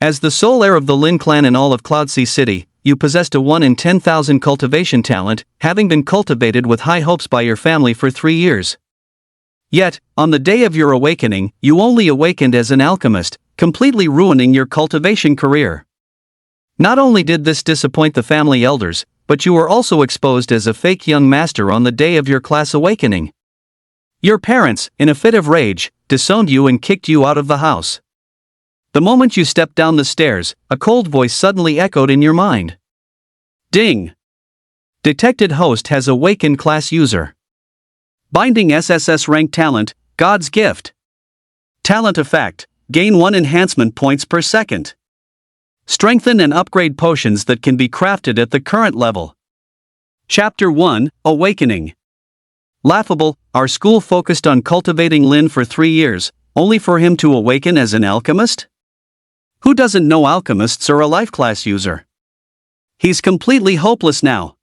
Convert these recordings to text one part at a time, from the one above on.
As the sole heir of the Lin clan in all of Cloudsea City, you possessed a 1 in 10,000 cultivation talent, having been cultivated with high hopes by your family for 3 years. Yet, on the day of your awakening, you only awakened as an alchemist, completely ruining your cultivation career. Not only did this disappoint the family elders, but you were also exposed as a fake young master on the day of your class awakening. Your parents, in a fit of rage, disowned you and kicked you out of the house. The moment you stepped down the stairs, a cold voice suddenly echoed in your mind. Ding! Detected host has awakened class user. Binding SSS rank talent, God's gift. Talent effect, gain 1 enhancement points per second. Strengthen and upgrade potions that can be crafted at the current level. Chapter 1, Awakening. Laughable, our school focused on cultivating Lin for 3 years, only for him to awaken as an alchemist? Who doesn't know alchemists are a life class user? He's completely hopeless now.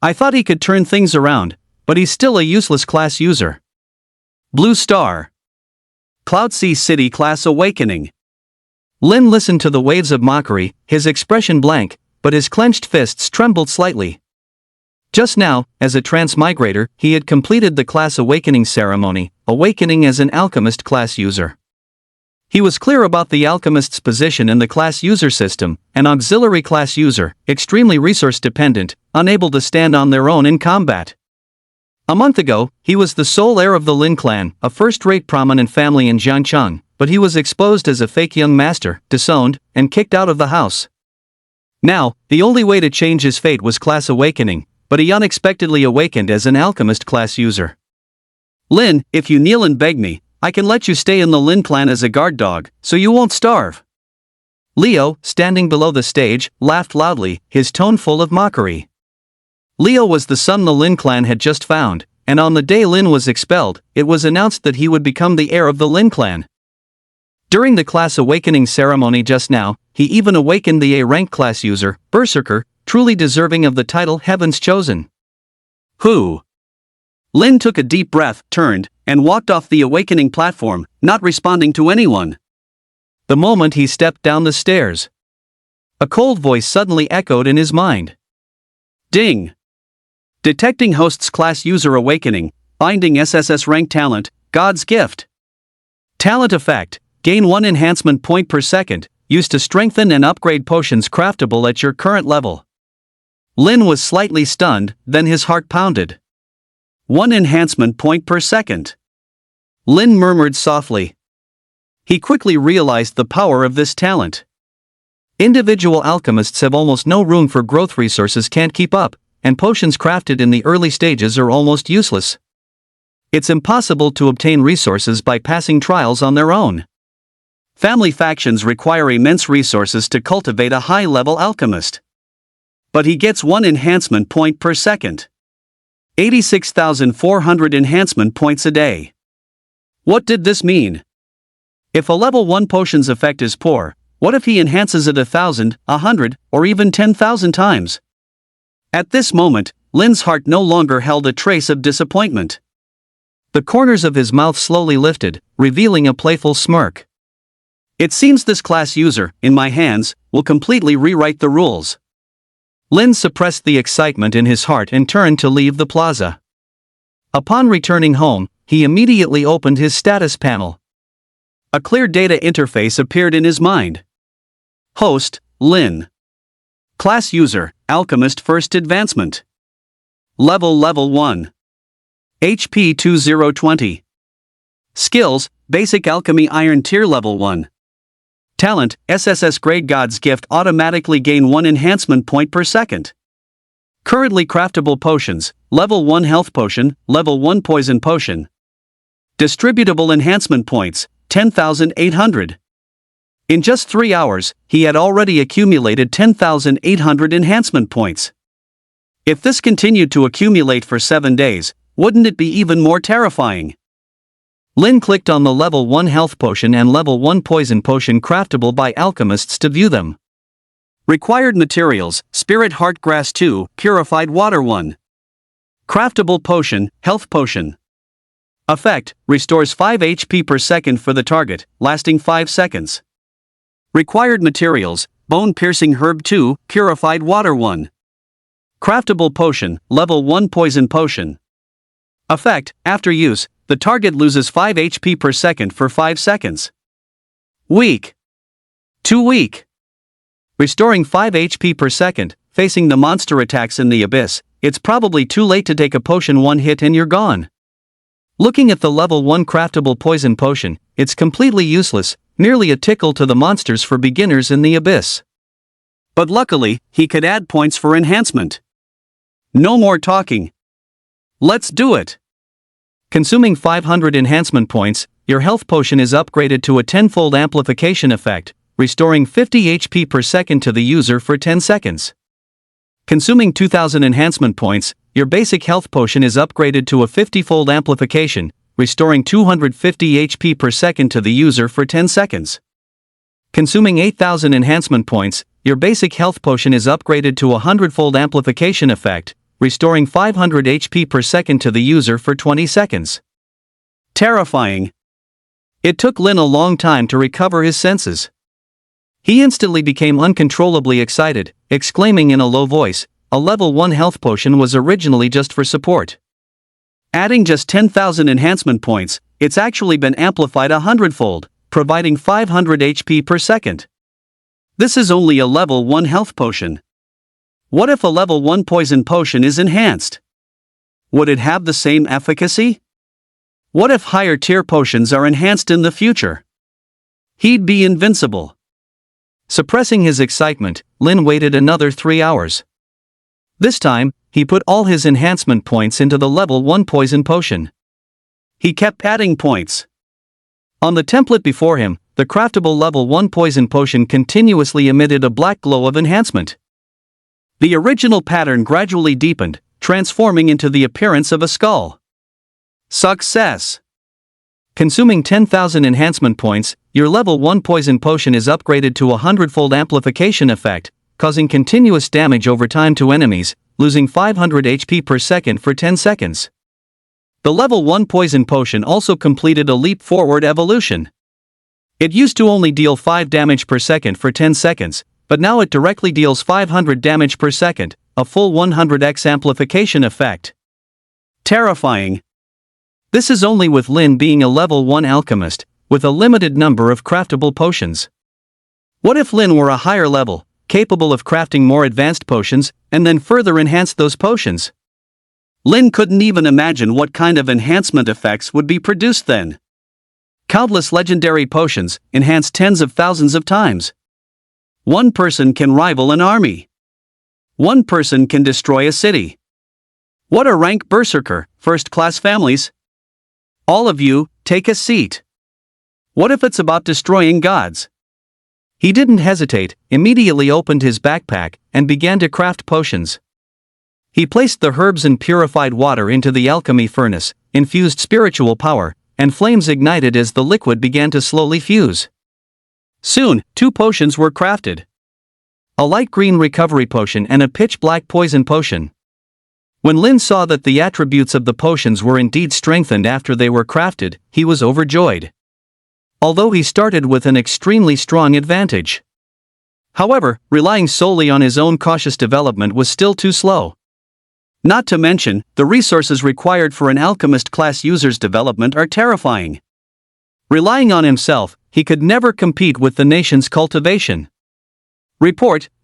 I thought he could turn things around, but he's still a useless class user. Blue Star. Cloudsea City class awakening. Lin listened to the waves of mockery, his expression blank, but his clenched fists trembled slightly. Just now, as a transmigrator, he had completed the class awakening ceremony, awakening as an alchemist class user. He was clear about the alchemist's position in the class user system, an auxiliary class user, extremely resource dependent, unable to stand on their own in combat. A month ago, he was the sole heir of the Lin clan, a first-rate prominent family in Jiangcheng, but he was exposed as a fake young master, disowned, and kicked out of the house. Now, the only way to change his fate was class awakening, but he unexpectedly awakened as an alchemist class user. Lin, if you kneel and beg me, I can let you stay in the Lin clan as a guard dog, so you won't starve. Leo, standing below the stage, laughed loudly, his tone full of mockery. Leo was the son the Lin clan had just found, and on the day Lin was expelled, it was announced that he would become the heir of the Lin clan. During the class awakening ceremony just now, he even awakened the A-rank class user, Berserker, truly deserving of the title Heaven's Chosen. Who? Lin took a deep breath, turned, and walked off the awakening platform, not responding to anyone. The moment he stepped down the stairs, a cold voice suddenly echoed in his mind. Ding! Detecting host's class user awakening, binding SSS rank talent, God's gift. Talent effect, gain 1 enhancement point per second, used to strengthen and upgrade potions craftable at your current level. Lin was slightly stunned, then his heart pounded. 1 enhancement point per second. Lin murmured softly. He quickly realized the power of this talent. Individual alchemists have almost no room for growth, resources can't keep up, and potions crafted in the early stages are almost useless. It's impossible to obtain resources by passing trials on their own. Family factions require immense resources to cultivate a high-level alchemist. But he gets 1 enhancement point per second. 86,400 enhancement points a day. What did this mean? If a level 1 potion's effect is poor, what if he enhances it 1,000, 100, or even 10,000 times? At this moment, Lin's heart no longer held a trace of disappointment. The corners of his mouth slowly lifted, revealing a playful smirk. It seems this class user, in my hands, will completely rewrite the rules. Lin suppressed the excitement in his heart and turned to leave the plaza. Upon returning home, he immediately opened his status panel. A clear data interface appeared in his mind. Host, Lin. Class user, Alchemist First Advancement. Level 1. HP 2020. Skills, Basic Alchemy Iron Tier Level 1. Talent, SSS Grade God's Gift, automatically gain 1 enhancement point per second. Currently craftable potions, Level 1 Health Potion, Level 1 Poison Potion. Distributable enhancement points, 10,800. In just 3 hours, he had already accumulated 10,800 enhancement points. If this continued to accumulate for 7 days, wouldn't it be even more terrifying? Lin clicked on the Level 1 Health Potion and Level 1 Poison Potion craftable by alchemists to view them. Required materials, Spirit Heart Grass 2, Purified Water 1. Craftable Potion, Health Potion. Effect, restores 5 HP per second for the target, lasting 5 seconds. Required materials: bone-piercing herb 2, purified water 1. Craftable potion, level 1 poison potion. Effect: after use, the target loses 5 HP per second for 5 seconds. Weak. Too weak. Restoring 5 HP per second, facing the monster attacks in the abyss, it's probably too late to take a potion one hit and you're gone. Looking at the level 1 craftable poison potion, it's completely useless, merely a tickle to the monsters for beginners in the abyss. But luckily, he could add points for enhancement. No more talking. Let's do it! Consuming 500 enhancement points, your health potion is upgraded to a 10-fold amplification effect, restoring 50 HP per second to the user for 10 seconds. Consuming 2000 enhancement points, your basic health potion is upgraded to a 50-fold amplification, restoring 250 HP per second to the user for 10 seconds. Consuming 8000 enhancement points, your basic health potion is upgraded to a 100-fold amplification effect, restoring 500 HP per second to the user for 20 seconds. Terrifying. It took Lin a long time to recover his senses. He instantly became uncontrollably excited, exclaiming in a low voice, a level 1 health potion was originally just for support. Adding just 10,000 enhancement points, it's actually been amplified 100-fold, providing 500 HP per second. This is only a level 1 health potion. What if a level 1 poison potion is enhanced? Would it have the same efficacy? What if higher tier potions are enhanced in the future? He'd be invincible. Suppressing his excitement, Lin waited another 3 hours. This time, he put all his enhancement points into the level 1 poison potion. He kept adding points. On the template before him, the craftable level 1 poison potion continuously emitted a black glow of enhancement. The original pattern gradually deepened, transforming into the appearance of a skull. Success! Consuming 10,000 enhancement points, your level 1 poison potion is upgraded to a 100-fold amplification effect, causing continuous damage over time to enemies, losing 500 HP per second for 10 seconds. The level 1 poison potion also completed a leap forward evolution. It used to only deal 5 damage per second for 10 seconds, but now it directly deals 500 damage per second, a full 100x amplification effect. Terrifying. This is only with Lin being a level 1 alchemist, with a limited number of craftable potions. What if Lin were a higher level, capable of crafting more advanced potions, and then further enhance those potions? Lin couldn't even imagine what kind of enhancement effects would be produced then. Countless legendary potions, enhanced tens of thousands of times. One person can rival an army. One person can destroy a city. What a rank berserker, first-class families. All of you, take a seat. What if it's about destroying gods? He didn't hesitate, immediately opened his backpack, and began to craft potions. He placed the herbs and purified water into the alchemy furnace, infused spiritual power, and flames ignited as the liquid began to slowly fuse. Soon, 2 potions were crafted. A light green recovery potion and a pitch black poison potion. When Lin saw that the attributes of the potions were indeed strengthened after they were crafted, he was overjoyed. Although he started with an extremely strong advantage. However, relying solely on his own cautious development was still too slow. Not to mention, the resources required for an alchemist class user's development are terrifying. Relying on himself, he could never compete with the nation's cultivation.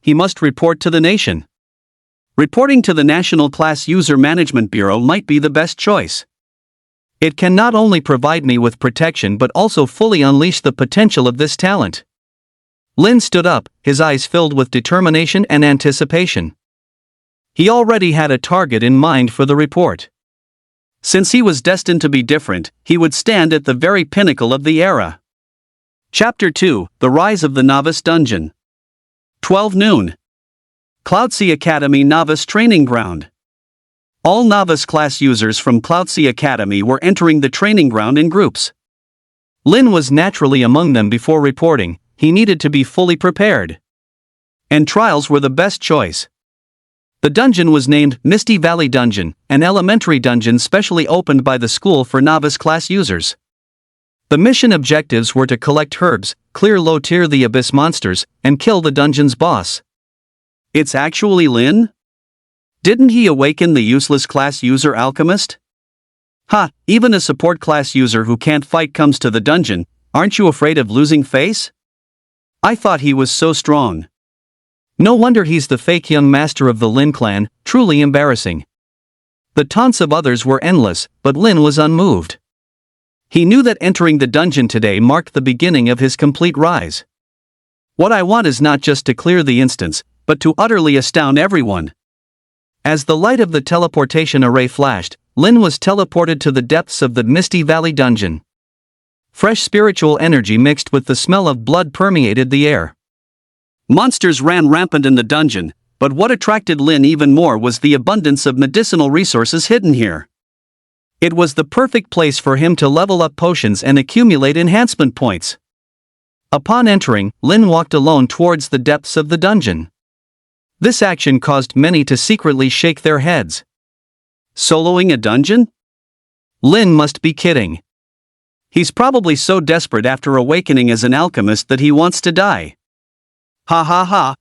He must report to the nation. Reporting to the National Class User Management Bureau might be the best choice. It can not only provide me with protection but also fully unleash the potential of this talent. Lin stood up, his eyes filled with determination and anticipation. He already had a target in mind for the report. Since he was destined to be different, he would stand at the very pinnacle of the era. Chapter 2: The Rise of the Novice Dungeon. 12 noon. Cloudsea Academy Novice Training Ground. All novice class users from Cloudsea Academy were entering the training ground in groups. Lin was naturally among them before reporting. He needed to be fully prepared. And trials were the best choice. The dungeon was named Misty Valley Dungeon, an elementary dungeon specially opened by the school for novice class users. The mission objectives were to collect herbs, clear low-tier the abyss monsters, and kill the dungeon's boss. It's actually Lin? Didn't he awaken the useless class user alchemist? Ha, even a support class user who can't fight comes to the dungeon. Aren't you afraid of losing face? I thought he was so strong. No wonder he's the fake young master of the Lin clan, truly embarrassing. The taunts of others were endless, but Lin was unmoved. He knew that entering the dungeon today marked the beginning of his complete rise. What I want is not just to clear the instance, but to utterly astound everyone. As the light of the teleportation array flashed, Lin was teleported to the depths of the Misty Valley dungeon. Fresh spiritual energy mixed with the smell of blood permeated the air. Monsters ran rampant in the dungeon, but what attracted Lin even more was the abundance of medicinal resources hidden here. It was the perfect place for him to level up potions and accumulate enhancement points. Upon entering, Lin walked alone towards the depths of the dungeon. This action caused many to secretly shake their heads. Soloing a dungeon? Lin must be kidding. He's probably so desperate after awakening as an alchemist that he wants to die. Ha ha ha.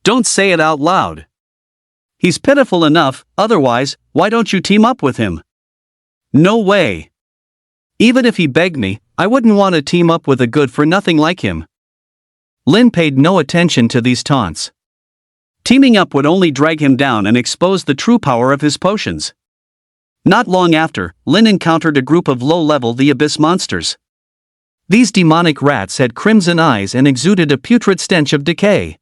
Don't say it out loud. He's pitiful enough, otherwise, why don't you team up with him? No way. Even if he begged me, I wouldn't want to team up with a good-for-nothing like him. Lin paid no attention to these taunts. Teaming up would only drag him down and expose the true power of his potions. Not long after, Lin encountered a group of low-level the abyss monsters. These demonic rats had crimson eyes and exuded a putrid stench of decay.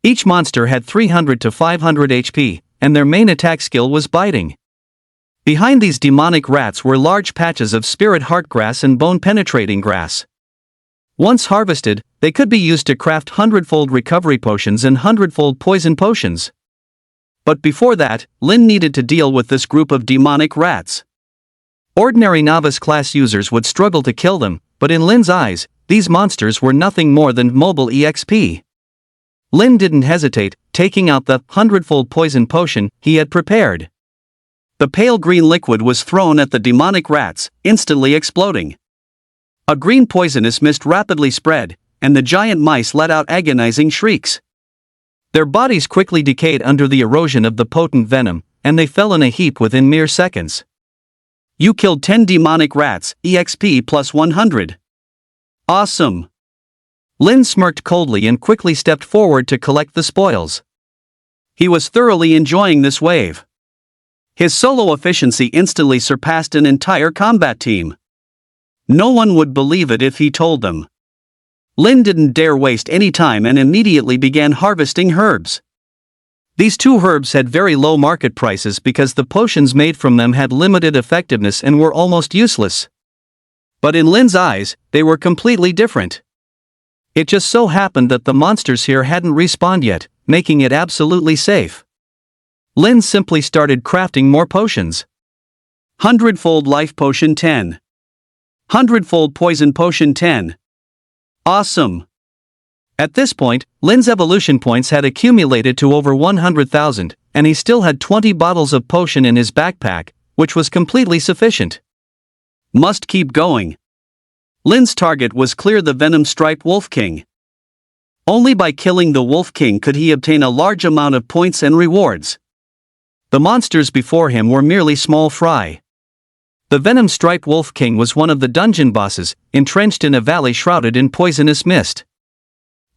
Each monster had 300 to 500 HP, and their main attack skill was biting. Behind these demonic rats were large patches of spirit heartgrass and bone-penetrating grass. Once harvested, they could be used to craft hundredfold recovery potions and hundredfold poison potions. But before that, Lin needed to deal with this group of demonic rats. Ordinary novice class users would struggle to kill them, but in Lin's eyes, these monsters were nothing more than mobile EXP. Lin didn't hesitate, taking out the hundredfold poison potion he had prepared. The pale green liquid was thrown at the demonic rats, instantly exploding. A green poisonous mist rapidly spread, and the giant mice let out agonizing shrieks. Their bodies quickly decayed under the erosion of the potent venom, and they fell in a heap within mere seconds. You killed 10 demonic rats, EXP plus 100. Awesome. Lin smirked coldly and quickly stepped forward to collect the spoils. He was thoroughly enjoying this wave. His solo efficiency instantly surpassed an entire combat team. No one would believe it if he told them. Lin didn't dare waste any time and immediately began harvesting herbs. These 2 herbs had very low market prices because the potions made from them had limited effectiveness and were almost useless. But in Lin's eyes, they were completely different. It just so happened that the monsters here hadn't respawned yet, making it absolutely safe. Lin simply started crafting more potions. Hundredfold life potion 10. Hundredfold poison potion 10. Awesome. At this point, Lin's evolution points had accumulated to over 100,000, and he still had 20 bottles of potion in his backpack, which was completely sufficient. Must keep going. Lin's target was clear the venom-striped Wolf King. Only by killing the Wolf King could he obtain a large amount of points and rewards. The monsters before him were merely small fry. The venom-striped Wolf King was one of the dungeon bosses, entrenched in a valley shrouded in poisonous mist.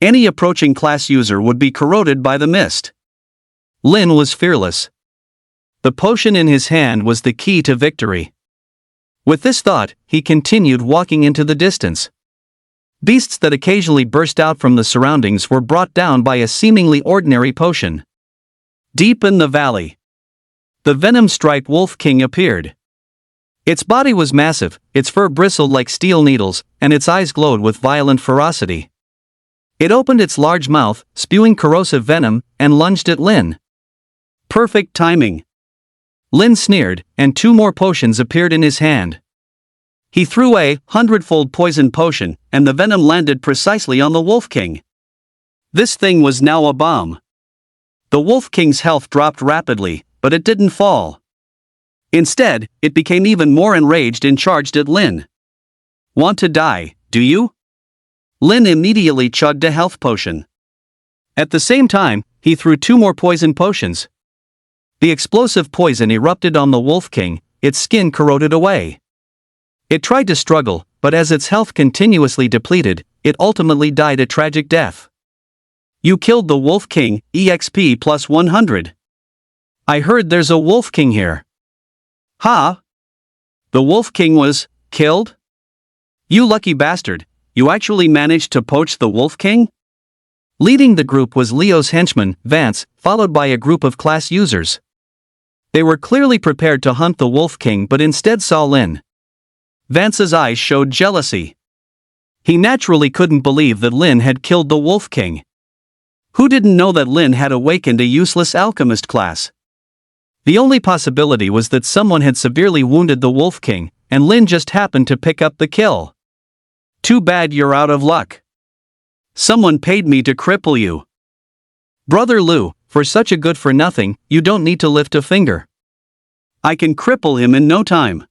Any approaching class user would be corroded by the mist. Lin was fearless. The potion in his hand was the key to victory. With this thought, he continued walking into the distance. Beasts that occasionally burst out from the surroundings were brought down by a seemingly ordinary potion. Deep in the valley, the venom-striped Wolf King appeared. Its body was massive, its fur bristled like steel needles, and its eyes glowed with violent ferocity. It opened its large mouth, spewing corrosive venom, and lunged at Lin. Perfect timing. Lin sneered, and 2 more potions appeared in his hand. He threw a hundredfold poison potion, and the venom landed precisely on the Wolf King. This thing was now a bomb. The Wolf King's health dropped rapidly, but it didn't fall. Instead, it became even more enraged and charged at Lin. Want to die, do you? Lin immediately chugged a health potion. At the same time, he threw 2 more poison potions. The explosive poison erupted on the Wolf King, its skin corroded away. It tried to struggle, but as its health continuously depleted, it ultimately died a tragic death. You killed the Wolf King, EXP plus 100. I heard there's a Wolf King here. Huh? The Wolf King was killed? You lucky bastard, you actually managed to poach the Wolf King? Leading the group was Leo's henchman, Vance, followed by a group of class users. They were clearly prepared to hunt the Wolf King but instead saw Lin. Vance's eyes showed jealousy. He naturally couldn't believe that Lin had killed the Wolf King. Who didn't know that Lin had awakened a useless alchemist class? The only possibility was that someone had severely wounded the Wolf King, and Lin just happened to pick up the kill. Too bad you're out of luck. Someone paid me to cripple you. Brother Lu, for such a good-for-nothing, you don't need to lift a finger. I can cripple him in no time.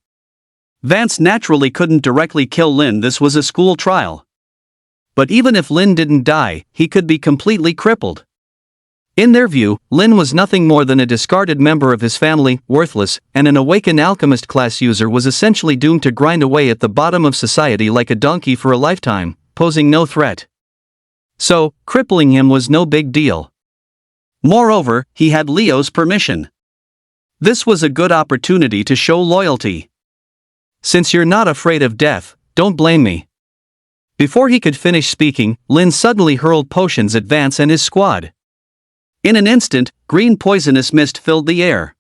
Vance naturally couldn't directly kill Lin. This was a school trial. But even if Lin didn't die, he could be completely crippled. In their view, Lin was nothing more than a discarded member of his family, worthless, and an awakened alchemist class user was essentially doomed to grind away at the bottom of society like a donkey for a lifetime, posing no threat. So, crippling him was no big deal. Moreover, he had Leo's permission. This was a good opportunity to show loyalty. Since you're not afraid of death, don't blame me. Before he could finish speaking, Lin suddenly hurled potions at Vance and his squad. In an instant, green poisonous mist filled the air.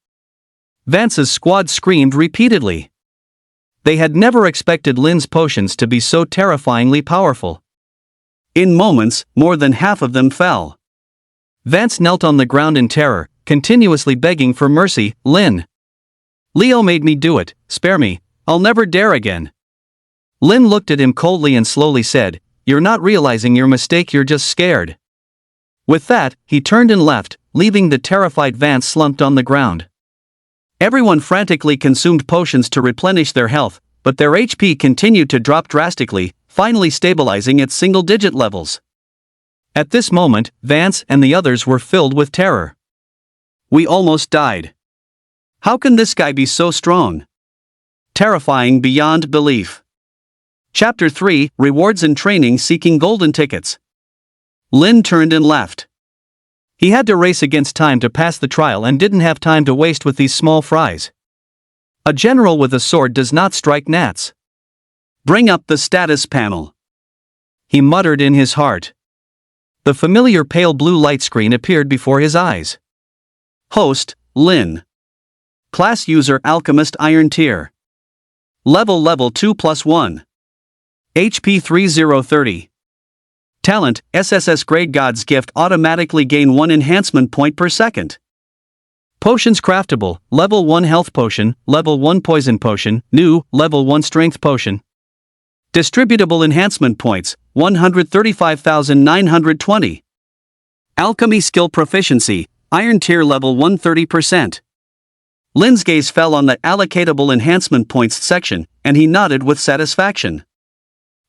Vance's squad screamed repeatedly. They had never expected Lin's potions to be so terrifyingly powerful. In moments, more than half of them fell. Vance knelt on the ground in terror, continuously begging for mercy. Lin. Leo made me do it, spare me, I'll never dare again. Lin looked at him coldly and slowly said, you're not realizing your mistake, you're just scared. With that, he turned and left, leaving the terrified Vance slumped on the ground. Everyone frantically consumed potions to replenish their health, but their HP continued to drop drastically, finally stabilizing at single-digit levels. At this moment, Vance and the others were filled with terror. We almost died. How can this guy be so strong? Terrifying beyond belief. Chapter 3, Rewards and Training Seeking Golden Tickets. Lin turned and left. He had to race against time to pass the trial and didn't have time to waste with these small fries. A general with a sword does not strike gnats. Bring up the status panel. He muttered in his heart. The familiar pale blue light screen appeared before his eyes. Host, Lin. Class user Alchemist Iron Tier. Level 2+1. HP 3030. Talent, SSS Grade God's Gift automatically gain 1 enhancement point per second. Potions craftable, Level 1 Health Potion, Level 1 Poison Potion, New, Level 1 Strength Potion. Distributable enhancement points, 135,920. Alchemy Skill Proficiency, Iron Tier Level 130%. Lin's gaze fell on the allocatable enhancement points section, and he nodded with satisfaction.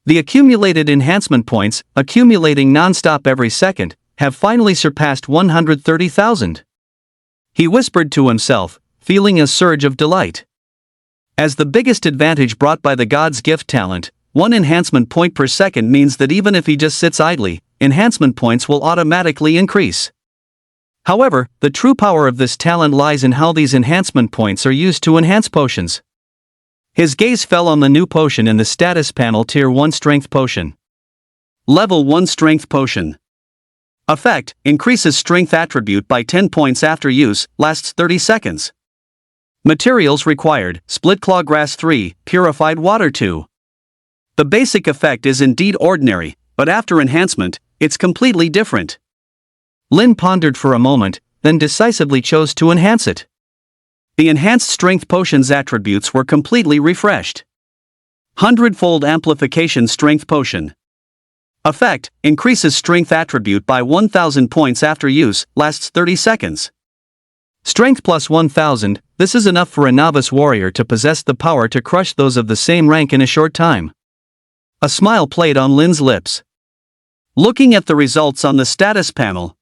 The accumulated enhancement points, accumulating non-stop every second, have finally surpassed 130,000. He whispered to himself, feeling a surge of delight. As the biggest advantage brought by the God's Gift talent, 1 enhancement point per second means that even if he just sits idly, enhancement points will automatically increase. However, the true power of this talent lies in how these enhancement points are used to enhance potions. His gaze fell on the new potion in the status panel, Tier 1 Strength Potion. Level 1 Strength Potion. Effect, increases strength attribute by 10 points after use, lasts 30 seconds. Materials required, split claw grass 3, purified water 2. The basic effect is indeed ordinary, but after enhancement, it's completely different. Lin pondered for a moment, then decisively chose to enhance it. The enhanced strength potion's attributes were completely refreshed. 100-fold amplification strength potion. Effect, increases strength attribute by 1,000 points after use, lasts 30 seconds. Strength plus 1,000, this is enough for a novice warrior to possess the power to crush those of the same rank in a short time. A smile played on Lin's lips. Looking at the results on the status panel,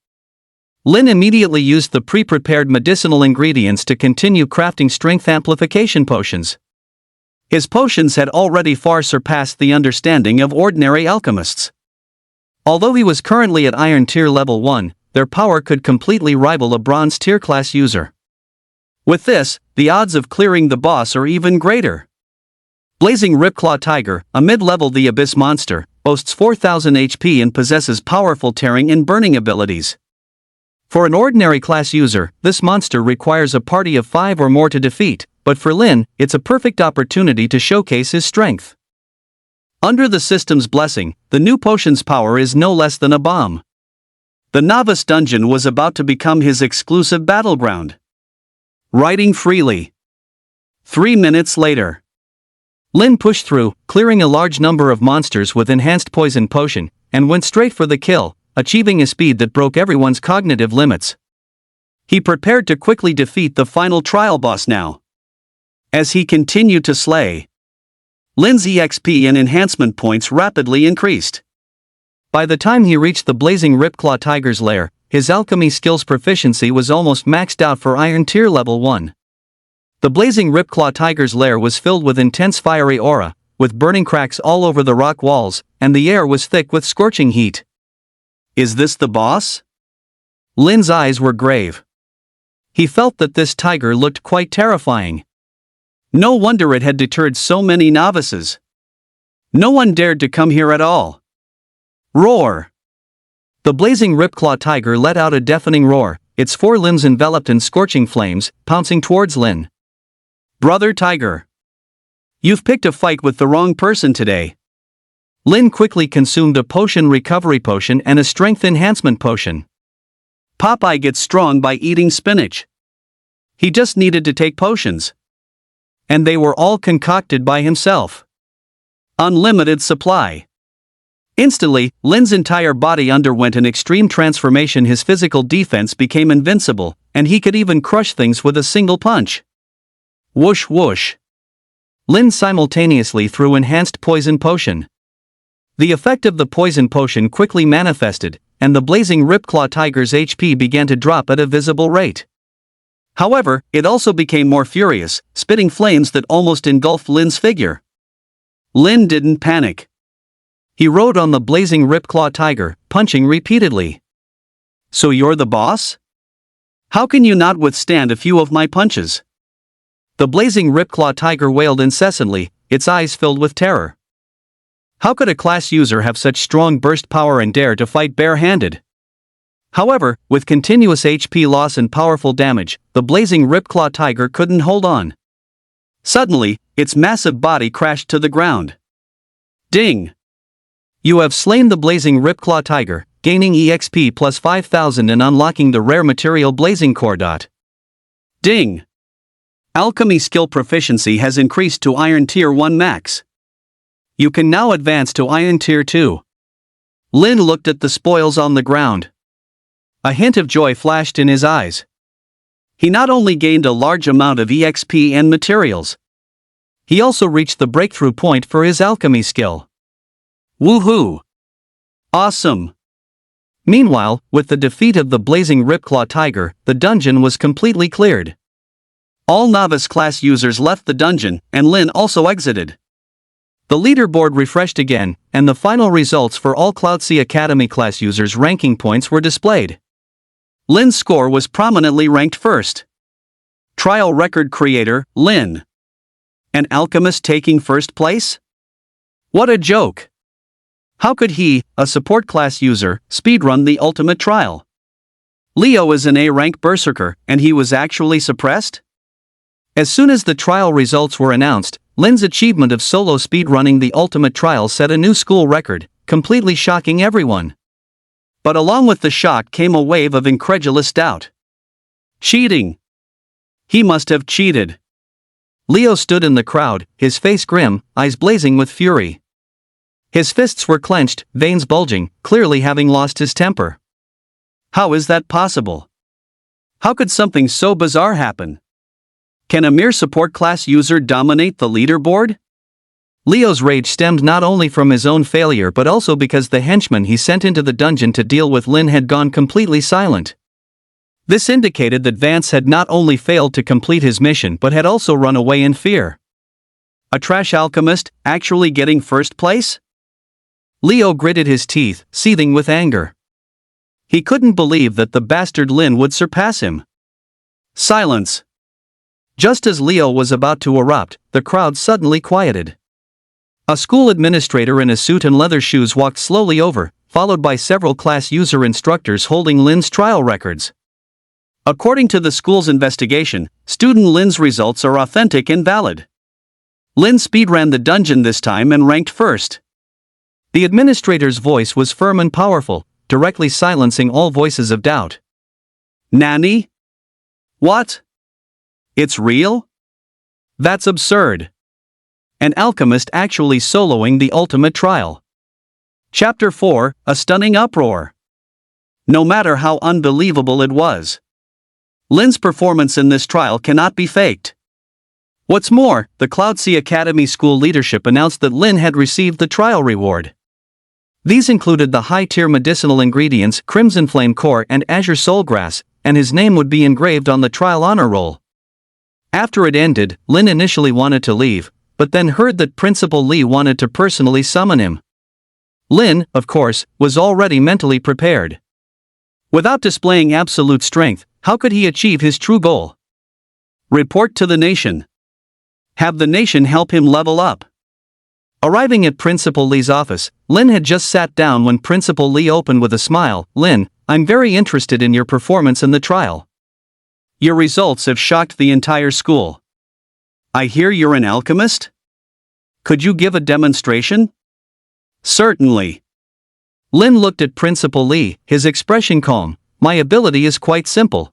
Lin immediately used the pre-prepared medicinal ingredients to continue crafting strength amplification potions. His potions had already far surpassed the understanding of ordinary alchemists. Although he was currently at Iron Tier Level 1, their power could completely rival a Bronze Tier class user. With this, the odds of clearing the boss are even greater. Blazing Ripclaw Tiger, a mid-level The Abyss monster, boasts 4000 HP and possesses powerful tearing and burning abilities. For an ordinary class user, this monster requires a party of 5 or more to defeat, but for Lin, it's a perfect opportunity to showcase his strength. Under the system's blessing, the new potion's power is no less than a bomb. The Novice dungeon was about to become his exclusive battleground. Writing freely. 3 minutes later, Lin pushed through, clearing a large number of monsters with enhanced poison potion, and went straight for the kill, achieving a speed that broke everyone's cognitive limits. He prepared to quickly defeat the final trial boss now. As he continued to slay, Lin's EXP and enhancement points rapidly increased. By the time he reached the blazing Ripclaw Tiger's lair, his alchemy skills proficiency was almost maxed out for Iron Tier Level 1. The blazing Ripclaw Tiger's lair was filled with intense fiery aura, with burning cracks all over the rock walls, and the air was thick with scorching heat. Is this the boss? Lin's eyes were grave. He felt that this tiger looked quite terrifying. No wonder it had deterred so many novices. No one dared to come here at all. Roar! The blazing Ripclaw Tiger let out a deafening roar, its 4 limbs enveloped in scorching flames, pouncing towards Lin. Brother Tiger! You've picked a fight with the wrong person today. Lin quickly consumed a potion recovery potion and a strength enhancement potion. Popeye gets strong by eating spinach. He just needed to take potions. And they were all concocted by himself. Unlimited supply. Instantly, Lin's entire body underwent an extreme transformation. His physical defense became invincible, and he could even crush things with a single punch. Whoosh whoosh. Lin simultaneously threw enhanced poison potion. The effect of the poison potion quickly manifested, and the blazing Ripclaw Tiger's HP began to drop at a visible rate. However, it also became more furious, spitting flames that almost engulfed Lin's figure. Lin didn't panic. He rode on the blazing Ripclaw Tiger, punching repeatedly. So you're the boss? How can you not withstand a few of my punches? The blazing Ripclaw Tiger wailed incessantly, its eyes filled with terror. How could a class user have such strong burst power and dare to fight bare-handed? However, with continuous HP loss and powerful damage, the blazing Ripclaw Tiger couldn't hold on. Suddenly, its massive body crashed to the ground. Ding! You have slain the blazing Ripclaw Tiger, gaining EXP plus 5000 and unlocking the rare material Blazing Core. Ding! Alchemy skill proficiency has increased to Iron Tier 1 max. You can now advance to Iron Tier 2. Lin looked at the spoils on the ground. A hint of joy flashed in his eyes. He not only gained a large amount of EXP and materials, he also reached the breakthrough point for his alchemy skill. Woohoo! Awesome! Meanwhile, with the defeat of the blazing Ripclaw Tiger, the dungeon was completely cleared. All novice class users left the dungeon, and Lin also exited. The leaderboard refreshed again, and the final results for all Cloud C Academy class users' ranking points were displayed. Lin's score was prominently ranked first. Trial record creator, Lin. An alchemist taking first place? What a joke! How could he, a support class user, speedrun the ultimate trial? Leo is an A-rank berserker, and he was actually suppressed? As soon as the trial results were announced, Lin's achievement of solo speedrunning the ultimate trial set a new school record, completely shocking everyone. But along with the shock came a wave of incredulous doubt. Cheating! He must have cheated. Leo stood in the crowd, his face grim, eyes blazing with fury. His fists were clenched, veins bulging, clearly having lost his temper. How is that possible? How could something so bizarre happen? Can a mere support class user dominate the leaderboard? Leo's rage stemmed not only from his own failure but also because the henchman he sent into the dungeon to deal with Lin had gone completely silent. This indicated that Vance had not only failed to complete his mission but had also run away in fear. A trash alchemist, actually getting first place? Leo gritted his teeth, seething with anger. He couldn't believe that the bastard Lin would surpass him. Silence. Just as Leo was about to erupt, the crowd suddenly quieted. A school administrator in a suit and leather shoes walked slowly over, followed by several class user instructors holding Lin's trial records. According to the school's investigation, student Lin's results are authentic and valid. Lin speedran the dungeon this time and ranked first. The administrator's voice was firm and powerful, directly silencing all voices of doubt. Nani? What? It's real? That's absurd. An alchemist actually soloing the ultimate trial. Chapter 4, A Stunning Uproar. No matter how unbelievable it was, Lin's performance in this trial cannot be faked. What's more, the Cloudsea Academy school leadership announced that Lin had received the trial reward. These included the high-tier medicinal ingredients Crimson Flame Core and Azure Soulgrass, and his name would be engraved on the trial honor roll. After it ended, Lin initially wanted to leave, but then heard that Principal Lee wanted to personally summon him. Lin, of course, was already mentally prepared. Without displaying absolute strength, how could he achieve his true goal? Report to the nation. Have the nation help him level up. Arriving at Principal Lee's office, Lin had just sat down when Principal Lee opened with a smile. Lin, I'm very interested in your performance in the trial. Your results have shocked the entire school. I hear you're an alchemist? Could you give a demonstration? Certainly. Lin looked at Principal Lee, his expression calm. My ability is quite simple.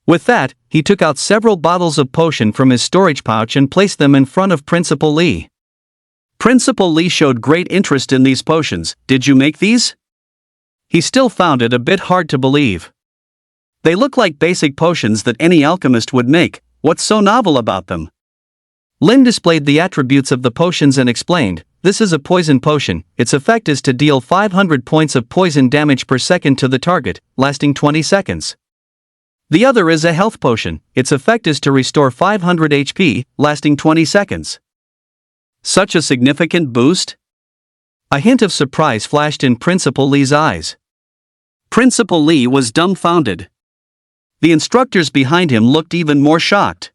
With that, he took out several bottles of potion from his storage pouch and placed them in front of Principal Lee. Principal Lee showed great interest in these potions. Did you make these? He still found it a bit hard to believe. They look like basic potions that any alchemist would make. What's so novel about them? Lin displayed the attributes of the potions and explained, this is a poison potion, its effect is to deal 500 points of poison damage per second to the target, lasting 20 seconds. The other is a health potion, its effect is to restore 500 HP, lasting 20 seconds. Such a significant boost? A hint of surprise flashed in Principal Lee's eyes. Principal Lee was dumbfounded. The instructors behind him looked even more shocked.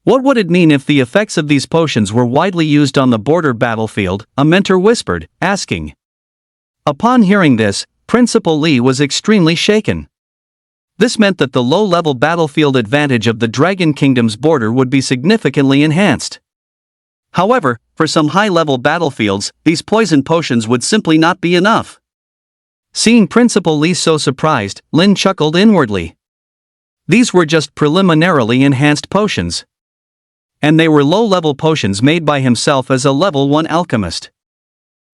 What would it mean if the effects of these potions were widely used on the border battlefield? A mentor whispered, asking. Upon hearing this, Principal Lee was extremely shaken. This meant that the low-level battlefield advantage of the Dragon Kingdom's border would be significantly enhanced. However, for some high-level battlefields, these poison potions would simply not be enough. Seeing Principal Lee so surprised, Lin chuckled inwardly. These were just preliminarily enhanced potions. And they were low-level potions made by himself as a level 1 alchemist.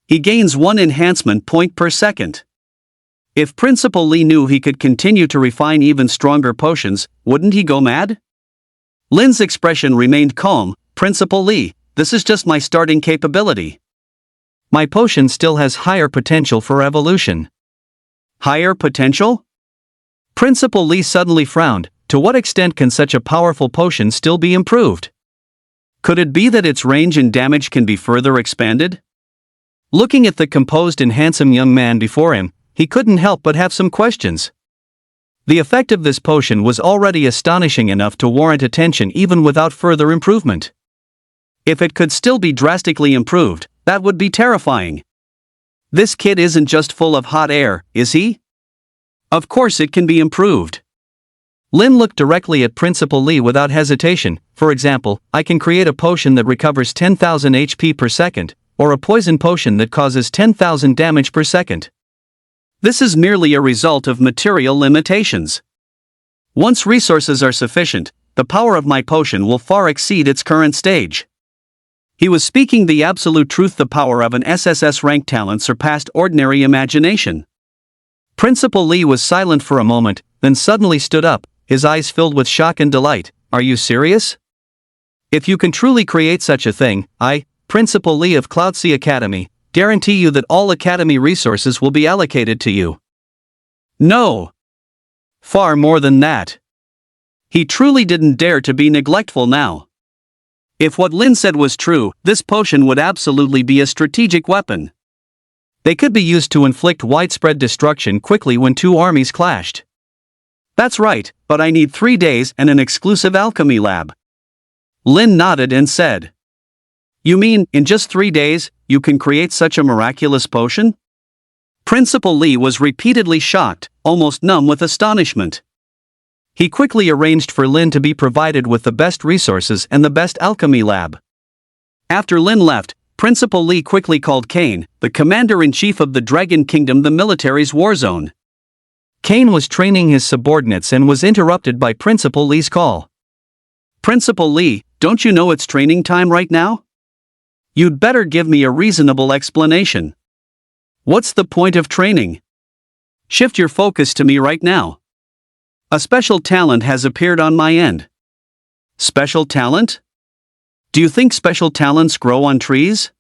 He gains 1 enhancement point per second. If Principal Lee knew he could continue to refine even stronger potions, wouldn't he go mad? Lin's expression remained calm. Principal Lee, this is just my starting capability. My potion still has higher potential for evolution. Higher potential? Principal Lee suddenly frowned. To what extent can such a powerful potion still be improved? Could it be that its range and damage can be further expanded? Looking at the composed and handsome young man before him, he couldn't help but have some questions. The effect of this potion was already astonishing enough to warrant attention even without further improvement. If it could still be drastically improved, that would be terrifying. This kid isn't just full of hot air, is he? Of course it can be improved. Lin looked directly at Principal Lee without hesitation. For example, I can create a potion that recovers 10,000 HP per second, or a poison potion that causes 10,000 damage per second. This is merely a result of material limitations. Once resources are sufficient, the power of my potion will far exceed its current stage. He was speaking the absolute truth. The power of an SSS rank talent surpassed ordinary imagination. Principal Lee was silent for a moment, then suddenly stood up, his eyes filled with shock and delight. Are you serious? If you can truly create such a thing, Principal Lee of Cloud Sea Academy, guarantee you that all Academy resources will be allocated to you. No. Far more than that. He truly didn't dare to be neglectful now. If what Lin said was true, this potion would absolutely be a strategic weapon. They could be used to inflict widespread destruction quickly when two armies clashed. That's right, but I need 3 days and an exclusive alchemy lab. Lin nodded and said. You mean, in just 3 days, you can create such a miraculous potion? Principal Lee was repeatedly shocked, almost numb with astonishment. He quickly arranged for Lin to be provided with the best resources and the best alchemy lab. After Lin left, Principal Lee quickly called Kane, the commander-in-chief of the Dragon Kingdom, the military's war zone. Kane was training his subordinates and was interrupted by Principal Lee's call. Principal Lee, don't you know it's training time right now? You'd better give me a reasonable explanation. What's the point of training? Shift your focus to me right now. A special talent has appeared on my end. Special talent? Do you think special talents grow on trees?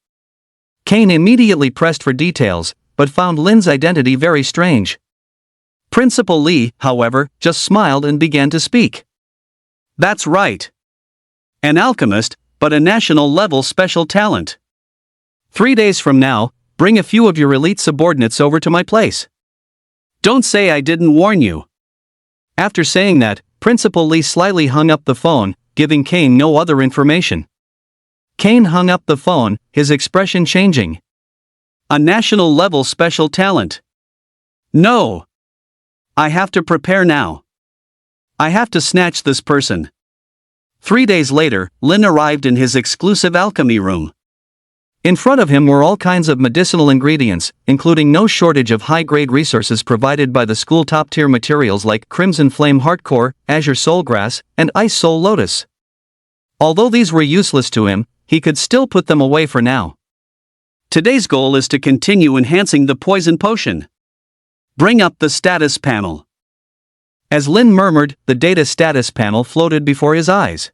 Kane immediately pressed for details, but found Lin's identity very strange. Principal Lee, however, just smiled and began to speak. That's right. An alchemist, but a national-level special talent. 3 days from now, bring a few of your elite subordinates over to my place. Don't say I didn't warn you. After saying that, Principal Lee slyly hung up the phone, giving Kane no other information. Kane hung up the phone, his expression changing. A national-level special talent. No. I have to prepare now. I have to snatch this person. 3 days later, Lin arrived in his exclusive alchemy room. In front of him were all kinds of medicinal ingredients, including no shortage of high-grade resources provided by the school top-tier materials like Crimson Flame Heartcore, Azure Soulgrass, and Ice Soul Lotus. Although these were useless to him, he could still put them away for now. Today's goal is to continue enhancing the poison potion. Bring up the status panel. As Lin murmured, the data status panel floated before his eyes.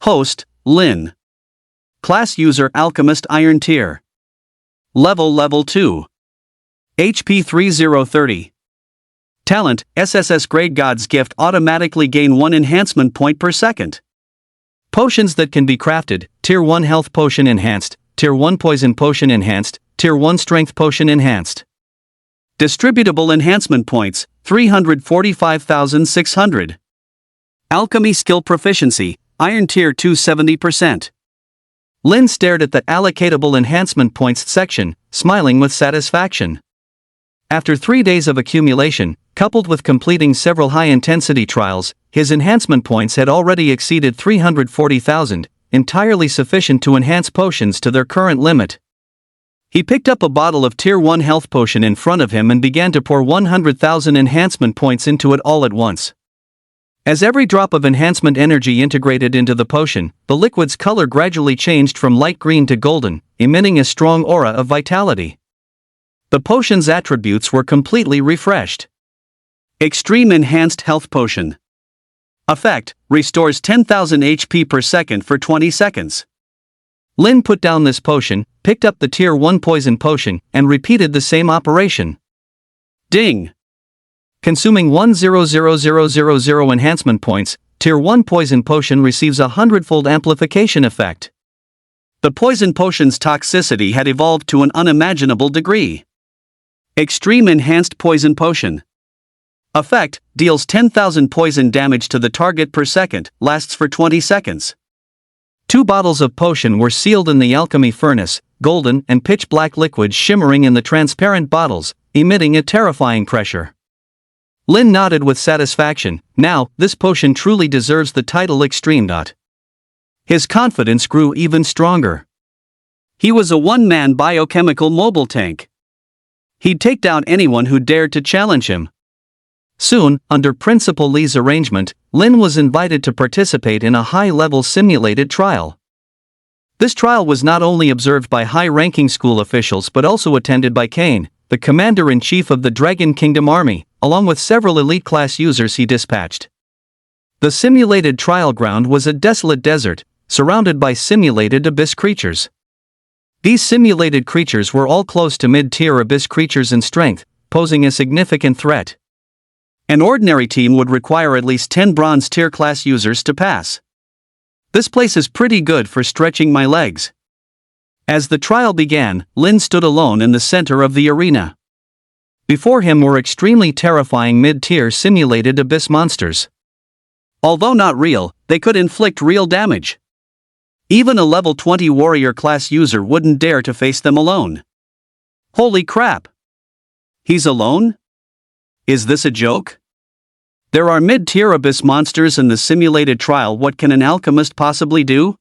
Host, Lin. Class user Alchemist Iron Tier. Level 2. HP 3030. Talent, SSS Grade God's Gift, automatically gain 1 enhancement point per second. Potions that can be crafted, Tier 1 Health Potion Enhanced, Tier 1 Poison Potion Enhanced, Tier 1 Strength Potion Enhanced. Distributable enhancement points, 345,600. Alchemy Skill Proficiency, Iron Tier 2 70%. Lin stared at the allocatable enhancement points section, smiling with satisfaction. After 3 days of accumulation, coupled with completing several high-intensity trials, his enhancement points had already exceeded 340,000, entirely sufficient to enhance potions to their current limit. He picked up a bottle of Tier 1 health potion in front of him and began to pour 100,000 enhancement points into it all at once. As every drop of enhancement energy integrated into the potion, the liquid's color gradually changed from light green to golden, emitting a strong aura of vitality. The potion's attributes were completely refreshed. Extreme Enhanced Health Potion. Effect, restores 10,000 HP per second for 20 seconds. Lin put down this potion, picked up the Tier 1 Poison Potion, and repeated the same operation. Ding! Consuming 1,000,000 enhancement points, Tier 1 Poison Potion receives a 100-fold amplification effect. The poison potion's toxicity had evolved to an unimaginable degree. Extreme Enhanced Poison Potion. Effect, deals 10,000 poison damage to the target per second, lasts for 20 seconds. 2 bottles of potion were sealed in the alchemy furnace, golden and pitch-black liquid shimmering in the transparent bottles, emitting a terrifying pressure. Lin nodded with satisfaction. Now, this potion truly deserves the title Extreme. His confidence grew even stronger. He was a one-man biochemical mobile tank. He'd take down anyone who dared to challenge him. Soon, under Principal Lee's arrangement, Lin was invited to participate in a high-level simulated trial. This trial was not only observed by high-ranking school officials but also attended by Kane, the commander-in-chief of the Dragon Kingdom Army, along with several elite class users he dispatched. The simulated trial ground was a desolate desert, surrounded by simulated abyss creatures. These simulated creatures were all close to mid-tier abyss creatures in strength, posing a significant threat. An ordinary team would require at least 10 bronze tier class users to pass. This place is pretty good for stretching my legs. As the trial began, Lin stood alone in the center of the arena. Before him were extremely terrifying mid-tier simulated abyss monsters. Although not real, they could inflict real damage. Even a level 20 warrior class user wouldn't dare to face them alone. Holy crap! He's alone? Is this a joke? There are mid-tier abyss monsters in the simulated trial. What can an alchemist possibly do?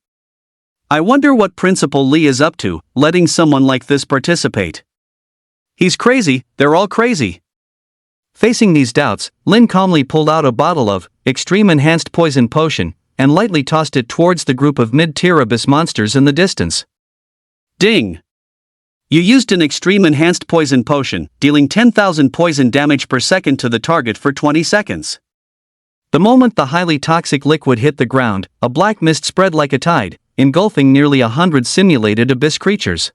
I wonder what Principal Lee is up to, letting someone like this participate. He's crazy, they're all crazy. Facing these doubts, Lin calmly pulled out a bottle of extreme enhanced poison potion and lightly tossed it towards the group of mid-tier abyss monsters in the distance. Ding! You used an extreme enhanced poison potion, dealing 10,000 poison damage per second to the target for 20 seconds. The moment the highly toxic liquid hit the ground, a black mist spread like a tide, engulfing nearly 100 simulated abyss creatures.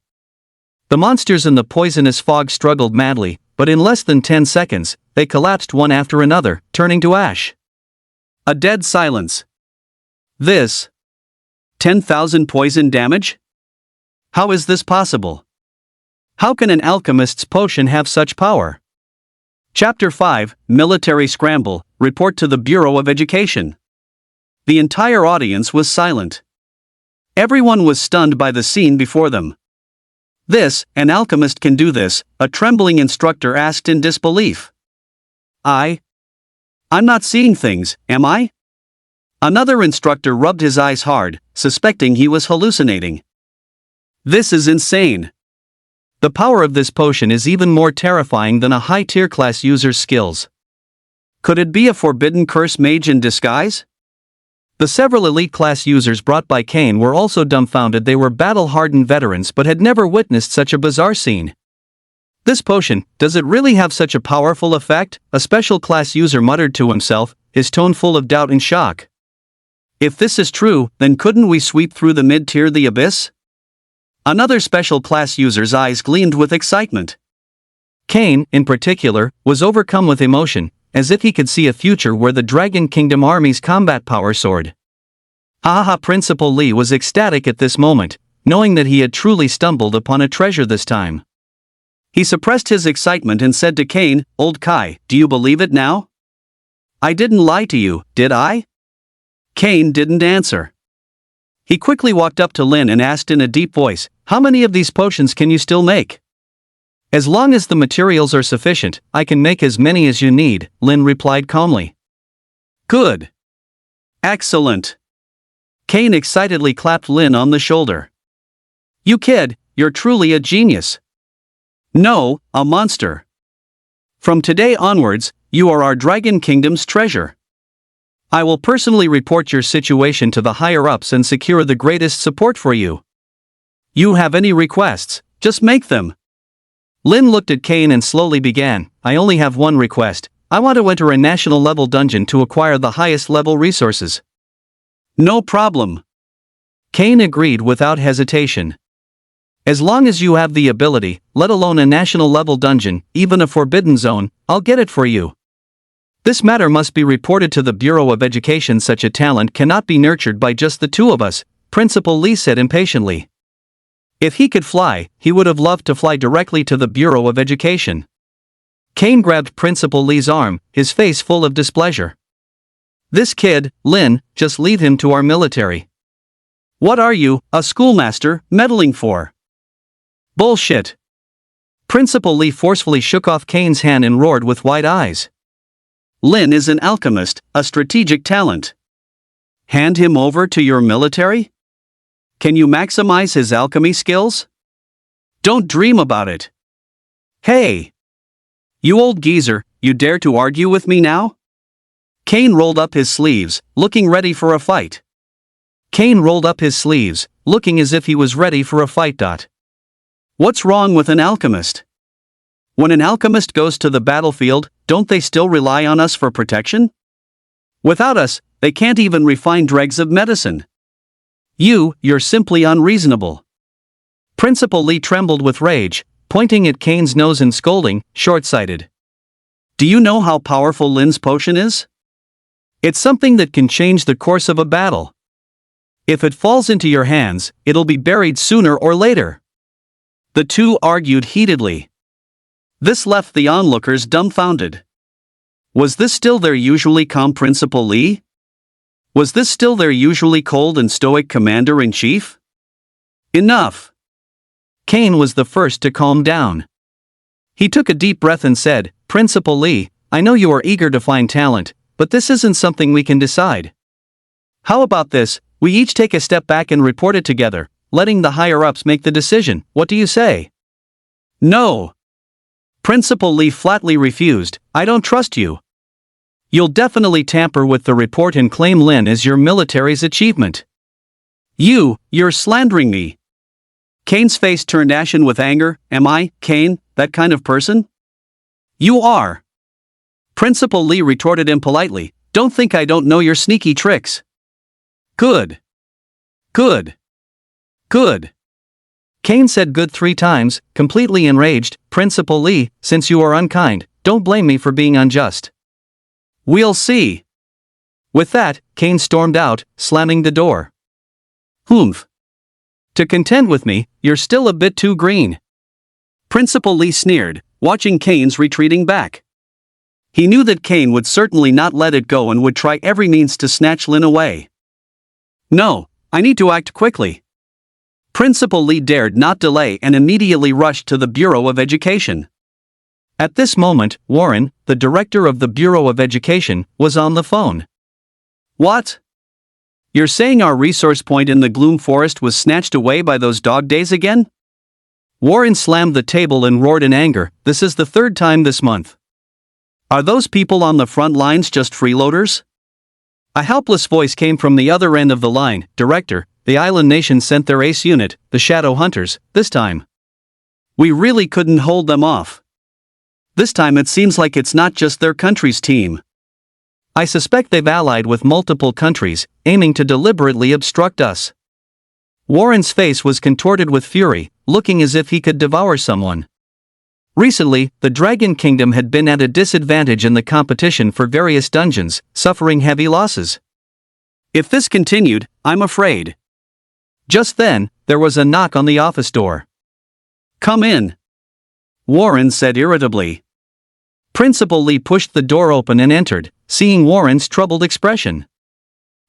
The monsters in the poisonous fog struggled madly, but in less than 10 seconds, they collapsed one after another, turning to ash. A dead silence. This? 10,000 poison damage? How is this possible? How can an alchemist's potion have such power? Chapter 5, Military Scramble, Report to the Bureau of Education. The entire audience was silent. Everyone was stunned by the scene before them. This, an alchemist can do this, a trembling instructor asked in disbelief. I'm not seeing things, am I? Another instructor rubbed his eyes hard, suspecting he was hallucinating. This is insane. The power of this potion is even more terrifying than a high-tier class user's skills. Could it be a forbidden curse mage in disguise? The several elite class users brought by Kane were also dumbfounded. They were battle-hardened veterans but had never witnessed such a bizarre scene. This potion, does it really have such a powerful effect? A special class user muttered to himself, his tone full of doubt and shock. If this is true, then couldn't we sweep through the mid-tier the abyss? Another special class user's eyes gleamed with excitement. Kane, in particular, was overcome with emotion, as if he could see a future where the Dragon Kingdom Army's combat power soared. Haha! Principal Lee was ecstatic at this moment, knowing that he had truly stumbled upon a treasure this time. He suppressed his excitement and said to Kane, "Old Kai, do you believe it now? I didn't lie to you, did I?" Kane didn't answer. He quickly walked up to Lin and asked in a deep voice, "How many of these potions can you still make?" "As long as the materials are sufficient, I can make as many as you need," Lin replied calmly. "Good. Excellent." Kane excitedly clapped Lin on the shoulder. "You kid, you're truly a genius." "No, a monster. From today onwards, you are our Dragon Kingdom's treasure. I will personally report your situation to the higher-ups and secure the greatest support for you. You have any requests, just make them." Lin looked at Kane and slowly began, "I only have one request. I want to enter a national-level dungeon to acquire the highest-level resources." "No problem." Kane agreed without hesitation. "As long as you have the ability, let alone a national-level dungeon, even a forbidden zone, I'll get it for you. This matter must be reported to the Bureau of Education. Such a talent cannot be nurtured by just the two of us," Principal Lee said impatiently. If he could fly, he would have loved to fly directly to the Bureau of Education. Kane grabbed Principal Lee's arm, his face full of displeasure. "This kid, Lin, just leave him to our military. What are you, a schoolmaster, meddling for? Bullshit." Principal Lee forcefully shook off Kane's hand and roared with wide eyes. "Lin is an alchemist, a strategic talent. Hand him over to your military? Can you maximize his alchemy skills? Don't dream about it. Hey! You old geezer, you dare to argue with me now?" Kane rolled up his sleeves, looking ready for a fight. Kane rolled up his sleeves, looking as if he was ready for a fight. What's wrong with an alchemist? When an alchemist goes to the battlefield, don't they still rely on us for protection? Without us, they can't even refine dregs of medicine. You're simply unreasonable. Principal Lee trembled with rage, pointing at Kane's nose and scolding, short-sighted. Do you know how powerful Lin's potion is? It's something that can change the course of a battle. If it falls into your hands, it'll be buried sooner or later. The two argued heatedly. This left the onlookers dumbfounded. Was this still their usually calm Principal Lee? Was this still their usually cold and stoic commander-in-chief? Enough! Kane was the first to calm down. He took a deep breath and said, Principal Lee, I know you are eager to find talent, but this isn't something we can decide. How about this, we each take a step back and report it together, letting the higher-ups make the decision. What do you say? No! Principal Lee flatly refused. I don't trust you. You'll definitely tamper with the report and claim Lin as your military's achievement. You're slandering me. Kane's face turned ashen with anger. Am I, Kane, that kind of person? You are. Principal Lee retorted impolitely. Don't think I don't know your sneaky tricks. Good. Good. Good. Kane said good 3 times, completely enraged. Principal Lee, since you are unkind, don't blame me for being unjust. We'll see. With that, Kane stormed out, slamming the door. Humph. To contend with me, you're still a bit too green. Principal Lee sneered, watching Kane's retreating back. He knew that Kane would certainly not let it go and would try every means to snatch Lin away. No, I need to act quickly. Principal Lee dared not delay and immediately rushed to the Bureau of Education. At this moment, Warren, the director of the Bureau of Education, was on the phone. What? You're saying our resource point in the Gloom Forest was snatched away by those dog days again? Warren slammed the table and roared in anger. This is the 3rd time this month. Are those people on the front lines just freeloaders? A helpless voice came from the other end of the line. Director, the island nation sent their ace unit, the Shadow Hunters, this time. We really couldn't hold them off. This time it seems like it's not just their country's team. I suspect they've allied with multiple countries, aiming to deliberately obstruct us. Warren's face was contorted with fury, looking as if he could devour someone. Recently, the Dragon Kingdom had been at a disadvantage in the competition for various dungeons, suffering heavy losses. If this continued, I'm afraid. Just then, there was a knock on the office door. Come in. Warren said irritably. Principal Lee pushed the door open and entered, seeing Warren's troubled expression.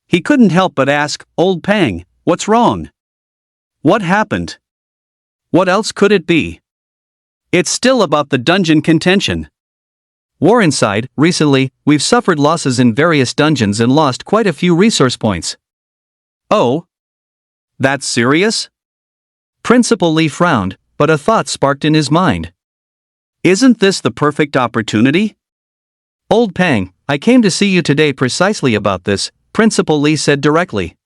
He couldn't help but ask, Old Pang, what's wrong? What happened? What else could it be? It's still about the dungeon contention. Warren sighed. Recently, we've suffered losses in various dungeons and lost quite a few resource points. Oh? That's serious? Principal Lee frowned, but a thought sparked in his mind. Isn't this the perfect opportunity? Old Pang, I came to see you today precisely about this, Principal Lee said directly.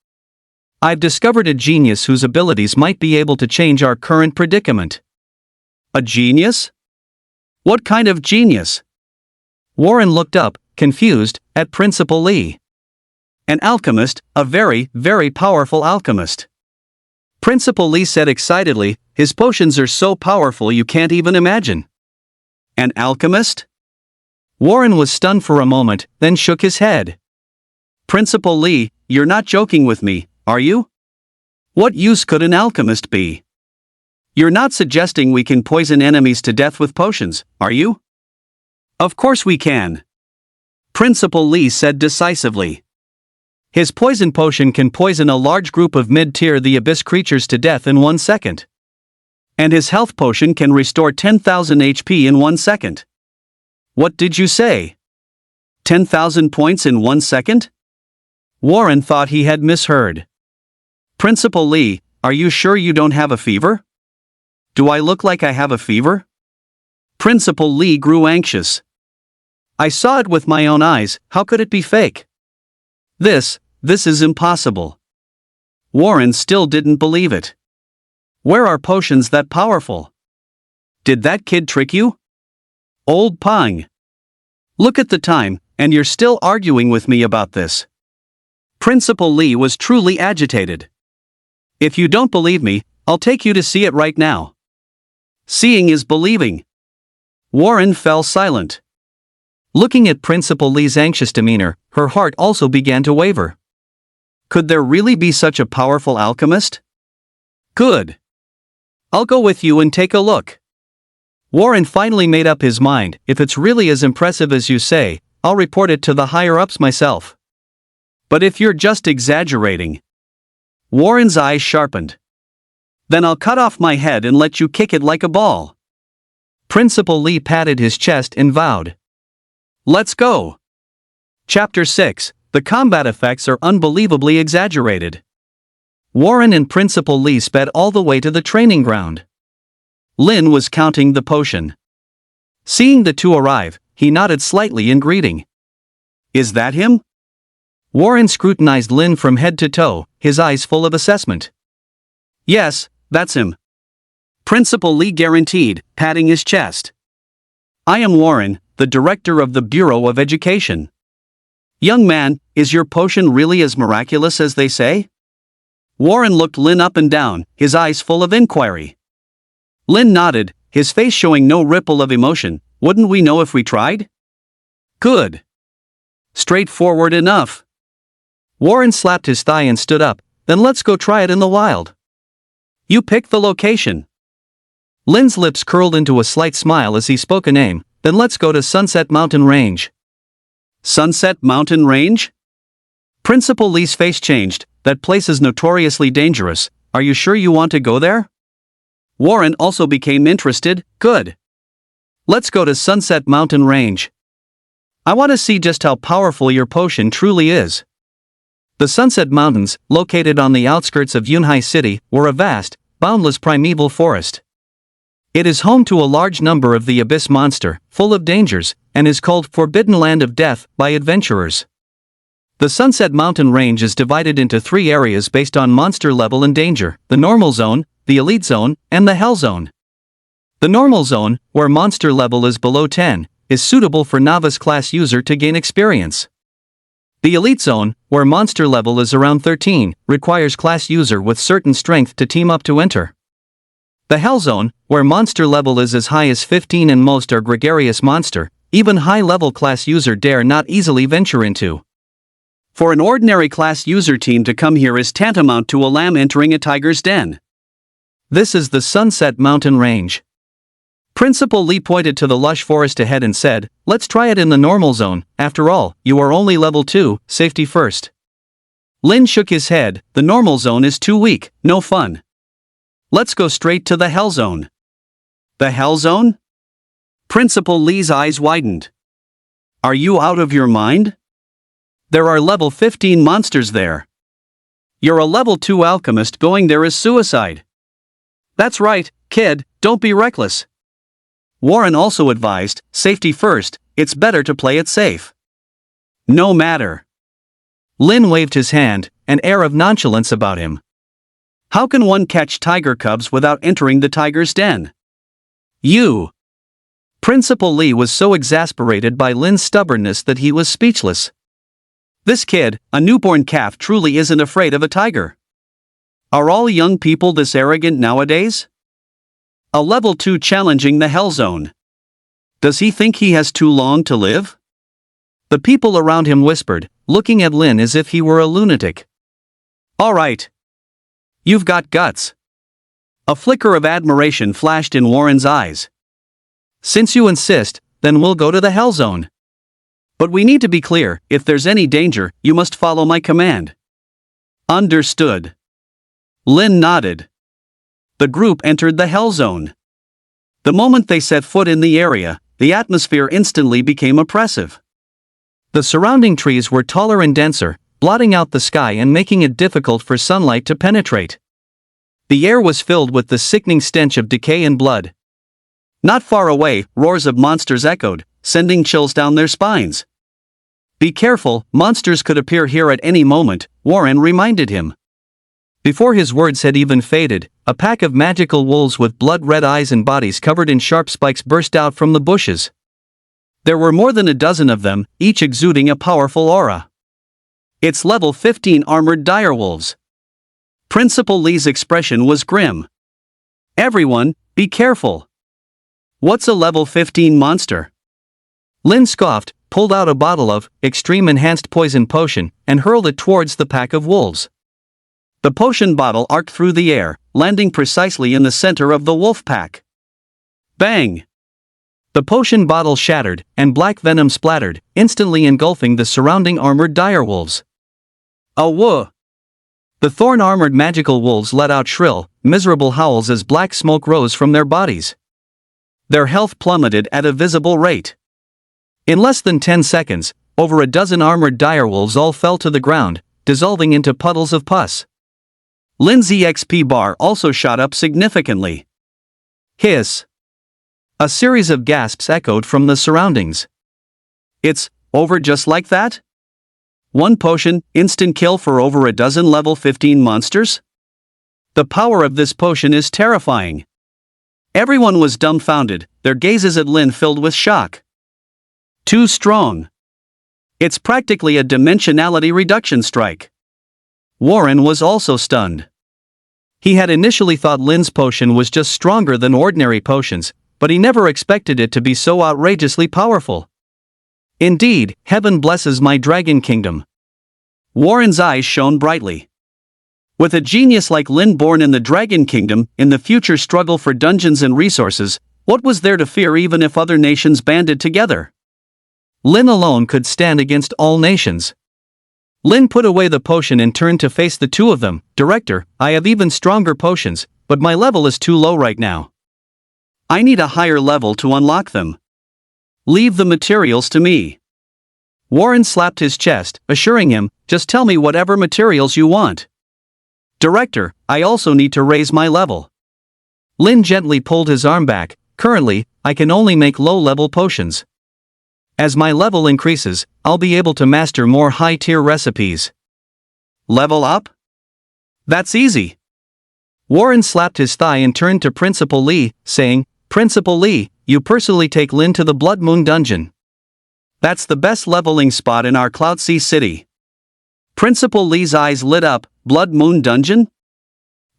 I've discovered a genius whose abilities might be able to change our current predicament. A genius? What kind of genius? Warren looked up, confused, at Principal Lee. An alchemist, a very, very powerful alchemist. Principal Lee said excitedly, his potions are so powerful you can't even imagine. An alchemist? Warren was stunned for a moment, then shook his head. Principal Lee, you're not joking with me, are you? What use could an alchemist be? You're not suggesting we can poison enemies to death with potions, are you? Of course we can. Principal Lee said decisively. His poison potion can poison a large group of mid-tier the Abyss creatures to death in 1 second. And his health potion can restore 10,000 HP in 1 second. What did you say? 10,000 points in 1 second? Warren thought he had misheard. Principal Lee, are you sure you don't have a fever? Do I look like I have a fever? Principal Lee grew anxious. I saw it with my own eyes, how could it be fake? This is impossible. Warren still didn't believe it. Where are potions that powerful? Did that kid trick you? Old Pang. Look at the time, and you're still arguing with me about this. Principal Lee was truly agitated. If you don't believe me, I'll take you to see it right now. Seeing is believing. Warren fell silent. Looking at Principal Lee's anxious demeanor, her heart also began to waver. Could there really be such a powerful alchemist? Good. I'll go with you and take a look. Warren finally made up his mind. If it's really as impressive as you say, I'll report it to the higher-ups myself. But if you're just exaggerating. Warren's eyes sharpened. Then I'll cut off my head and let you kick it like a ball. Principal Lee patted his chest and vowed. Let's go. Chapter 6. The combat effects are unbelievably exaggerated. Warren and Principal Lee sped all the way to the training ground. Lin was counting the potion. Seeing the two arrive, he nodded slightly in greeting. Is that him? Warren scrutinized Lin from head to toe, his eyes full of assessment. Yes, that's him. Principal Lee guaranteed, patting his chest. I am Warren, the director of the Bureau of Education. Young man, is your potion really as miraculous as they say? Warren looked Lin up and down, his eyes full of inquiry. Lin nodded, his face showing no ripple of emotion. Wouldn't we know if we tried? Good. Straightforward enough. Warren slapped his thigh and stood up. Then let's go try it in the wild. You pick the location. Lin's lips curled into a slight smile as he spoke a name. Then let's go to Sunset Mountain Range. Sunset Mountain Range? Principal Lee's face changed. That place is notoriously dangerous. Are you sure you want to go there? Warren also became interested. Good. Let's go to Sunset Mountain Range. I want to see just how powerful your potion truly is. The Sunset Mountains, located on the outskirts of Yunhai City, were a vast, boundless primeval forest. It is home to a large number of the Abyss monster, full of dangers, and is called Forbidden Land of Death by adventurers. The Sunset Mountain Range is divided into 3 areas based on monster level and danger: the Normal Zone, the Elite Zone, and the Hell Zone. The Normal Zone, where monster level is below 10, is suitable for novice class user to gain experience. The Elite Zone, where monster level is around 13, requires class user with certain strength to team up to enter. The Hell Zone, where monster level is as high as 15 and most are gregarious monster, even high-level class user dare not easily venture into. For an ordinary class user team to come here is tantamount to a lamb entering a tiger's den. This is the Sunset Mountain Range. Principal Lee pointed to the lush forest ahead and said, let's try it in the Normal Zone. After all, you are only level 2, safety first. Lin shook his head. The Normal Zone is too weak, no fun. Let's go straight to the Hell Zone. The Hell Zone? Principal Lee's eyes widened. Are you out of your mind? There are level 15 monsters there. You're a level 2 alchemist, going there is suicide. That's right, kid, don't be reckless. Warren also advised, safety first, it's better to play it safe. No matter. Lin waved his hand, an air of nonchalance about him. How can one catch tiger cubs without entering the tiger's den? You. Principal Lee was so exasperated by Lin's stubbornness that he was speechless. This kid, a newborn calf, truly isn't afraid of a tiger. Are all young people this arrogant nowadays? A level 2 challenging the Hell Zone. Does he think he has too long to live? The people around him whispered, looking at Lin as if he were a lunatic. All right. You've got guts. A flicker of admiration flashed in Warren's eyes. Since you insist, then we'll go to the Hell Zone. But we need to be clear, if there's any danger, you must follow my command. Understood. Lin nodded. The group entered the Hell Zone. The moment they set foot in the area, the atmosphere instantly became oppressive. The surrounding trees were taller and denser, blotting out the sky and making it difficult for sunlight to penetrate. The air was filled with the sickening stench of decay and blood. Not far away, roars of monsters echoed, sending chills down their spines. Be careful, monsters could appear here at any moment, Warren reminded him. Before his words had even faded, a pack of magical wolves with blood-red eyes and bodies covered in sharp spikes burst out from the bushes. There were more than a dozen of them, each exuding a powerful aura. It's level 15 armored direwolves. Principal Lee's expression was grim. Everyone, be careful. What's a level 15 monster? Lin scoffed, pulled out a bottle of extreme enhanced poison potion, and hurled it towards the pack of wolves. The potion bottle arced through the air, landing precisely in the center of the wolf pack. Bang! The potion bottle shattered, and black venom splattered, instantly engulfing the surrounding armored direwolves. Whoa! The thorn-armored magical wolves let out shrill, miserable howls as black smoke rose from their bodies. Their health plummeted at a visible rate. In less than 10 seconds, over a dozen armored direwolves all fell to the ground, dissolving into puddles of pus. Lin's EXP bar also shot up significantly. Hiss! A series of gasps echoed from the surroundings. It's over just like that? One potion, instant kill for over a dozen level 15 monsters? The power of this potion is terrifying. Everyone was dumbfounded, their gazes at Lin filled with shock. Too strong. It's practically a dimensionality reduction strike. Warren was also stunned. He had initially thought Lin's potion was just stronger than ordinary potions, but he never expected it to be so outrageously powerful. Indeed, heaven blesses my dragon kingdom. Warren's eyes shone brightly. With a genius like Lin born in the dragon kingdom, in the future struggle for dungeons and resources, what was there to fear even if other nations banded together? Lin alone could stand against all nations. Lin put away the potion and turned to face the two of them. Director, I have even stronger potions, but my level is too low right now. I need a higher level to unlock them. Leave the materials to me. Warren slapped his chest, assuring him, just tell me whatever materials you want. Director, I also need to raise my level. Lin gently pulled his arm back. Currently, I can only make low-level potions. As my level increases, I'll be able to master more high-tier recipes. Level up? That's easy. Warren slapped his thigh and turned to Principal Lee, saying, Principal Lee, you personally take Lin to the Blood Moon Dungeon. That's the best leveling spot in our Cloud Sea city. Principal Lee's eyes lit up. Blood Moon Dungeon?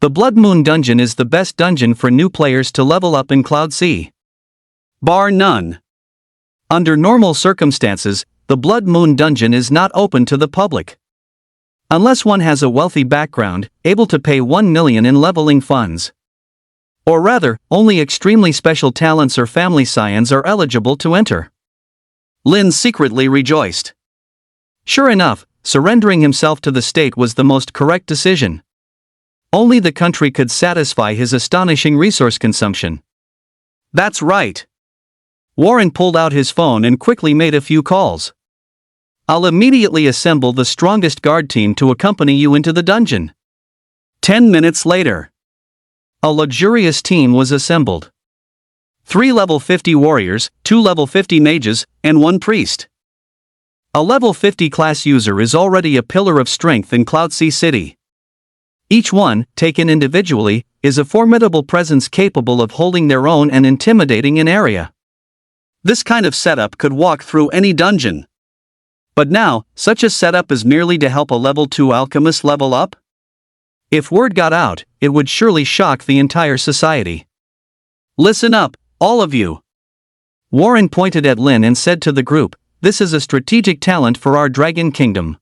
The Blood Moon Dungeon is the best dungeon for new players to level up in Cloud Sea. Bar none. Under normal circumstances, the Blood Moon Dungeon is not open to the public. Unless one has a wealthy background, able to pay 1 million in leveling funds. Or rather, only extremely special talents or family scions are eligible to enter. Lin secretly rejoiced. Sure enough, surrendering himself to the state was the most correct decision. Only the country could satisfy his astonishing resource consumption. That's right. Warren pulled out his phone and quickly made a few calls. I'll immediately assemble the strongest guard team to accompany you into the dungeon. 10 minutes later. A luxurious team was assembled. 3 level 50 warriors, 2 level 50 mages, and 1 priest. A level 50 class user is already a pillar of strength in Cloud Sea City. Each one, taken individually, is a formidable presence capable of holding their own and intimidating an area. This kind of setup could walk through any dungeon. But now, such a setup is merely to help a level 2 alchemist level up? If word got out, it would surely shock the entire society. Listen up, all of you. Warren pointed at Lin and said to the group, this is a strategic talent for our Dragon Kingdom.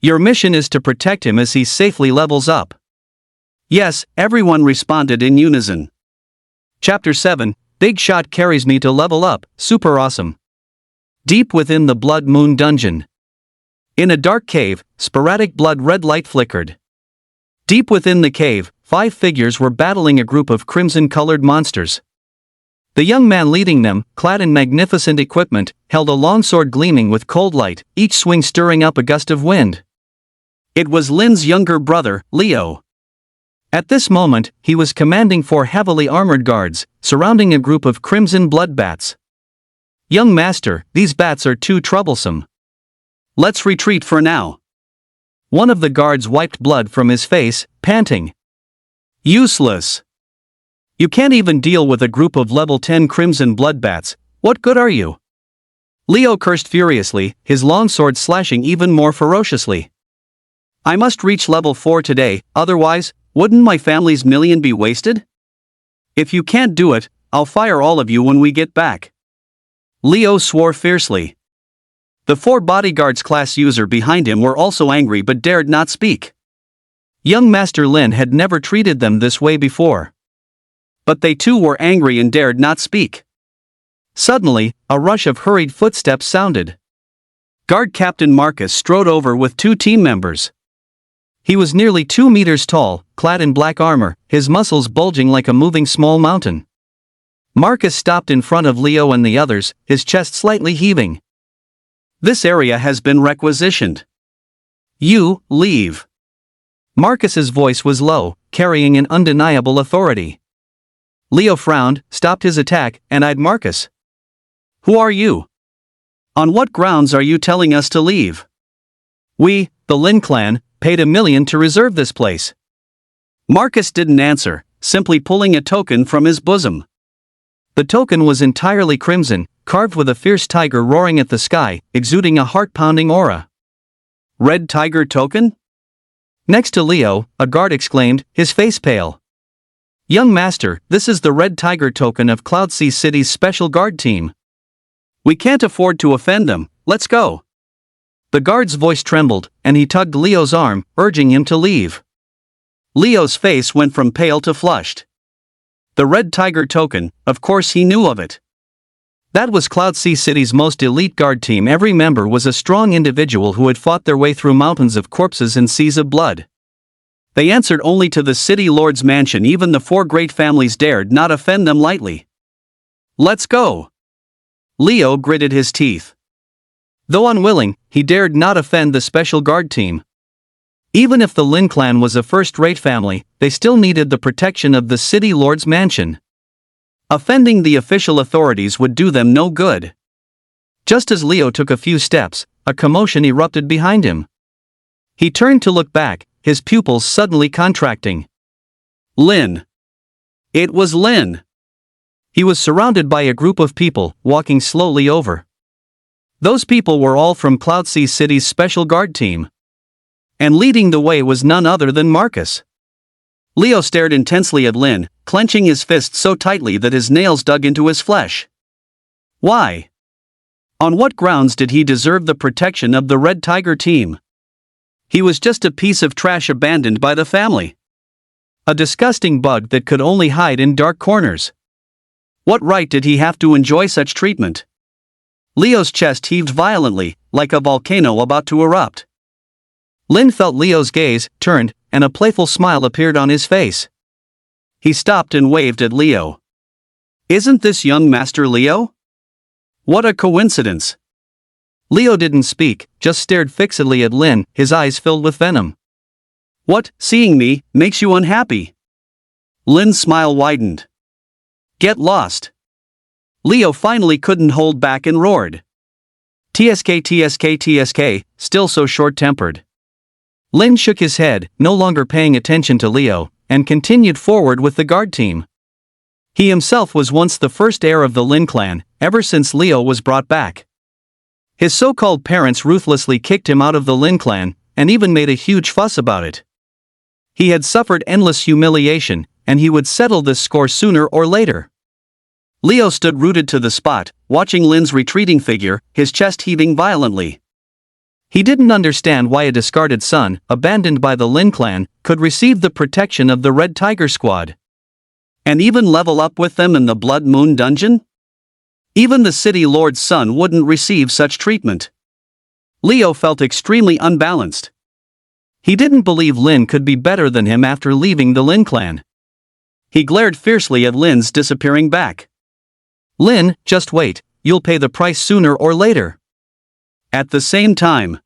Your mission is to protect him as he safely levels up. Yes, everyone responded in unison. Chapter 7, Big Shot carries me to level up, super awesome. Deep within the Blood Moon Dungeon. In a dark cave, sporadic blood red light flickered. Deep within the cave, 5 figures were battling a group of crimson-colored monsters. The young man leading them, clad in magnificent equipment, held a longsword gleaming with cold light, each swing stirring up a gust of wind. It was Lin's younger brother, Leo. At this moment, he was commanding 4 heavily armored guards, surrounding a group of crimson blood bats. Young master, these bats are too troublesome. Let's retreat for now. One of the guards wiped blood from his face, panting. Useless. You can't even deal with a group of level 10 crimson blood bats, what good are you? Leo cursed furiously, his longsword slashing even more ferociously. I must reach level 4 today, otherwise, wouldn't my family's million be wasted? If you can't do it, I'll fire all of you when we get back. Leo swore fiercely. The 4 bodyguards class user behind him were also angry but dared not speak. Young Master Lin had never treated them this way before. But they too were angry and dared not speak. Suddenly, a rush of hurried footsteps sounded. Guard Captain Marcus strode over with 2 team members. He was nearly 2 meters tall, clad in black armor, his muscles bulging like a moving small mountain. Marcus stopped in front of Leo and the others, his chest slightly heaving. This area has been requisitioned. You, leave. Marcus's voice was low, carrying an undeniable authority. Leo frowned, stopped his attack, and eyed Marcus. Who are you? On what grounds are you telling us to leave? We, the Lin clan, paid $1 million to reserve this place. Marcus didn't answer, simply pulling a token from his bosom. The token was entirely crimson, carved with a fierce tiger roaring at the sky, exuding a heart-pounding aura. Red tiger token? Next to Leo, a guard exclaimed, his face pale. Young Master, this is the Red Tiger token of Cloudsea City's special guard team. We can't afford to offend them, let's go. The guard's voice trembled, and he tugged Leo's arm, urging him to leave. Leo's face went from pale to flushed. The Red Tiger token, of course he knew of it. That was Cloudsea City's most elite guard team. Every member was a strong individual who had fought their way through mountains of corpses and seas of blood. They answered only to the city lord's mansion. Even the 4 great families dared not offend them lightly. Let's go. Leo gritted his teeth. Though unwilling, he dared not offend the special guard team. Even if the Lin clan was a first-rate family, they still needed the protection of the city lord's mansion. Offending the official authorities would do them no good. Just as Leo took a few steps, a commotion erupted behind him. He turned to look back, his pupils suddenly contracting. Lin. It was Lin. He was surrounded by a group of people, walking slowly over. Those people were all from Cloudsea City's special guard team. And leading the way was none other than Marcus. Leo stared intensely at Lin, clenching his fist so tightly that his nails dug into his flesh. Why? On what grounds did he deserve the protection of the Red Tiger team? He was just a piece of trash abandoned by the family. A disgusting bug that could only hide in dark corners. What right did he have to enjoy such treatment? Leo's chest heaved violently, like a volcano about to erupt. Lin felt Leo's gaze, turned, and a playful smile appeared on his face. He stopped and waved at Leo. Isn't this young Master Leo? What a coincidence. Leo didn't speak, just stared fixedly at Lin, his eyes filled with venom. What, seeing me, makes you unhappy? Lin's smile widened. Get lost. Leo finally couldn't hold back and roared. TSK TSK TSK, still so short-tempered. Lin shook his head, no longer paying attention to Leo, and continued forward with the guard team. He himself was once the first heir of the Lin clan, ever since Leo was brought back. His so-called parents ruthlessly kicked him out of the Lin clan, and even made a huge fuss about it. He had suffered endless humiliation, and he would settle this score sooner or later. Leo stood rooted to the spot, watching Lin's retreating figure, his chest heaving violently. He didn't understand why a discarded son, abandoned by the Lin clan, could receive the protection of the Red Tiger Squad. And even level up with them in the Blood Moon dungeon? Even the city lord's son wouldn't receive such treatment. Leo felt extremely unbalanced. He didn't believe Lin could be better than him after leaving the Lin clan. He glared fiercely at Lin's disappearing back. Lin, just wait, you'll pay the price sooner or later. At the same time,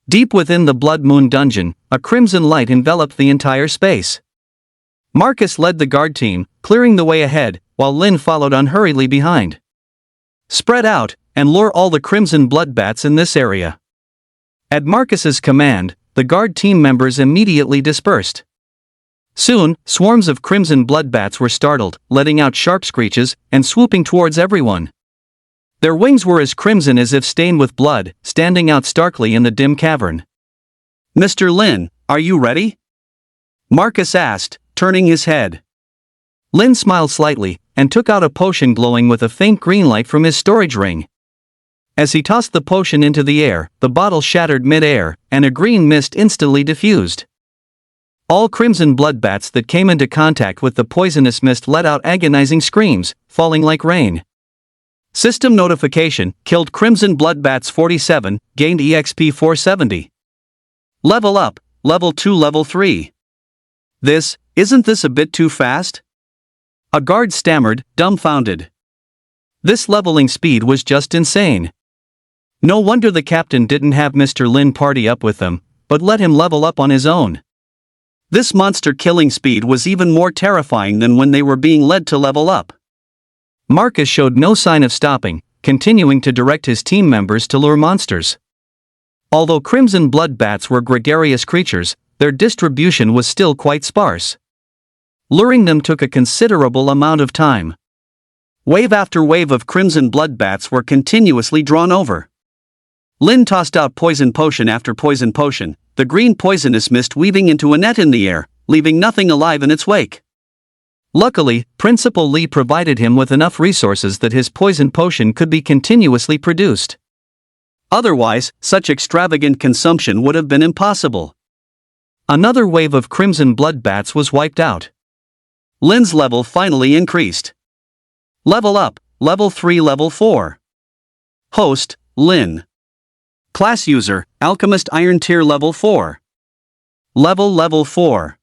deep within the Blood Moon dungeon, a crimson light enveloped the entire space. Marcus led the guard team, clearing the way ahead, while Lin followed unhurriedly behind. Spread out, and lure all the crimson bloodbats in this area. At Marcus's command, the guard team members immediately dispersed. Soon, swarms of crimson bloodbats were startled, letting out sharp screeches, and swooping towards everyone. Their wings were as crimson as if stained with blood, standing out starkly in the dim cavern. Mr. Lin, are you ready? Marcus asked, turning his head. Lin smiled slightly, and took out a potion glowing with a faint green light from his storage ring. As he tossed the potion into the air, the bottle shattered mid-air, and a green mist instantly diffused. All crimson blood bats that came into contact with the poisonous mist let out agonizing screams, falling like rain. System notification: killed crimson blood bats 47, gained EXP 470. Level up, level 2, level 3. Isn't this a bit too fast? A guard stammered, dumbfounded. This leveling speed was just insane. No wonder the captain didn't have Mr. Lin party up with them, but let him level up on his own. This monster killing speed was even more terrifying than when they were being led to level up. Marcus showed no sign of stopping, continuing to direct his team members to lure monsters. Although crimson blood bats were gregarious creatures, their distribution was still quite sparse. Luring them took a considerable amount of time. Wave after wave of crimson blood bats were continuously drawn over. Lin tossed out poison potion after poison potion, the green poisonous mist weaving into a net in the air, leaving nothing alive in its wake. Luckily, Principal Li provided him with enough resources that his poison potion could be continuously produced. Otherwise, such extravagant consumption would have been impossible. Another wave of crimson blood bats was wiped out. Lin's level finally increased. Level up, level 3, level 4. Host, Lin. Class user, Alchemist Iron Tier level 4. Level 4.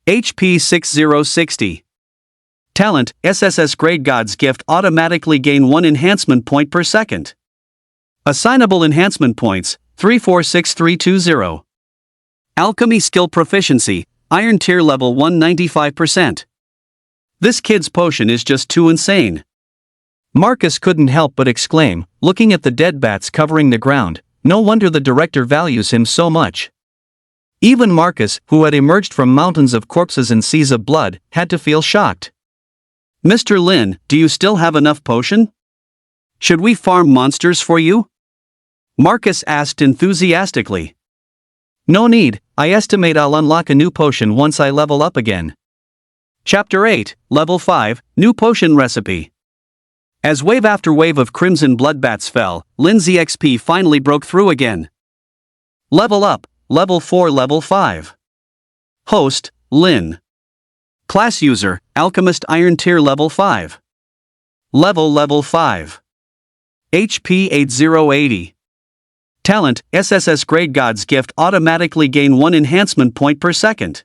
HP 6060. Talent, SSS Grade God's Gift automatically gain 1 enhancement point per second. Assignable enhancement points, 346320. Alchemy Skill Proficiency, Iron Tier level 195%. This kid's potion is just too insane. Marcus couldn't help but exclaim, looking at the dead bats covering the ground, no wonder the director values him so much. Even Marcus, who had emerged from mountains of corpses and seas of blood, had to feel shocked. Mr. Lin, do you still have enough potion? Should we farm monsters for you? Marcus asked enthusiastically. No need, I estimate I'll unlock a new potion once I level up again. Chapter 8, Level 5, New Potion Recipe. As wave after wave of crimson bloodbats fell, Lin's EXP finally broke through again. Level up, Level 4, Level 5. Host, Lin. Class user, Alchemist Iron Tier level 5. Level 5. HP 8080. Talent, SSS Grade God's Gift automatically gain 1 enhancement point per second.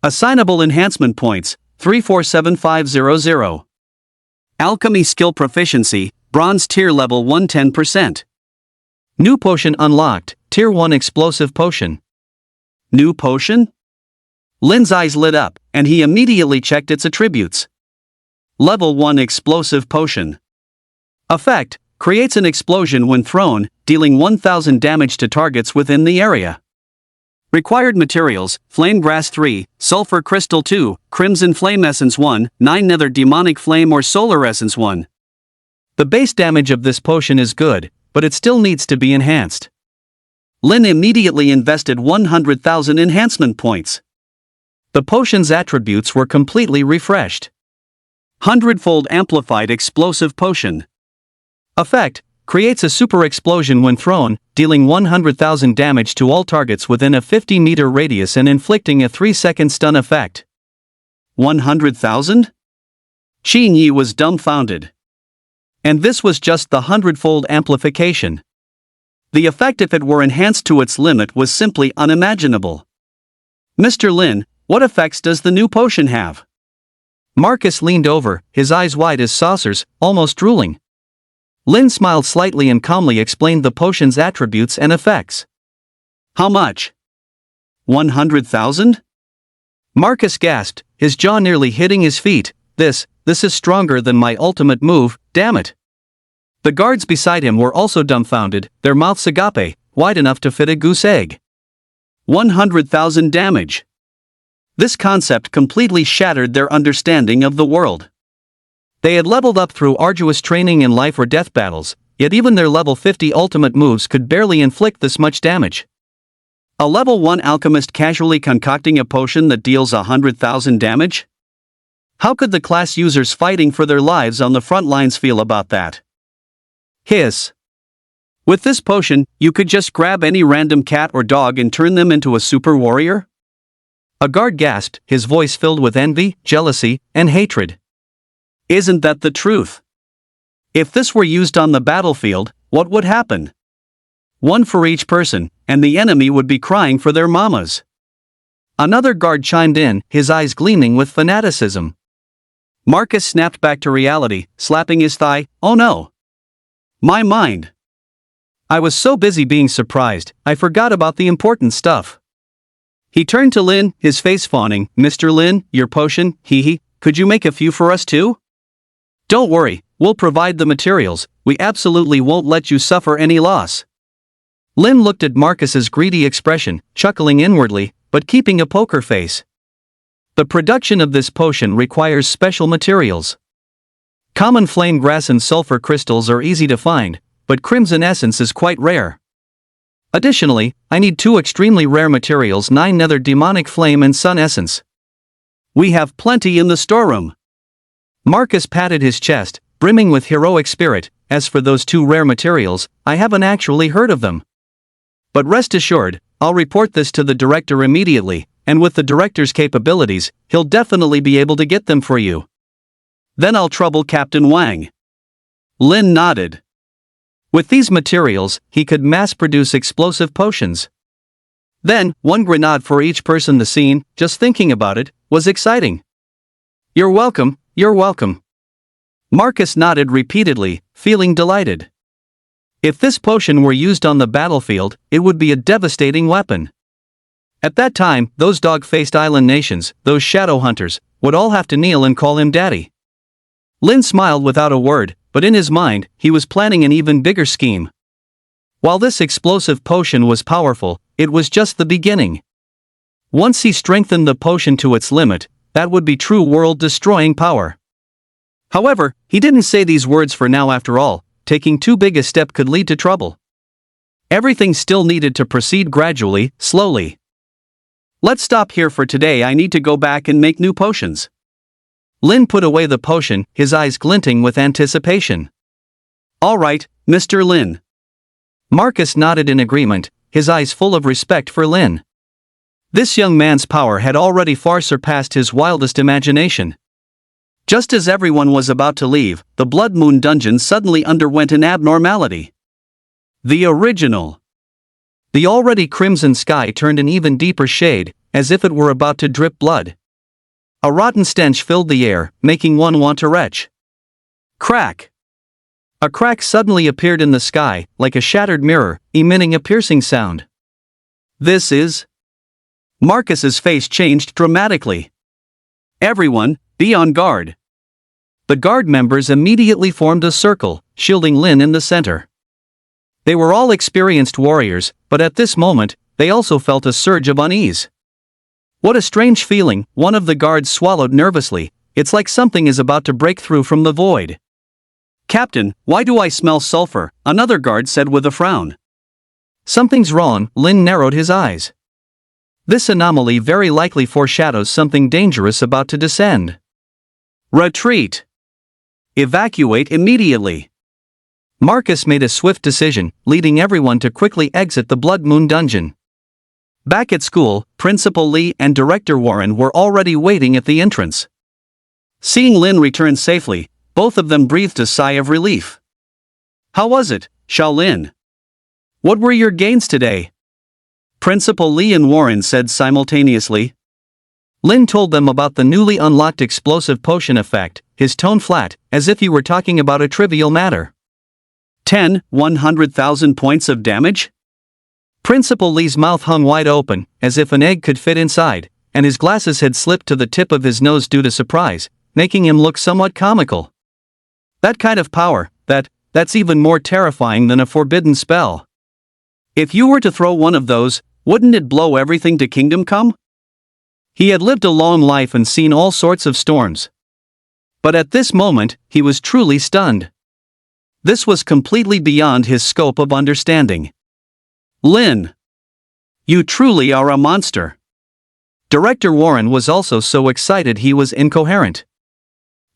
Assignable enhancement points, 347500. Alchemy Skill Proficiency, Bronze Tier level 110%. New potion unlocked, Tier 1 Explosive Potion. New potion? Lin's eyes lit up, and he immediately checked its attributes. Level 1 Explosive Potion. Effect, creates an explosion when thrown, dealing 1000 damage to targets within the area. Required materials, Flame Grass 3, Sulfur Crystal 2, Crimson Flame Essence 1, 9 Nether Demonic Flame or Solar Essence 1. The base damage of this potion is good, but it still needs to be enhanced. Lin immediately invested 100,000 enhancement points. The potion's attributes were completely refreshed. 100-fold Amplified Explosive Potion. Effect, creates a super explosion when thrown, dealing 100,000 damage to all targets within a 50-meter radius and inflicting a 3-second stun effect. 100,000? Qin Yi was dumbfounded. And this was just the 100-fold amplification. The effect, if it were enhanced to its limit, was simply unimaginable. Mr. Lin, what effects does the new potion have? Marcus leaned over, his eyes wide as saucers, almost drooling. Lin smiled slightly and calmly explained the potion's attributes and effects. How much? 100,000? Marcus gasped, his jaw nearly hitting his feet. This is stronger than my ultimate move, damn it. The guards beside him were also dumbfounded, their mouths agape, wide enough to fit a goose egg. 100,000 damage. This concept completely shattered their understanding of the world. They had leveled up through arduous training in life or death battles, yet even their level 50 ultimate moves could barely inflict this much damage. A level 1 alchemist casually concocting a potion that deals 100,000 damage? How could the class users fighting for their lives on the front lines feel about that? Hiss. With this potion, you could just grab any random cat or dog and turn them into a super warrior? A guard gasped, his voice filled with envy, jealousy, and hatred. Isn't that the truth? If this were used on the battlefield, what would happen? One for each person, and the enemy would be crying for their mamas. Another guard chimed in, his eyes gleaming with fanaticism. Marcus snapped back to reality, slapping his thigh. Oh no! My mind! I was so busy being surprised, I forgot about the important stuff. He turned to Lin, his face fawning. Mr. Lin, your potion, hee, could you make a few for us too? Don't worry, we'll provide the materials, we absolutely won't let you suffer any loss. Lin looked at Marcus's greedy expression, chuckling inwardly, but keeping a poker face. The production of this potion requires special materials. Common flame grass and sulfur crystals are easy to find, but crimson essence is quite rare. Additionally, I need 2 extremely rare materials: 9 nether demonic flame and sun essence. We have plenty in the storeroom. Marcus patted his chest, brimming with heroic spirit. As for those 2 rare materials, I haven't actually heard of them. But rest assured, I'll report this to the director immediately, and with the director's capabilities, he'll definitely be able to get them for you. Then I'll trouble Captain Wang. Lin nodded. With these materials, he could mass-produce explosive potions. Then, 1 grenade for each person. The scene, just thinking about it, was exciting. You're welcome, you're welcome. Marcus nodded repeatedly, feeling delighted. If this potion were used on the battlefield, it would be a devastating weapon. At that time, those dog-faced island nations, those shadow hunters, would all have to kneel and call him daddy. Lin smiled without a word, but in his mind, he was planning an even bigger scheme. While this explosive potion was powerful, it was just the beginning. Once he strengthened the potion to its limit, that would be true world-destroying power. However, he didn't say these words for now. After all, taking too big a step could lead to trouble. Everything still needed to proceed gradually, slowly. Let's stop here for today. I need to go back and make new potions. Lin put away the potion, his eyes glinting with anticipation. All right, Mr. Lin. Marcus nodded in agreement, his eyes full of respect for Lin. This young man's power had already far surpassed his wildest imagination. Just as everyone was about to leave, the Blood Moon dungeon suddenly underwent an abnormality. The original. The already crimson sky turned an even deeper shade, as if it were about to drip blood. A rotten stench filled the air, making one want to retch. Crack! A crack suddenly appeared in the sky, like a shattered mirror, emitting a piercing sound. This is... Marcus's face changed dramatically. Everyone, be on guard. The guard members immediately formed a circle, shielding Lin in the center. They were all experienced warriors, but at this moment, they also felt a surge of unease. What a strange feeling, one of the guards swallowed nervously. It's like something is about to break through from the void. Captain, why do I smell sulfur? Another guard said with a frown. Something's wrong. Lin narrowed his eyes. This anomaly very likely foreshadows something dangerous about to descend. Retreat. Evacuate immediately. Marcus made a swift decision, leading everyone to quickly exit the Blood Moon dungeon. Back at school, Principal Lee and Director Warren were already waiting at the entrance. Seeing Lin return safely, both of them breathed a sigh of relief. How was it, Shaolin? What were your gains today? Principal Lee and Warren said simultaneously. Lin told them about the newly unlocked explosive potion effect, his tone flat, as if he were talking about a trivial matter. 100,000 points of damage? Principal Lee's mouth hung wide open, as if an egg could fit inside, and his glasses had slipped to the tip of his nose due to surprise, making him look somewhat comical. That kind of power, that's even more terrifying than a forbidden spell. If you were to throw one of those, wouldn't it blow everything to kingdom come? He had lived a long life and seen all sorts of storms. But at this moment, he was truly stunned. This was completely beyond his scope of understanding. Lin. You truly are a monster. Director Warren was also so excited he was incoherent.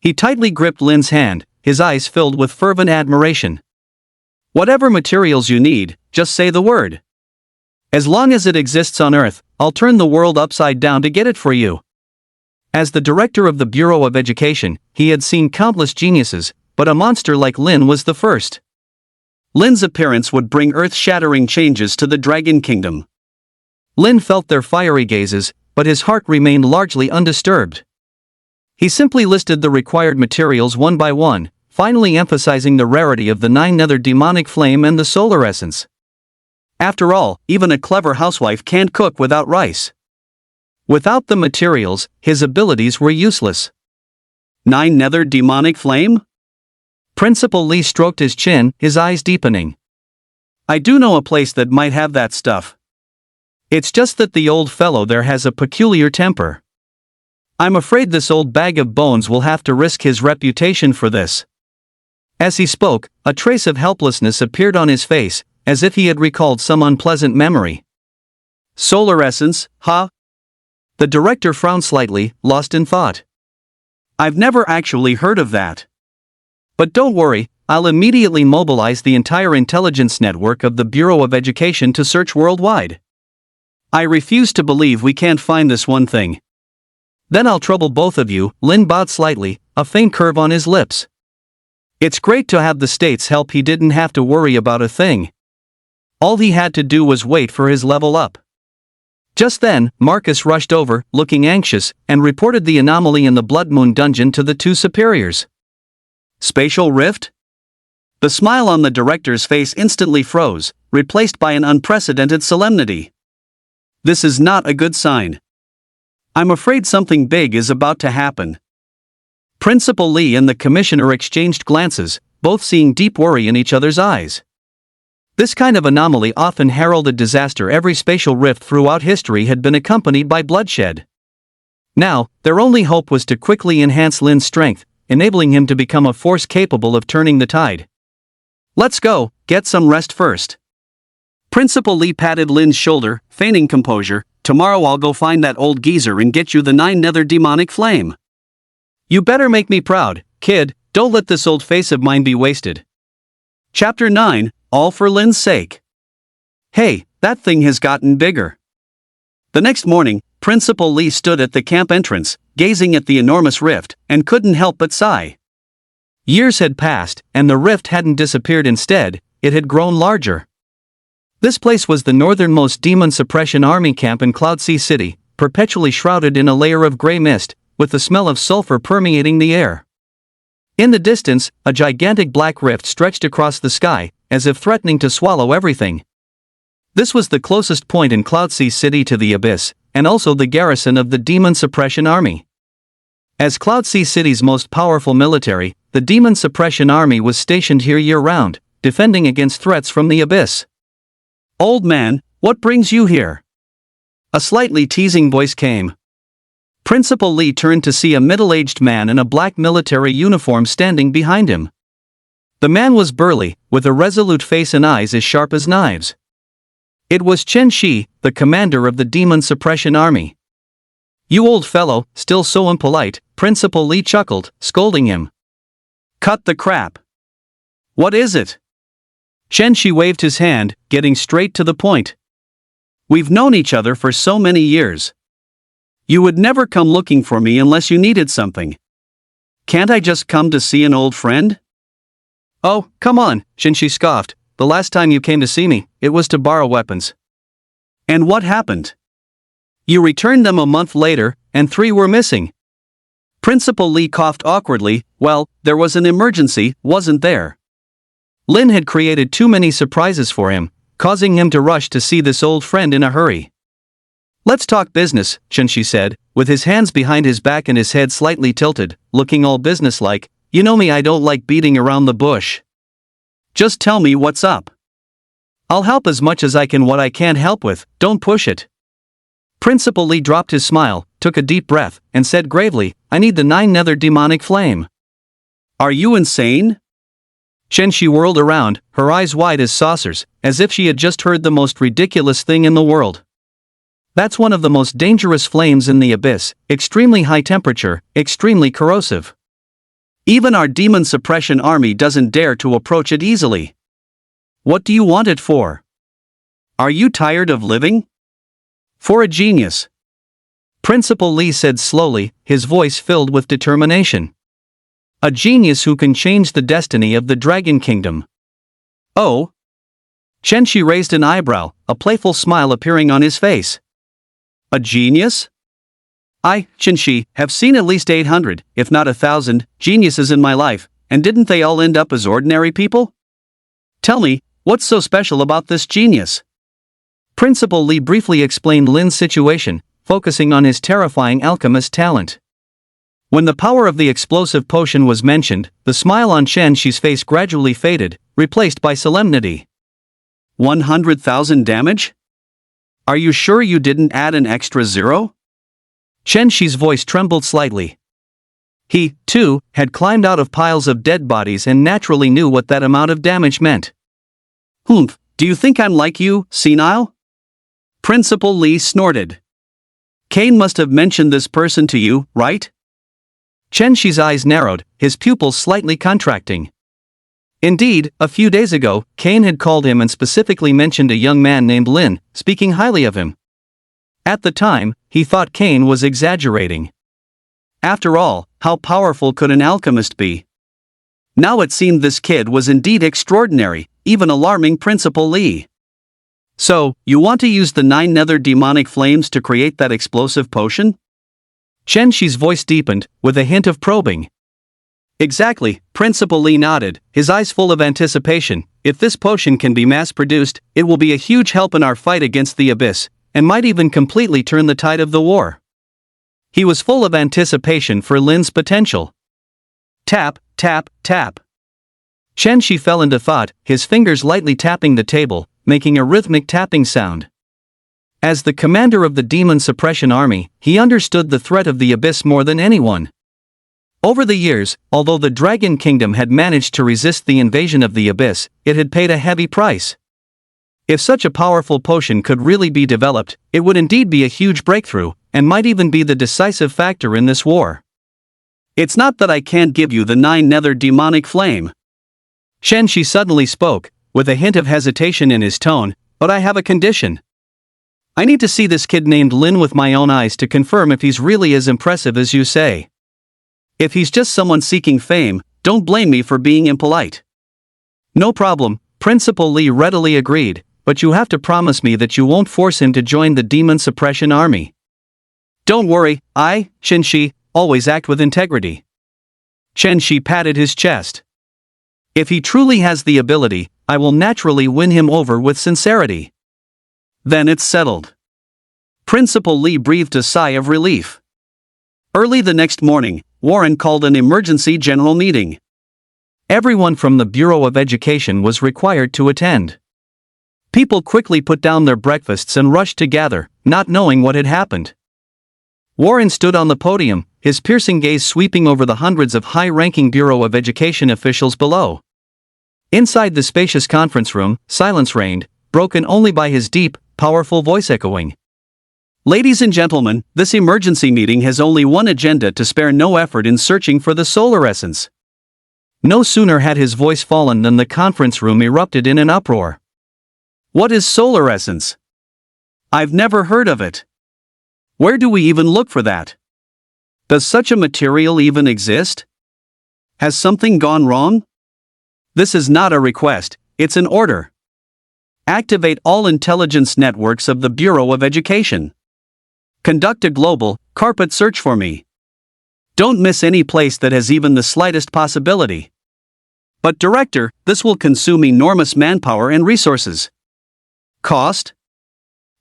He tightly gripped Lin's hand, his eyes filled with fervent admiration. Whatever materials you need, just say the word. As long as it exists on Earth, I'll turn the world upside down to get it for you. As the director of the Bureau of Education, he had seen countless geniuses, but a monster like Lin was the first. Lin's appearance would bring earth-shattering changes to the Dragon Kingdom. Lin felt their fiery gazes, but his heart remained largely undisturbed. He simply listed the required materials one by one, finally emphasizing the rarity of the 9-nether demonic flame and the solar essence. After all, even a clever housewife can't cook without rice. Without the materials, his abilities were useless. 9-nether demonic flame? Principal Lee stroked his chin, his eyes deepening. I do know a place that might have that stuff. It's just that the old fellow there has a peculiar temper. I'm afraid this old bag of bones will have to risk his reputation for this. As he spoke, a trace of helplessness appeared on his face, as if he had recalled some unpleasant memory. Solar essence, huh? The director frowned slightly, lost in thought. I've never actually heard of that. But don't worry, I'll immediately mobilize the entire intelligence network of the Bureau of Education to search worldwide. I refuse to believe we can't find this one thing. Then I'll trouble both of you. Lin bowed slightly, a faint curve on his lips. It's great to have the state's help. He didn't have to worry about a thing. All he had to do was wait for his level up. Just then, Marcus rushed over, looking anxious, and reported the anomaly in the Blood Moon dungeon to the two superiors. Spatial rift? The smile on the director's face instantly froze, replaced by an unprecedented solemnity. This is not a good sign. I'm afraid something big is about to happen. Principal Lee and the commissioner exchanged glances, both seeing deep worry in each other's eyes. This kind of anomaly often heralded disaster. Every spatial rift throughout history had been accompanied by bloodshed. Now, their only hope was to quickly enhance Lin's strength, enabling him to become a force capable of turning the tide. Let's go, get some rest first. Principal Lee patted Lin's shoulder, feigning composure. Tomorrow I'll go find that old geezer and get you the 9-nether demonic flame. You better make me proud, kid, don't let this old face of mine be wasted. Chapter 9, All for Lin's Sake. Hey, that thing has gotten bigger. The next morning, Principal Lee stood at the camp entrance, gazing at the enormous rift, and couldn't help but sigh. Years had passed, and the rift hadn't disappeared. Instead, it had grown larger. This place was the northernmost demon suppression army camp in Cloud Sea City, perpetually shrouded in a layer of gray mist, with the smell of sulfur permeating the air. In the distance, a gigantic black rift stretched across the sky, as if threatening to swallow everything. This was the closest point in Cloud Sea City to the abyss, and also the garrison of the Demon Suppression Army. As Cloud Sea City's most powerful military, the Demon Suppression Army was stationed here year-round, defending against threats from the abyss. Old man, what brings you here? A slightly teasing voice came. Principal Lee turned to see a middle-aged man in a black military uniform standing behind him. The man was burly, with a resolute face and eyes as sharp as knives. It was Chen Shi, the commander of the Demon Suppression Army. You old fellow, still so impolite, Principal Lee chuckled, scolding him. Cut the crap. What is it? Chen Shi waved his hand, getting straight to the point. We've known each other for so many years. You would never come looking for me unless you needed something. Can't I just come to see an old friend? Oh, come on, Chen Shi scoffed. The last time you came to see me, it was to borrow weapons. And what happened? You returned them a month later, and 3 were missing. Principal Lee coughed awkwardly. Well, there was an emergency, wasn't there? Lin had created too many surprises for him, causing him to rush to see this old friend in a hurry. Let's talk business, Chen Shi said, with his hands behind his back and his head slightly tilted, looking all businesslike. You know me, I don't like beating around the bush. Just tell me what's up. I'll help as much as I can. What I can't help with, don't push it. Principal Lee dropped his smile, took a deep breath, and said gravely, I need the 9-nether demonic flame. Are you insane? Chen Shi whirled around, her eyes wide as saucers, as if she had just heard the most ridiculous thing in the world. That's one of the most dangerous flames in the abyss, extremely high temperature, extremely corrosive. Even our demon suppression army doesn't dare to approach it easily. What do you want it for? Are you tired of living? For a genius. Principal Lee said slowly, his voice filled with determination. A genius who can change the destiny of the Dragon Kingdom. Oh? Chenshi raised an eyebrow, a playful smile appearing on his face. A genius? I, Chenshi, have seen at least 800, if not 1,000, geniuses in my life, and didn't they all end up as ordinary people? Tell me, what's so special about this genius? Principal Lee briefly explained Lin's situation, focusing on his terrifying alchemist talent. When the power of the explosive potion was mentioned, the smile on Chenshi's face gradually faded, replaced by solemnity. 100,000 damage? Are you sure you didn't add an extra zero? Chenshi's voice trembled slightly. He, too, had climbed out of piles of dead bodies and naturally knew what that amount of damage meant. Humph, do you think I'm like you, senile? Principal Lee snorted. Kane must have mentioned this person to you, right? Chenshi's eyes narrowed, his pupils slightly contracting. Indeed, a few days ago, Kane had called him and specifically mentioned a young man named Lin, speaking highly of him. At the time, he thought Kane was exaggerating. After all, how powerful could an alchemist be? Now it seemed this kid was indeed extraordinary, even alarming Principal Lee. So, you want to use the 9 nether demonic flames to create that explosive potion? Chenshi's voice deepened, with a hint of probing. Exactly, Principal Lee nodded, his eyes full of anticipation. If this potion can be mass-produced, it will be a huge help in our fight against the Abyss, and might even completely turn the tide of the war. He was full of anticipation for Lin's potential. Tap, tap, tap. Chenshi fell into thought, his fingers lightly tapping the table, making a rhythmic tapping sound. As the commander of the Demon Suppression Army, he understood the threat of the Abyss more than anyone. Over the years, although the Dragon Kingdom had managed to resist the invasion of the Abyss, it had paid a heavy price. If such a powerful potion could really be developed, it would indeed be a huge breakthrough, and might even be the decisive factor in this war. It's not that I can't give you the 9 nether demonic flame. Chenshi suddenly spoke, with a hint of hesitation in his tone, but I have a condition. I need to see this kid named Lin with my own eyes to confirm if he's really as impressive as you say. If he's just someone seeking fame, don't blame me for being impolite. No problem, Principal Lee readily agreed, but you have to promise me that you won't force him to join the Demon Suppression Army. Don't worry, I, Chenshi, always act with integrity. Chenshi patted his chest. If he truly has the ability, I will naturally win him over with sincerity. Then it's settled. Principal Lee breathed a sigh of relief. Early the next morning, Warren called an emergency general meeting. Everyone from the Bureau of Education was required to attend. People quickly put down their breakfasts and rushed to gather, not knowing what had happened. Warren stood on the podium, his piercing gaze sweeping over the hundreds of high-ranking Bureau of Education officials below. Inside the spacious conference room, silence reigned, broken only by his deep, powerful voice echoing. Ladies and gentlemen, this emergency meeting has only one agenda to spare no effort in searching for the solar essence. No sooner had his voice fallen than the conference room erupted in an uproar. What is solar essence? I've never heard of it. Where do we even look for that? Does such a material even exist? Has something gone wrong? This is not a request, it's an order. Activate all intelligence networks of the Bureau of Education. Conduct a global, carpet search for me. Don't miss any place that has even the slightest possibility. But Director, this will consume enormous manpower and resources. Cost?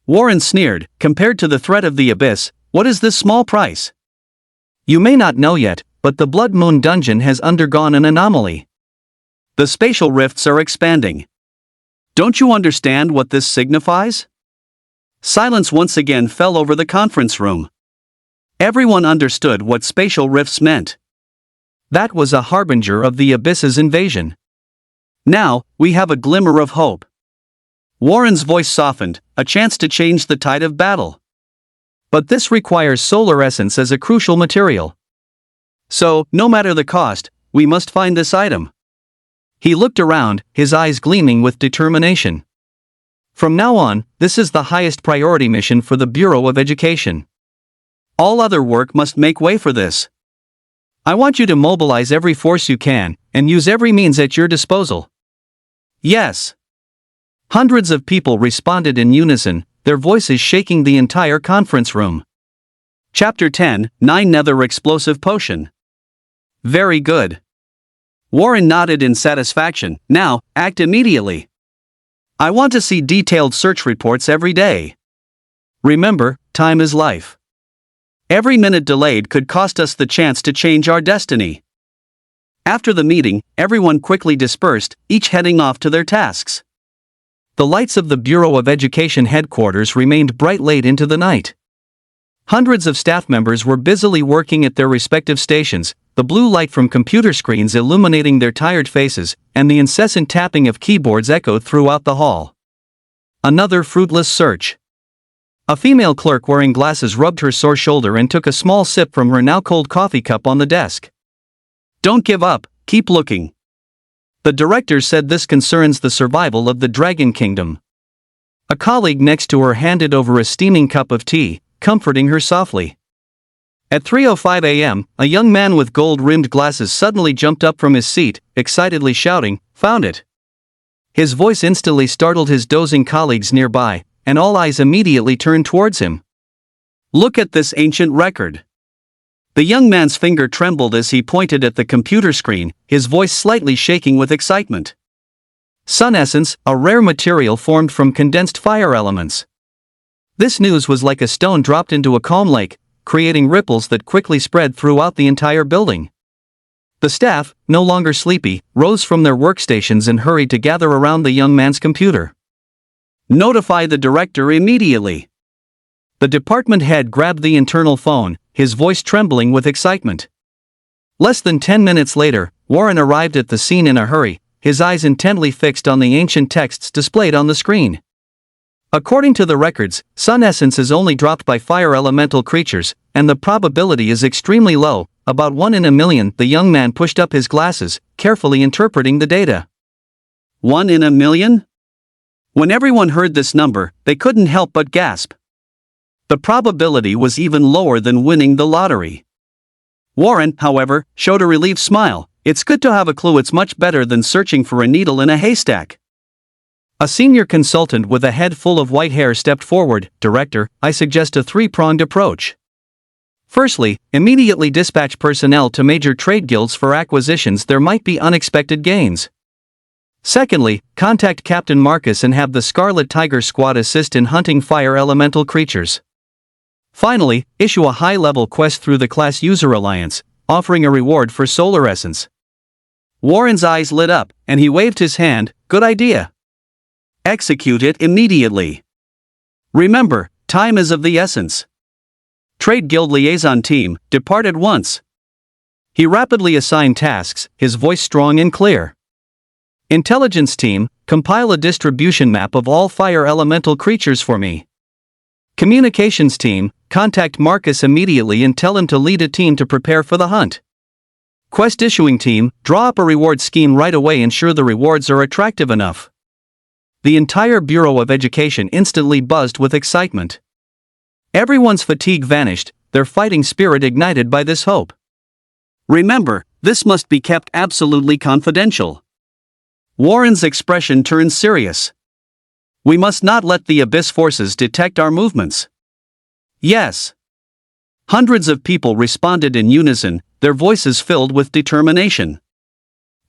Warren sneered, compared to the threat of the Abyss, what is this small price? You may not know yet, but the Blood Moon dungeon has undergone an anomaly. The spatial rifts are expanding. Don't you understand what this signifies? Silence once again fell over the conference room. Everyone understood what spatial rifts meant. That was a harbinger of the Abyss's invasion. Now, we have a glimmer of hope. Warren's voice softened, a chance to change the tide of battle. But this requires solar essence as a crucial material. So, no matter the cost, we must find this item." He looked around, his eyes gleaming with determination. "From now on, this is the highest priority mission for the Bureau of Education. All other work must make way for this. I want you to mobilize every force you can, and use every means at your disposal." "Yes." Hundreds of people responded in unison, their voices shaking the entire conference room. Chapter 10, 9 Nether Explosive Potion. "Very good." Warren nodded in satisfaction. "Now, act immediately. I want to see detailed search reports every day. Remember, time is life. Every minute delayed could cost us the chance to change our destiny." After the meeting, everyone quickly dispersed, each heading off to their tasks. The lights of the Bureau of Education headquarters remained bright late into the night. Hundreds of staff members were busily working at their respective stations, the blue light from computer screens illuminating their tired faces, and the incessant tapping of keyboards echoed throughout the hall. Another fruitless search. A female clerk wearing glasses rubbed her sore shoulder and took a small sip from her now cold coffee cup on the desk. "Don't give up, keep looking. The director said this concerns the survival of the Dragon Kingdom." A colleague next to her handed over a steaming cup of tea, comforting her softly. At 3:05 a.m., a young man with gold-rimmed glasses suddenly jumped up from his seat, excitedly shouting, "Found it!" His voice instantly startled his dozing colleagues nearby, and all eyes immediately turned towards him. "Look at this ancient record." The young man's finger trembled as he pointed at the computer screen, his voice slightly shaking with excitement. Sun essence, a rare material formed from condensed fire elements. This news was like a stone dropped into a calm lake, creating ripples that quickly spread throughout the entire building. The staff, no longer sleepy, rose from their workstations and hurried to gather around the young man's computer. "Notify the director immediately." The department head grabbed the internal phone, his voice trembling with excitement. Less than 10 minutes later, Warren arrived at the scene in a hurry, his eyes intently fixed on the ancient texts displayed on the screen. According to the records, sun essence is only dropped by fire elemental creatures, and the probability is extremely low, about 1 in a million. The young man pushed up his glasses, carefully interpreting the data. 1 in a million? When everyone heard this number, they couldn't help but gasp. The probability was even lower than winning the lottery. Warren, however, showed a relieved smile. "It's good to have a clue. It's much better than searching for a needle in a haystack." A senior consultant with a head full of white hair stepped forward. "Director, I suggest a three-pronged approach. Firstly, immediately dispatch personnel to major trade guilds for acquisitions. There might be unexpected gains. Secondly, contact Captain Marcus and have the Scarlet Tiger Squad assist in hunting fire elemental creatures. Finally, issue a high-level quest through the Class User Alliance, offering a reward for solar essence." Warren's eyes lit up, and he waved his hand. "Good idea. Execute it immediately. Remember, time is of the essence." Trade Guild Liaison Team, depart at once. He rapidly assigned tasks, his voice strong and clear. Intelligence Team, compile a distribution map of all fire elemental creatures for me. Communications Team, contact Marcus immediately and tell him to lead a team to prepare for the hunt. Quest Issuing Team, draw up a reward scheme right away. Ensure the rewards are attractive enough. The entire Bureau of Education instantly buzzed with excitement. Everyone's fatigue vanished, their fighting spirit ignited by this hope. "Remember, this must be kept absolutely confidential." Warren's expression turned serious. "We must not let the Abyss forces detect our movements." "Yes." Hundreds of people responded in unison, their voices filled with determination.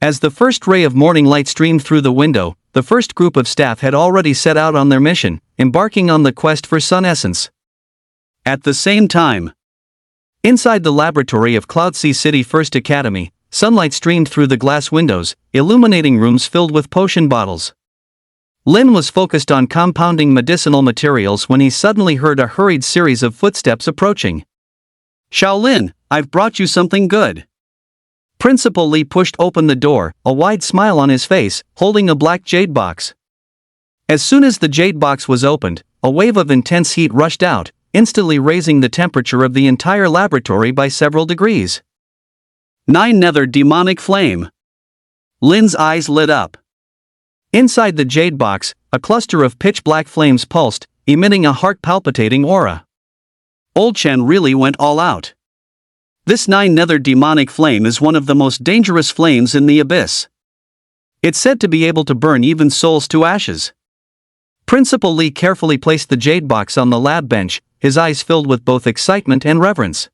As the first ray of morning light streamed through the window, the first group of staff had already set out on their mission, embarking on the quest for sun essence. At the same time, inside the laboratory of Cloudsea City First Academy, sunlight streamed through the glass windows, illuminating rooms filled with potion bottles. Lin was focused on compounding medicinal materials when he suddenly heard a hurried series of footsteps approaching. "Shaolin, I've brought you something good." Principal Li pushed open the door, a wide smile on his face, holding a black jade box. As soon as the jade box was opened, a wave of intense heat rushed out, instantly raising the temperature of the entire laboratory by several degrees. 9 Nether Demonic Flame. Lin's eyes lit up. Inside the jade box, a cluster of pitch-black flames pulsed, emitting a heart-palpitating aura. Old Chen really went all out. This 9 Nether Demonic Flame is one of the most dangerous flames in the abyss. It's said to be able to burn even souls to ashes. Principal Li carefully placed the jade box on the lab bench, his eyes filled with both excitement and reverence.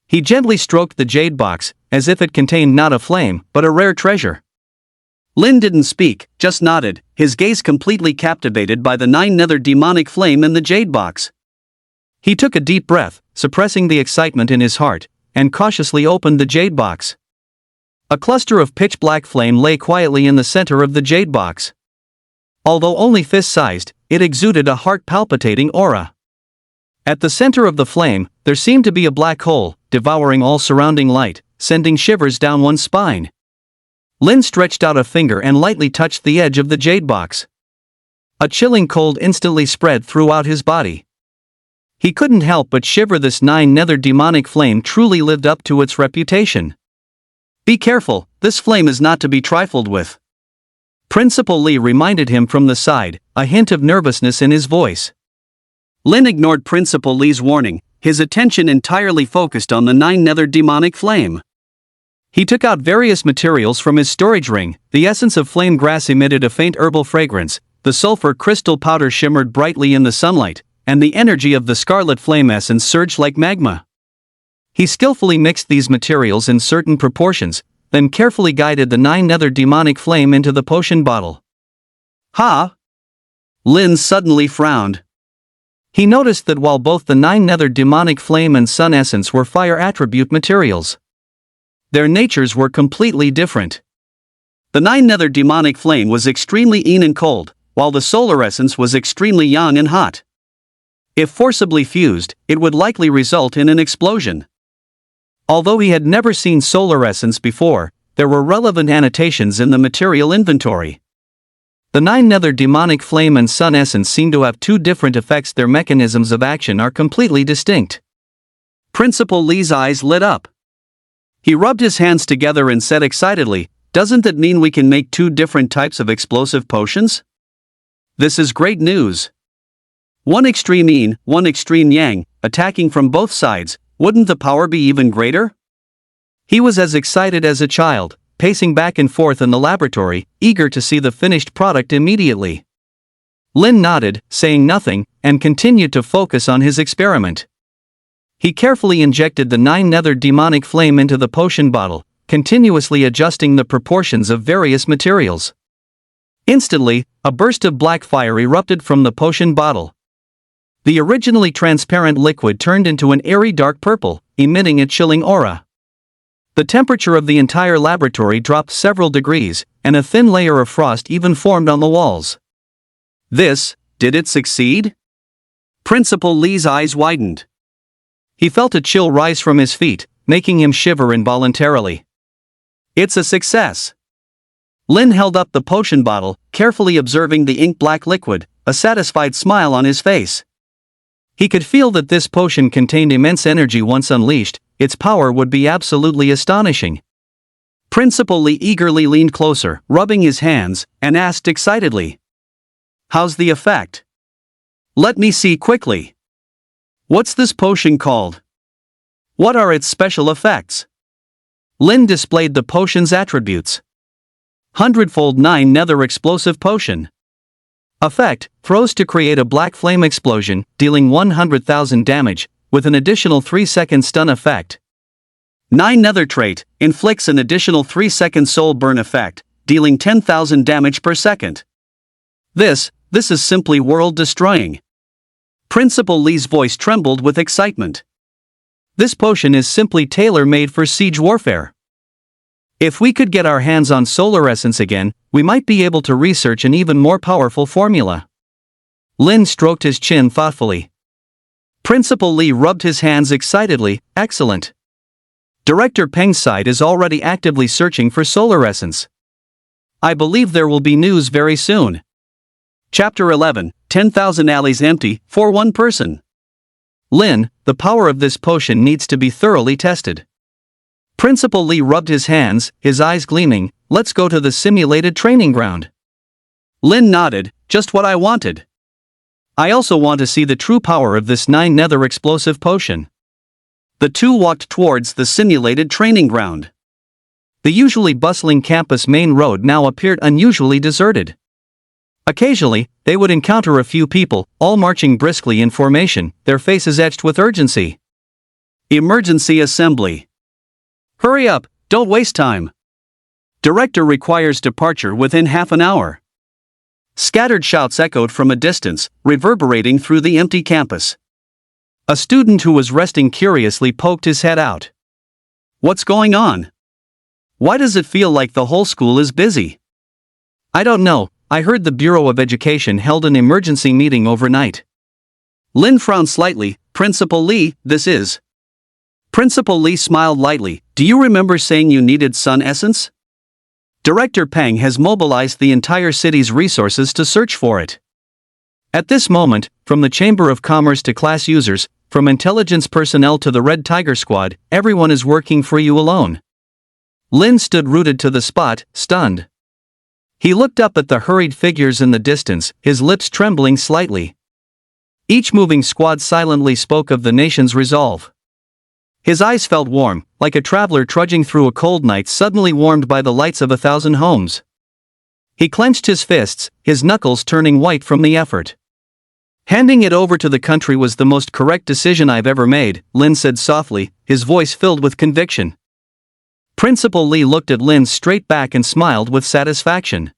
He gently stroked the jade box, as if it contained not a flame, but a rare treasure. Lin didn't speak, just nodded, his gaze completely captivated by the 9 Nether Demonic Flame in the jade box. He took a deep breath, suppressing the excitement in his heart, and cautiously opened the jade box. A cluster of pitch-black flame lay quietly in the center of the jade box. Although only fist-sized, it exuded a heart-palpitating aura. At the center of the flame, there seemed to be a black hole, devouring all surrounding light, sending shivers down one's spine. Lin stretched out a finger and lightly touched the edge of the jade box. A chilling cold instantly spread throughout his body. He couldn't help but shiver. This 9 Nether Demonic Flame truly lived up to its reputation. Be careful, this flame is not to be trifled with. Principal Li reminded him from the side, a hint of nervousness in his voice. Lin ignored Principal Li's warning, his attention entirely focused on the 9 Nether Demonic Flame. He took out various materials from his storage ring. The essence of flame grass emitted a faint herbal fragrance, the sulfur crystal powder shimmered brightly in the sunlight, and the energy of the scarlet flame essence surged like magma. He skillfully mixed these materials in certain proportions, then carefully guided the 9 Nether Demonic Flame into the potion bottle. Ha! Lin suddenly frowned. He noticed that while both the 9 Nether Demonic Flame and Sun Essence were fire attribute materials, their natures were completely different. The 9 Nether Demonic Flame was extremely yin and cold, while the Solar Essence was extremely yang and hot. If forcibly fused, it would likely result in an explosion. Although he had never seen Solar Essence before, there were relevant annotations in the material inventory. The 9 Nether Demonic Flame and Sun Essence seem to have two different effects. Their mechanisms of action are completely distinct. Principal Li's eyes lit up. He rubbed his hands together and said excitedly, "Doesn't that mean we can make two different types of explosive potions? This is great news. One extreme yin, one extreme yang, attacking from both sides, wouldn't the power be even greater?" He was as excited as a child, pacing back and forth in the laboratory, eager to see the finished product immediately. Lin nodded, saying nothing, and continued to focus on his experiment. He carefully injected the 9 Nether Demonic Flame into the potion bottle, continuously adjusting the proportions of various materials. Instantly, a burst of black fire erupted from the potion bottle. The originally transparent liquid turned into an airy dark purple, emitting a chilling aura. The temperature of the entire laboratory dropped several degrees, and a thin layer of frost even formed on the walls. Did it succeed? Principal Li's eyes widened. He felt a chill rise from his feet, making him shiver involuntarily. It's a success. Lin held up the potion bottle, carefully observing the ink-black liquid, a satisfied smile on his face. He could feel that this potion contained immense energy. Once unleashed, its power would be absolutely astonishing. Principal Li eagerly leaned closer, rubbing his hands, and asked excitedly, "How's the effect? Let me see quickly. What's this potion called? What are its special effects?" Lin displayed the potion's attributes. 100-fold 9 Nether Explosive Potion. Effect: throws to create a black flame explosion, dealing 100,000 damage, with an additional 3-second stun effect. 9 Nether Trait: inflicts an additional 3-second soul burn effect, dealing 10,000 damage per second. This is simply world-destroying. Principal Li's voice trembled with excitement. This potion is simply tailor-made for siege warfare. If we could get our hands on Solar Essence again, we might be able to research an even more powerful formula. Lin stroked his chin thoughtfully. Principal Li rubbed his hands excitedly. Excellent. Director Peng's side is already actively searching for Solar Essence. I believe there will be news very soon. Chapter 11, 10,000 alleys empty, for one person. Lin, the power of this potion needs to be thoroughly tested. Principal Lee rubbed his hands, his eyes gleaming. Let's go to the simulated training ground. Lin nodded, just what I wanted. I also want to see the true power of this 9 nether explosive potion. The two walked towards the simulated training ground. The usually bustling campus main road now appeared unusually deserted. Occasionally, they would encounter a few people, all marching briskly in formation, their faces etched with urgency. Emergency assembly. Hurry up, don't waste time. Director requires departure within half an hour. Scattered shouts echoed from a distance, reverberating through the empty campus. A student who was resting curiously poked his head out. What's going on? Why does it feel like the whole school is busy? I don't know, I heard the Bureau of Education held an emergency meeting overnight. Lin frowned slightly. Principal Lee, this is. Principal Lee smiled lightly. Do you remember saying you needed sun essence? Director Peng has mobilized the entire city's resources to search for it. At this moment, from the Chamber of Commerce to class users, from intelligence personnel to the Red Tiger Squad, everyone is working for you alone. Lin stood rooted to the spot, stunned. He looked up at the hurried figures in the distance, his lips trembling slightly. Each moving squad silently spoke of the nation's resolve. His eyes felt warm, like a traveler trudging through a cold night suddenly warmed by the lights of 1,000 homes. He clenched his fists, his knuckles turning white from the effort. Handing it over to the country was the most correct decision I've ever made, Lin said softly, his voice filled with conviction. Principal Lee looked at Lin straight back and smiled with satisfaction.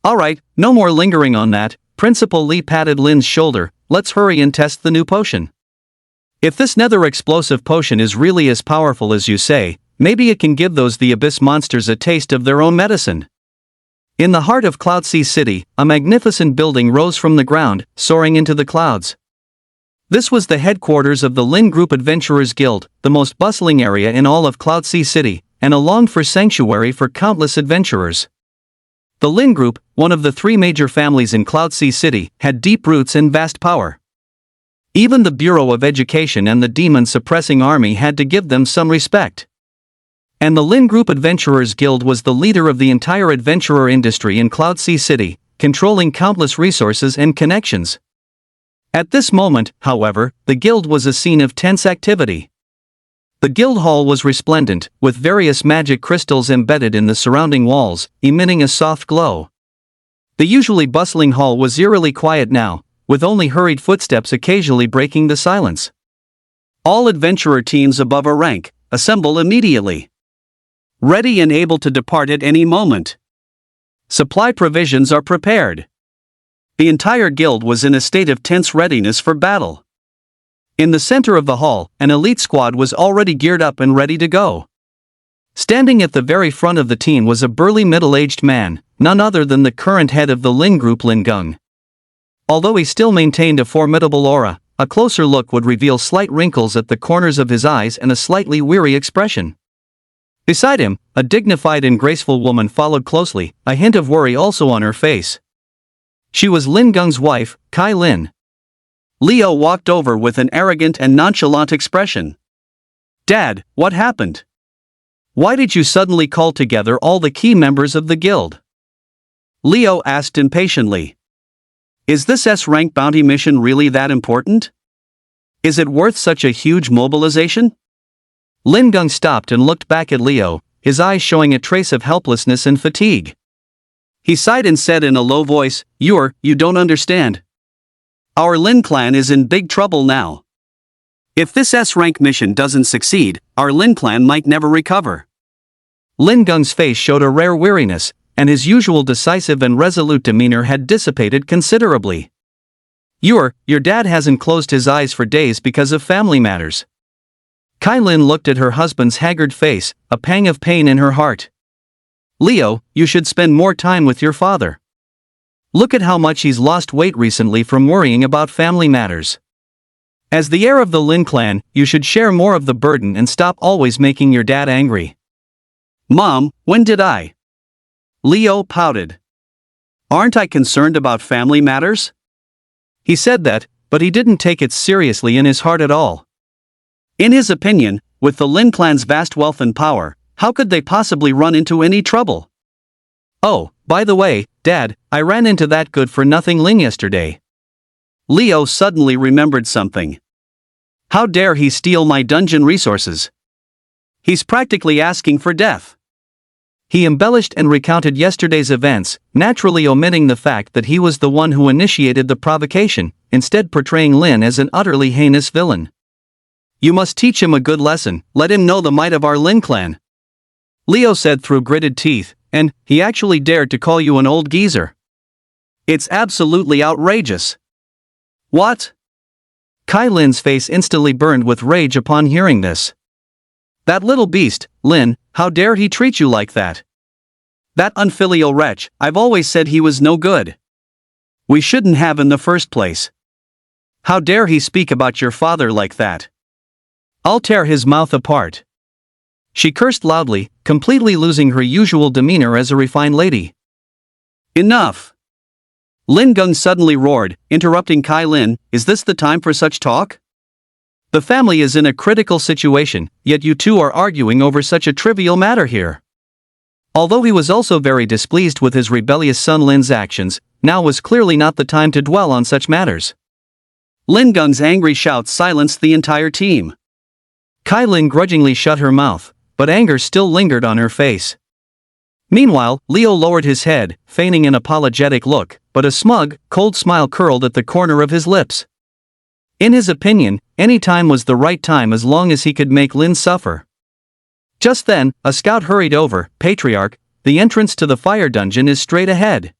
All right, no more lingering on that. Principal Lee patted Lin's shoulder. Let's hurry and test the new potion. If this nether explosive potion is really as powerful as you say, maybe it can give those the abyss monsters a taste of their own medicine. In the heart of Cloudsea City, a magnificent building rose from the ground, soaring into the clouds. This was the headquarters of the Lin Group Adventurers Guild, the most bustling area in all of Cloudsea City, and a longed-for sanctuary for countless adventurers. The Lin Group, one of the 3 major families in Cloudsea City, had deep roots and vast power. Even the Bureau of Education and the demon-suppressing army had to give them some respect. And the Lin Group Adventurers Guild was the leader of the entire adventurer industry in Cloudsea City, controlling countless resources and connections. At this moment, however, the guild was a scene of tense activity. The guild hall was resplendent, with various magic crystals embedded in the surrounding walls, emitting a soft glow. The usually bustling hall was eerily quiet now, with only hurried footsteps occasionally breaking the silence. All adventurer teams above a rank, assemble immediately. Ready and able to depart at any moment. Supply provisions are prepared. The entire guild was in a state of tense readiness for battle. In the center of the hall, an elite squad was already geared up and ready to go. Standing at the very front of the team was a burly middle-aged man, none other than the current head of the Lin Group, Lin Gung. Although he still maintained a formidable aura, a closer look would reveal slight wrinkles at the corners of his eyes and a slightly weary expression. Beside him, a dignified and graceful woman followed closely, a hint of worry also on her face. She was Lin Gung's wife, Kai Lin. Leo walked over with an arrogant and nonchalant expression. Dad, what happened? Why did you suddenly call together all the key members of the guild? Leo asked impatiently. Is this S-rank bounty mission really that important? Is it worth such a huge mobilization? Lin Gung stopped and looked back at Leo, his eyes showing a trace of helplessness and fatigue. He sighed and said in a low voice, You don't understand. Our Lin clan is in big trouble now. If this S-rank mission doesn't succeed, our Lin clan might never recover. Lin Gung's face showed a rare weariness, and his usual decisive and resolute demeanor had dissipated considerably. Your dad hasn't closed his eyes for days because of family matters. Kai Lin looked at her husband's haggard face, a pang of pain in her heart. Leo, you should spend more time with your father. Look at how much he's lost weight recently from worrying about family matters. As the heir of the Lin clan, you should share more of the burden and stop always making your dad angry. Mom, when did I? Leo pouted. Aren't I concerned about family matters? He said that, but he didn't take it seriously in his heart at all. In his opinion, with the Lin clan's vast wealth and power, how could they possibly run into any trouble? Oh, by the way, Dad, I ran into that good-for-nothing Lin yesterday. Leo suddenly remembered something. How dare he steal my dungeon resources? He's practically asking for death. He embellished and recounted yesterday's events, naturally omitting the fact that he was the one who initiated the provocation, instead portraying Lin as an utterly heinous villain. You must teach him a good lesson, let him know the might of our Lin clan. Leo said through gritted teeth, and he actually dared to call you an old geezer. It's absolutely outrageous. What? Kai Lin's face instantly burned with rage upon hearing this. That little beast, Lin, how dare he treat you like that? That unfilial wretch, I've always said he was no good. We shouldn't have in the first place. How dare he speak about your father like that? I'll tear his mouth apart. She cursed loudly, completely losing her usual demeanor as a refined lady. Enough! Lin Gung suddenly roared, interrupting Kai Lin, is this the time for such talk? The family is in a critical situation, yet you two are arguing over such a trivial matter here. Although he was also very displeased with his rebellious son Lin's actions, now was clearly not the time to dwell on such matters. Lin Gung's angry shouts silenced the entire team. Kai Lin grudgingly shut her mouth, but anger still lingered on her face. Meanwhile, Leo lowered his head, feigning an apologetic look, but a smug, cold smile curled at the corner of his lips. In his opinion, any time was the right time as long as he could make Lin suffer. Just then, a scout hurried over. Patriarch, the entrance to the fire dungeon is straight ahead.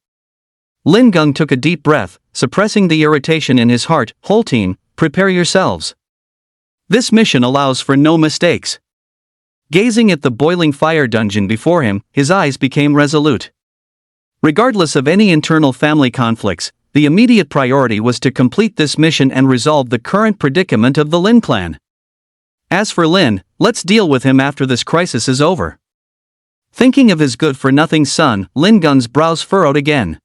Lin Gung took a deep breath, suppressing the irritation in his heart. Whole team, prepare yourselves. This mission allows for no mistakes. Gazing at the boiling fire dungeon before him, his eyes became resolute. Regardless of any internal family conflicts, the immediate priority was to complete this mission and resolve the current predicament of the Lin clan. As for Lin, let's deal with him after this crisis is over. Thinking of his good-for-nothing son, Lin Gung's brows furrowed again.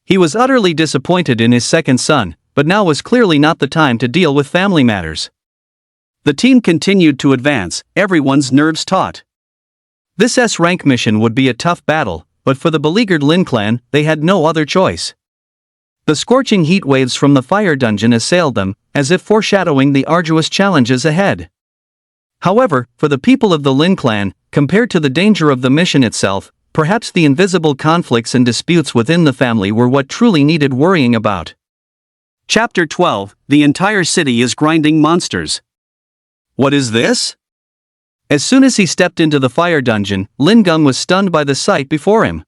He was utterly disappointed in his second son, but now was clearly not the time to deal with family matters. The team continued to advance, everyone's nerves taut. This S-rank mission would be a tough battle, but for the beleaguered Lin clan, they had no other choice. The scorching heat waves from the fire dungeon assailed them, as if foreshadowing the arduous challenges ahead. However, for the people of the Lin clan, compared to the danger of the mission itself, perhaps the invisible conflicts and disputes within the family were what truly needed worrying about. Chapter 12, The entire city is grinding monsters. What is this? As soon as he stepped into the fire dungeon, Lin Gung was stunned by the sight before him.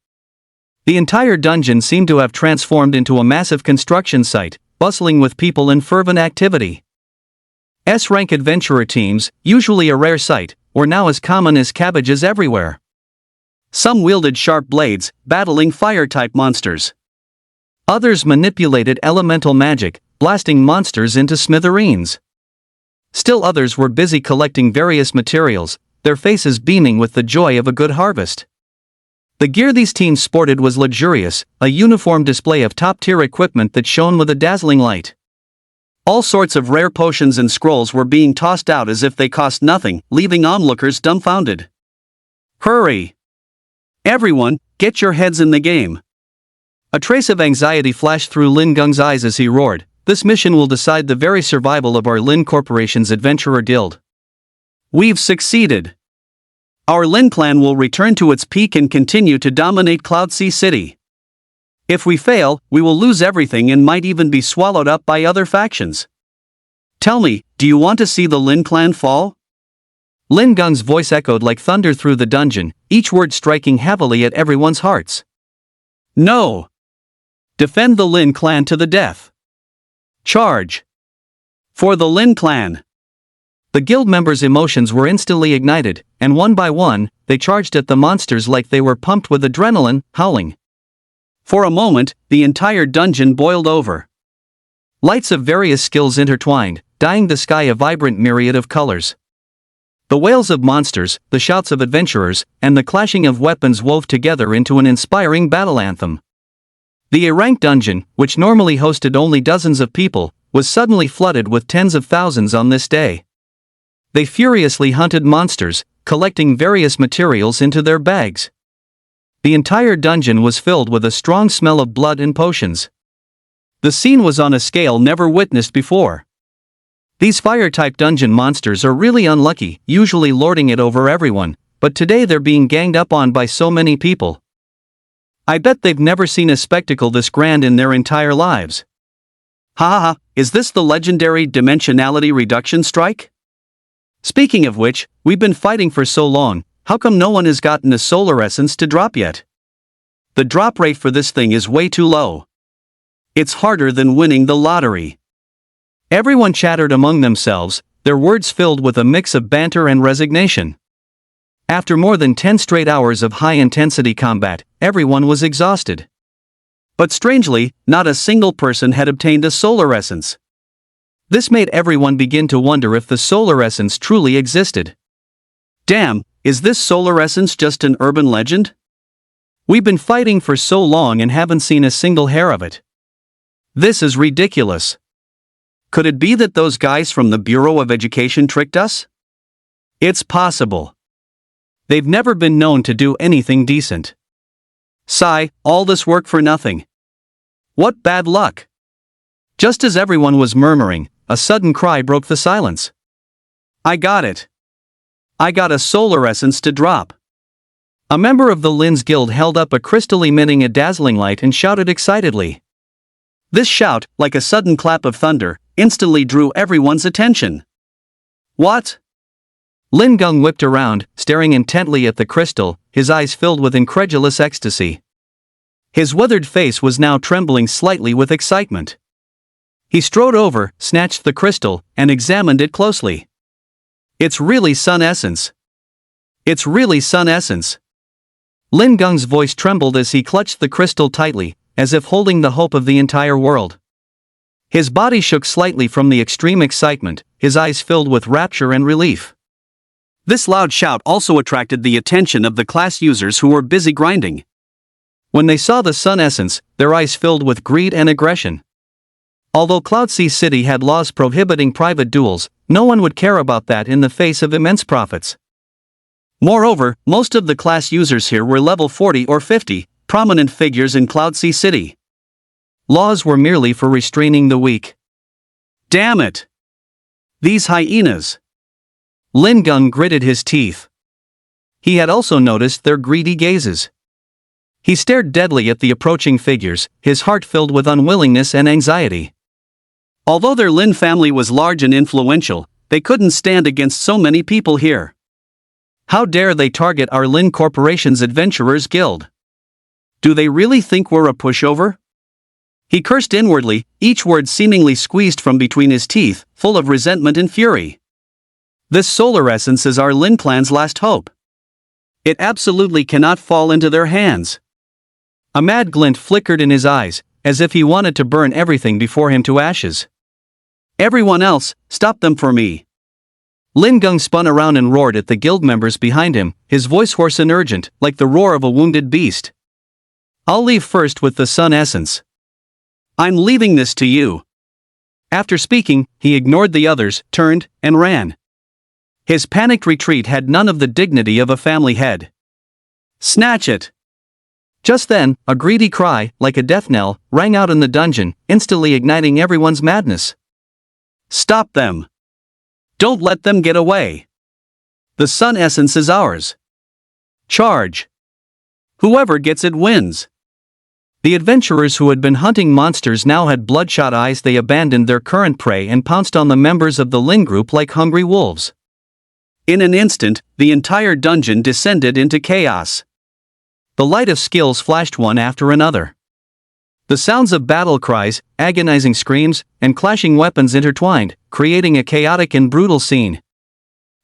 The entire dungeon seemed to have transformed into a massive construction site, bustling with people and fervent activity. S-rank adventurer teams, usually a rare sight, were now as common as cabbages everywhere. Some wielded sharp blades, battling fire-type monsters. Others manipulated elemental magic, blasting monsters into smithereens. Still others were busy collecting various materials, their faces beaming with the joy of a good harvest. The gear these teams sported was luxurious, a uniform display of top-tier equipment that shone with a dazzling light. All sorts of rare potions and scrolls were being tossed out as if they cost nothing, leaving onlookers dumbfounded. Hurry! Everyone, get your heads in the game! A trace of anxiety flashed through Lin Gung's eyes as he roared, this mission will decide the very survival of our Lin Corporation's Adventurer Guild. We've succeeded. Our Lin clan will return to its peak and continue to dominate Cloudsea City. If we fail, we will lose everything and might even be swallowed up by other factions. Tell me, do you want to see the Lin clan fall? Lin Gung's voice echoed like thunder through the dungeon, each word striking heavily at everyone's hearts. No! Defend the Lin clan to the death. Charge! For the Lin clan! The guild members' emotions were instantly ignited, and one by one, they charged at the monsters like they were pumped with adrenaline, howling. For a moment, the entire dungeon boiled over. Lights of various skills intertwined, dyeing the sky a vibrant myriad of colors. The wails of monsters, the shouts of adventurers, and the clashing of weapons wove together into an inspiring battle anthem. The A-rank dungeon, which normally hosted only dozens of people, was suddenly flooded with tens of thousands on this day. They furiously hunted monsters, collecting various materials into their bags. The entire dungeon was filled with a strong smell of blood and potions. The scene was on a scale never witnessed before. These fire-type dungeon monsters are really unlucky, usually lording it over everyone, but today they're being ganged up on by so many people. I bet they've never seen a spectacle this grand in their entire lives. Ha ha ha, is this the legendary dimensionality reduction strike? Speaking of which, we've been fighting for so long, how come no one has gotten a solar essence to drop yet? The drop rate for this thing is way too low. It's harder than winning the lottery. Everyone chattered among themselves, their words filled with a mix of banter and resignation. After more than 10 straight hours of high-intensity combat, everyone was exhausted. But strangely, not a single person had obtained a solar essence. This made everyone begin to wonder if the solar essence truly existed. Damn, is this solar essence just an urban legend? We've been fighting for so long and haven't seen a single hair of it. This is ridiculous. Could it be that those guys from the Bureau of Education tricked us? It's possible. They've never been known to do anything decent. Sigh, all this work for nothing. What bad luck. Just as everyone was murmuring, a sudden cry broke the silence. I got it. I got a solar essence to drop. A member of the Lin's Guild held up a crystal emitting a dazzling light and shouted excitedly. This shout, like a sudden clap of thunder, instantly drew everyone's attention. What? Lin Gung whipped around, staring intently at the crystal, his eyes filled with incredulous ecstasy. His withered face was now trembling slightly with excitement. He strode over, snatched the crystal, and examined it closely. It's really sun essence. It's really sun essence. Lin Gung's voice trembled as he clutched the crystal tightly, as if holding the hope of the entire world. His body shook slightly from the extreme excitement, his eyes filled with rapture and relief. This loud shout also attracted the attention of the class users who were busy grinding. When they saw the sun essence, their eyes filled with greed and aggression. Although Cloud Sea City had laws prohibiting private duels, no one would care about that in the face of immense profits. Moreover, most of the class users here were level 40 or 50, prominent figures in Cloud Sea City. Laws were merely for restraining the weak. Damn it! These hyenas! Lin Gung gritted his teeth. He had also noticed their greedy gazes. He stared deadly at the approaching figures, his heart filled with unwillingness and anxiety. Although their Lin family was large and influential, they couldn't stand against so many people here. How dare they target our Lin Corporation's Adventurers Guild? Do they really think we're a pushover? He cursed inwardly, each word seemingly squeezed from between his teeth, full of resentment and fury. This solar essence is our Lin clan's last hope. It absolutely cannot fall into their hands. A mad glint flickered in his eyes, as if he wanted to burn everything before him to ashes. Everyone else, stop them for me. Lin Gung spun around and roared at the guild members behind him, his voice hoarse and urgent, like the roar of a wounded beast. I'll leave first with the sun essence. I'm leaving this to you. After speaking, he ignored the others, turned, and ran. His panicked retreat had none of the dignity of a family head. Snatch it! Just then, a greedy cry, like a death knell, rang out in the dungeon, instantly igniting everyone's madness. Stop them! Don't let them get away! The sun essence is ours! Charge! Whoever gets it wins! The adventurers who had been hunting monsters now had bloodshot eyes. They abandoned their current prey and pounced on the members of the Lin group like hungry wolves. In an instant, the entire dungeon descended into chaos. The light of skills flashed one after another. The sounds of battle cries, agonizing screams, and clashing weapons intertwined, creating a chaotic and brutal scene.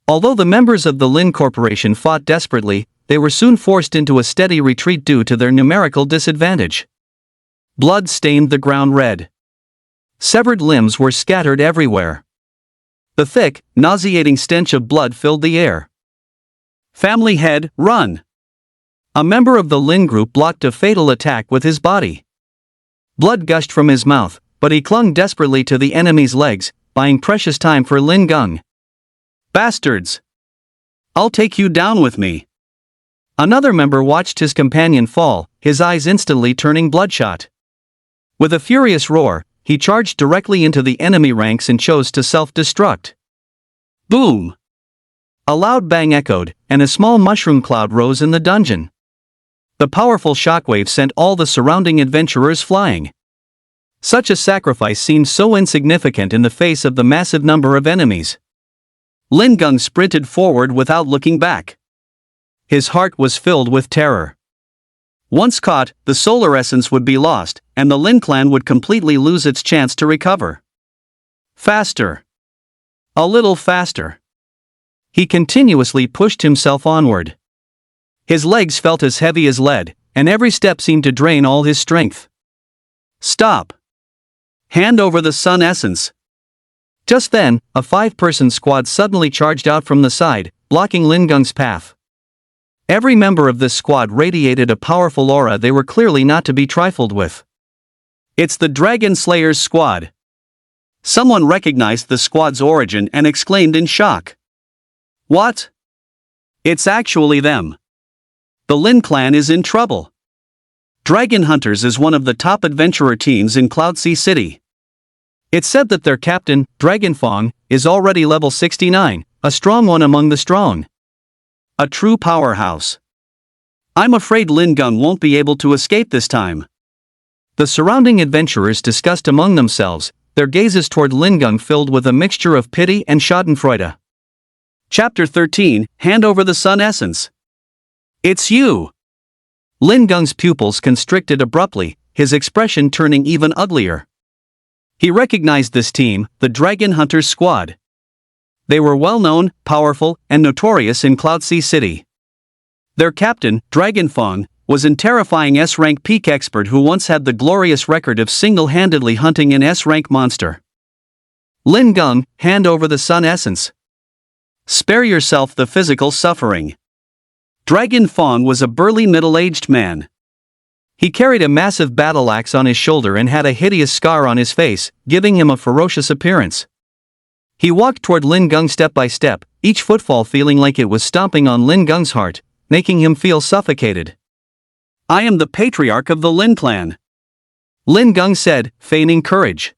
Although the members of the Lin Corporation fought desperately, they were soon forced into a steady retreat due to their numerical disadvantage. Blood stained the ground red. Severed limbs were scattered everywhere. The thick, nauseating stench of blood filled the air. Family head, run! A member of the Lin group blocked a fatal attack with his body. Blood gushed from his mouth, but he clung desperately to the enemy's legs, buying precious time for Lin Gung. Bastards! I'll take you down with me. Another member watched his companion fall, his eyes instantly turning bloodshot. With a furious roar, he charged directly into the enemy ranks and chose to self-destruct. Boom! A loud bang echoed, and a small mushroom cloud rose in the dungeon. The powerful shockwave sent all the surrounding adventurers flying. Such a sacrifice seemed so insignificant in the face of the massive number of enemies. Lin Gung sprinted forward without looking back. His heart was filled with terror. Once caught, the solar essence would be lost, and the Lin clan would completely lose its chance to recover. Faster. A little faster. He continuously pushed himself onward. His legs felt as heavy as lead, and every step seemed to drain all his strength. Stop. Hand over the sun essence. Just then, a 5-person squad suddenly charged out from the side, blocking Lin Gung's path. Every member of this squad radiated a powerful aura they were clearly not to be trifled with. It's the Dragon Slayers squad. Someone recognized the squad's origin and exclaimed in shock. What? It's actually them. The Lin clan is in trouble. Dragon Hunters is one of the top adventurer teams in Cloudsea City. It's said that their captain, Dragon Fong, is already level 69, a strong one among the strong. A true powerhouse. I'm afraid Lin Gung won't be able to escape this time. The surrounding adventurers discussed among themselves, their gazes toward Lin Gung filled with a mixture of pity and schadenfreude. Chapter 13, Hand over the Sun Essence. It's you! Lin Gung's pupils constricted abruptly, his expression turning even uglier. He recognized this team, the Dragon Hunters squad. They were well-known, powerful, and notorious in Cloudsea City. Their captain, Dragon Fong, was an terrifying S-rank peak expert who once had the glorious record of single-handedly hunting an S-rank monster. Lin Gung, hand over the sun essence. Spare yourself the physical suffering. Dragon Fong was a burly middle-aged man. He carried a massive battle axe on his shoulder and had a hideous scar on his face, giving him a ferocious appearance. He walked toward Lin Gung step by step, each footfall feeling like it was stomping on Lin Gung's heart, making him feel suffocated. I am the patriarch of the Lin clan. Lin Gung said, feigning courage.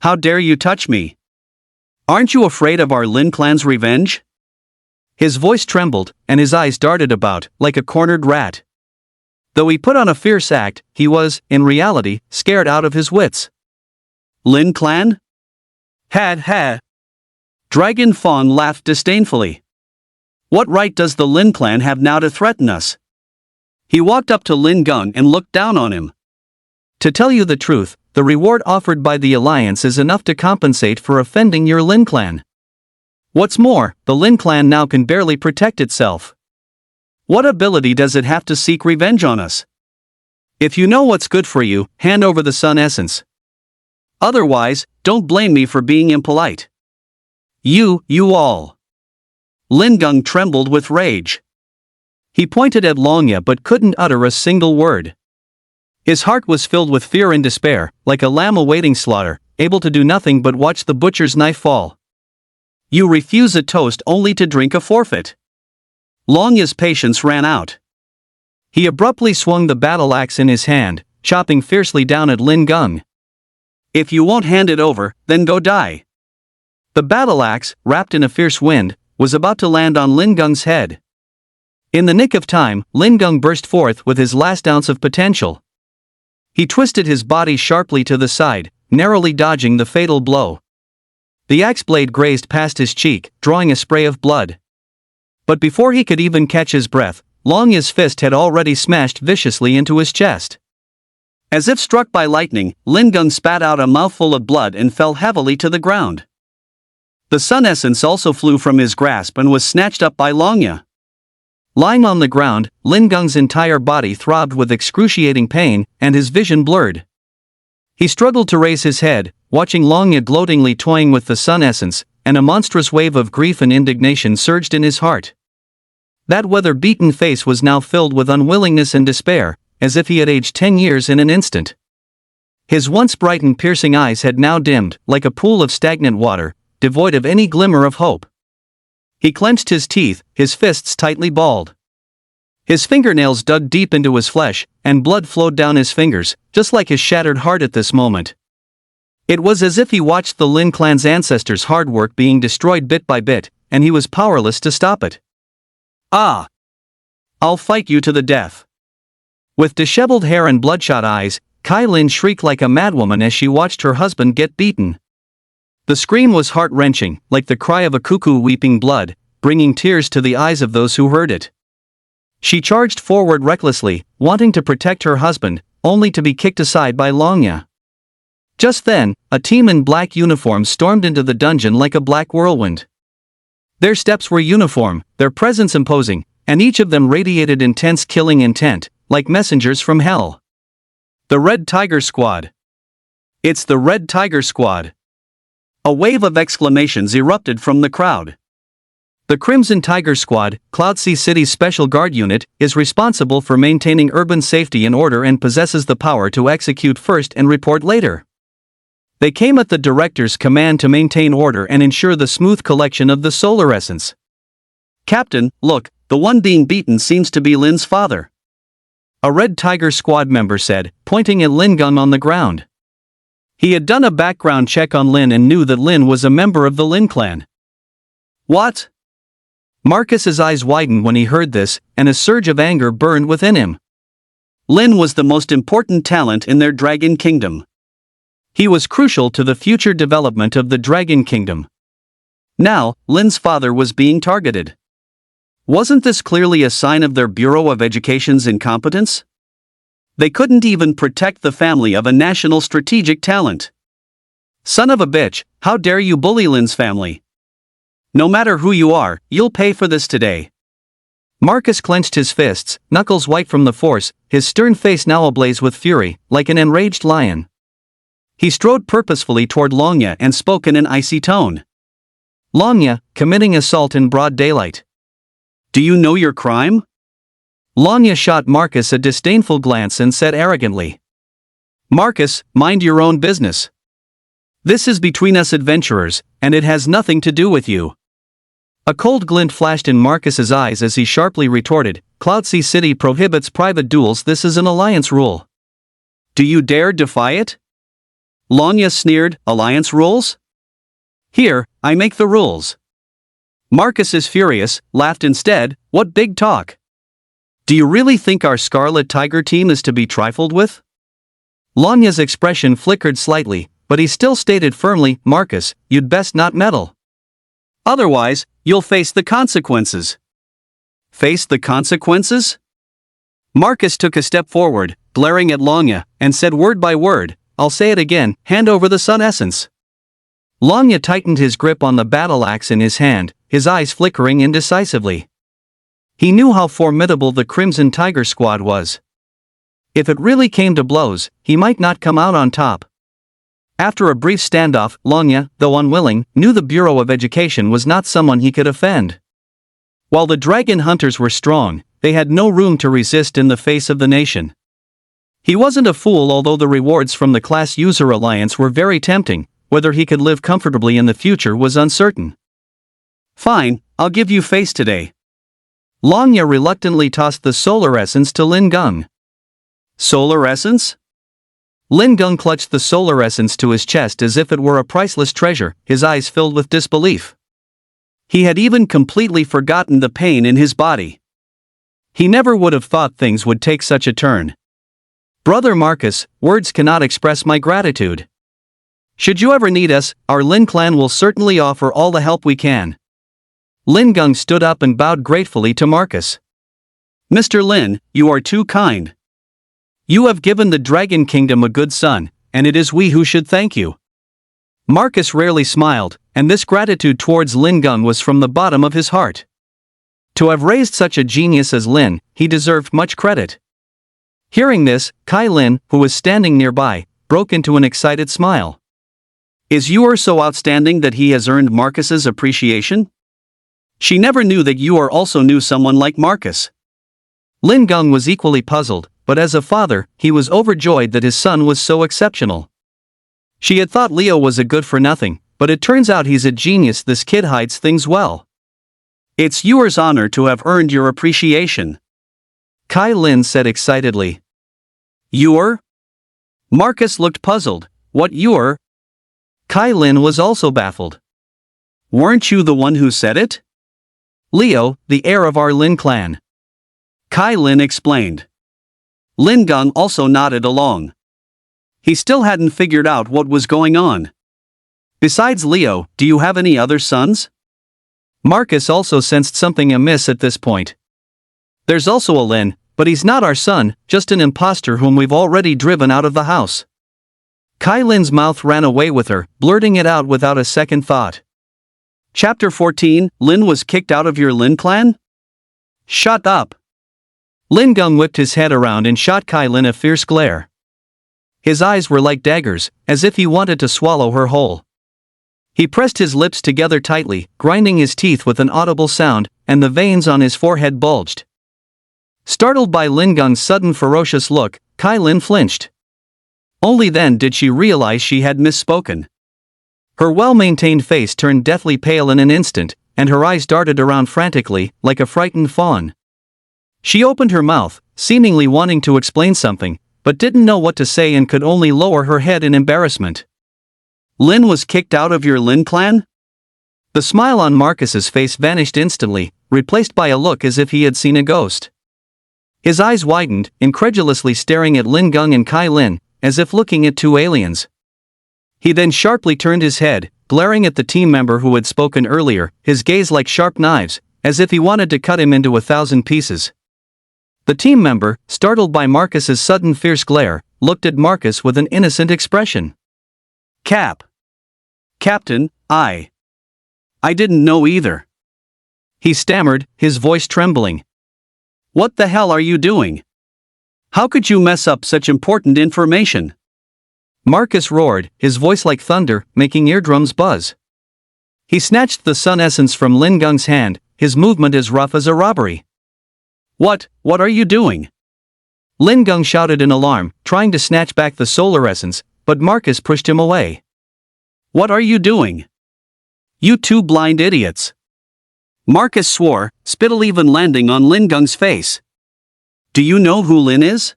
How dare you touch me? Aren't you afraid of our Lin clan's revenge? His voice trembled, and his eyes darted about, like a cornered rat. Though he put on a fierce act, he was, in reality, scared out of his wits. Lin clan? Ha. Dragon Fong laughed disdainfully. What right does the Lin clan have now to threaten us? He walked up to Lin Gung and looked down on him. To tell you the truth, the reward offered by the Alliance is enough to compensate for offending your Lin clan. What's more, the Lin clan now can barely protect itself. What ability does it have to seek revenge on us? If you know what's good for you, hand over the sun essence. Otherwise, don't blame me for being impolite. You all. Lin Gung trembled with rage. He pointed at Longya but couldn't utter a single word. His heart was filled with fear and despair, like a lamb awaiting slaughter, able to do nothing but watch the butcher's knife fall. You refuse a toast only to drink a forfeit. Longya's patience ran out. He abruptly swung the battle axe in his hand, chopping fiercely down at Lin Gung. If you won't hand it over, then go die. The battle axe, wrapped in a fierce wind, was about to land on Lin Gung's head. In the nick of time, Lin Gung burst forth with his last ounce of potential. He twisted his body sharply to the side, narrowly dodging the fatal blow. The axe blade grazed past his cheek, drawing a spray of blood. But before he could even catch his breath, Longya's fist had already smashed viciously into his chest. As if struck by lightning, Lin Gung spat out a mouthful of blood and fell heavily to the ground. The sun essence also flew from his grasp and was snatched up by Longya. Lying on the ground, Lin Gung's entire body throbbed with excruciating pain, and his vision blurred. He struggled to raise his head, watching Longya gloatingly toying with the sun essence, and a monstrous wave of grief and indignation surged in his heart. That weather-beaten face was now filled with unwillingness and despair, as if he had aged 10 years in an instant. His once bright and piercing eyes had now dimmed, like a pool of stagnant water, devoid of any glimmer of hope. He clenched his teeth, his fists tightly balled. His fingernails dug deep into his flesh, and blood flowed down his fingers, just like his shattered heart at this moment. It was as if he watched the Lin clan's ancestors' hard work being destroyed bit by bit, and he was powerless to stop it. Ah! I'll fight you to the death. With disheveled hair and bloodshot eyes, Kai Lin shrieked like a madwoman as she watched her husband get beaten. The scream was heart-wrenching, like the cry of a cuckoo weeping blood, bringing tears to the eyes of those who heard it. She charged forward recklessly, wanting to protect her husband, only to be kicked aside by Longya. Just then, a team in black uniforms stormed into the dungeon like a black whirlwind. Their steps were uniform, their presence imposing, and each of them radiated intense killing intent, like messengers from hell. The Red Tiger Squad. It's the Red Tiger Squad. A wave of exclamations erupted from the crowd. The Crimson Tiger Squad, Cloudsea City's special guard unit, is responsible for maintaining urban safety and order and possesses the power to execute first and report later. They came at the director's command to maintain order and ensure the smooth collection of the solar essence. Captain, look, the one being beaten seems to be Lin's father. A Red Tiger Squad member said, pointing at Lin Gung on the ground. He had done a background check on Lin and knew that Lin was a member of the Lin clan. What? Marcus's eyes widened when he heard this, and a surge of anger burned within him. Lin was the most important talent in their Dragon Kingdom. He was crucial to the future development of the Dragon Kingdom. Now, Lin's father was being targeted. Wasn't this clearly a sign of their Bureau of Education's incompetence? They couldn't even protect the family of a national strategic talent. Son of a bitch, how dare you bully Lin's family? No matter who you are, you'll pay for this today. Marcus clenched his fists, knuckles white from the force, his stern face now ablaze with fury, like an enraged lion. He strode purposefully toward Longya and spoke in an icy tone. Longya, committing assault in broad daylight. Do you know your crime? Longya shot Marcus a disdainful glance and said arrogantly. Marcus, mind your own business. This is between us adventurers, and it has nothing to do with you. A cold glint flashed in Marcus's eyes as he sharply retorted, Cloudsea City prohibits private duels. This is an alliance rule. Do you dare defy it? Longya sneered, alliance rules? Here, I make the rules. Marcus is furious, laughed instead, what big talk. Do you really think our Scarlet Tiger team is to be trifled with? Longya's expression flickered slightly, but he still stated firmly, Marcus, you'd best not meddle. Otherwise, you'll face the consequences. Face the consequences? Marcus took a step forward, glaring at Longya, and said word by word, I'll say it again, hand over the sun essence. Longya tightened his grip on the battle axe in his hand, his eyes flickering indecisively. He knew how formidable the Crimson Tiger Squad was. If it really came to blows, he might not come out on top. After a brief standoff, Longya, though unwilling, knew the Bureau of Education was not someone he could offend. While the dragon hunters were strong, they had no room to resist in the face of the nation. He wasn't a fool, although the rewards from the Class User Alliance were very tempting. Whether he could live comfortably in the future was uncertain. Fine, I'll give you face today. Longya reluctantly tossed the solar essence to Lin Gung. Solar essence? Lin Gung clutched the solar essence to his chest as if it were a priceless treasure, his eyes filled with disbelief. He had even completely forgotten the pain in his body. He never would have thought things would take such a turn. Brother Marcus, words cannot express my gratitude. Should you ever need us, our Lin clan will certainly offer all the help we can. Lin Gung stood up and bowed gratefully to Marcus. Mr. Lin, you are too kind. You have given the Dragon Kingdom a good son, and it is we who should thank you. Marcus rarely smiled, and this gratitude towards Lin Gung was from the bottom of his heart. To have raised such a genius as Lin, he deserved much credit. Hearing this, Kai Lin, who was standing nearby, broke into an excited smile. Is Yor so outstanding that he has earned Marcus's appreciation? She never knew that Yor also knew someone like Marcus. Lin Gung was equally puzzled, but as a father, he was overjoyed that his son was so exceptional. She had thought Leo was a good-for-nothing, but it turns out he's a genius. This kid hides things well. It's yours honor to have earned your appreciation. Kai Lin said excitedly. Your? Marcus looked puzzled. What your? Kai Lin was also baffled. Weren't you the one who said it? Leo, the heir of our Lin clan. Kai Lin explained. Lin Geng also nodded along. He still hadn't figured out what was going on. Besides Leo, do you have any other sons? Marcus also sensed something amiss at this point. There's also a Lin, but he's not our son, just an imposter whom we've already driven out of the house. Kai Lin's mouth ran away with her, blurting it out without a second thought. Chapter 14, Lin was kicked out of your Lin clan? Shut up. Lin Geng whipped his head around and shot Kai Lin a fierce glare. His eyes were like daggers, as if he wanted to swallow her whole. He pressed his lips together tightly, grinding his teeth with an audible sound, and the veins on his forehead bulged. Startled by Lin Geng's sudden ferocious look, Kai Lin flinched. Only then did she realize she had misspoken. Her well-maintained face turned deathly pale in an instant, and her eyes darted around frantically, like a frightened fawn. She opened her mouth, seemingly wanting to explain something, but didn't know what to say and could only lower her head in embarrassment. Lin was kicked out of your Lin clan? The smile on Marcus's face vanished instantly, replaced by a look as if he had seen a ghost. His eyes widened, incredulously staring at Lin Geng and Kai Lin, as if looking at two aliens. He then sharply turned his head, glaring at the team member who had spoken earlier, his gaze like sharp knives, as if he wanted to cut him into 1,000 pieces. The team member, startled by Marcus's sudden fierce glare, looked at Marcus with an innocent expression. Captain, I didn't know either. He stammered, his voice trembling. What the hell are you doing? How could you mess up such important information? Marcus roared, his voice like thunder, making eardrums buzz. He snatched the sun essence from Lin Geng's hand, his movement as rough as a robbery. What are you doing? Lin Geng shouted in alarm, trying to snatch back the solar essence, but Marcus pushed him away. What are you doing? You two blind idiots. Marcus swore, spittle even landing on Lin Geng's face. Do you know who Lin is?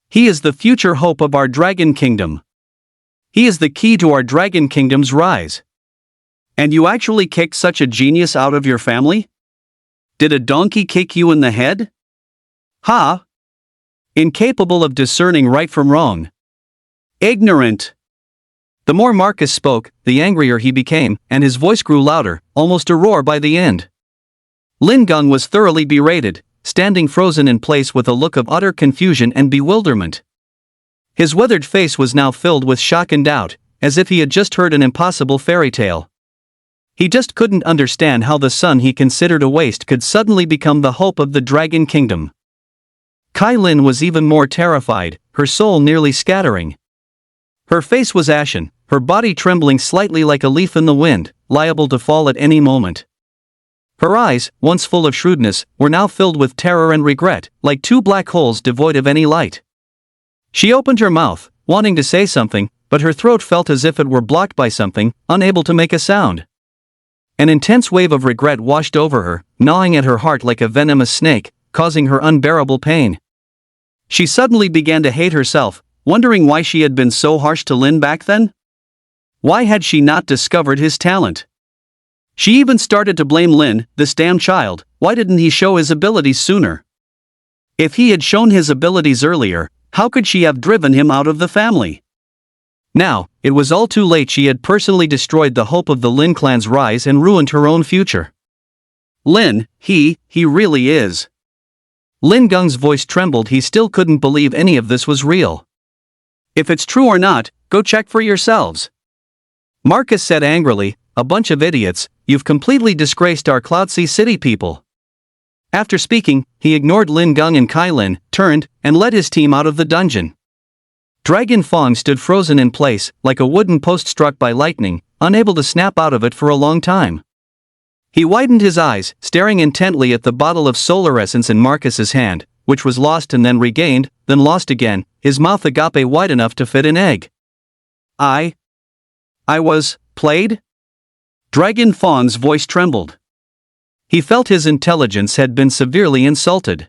He is the future hope of our Dragon Kingdom. He is the key to our Dragon Kingdom's rise. And you actually kicked such a genius out of your family? Did a donkey kick you in the head? Ha! Incapable of discerning right from wrong. Ignorant. The more Marcus spoke, the angrier he became, and his voice grew louder, almost a roar by the end. Lin Geng was thoroughly berated, standing frozen in place with a look of utter confusion and bewilderment. His weathered face was now filled with shock and doubt, as if he had just heard an impossible fairy tale. He just couldn't understand how the son he considered a waste could suddenly become the hope of the Dragon Kingdom. Kai Lin was even more terrified, her soul nearly scattering. Her face was ashen, her body trembling slightly like a leaf in the wind, liable to fall at any moment. Her eyes, once full of shrewdness, were now filled with terror and regret, like two black holes devoid of any light. She opened her mouth, wanting to say something, but her throat felt as if it were blocked by something, unable to make a sound. An intense wave of regret washed over her, gnawing at her heart like a venomous snake, causing her unbearable pain. She suddenly began to hate herself, wondering why she had been so harsh to Lin back then. Why had she not discovered his talent? She even started to blame Lin, this damn child. Why didn't he show his abilities sooner? If he had shown his abilities earlier, how could she have driven him out of the family? Now, it was all too late. She had personally destroyed the hope of the Lin clan's rise and ruined her own future. Lin, he really is. Lin Geng's voice trembled. He still couldn't believe any of this was real. If it's true or not, go check for yourselves. Marcus said angrily, a bunch of idiots, you've completely disgraced our Cloudsea City people. After speaking, he ignored Lin Geng and Kai Lin, turned, and led his team out of the dungeon. Dragon Fong stood frozen in place, like a wooden post struck by lightning, unable to snap out of it for a long time. He widened his eyes, staring intently at the bottle of solar essence in Marcus's hand, which was lost and then regained, then lost again, his mouth agape wide enough to fit an egg. I was played? Dragon Fong's voice trembled. He felt his intelligence had been severely insulted.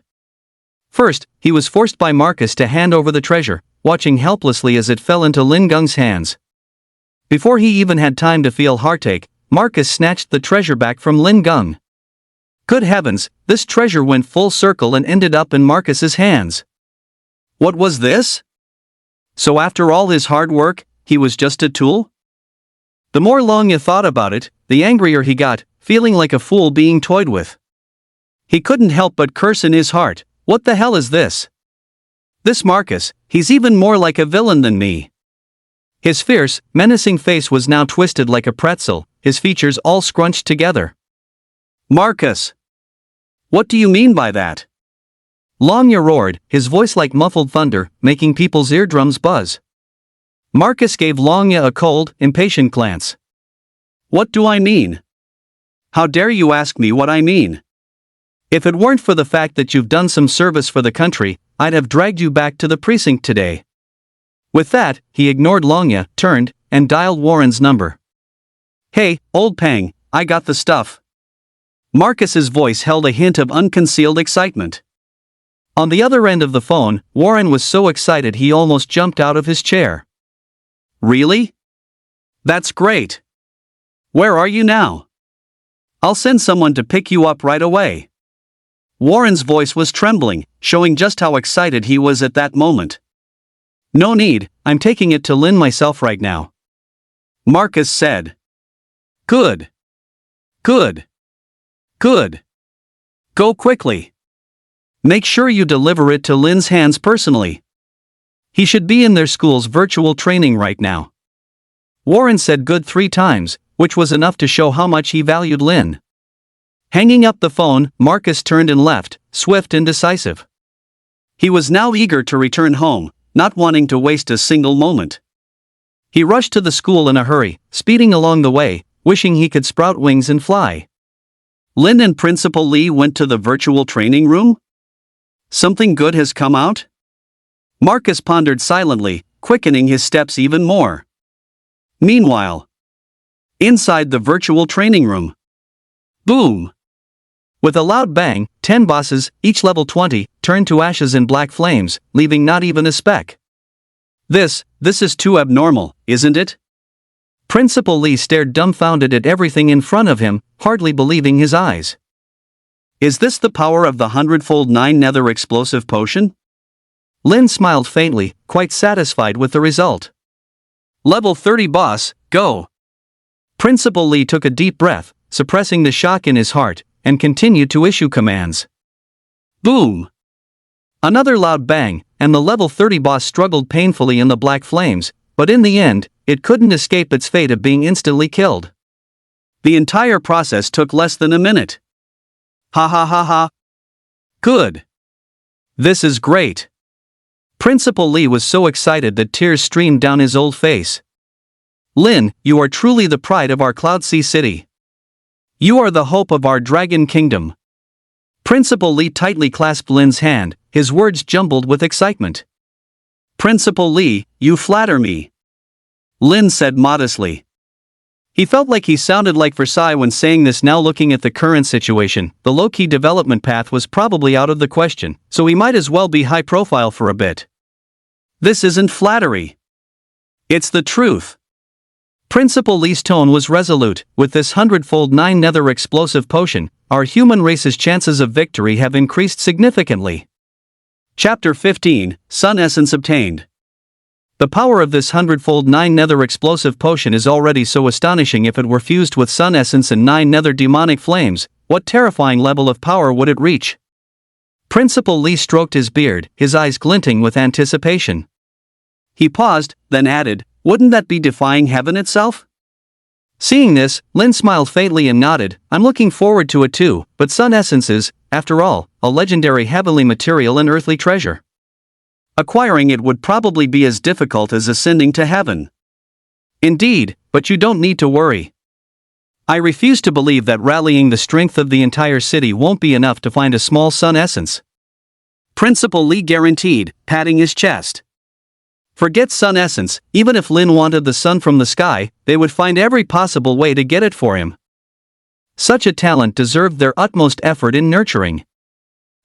First, he was forced by Marcus to hand over the treasure, watching helplessly as it fell into Lin Gung's hands. Before he even had time to feel heartache, Marcus snatched the treasure back from Lin Gung. Good heavens, this treasure went full circle and ended up in Marcus's hands. What was this? So after all his hard work, he was just a tool? The more Longya thought about it, the angrier he got, feeling like a fool being toyed with. He couldn't help but curse in his heart, what the hell is this? This Marcus, he's even more like a villain than me. His fierce, menacing face was now twisted like a pretzel, his features all scrunched together. Marcus! What do you mean by that? Longya roared, his voice like muffled thunder, making people's eardrums buzz. Marcus gave Longya a cold, impatient glance. What do I mean? How dare you ask me what I mean? If it weren't for the fact that you've done some service for the country, I'd have dragged you back to the precinct today. With that, he ignored Longya, turned, and dialed Warren's number. Hey, old Pang, I got the stuff. Marcus's voice held a hint of unconcealed excitement. On the other end of the phone, Warren was so excited he almost jumped out of his chair. Really? That's great. Where are you now? I'll send someone to pick you up right away. Warren's voice was trembling, showing just how excited he was at that moment. No need, I'm taking it to Lin myself right now. Marcus said. Good. Good. Good. Go quickly. Make sure you deliver it to Lin's hands personally. He should be in their school's virtual training right now. Warren said good 3 times, which was enough to show how much he valued Lin. Hanging up the phone, Marcus turned and left, swift and decisive. He was now eager to return home, not wanting to waste a single moment. He rushed to the school in a hurry, speeding along the way, wishing he could sprout wings and fly. Lin and Principal Lee went to the virtual training room? Something good has come out? Marcus pondered silently, quickening his steps even more. Meanwhile, inside the virtual training room. Boom! With a loud bang, 10 bosses, each level 20, turned to ashes in black flames, leaving not even a speck. This is too abnormal, isn't it? Principal Lee stared dumbfounded at everything in front of him, hardly believing his eyes. Is this the power of the 100-fold 9 nether explosive potion? Lin smiled faintly, quite satisfied with the result. Level 30 boss, go! Principal Lee took a deep breath, suppressing the shock in his heart, and continued to issue commands. Boom! Another loud bang, and the level 30 boss struggled painfully in the black flames, but in the end, it couldn't escape its fate of being instantly killed. The entire process took less than a minute. Ha ha ha ha. Good. This is great. Principal Lee was so excited that tears streamed down his old face. Lin, you are truly the pride of our Cloud Sea City. You are the hope of our Dragon Kingdom. Principal Lee tightly clasped Lin's hand, his words jumbled with excitement. Principal Lee, you flatter me. Lin said modestly. He felt like he sounded like Versailles when saying this. Now looking at the current situation, the low-key development path was probably out of the question, so he might as well be high profile for a bit. This isn't flattery. It's the truth. Principal Lee's tone was resolute. With this 100-fold 9 nether explosive potion, our human race's chances of victory have increased significantly. Chapter 15, Sun Essence Obtained. The power of this 100-fold 9 nether explosive potion is already so astonishing. If it were fused with Sun Essence and 9 nether demonic flames, what terrifying level of power would it reach? Principal Lee stroked his beard, his eyes glinting with anticipation. He paused, then added, wouldn't that be defying heaven itself? Seeing this, Lin smiled faintly and nodded, I'm looking forward to it too, but Sun Essence is, after all, a legendary heavenly material and earthly treasure. Acquiring it would probably be as difficult as ascending to heaven. Indeed, but you don't need to worry. I refuse to believe that rallying the strength of the entire city won't be enough to find a small Sun Essence. Principal Lee guaranteed, patting his chest. Forget Sun Essence, even if Lin wanted the sun from the sky, they would find every possible way to get it for him. Such a talent deserved their utmost effort in nurturing.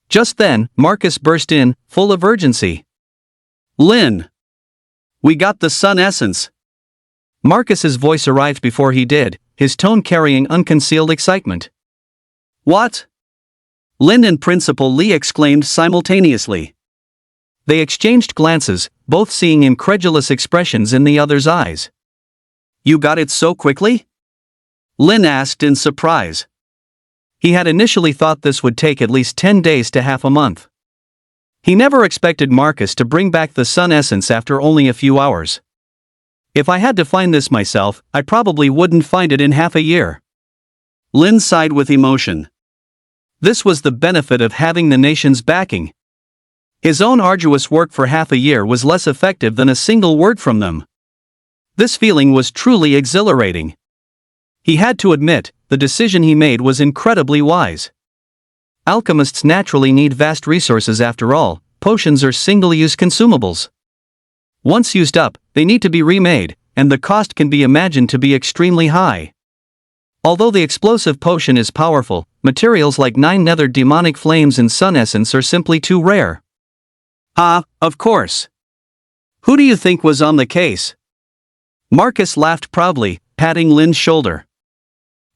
Just then, Marcus burst in, full of urgency. Lin! We got the sun essence! Marcus's voice arrived before he did, his tone carrying unconcealed excitement. What? Lin and Principal Lee exclaimed simultaneously. They exchanged glances, both seeing incredulous expressions in the other's eyes. You got it so quickly? Lin asked in surprise. He had initially thought this would take at least 10 days to half a month. He never expected Marcus to bring back the sun essence after only a few hours. If I had to find this myself, I probably wouldn't find it in half a year. Lin sighed with emotion. This was the benefit of having the nation's backing. His own arduous work for half a year was less effective than a single word from them. This feeling was truly exhilarating. He had to admit, the decision he made was incredibly wise. Alchemists naturally need vast resources after all, potions are single-use consumables. Once used up, they need to be remade, and the cost can be imagined to be extremely high. Although the explosive potion is powerful, materials like 9 nether demonic flames and sun essence are simply too rare. Of course. Who do you think was on the case? Marcus laughed proudly, patting Lin's shoulder.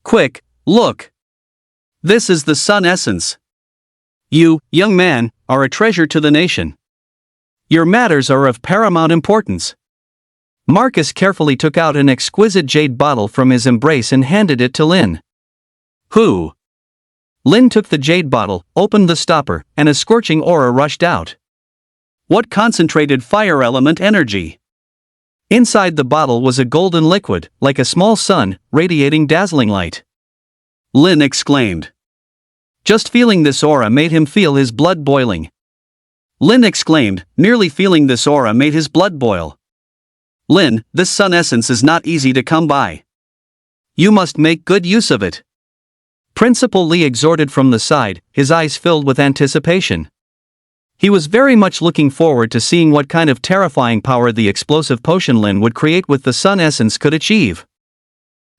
Quick, look. This is the sun essence. You, young man, are a treasure to the nation. Your matters are of paramount importance. Marcus carefully took out an exquisite jade bottle from his embrace and handed it to Lin. Who? Lin took the jade bottle, opened the stopper, and a scorching aura rushed out. What concentrated fire element energy? Inside the bottle was a golden liquid, like a small sun, radiating dazzling light. Lin exclaimed. Just feeling this aura made him feel his blood boiling. Lin exclaimed, merely feeling this aura made his blood boil. Lin, this sun essence is not easy to come by. You must make good use of it. Principal Lee exhorted from the side, his eyes filled with anticipation. He was very much looking forward to seeing what kind of terrifying power the explosive potion Lin would create with the sun essence could achieve.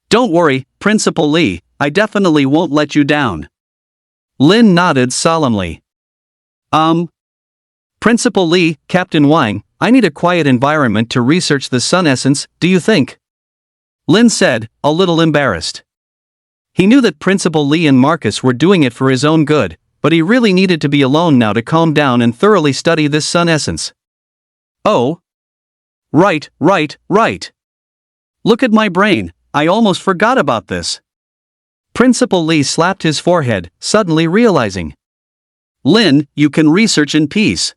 Don't worry, Principal Lee, I definitely won't let you down. Lin nodded solemnly. Principal Lee, Captain Wang, I need a quiet environment to research the sun essence, do you think? Lin said, a little embarrassed. He knew that Principal Lee and Marcus were doing it for his own good, but he really needed to be alone now to calm down and thoroughly study this sun essence. Oh. Right. Look at my brain, I almost forgot about this. Principal Lee slapped his forehead, suddenly realizing. Lin, you can research in peace.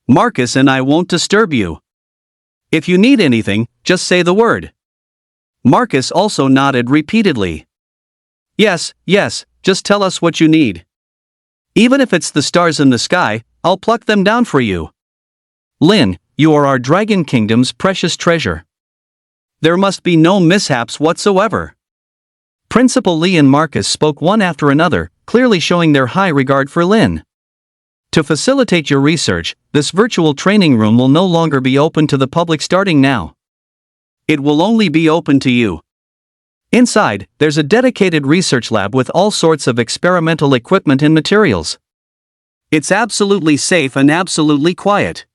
Marcus and I won't disturb you. If you need anything, just say the word. Marcus also nodded repeatedly. Yes, just tell us what you need. Even if it's the stars in the sky, I'll pluck them down for you. Lin, you are our Dragon Kingdom's precious treasure. There must be no mishaps whatsoever. Principal Lee and Marcus spoke one after another, clearly showing their high regard for Lin. To facilitate your research, this virtual training room will no longer be open to the public starting now. It will only be open to you. Inside, there's a dedicated research lab with all sorts of experimental equipment and materials. It's absolutely safe and absolutely quiet.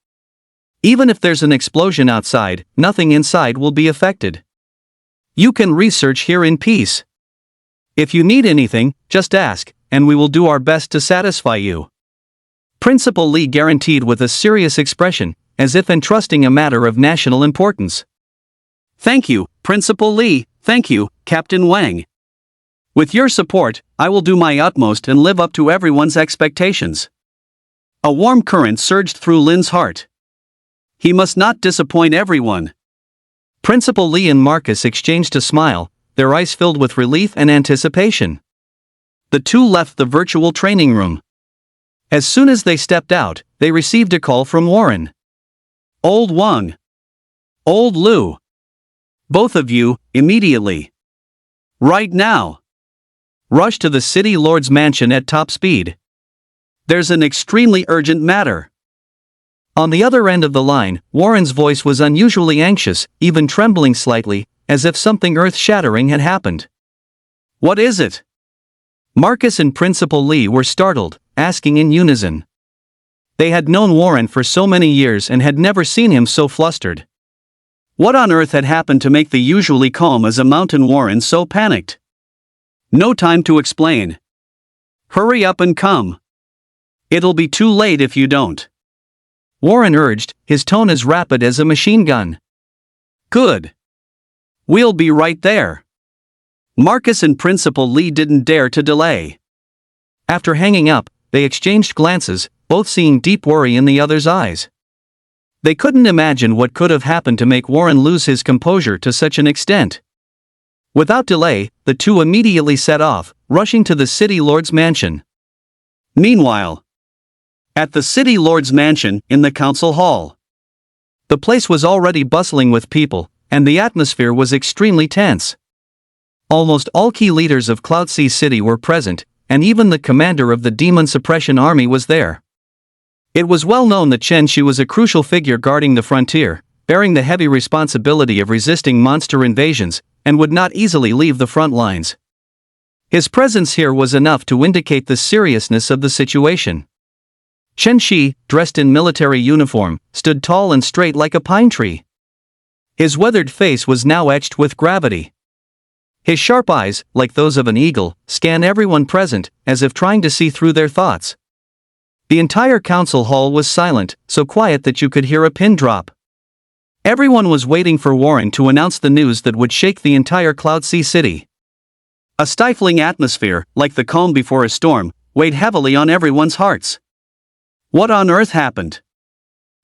Even if there's an explosion outside, nothing inside will be affected. You can research here in peace. If you need anything, just ask, and we will do our best to satisfy you. Principal Lee guaranteed with a serious expression, as if entrusting a matter of national importance. Thank you, Principal Lee, thank you, Captain Wang. With your support, I will do my utmost and live up to everyone's expectations. A warm current surged through Lin's heart. He must not disappoint everyone. Principal Lee and Marcus exchanged a smile, their eyes filled with relief and anticipation. The two left the virtual training room. As soon as they stepped out, they received a call from Warren. Old Wang. Old Lu. Both of you, immediately. Right now. Rush to the City Lord's mansion at top speed. There's an extremely urgent matter. On the other end of the line, Warren's voice was unusually anxious, even trembling slightly, as if something earth-shattering had happened. What is it? Marcus and Principal Lee were startled, asking in unison. They had known Warren for so many years and had never seen him so flustered. What on earth had happened to make the usually calm as a mountain Warren so panicked? No time to explain. Hurry up and come. It'll be too late if you don't. Warren urged, his tone as rapid as a machine gun. Good. We'll be right there. Marcus and Principal Lee didn't dare to delay. After hanging up, they exchanged glances, both seeing deep worry in the other's eyes. They couldn't imagine what could have happened to make Warren lose his composure to such an extent. Without delay, the two immediately set off, rushing to the city lord's mansion. Meanwhile, at the city lord's mansion, in the council hall, the place was already bustling with people, and the atmosphere was extremely tense. Almost all key leaders of Cloud Sea City were present, and even the commander of the Demon Suppression Army was there. It was well known that Chen Shi was a crucial figure guarding the frontier, bearing the heavy responsibility of resisting monster invasions, and would not easily leave the front lines. His presence here was enough to indicate the seriousness of the situation. Chen Shi, dressed in military uniform, stood tall and straight like a pine tree. His weathered face was now etched with gravity. His sharp eyes, like those of an eagle, scanned everyone present, as if trying to see through their thoughts. The entire council hall was silent, so quiet that you could hear a pin drop. Everyone was waiting for Warren to announce the news that would shake the entire Cloud Sea City. A stifling atmosphere, like the calm before a storm, weighed heavily on everyone's hearts. What on earth happened?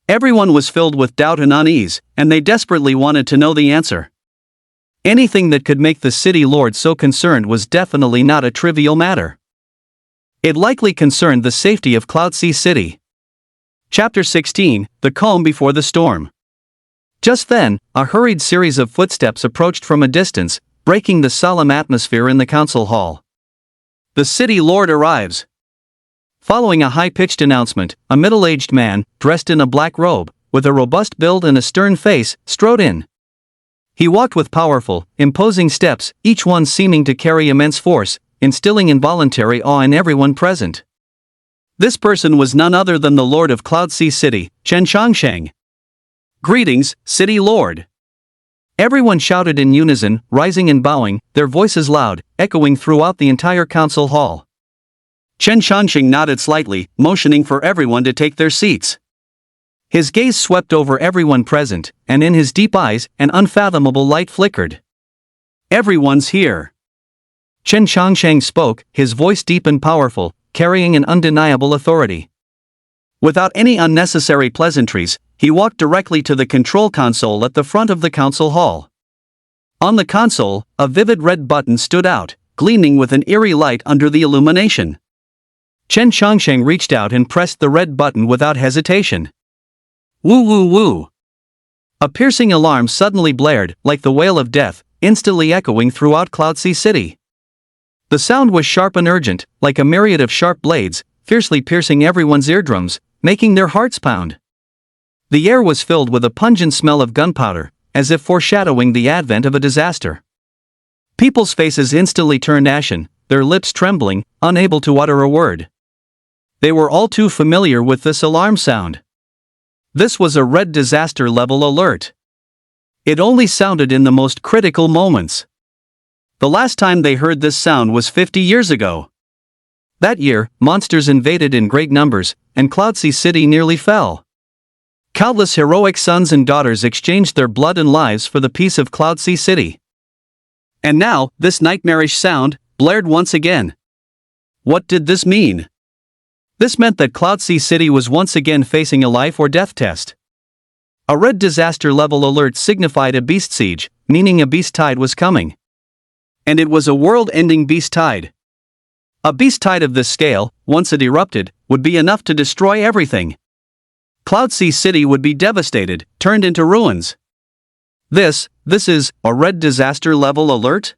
Everyone was filled with doubt and unease, and they desperately wanted to know the answer. Anything that could make the city lord so concerned was definitely not a trivial matter. It likely concerned the safety of Cloud Sea City. Chapter 16, The Calm Before the Storm. Just then, a hurried series of footsteps approached from a distance, breaking the solemn atmosphere in the council hall. The city lord arrives. Following a high-pitched announcement, a middle-aged man, dressed in a black robe, with a robust build and a stern face, strode in. He walked with powerful, imposing steps, each one seeming to carry immense force, instilling involuntary awe in everyone present. This person was none other than the Lord of Cloud Sea City, Chen Changsheng. Greetings, City Lord. Everyone shouted in unison, rising and bowing, their voices loud, echoing throughout the entire council hall. Chen Changsheng nodded slightly, motioning for everyone to take their seats. His gaze swept over everyone present, and in his deep eyes, an unfathomable light flickered. Everyone's here. Chen Changsheng spoke, his voice deep and powerful, carrying an undeniable authority. Without any unnecessary pleasantries, he walked directly to the control console at the front of the council hall. On the console, a vivid red button stood out, gleaming with an eerie light under the illumination. Chen Changsheng reached out and pressed the red button without hesitation. Woo woo woo! A piercing alarm suddenly blared, like the wail of death, instantly echoing throughout Cloud Sea City. The sound was sharp and urgent, like a myriad of sharp blades, fiercely piercing everyone's eardrums, making their hearts pound. The air was filled with a pungent smell of gunpowder, as if foreshadowing the advent of a disaster. People's faces instantly turned ashen, their lips trembling, unable to utter a word. They were all too familiar with this alarm sound. This was a red disaster level alert. It only sounded in the most critical moments. The last time they heard this sound was 50 years ago. That year, monsters invaded in great numbers, and Cloud Sea City nearly fell. Countless heroic sons and daughters exchanged their blood and lives for the peace of Cloud Sea City. And now, this nightmarish sound blared once again. What did this mean? This meant that Cloud Sea City was once again facing a life or death test. A red disaster level alert signified a beast siege, meaning a beast tide was coming. And it was a world-ending beast tide. A beast tide of this scale, once it erupted, would be enough to destroy everything. Cloud Sea City would be devastated, turned into ruins. This is a red disaster level alert?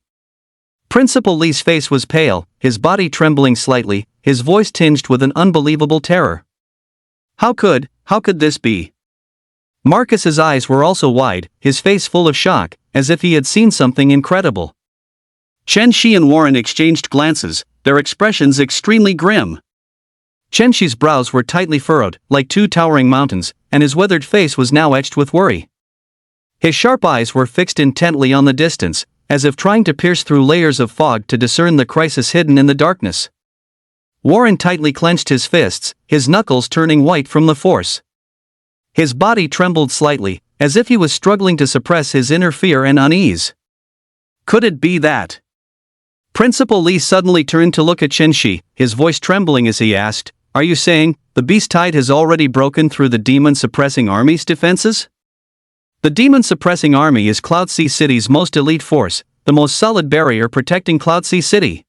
Principal Lee's face was pale, his body trembling slightly, his voice tinged with an unbelievable terror. How could this be? Marcus's eyes were also wide, his face full of shock, as if he had seen something incredible. Chen Shi and Warren exchanged glances, their expressions extremely grim. Chen Shi's brows were tightly furrowed, like two towering mountains, and his weathered face was now etched with worry. His sharp eyes were fixed intently on the distance, as if trying to pierce through layers of fog to discern the crisis hidden in the darkness. Warren tightly clenched his fists, his knuckles turning white from the force. His body trembled slightly, as if he was struggling to suppress his inner fear and unease. Could it be that? Principal Li suddenly turned to look at Chen Shi, his voice trembling as he asked, "Are you saying the beast tide has already broken through the demon-suppressing army's defenses?" The demon-suppressing army is Cloud Sea City's most elite force, the most solid barrier protecting Cloud Sea City.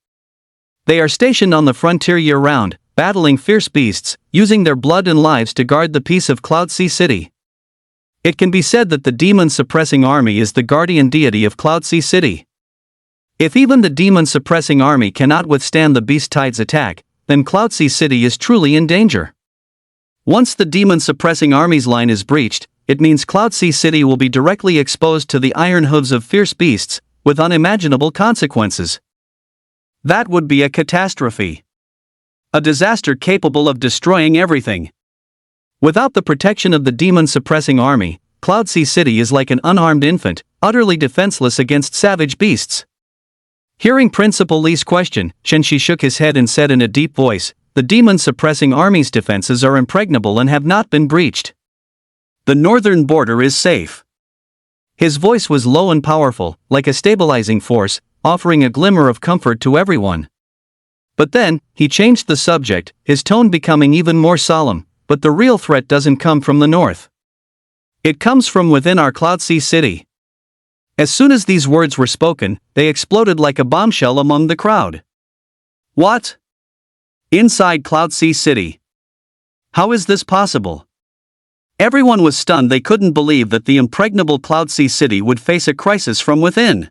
They are stationed on the frontier year-round, battling fierce beasts, using their blood and lives to guard the peace of Cloud Sea City. It can be said that the demon-suppressing army is the guardian deity of Cloud Sea City. If even the demon-suppressing army cannot withstand the beast tide's attack, then Cloud Sea City is truly in danger. Once the demon-suppressing army's line is breached, it means Cloud Sea City will be directly exposed to the iron hooves of fierce beasts, with unimaginable consequences. That would be a catastrophe. A disaster capable of destroying everything. Without the protection of the demon-suppressing army, Cloud Sea City is like an unarmed infant, utterly defenseless against savage beasts. Hearing Principal Li's question, Chen Shi shook his head and said in a deep voice, "The demon-suppressing army's defenses are impregnable and have not been breached. The northern border is safe." His voice was low and powerful, like a stabilizing force, offering a glimmer of comfort to everyone. But then, he changed the subject, his tone becoming even more solemn, "But the real threat doesn't come from the north. It comes from within our Cloud Sea City." As soon as these words were spoken, they exploded like a bombshell among the crowd. What? Inside Cloud Sea City? How is this possible? Everyone was stunned. They couldn't believe that the impregnable Cloud Sea City would face a crisis from within.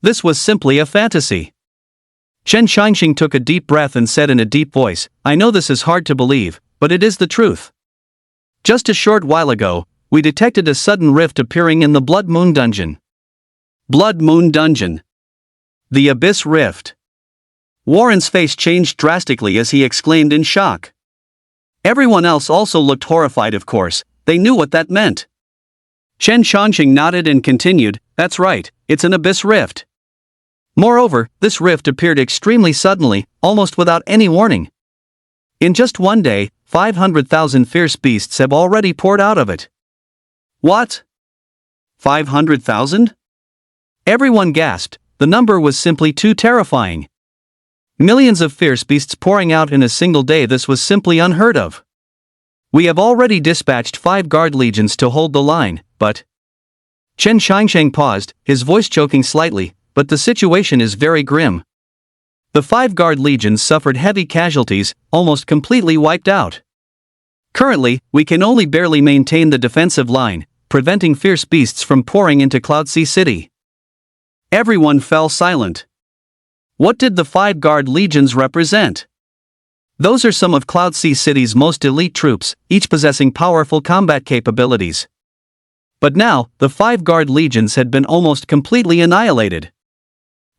This was simply a fantasy. Chen Xiangxing took a deep breath and said in a deep voice, "I know this is hard to believe, but it is the truth. Just a short while ago, we detected a sudden rift appearing in the Blood Moon Dungeon." Blood Moon Dungeon. The Abyss Rift. Warren's face changed drastically as he exclaimed in shock. Everyone else also looked horrified, of course, they knew what that meant. Chen Xiangxing nodded and continued, "That's right, it's an Abyss Rift. Moreover, this rift appeared extremely suddenly, almost without any warning. In just one day, 500,000 fierce beasts have already poured out of it." What? 500,000? Everyone gasped. The number was simply too terrifying. Millions of fierce beasts pouring out in a single day. This was simply unheard of. "We have already dispatched 5 guard legions to hold the line, but..." Chen Xiangsheng paused, his voice choking slightly, "But the situation is very grim. The 5 guard legions suffered heavy casualties, almost completely wiped out. Currently, we can only barely maintain the defensive line, preventing fierce beasts from pouring into Cloud Sea City." Everyone fell silent. What did the 5 guard legions represent? Those are some of Cloud Sea City's most elite troops, each possessing powerful combat capabilities. But now, the 5 guard legions had been almost completely annihilated.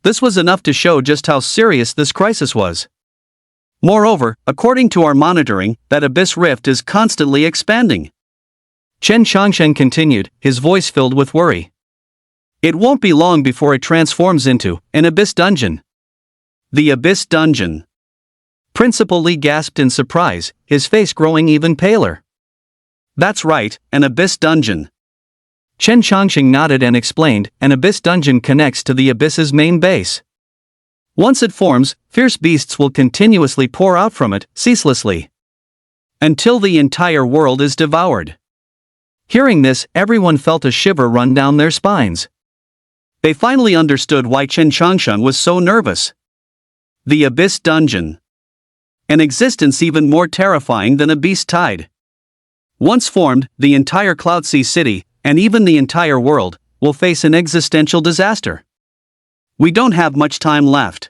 This was enough to show just how serious this crisis was. Moreover, according to our monitoring, that Abyss Rift is constantly expanding. Chen Xiangsheng continued, his voice filled with worry. "It won't be long before it transforms into an Abyss Dungeon." The Abyss Dungeon. Principal Li gasped in surprise, his face growing even paler. "That's right, an Abyss Dungeon." Chen Xiangxing nodded and explained, "An Abyss Dungeon connects to the Abyss's main base. Once it forms, fierce beasts will continuously pour out from it, ceaselessly. Until the entire world is devoured." Hearing this, everyone felt a shiver run down their spines. They finally understood why Chen Xiangsheng was so nervous. The Abyss Dungeon. An existence even more terrifying than a beast tide. Once formed, the entire Cloud Sea City, and even the entire world, will face an existential disaster. "We don't have much time left."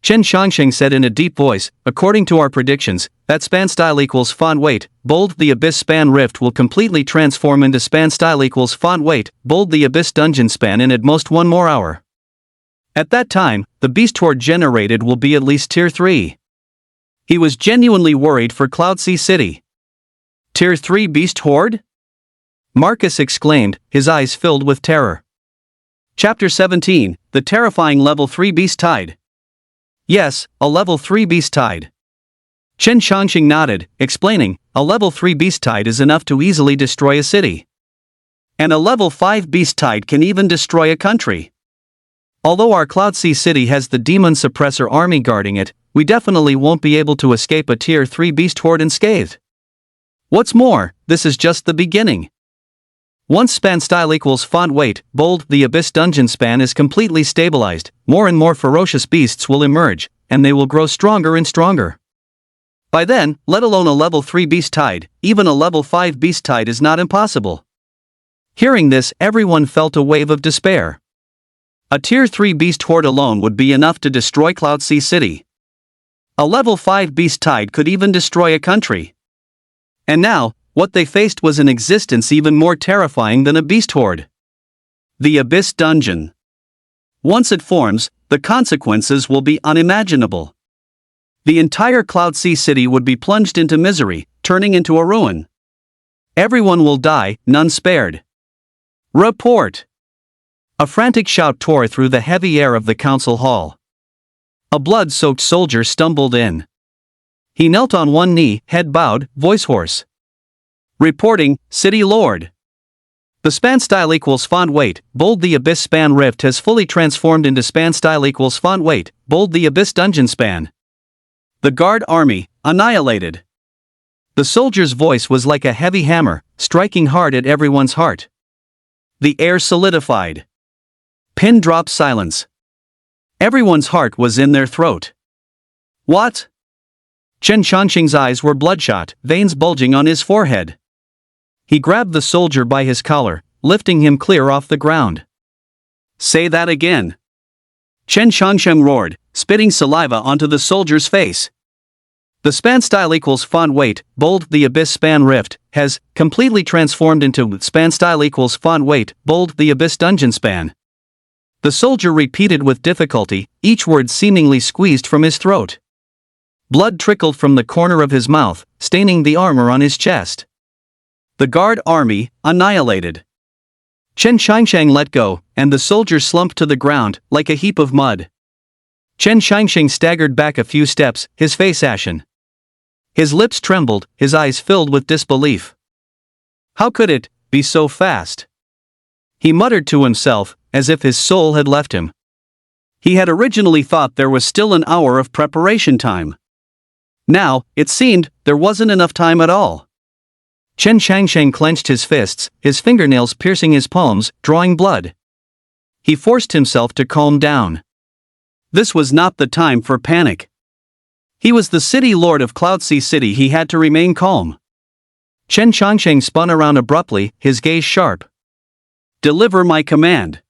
Chen Xiangsheng said in a deep voice, "According to our predictions, that span style equals font weight, bold the Abyss span rift will completely transform into span style equals font weight, bold the Abyss dungeon span in at most 1 more hour." At that time, the beast horde generated will be at least Tier 3. He was genuinely worried for Cloud Sea City. Tier 3 beast horde? Marcus exclaimed, his eyes filled with terror. Chapter 17, The Terrifying Level 3 Beast Tide. Yes, a Level 3 Beast Tide. Chen Changxing nodded, explaining, a Level 3 Beast Tide is enough to easily destroy a city. And a Level 5 Beast Tide can even destroy a country. Although our Cloud Sea City has the Demon Suppressor army guarding it, we definitely won't be able to escape a Tier 3 Beast Horde unscathed. What's more, this is just the beginning. Once span style equals font weight, bold, the Abyss dungeon span is completely stabilized, more and more ferocious beasts will emerge, and they will grow stronger and stronger. By then, let alone a Level 3 Beast Tide, even a Level 5 Beast Tide is not impossible. Hearing this, everyone felt a wave of despair. A Tier 3 Beast Horde alone would be enough to destroy Cloud Sea City. A Level 5 Beast Tide could even destroy a country. And now, what they faced was an existence even more terrifying than a Beast Horde. The Abyss Dungeon. Once it forms, the consequences will be unimaginable. The entire Cloud Sea City would be plunged into misery, turning into a ruin. Everyone will die, none spared. Report! A frantic shout tore through the heavy air of the council hall. A blood-soaked soldier stumbled in. He knelt on one knee, head bowed, voice hoarse. Reporting, City Lord. The span style equals font weight, bold, the Abyss span rift has fully transformed into span style equals font weight, bold, the Abyss dungeon span. The guard army, annihilated. The soldier's voice was like a heavy hammer, striking hard at everyone's heart. The air solidified. Pin drop silence. Everyone's heart was in their throat. What? Chen Changxing's eyes were bloodshot, veins bulging on his forehead. He grabbed the soldier by his collar, lifting him clear off the ground. Say that again. Chen Changxing roared, spitting saliva onto the soldier's face. The span style equals font weight, bold, the Abyss span rift, has completely transformed into span style equals font weight, bold, the Abyss dungeon span. The soldier repeated with difficulty, each word seemingly squeezed from his throat. Blood trickled from the corner of his mouth, staining the armor on his chest. The guard army, annihilated. Chen Changxing let go, and the soldier slumped to the ground, like a heap of mud. Chen Changxing staggered back a few steps, his face ashen. His lips trembled, his eyes filled with disbelief. How could it be so fast? He muttered to himself, as if his soul had left him. He had originally thought there was still an hour of preparation time. Now, it seemed, there wasn't enough time at all. Chen Changxing clenched his fists, his fingernails piercing his palms, drawing blood. He forced himself to calm down. This was not the time for panic. He was the city lord of Cloud Sea City, he had to remain calm. Chen Changxing spun around abruptly, his gaze sharp. Deliver my command.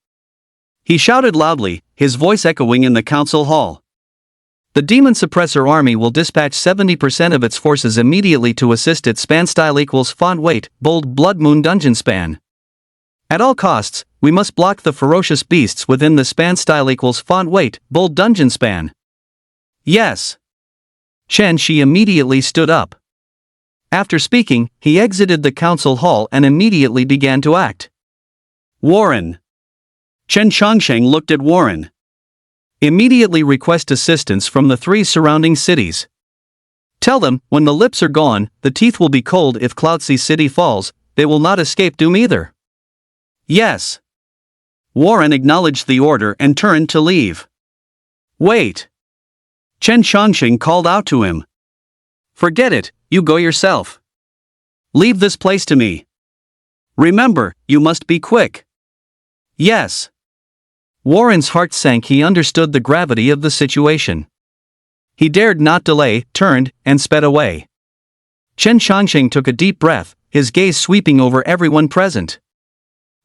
He shouted loudly, his voice echoing in the council hall. The Demon Suppressor army will dispatch 70% of its forces immediately to assist its span style equals font weight, bold, Blood Moon dungeon span. At all costs, we must block the ferocious beasts within the span style equals font weight, bold dungeon span. Yes. Chen Shi immediately stood up. After speaking, he exited the council hall and immediately began to act. Warren. Chen Changxing looked at Warren. Immediately request assistance from the 3 surrounding cities. Tell them, when the lips are gone, the teeth will be cold. If Cloud Sea City falls, they will not escape doom either. Yes. Warren acknowledged the order and turned to leave. Wait. Chen Changxing called out to him. Forget it, you go yourself. Leave this place to me. Remember, you must be quick. Yes. Warren's heart sank. He understood the gravity of the situation. He dared not delay, turned, and sped away. Chen Changxing took a deep breath, his gaze sweeping over everyone present.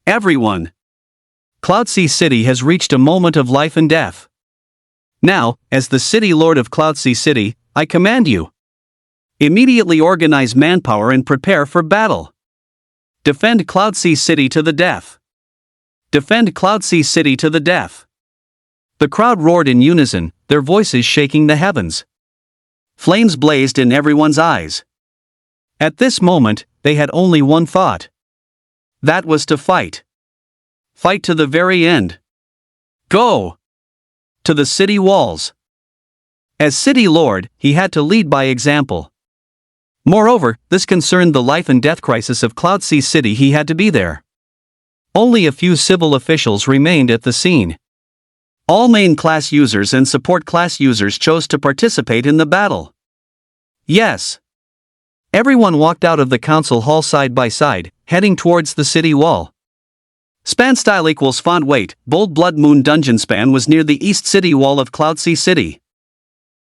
Everyone. Cloud Sea City has reached a moment of life and death. Now, as the city lord of Cloud Sea City, I command you. Immediately organize manpower and prepare for battle. Defend Cloud Sea City to the death. Defend Cloud Sea City to the death. The crowd roared in unison, their voices shaking the heavens. Flames blazed in everyone's eyes. At this moment, they had only one thought. That was to fight. Fight to the very end. Go! To the city walls. As city lord, he had to lead by example. Moreover, this concerned the life and death crisis of Cloud Sea City. He had to be there. Only a few civil officials remained at the scene. All main class users and support class users chose to participate in the battle. Yes. Everyone walked out of the council hall side by side, heading towards the city wall. Span style equals font weight. Bold Blood Moon Dungeon span was near the east city wall of Cloud Sea City.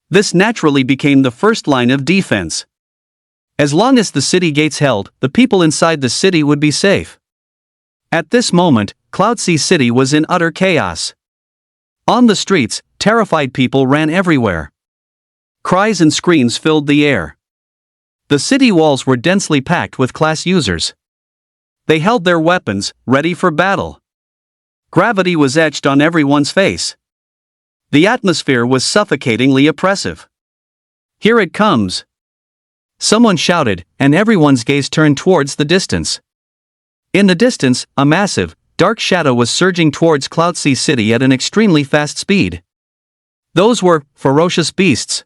This naturally became the first line of defense. As long as the city gates held, the people inside the city would be safe. At this moment, Cloud Sea City was in utter chaos. On the streets, terrified people ran everywhere. Cries and screams filled the air. The city walls were densely packed with class users. They held their weapons, ready for battle. Gravity was etched on everyone's face. The atmosphere was suffocatingly oppressive. Here it comes! Someone shouted, and everyone's gaze turned towards the distance. In the distance, a massive, dark shadow was surging towards Cloud Sea City at an extremely fast speed. Those were ferocious beasts.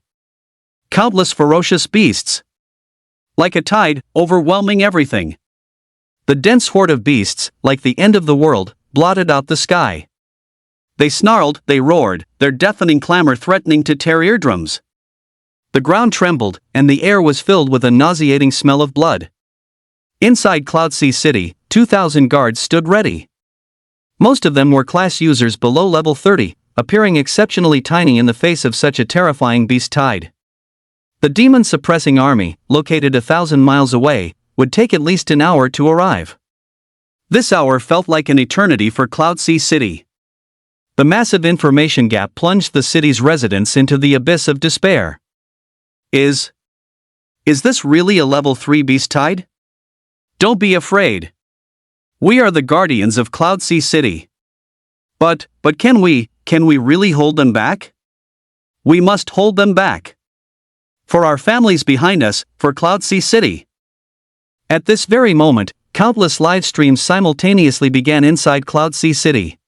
Countless ferocious beasts. Like a tide, overwhelming everything. The dense horde of beasts, like the end of the world, blotted out the sky. They snarled, they roared, their deafening clamor threatening to tear eardrums. The ground trembled, and the air was filled with a nauseating smell of blood. Inside Cloud Sea City, 2,000 guards stood ready. Most of them were class users below level 30, appearing exceptionally tiny in the face of such a terrifying beast tide. The demon-suppressing army, located 1,000 miles away, would take at least an hour to arrive. This hour felt like an eternity for Cloud Sea City. The massive information gap plunged the city's residents into the abyss of despair. Is this really a level 3 beast tide? Don't be afraid. We are the guardians of Cloud Sea City. But can we really hold them back? We must hold them back. For our families behind us, for Cloud Sea City. At this very moment, countless live streams simultaneously began inside Cloud Sea City.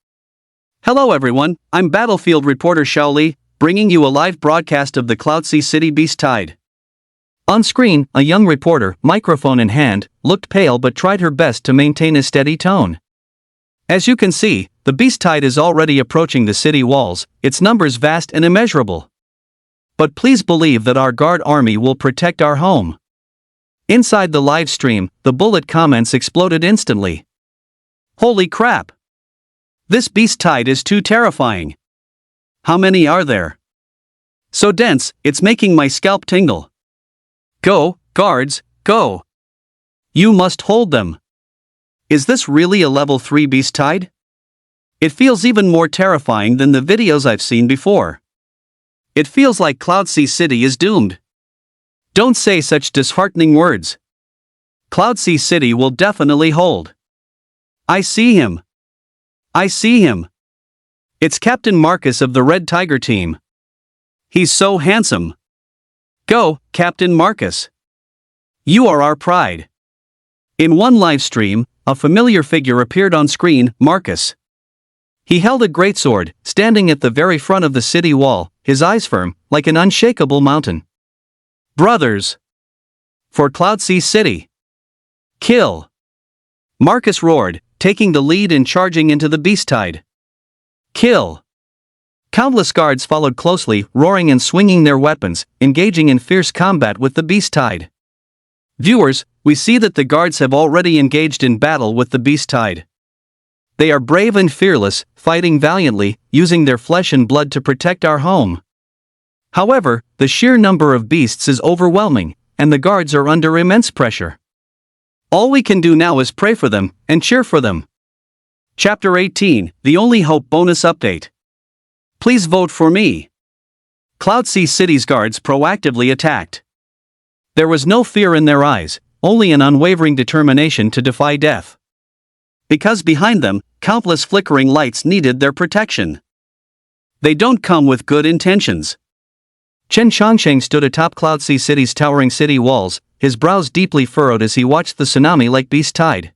Hello everyone, I'm Battlefield reporter Shaoli, bringing you a live broadcast of the Cloud Sea City Beast Tide. On screen, a young reporter, microphone in hand, looked pale but tried her best to maintain a steady tone. As you can see, the beast tide is already approaching the city walls, its numbers vast and immeasurable. But please believe that our guard army will protect our home. Inside the live stream, the bullet comments exploded instantly. Holy crap! This beast tide is too terrifying. How many are there? So dense, it's making my scalp tingle. Go, guards, go! You must hold them. Is this really a level 3 beast tide? It feels even more terrifying than the videos I've seen before. It feels like Cloud Sea City is doomed. Don't say such disheartening words. Cloud Sea City will definitely hold. I see him. I see him. It's Captain Marcus of the Red Tiger team. He's so handsome. Go, Captain Marcus. You are our pride. In one live stream, a familiar figure appeared on screen, Marcus. He held a greatsword, standing at the very front of the city wall, his eyes firm, like an unshakable mountain. Brothers! For Cloud Sea City! Kill! Marcus roared, taking the lead and charging into the beast tide. Kill! Countless guards followed closely, roaring and swinging their weapons, engaging in fierce combat with the beast tide. Viewers, we see that the guards have already engaged in battle with the beast tide. They are brave and fearless, fighting valiantly, using their flesh and blood to protect our home. However, the sheer number of beasts is overwhelming, and the guards are under immense pressure. All we can do now is pray for them, and cheer for them. Chapter 18, The Only Hope Bonus Update. Please vote for me. Cloud Sea City's guards proactively attacked. There was no fear in their eyes, only an unwavering determination to defy death. Because behind them, countless flickering lights needed their protection. They don't come with good intentions. Chen Changsheng stood atop Cloud Sea City's towering city walls, his brows deeply furrowed as he watched the tsunami like beast tide.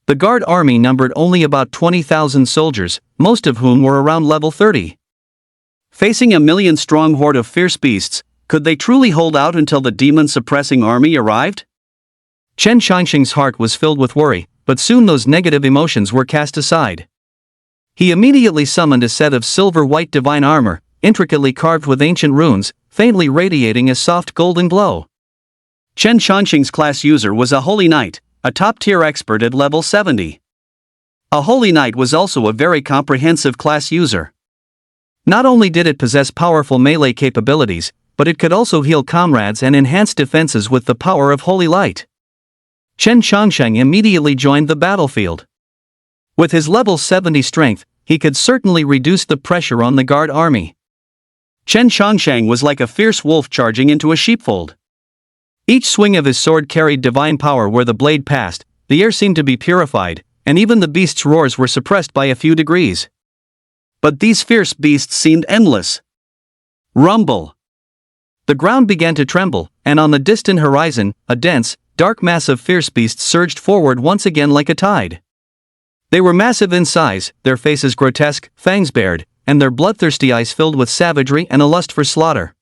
The guard army numbered only about 20,000 soldiers, most of whom were around level 30. Facing a million-strong horde of fierce beasts, could they truly hold out until the demon-suppressing army arrived? Chen Changsheng's heart was filled with worry, but soon those negative emotions were cast aside. He immediately summoned a set of silver-white divine armor, intricately carved with ancient runes, faintly radiating a soft golden glow. Chen Changsheng's class user was a Holy Knight, a top-tier expert at level 70. A Holy Knight was also a very comprehensive class user. Not only did it possess powerful melee capabilities, but it could also heal comrades and enhance defenses with the power of Holy Light. Chen Changsheng immediately joined the battlefield. With his level 70 strength, he could certainly reduce the pressure on the guard army. Chen Changsheng was like a fierce wolf charging into a sheepfold. Each swing of his sword carried divine power where the blade passed, the air seemed to be purified, and even the beast's roars were suppressed by a few degrees. But these fierce beasts seemed endless. Rumble. The ground began to tremble, and on the distant horizon, a dense, dark mass of fierce beasts surged forward once again like a tide. They were massive in size, their faces grotesque, fangs bared, and their bloodthirsty eyes filled with savagery and a lust for slaughter.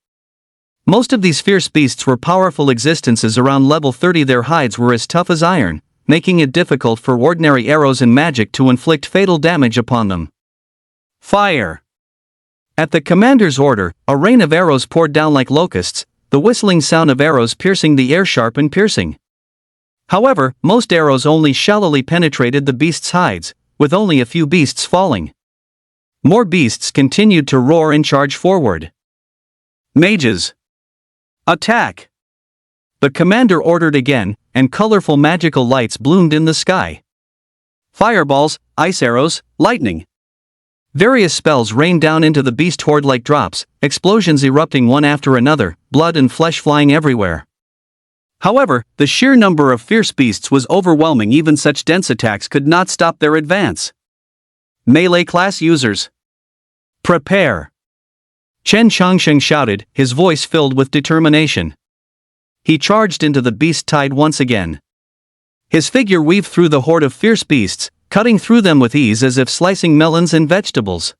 Most of these fierce beasts were powerful existences around level 30. Their hides were as tough as iron, making it difficult for ordinary arrows and magic to inflict fatal damage upon them. Fire! At the commander's order, a rain of arrows poured down like locusts, the whistling sound of arrows piercing the air sharp and piercing. However, most arrows only shallowly penetrated the beasts' hides, with only a few beasts falling. More beasts continued to roar and charge forward. Mages! Attack! The commander ordered again, and colorful magical lights bloomed in the sky. Fireballs, ice arrows, lightning. Various spells rained down into the beast horde like drops, explosions erupting one after another, blood and flesh flying everywhere. However, the sheer number of fierce beasts was overwhelming. Even such dense attacks could not stop their advance. Melee class users. Prepare! Chen Changsheng shouted, his voice filled with determination. He charged into the beast tide once again. His figure weaved through the horde of fierce beasts, cutting through them with ease as if slicing melons and vegetables.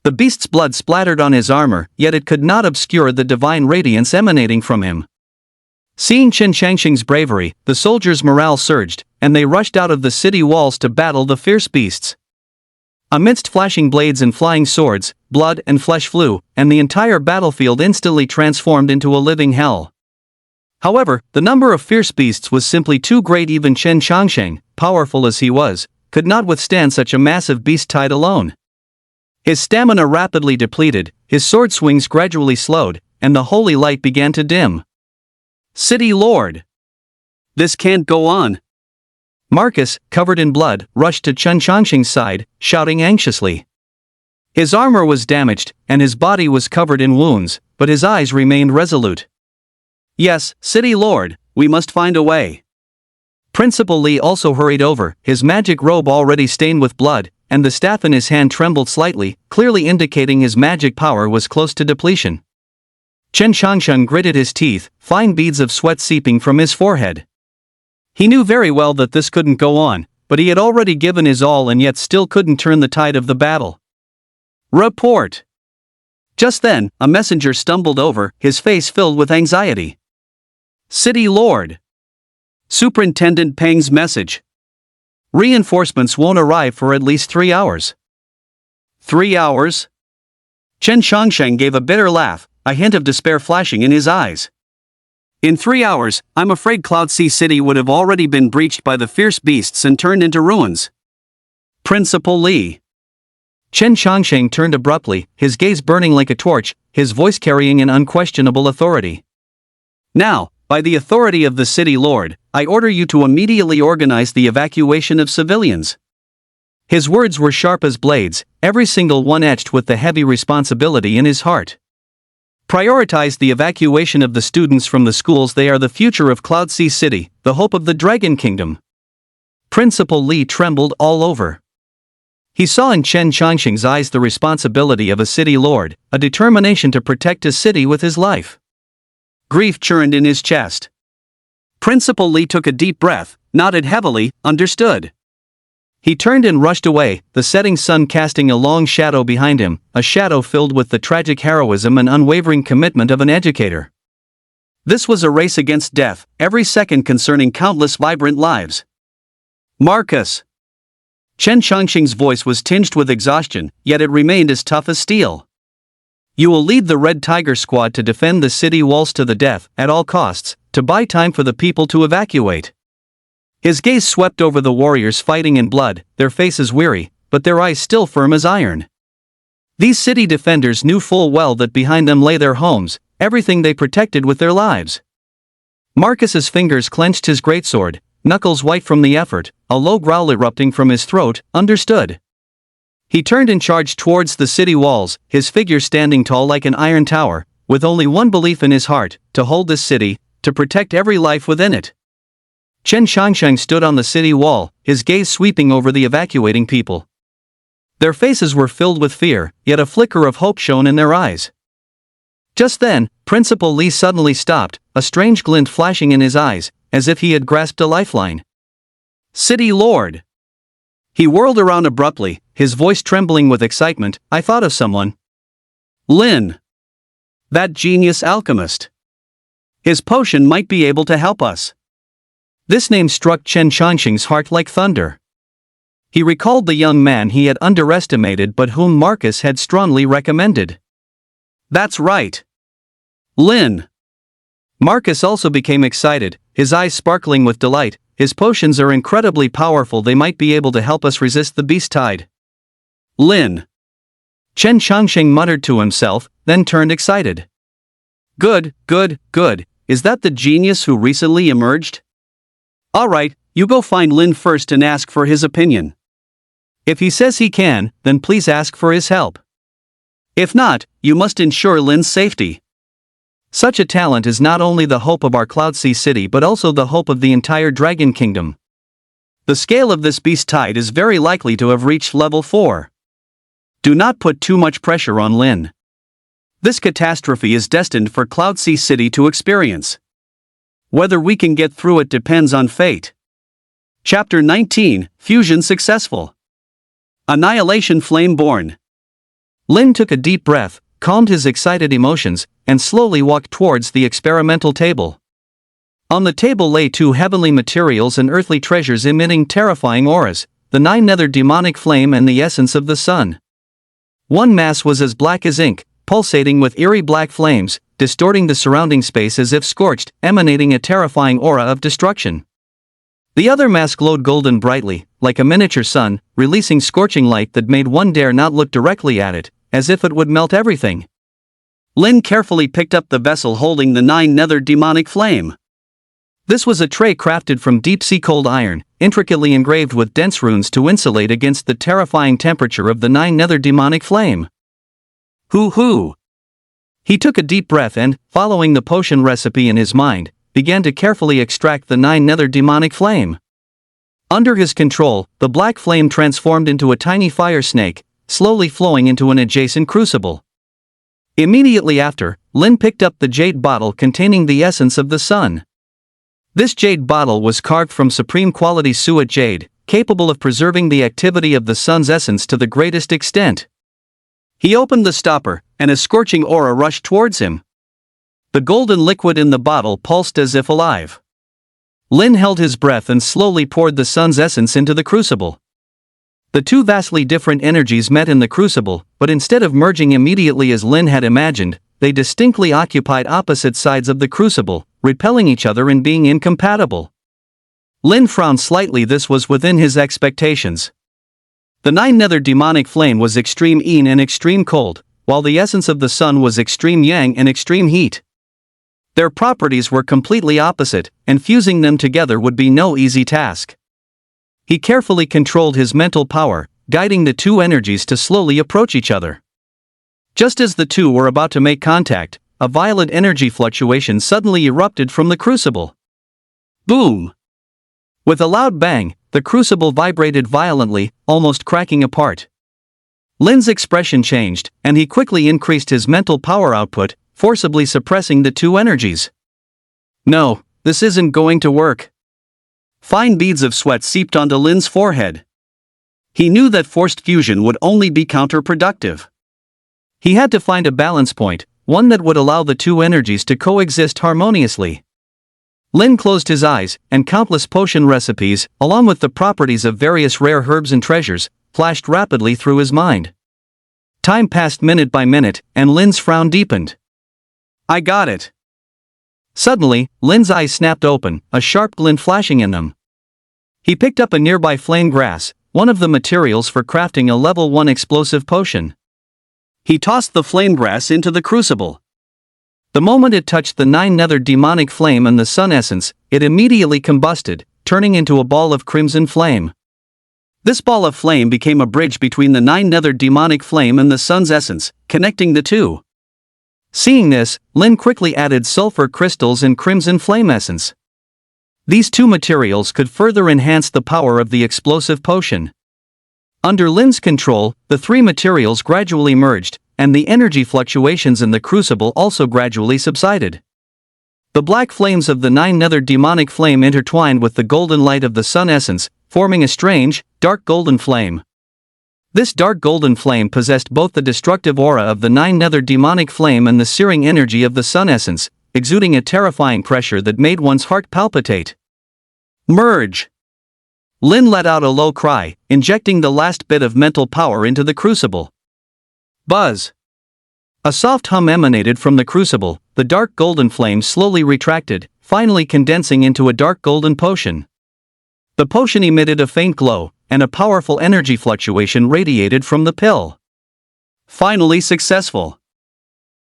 The beast's blood splattered on his armor, yet it could not obscure the divine radiance emanating from him. Seeing Chen Changsheng's bravery, the soldiers' morale surged, and they rushed out of the city walls to battle the fierce beasts. Amidst flashing blades and flying swords, blood and flesh flew, and the entire battlefield instantly transformed into a living hell. However, the number of fierce beasts was simply too great. Even Chen Changsheng, powerful as he was, could not withstand such a massive beast tide alone. His stamina rapidly depleted, his sword swings gradually slowed, and the holy light began to dim. City Lord! This can't go on. Marcus, covered in blood, rushed to Chen Changsheng's side, shouting anxiously. His armor was damaged, and his body was covered in wounds, but his eyes remained resolute. Yes, City Lord, we must find a way. Principal Li also hurried over, his magic robe already stained with blood, and the staff in his hand trembled slightly, clearly indicating his magic power was close to depletion. Chen Changsheng gritted his teeth, fine beads of sweat seeping from his forehead. He knew very well that this couldn't go on, but he had already given his all and yet still couldn't turn the tide of the battle. Report! Just then, a messenger stumbled over, his face filled with anxiety. City Lord! Superintendent Peng's message. Reinforcements won't arrive for at least 3 hours. 3 hours? Chen Changsheng gave a bitter laugh, a hint of despair flashing in his eyes. In 3 hours, I'm afraid Cloud Sea City would have already been breached by the fierce beasts and turned into ruins. Principal Li. Chen Changsheng turned abruptly, his gaze burning like a torch, his voice carrying an unquestionable authority. Now, by the authority of the City Lord, I order you to immediately organize the evacuation of civilians. His words were sharp as blades, every single one etched with the heavy responsibility in his heart. Prioritize the evacuation of the students from the schools. They are the future of Cloud Sea City, the hope of the Dragon Kingdom. Principal Li trembled all over. He saw in Chen Changxing's eyes the responsibility of a city lord, a determination to protect his city with his life. Grief churned in his chest. Principal Li took a deep breath, nodded heavily, understood. He turned and rushed away, the setting sun casting a long shadow behind him, a shadow filled with the tragic heroism and unwavering commitment of an educator. This was a race against death, every second concerning countless vibrant lives. Marcus! Chen Changxing's voice was tinged with exhaustion, yet it remained as tough as steel. You will lead the Red Tiger Squad to defend the city walls to the death, at all costs, to buy time for the people to evacuate. His gaze swept over the warriors fighting in blood, their faces weary, but their eyes still firm as iron. These city defenders knew full well that behind them lay their homes, everything they protected with their lives. Marcus's fingers clenched his greatsword, knuckles white from the effort, a low growl erupting from his throat, understood. He turned and charged towards the city walls, his figure standing tall like an iron tower, with only one belief in his heart, to hold this city, to protect every life within it. Chen Changxing stood on the city wall, his gaze sweeping over the evacuating people. Their faces were filled with fear, yet a flicker of hope shone in their eyes. Just then, Principal Li suddenly stopped, a strange glint flashing in his eyes, as if he had grasped a lifeline. City Lord! He whirled around abruptly, his voice trembling with excitement. I thought of someone. Lin! That genius alchemist! His potion might be able to help us. This name struck Chen Changxing's heart like thunder. He recalled the young man he had underestimated but whom Marcus had strongly recommended. That's right. Lin! Marcus also became excited, his eyes sparkling with delight. His potions are incredibly powerful, they might be able to help us resist the beast tide. Lin! Chen Changxing muttered to himself, then turned excited. Good, good, good, is that the genius who recently emerged? Alright, you go find Lin first and ask for his opinion. If he says he can, then please ask for his help. If not, you must ensure Lin's safety. Such a talent is not only the hope of our Cloud Sea City but also the hope of the entire Dragon Kingdom. The scale of this beast tide is very likely to have reached level 4. Do not put too much pressure on Lin. This catastrophe is destined for Cloud Sea City to experience. Whether we can get through it depends on fate. Chapter 19, Fusion Successful. Annihilation Flame Born. Lin took a deep breath, calmed his excited emotions, and slowly walked towards the experimental table. On the table lay 2 heavenly materials and earthly treasures emitting terrifying auras, the 9 nether demonic flame and the essence of the sun. One mass was as black as ink, pulsating with eerie black flames, distorting the surrounding space as if scorched, emanating a terrifying aura of destruction. The other mass glowed golden brightly, like a miniature sun, releasing scorching light that made one dare not look directly at it, as if it would melt everything. Lin carefully picked up the vessel holding the 9 nether demonic flame. This was a tray crafted from deep-sea cold iron, intricately engraved with dense runes to insulate against the terrifying temperature of the 9 nether demonic flame. Hoo-hoo! He took a deep breath and, following the potion recipe in his mind, began to carefully extract the 9 nether demonic flame. Under his control, the black flame transformed into a tiny fire snake, slowly flowing into an adjacent crucible. Immediately after, Lin picked up the jade bottle containing the essence of the sun. This jade bottle was carved from supreme quality suet jade, capable of preserving the activity of the sun's essence to the greatest extent. He opened the stopper, and a scorching aura rushed towards him. The golden liquid in the bottle pulsed as if alive. Lin held his breath and slowly poured the sun's essence into the crucible. The 2 vastly different energies met in the crucible, but instead of merging immediately as Lin had imagined, they distinctly occupied opposite sides of the crucible, repelling each other and being incompatible. Lin frowned slightly, this was within his expectations. The 9 nether demonic flame was extreme yin and extreme cold, while the essence of the sun was extreme yang and extreme heat. Their properties were completely opposite, and fusing them together would be no easy task. He carefully controlled his mental power, guiding the 2 energies to slowly approach each other. Just as the 2 were about to make contact, a violent energy fluctuation suddenly erupted from the crucible. Boom! With a loud bang, the crucible vibrated violently, almost cracking apart. Lin's expression changed, and he quickly increased his mental power output, forcibly suppressing the two energies. No, this isn't going to work. Fine beads of sweat seeped onto Lin's forehead. He knew that forced fusion would only be counterproductive. He had to find a balance point, one that would allow the two energies to coexist harmoniously. Lin closed his eyes, and countless potion recipes, along with the properties of various rare herbs and treasures, flashed rapidly through his mind. Time passed minute by minute, and Lin's frown deepened. I got it. Suddenly, Lin's eyes snapped open, a sharp glint flashing in them. He picked up a nearby flame grass, one of the materials for crafting a level 1 explosive potion. He tossed the flame grass into the crucible. The moment it touched the 9-nethered demonic flame and the sun essence, it immediately combusted, turning into a ball of crimson flame. This ball of flame became a bridge between the 9-nethered demonic flame and the sun's essence, connecting the two. Seeing this, Lin quickly added sulfur crystals and crimson flame essence. These two materials could further enhance the power of the explosive potion. Under Lin's control, the three materials gradually merged, and the energy fluctuations in the crucible also gradually subsided. The black flames of the 9-nethered demonic flame intertwined with the golden light of the sun essence, forming a strange, dark golden flame. This dark golden flame possessed both the destructive aura of the 9-nethered demonic flame and the searing energy of the sun essence, exuding a terrifying pressure that made one's heart palpitate. Merge! Lin let out a low cry, injecting the last bit of mental power into the crucible. Buzz! A soft hum emanated from the crucible, the dark golden flame slowly retracted, finally condensing into a dark golden potion. The potion emitted a faint glow, and a powerful energy fluctuation radiated from the pill. Finally successful.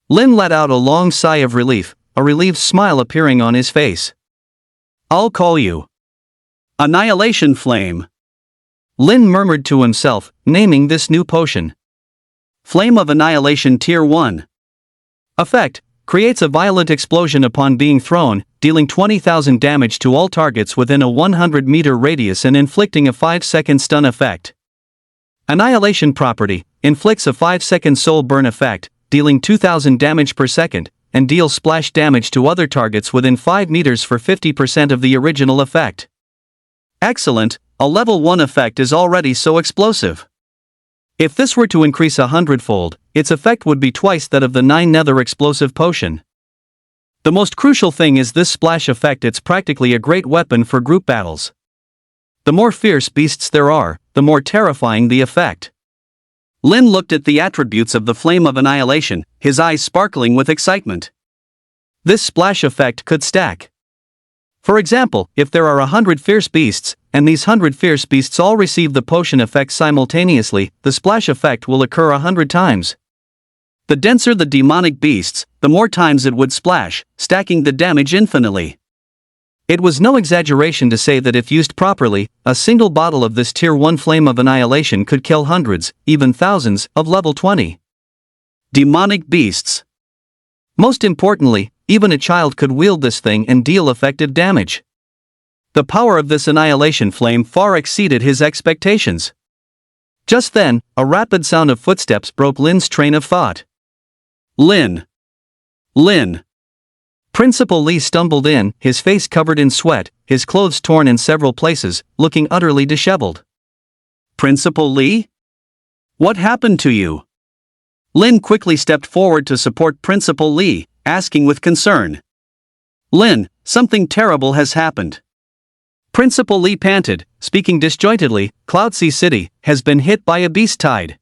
Lin let out a long sigh of relief, a relieved smile appearing on his face. I'll call you Annihilation Flame. Lin murmured to himself, naming this new potion. Flame of Annihilation Tier 1. Effect: creates a violent explosion upon being thrown, dealing 20,000 damage to all targets within a 100-meter radius and inflicting a 5-second stun effect. Annihilation property: inflicts a 5-second soul burn effect, dealing 2,000 damage per second, and deals splash damage to other targets within 5 meters for 50% of the original effect. Excellent, a level 1 effect is already so explosive. If this were to increase 100-fold, its effect would be twice that of the 9-nether explosive potion. The most crucial thing is this splash effect. It's practically a great weapon for group battles. The more fierce beasts there are, the more terrifying the effect. Lin looked at the attributes of the Flame of Annihilation, his eyes sparkling with excitement. This splash effect could stack. For example, if there are 100 fierce beasts, and these 100 fierce beasts all receive the potion effect simultaneously, the splash effect will occur 100 times. The denser the demonic beasts, the more times it would splash, stacking the damage infinitely. It was no exaggeration to say that if used properly, a single bottle of this Tier 1 Flame of Annihilation could kill hundreds, even thousands, of level 20 demonic beasts. Most importantly, even a child could wield this thing and deal effective damage. The power of this Annihilation Flame far exceeded his expectations. Just then, a rapid sound of footsteps broke Lin's train of thought. Lin! Lin! Principal Li stumbled in, his face covered in sweat, his clothes torn in several places, looking utterly disheveled. Principal Li? What happened to you? Lin quickly stepped forward to support Principal Li, asking with concern. Lin, something terrible has happened. Principal Li panted, speaking disjointedly. Cloudsea City has been hit by a beast tide.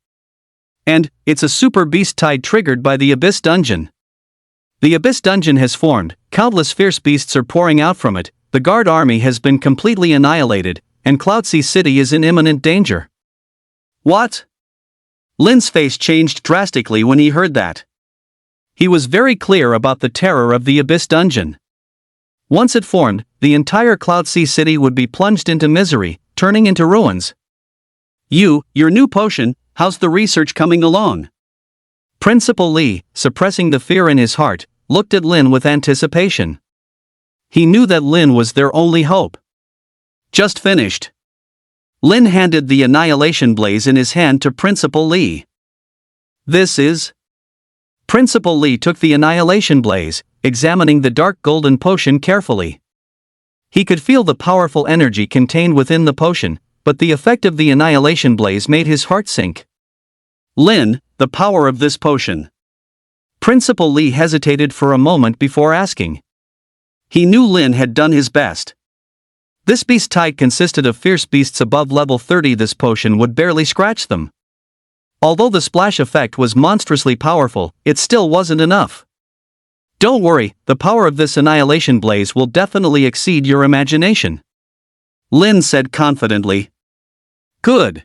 And it's a super beast tide triggered by the Abyss Dungeon. The Abyss Dungeon has formed, countless fierce beasts are pouring out from it, the guard army has been completely annihilated, and Cloudsea City is in imminent danger. What? Lin's face changed drastically when he heard that. He was very clear about the terror of the Abyss Dungeon. Once it formed, the entire Cloudsea City would be plunged into misery, turning into ruins. Your new potion, how's the research coming along? Principal Li, suppressing the fear in his heart, looked at Lin with anticipation. He knew that Lin was their only hope. Just finished. Lin handed the Annihilation blaze in his hand to Principal Lee. This is... Principal Lee took the Annihilation blaze, examining the dark golden potion carefully. He could feel the powerful energy contained within the potion, but the effect of the Annihilation blaze made his heart sink. Lin, the power of this potion. Principal Lee hesitated for a moment before asking. He knew Lin had done his best. This beast tide consisted of fierce beasts above level 30. This potion would barely scratch them. Although the splash effect was monstrously powerful, it still wasn't enough. Don't worry, the power of this Annihilation blaze will definitely exceed your imagination. Lin said confidently. Good.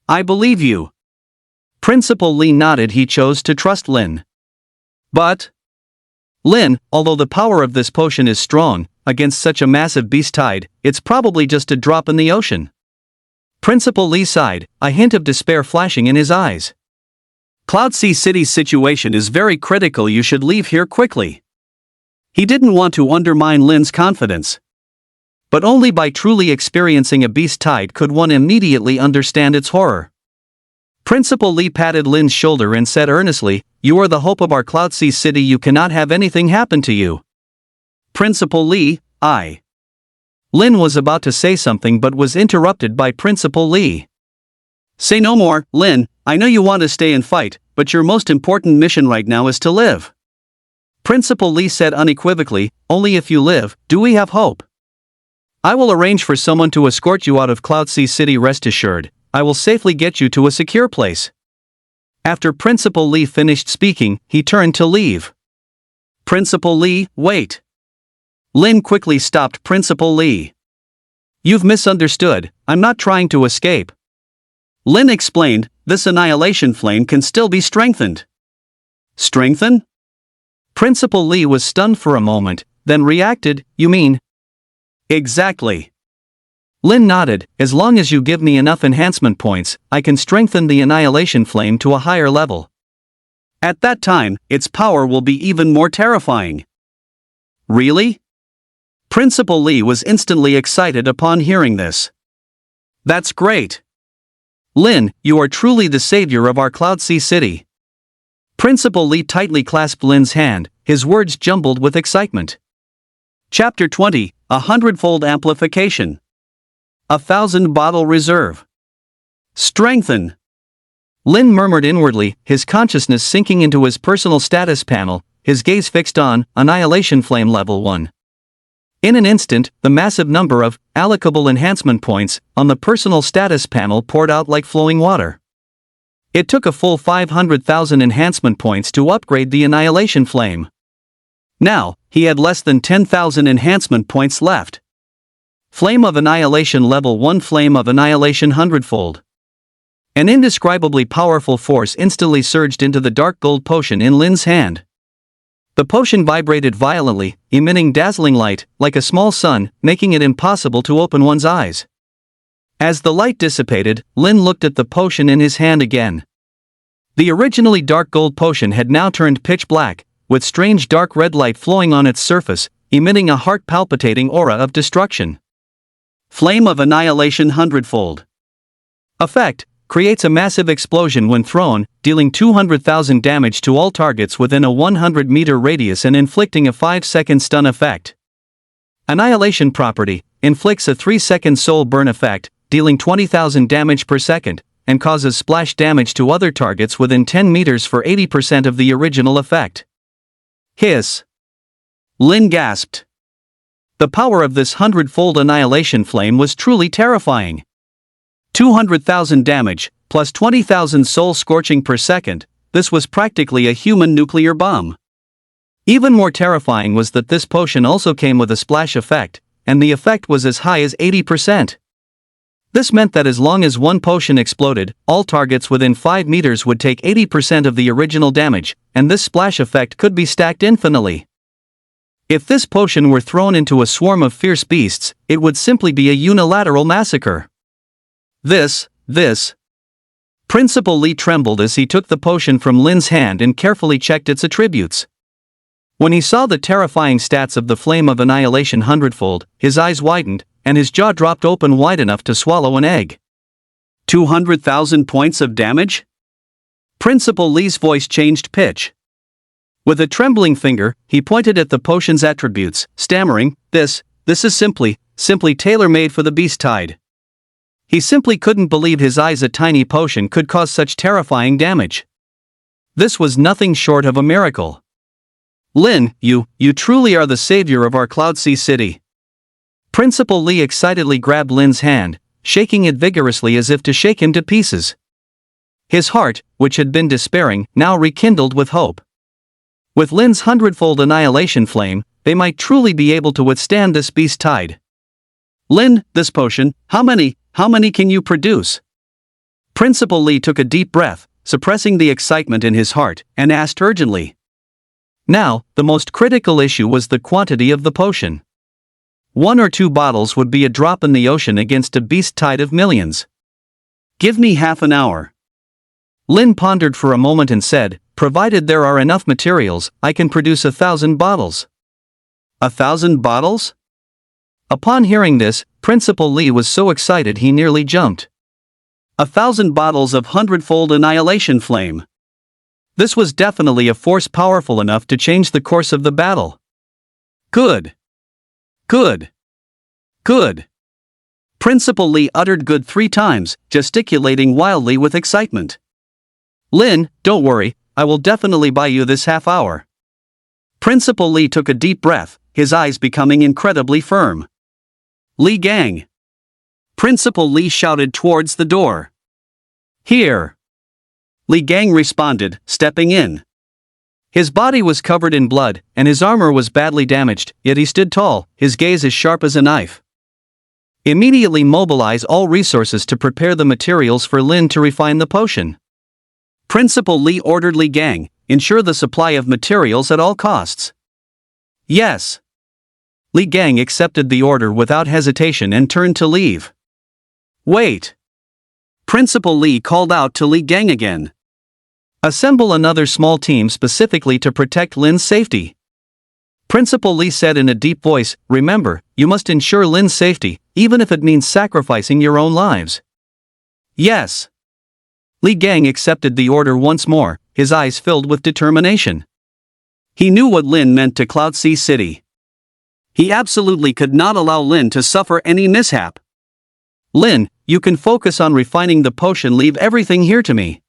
I believe you. Principal Lee nodded. He chose to trust Lin. But... Lin, although the power of this potion is strong, against such a massive beast tide, it's probably just a drop in the ocean. Principal Lee sighed, a hint of despair flashing in his eyes. Cloud Sea City's situation is very critical. You should leave here quickly. He didn't want to undermine Lin's confidence. But only by truly experiencing a beast tide could one immediately understand its horror. Principal Lee patted Lin's shoulder and said earnestly, "You are the hope of our Cloud Sea City. You cannot have anything happen to you." Principal Lee, Lin was about to say something but was interrupted by Principal Lee. Say no more, Lin. I know you want to stay and fight, but your most important mission right now is to live. Principal Lee said unequivocally, "Only if you live, do we have hope. I will arrange for someone to escort you out of Cloud Sea City. Rest assured, I will safely get you to a secure place." After Principal Lee finished speaking, he turned to leave. Principal Lee, wait. Lin quickly stopped Principal Lee. You've misunderstood, I'm not trying to escape. Lin explained, this Annihilation flame can still be strengthened. Strengthen? Principal Lee was stunned for a moment, then reacted, you mean? Exactly. Lin nodded, as long as you give me enough enhancement points, I can strengthen the Annihilation flame to a higher level. At that time, its power will be even more terrifying. Really? Principal Lee was instantly excited upon hearing this. That's great. Lin, you are truly the savior of our Cloud Sea City. Principal Lee tightly clasped Lin's hand, his words jumbled with excitement. Chapter 20, 100-fold amplification. 1,000-bottle reserve. Strengthen. Lin murmured inwardly, his consciousness sinking into his personal status panel, his gaze fixed on Annihilation Flame Level 1. In an instant, the massive number of allocable enhancement points on the personal status panel poured out like flowing water. It took a full 500,000 enhancement points to upgrade the Annihilation Flame. Now, he had less than 10,000 enhancement points left. Flame of Annihilation Level 1. Flame of Annihilation 100-fold. An indescribably powerful force instantly surged into the dark gold potion in Lin's hand. The potion vibrated violently, emitting dazzling light, like a small sun, making it impossible to open one's eyes. As the light dissipated, Lin looked at the potion in his hand again. The originally dark gold potion had now turned pitch black, with strange dark red light flowing on its surface, emitting a heart-palpitating aura of destruction. Flame of Annihilation 100-fold. Effect. Creates a massive explosion when thrown, dealing 200,000 damage to all targets within a 100-meter radius and inflicting a 5-second stun effect. Annihilation property. Inflicts a 3-second soul burn effect, dealing 20,000 damage per second, and causes splash damage to other targets within 10 meters for 80% of the original effect. Hiss. Lin gasped. The power of this 100-fold Annihilation Flame was truly terrifying. 200,000 damage, plus 20,000 soul scorching per second, this was practically a human nuclear bomb. Even more terrifying was that this potion also came with a splash effect, and the effect was as high as 80%. This meant that as long as one potion exploded, all targets within 5 meters would take 80% of the original damage, and this splash effect could be stacked infinitely. If this potion were thrown into a swarm of fierce beasts, it would simply be a unilateral massacre. This. Principal Lee trembled as he took the potion from Lin's hand and carefully checked its attributes. When he saw the terrifying stats of the Flame of Annihilation 100-fold, his eyes widened, and his jaw dropped open wide enough to swallow an egg. 200,000 points of damage? Principal Lee's voice changed pitch. With a trembling finger, he pointed at the potion's attributes, stammering, This is simply tailor-made for the beast tide. He simply couldn't believe his eyes. A tiny potion could cause such terrifying damage. This was nothing short of a miracle. Lin, you truly are the savior of our Cloud Sea City. Principal Lee excitedly grabbed Lin's hand, shaking it vigorously as if to shake him to pieces. His heart, which had been despairing, now rekindled with hope. With Lin's hundredfold annihilation flame, they might truly be able to withstand this beast tide. Lin, this potion, how many can you produce? Principal Lee took a deep breath, suppressing the excitement in his heart, and asked urgently. Now, the most critical issue was the quantity of the potion. 1 or 2 bottles would be a drop in the ocean against a beast tide of millions. Give me half an hour. Lin pondered for a moment and said, Provided there are enough materials, I can produce 1,000 bottles. 1,000 bottles? Upon hearing this, Principal Lee was so excited he nearly jumped. 1,000 bottles of hundredfold annihilation flame. This was definitely a force powerful enough to change the course of the battle. Good. Good. Good. Principal Lee uttered good 3 times, gesticulating wildly with excitement. Lin, don't worry, I will definitely buy you this half hour. Principal Lee took a deep breath, his eyes becoming incredibly firm. Li Gang. Principal Lee shouted towards the door. Here. Li Gang responded, stepping in. His body was covered in blood, and his armor was badly damaged, yet he stood tall, his gaze as sharp as a knife. Immediately mobilize all resources to prepare the materials for Lin to refine the potion. Principal Lee ordered Li Gang, ensure the supply of materials at all costs. Yes. Li Gang accepted the order without hesitation and turned to leave. Wait. Principal Lee called out to Li Gang again. Assemble another small team specifically to protect Lin's safety. Principal Lee said in a deep voice, Remember, you must ensure Lin's safety, even if it means sacrificing your own lives. Yes. Li Gang accepted the order once more, his eyes filled with determination. He knew what Lin meant to Cloud Sea City. He absolutely could not allow Lin to suffer any mishap. Lin, you can focus on refining the potion. Leave everything here to me.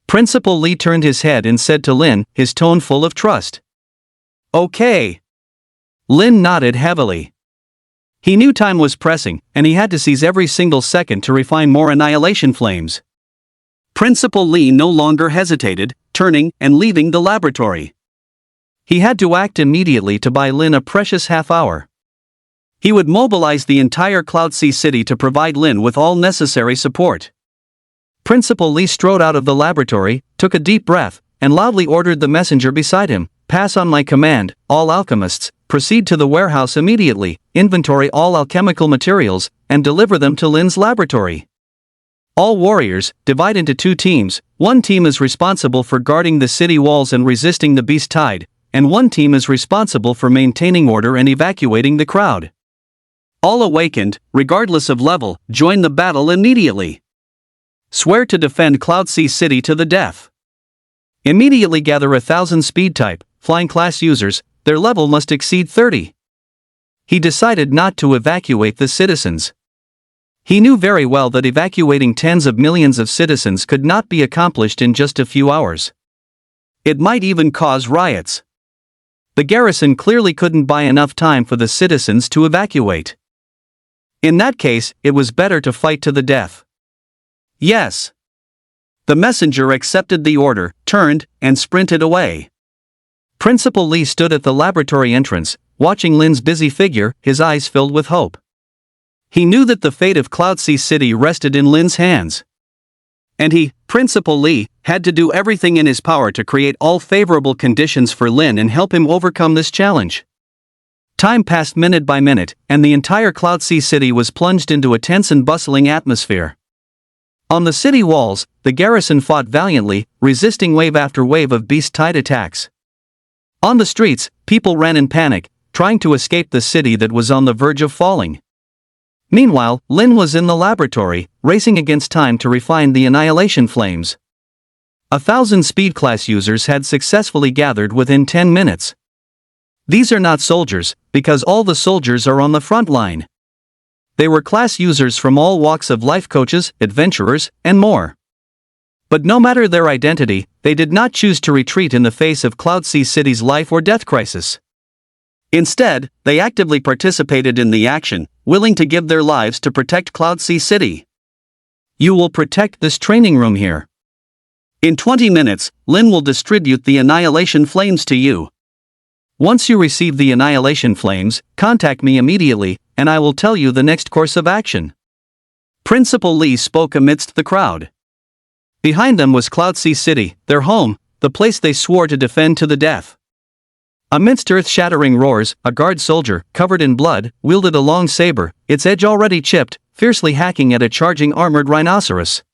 Principal Lee turned his head and said to Lin, his tone full of trust. Okay. Lin nodded heavily. He knew time was pressing, and he had to seize every single second to refine more annihilation flames. Principal Lee no longer hesitated, turning and leaving the laboratory. He had to act immediately to buy Lin a precious half hour. He would mobilize the entire Cloud Sea City to provide Lin with all necessary support. Principal Lee strode out of the laboratory, took a deep breath, and loudly ordered the messenger beside him, Pass on my command, all alchemists, proceed to the warehouse immediately, inventory all alchemical materials, and deliver them to Lin's laboratory. All warriors, divide into 2 teams, 1 team is responsible for guarding the city walls and resisting the beast tide, and 1 team is responsible for maintaining order and evacuating the crowd. All awakened, regardless of level, join the battle immediately. Swear to defend Cloud Sea City to the death. Immediately gather 1,000 speed type, flying class users, their level must exceed 30. He decided not to evacuate the citizens. He knew very well that evacuating tens of millions of citizens could not be accomplished in just a few hours. It might even cause riots. The garrison clearly couldn't buy enough time for the citizens to evacuate. In that case, it was better to fight to the death. Yes. The messenger accepted the order, turned, and sprinted away. Principal Lee stood at the laboratory entrance, watching Lin's busy figure, his eyes filled with hope. He knew that the fate of Cloud Sea City rested in Lin's hands. And he, Principal Lee, had to do everything in his power to create all favorable conditions for Lin and help him overcome this challenge. Time passed minute by minute, and the entire Cloud Sea City was plunged into a tense and bustling atmosphere. On the city walls, the garrison fought valiantly, resisting wave after wave of beast tide attacks. On the streets, people ran in panic, trying to escape the city that was on the verge of falling. Meanwhile, Lin was in the laboratory, racing against time to refine the Annihilation flames. 1,000 speed class users had successfully gathered within 10 minutes. These are not soldiers, because all the soldiers are on the front line. They were class users from all walks of life, coaches, adventurers, and more. But no matter their identity, they did not choose to retreat in the face of Cloud Sea City's life or death crisis. Instead, they actively participated in the action, willing to give their lives to protect Cloud Sea City. You will protect this training room here. In 20 minutes, Lin will distribute the Annihilation flames to you. Once you receive the Annihilation flames, contact me immediately, and I will tell you the next course of action. Principal Lee spoke amidst the crowd. Behind them was Cloud Sea City, their home, the place they swore to defend to the death. Amidst earth-shattering roars, a guard soldier, covered in blood, wielded a long saber, its edge already chipped, fiercely hacking at a charging armored rhinoceros.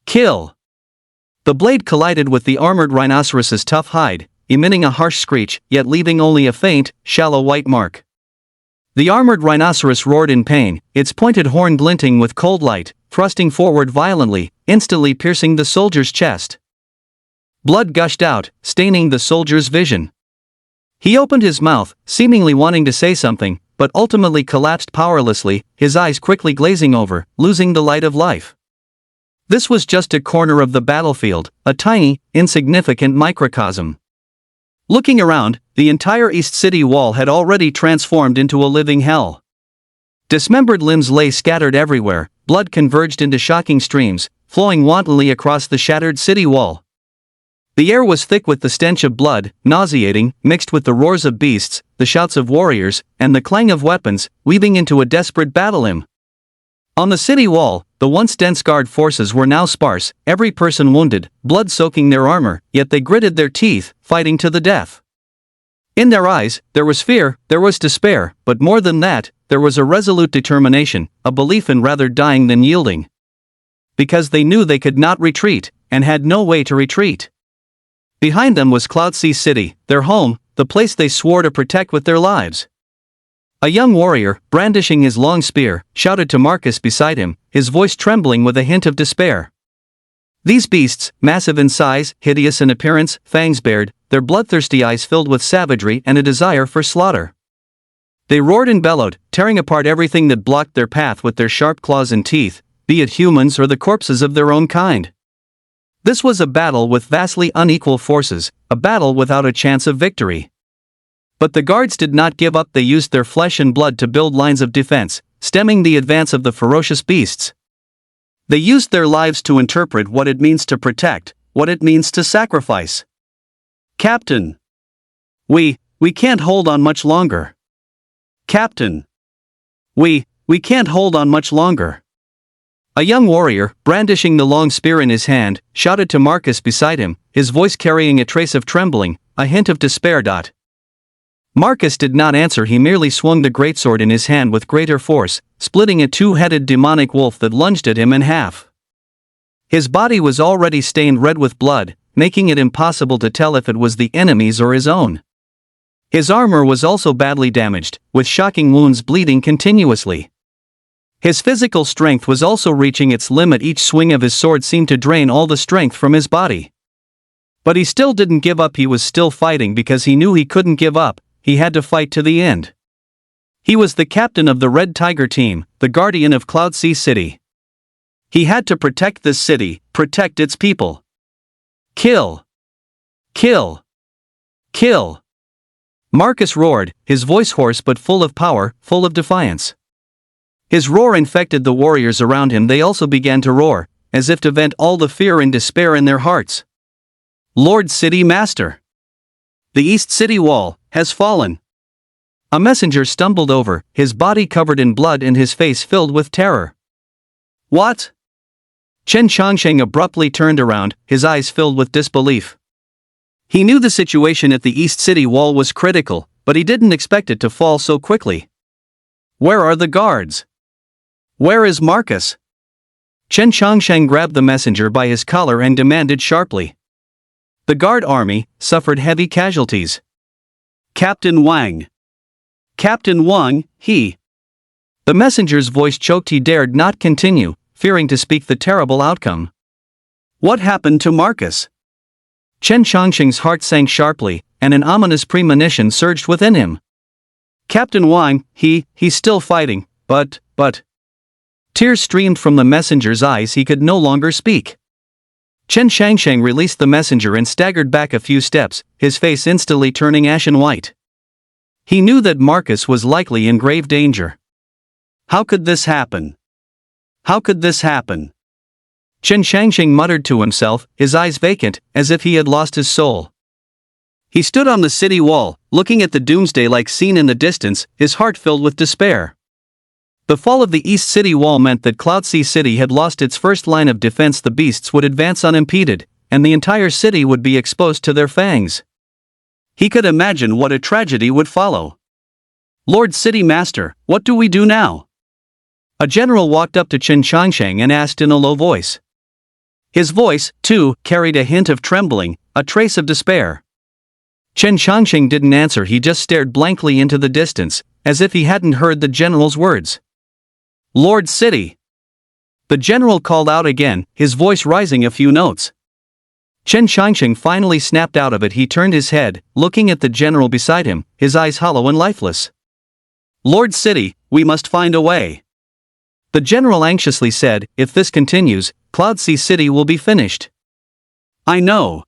Kill! The blade collided with the armored rhinoceros's tough hide, emitting a harsh screech, yet leaving only a faint, shallow white mark. The armored rhinoceros roared in pain, its pointed horn glinting with cold light, thrusting forward violently, instantly piercing the soldier's chest. Blood gushed out, staining the soldier's vision. He opened his mouth, seemingly wanting to say something, but ultimately collapsed powerlessly, his eyes quickly glazing over, losing the light of life. This was just a corner of the battlefield, a tiny, insignificant microcosm. Looking around, the entire East City wall had already transformed into a living hell. Dismembered limbs lay scattered everywhere, blood converged into shocking streams, flowing wantonly across the shattered city wall. The air was thick with the stench of blood, nauseating, mixed with the roars of beasts, the shouts of warriors, and the clang of weapons, weaving into a desperate battle hymn. On the city wall, the once dense guard forces were now sparse, every person wounded, blood soaking their armor, yet they gritted their teeth, fighting to the death. In their eyes, there was fear, there was despair, but more than that, there was a resolute determination, a belief in rather dying than yielding. Because they knew they could not retreat, and had no way to retreat. Behind them was Cloud Sea City, their home, the place they swore to protect with their lives. A young warrior, brandishing his long spear, shouted to Marcus beside him, his voice trembling with a hint of despair. These beasts, massive in size, hideous in appearance, fangs bared, their bloodthirsty eyes filled with savagery and a desire for slaughter. They roared and bellowed, tearing apart everything that blocked their path with their sharp claws and teeth, be it humans or the corpses of their own kind. This was a battle with vastly unequal forces, a battle without a chance of victory. But the guards did not give up. They used their flesh and blood to build lines of defense, stemming the advance of the ferocious beasts. They used their lives to interpret what it means to protect, what it means to sacrifice. Captain! We can't hold on much longer. Captain! We can't hold on much longer. A young warrior, brandishing the long spear in his hand, shouted to Marcus beside him, his voice carrying a trace of trembling, a hint of despair. Marcus did not answer. He merely swung the greatsword in his hand with greater force, splitting a two-headed demonic wolf that lunged at him in half. His body was already stained red with blood, making it impossible to tell if it was the enemy's or his own. His armor was also badly damaged, with shocking wounds bleeding continuously. His physical strength was also reaching its limit. Each swing of his sword seemed to drain all the strength from his body. But he still didn't give up. He was still fighting because he knew he couldn't give up. He had to fight to the end. He was the captain of the Red Tiger team, the guardian of Cloud Sea City. He had to protect this city, protect its people. Kill! Kill! Kill! Marcus roared, his voice hoarse but full of power, full of defiance. His roar infected the warriors around him. They also began to roar, as if to vent all the fear and despair in their hearts. Lord City Master! The East City Wall has fallen. A messenger stumbled over, his body covered in blood and his face filled with terror. What? Chen Changsheng abruptly turned around, his eyes filled with disbelief. He knew the situation at the East City Wall was critical, but he didn't expect it to fall so quickly. Where are the guards? Where is Marcus? Chen Changsheng grabbed the messenger by his collar and demanded sharply. The guard army suffered heavy casualties. Captain Wang. Captain Wang, he. The messenger's voice choked. He dared not continue, fearing to speak the terrible outcome. What happened to Marcus? Chen Changqing's heart sank sharply, and an ominous premonition surged within him. Captain Wang, he's still fighting, but... Tears streamed from the messenger's eyes. He could no longer speak. Chen Changqing released the messenger and staggered back a few steps, his face instantly turning ashen white. He knew that Marcus was likely in grave danger. How could this happen? How could this happen? Chen Changqing muttered to himself, his eyes vacant, as if he had lost his soul. He stood on the city wall, looking at the doomsday-like scene in the distance, his heart filled with despair. The fall of the East City Wall meant that Cloud Sea City had lost its first line of defense. The beasts would advance unimpeded, and the entire city would be exposed to their fangs. He could imagine what a tragedy would follow. Lord City Master, what do we do now? A general walked up to Chen Changqing and asked in a low voice. His voice, too, carried a hint of trembling, a trace of despair. Chen Changqing didn't answer. He just stared blankly into the distance, as if he hadn't heard the general's words. Lord City! The general called out again, his voice rising a few notes. Chen Changqing finally snapped out of it. He turned his head, looking at the general beside him, his eyes hollow and lifeless. Lord City, we must find a way. The general anxiously said, if this continues, Cloud Sea City will be finished. I know.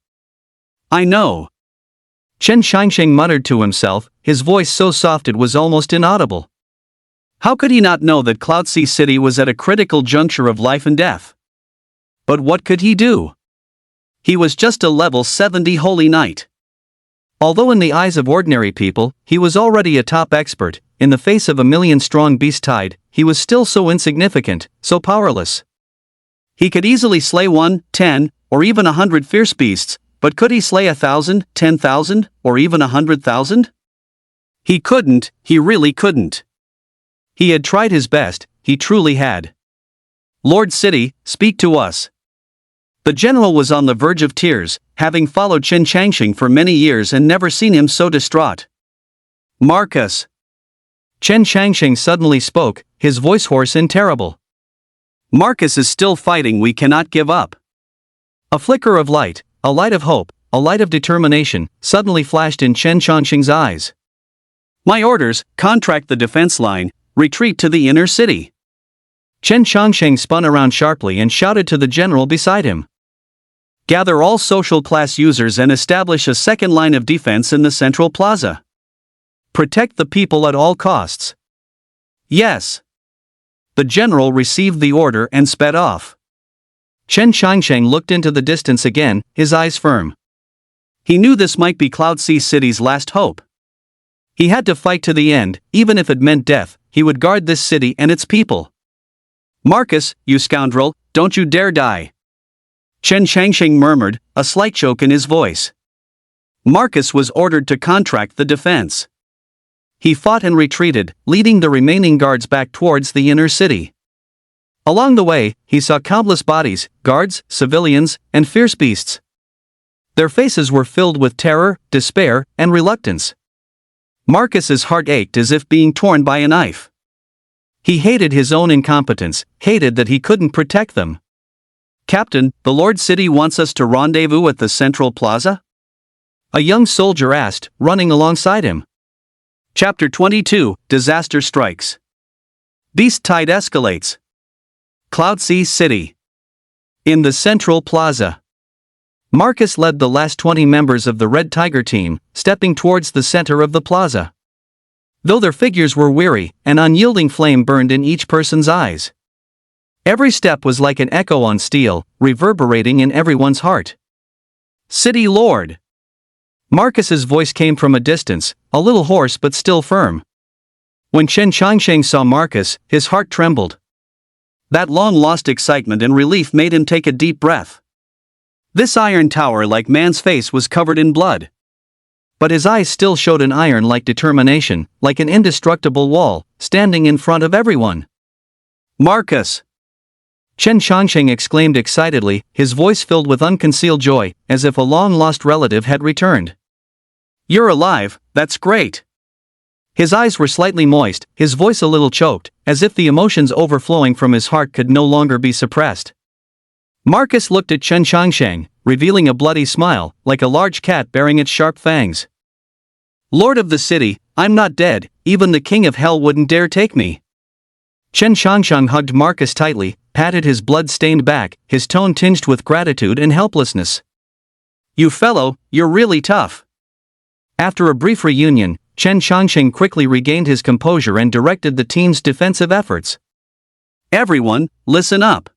Chen Changqing muttered to himself, his voice so soft it was almost inaudible. How could he not know that Cloud Sea City was at a critical juncture of life and death? But what could he do? He was just a level 70 holy knight. Although in the eyes of ordinary people, he was already a top expert, in the face of a million-strong beast tide, he was still so insignificant, so powerless. He could easily slay 1, 10, or even 100 fierce beasts, but could he slay 1,000, 10,000, or even 100,000? He couldn't, he really couldn't. He had tried his best, he truly had. Lord City, speak to us. The general was on the verge of tears, having followed Chen Changqing for many years and never seen him so distraught. Marcus. Chen Changqing suddenly spoke, his voice hoarse and terrible. Marcus is still fighting. We cannot give up. A flicker of light, a light of hope, a light of determination, suddenly flashed in Chen Changqing's eyes. My orders, contract the defense line, retreat to the inner city. Chen Changqing spun around sharply and shouted to the general beside him. Gather all social class users and establish a second line of defense in the central plaza. Protect the people at all costs. Yes. The general received the order and sped off. Chen Changqing looked into the distance again, his eyes firm. He knew this might be Cloud Sea City's last hope. He had to fight to the end, even if it meant death. He would guard this city and its people. Marcus, you scoundrel, don't you dare die. Chen Changqing murmured, a slight choke in his voice. Marcus was ordered to contract the defense. He fought and retreated, leading the remaining guards back towards the inner city. Along the way, he saw countless bodies, guards, civilians, and fierce beasts. Their faces were filled with terror, despair, and reluctance. Marcus's heart ached as if being torn by a knife. He hated his own incompetence, hated that he couldn't protect them. Captain, the Lord City wants us to rendezvous at the central plaza? A young soldier asked, running alongside him. Chapter 22, Disaster Strikes. Beast Tide escalates. Cloud Sea City. In the central plaza. Marcus led the last 20 members of the Red Tiger team, stepping towards the center of the plaza. Though their figures were weary, an unyielding flame burned in each person's eyes. Every step was like an echo on steel, reverberating in everyone's heart. City Lord. Marcus's voice came from a distance, a little hoarse but still firm. When Chen Changqing saw Marcus, his heart trembled. That long-lost excitement and relief made him take a deep breath. This iron tower-like man's face was covered in blood. But his eyes still showed an iron-like determination, like an indestructible wall, standing in front of everyone. Marcus! Chen Changqing exclaimed excitedly, his voice filled with unconcealed joy, as if a long-lost relative had returned. You're alive, that's great! His eyes were slightly moist, his voice a little choked, as if the emotions overflowing from his heart could no longer be suppressed. Marcus looked at Chen Changsheng, revealing a bloody smile, like a large cat baring its sharp fangs. "Lord of the city, I'm not dead, even the king of hell wouldn't dare take me." Chen Changsheng hugged Marcus tightly, patted his blood-stained back, his tone tinged with gratitude and helplessness. "You fellow, you're really tough." After a brief reunion, Chen Changsheng quickly regained his composure and directed the team's defensive efforts. "Everyone, listen up.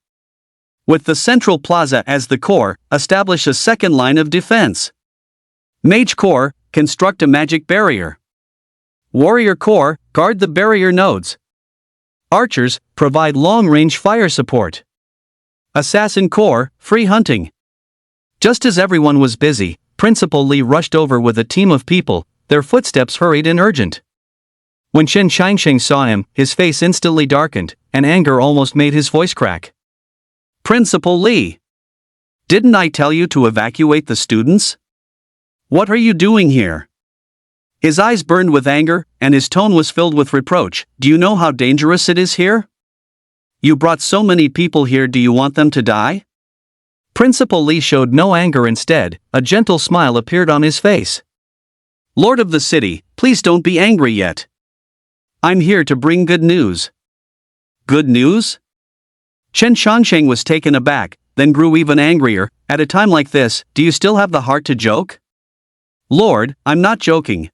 With the central plaza as the core, establish a second line of defense. Mage core, construct a magic barrier. Warrior core, guard the barrier nodes. Archers, provide long-range fire support. Assassin core, free hunting." Just as everyone was busy, Principal Li rushed over with a team of people, their footsteps hurried and urgent. When Chen Changsheng saw him, his face instantly darkened, and anger almost made his voice crack. "Principal Li! Didn't I tell you to evacuate the students? What are you doing here?" His eyes burned with anger, and his tone was filled with reproach. "Do you know how dangerous it is here? You brought so many people here, do you want them to die?" Principal Li showed no anger, instead, a gentle smile appeared on his face. "Lord of the city, please don't be angry yet. I'm here to bring good news." "Good news?" Chen Changsheng was taken aback, then grew even angrier. "At a time like this, do you still have the heart to joke?" "Lord, I'm not joking."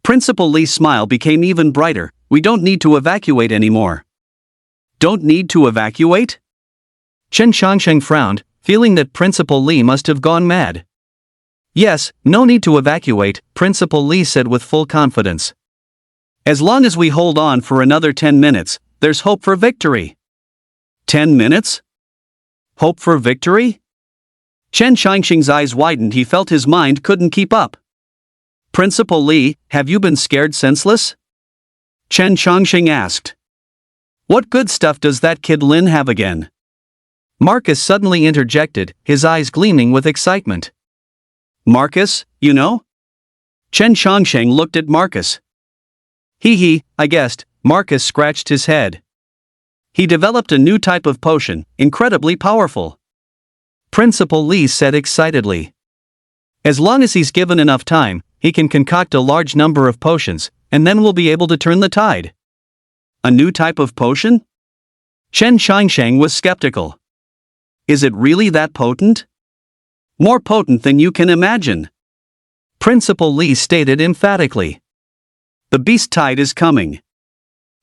Principal Li's smile became even brighter. "We don't need to evacuate anymore." "Don't need to evacuate?" Chen Changsheng frowned, feeling that Principal Li must have gone mad. "Yes, no need to evacuate," Principal Li said with full confidence. "As long as we hold on for another 10 minutes, there's hope for victory." 10 minutes? Hope for victory? Chen Changsheng's eyes widened. He felt his mind couldn't keep up. "Principal Li, have you been scared senseless?" Chen Changsheng asked. "What good stuff does that kid Lin have again?" Marcus suddenly interjected, his eyes gleaming with excitement. "Marcus, you know?" Chen Changsheng looked at Marcus. "Hee, I guessed." Marcus scratched his head. "He developed a new type of potion, incredibly powerful," Principal Li said excitedly. "As long as he's given enough time, he can concoct a large number of potions, and then we'll be able to turn the tide." "A new type of potion?" Chen Changsheng was skeptical. "Is it really that potent?" "More potent than you can imagine," Principal Li stated emphatically. "The beast tide is coming."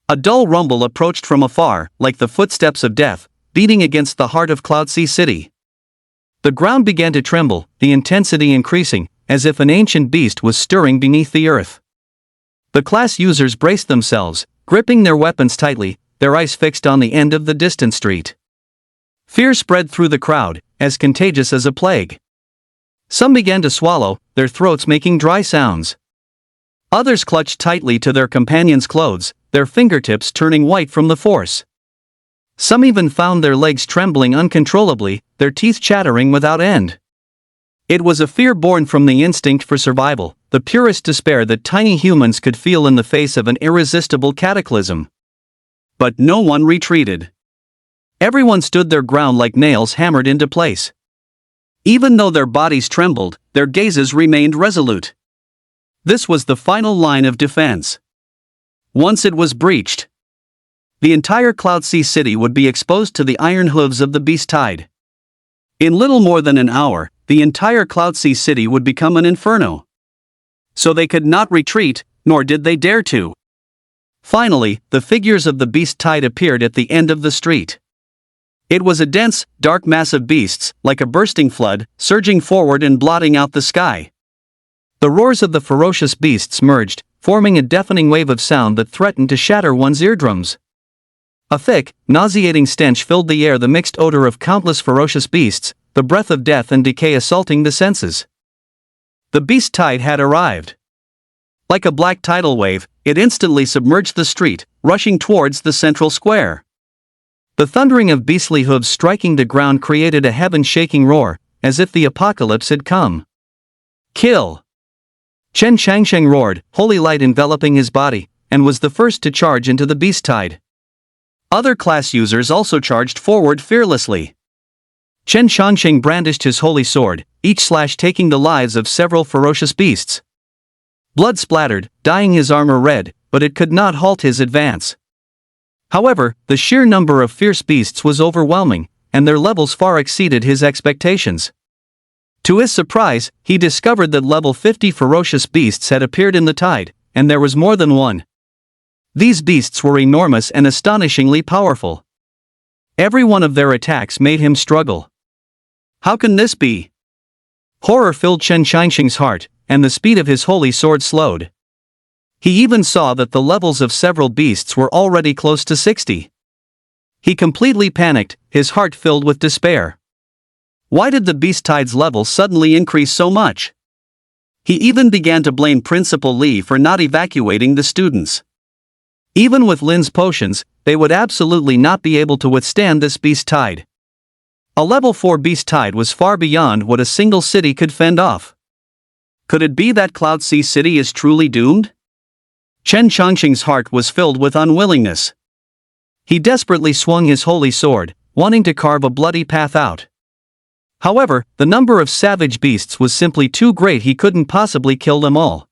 A dull rumble approached from afar, like the footsteps of death, beating against the heart of Cloudsea City. The ground began to tremble, the intensity increasing, as if an ancient beast was stirring beneath the earth. The class users braced themselves, gripping their weapons tightly, their eyes fixed on the end of the distant street. Fear spread through the crowd, as contagious as a plague. Some began to swallow, their throats making dry sounds. Others clutched tightly to their companions' clothes, their fingertips turning white from the force. Some even found their legs trembling uncontrollably, their teeth chattering without end. It was a fear born from the instinct for survival, the purest despair that tiny humans could feel in the face of an irresistible cataclysm. But no one retreated. Everyone stood their ground like nails hammered into place. Even though their bodies trembled, their gazes remained resolute. This was the final line of defense. Once it was breached, the entire Cloudsea City would be exposed to the iron hooves of the beast tide. In little more than an hour, the entire Cloudsea City would become an inferno. So they could not retreat, nor did they dare to. Finally, the figures of the beast tide appeared at the end of the street. It was a dense, dark mass of beasts, like a bursting flood, surging forward and blotting out the sky. The roars of the ferocious beasts merged, forming a deafening wave of sound that threatened to shatter one's eardrums. A thick, nauseating stench filled the air, the mixed odor of countless ferocious beasts, the breath of death and decay assaulting the senses. The beast tide had arrived. Like a black tidal wave, it instantly submerged the street, rushing towards the central square. The thundering of beastly hooves striking the ground created a heaven-shaking roar, as if the apocalypse had come. "Kill! Chen Changsheng roared, holy light enveloping his body, and was the first to charge into the beast tide. Other class users also charged forward fearlessly. Chen Changsheng brandished his holy sword, each slash taking the lives of several ferocious beasts. Blood splattered, dyeing his armor red, but it could not halt his advance. However, the sheer number of fierce beasts was overwhelming, and their levels far exceeded his expectations. To his surprise, he discovered that level 50 ferocious beasts had appeared in the tide, and there was more than one. These beasts were enormous and astonishingly powerful. Every one of their attacks made him struggle. How can this be? Horror filled Chen Changsheng's heart, and the speed of his holy sword slowed. He even saw that the levels of several beasts were already close to 60. He completely panicked, his heart filled with despair. Why did the beast tide's level suddenly increase so much? He even began to blame Principal Li for not evacuating the students. Even with Lin's potions, they would absolutely not be able to withstand this beast tide. A level 4 beast tide was far beyond what a single city could fend off. Could it be that Cloud Sea City is truly doomed? Chen Changsheng's heart was filled with unwillingness. He desperately swung his holy sword, wanting to carve a bloody path out. However, the number of savage beasts was simply too great, he couldn't possibly kill them all.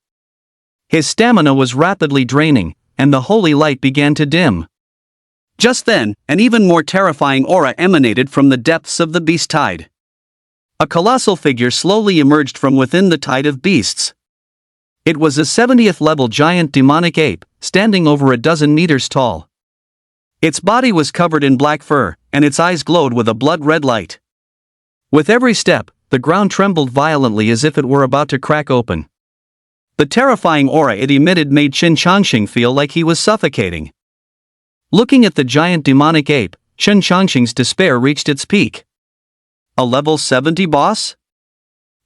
His stamina was rapidly draining, and the holy light began to dim. Just then, an even more terrifying aura emanated from the depths of the beast tide. A colossal figure slowly emerged from within the tide of beasts. It was a 70th level giant demonic ape, standing over a dozen meters tall. Its body was covered in black fur, and its eyes glowed with a blood-red light. With every step, the ground trembled violently as if it were about to crack open. The terrifying aura it emitted made Chen Changsheng feel like he was suffocating. Looking at the giant demonic ape, Chen Changsheng's despair reached its peak. A level 70 boss?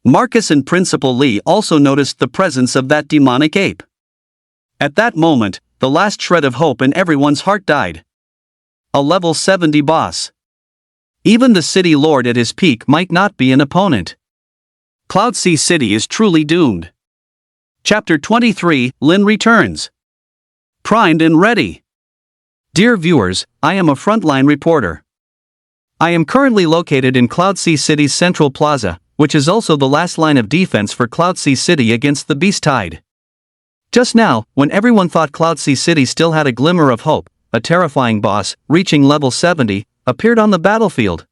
Marcus and Principal Li also noticed the presence of that demonic ape. At that moment, the last shred of hope in everyone's heart died. A level 70 boss. Even the city lord at his peak might not be an opponent. Cloud Sea City is truly doomed. Chapter 23, Lin returns. Primed and ready. Dear viewers, I am a frontline reporter. I am currently located in Cloud Sea City's Central Plaza, which is also the last line of defense for Cloud Sea City against the beast tide. Just now, when everyone thought Cloud Sea City still had a glimmer of hope, a terrifying boss, reaching level 70, appeared on the battlefield.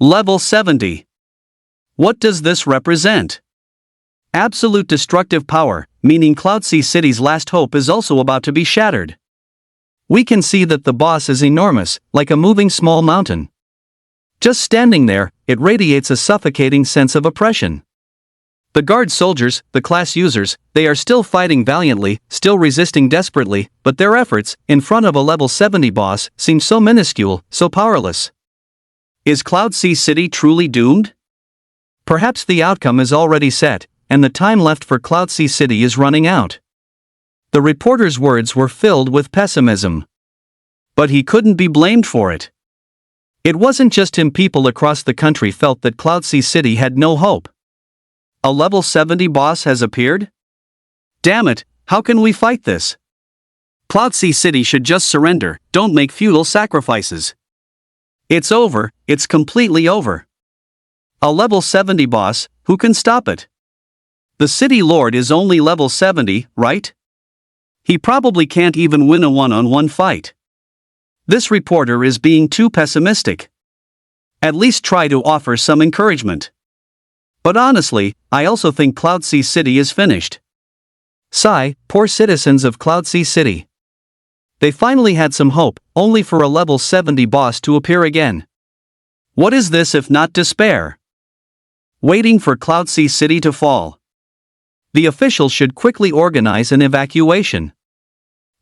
Level 70. What does this represent? Absolute destructive power, meaning Cloud Sea City's last hope is also about to be shattered. We can see that the boss is enormous, like a moving small mountain. Just standing there, it radiates a suffocating sense of oppression. The guard soldiers, the class users, they are still fighting valiantly, still resisting desperately, but their efforts, in front of a level 70 boss, seem so minuscule, so powerless. Is Cloud Sea City truly doomed? Perhaps the outcome is already set, and the time left for Cloud Sea City is running out. The reporter's words were filled with pessimism. But he couldn't be blamed for it. It wasn't just him, people across the country felt that Cloud Sea City had no hope. A level 70 boss has appeared? Damn it, how can we fight this? Cloud Sea City should just surrender, don't make futile sacrifices. It's over, it's completely over. A level 70 boss, who can stop it? The city lord is only level 70, right? He probably can't even win a one-on-one fight. This reporter is being too pessimistic. At least try to offer some encouragement. But honestly, I also think Cloud Sea City is finished. Sigh, poor citizens of Cloud Sea City. They finally had some hope, only for a level 70 boss to appear again. What is this if not despair? Waiting for Cloud Sea City to fall. The officials should quickly organize an evacuation.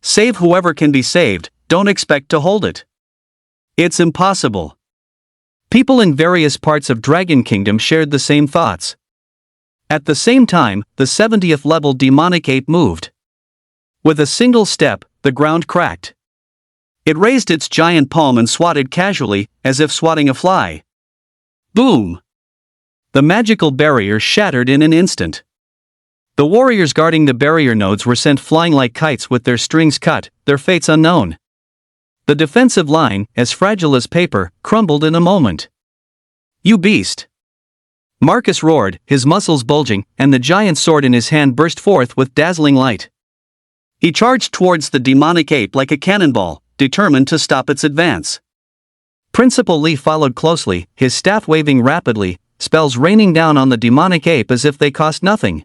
Save whoever can be saved, don't expect to hold it. It's impossible. People in various parts of Dragon Kingdom shared the same thoughts. At the same time, the 70th level demonic ape moved. With a single step, the ground cracked. It raised its giant palm and swatted casually, as if swatting a fly. Boom! The magical barrier shattered in an instant. The warriors guarding the barrier nodes were sent flying like kites with their strings cut, their fates unknown. The defensive line, as fragile as paper, crumbled in a moment. "You beast!" Marcus roared, his muscles bulging, and the giant sword in his hand burst forth with dazzling light. He charged towards the demonic ape like a cannonball, determined to stop its advance. Principal Lee followed closely, his staff waving rapidly, spells raining down on the demonic ape as if they cost nothing.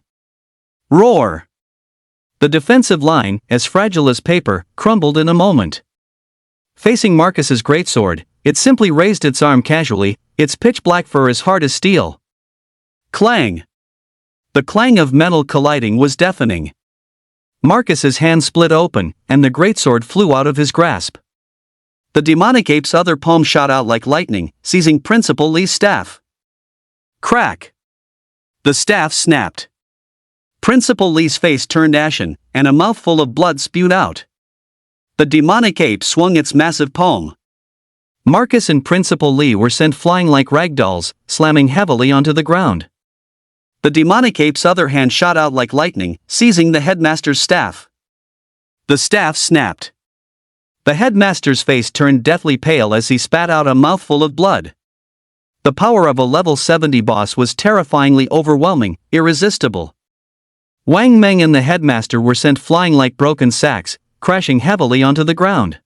Roar! The defensive line, as fragile as paper, crumbled in a moment. Facing Marcus's greatsword, it simply raised its arm casually, its pitch black fur as hard as steel. Clang! The clang of metal colliding was deafening. Marcus's hand split open, and the greatsword flew out of his grasp. The demonic ape's other palm shot out like lightning, seizing Principal Lee's staff. Crack! The staff snapped. Principal Lee's face turned ashen, and a mouthful of blood spewed out. The demonic ape swung its massive palm. Marcus and Principal Lee were sent flying like ragdolls, slamming heavily onto the ground. The demonic ape's other hand shot out like lightning, seizing the headmaster's staff. The staff snapped. The headmaster's face turned deathly pale as he spat out a mouthful of blood. The power of a level 70 boss was terrifyingly overwhelming, irresistible. Wang Meng and the headmaster were sent flying like broken sacks, crashing heavily onto the ground.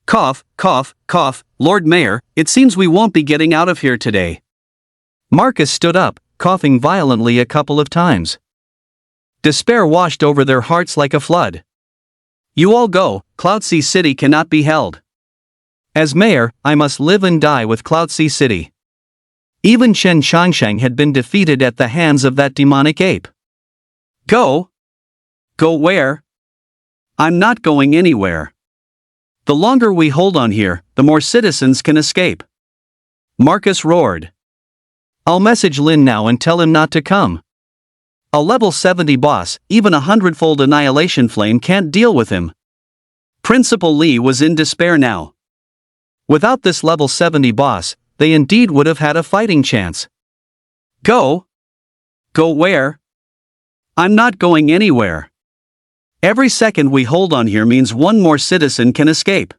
Cough, cough, cough, Lord Mayor, it seems we won't be getting out of here today. Marcus stood up, coughing violently a couple of times. Despair washed over their hearts like a flood. You all go, Cloudsea City cannot be held. As mayor, I must live and die with Cloudsea City. Even Chen Changshang had been defeated at the hands of that demonic ape. Go? Go where? I'm not going anywhere. The longer we hold on here, the more citizens can escape. Marcus roared. I'll message Lin now and tell him not to come. A level 70 boss, even a 100-fold annihilation flame can't deal with him. Principal Lee was in despair now. Without this level 70 boss, they indeed would have had a fighting chance. Go? Go where? I'm not going anywhere. Every second we hold on here means one more citizen can escape.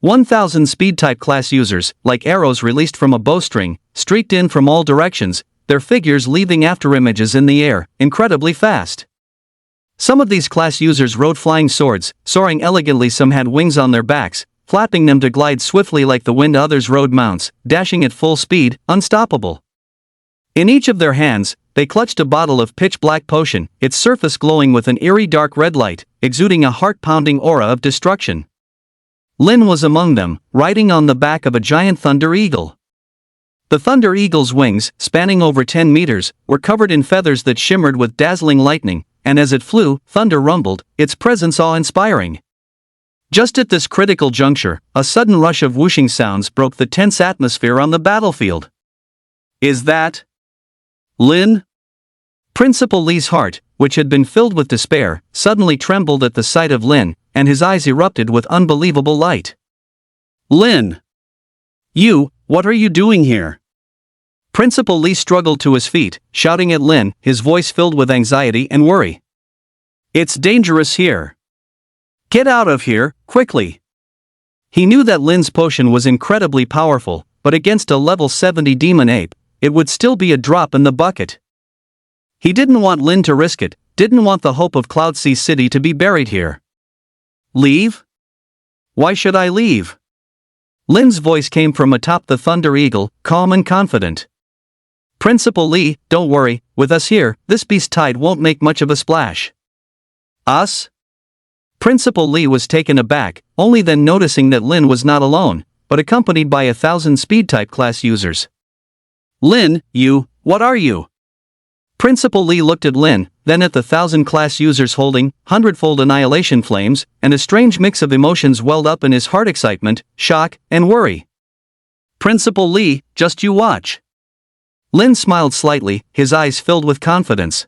1,000 speed-type class users, like arrows released from a bowstring, streaked in from all directions, their figures leaving afterimages in the air, incredibly fast. Some of these class users rode flying swords, soaring elegantly. Some had wings on their backs, flapping them to glide swiftly like the wind. Others rode mounts, dashing at full speed, unstoppable. In each of their hands, they clutched a bottle of pitch-black potion, its surface glowing with an eerie dark red light, exuding a heart-pounding aura of destruction. Lin was among them, riding on the back of a giant thunder eagle. The thunder eagle's wings, spanning over 10 meters, were covered in feathers that shimmered with dazzling lightning, and as it flew, thunder rumbled, its presence awe-inspiring. Just at this critical juncture, a sudden rush of whooshing sounds broke the tense atmosphere on the battlefield. Is that Lin? Principal Lee's heart, which had been filled with despair, suddenly trembled at the sight of Lin, and his eyes erupted with unbelievable light. Lin! You, what are you doing here? Principal Lee struggled to his feet, shouting at Lin, his voice filled with anxiety and worry. It's dangerous here. Get out of here, quickly. He knew that Lin's potion was incredibly powerful, but against a level 70 demon ape, it would still be a drop in the bucket. He didn't want Lin to risk it, didn't want the hope of Cloudsea City to be buried here. Leave? Why should I leave? Lin's voice came from atop the Thunder Eagle, calm and confident. Principal Lee, don't worry, with us here, this beast tide won't make much of a splash. Us? Principal Lee was taken aback, only then noticing that Lin was not alone, but accompanied by 1,000 speed-type class users. Lin, what are you? Principal Lee looked at Lin, then at the 1,000 class users holding 100-fold annihilation flames, and a strange mix of emotions welled up in his heart: excitement, shock, and worry. Principal Lee, just you watch. Lin smiled slightly, his eyes filled with confidence.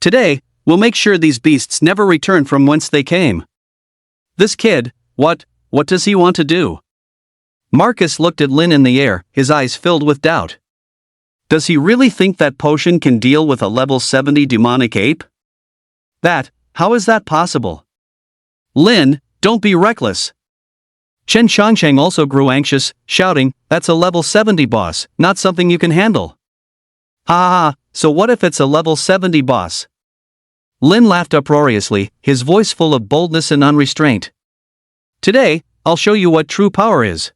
Today, we'll make sure these beasts never return from whence they came. This kid, what does he want to do? Marcus looked at Lin in the air, his eyes filled with doubt. Does he really think that potion can deal with a level 70 demonic ape? How is that possible? Lin, don't be reckless. Chen Shangsheng also grew anxious, shouting, "That's a level 70 boss, not something you can handle." Ha ha ha, so what if it's a level 70 boss? Lin laughed uproariously, his voice full of boldness and unrestraint. Today, I'll show you what true power is.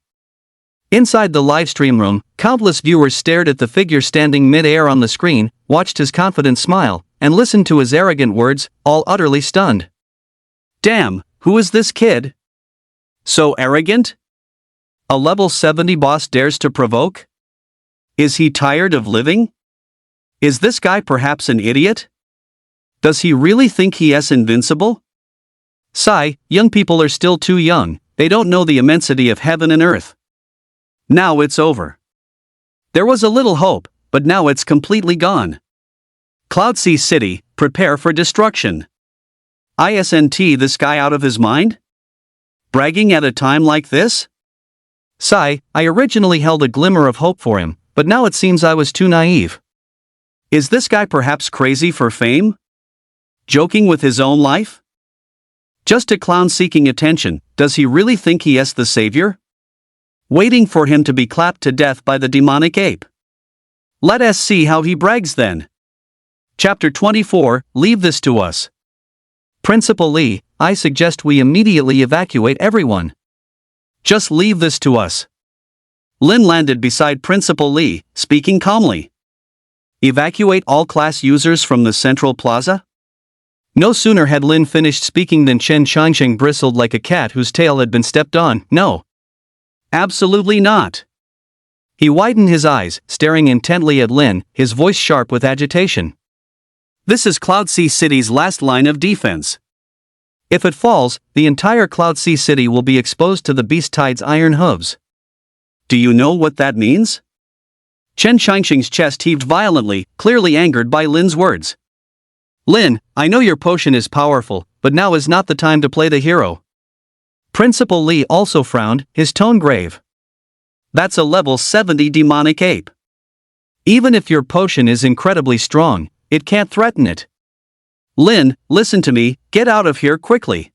Inside the livestream room, countless viewers stared at the figure standing mid-air on the screen, watched his confident smile, and listened to his arrogant words, all utterly stunned. Damn, who is this kid? So arrogant? A level 70 boss dares to provoke? Is he tired of living? Is this guy perhaps an idiot? Does he really think he is invincible? Sigh, young people are still too young, they don't know the immensity of heaven and earth. Now it's over. There was a little hope, but now it's completely gone. Cloudsea City, prepare for destruction. Isn't this guy out of his mind? Bragging at a time like this? Sigh, I originally held a glimmer of hope for him, but now it seems I was too naive. Is this guy perhaps crazy for fame? Joking with his own life? Just a clown seeking attention, does he really think he is the savior? Waiting for him to be clapped to death by the demonic ape. Let us see how he brags then. Chapter 24, Leave this to us. Principal Li, I suggest we immediately evacuate everyone. Just leave this to us. Lin landed beside Principal Li, speaking calmly. Evacuate all class users from the central plaza? No sooner had Lin finished speaking than Chen Shangsheng bristled like a cat whose tail had been stepped on. No. Absolutely not. He widened his eyes, staring intently at Lin, his voice sharp with agitation. This is Cloudsea City's last line of defense. If it falls, the entire Cloudsea City will be exposed to the Beast Tide's iron hooves. Do you know what that means? Chen Shangsheng's chest heaved violently, clearly angered by Lin's words. Lin, I know your potion is powerful, but now is not the time to play the hero. Principal Li also frowned, his tone grave. That's a level 70 demonic ape. Even if your potion is incredibly strong, it can't threaten it. Lin, listen to me, get out of here quickly.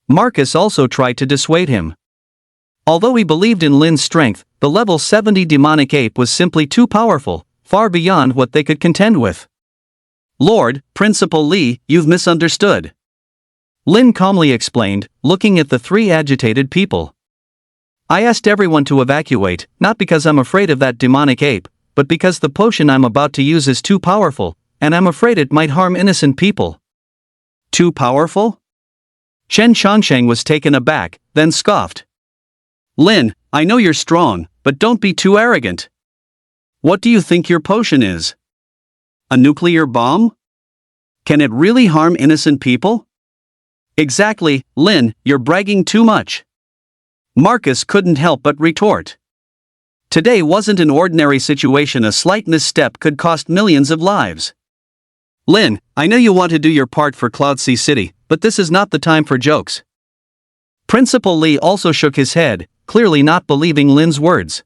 Marcus also tried to dissuade him. Although he believed in Lin's strength, the level 70 demonic ape was simply too powerful, far beyond what they could contend with. Lord, Principal Li, you've misunderstood. Lin calmly explained, looking at the three agitated people. I asked everyone to evacuate, not because I'm afraid of that demonic ape, but because the potion I'm about to use is too powerful, and I'm afraid it might harm innocent people. Too powerful? Chen Shangsheng was taken aback, then scoffed. Lin, I know you're strong, but don't be too arrogant. What do you think your potion is? A nuclear bomb? Can it really harm innocent people? Exactly, Lin, you're bragging too much. Marcus couldn't help but retort. Today wasn't an ordinary situation, a slight misstep could cost millions of lives. Lin, I know you want to do your part for Cloudsea City, but this is not the time for jokes. Principal Li also shook his head, clearly not believing Lin's words.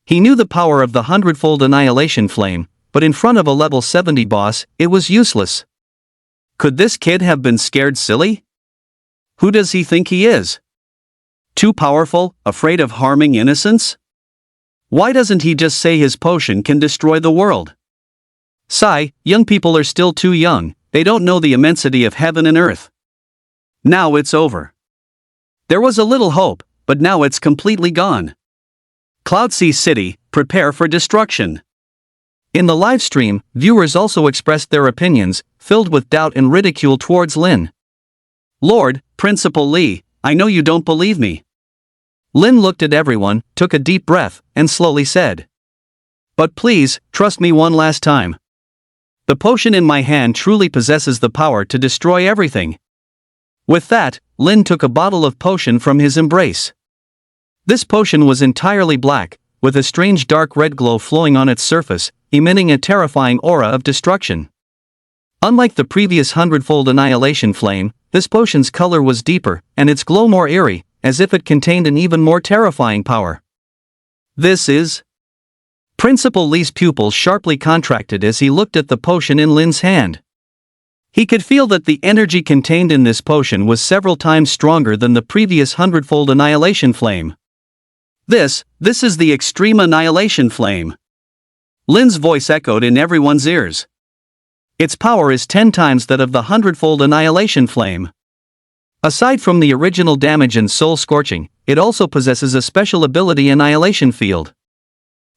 He knew the power of the 100-fold annihilation flame, but in front of a level 70 boss, it was useless. Could this kid have been scared silly? Who does he think he is? Too powerful, afraid of harming innocents? Why doesn't he just say his potion can destroy the world? Sigh, young people are still too young, they don't know the immensity of heaven and earth. Now it's over. There was a little hope, but now it's completely gone. Cloudsea City, prepare for destruction. In the live stream, viewers also expressed their opinions, filled with doubt and ridicule towards Lin. Lord, Principal Li, I know you don't believe me. Lin looked at everyone, took a deep breath, and slowly said. But please, trust me one last time. The potion in my hand truly possesses the power to destroy everything. With that, Lin took a bottle of potion from his embrace. This potion was entirely black, with a strange dark red glow flowing on its surface, emitting a terrifying aura of destruction. Unlike the previous 100-fold annihilation flame, this potion's color was deeper, and its glow more eerie, as if it contained an even more terrifying power. This is... Principal Lee's pupils sharply contracted as he looked at the potion in Lin's hand. He could feel that the energy contained in this potion was several times stronger than the previous 100-fold annihilation flame. This is the extreme annihilation flame. Lin's voice echoed in everyone's ears. Its power is 10 times that of the 100-fold annihilation flame. Aside from the original damage and soul scorching, it also possesses a special ability Annihilation Field.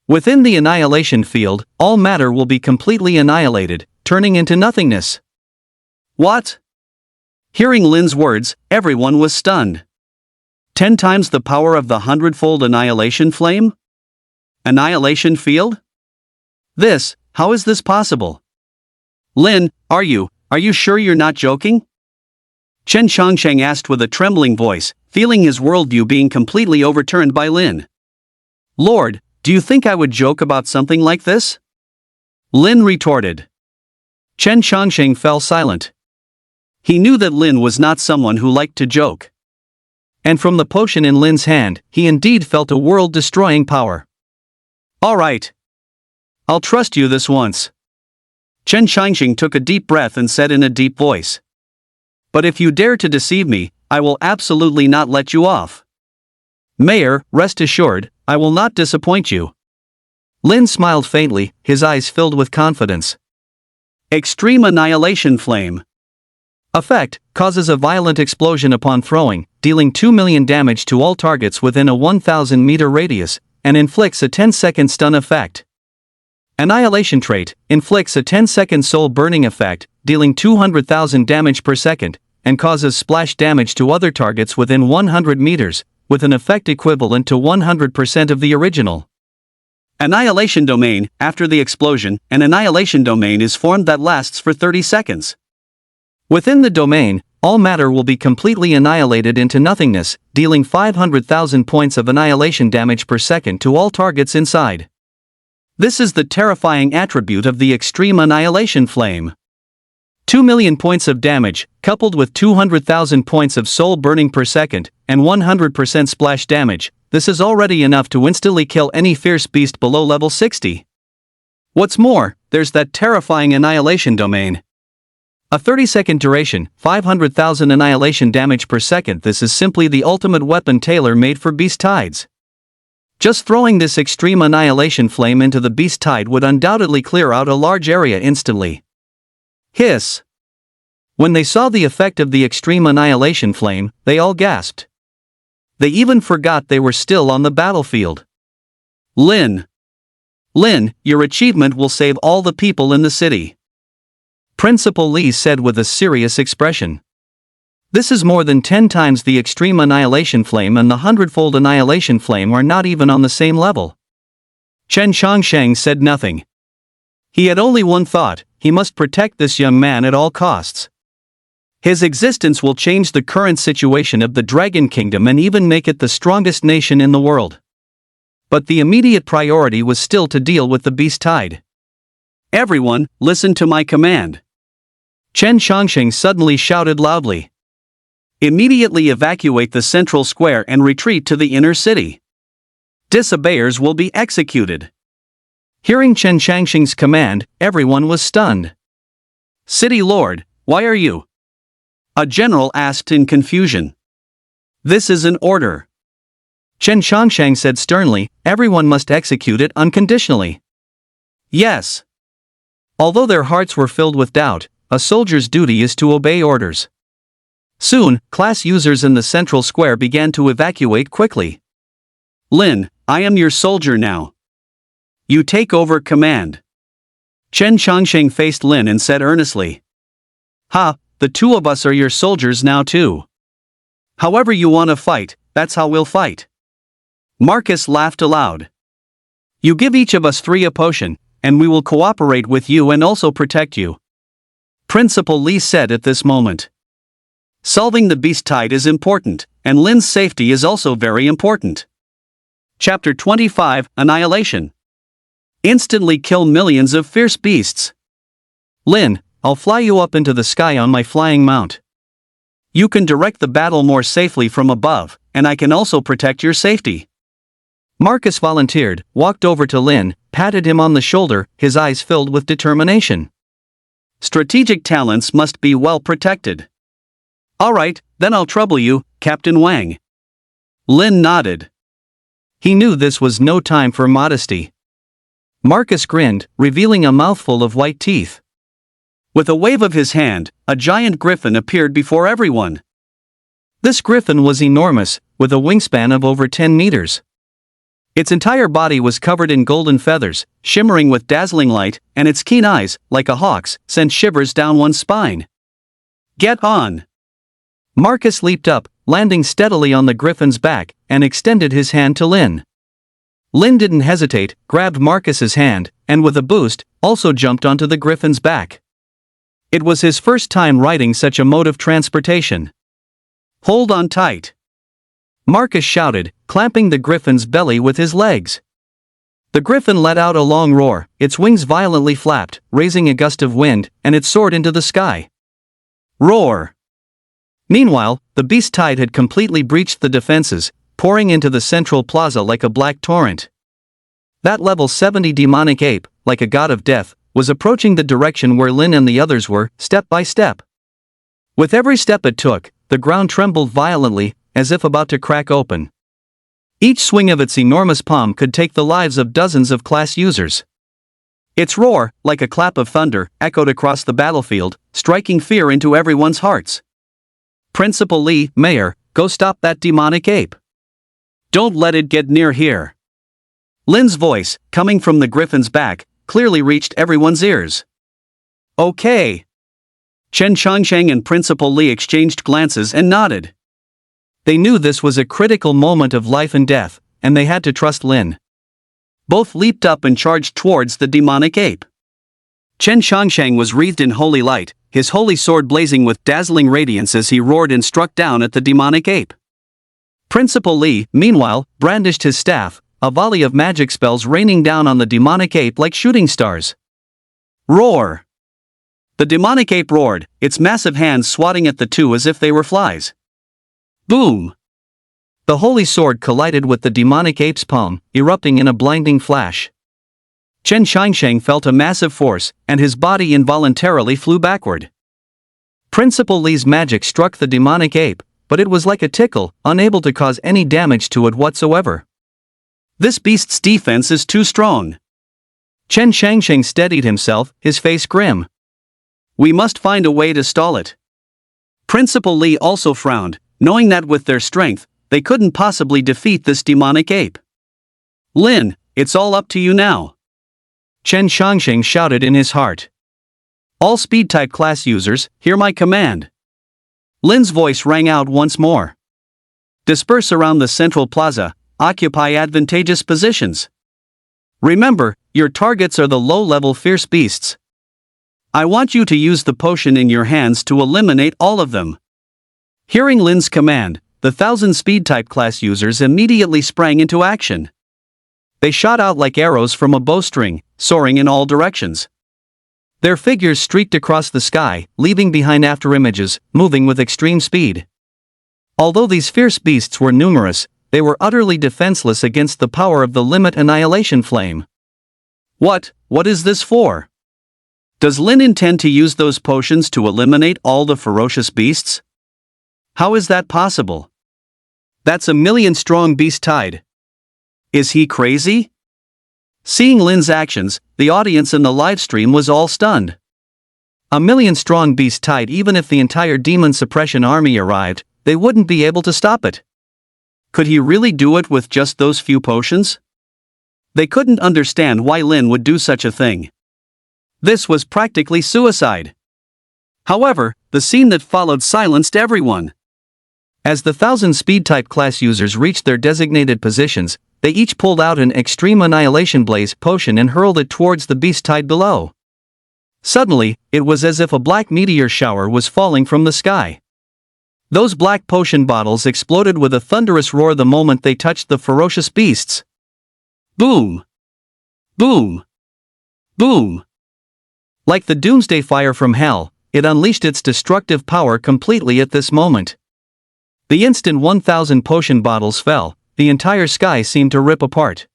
Within the Annihilation Field, all matter will be completely annihilated, turning into nothingness. What? Hearing Lin's words, everyone was stunned. 10 times the power of the 100-fold annihilation flame? Annihilation Field? How is this possible? Lin, are you sure you're not joking? Chen Changsheng asked with a trembling voice, feeling his worldview being completely overturned by Lin. Lord, do you think I would joke about something like this? Lin retorted. Chen Changsheng fell silent. He knew that Lin was not someone who liked to joke. And from the potion in Lin's hand, he indeed felt a world-destroying power. All right. I'll trust you this once. Chen Changsheng took a deep breath and said in a deep voice. But if you dare to deceive me, I will absolutely not let you off. Mayor, rest assured, I will not disappoint you. Lin smiled faintly, his eyes filled with confidence. Extreme Annihilation Flame. Effect, causes a violent explosion upon throwing, dealing 2 million damage to all targets within a 1,000-meter radius, and inflicts a 10-second stun effect. Annihilation Trait, inflicts a 10-second soul-burning effect, dealing 200,000 damage per second, and causes splash damage to other targets within 100 meters, with an effect equivalent to 100% of the original. Annihilation Domain, after the explosion, an Annihilation Domain is formed that lasts for 30 seconds. Within the domain, all matter will be completely annihilated into nothingness, dealing 500,000 points of annihilation damage per second to all targets inside. This is the terrifying attribute of the Extreme Annihilation Flame. 2 million points of damage, coupled with 200,000 points of soul burning per second, and 100% splash damage, this is already enough to instantly kill any fierce beast below level 60. What's more, there's that terrifying Annihilation Domain. A 30-second duration, 500,000 annihilation damage per second. This is simply the ultimate weapon tailor-made for beast tides. Just throwing this extreme annihilation flame into the beast tide would undoubtedly clear out a large area instantly. Hiss! When they saw the effect of the extreme annihilation flame, they all gasped. They even forgot they were still on the battlefield. Lin, your achievement will save all the people in the city. Principal Lee said with a serious expression. This is more than 10 times the extreme annihilation flame, and the 100-fold annihilation flame are not even on the same level. Chen Changsheng said nothing. He had only one thought: he must protect this young man at all costs. His existence will change the current situation of the Dragon Kingdom and even make it the strongest nation in the world. But the immediate priority was still to deal with the beast tide. Everyone, listen to my command. Chen Changsheng suddenly shouted loudly. Immediately evacuate the central square and retreat to the inner city. Disobeyers will be executed. Hearing Chen Changsheng's command, everyone was stunned. City Lord, why are you? A general asked in confusion. This is an order. Chen Changsheng said sternly, everyone must execute it unconditionally. Yes. Although their hearts were filled with doubt, a soldier's duty is to obey orders. Soon, class users in the central square began to evacuate quickly. Lin, I am your soldier now. You take over command. Chen Changsheng faced Lin and said earnestly. Ha, the two of us are your soldiers now too. However you want to fight, that's how we'll fight. Marcus laughed aloud. You give each of us 3 a potion, and we will cooperate with you and also protect you. Principal Lee said at this moment. Solving the beast tide is important, and Lin's safety is also very important. Chapter 25, Annihilation. Instantly kill millions of fierce beasts. Lin, I'll fly you up into the sky on my flying mount. You can direct the battle more safely from above, and I can also protect your safety. Marcus volunteered, walked over to Lin, patted him on the shoulder, his eyes filled with determination. Strategic talents must be well protected. All right, then I'll trouble you, Captain Wang. Lin nodded. He knew this was no time for modesty. Marcus grinned, revealing a mouthful of white teeth. With a wave of his hand, a giant griffin appeared before everyone. This griffin was enormous, with a wingspan of over 10 meters. Its entire body was covered in golden feathers, shimmering with dazzling light, and its keen eyes, like a hawk's, sent shivers down one's spine. Get on! Marcus leaped up, landing steadily on the griffin's back, and extended his hand to Lin. Lin didn't hesitate, grabbed Marcus's hand, and with a boost, also jumped onto the griffin's back. It was his first time riding such a mode of transportation. Hold on tight! Marcus shouted, clamping the griffin's belly with his legs. The griffin let out a long roar, its wings violently flapped, raising a gust of wind, and it soared into the sky. Roar! Meanwhile, the beast tide had completely breached the defenses, pouring into the central plaza like a black torrent. That level 70 demonic ape, like a god of death, was approaching the direction where Lin and the others were, step by step. With every step it took, the ground trembled violently, as if about to crack open. Each swing of its enormous palm could take the lives of dozens of class users. Its roar, like a clap of thunder, echoed across the battlefield, striking fear into everyone's hearts. Principal Lee, Mayor, go stop that demonic ape. Don't let it get near here. Lin's voice, coming from the griffin's back, clearly reached everyone's ears. Okay. Chen Changsheng and Principal Lee exchanged glances and nodded. They knew this was a critical moment of life and death, and they had to trust Lin. Both leaped up and charged towards the demonic ape. Chen Changsheng was wreathed in holy light, his holy sword blazing with dazzling radiance as he roared and struck down at the demonic ape. Principal Lee, meanwhile, brandished his staff, a volley of magic spells raining down on the demonic ape like shooting stars. Roar! The demonic ape roared, its massive hands swatting at the two as if they were flies. Boom! The holy sword collided with the demonic ape's palm, erupting in a blinding flash. Chen Changsheng felt a massive force, and his body involuntarily flew backward. Principal Lee's magic struck the demonic ape, but it was like a tickle, unable to cause any damage to it whatsoever. This beast's defense is too strong. Chen Changsheng steadied himself, his face grim. We must find a way to stall it. Principal Lee also frowned, knowing that with their strength, they couldn't possibly defeat this demonic ape. Lin, it's all up to you now. Chen Changsheng shouted in his heart. All speed-type class users, hear my command. Lin's voice rang out once more. Disperse around the central plaza, occupy advantageous positions. Remember, your targets are the low-level fierce beasts. I want you to use the potion in your hands to eliminate all of them. Hearing Lin's command, the 1,000 speed-type class users immediately sprang into action. They shot out like arrows from a bowstring, soaring in all directions. Their figures streaked across the sky, leaving behind afterimages, moving with extreme speed. Although these fierce beasts were numerous, they were utterly defenseless against the power of the limit annihilation flame. What is this for? Does Lin intend to use those potions to eliminate all the ferocious beasts? How is that possible? That's 1,000,000-strong beast tide. Is he crazy? Seeing Lin's actions, the audience in the livestream was all stunned. 1,000,000-strong beast tide. Even if the entire demon suppression army arrived, they wouldn't be able to stop it. Could he really do it with just those few potions? They couldn't understand why Lin would do such a thing. This was practically suicide. However, the scene that followed silenced everyone. As the 1,000 speed-type class users reached their designated positions, they each pulled out an extreme annihilation blaze potion and hurled it towards the beast tide below. Suddenly, it was as if a black meteor shower was falling from the sky. Those black potion bottles exploded with a thunderous roar the moment they touched the ferocious beasts. Boom! Boom! Boom! Like the doomsday fire from hell, it unleashed its destructive power completely at this moment. The instant 1,000 potion bottles fell, the entire sky seemed to rip apart.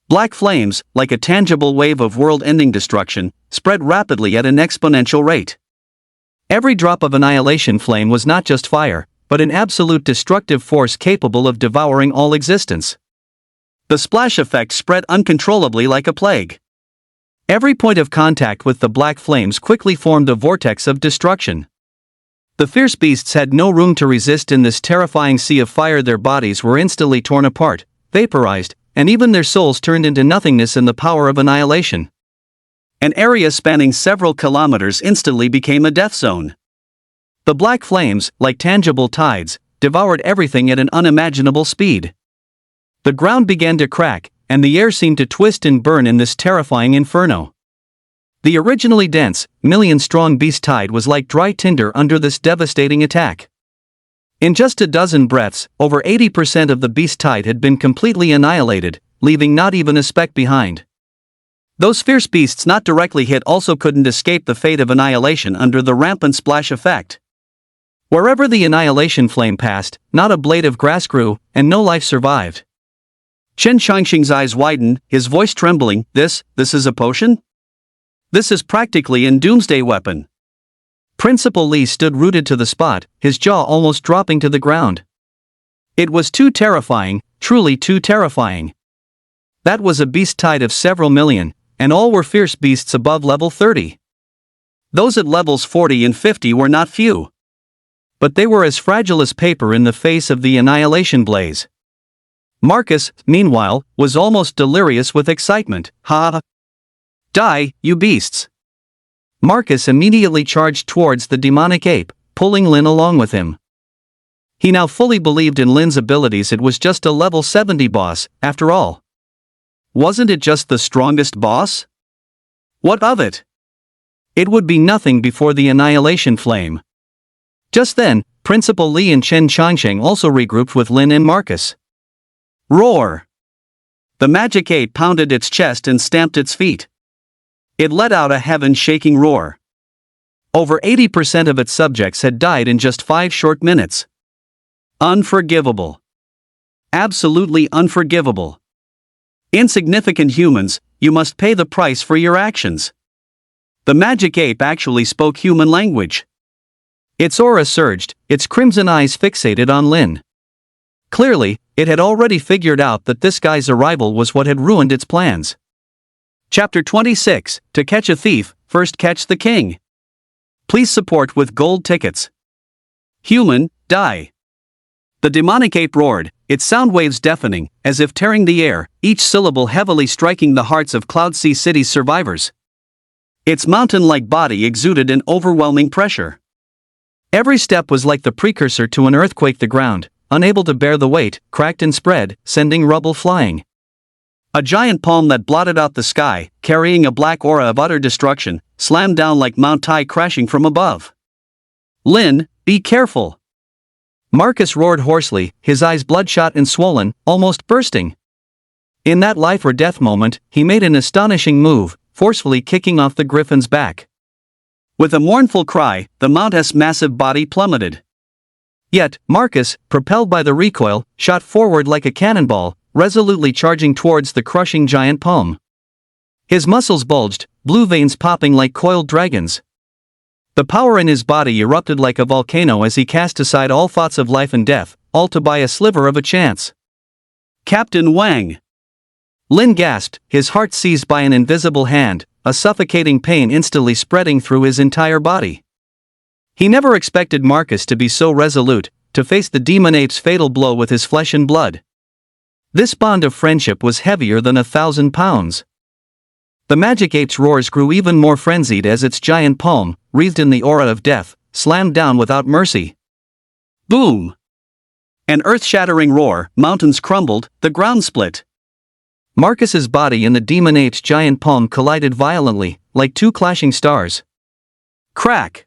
Black flames, like a tangible wave of world-ending destruction, spread rapidly at an exponential rate. Every drop of annihilation flame was not just fire, but an absolute destructive force capable of devouring all existence. The splash effect spread uncontrollably like a plague. Every point of contact with the black flames quickly formed a vortex of destruction. The fierce beasts had no room to resist in this terrifying sea of fire. Their bodies were instantly torn apart, vaporized, and even their souls turned into nothingness in the power of annihilation. An area spanning several kilometers instantly became a death zone. The black flames, like tangible tides, devoured everything at an unimaginable speed. The ground began to crack, and the air seemed to twist and burn in this terrifying inferno. The originally dense, million-strong beast tide was like dry tinder under this devastating attack. In just a dozen breaths, over 80% of the beast tide had been completely annihilated, leaving not even a speck behind. Those fierce beasts not directly hit also couldn't escape the fate of annihilation under the rampant splash effect. Wherever the annihilation flame passed, not a blade of grass grew, and no life survived. Chen Shangxing's eyes widened, his voice trembling. This is a potion? This is practically a doomsday weapon. Principal Li stood rooted to the spot, his jaw almost dropping to the ground. It was too terrifying, truly too terrifying. That was a beast tide of several million, and all were fierce beasts above level 30. Those at levels 40 and 50 were not few. But they were as fragile as paper in the face of the annihilation blaze. Marcus, meanwhile, was almost delirious with excitement. Ha! Die, you beasts! Marcus immediately charged towards the demonic ape, pulling Lin along with him. He now fully believed in Lin's abilities. It was just a level 70 boss, after all. Wasn't it just the strongest boss? What of it? It would be nothing before the annihilation flame. Just then, Principal Li and Chen Changsheng also regrouped with Lin and Marcus. Roar! The magic ape pounded its chest and stamped its feet. It let out a heaven-shaking roar. Over 80% of its subjects had died in just 5 short minutes. Unforgivable. Absolutely unforgivable. Insignificant humans, you must pay the price for your actions. The magic ape actually spoke human language. Its aura surged, its crimson eyes fixated on Lin. Clearly, it had already figured out that this guy's arrival was what had ruined its plans. Chapter 26, To Catch a Thief, First Catch the King. Please support with gold tickets. Human, die. The demonic ape roared, its sound waves deafening, as if tearing the air, each syllable heavily striking the hearts of Cloud Sea City's survivors. Its mountain-like body exuded an overwhelming pressure. Every step was like the precursor to an earthquake. The ground, unable to bear the weight, cracked and spread, sending rubble flying. A giant palm that blotted out the sky, carrying a black aura of utter destruction, slammed down like Mount Tai crashing from above. Lin, be careful! Marcus roared hoarsely, his eyes bloodshot and swollen, almost bursting. In that life or death moment, he made an astonishing move, forcefully kicking off the griffin's back. With a mournful cry, the Mount's massive body plummeted. Yet, Marcus, propelled by the recoil, shot forward like a cannonball, resolutely charging towards the crushing giant palm. His muscles bulged, blue veins popping like coiled dragons. The power in his body erupted like a volcano as he cast aside all thoughts of life and death, all to buy a sliver of a chance. Captain Wang! Lin gasped, his heart seized by an invisible hand, a suffocating pain instantly spreading through his entire body. He never expected Marcus to be so resolute, to face the demon ape's fatal blow with his flesh and blood. This bond of friendship was heavier than 1,000 pounds. The magic ape's roars grew even more frenzied as its giant palm, wreathed in the aura of death, slammed down without mercy. Boom! An earth-shattering roar, mountains crumbled, the ground split. Marcus's body and the demon ape's giant palm collided violently, like two clashing stars. Crack!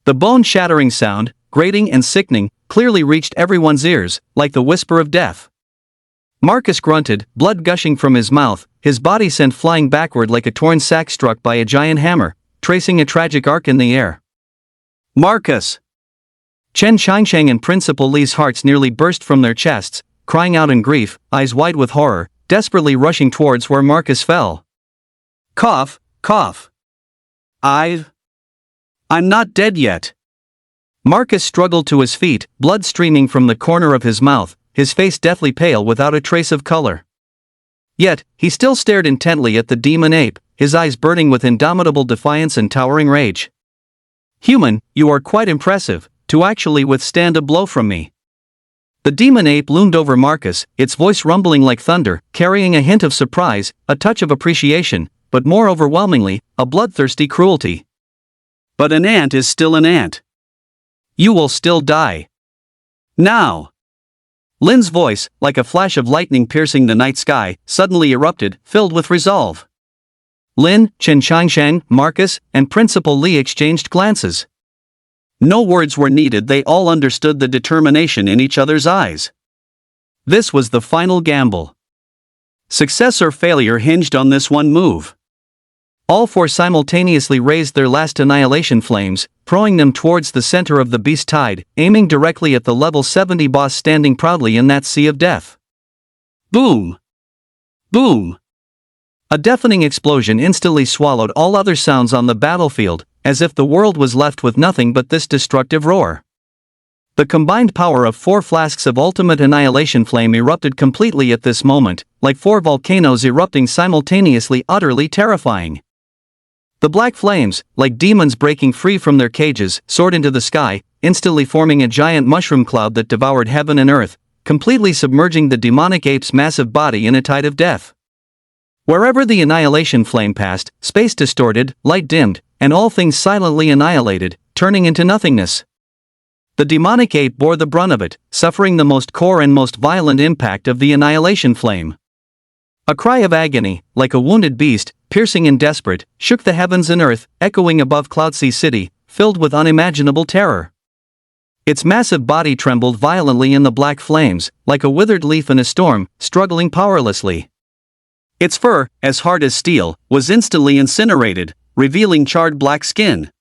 The bone-shattering sound, grating and sickening, clearly reached everyone's ears, like the whisper of death. Marcus grunted, blood gushing from his mouth, his body sent flying backward like a torn sack struck by a giant hammer, tracing a tragic arc in the air. Marcus! Chen Changsheng and Principal Li's hearts nearly burst from their chests, crying out in grief, eyes wide with horror, desperately rushing towards where Marcus fell. Cough, cough. I'm not dead yet. Marcus struggled to his feet, blood streaming from the corner of his mouth, his face deathly pale without a trace of color. Yet, he still stared intently at the demon ape, his eyes burning with indomitable defiance and towering rage. "Human, you are quite impressive, to actually withstand a blow from me." The demon ape loomed over Marcus, its voice rumbling like thunder, carrying a hint of surprise, a touch of appreciation, but more overwhelmingly, a bloodthirsty cruelty. "But an ant is still an ant. You will still die. Now." Lin's voice, like a flash of lightning piercing the night sky, suddenly erupted, filled with resolve. Lin, Chen Changsheng, Marcus, and Principal Li exchanged glances. No words were needed, they all understood the determination in each other's eyes. This was the final gamble. Success or failure hinged on this one move. All four simultaneously raised their last annihilation flames, throwing them towards the center of the beast tide, aiming directly at the level 70 boss standing proudly in that sea of death. Boom! Boom! A deafening explosion instantly swallowed all other sounds on the battlefield, as if the world was left with nothing but this destructive roar. The combined power of 4 flasks of ultimate annihilation flame erupted completely at this moment, like 4 volcanoes erupting simultaneously, utterly terrifying. The black flames, like demons breaking free from their cages, soared into the sky, instantly forming a giant mushroom cloud that devoured heaven and earth, completely submerging the demonic ape's massive body in a tide of death. Wherever the annihilation flame passed, space distorted, light dimmed, and all things silently annihilated, turning into nothingness. The demonic ape bore the brunt of it, suffering the most core and most violent impact of the annihilation flame. A cry of agony, like a wounded beast, piercing and desperate, shook the heavens and earth, echoing above Cloudsea City, filled with unimaginable terror. Its massive body trembled violently in the black flames, like a withered leaf in a storm, struggling powerlessly. Its fur, as hard as steel, was instantly incinerated, revealing charred black skin.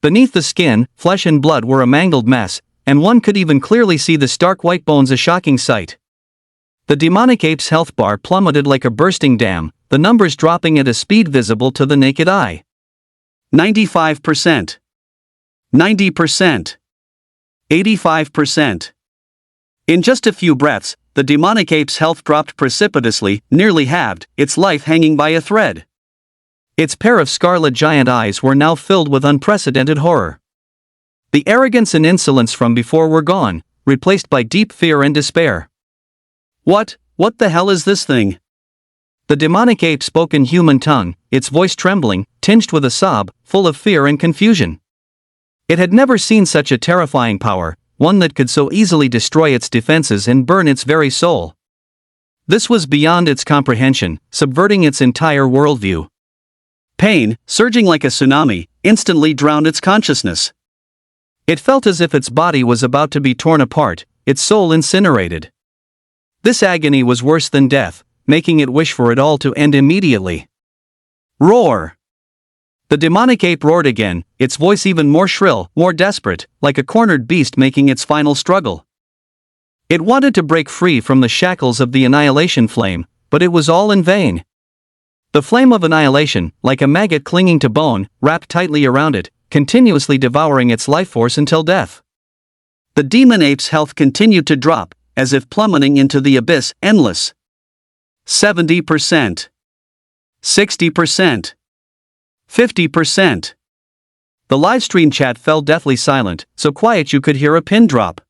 Beneath the skin, flesh and blood were a mangled mess, and one could even clearly see the stark white bones, a shocking sight. The demonic ape's health bar plummeted like a bursting dam, the numbers dropping at a speed visible to the naked eye. 95%. 90%. 85%. In just a few breaths, the demonic ape's health dropped precipitously, nearly halved, its life hanging by a thread. Its pair of scarlet giant eyes were now filled with unprecedented horror. The arrogance and insolence from before were gone, replaced by deep fear and despair. What the hell is this thing? The demonic ape spoke in human tongue, its voice trembling, tinged with a sob, full of fear and confusion. It had never seen such a terrifying power, one that could so easily destroy its defenses and burn its very soul. This was beyond its comprehension, subverting its entire worldview. Pain, surging like a tsunami, instantly drowned its consciousness. It felt as if its body was about to be torn apart, its soul incinerated. This agony was worse than death, making it wish for it all to end immediately. Roar! The demonic ape roared again, its voice even more shrill, more desperate, like a cornered beast making its final struggle. It wanted to break free from the shackles of the annihilation flame, but it was all in vain. The flame of annihilation, like a maggot clinging to bone, wrapped tightly around it, continuously devouring its life force until death. The demon ape's health continued to drop, as if plummeting into the abyss, endless. 70%. 60%. 50%. The livestream chat fell deathly silent, so quiet you could hear a pin drop.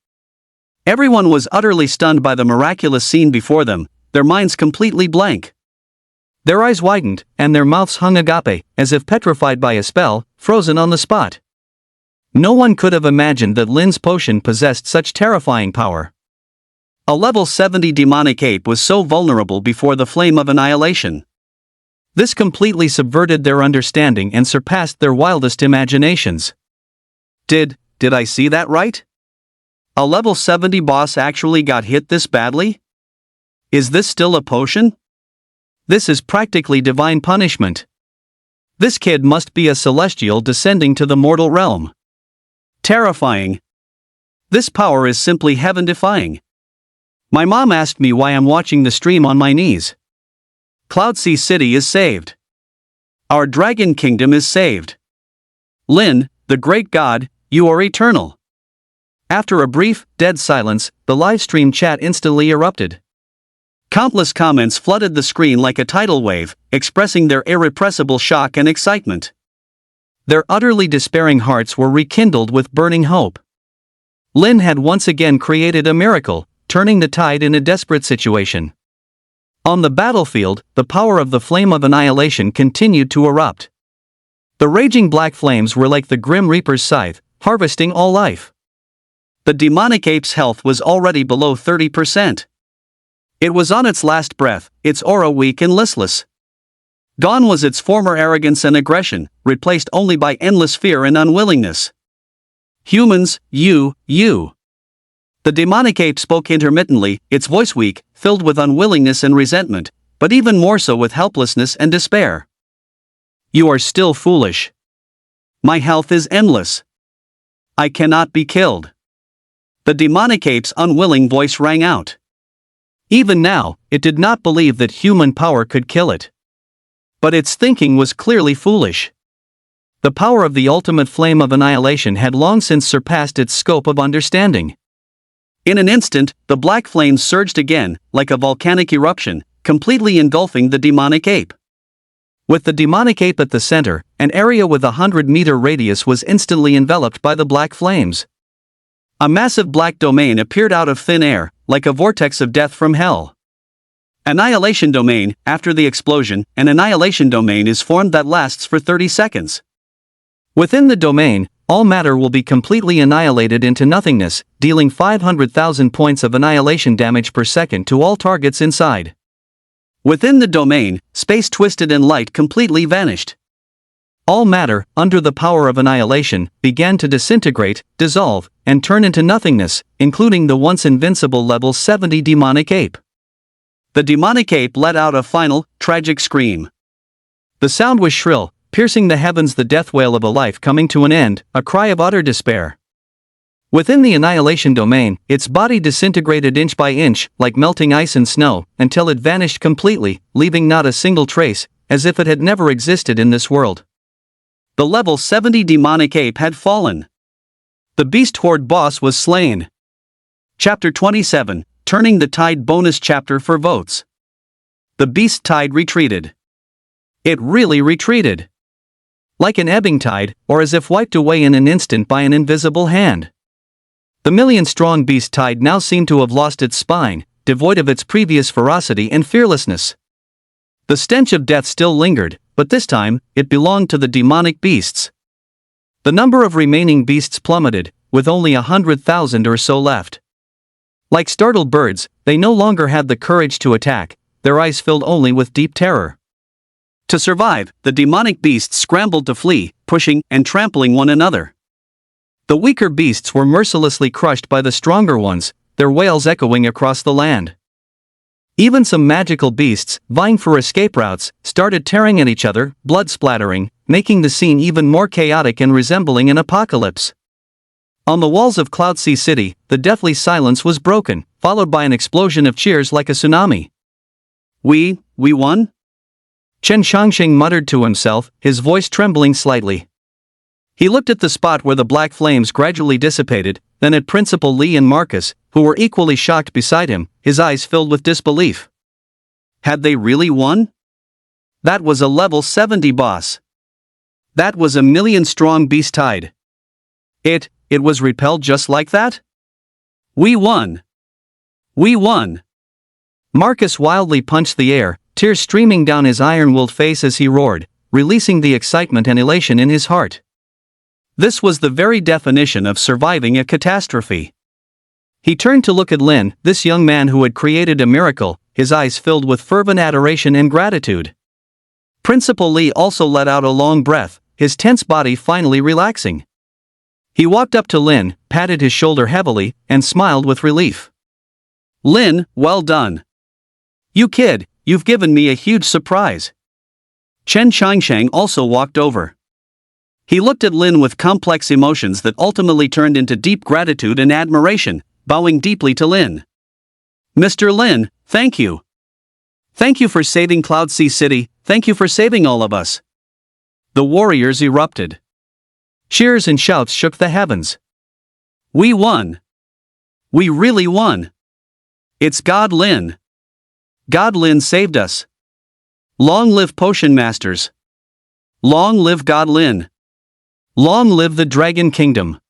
Everyone was utterly stunned by the miraculous scene before them, their minds completely blank. Their eyes widened, and their mouths hung agape, as if petrified by a spell, frozen on the spot. No one could have imagined that Lin's potion possessed such terrifying power. A level 70 demonic ape was so vulnerable before the flame of annihilation. This completely subverted their understanding and surpassed their wildest imaginations. Did I see that right? A level 70 boss actually got hit this badly? Is this still a potion? This is practically divine punishment. This kid must be a celestial descending to the mortal realm. Terrifying. This power is simply heaven-defying. My mom asked me why I'm watching the stream on my knees. Cloudsea City is saved. Our dragon kingdom is saved. Lin, the great god, you are eternal. After a brief, dead silence, the livestream chat instantly erupted. Countless comments flooded the screen like a tidal wave, expressing their irrepressible shock and excitement. Their utterly despairing hearts were rekindled with burning hope. Lin had once again created a miracle, turning the tide in a desperate situation. On the battlefield, the power of the flame of annihilation continued to erupt. The raging black flames were like the Grim Reaper's scythe, harvesting all life. The demonic ape's health was already below 30%. It was on its last breath, its aura weak and listless. Gone was its former arrogance and aggression, replaced only by endless fear and unwillingness. Humans, you. The demonic ape spoke intermittently, its voice weak, filled with unwillingness and resentment, but even more so with helplessness and despair. You are still foolish. My health is endless. I cannot be killed. The demonic ape's unwilling voice rang out. Even now, it did not believe that human power could kill it. But its thinking was clearly foolish. The power of the ultimate flame of annihilation had long since surpassed its scope of understanding. In an instant, the black flames surged again, like a volcanic eruption, completely engulfing the demonic ape. With the demonic ape at the center, an area with a 100-meter radius was instantly enveloped by the black flames. A massive black domain appeared out of thin air, like a vortex of death from hell. Annihilation domain. After the explosion, an annihilation domain is formed that lasts for 30 seconds. Within the domain, all matter will be completely annihilated into nothingness, dealing 500,000 points of annihilation damage per second to all targets inside. Within the domain, space twisted and light completely vanished. All matter, under the power of annihilation, began to disintegrate, dissolve, and turn into nothingness, including the once invincible level 70 demonic ape. The demonic ape let out a final, tragic scream. The sound was shrill, piercing the heavens, the death wail of a life coming to an end, a cry of utter despair. Within the annihilation domain, its body disintegrated inch by inch, like melting ice and snow, until it vanished completely, leaving not a single trace, as if it had never existed in this world. The level 70 demonic ape had fallen. The beast horde boss was slain. Chapter 27, Turning the Tide bonus chapter for votes. The beast tide retreated. It really retreated. Like an ebbing tide, or as if wiped away in an instant by an invisible hand. The million-strong beast tide now seemed to have lost its spine, devoid of its previous ferocity and fearlessness. The stench of death still lingered, but this time, it belonged to the demonic beasts. The number of remaining beasts plummeted, with only 100,000 or so left. Like startled birds, they no longer had the courage to attack, their eyes filled only with deep terror. To survive, the demonic beasts scrambled to flee, pushing and trampling one another. The weaker beasts were mercilessly crushed by the stronger ones, their wails echoing across the land. Even some magical beasts, vying for escape routes, started tearing at each other, blood splattering, making the scene even more chaotic and resembling an apocalypse. On the walls of Cloudsea City, the deathly silence was broken, followed by an explosion of cheers like a tsunami. We won? Chen Shangxing muttered to himself, his voice trembling slightly. He looked at the spot where the black flames gradually dissipated, then at Principal Li and Marcus, who were equally shocked beside him, his eyes filled with disbelief. Had they really won? That was a level 70 boss. That was a million-strong beast tide. It was repelled just like that? We won! We won! Marcus wildly punched the air, tears streaming down his iron-willed face as he roared, releasing the excitement and elation in his heart. This was the very definition of surviving a catastrophe. He turned to look at Lin, this young man who had created a miracle, his eyes filled with fervent adoration and gratitude. Principal Li also let out a long breath, his tense body finally relaxing. He walked up to Lin, patted his shoulder heavily, and smiled with relief. Lin, well done. You kid, you've given me a huge surprise. Chen Shangshang also walked over. He looked at Lin with complex emotions that ultimately turned into deep gratitude and admiration, bowing deeply to Lin. Mr. Lin, thank you. Thank you for saving Cloud Sea City, thank you for saving all of us. The warriors erupted. Cheers and shouts shook the heavens. We won. We really won. It's God Lin. God Lin saved us. Long live Potion Masters. Long live God Lin. Long live the Dragon Kingdom.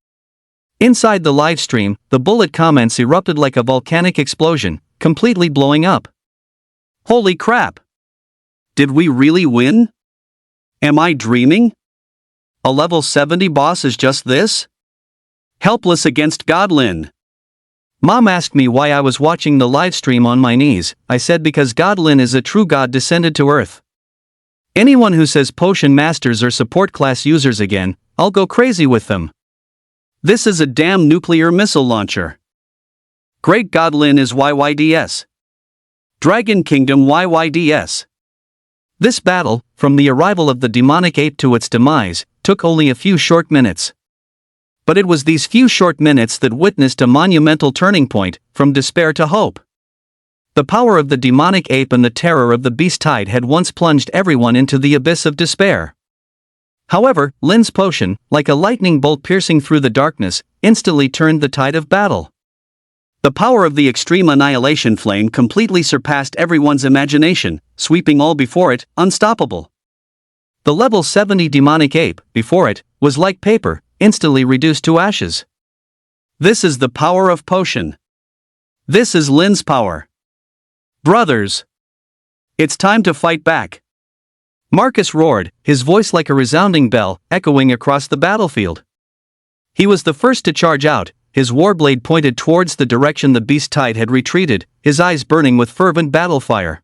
Inside the live stream, the bullet comments erupted like a volcanic explosion, completely blowing up. Holy crap! Did we really win? Am I dreaming? A level 70 boss is just this? Helpless against God Lin. Mom asked me why I was watching the live stream on my knees. I said because God Lin is a true god descended to earth. Anyone who says Potion Masters are support class users again, I'll go crazy with them. This is a damn nuclear missile launcher. Great God Lin is YYDS. Dragon Kingdom YYDS. This battle, from the arrival of the demonic ape to its demise, took only a few short minutes. But it was these few short minutes that witnessed a monumental turning point, from despair to hope. The power of the demonic ape and the terror of the beast tide had once plunged everyone into the abyss of despair. However, Lin's potion, like a lightning bolt piercing through the darkness, instantly turned the tide of battle. The power of the extreme annihilation flame completely surpassed everyone's imagination, sweeping all before it, unstoppable. The level 70 demonic ape, before it, was like paper, instantly reduced to ashes. This is the power of potion. This is Lin's power. Brothers! It's time to fight back. Marcus roared, his voice like a resounding bell, echoing across the battlefield. He was the first to charge out, his warblade pointed towards the direction the beast tide had retreated, his eyes burning with fervent battle fire.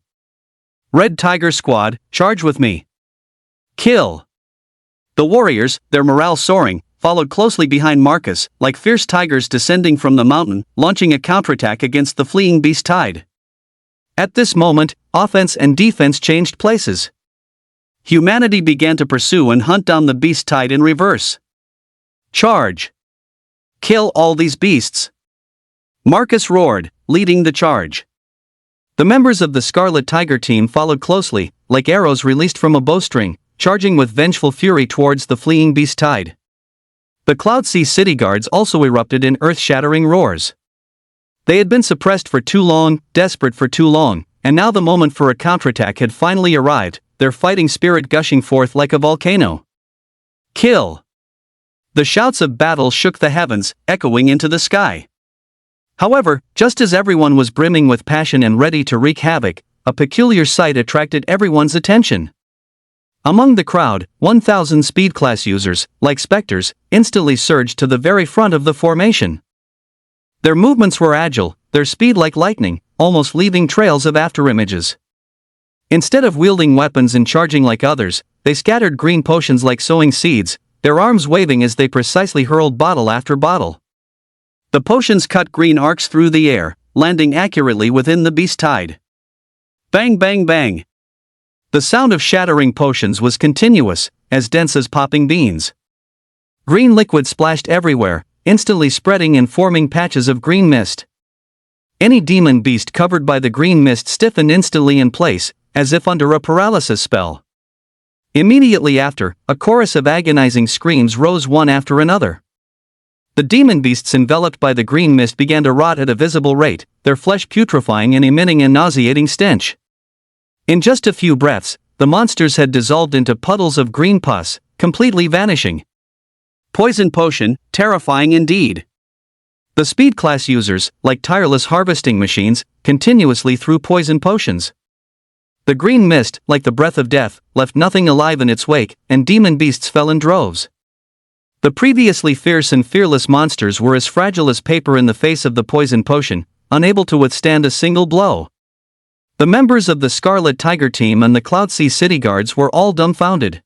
Red Tiger Squad, charge with me. Kill! The warriors, their morale soaring, followed closely behind Marcus, like fierce tigers descending from the mountain, launching a counterattack against the fleeing beast tide. At this moment, offense and defense changed places. Humanity began to pursue and hunt down the beast tide in reverse. Charge! Kill all these beasts! Marcus roared, leading the charge. The members of the Scarlet Tiger team followed closely, like arrows released from a bowstring, charging with vengeful fury towards the fleeing beast tide. The Cloud Sea City guards also erupted in earth-shattering roars. They had been suppressed for too long, desperate for too long, and now the moment for a counterattack had finally arrived, their fighting spirit gushing forth like a volcano. Kill! The shouts of battle shook the heavens, echoing into the sky. However, just as everyone was brimming with passion and ready to wreak havoc, a peculiar sight attracted everyone's attention. Among the crowd, 1,000 speed class users, like specters, instantly surged to the very front of the formation. Their movements were agile, their speed like lightning, almost leaving trails of afterimages. Instead of wielding weapons and charging like others, they scattered green potions like sowing seeds, their arms waving as they precisely hurled bottle after bottle. The potions cut green arcs through the air, landing accurately within the beast tide. Bang bang bang! The sound of shattering potions was continuous, as dense as popping beans. Green liquid splashed everywhere, instantly spreading and forming patches of green mist. Any demon beast covered by the green mist stiffened instantly in place, as if under a paralysis spell. Immediately after, a chorus of agonizing screams rose one after another. The demon beasts enveloped by the green mist began to rot at a visible rate, their flesh putrefying and emitting a nauseating stench. In just a few breaths, the monsters had dissolved into puddles of green pus, completely vanishing. Poison potion, terrifying indeed. The speed class users, like tireless harvesting machines, continuously threw poison potions. The green mist, like the breath of death, left nothing alive in its wake, and demon beasts fell in droves. The previously fierce and fearless monsters were as fragile as paper in the face of the poison potion, unable to withstand a single blow. The members of the Scarlet Tiger team and the Cloud Sea City guards were all dumbfounded.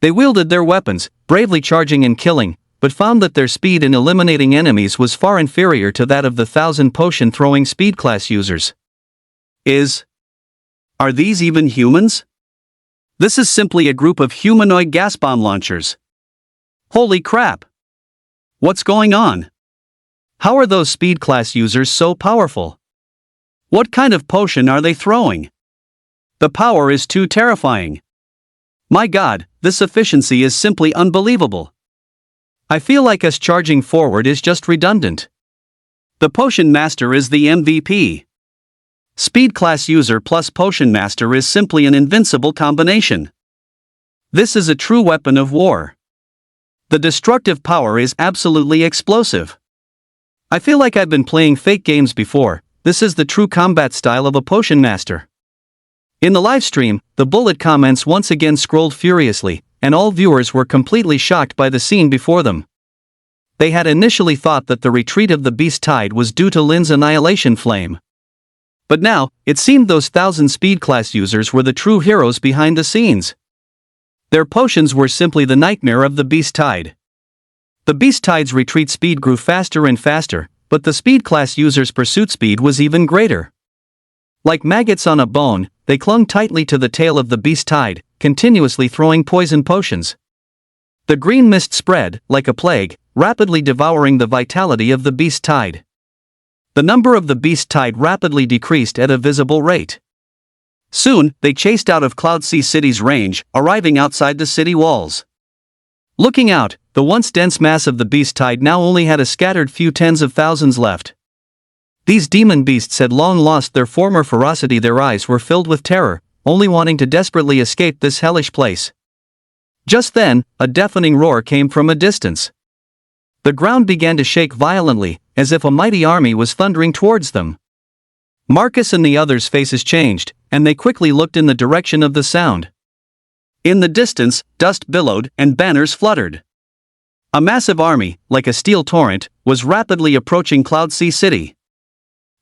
They wielded their weapons, bravely charging and killing, but found that their speed in eliminating enemies was far inferior to that of the 1,000 potion-throwing speed class users. Are these even humans? This is simply a group of humanoid gas bomb launchers. Holy crap! What's going on? How are those speed class users so powerful? What kind of potion are they throwing? The power is too terrifying. My god, this efficiency is simply unbelievable. I feel like us charging forward is just redundant. The Potion Master is the MVP. Speed class user plus Potion Master is simply an invincible combination. This is a true weapon of war. The destructive power is absolutely explosive. I feel like I've been playing fake games before. This is the true combat style of a Potion Master. In the livestream, the bullet comments once again scrolled furiously, and all viewers were completely shocked by the scene before them. They had initially thought that the retreat of the Beast Tide was due to Lin's Annihilation flame. But now, it seemed those 1,000 speed class users were the true heroes behind the scenes. Their potions were simply the nightmare of the Beast Tide. The Beast Tide's retreat speed grew faster and faster, but the speed class users' pursuit speed was even greater. Like maggots on a bone, they clung tightly to the tail of the Beast Tide, continuously throwing poison potions. The green mist spread, like a plague, rapidly devouring the vitality of the Beast Tide. The number of the Beast Tide rapidly decreased at a visible rate. Soon, they chased out of Cloud Sea City's range, arriving outside the city walls. Looking out, the once dense mass of the Beast Tide now only had a scattered few tens of thousands left. These demon beasts had long lost their former ferocity. Their eyes were filled with terror, only wanting to desperately escape this hellish place. Just then, a deafening roar came from a distance. The ground began to shake violently, as if a mighty army was thundering towards them. Marcus and the others' faces changed, and they quickly looked in the direction of the sound. In the distance, dust billowed and banners fluttered. A massive army, like a steel torrent, was rapidly approaching Cloud Sea City.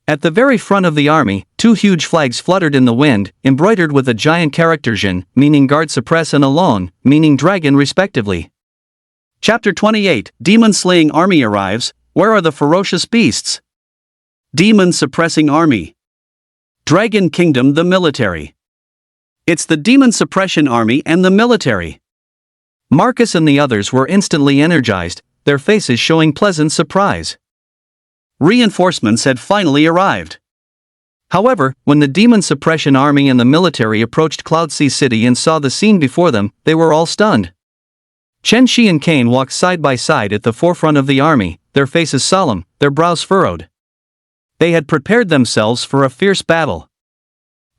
At the very front of the army, two huge flags fluttered in the wind, embroidered with a giant character Jin, meaning guard suppress, and Alon, meaning dragon respectively. Chapter 28, Demon-Slaying Army arrives. Where are the ferocious beasts? Demon-Suppressing Army. Dragon Kingdom, the military. It's the Demon Suppression Army and the military. Marcus and the others were instantly energized, their faces showing pleasant surprise. Reinforcements had finally arrived. However, when the Demon Suppression Army and the military approached Cloud Sea City and saw the scene before them, they were all stunned. Chen Shi and Kane walked side by side at the forefront of the army, their faces solemn, their brows furrowed. They had prepared themselves for a fierce battle.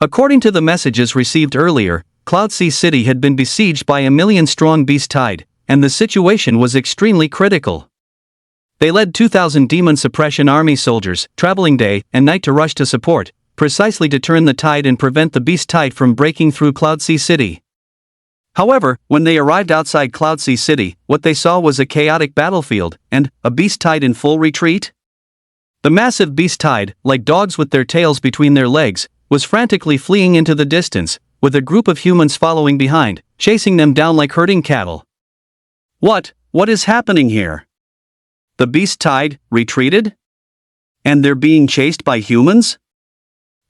According to the messages received earlier, Cloud Sea City had been besieged by a million-strong Beast Tide, and the situation was extremely critical. They led 2,000 Demon Suppression Army soldiers, traveling day and night to rush to support, precisely to turn the tide and prevent the Beast Tide from breaking through Cloud Sea City. However, when they arrived outside Cloud Sea City, what they saw was a chaotic battlefield, and a Beast Tide in full retreat. The massive Beast Tide, like dogs with their tails between their legs, was frantically fleeing into the distance, with a group of humans following behind, chasing them down like herding cattle. What is happening here? The Beast Tide retreated? And they're being chased by humans?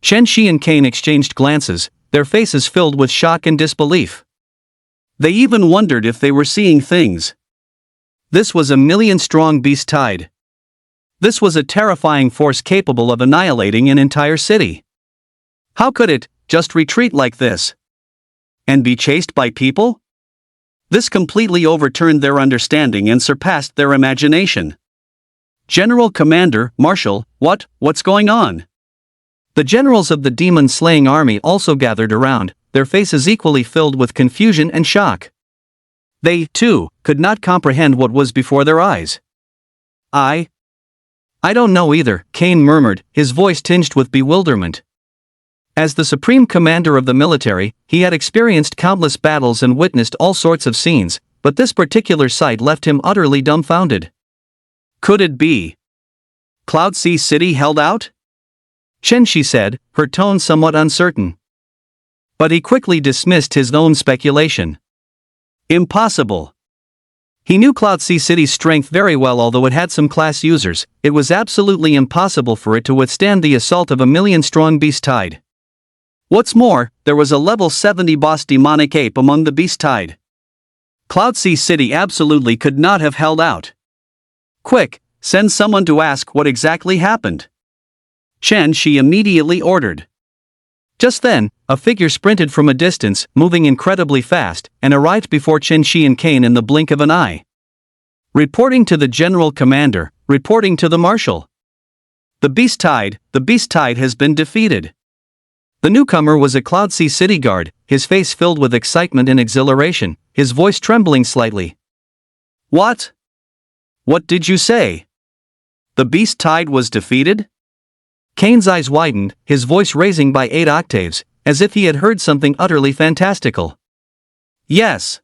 Chen Shi and Kane exchanged glances, their faces filled with shock and disbelief. They even wondered if they were seeing things. This was a million-strong Beast Tide. This was a terrifying force capable of annihilating an entire city. How could it just retreat like this? And be chased by people? This completely overturned their understanding and surpassed their imagination. General Commander, Marshal, what's going on? The generals of the demon-slaying army also gathered around, their faces equally filled with confusion and shock. They, too, could not comprehend what was before their eyes. I don't know either, Kane murmured, his voice tinged with bewilderment. As the supreme commander of the military, he had experienced countless battles and witnessed all sorts of scenes, but this particular sight left him utterly dumbfounded. Could it be Cloud Sea City held out? Chen Shi said, her tone somewhat uncertain. But he quickly dismissed his own speculation. Impossible. He knew Cloud Sea City's strength very well. Although it had some class users, it was absolutely impossible for it to withstand the assault of a million-strong Beast Tide. What's more, there was a level 70 boss demonic ape among the Beast Tide. Cloud Sea City absolutely could not have held out. Quick, send someone to ask what exactly happened. Chen Shi immediately ordered. Just then, a figure sprinted from a distance, moving incredibly fast, and arrived before Chen Shi and Kane in the blink of an eye. Reporting to the General Commander, reporting to the Marshal. The beast tide has been defeated. The newcomer was a Cloud Sea city guard, his face filled with excitement and exhilaration, his voice trembling slightly. What? What did you say? The beast tide was defeated? Kane's eyes widened, his voice raising by 8 octaves, as if he had heard something utterly fantastical. Yes.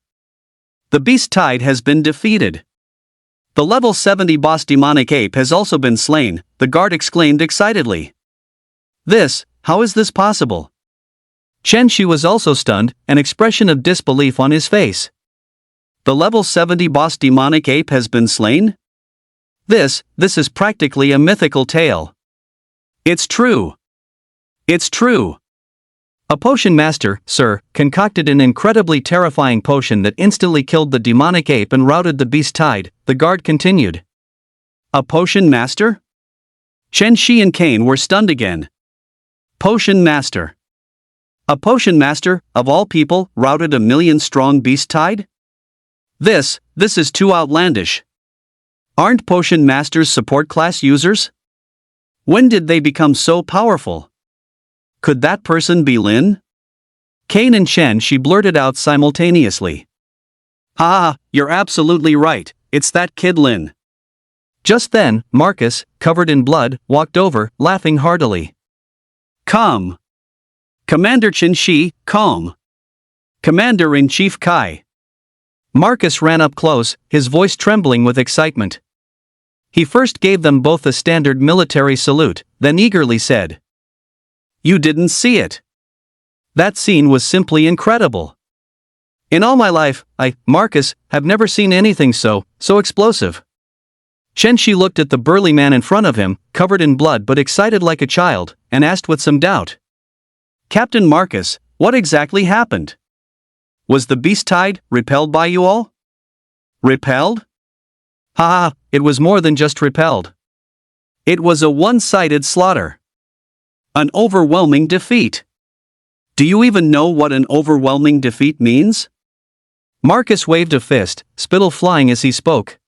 The beast tide has been defeated. The level 70 boss demonic ape has also been slain, the guard exclaimed excitedly. How is this possible? Chen Shi was also stunned, an expression of disbelief on his face. The level 70 boss demonic ape has been slain? This is practically a mythical tale. It's true. It's true. A potion master, sir, concocted an incredibly terrifying potion that instantly killed the demonic ape and routed the beast tide, the guard continued. A potion master? Chen Shi and Kane were stunned again. Potion master. A potion master, of all people, routed a 1,000,000-strong beast tide? This is too outlandish. Aren't potion masters support class users? When did they become so powerful? Could that person be Lin? Kane and Chen Shi blurted out simultaneously. You're absolutely right, it's that kid Lin. Just then, Marcus, covered in blood, walked over, laughing heartily. Calm. Commander Chen Shi, calm. Commander-in-Chief Kai. Marcus ran up close, his voice trembling with excitement. He first gave them both a standard military salute, then eagerly said, "You didn't see it." That scene was simply incredible. In all my life, Marcus, have never seen anything so explosive. Chen Shi looked at the burly man in front of him, covered in blood but excited like a child, and asked with some doubt. "Captain Marcus, what exactly happened? Was the beast tide repelled by you all?" "Repelled? It was more than just repelled. It was a one-sided slaughter. An overwhelming defeat. Do you even know what an overwhelming defeat means?" Marcus waved a fist, spittle flying as he spoke.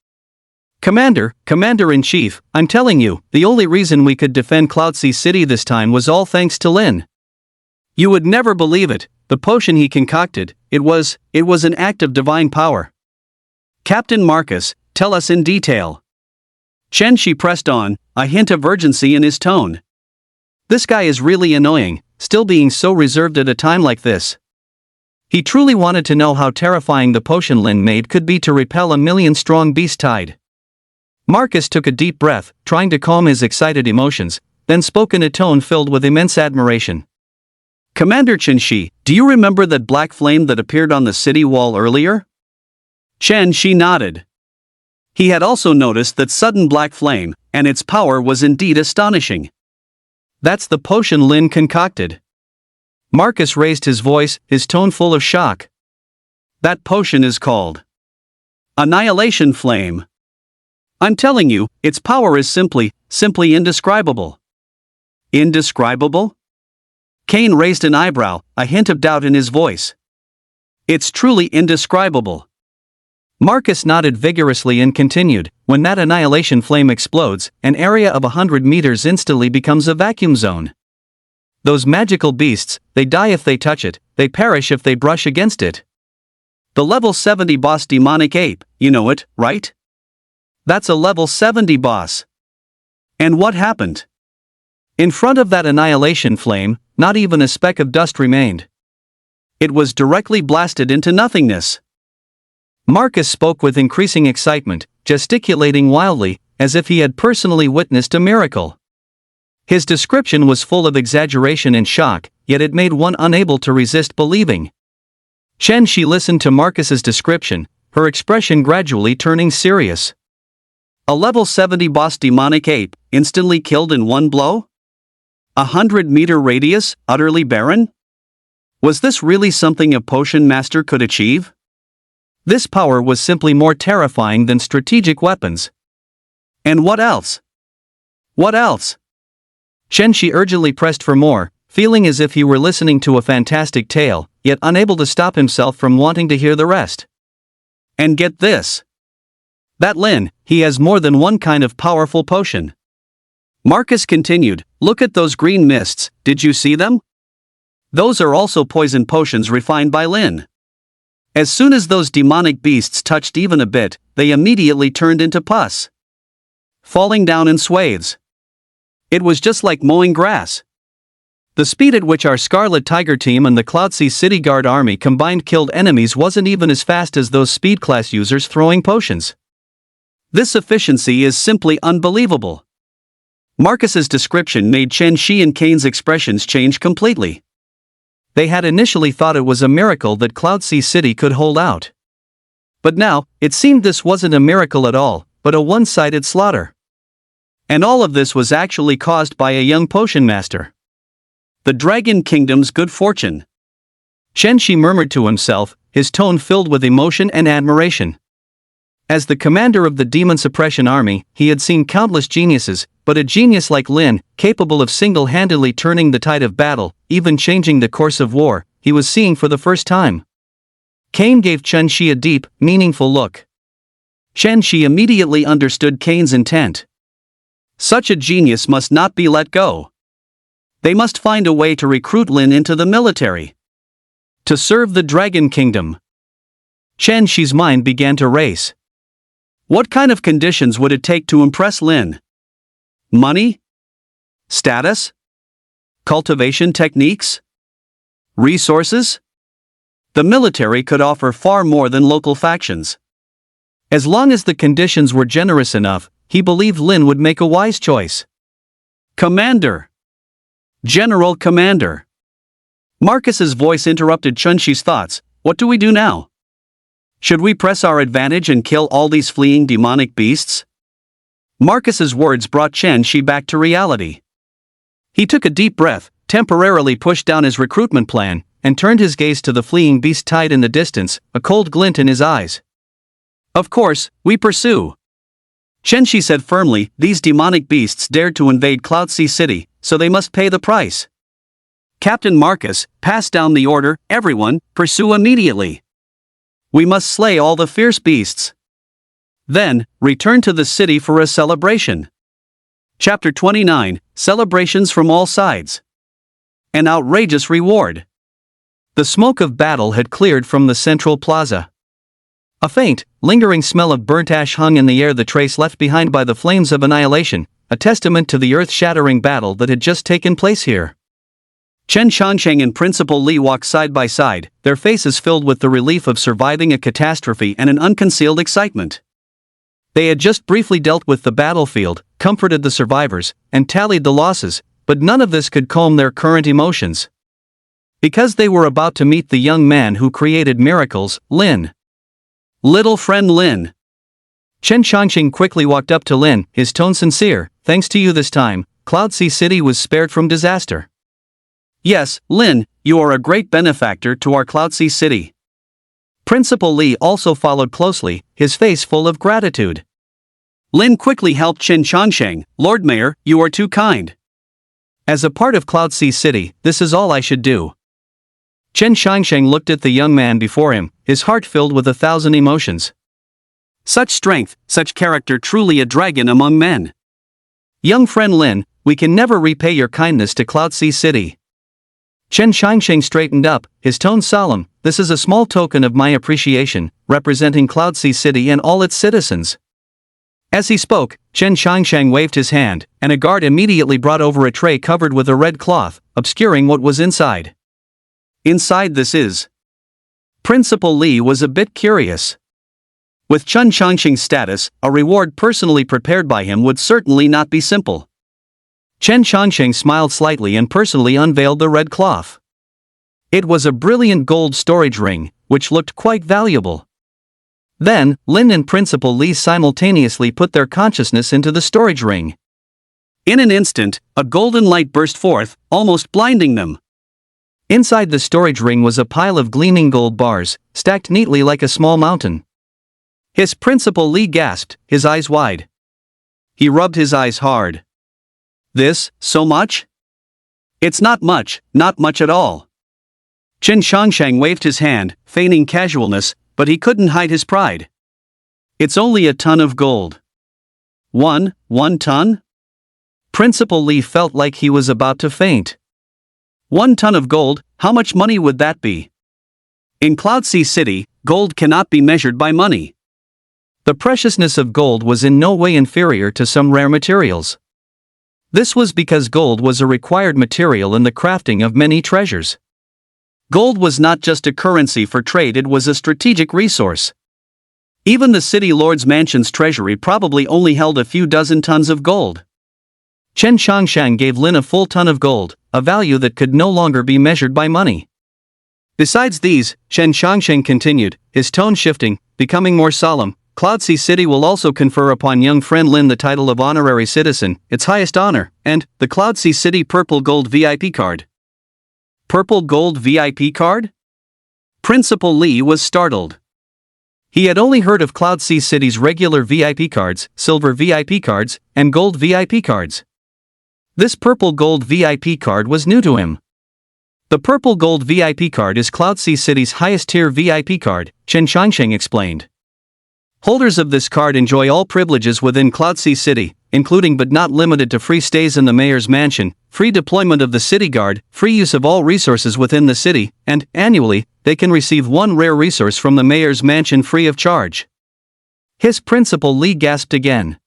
Commander-in-Chief, I'm telling you, the only reason we could defend Cloudsea City this time was all thanks to Lin. You would never believe it, the potion he concocted, it was an act of divine power. Captain Marcus, tell us in detail. Chen Shi pressed on, a hint of urgency in his tone. This guy is really annoying, still being so reserved at a time like this. He truly wanted to know how terrifying the potion Lin made could be to repel a 1,000,000-strong beast tide. Marcus took a deep breath, trying to calm his excited emotions, then spoke in a tone filled with immense admiration. Commander Chen Shi, do you remember that black flame that appeared on the city wall earlier? Chen Shi nodded. He had also noticed that sudden black flame, and its power was indeed astonishing. That's the potion Lin concocted. Marcus raised his voice, his tone full of shock. That potion is called Annihilation Flame. I'm telling you, its power is simply indescribable. Indescribable? Kane raised an eyebrow, a hint of doubt in his voice. It's truly indescribable. Marcus nodded vigorously and continued, when that annihilation flame explodes, an area of 100 meters instantly becomes a vacuum zone. Those magical beasts, they die if they touch it, they perish if they brush against it. The level 70 boss demonic ape, you know it, right? That's a level 70 boss. And what happened? In front of that annihilation flame, not even a speck of dust remained. It was directly blasted into nothingness. Marcus spoke with increasing excitement, gesticulating wildly, as if he had personally witnessed a miracle. His description was full of exaggeration and shock, yet it made one unable to resist believing. Chen Shi listened to Marcus's description, her expression gradually turning serious. A level 70 boss demonic ape, instantly killed in one blow? 100-meter radius, utterly barren? Was this really something a potion master could achieve? This power was simply more terrifying than strategic weapons. And what else? What else? Chen Shi urgently pressed for more, feeling as if he were listening to a fantastic tale, yet unable to stop himself from wanting to hear the rest. And get this. That Lin, he has more than one kind of powerful potion. Marcus continued, look at those green mists, did you see them? Those are also poison potions refined by Lin. As soon as those demonic beasts touched even a bit, they immediately turned into pus, falling down in swathes. It was just like mowing grass. The speed at which our Scarlet Tiger team and the Cloudsea City Guard army combined killed enemies wasn't even as fast as those speed class users throwing potions. This efficiency is simply unbelievable. Marcus's description made Chen Shi and Kane's expressions change completely. They had initially thought it was a miracle that Cloudsea City could hold out. But now, it seemed this wasn't a miracle at all, but a one-sided slaughter. And all of this was actually caused by a young potion master. The Dragon Kingdom's good fortune. Chen Shi murmured to himself, his tone filled with emotion and admiration. As the commander of the Demon Suppression Army, he had seen countless geniuses, but a genius like Lin, capable of single-handedly turning the tide of battle, even changing the course of war, he was seeing for the first time. Kane gave Chen Shi a deep, meaningful look. Chen Shi immediately understood Kane's intent. Such a genius must not be let go. They must find a way to recruit Lin into the military. To serve the Dragon Kingdom. Chen Shi's mind began to race. What kind of conditions would it take to impress Lin? Money? Status? Cultivation techniques? Resources? The military could offer far more than local factions. As long as the conditions were generous enough, he believed Lin would make a wise choice. Commander! General Commander! Marcus's voice interrupted Chen Shi's thoughts. What do we do now? Should we press our advantage and kill all these fleeing demonic beasts? Marcus's words brought Chen Shi back to reality. He took a deep breath, temporarily pushed down his recruitment plan, and turned his gaze to the fleeing beast tied in the distance, a cold glint in his eyes. Of course, we pursue. Chen Shi said firmly, these demonic beasts dared to invade Cloudsea City, so they must pay the price. Captain Marcus, pass down the order, everyone, pursue immediately. We must slay all the fierce beasts. Then, return to the city for a celebration. Chapter 29, Celebrations from All Sides. An outrageous reward. The smoke of battle had cleared from the central plaza. A faint, lingering smell of burnt ash hung in the air, the trace left behind by the flames of Annihilation, a testament to the earth-shattering battle that had just taken place here. Chen Shangsheng and Principal Li walked side by side, their faces filled with the relief of surviving a catastrophe and an unconcealed excitement. They had just briefly dealt with the battlefield, comforted the survivors, and tallied the losses, but none of this could calm their current emotions. Because they were about to meet the young man who created miracles, Lin. Little friend Lin. Chen Shangsheng quickly walked up to Lin, his tone sincere. Thanks to you this time, Cloudsea City was spared from disaster. Yes, Lin, you are a great benefactor to our Cloudsea City. Principal Li also followed closely, his face full of gratitude. Lin quickly helped Chen Shangsheng. Lord Mayor, you are too kind. As a part of Cloudsea City, this is all I should do. Chen Shangsheng looked at the young man before him, his heart filled with 1,000 emotions. Such strength, such character, truly a dragon among men. Young friend Lin, we can never repay your kindness to Cloudsea City. Chen Shangsheng straightened up, his tone solemn. This is a small token of my appreciation, representing Cloudsea City and all its citizens. As he spoke, Chen Shangsheng waved his hand, and a guard immediately brought over a tray covered with a red cloth, obscuring what was inside. Inside this is. Principal Li was a bit curious. With Chen Shangsheng's status, a reward personally prepared by him would certainly not be simple. Chen Shangsheng smiled slightly and personally unveiled the red cloth. It was a brilliant gold storage ring, which looked quite valuable. Then, Lin and Principal Li simultaneously put their consciousness into the storage ring. In an instant, a golden light burst forth, almost blinding them. Inside the storage ring was a pile of gleaming gold bars, stacked neatly like a small mountain. His Principal Li gasped, his eyes wide. He rubbed his eyes hard. This, so much? It's not much at all. Chen Shangshang waved his hand, feigning casualness, but he couldn't hide his pride. It's only a ton of gold. One ton? Principal Li felt like he was about to faint. 1 ton of gold, how much money would that be? In Cloud Sea City, gold cannot be measured by money. The preciousness of gold was in no way inferior to some rare materials. This was because gold was a required material in the crafting of many treasures. Gold was not just a currency for trade, it was a strategic resource. Even the city lord's mansion's treasury probably only held a few dozen tons of gold. Chen Shangshang gave Lin a full ton of gold, a value that could no longer be measured by money. Besides these, Chen Shangsheng continued, his tone shifting, becoming more solemn, Cloud Sea City will also confer upon young friend Lin the title of honorary citizen, its highest honor, and the Cloud Sea City Purple Gold VIP card. Purple Gold VIP card? Principal Li was startled. He had only heard of Cloud Sea City's regular VIP cards, silver VIP cards, and gold VIP cards. This Purple Gold VIP card was new to him. The Purple Gold VIP card is Cloud Sea City's highest tier VIP card, Chen Shangsheng explained. Holders of this card enjoy all privileges within Cloud Sea City, including but not limited to free stays in the mayor's mansion, free deployment of the city guard, free use of all resources within the city, and, annually, they can receive 1 rare resource from the mayor's mansion free of charge. His Principal Li gasped again.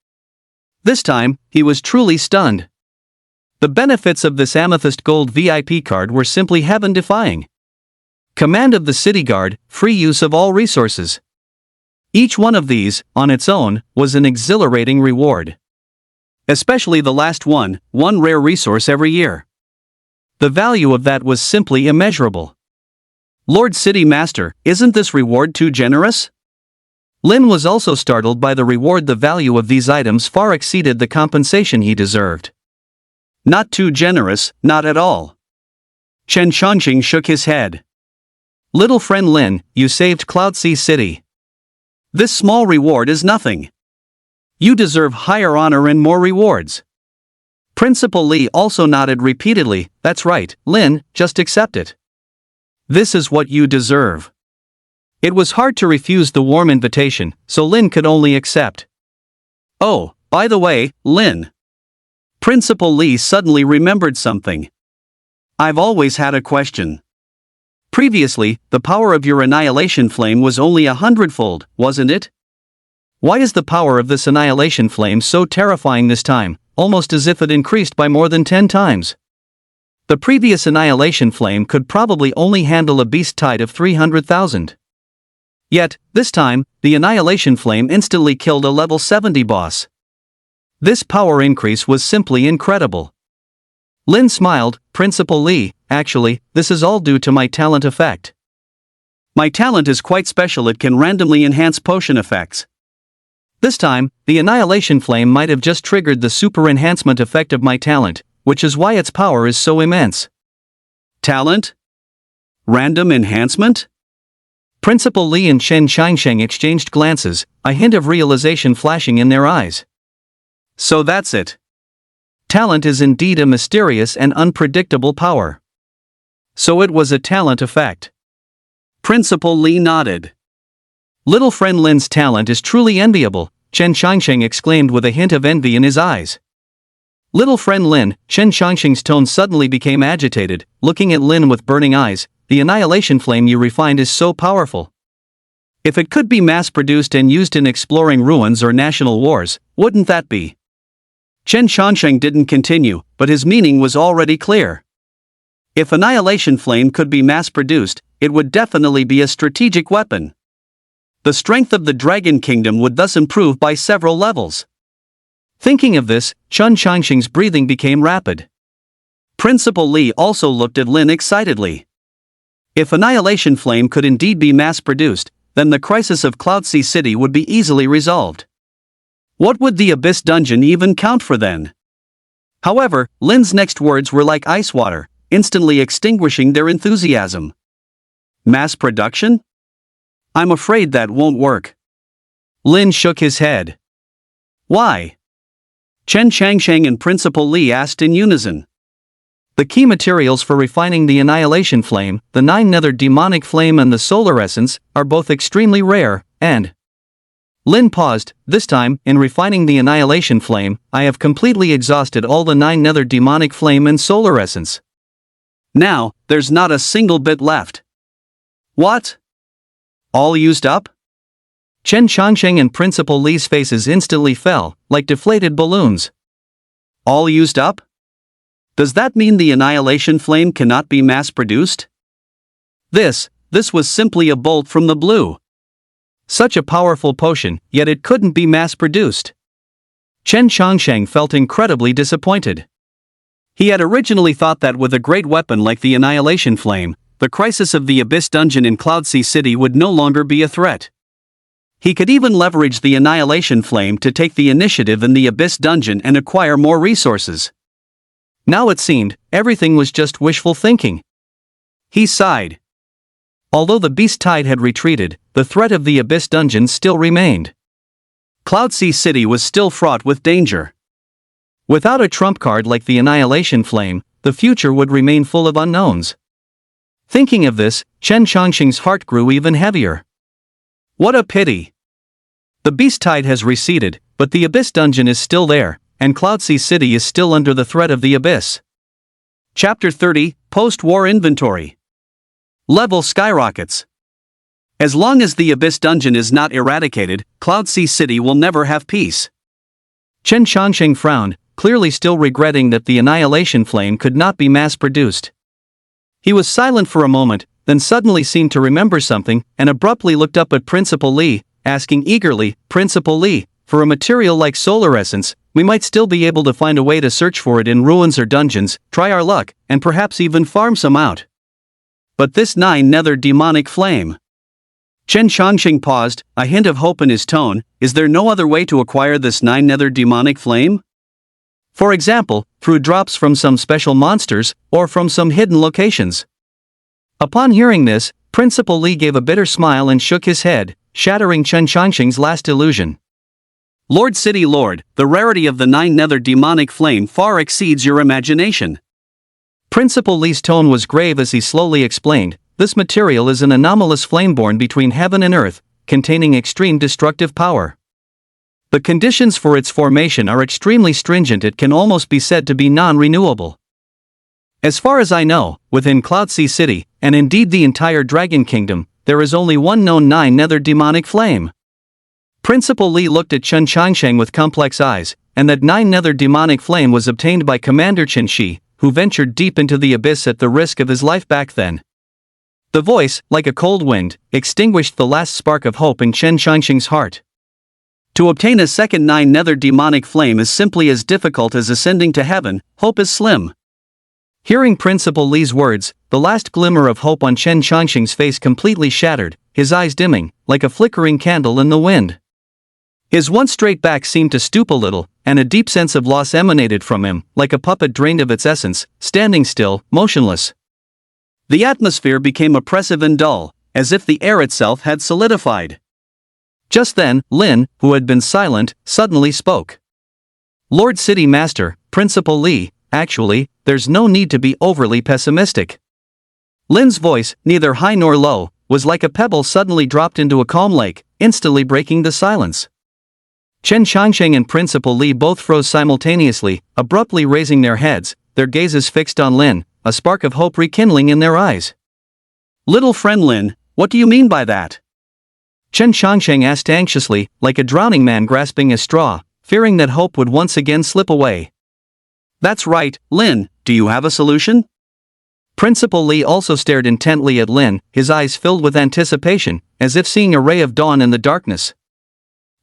This time, he was truly stunned. The benefits of this Amethyst Gold VIP card were simply heaven-defying. Command of the city guard, free use of all resources. Each one of these, on its own, was an exhilarating reward. Especially the last one rare resource every year. The value of that was simply immeasurable. Lord City Master, isn't this reward too generous? Lin was also startled by the reward. The value of these items far exceeded the compensation he deserved. Not too generous, not at all. Chen Shangxing shook his head. Little friend Lin, you saved Cloud Sea City. This small reward is nothing. You deserve higher honor and more rewards. Principal Li also nodded repeatedly, that's right, Lin, just accept it. This is what you deserve. It was hard to refuse the warm invitation, so Lin could only accept. Oh, by the way, Lin. Principal Li suddenly remembered something. I've always had a question. Previously, the power of your annihilation flame was only 100-fold, wasn't it? Why is the power of this annihilation flame so terrifying this time, almost as if it increased by more than 10 times? The previous annihilation flame could probably only handle a beast tide of 300,000. Yet, this time, the annihilation flame instantly killed a level 70 boss. This power increase was simply incredible. Lin smiled, Principal Li, actually, this is all due to my talent effect. My talent is quite special, it can randomly enhance potion effects. This time, the annihilation flame might have just triggered the super enhancement effect of my talent, which is why its power is so immense. Talent? Random enhancement? Principal Li and Chen Shangsheng exchanged glances, a hint of realization flashing in their eyes. So that's it. Talent is indeed a mysterious and unpredictable power. So it was a talent effect. Principal Li nodded. Little friend Lin's talent is truly enviable, Chen Shangsheng exclaimed with a hint of envy in his eyes. Little friend Lin, Chen Shangsheng's tone suddenly became agitated, looking at Lin with burning eyes, the annihilation flame you refined is so powerful. If it could be mass-produced and used in exploring ruins or national wars, wouldn't that be? Chen Shangsheng didn't continue, but his meaning was already clear. If annihilation flame could be mass-produced, it would definitely be a strategic weapon. The strength of the Dragon Kingdom would thus improve by several levels. Thinking of this, Chen Shangsheng's breathing became rapid. Principal Li also looked at Lin excitedly. If annihilation flame could indeed be mass-produced, then the crisis of Cloud Sea City would be easily resolved. What would the Abyss Dungeon even count for then? However, Lin's next words were like ice water, instantly extinguishing their enthusiasm. Mass production? I'm afraid that won't work. Lin shook his head. Why? Chen Changsheng and Principal Li asked in unison. The key materials for refining the Annihilation Flame, the 9-nether demonic flame and the solar essence, are both extremely rare, and... Lin paused. This time, in refining the Annihilation Flame, I have completely exhausted all the 9-nether demonic flame and solar essence. Now, there's not a single bit left. What? All used up? Chen Changsheng and Principal Li's faces instantly fell, like deflated balloons. All used up? Does that mean the Annihilation Flame cannot be mass-produced? This was simply a bolt from the blue. Such a powerful potion, yet it couldn't be mass-produced. Chen Changsheng felt incredibly disappointed. He had originally thought that with a great weapon like the Annihilation Flame, the crisis of the Abyss Dungeon in Cloudsea City would no longer be a threat. He could even leverage the Annihilation Flame to take the initiative in the Abyss Dungeon and acquire more resources. Now it seemed, everything was just wishful thinking. He sighed. Although the beast tide had retreated, the threat of the Abyss Dungeon still remained. Cloudsea City was still fraught with danger. Without a trump card like the Annihilation Flame, the future would remain full of unknowns. Thinking of this, Chen Changsheng's heart grew even heavier. What a pity! The beast tide has receded, but the Abyss Dungeon is still there, and Cloudsea City is still under the threat of the Abyss. Chapter 30, Post-War Inventory. Level skyrockets. As long as the Abyss Dungeon is not eradicated, Cloudsea City will never have peace. Chen Changsheng frowned, clearly still regretting that the Annihilation Flame could not be mass-produced. He was silent for a moment, then suddenly seemed to remember something, and abruptly looked up at Principal Li, asking eagerly, "Principal Li, for a material like solar essence, we might still be able to find a way to search for it in ruins or dungeons, try our luck, and perhaps even farm some out. But this 9-nether demonic flame..." Chen Changsheng paused, a hint of hope in his tone. Is there no other way to acquire this 9-nether demonic flame? For example, through drops from some special monsters, or from some hidden locations. Upon hearing this, Principal Li gave a bitter smile and shook his head, shattering Chen Changsheng's last illusion. Lord City Lord, the rarity of the 9-nether demonic flame far exceeds your imagination. Principal Li's tone was grave as he slowly explained, this material is an anomalous flame born between heaven and earth, containing extreme destructive power. The conditions for its formation are extremely stringent. It can almost be said to be non-renewable. As far as I know, within Cloudsea City, and indeed the entire Dragon Kingdom, there is only one known 9-nether demonic flame. Principal Li looked at Chen Changsheng with complex eyes, and that 9-nether demonic flame was obtained by Commander Chen Shi, who ventured deep into the abyss at the risk of his life back then. The voice, like a cold wind, extinguished the last spark of hope in Chen Changsheng's heart. To obtain a second 9-nether demonic flame is simply as difficult as ascending to heaven. Hope is slim. Hearing Principal Li's words, the last glimmer of hope on Chen Changsheng's face completely shattered, his eyes dimming, like a flickering candle in the wind. His once straight back seemed to stoop a little, and a deep sense of loss emanated from him, like a puppet drained of its essence, standing still, motionless. The atmosphere became oppressive and dull, as if the air itself had solidified. Just then, Lin, who had been silent, suddenly spoke. "Lord City Master, Principal Li, actually, there's no need to be overly pessimistic." Lin's voice, neither high nor low, was like a pebble suddenly dropped into a calm lake, instantly breaking the silence. Chen Changsheng and Principal Li both froze simultaneously, abruptly raising their heads, their gazes fixed on Lin, a spark of hope rekindling in their eyes. "Little friend Lin, what do you mean by that?" Chen Changsheng asked anxiously, like a drowning man grasping a straw, fearing that hope would once again slip away. "That's right, Lin, do you have a solution?" Principal Li also stared intently at Lin, his eyes filled with anticipation, as if seeing a ray of dawn in the darkness.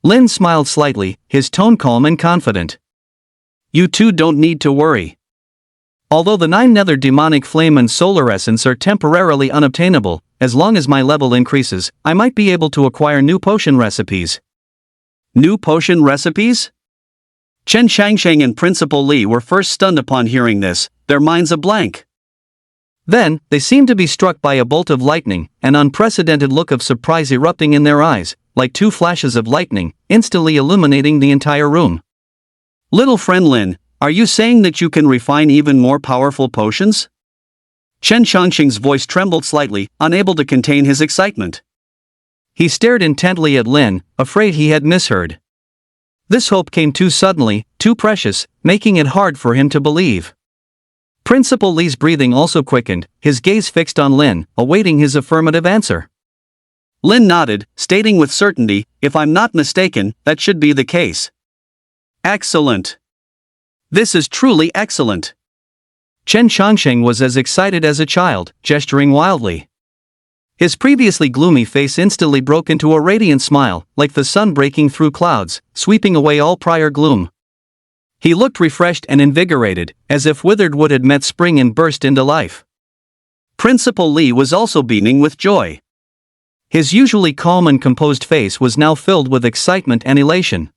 Lin smiled slightly, his tone calm and confident. "You two don't need to worry. Although the 9-nether demonic flame and solar essence are temporarily unobtainable, as long as my level increases, I might be able to acquire new potion recipes." New potion recipes? Chen Changsheng and Principal Li were first stunned upon hearing this, their minds a blank. Then, they seemed to be struck by a bolt of lightning, an unprecedented look of surprise erupting in their eyes, like two flashes of lightning, instantly illuminating the entire room. Little friend Lin, are you saying that you can refine even more powerful potions? Chen Chongqing's voice trembled slightly, unable to contain his excitement. He stared intently at Lin, afraid he had misheard. This hope came too suddenly, too precious, making it hard for him to believe. Principal Li's breathing also quickened, his gaze fixed on Lin, awaiting his affirmative answer. Lin nodded, stating with certainty, "If I'm not mistaken, that should be the case." Excellent. This is truly excellent. Chen Chongqing was as excited as a child, gesturing wildly. His previously gloomy face instantly broke into a radiant smile, like the sun breaking through clouds, sweeping away all prior gloom. He looked refreshed and invigorated, as if withered wood had met spring and burst into life. Principal Li was also beaming with joy. His usually calm and composed face was now filled with excitement and elation.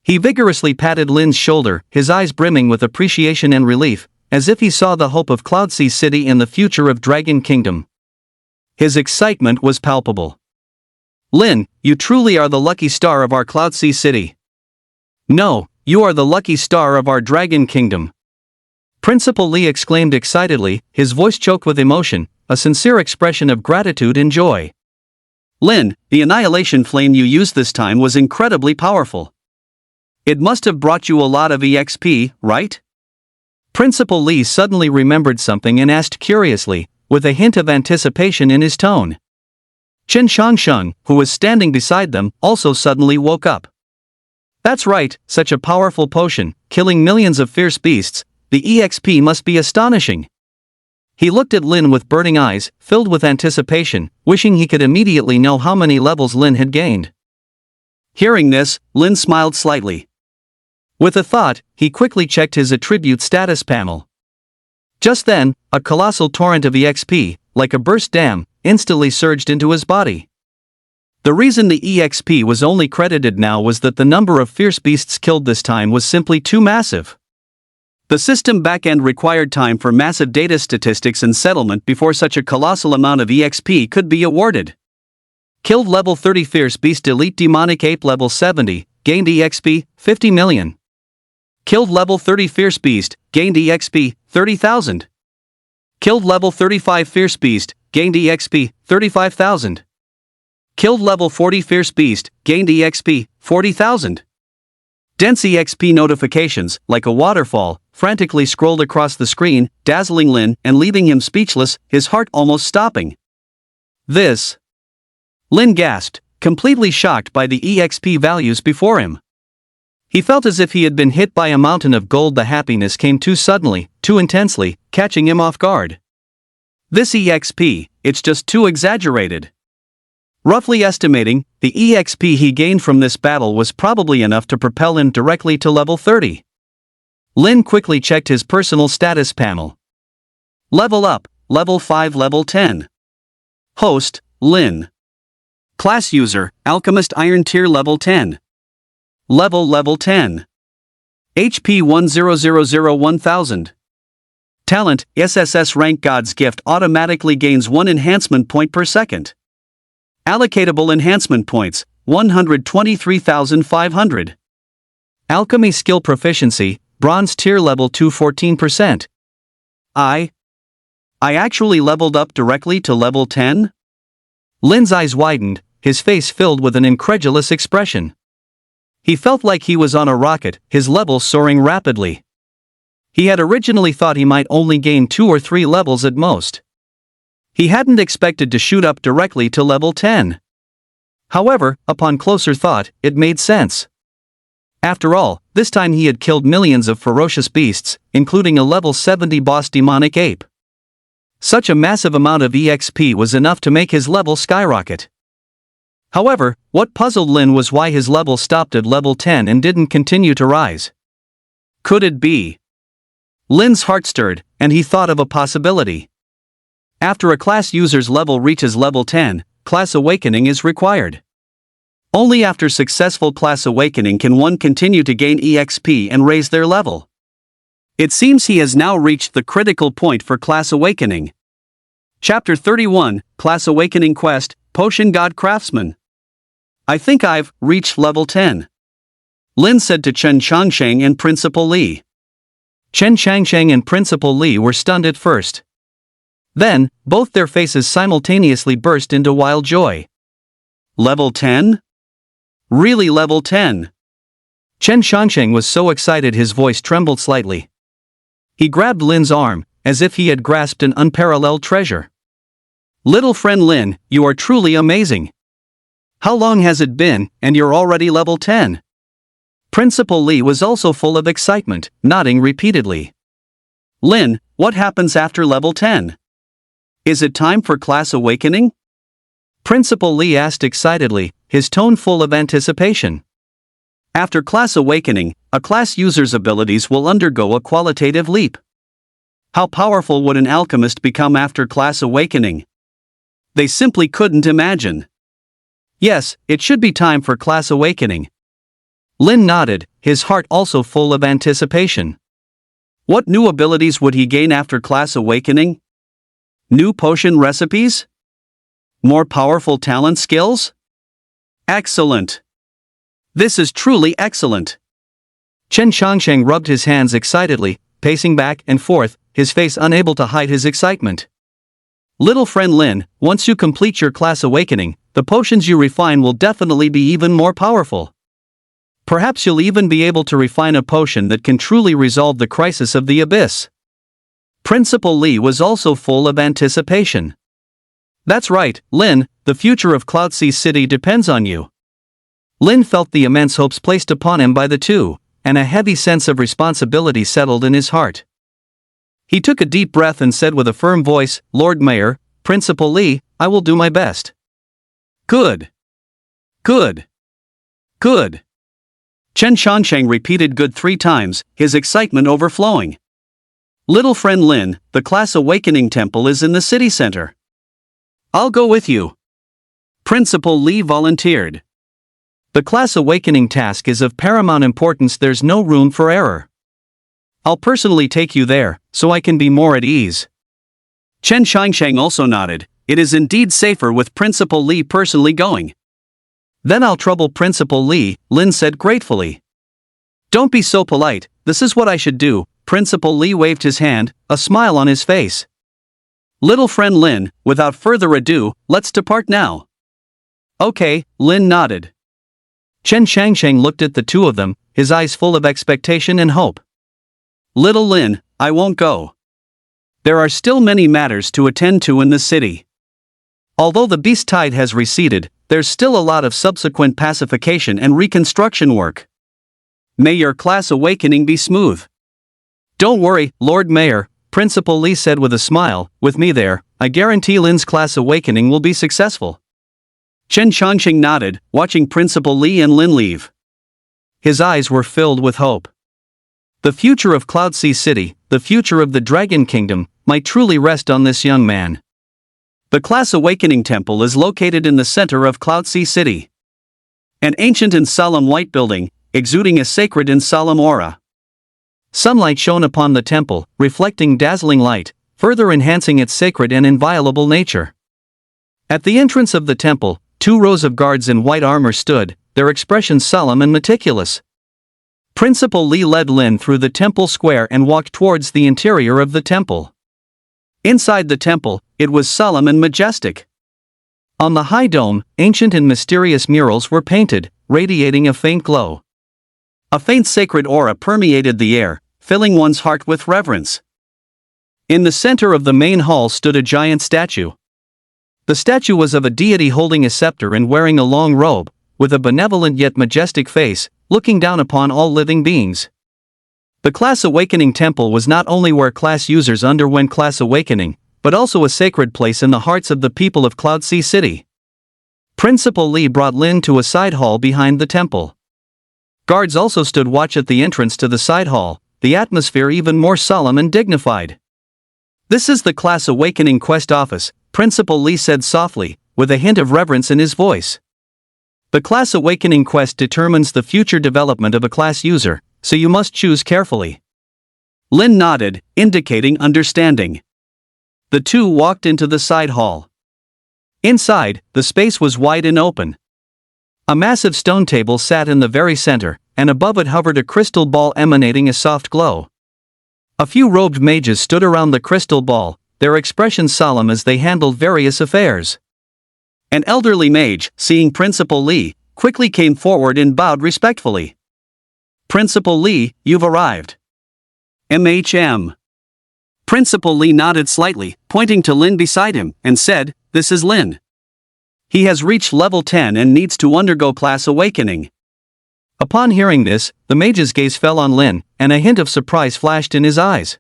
He vigorously patted Lin's shoulder, his eyes brimming with appreciation and relief, as if he saw the hope of Cloudsea City and the future of Dragon Kingdom. His excitement was palpable. Lin, you truly are the lucky star of our Cloudsea City. No, you are the lucky star of our Dragon Kingdom. Principal Li exclaimed excitedly, his voice choked with emotion, a sincere expression of gratitude and joy. Lin, the annihilation flame you used this time was incredibly powerful. It must have brought you a lot of EXP, right? Principal Li suddenly remembered something and asked curiously, with a hint of anticipation in his tone. Chen Chongqing, who was standing beside them, also suddenly woke up. That's right, such a powerful potion, killing millions of fierce beasts, the EXP must be astonishing. He looked at Lin with burning eyes, filled with anticipation, wishing he could immediately know how many levels Lin had gained. Hearing this, Lin smiled slightly. With a thought, he quickly checked his attribute status panel. Just then, a colossal torrent of EXP, like a burst dam, instantly surged into his body. The reason the EXP was only credited now was that the number of fierce beasts killed this time was simply too massive. The system backend required time for massive data statistics and settlement before such a colossal amount of EXP could be awarded. Killed level 30 fierce beast elite demonic ape level 70, gained EXP, 50 million. Killed level 30 fierce beast, gained EXP, 30,000. Killed level 35 fierce beast, gained EXP, 35,000. Killed level 40 fierce beast, gained EXP, 40,000. Dense EXP notifications, like a waterfall, frantically scrolled across the screen, dazzling Lin and leaving him speechless, his heart almost stopping. This. Lin gasped, completely shocked by the EXP values before him. He felt as if he had been hit by a mountain of gold. The happiness came too suddenly, too intensely, catching him off guard. This EXP, it's just too exaggerated. Roughly estimating, the EXP he gained from this battle was probably enough to propel him directly to level 30. Lin quickly checked his personal status panel. Level up, level 5, level 10. Host, Lin. Class user, Alchemist Iron Tier level 10. Level 10. HP 1000 Talent, SSS rank God's Gift automatically gains 1 enhancement point per second. Allocatable enhancement points, 123,500. Alchemy skill proficiency, Bronze tier level 2 14%. I actually leveled up directly to level 10? Lin's eyes widened, his face filled with an incredulous expression. He felt like he was on a rocket, his levels soaring rapidly. He had originally thought he might only gain 2 or 3 levels at most. He hadn't expected to shoot up directly to level 10. However, upon closer thought, it made sense. After all, this time he had killed millions of ferocious beasts, including a level 70 boss demonic ape. Such a massive amount of EXP was enough to make his level skyrocket. However, what puzzled Lin was why his level stopped at level 10 and didn't continue to rise. Could it be? Lin's heart stirred, and he thought of a possibility. After a class user's level reaches level 10, class awakening is required. Only after successful class awakening can one continue to gain EXP and raise their level. It seems he has now reached the critical point for class awakening. Chapter 31, Class Awakening Quest, Potion God Craftsman. I think I've reached level 10. Lin said to Chen Changsheng and Principal Li. Chen Changsheng and Principal Li were stunned at first. Then, both their faces simultaneously burst into wild joy. Level 10? Really level 10? Chen Changsheng was so excited his voice trembled slightly. He grabbed Lin's arm, as if he had grasped an unparalleled treasure. Little friend Lin, you are truly amazing. How long has it been, and you're already level 10? Principal Li was also full of excitement, nodding repeatedly. Lin, what happens after level 10? Is it time for class awakening? Principal Li asked excitedly, his tone full of anticipation. After class awakening, a class user's abilities will undergo a qualitative leap. How powerful would an alchemist become after class awakening? They simply couldn't imagine. Yes, it should be time for class awakening. Lin nodded, his heart also full of anticipation. What new abilities would he gain after class awakening? New potion recipes? More powerful talent skills? Excellent! This is truly excellent! Chen Changsheng rubbed his hands excitedly, pacing back and forth, his face unable to hide his excitement. Little friend Lin, once you complete your class awakening, the potions you refine will definitely be even more powerful. Perhaps you'll even be able to refine a potion that can truly resolve the crisis of the abyss. Principal Li was also full of anticipation. That's right, Lin, the future of Cloud Sea City depends on you. Lin felt the immense hopes placed upon him by the two, and a heavy sense of responsibility settled in his heart. He took a deep breath and said with a firm voice, Lord Mayor, Principal Li, I will do my best. Good. Good. Good. Chen Changsheng repeated good 3 times, his excitement overflowing. Little friend Lin, the class awakening temple is in the city center. I'll go with you. Principal Li volunteered. The class awakening task is of paramount importance, there's no room for error. I'll personally take you there, so I can be more at ease. Chen Changsheng also nodded, it is indeed safer with Principal Li personally going. Then I'll trouble Principal Li, Lin said gratefully. Don't be so polite, this is what I should do. Principal Li waved his hand, a smile on his face. Little friend Lin, without further ado, let's depart now. Okay, Lin nodded. Chen Changsheng looked at the two of them, his eyes full of expectation and hope. Little Lin, I won't go. There are still many matters to attend to in the city. Although the beast tide has receded, there's still a lot of subsequent pacification and reconstruction work. May your class awakening be smooth. Don't worry, Lord Mayor, Principal Li said with a smile, with me there, I guarantee Lin's class awakening will be successful. Chen Changsheng nodded, watching Principal Li and Lin leave. His eyes were filled with hope. The future of Cloud Sea City, the future of the Dragon Kingdom, might truly rest on this young man. The Class Awakening Temple is located in the center of Cloud Sea City. An ancient and solemn white building, exuding a sacred and solemn aura. Sunlight shone upon the temple, reflecting dazzling light, further enhancing its sacred and inviolable nature. At the entrance of the temple, 2 rows of guards in white armor stood, their expressions solemn and meticulous. Principal Li led Lin through the temple square and walked towards the interior of the temple. Inside the temple, it was solemn and majestic. On the high dome, ancient and mysterious murals were painted, radiating a faint glow. A faint sacred aura permeated the air, filling one's heart with reverence. In the center of the main hall stood a giant statue. The statue was of a deity holding a scepter and wearing a long robe, with a benevolent yet majestic face, looking down upon all living beings. The Class Awakening Temple was not only where class users underwent class awakening, but also a sacred place in the hearts of the people of Cloud Sea City. Principal Li brought Lin to a side hall behind the temple. Guards also stood watch at the entrance to the side hall, the atmosphere even more solemn and dignified. This is the Class Awakening Quest Office, Principal Li said softly, with a hint of reverence in his voice. The Class Awakening Quest determines the future development of a class user, so you must choose carefully. Lin nodded, indicating understanding. The two walked into the side hall. Inside, the space was wide and open. A massive stone table sat in the very center, and above it hovered a crystal ball emanating a soft glow. A few robed mages stood around the crystal ball, their expressions solemn as they handled various affairs. An elderly mage, seeing Principal Lee, quickly came forward and bowed respectfully. "Principal Lee, you've arrived." "MHM." Principal Lee nodded slightly, pointing to Lin beside him, and said, "This is Lin. He has reached level 10 and needs to undergo class awakening." Upon hearing this, the mage's gaze fell on Lin, and a hint of surprise flashed in his eyes.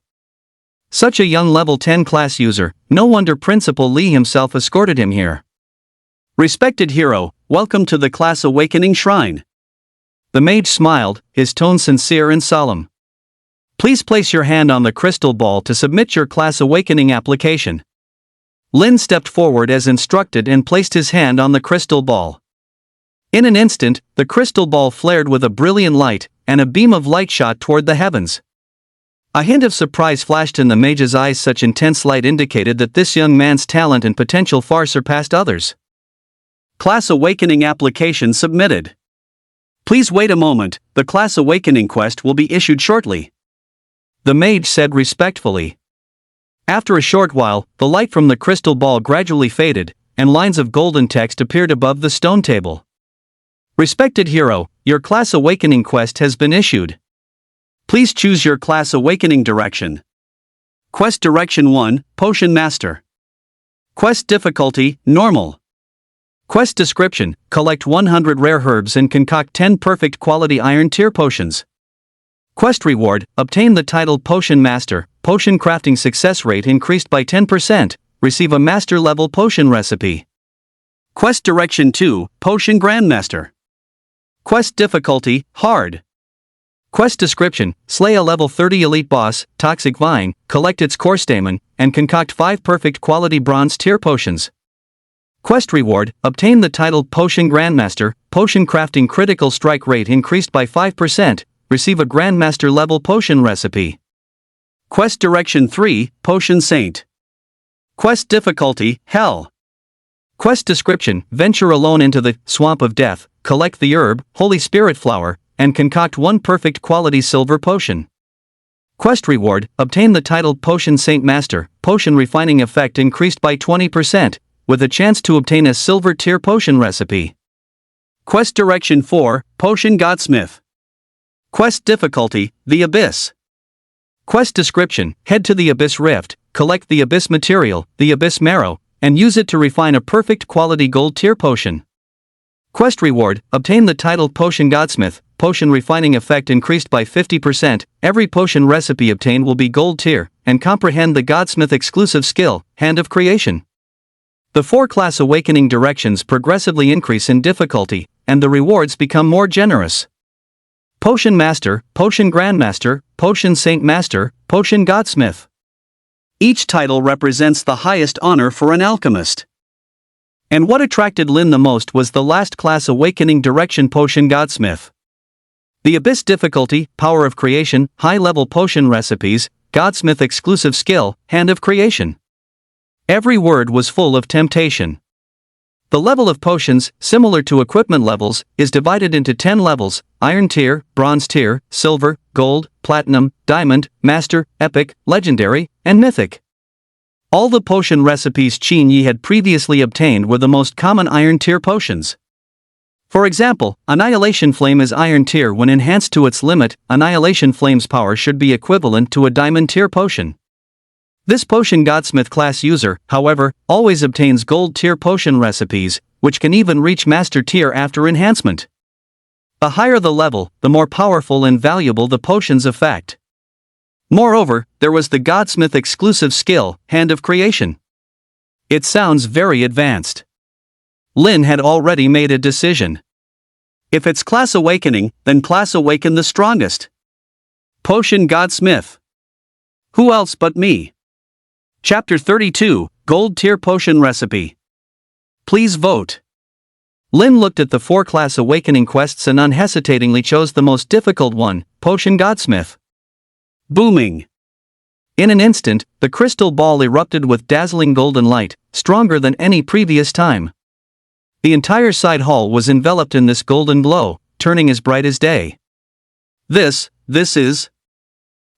Such a young level 10 class user, no wonder Principal Lee himself escorted him here. "Respected hero, welcome to the class awakening shrine." The mage smiled, his tone sincere and solemn. "Please place your hand on the crystal ball to submit your class awakening application." Lin stepped forward as instructed and placed his hand on the crystal ball. In an instant, the crystal ball flared with a brilliant light, and a beam of light shot toward the heavens. A hint of surprise flashed in the mage's eyes. Such intense light indicated that this young man's talent and potential far surpassed others. Class awakening application submitted. Please wait a moment, the class awakening quest will be issued shortly, the mage said respectfully. After a short while, the light from the crystal ball gradually faded, and lines of golden text appeared above the stone table. Respected hero, your class awakening quest has been issued. Please choose your class awakening direction. Quest Direction 1, Potion Master. Quest Difficulty, Normal. Quest Description, collect 100 rare herbs and concoct 10 perfect quality iron tier potions. Quest Reward, obtain the title Potion Master, potion crafting success rate increased by 10%, receive a master level potion recipe. Quest Direction 2, Potion Grandmaster. Quest Difficulty, Hard. Quest Description, slay a level 30 elite boss, Toxic Vine, collect its core stamen, and concoct 5 perfect quality bronze tier potions. Quest Reward, obtain the title Potion Grandmaster, potion crafting critical strike rate increased by 5%, receive a Grandmaster level potion recipe. Quest Direction 3, Potion Saint. Quest Difficulty, Hell. Quest Description, venture alone into the Swamp of Death, collect the herb, Holy Spirit Flower, and concoct 1 perfect quality silver potion. Quest Reward, obtain the title Potion Saint Master, potion refining effect increased by 20%, with a chance to obtain a silver tier potion recipe. Quest Direction 4, Potion Godsmith. Quest Difficulty, The Abyss. Quest Description, head to the Abyss Rift, collect the Abyss material, the Abyss Marrow, and use it to refine a perfect quality gold tier potion. Quest Reward, obtain the title Potion Godsmith, potion refining effect increased by 50%, every potion recipe obtained will be gold tier, and comprehend the Godsmith exclusive skill, Hand of Creation. The 4 class awakening directions progressively increase in difficulty, and the rewards become more generous. Potion Master, Potion Grandmaster, Potion Saint Master, Potion Godsmith. Each title represents the highest honor for an alchemist. And what attracted Lin the most was the last class awakening direction, Potion Godsmith. The Abyss difficulty, Power of Creation, high-level potion recipes, Godsmith exclusive skill, Hand of Creation. Every word was full of temptation. The level of potions, similar to equipment levels, is divided into 10 levels: Iron Tier, Bronze Tier, Silver, Gold, Platinum, Diamond, Master, Epic, Legendary, and Mythic. All the potion recipes Qin Yi had previously obtained were the most common Iron Tier potions. For example, Annihilation Flame is Iron Tier. When enhanced to its limit, Annihilation Flame's power should be equivalent to a Diamond Tier potion. This Potion Godsmith class user, however, always obtains Gold Tier potion recipes, which can even reach Master Tier after enhancement. The higher the level, the more powerful and valuable the potion's effect. Moreover, there was the Godsmith exclusive skill, Hand of Creation. It sounds very advanced. Lin had already made a decision. If it's class awakening, then class awaken the strongest. Potion Godsmith. Who else but me? Chapter 32, Gold Tier Potion Recipe. Please vote. Lin looked at the 4 class awakening quests and unhesitatingly chose the most difficult one, Potion Godsmith. Booming. In an instant, the crystal ball erupted with dazzling golden light, stronger than any previous time. The entire side hall was enveloped in this golden glow, turning as bright as day. This is.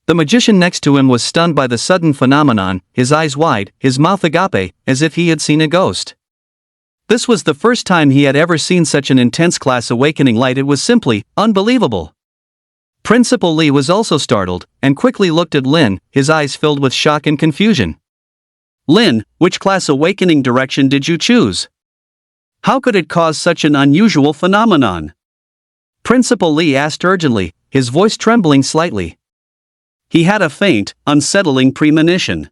The magician next to him was stunned by the sudden phenomenon, his eyes wide, his mouth agape, as if he had seen a ghost. This was the first time he had ever seen such an intense class awakening light. It was simply unbelievable. Principal Lee was also startled, and quickly looked at Lin, his eyes filled with shock and confusion. Lin, which class awakening direction did you choose? How could it cause such an unusual phenomenon? Principal Lee asked urgently, his voice trembling slightly. He had a faint, unsettling premonition.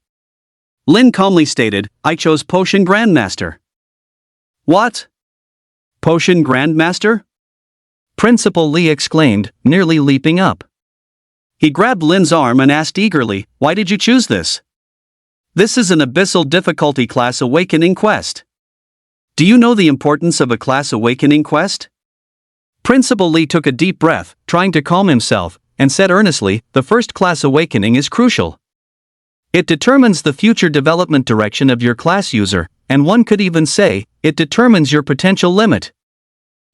Lin calmly stated, I chose Potion Grandmaster. What? Potion Grandmaster? Principal Lee exclaimed, nearly leaping up. He grabbed Lin's arm and asked eagerly, why did you choose this? This is an abyssal difficulty class awakening quest. Do you know the importance of a class awakening quest? Principal Lee took a deep breath, trying to calm himself, and said earnestly, the first class awakening is crucial. It determines the future development direction of your class user, and one could even say, it determines your potential limit.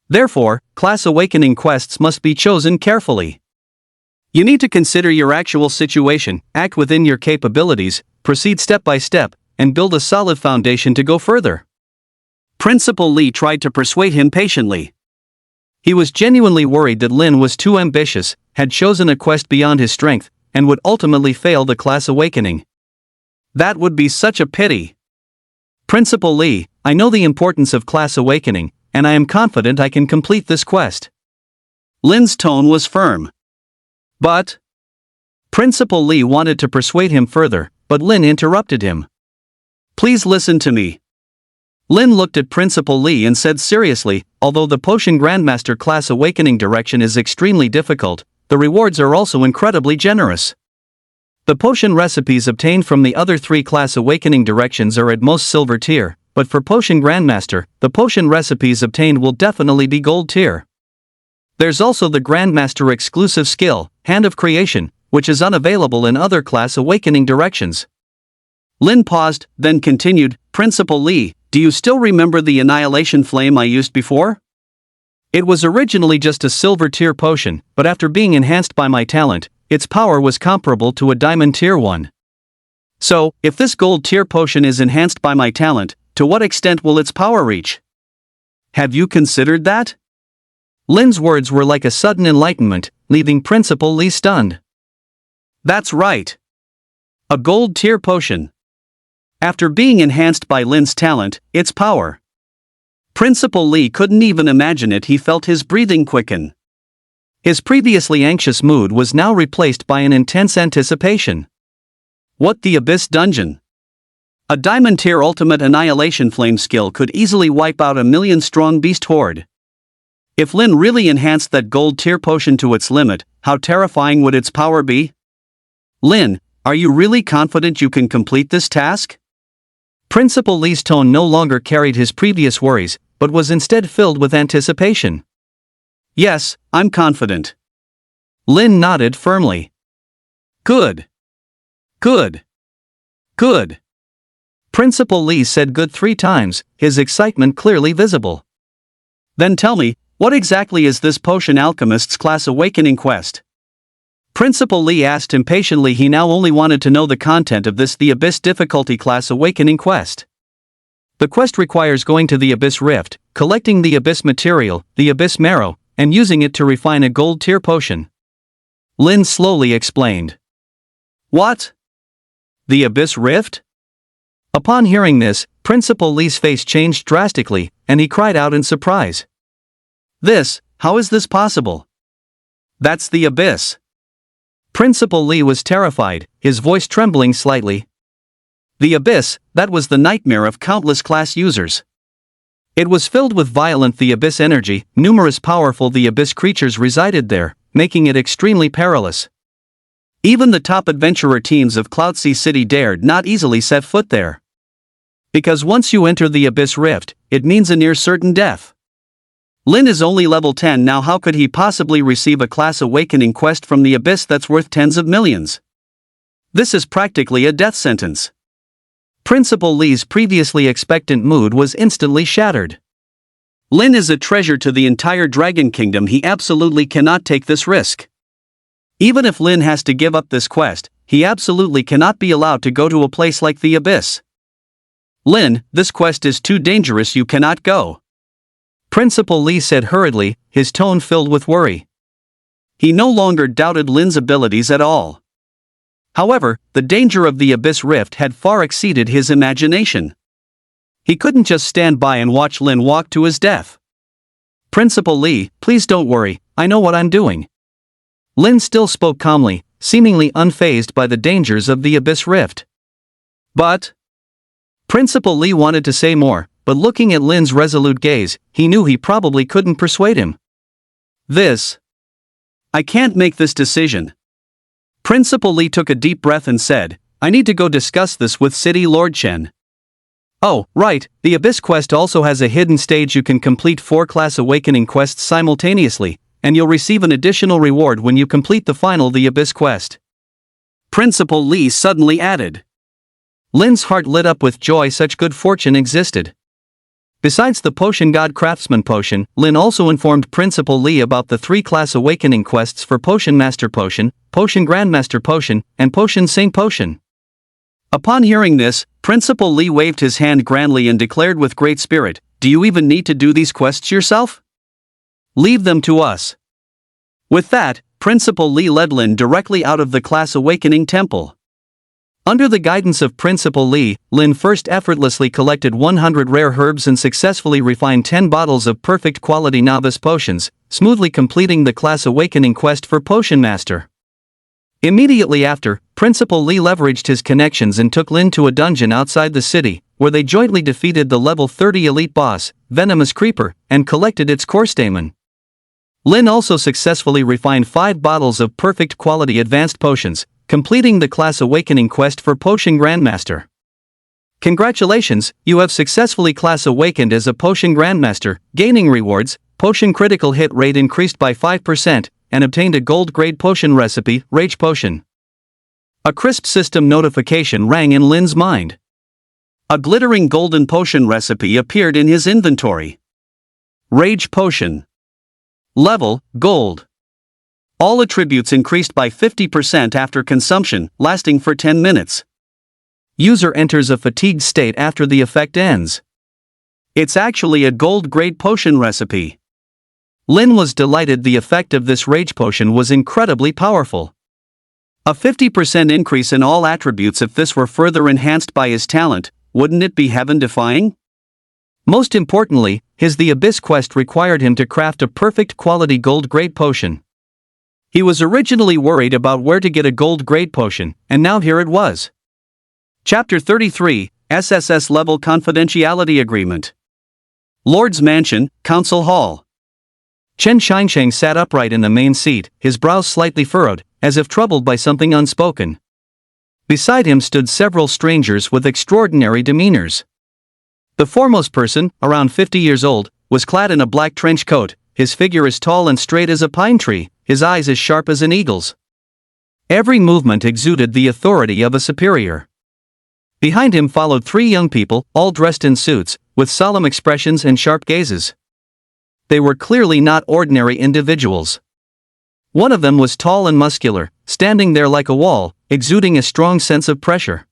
Therefore, class awakening quests must be chosen carefully. You need to consider your actual situation, act within your capabilities, proceed step by step, and build a solid foundation to go further. Principal Lee tried to persuade him patiently. He was genuinely worried that Lin was too ambitious, had chosen a quest beyond his strength, and would ultimately fail the class awakening. That would be such a pity. Principal Lee, I know the importance of class awakening, and I am confident I can complete this quest. Lin's tone was firm. But Principal Lee wanted to persuade him further, but Lin interrupted him. Please listen to me. Lin looked at Principal Lee and said seriously, although the Potion Grandmaster class awakening direction is extremely difficult, the rewards are also incredibly generous. The potion recipes obtained from the other 3 class awakening directions are at most silver tier, but for Potion Grandmaster, the potion recipes obtained will definitely be gold tier. There's also the Grandmaster exclusive skill, Hand of Creation, which is unavailable in other class awakening directions. Lin paused, then continued, Principal Lee, do you still remember the Annihilation flame I used before? It was originally just a silver tier potion, but after being enhanced by my talent, its power was comparable to a diamond tier one. So, if this gold tier potion is enhanced by my talent, to what extent will its power reach? Have you considered that? Lin's words were like a sudden enlightenment, leaving Principal Lee stunned. That's right. A gold tier potion. After being enhanced by Lin's talent, its power. Principal Lee couldn't even imagine it. He felt his breathing quicken. His previously anxious mood was now replaced by an intense anticipation. What the Abyss Dungeon? A diamond tier ultimate Annihilation flame skill could easily wipe out a 1,000,000-strong beast horde. If Lin really enhanced that gold tier potion to its limit, how terrifying would its power be? Lin, are you really confident you can complete this task? Principal Lee's tone no longer carried his previous worries, but was instead filled with anticipation. Yes, I'm confident. Lin nodded firmly. Good. Good. Good. Principal Lee said good 3 times, his excitement clearly visible. Then tell me, what exactly is this Potion Alchemist's class awakening quest? Principal Lee asked impatiently. He now only wanted to know the content of this the Abyss difficulty class awakening quest. The quest requires going to the Abyss Rift, collecting the Abyss material, the Abyss Marrow, and using it to refine a gold tier potion. Lin slowly explained. What? The Abyss Rift? Upon hearing this, Principal Lee's face changed drastically, and he cried out in surprise. How is this possible? That's the Abyss. Principal Lee was terrified, his voice trembling slightly. The Abyss, that was the nightmare of countless class users. It was filled with violent the Abyss energy, numerous powerful the Abyss creatures resided there, making it extremely perilous. Even the top adventurer teams of Cloudsea City dared not easily set foot there. Because once you enter the Abyss Rift, it means a near certain death. Lin is only level 10 now. How could he possibly receive a class awakening quest from the Abyss that's worth tens of millions? This is practically a death sentence. Principal Lee's previously expectant mood was instantly shattered. Lin is a treasure to the entire Dragon Kingdom. He absolutely cannot take this risk. Even if Lin has to give up this quest, he absolutely cannot be allowed to go to a place like the Abyss. Lin, this quest is too dangerous, you cannot go. Principal Lee said hurriedly, his tone filled with worry. He no longer doubted Lin's abilities at all. However, the danger of the Abyss Rift had far exceeded his imagination. He couldn't just stand by and watch Lin walk to his death. Principal Lee, please don't worry, I know what I'm doing. Lin still spoke calmly, seemingly unfazed by the dangers of the Abyss Rift. But Principal Lee wanted to say more, but looking at Lin's resolute gaze, he knew he probably couldn't persuade him. I can't make this decision. Principal Lee took a deep breath and said, I need to go discuss this with City Lord Chen. Oh, right, the Abyss quest also has a hidden stage. You can complete 4 class awakening quests simultaneously, and you'll receive an additional reward when you complete the Abyss quest. Principal Lee suddenly added. Lin's heart lit up with joy. Such good fortune existed. Besides the Potion God Craftsman potion, Lin also informed Principal Lee about the 3 class awakening quests for Potion Master Potion, Potion Grandmaster Potion, and Potion Saint Potion. Upon hearing this, Principal Lee waved his hand grandly and declared with great spirit, do you even need to do these quests yourself? Leave them to us. With that, Principal Lee led Lin directly out of the class awakening temple. Under the guidance of Principal Lee, Lin first effortlessly collected 100 rare herbs and successfully refined 10 bottles of perfect quality novice potions, smoothly completing the class awakening quest for Potion Master. Immediately after, Principal Lee leveraged his connections and took Lin to a dungeon outside the city, where they jointly defeated the level 30 elite boss, Venomous Creeper, and collected its core stamen. Lin also successfully refined 5 bottles of perfect quality advanced potions, completing the class awakening quest for Potion Grandmaster. Congratulations, you have successfully class awakened as a Potion Grandmaster, gaining rewards, potion critical hit rate increased by 5%, and obtained a gold grade potion recipe, Rage Potion. A crisp system notification rang in Lin's mind. A glittering golden potion recipe appeared in his inventory. Rage Potion. Level, Gold. All attributes increased by 50% after consumption, lasting for 10 minutes. User enters a fatigued state after the effect ends. It's actually a gold-grade potion recipe. Lin was delighted. The effect of this rage potion was incredibly powerful. A 50% increase in all attributes. If this were further enhanced by his talent, wouldn't it be heaven-defying? Most importantly, the Abyss quest required him to craft a perfect quality gold-grade potion. He was originally worried about where to get a gold-grade potion, and now here it was. Chapter 33, SSS Level Confidentiality Agreement. Lord's Mansion, Council Hall. Chen Xiansheng sat upright in the main seat, his brows slightly furrowed, as if troubled by something unspoken. Beside him stood several strangers with extraordinary demeanors. The foremost person, around 50 years old, was clad in a black trench coat, his figure as tall and straight as a pine tree, his eyes as sharp as an eagle's. Every movement exuded the authority of a superior. Behind him followed 3 young people, all dressed in suits, with solemn expressions and sharp gazes. They were clearly not ordinary individuals. One of them was tall and muscular, standing there like a wall, exuding a strong sense of pressure.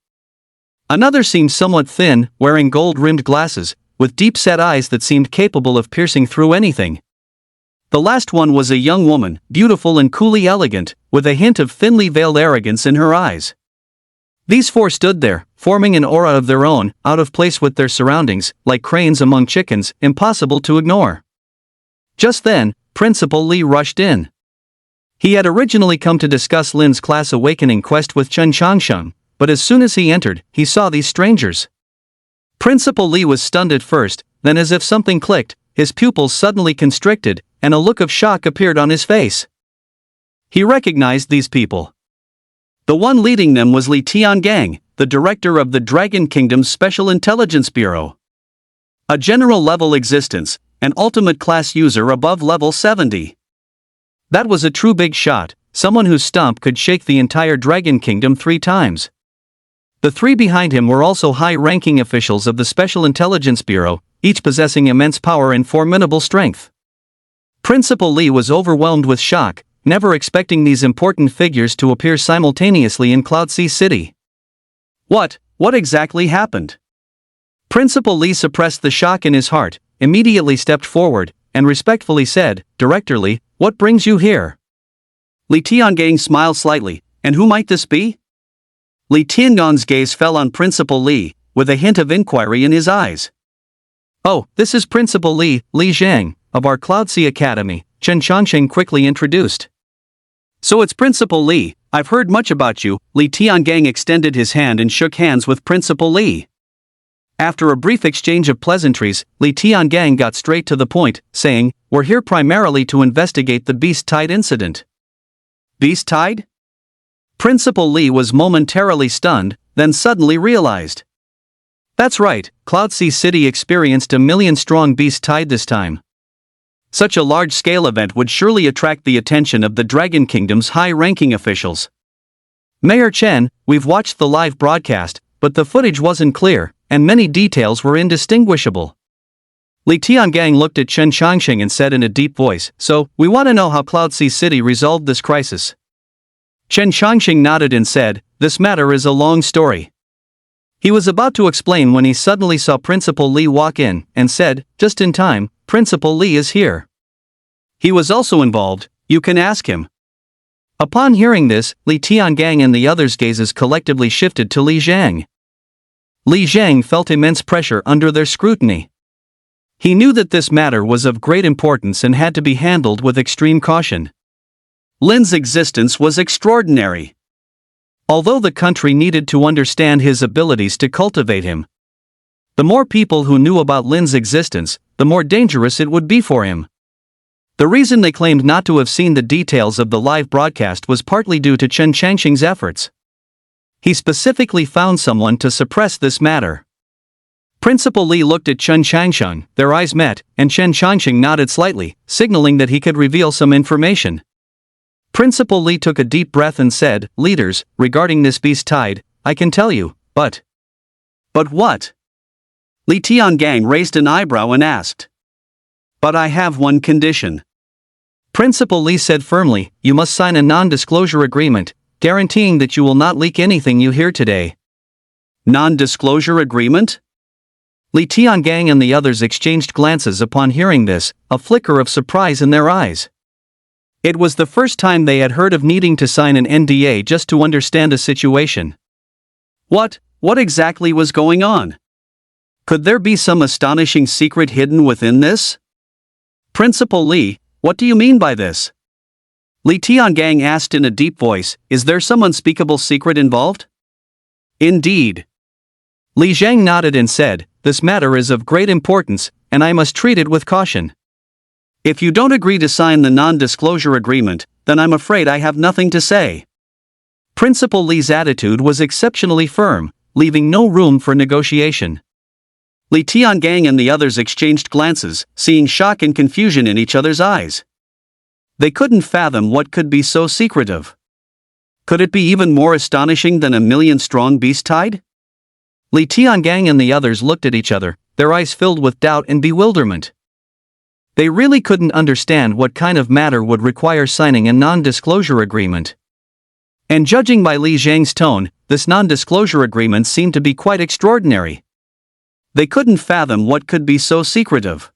Another seemed somewhat thin, wearing gold-rimmed glasses, with deep-set eyes that seemed capable of piercing through anything. The last one was a young woman, beautiful and coolly elegant, with a hint of thinly veiled arrogance in her eyes. These 4 stood there, forming an aura of their own, out of place with their surroundings, like cranes among chickens, impossible to ignore. Just then, Principal Lee rushed in. He had originally come to discuss Lin's class awakening quest with Chen Changsheng, but as soon as he entered, he saw these strangers. Principal Lee was stunned at first, then as if something clicked, his pupils suddenly constricted, and a look of shock appeared on his face. He recognized these people. The one leading them was Li Tiangang, the director of the Dragon Kingdom's Special Intelligence Bureau. A general-level existence, an ultimate-class user above level 70. That was a true big shot, someone whose stomp could shake the entire Dragon Kingdom 3 times. The 3 behind him were also high-ranking officials of the Special Intelligence Bureau, each possessing immense power and formidable strength. Principal Lee was overwhelmed with shock, never expecting these important figures to appear simultaneously in Cloud Sea City. What exactly happened? Principal Lee suppressed the shock in his heart, immediately stepped forward, and respectfully said, "Director Lee, what brings you here?" Li Tiangang smiled slightly, "And who might this be?" Li Tiangong's gaze fell on Principal Lee, with a hint of inquiry in his eyes. "Oh, this is Principal Lee, Li Zhang, of our Cloud Sea Academy," Chen Changsheng quickly introduced. "So it's Principal Lee, I've heard much about you." Li Tiangang extended his hand and shook hands with Principal Lee. After a brief exchange of pleasantries, Li Tiangang got straight to the point, saying, "We're here primarily to investigate the Beast Tide incident." Beast Tide? Principal Lee was momentarily stunned, then suddenly realized. That's right, Cloud Sea City experienced a million-strong Beast Tide this time. Such a large-scale event would surely attract the attention of the Dragon Kingdom's high-ranking officials. Mayor Chen, we've watched the live broadcast, but the footage wasn't clear, and many details were indistinguishable. Li Tiangang looked at Chen Changsheng and said in a deep voice, "So, we want to know how Cloud Sea City resolved this crisis." Chen Changsheng nodded and said, "This matter is a long story." He was about to explain when he suddenly saw Principal Lee walk in, and said, just in time, "Principal Lee is here. He was also involved, you can ask him." Upon hearing this, Li Tiangang and the others' gazes collectively shifted to Li Zhang. Li Zhang felt immense pressure under their scrutiny. He knew that this matter was of great importance and had to be handled with extreme caution. Lin's existence was extraordinary. Although the country needed to understand his abilities to cultivate him. The more people who knew about Lin's existence, the more dangerous it would be for him. The reason they claimed not to have seen the details of the live broadcast was partly due to Chen Changsheng's efforts. He specifically found someone to suppress this matter. Principal Lee looked at Chen Changsheng, their eyes met, and Chen Changsheng nodded slightly, signaling that he could reveal some information. Principal Lee took a deep breath and said, "Leaders, regarding this Beast Tide, I can tell you, but..." "But what?" Li Tiangang raised an eyebrow and asked. "But I have one condition." Principal Lee said firmly, "You must sign a non-disclosure agreement, guaranteeing that you will not leak anything you hear today." Non-disclosure agreement? Li Tiangang and the others exchanged glances upon hearing this, a flicker of surprise in their eyes. It was the first time they had heard of needing to sign an NDA just to understand a situation. What exactly was going on? Could there be some astonishing secret hidden within this? Principal Lee, what do you mean by this? Li Tiangang asked in a deep voice, is there some unspeakable secret involved? Indeed. Li Zhang nodded and said, this matter is of great importance, and I must treat it with caution. If you don't agree to sign the non-disclosure agreement, then I'm afraid I have nothing to say. Principal Li's attitude was exceptionally firm, leaving no room for negotiation. Li Tiangang and the others exchanged glances, seeing shock and confusion in each other's eyes. They couldn't fathom what could be so secretive. Could it be even more astonishing than a million-strong beast tide? Li Tiangang and the others looked at each other, their eyes filled with doubt and bewilderment. They really couldn't understand what kind of matter would require signing a non-disclosure agreement. And judging by Li Zhang's tone, this non-disclosure agreement seemed to be quite extraordinary. They couldn't fathom what could be so secretive.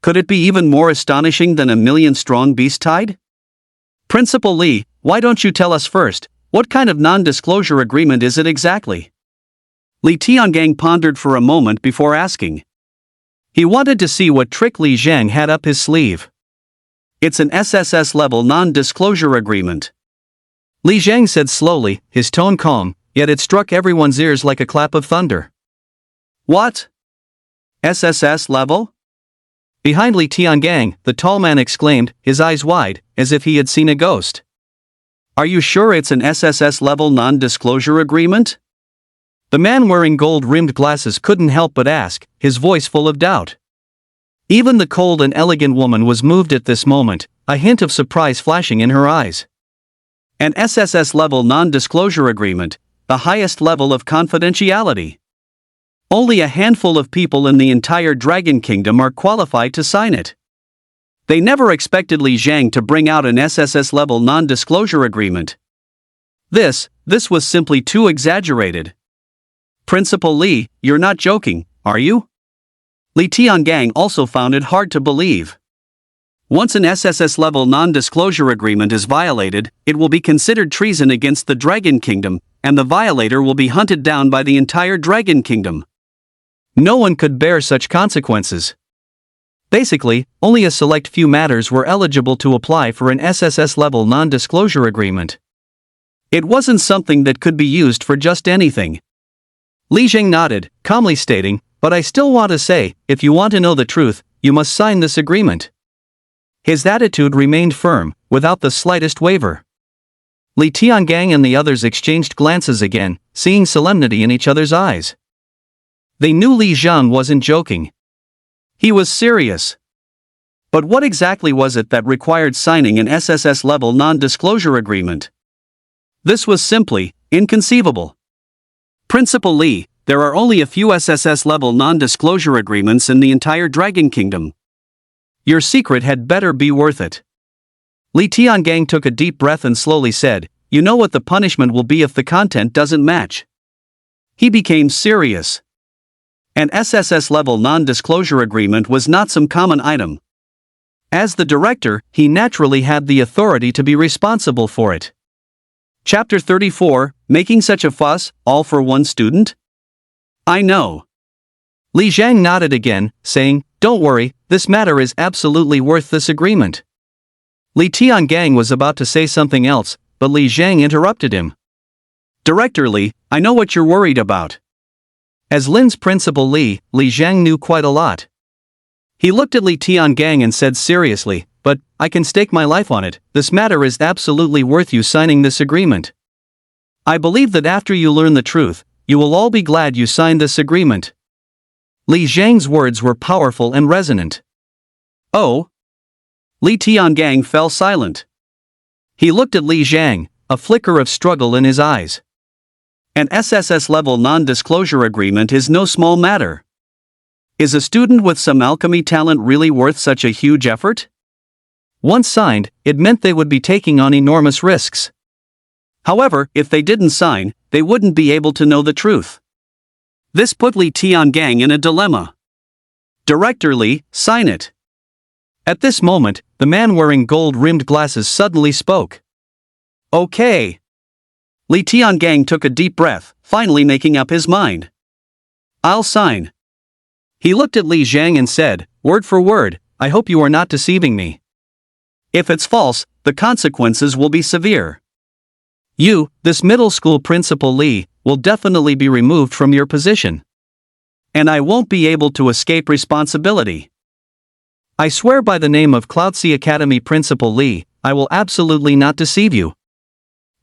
Could it be even more astonishing than a million-strong beast tide? Principal Lee, why don't you tell us first, what kind of non-disclosure agreement is it exactly? Li Tiangang pondered for a moment before asking. He wanted to see what trick Li Zhang had up his sleeve. It's an SSS-level non-disclosure agreement. Li Zhang said slowly, his tone calm, yet it struck everyone's ears like a clap of thunder. What? SSS level? Behind Li Tiangang, the tall man exclaimed, his eyes wide, as if he had seen a ghost. Are you sure it's an SSS-level non-disclosure agreement? The man wearing gold-rimmed glasses couldn't help but ask, his voice full of doubt. Even the cold and elegant woman was moved at this moment, a hint of surprise flashing in her eyes. An SSS-level non-disclosure agreement, the highest level of confidentiality. Only a handful of people in the entire Dragon Kingdom are qualified to sign it. They never expected Li Zhang to bring out an SSS-level non-disclosure agreement. This was simply too exaggerated. Principal Li, you're not joking, are you? Li Tiangang also found it hard to believe. Once an SSS-level non-disclosure agreement is violated, it will be considered treason against the Dragon Kingdom, and the violator will be hunted down by the entire Dragon Kingdom. No one could bear such consequences. Basically, only a select few matters were eligible to apply for an SSS-level non-disclosure agreement. It wasn't something that could be used for just anything. Li Zhang nodded, calmly stating, "But I still want to say, if you want to know the truth, you must sign this agreement." His attitude remained firm, without the slightest waver. Li Tiangang and the others exchanged glances again, seeing solemnity in each other's eyes. They knew Li Zhang wasn't joking. He was serious. But what exactly was it that required signing an SSS-level non-disclosure agreement? This was simply inconceivable. Principal Li, there are only a few SSS-level non-disclosure agreements in the entire Dragon Kingdom. Your secret had better be worth it. Li Tiangang took a deep breath and slowly said, "You know what the punishment will be if the content doesn't match." He became serious. An SSS-level non-disclosure agreement was not some common item. As the director, he naturally had the authority to be responsible for it. Chapter 34, Making Such a Fuss, All for One Student? I know. Li Zhang nodded again, saying, "Don't worry, this matter is absolutely worth this agreement." Li Tiangang was about to say something else, but Li Zhang interrupted him. "Director Li, I know what you're worried about." As Lin's principal Li Zhang knew quite a lot. He looked at Li Tiangang and said seriously, "But I can stake my life on it, this matter is absolutely worth you signing this agreement. I believe that after you learn the truth, you will all be glad you signed this agreement." Li Zhang's words were powerful and resonant. "Oh?" Li Tiangang fell silent. He looked at Li Zhang, a flicker of struggle in his eyes. An SSS-level non-disclosure agreement is no small matter. Is a student with some alchemy talent really worth such a huge effort? Once signed, it meant they would be taking on enormous risks. However, if they didn't sign, they wouldn't be able to know the truth. This put Li Tiangang in a dilemma. "Director Li, sign it." At this moment, the man wearing gold-rimmed glasses suddenly spoke. "Okay." Li Tiangang took a deep breath, finally making up his mind. "I'll sign." He looked at Li Zhang and said, "Word for word, I hope you are not deceiving me. If it's false, the consequences will be severe. You, this middle school principal Li, will definitely be removed from your position. And I won't be able to escape responsibility. I swear by the name of Cloudsea Academy Principal Li, I will absolutely not deceive you."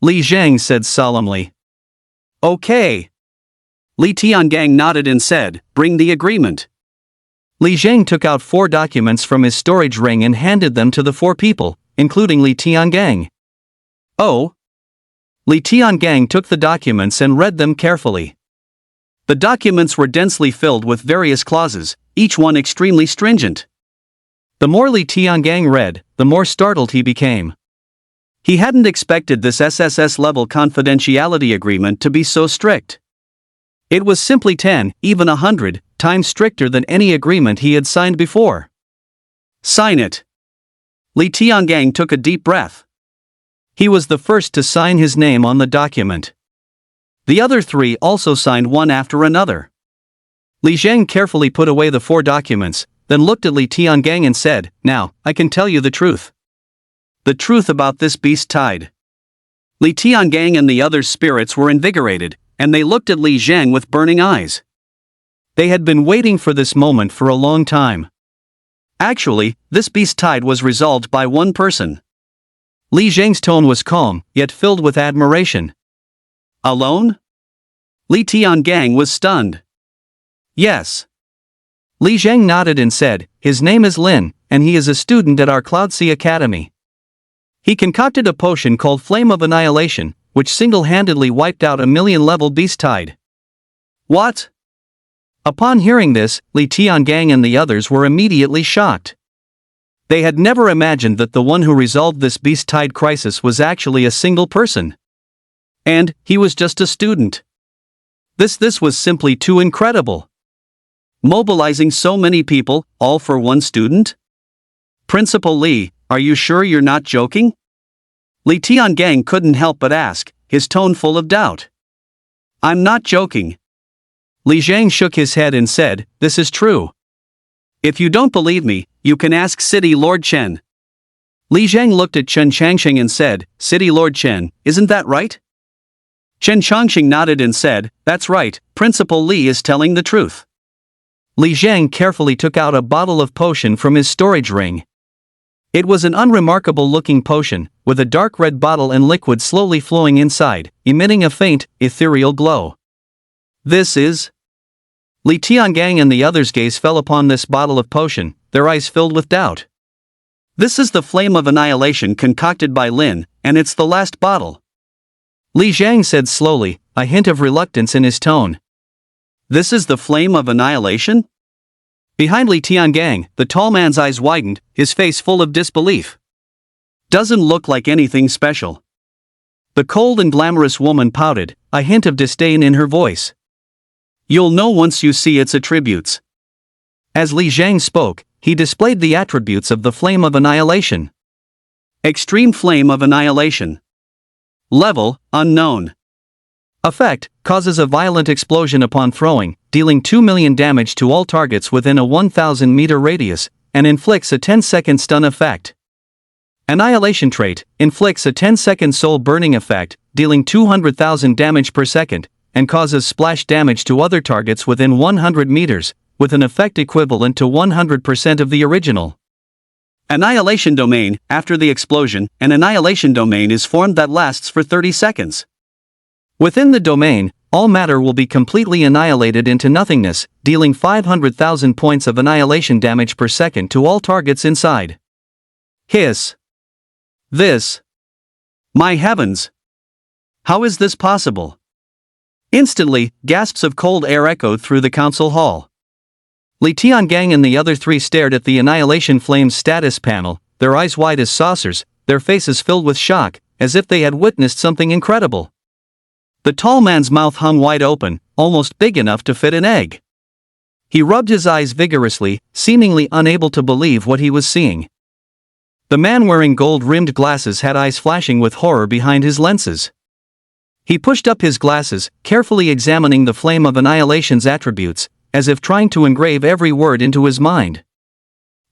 Li Zhang said solemnly. "Okay." Li Tiangang nodded and said, "Bring the agreement." Li Zhang took out 4 documents from his storage ring and handed them to the 4 people, including Li Tiangang. "Oh?" Li Tiangang took the documents and read them carefully. The documents were densely filled with various clauses, each one extremely stringent. The more Li Tiangang read, the more startled he became. He hadn't expected this SSS-level confidentiality agreement to be so strict. It was simply 10, even 100, times stricter than any agreement he had signed before. "Sign it." Li Tiangang took a deep breath. He was the first to sign his name on the document. The other 3 also signed one after another. Li Zhang carefully put away the 4 documents, then looked at Li Tiangang and said, "Now, I can tell you the truth. The truth about this beast tide." Li Tiangang and the other's spirits were invigorated, and they looked at Li Zhang with burning eyes. They had been waiting for this moment for a long time. Actually, this beast tide was resolved by one person. Li Zhang's tone was calm, yet filled with admiration. "Alone?" Li Tiangang was stunned. "Yes." Li Zhang nodded and said, "His name is Lin, and he is a student at our Cloudsea Academy. He concocted a potion called Flame of Annihilation, which single-handedly wiped out a million-level beast tide." "What?" Upon hearing this, Li Tiangang and the others were immediately shocked. They had never imagined that the one who resolved this beast-tide crisis was actually a single person. And he was just a student. This was simply too incredible. Mobilizing so many people, all for one student? Principal Lee, are you sure you're not joking? Li Tiangang couldn't help but ask, his tone full of doubt. I'm not joking. Li Zhang shook his head and said, this is true. If you don't believe me, you can ask City Lord Chen. Li Zhang looked at Chen Changxing and said, City Lord Chen, isn't that right? Chen Changxing nodded and said, that's right, Principal Li is telling the truth. Li Zhang carefully took out a bottle of potion from his storage ring. It was an unremarkable-looking potion, with a dark red bottle and liquid slowly flowing inside, emitting a faint, ethereal glow. This is... Li Tiangang and the others' gaze fell upon this bottle of potion, their eyes filled with doubt. This is the flame of annihilation concocted by Lin, and it's the last bottle. Li Zhang said slowly, a hint of reluctance in his tone. This is the flame of annihilation? Behind Li Tiangang, the tall man's eyes widened, his face full of disbelief. Doesn't look like anything special. The cold and glamorous woman pouted, a hint of disdain in her voice. You'll know once you see its attributes. As Li Zhang spoke, he displayed the attributes of the flame of annihilation. Extreme flame of annihilation. Level, unknown. Effect, causes a violent explosion upon throwing, dealing 2 million damage to all targets within a 1,000-meter radius, and inflicts a 10-second stun effect. Annihilation trait, inflicts a 10-second soul-burning effect, dealing 200,000 damage per second, and causes splash damage to other targets within 100 meters, with an effect equivalent to 100% of the original. Annihilation domain, after the explosion, an annihilation domain is formed that lasts for 30 seconds. Within the domain, all matter will be completely annihilated into nothingness, dealing 500,000 points of annihilation damage per second to all targets inside. Hiss. This. My heavens! How is this possible? Instantly, gasps of cold air echoed through the council hall. Li Tiangang and the other three stared at the Annihilation Flame's status panel, their eyes wide as saucers, their faces filled with shock, as if they had witnessed something incredible. The tall man's mouth hung wide open, almost big enough to fit an egg. He rubbed his eyes vigorously, seemingly unable to believe what he was seeing. The man wearing gold-rimmed glasses had eyes flashing with horror behind his lenses. He pushed up his glasses, carefully examining the flame of annihilation's attributes, as if trying to engrave every word into his mind.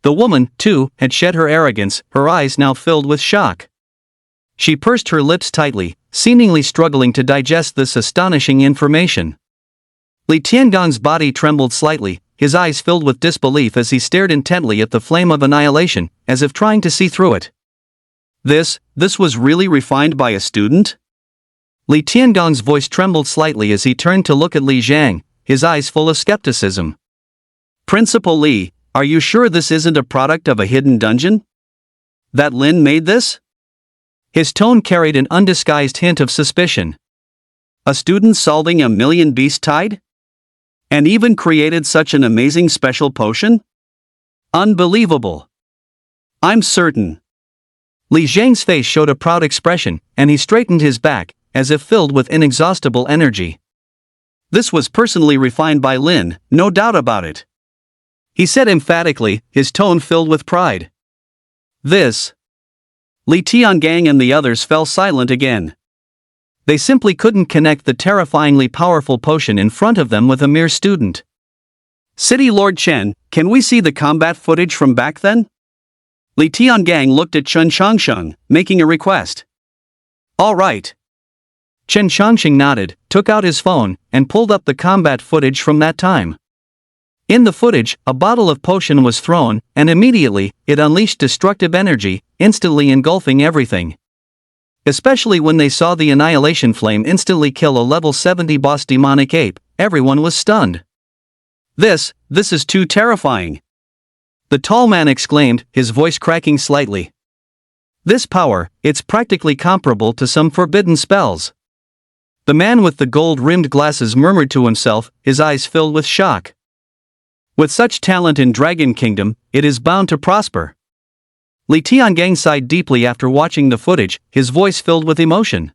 The woman, too, had shed her arrogance, her eyes now filled with shock. She pursed her lips tightly, seemingly struggling to digest this astonishing information. Li Tiangong's body trembled slightly, his eyes filled with disbelief as he stared intently at the flame of annihilation, as if trying to see through it. This was really refined by a student? Li Tiangong's voice trembled slightly as he turned to look at Li Zhang, his eyes full of skepticism. Principal Li, are you sure this isn't a product of a hidden dungeon? That Lin made this? His tone carried an undisguised hint of suspicion. A student solving a million beast tide? And even created such an amazing special potion? Unbelievable. I'm certain. Li Zhang's face showed a proud expression, and he straightened his back, as if filled with inexhaustible energy. This was personally refined by Lin, no doubt about it. He said emphatically, his tone filled with pride. This. Li Tiangang and the others fell silent again. They simply couldn't connect the terrifyingly powerful potion in front of them with a mere student. City Lord Chen, can we see the combat footage from back then? Li Tiangang looked at Chen Changsheng, making a request. All right. Chen Changxing nodded, took out his phone, and pulled up the combat footage from that time. In the footage, a bottle of potion was thrown, and immediately, it unleashed destructive energy, instantly engulfing everything. Especially when they saw the annihilation flame instantly kill a level 70 boss demonic ape, everyone was stunned. This is too terrifying. The tall man exclaimed, his voice cracking slightly. This power, it's practically comparable to some forbidden spells. The man with the gold-rimmed glasses murmured to himself, his eyes filled with shock. With such talent in Dragon Kingdom, it is bound to prosper. Li Tiangang sighed deeply after watching the footage, his voice filled with emotion.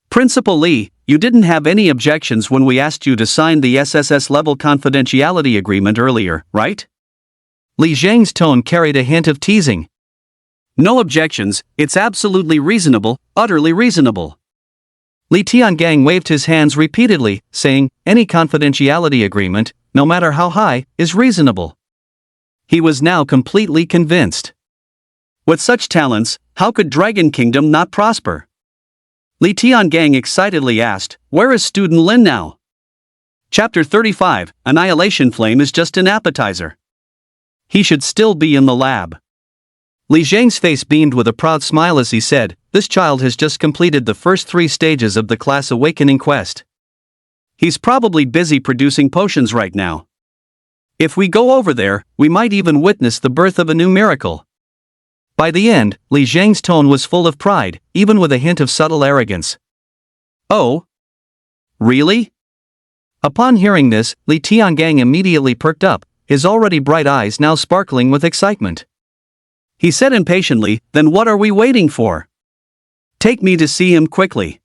Principal Li, you didn't have any objections when we asked you to sign the SSS-level confidentiality agreement earlier, right? Li Zhang's tone carried a hint of teasing. No objections, it's absolutely reasonable, utterly reasonable. Li Tiangang waved his hands repeatedly, saying, any confidentiality agreement, no matter how high, is reasonable. He was now completely convinced. With such talents, how could Dragon Kingdom not prosper? Li Tiangang excitedly asked, where is student Lin now? Chapter 35, Annihilation Flame is just an appetizer. He should still be in the lab. Li Zhang's face beamed with a proud smile as he said, this child has just completed the first 3 stages of the class awakening quest. He's probably busy producing potions right now. If we go over there, we might even witness the birth of a new miracle. By the end, Li Zhang's tone was full of pride, even with a hint of subtle arrogance. Oh? Really? Upon hearing this, Li Tiangang immediately perked up, his already bright eyes now sparkling with excitement. He said impatiently, then what are we waiting for? Take me to see him quickly.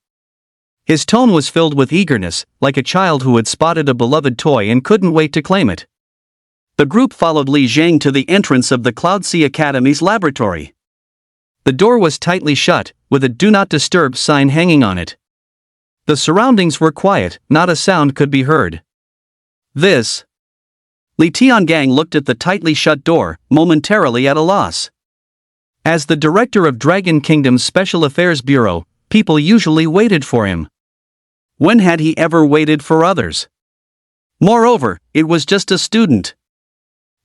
His tone was filled with eagerness, like a child who had spotted a beloved toy and couldn't wait to claim it. The group followed Li Zhang to the entrance of the Cloud Sea Academy's laboratory. The door was tightly shut, with a do not disturb sign hanging on it. The surroundings were quiet, not a sound could be heard. This. Li Tiangang looked at the tightly shut door, momentarily at a loss. As the director of Dragon Kingdom's Special Affairs Bureau, people usually waited for him. When had he ever waited for others? Moreover, it was just a student.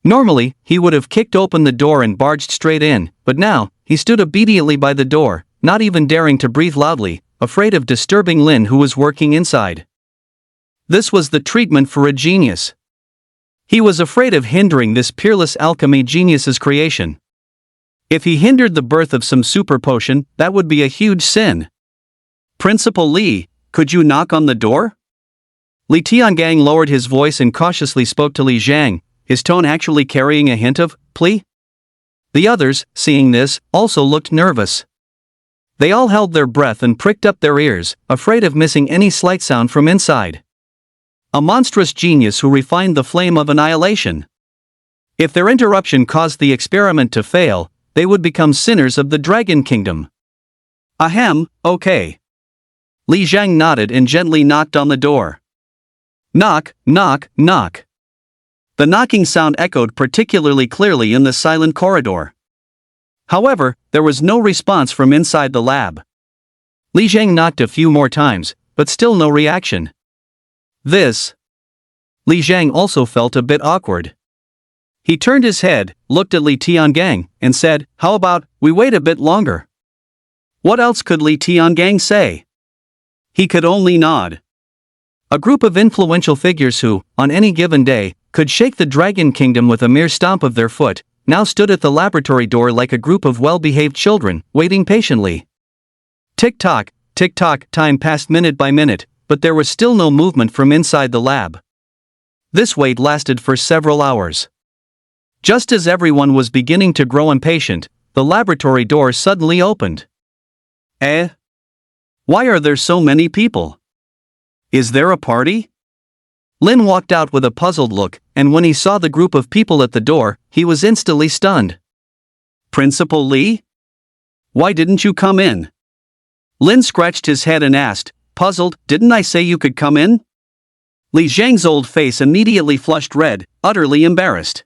Normally, he would have kicked open the door and barged straight in, but now, he stood obediently by the door, not even daring to breathe loudly, afraid of disturbing Lin who was working inside. This was the treatment for a genius. He was afraid of hindering this peerless alchemy genius's creation. If he hindered the birth of some super potion, that would be a huge sin. Principal Li, could you knock on the door? Li Tiangang lowered his voice and cautiously spoke to Li Zhang, his tone actually carrying a hint of plea. The others, seeing this, also looked nervous. They all held their breath and pricked up their ears, afraid of missing any slight sound from inside. A monstrous genius who refined the flame of annihilation. If their interruption caused the experiment to fail, they would become sinners of the Dragon Kingdom. Ahem, okay. Li Zhang nodded and gently knocked on the door. Knock, knock, knock. The knocking sound echoed particularly clearly in the silent corridor. However, there was no response from inside the lab. Li Zhang knocked a few more times, but still no reaction. This. Li Zhang also felt a bit awkward. He turned his head, looked at Li Tiangang, and said, how about, we wait a bit longer? What else could Li Tiangang say? He could only nod. A group of influential figures who, on any given day, could shake the Dragon Kingdom with a mere stomp of their foot, now stood at the laboratory door like a group of well-behaved children, waiting patiently. Tick-tock, time passed minute by minute, but there was still no movement from inside the lab. This wait lasted for several hours. Just as everyone was beginning to grow impatient, the laboratory door suddenly opened. Eh? Why are there so many people? Is there a party? Lin walked out with a puzzled look, and when he saw the group of people at the door, he was instantly stunned. Principal Li? Why didn't you come in? Lin scratched his head and asked, puzzled, didn't I say you could come in? Li Zhang's old face immediately flushed red, utterly embarrassed.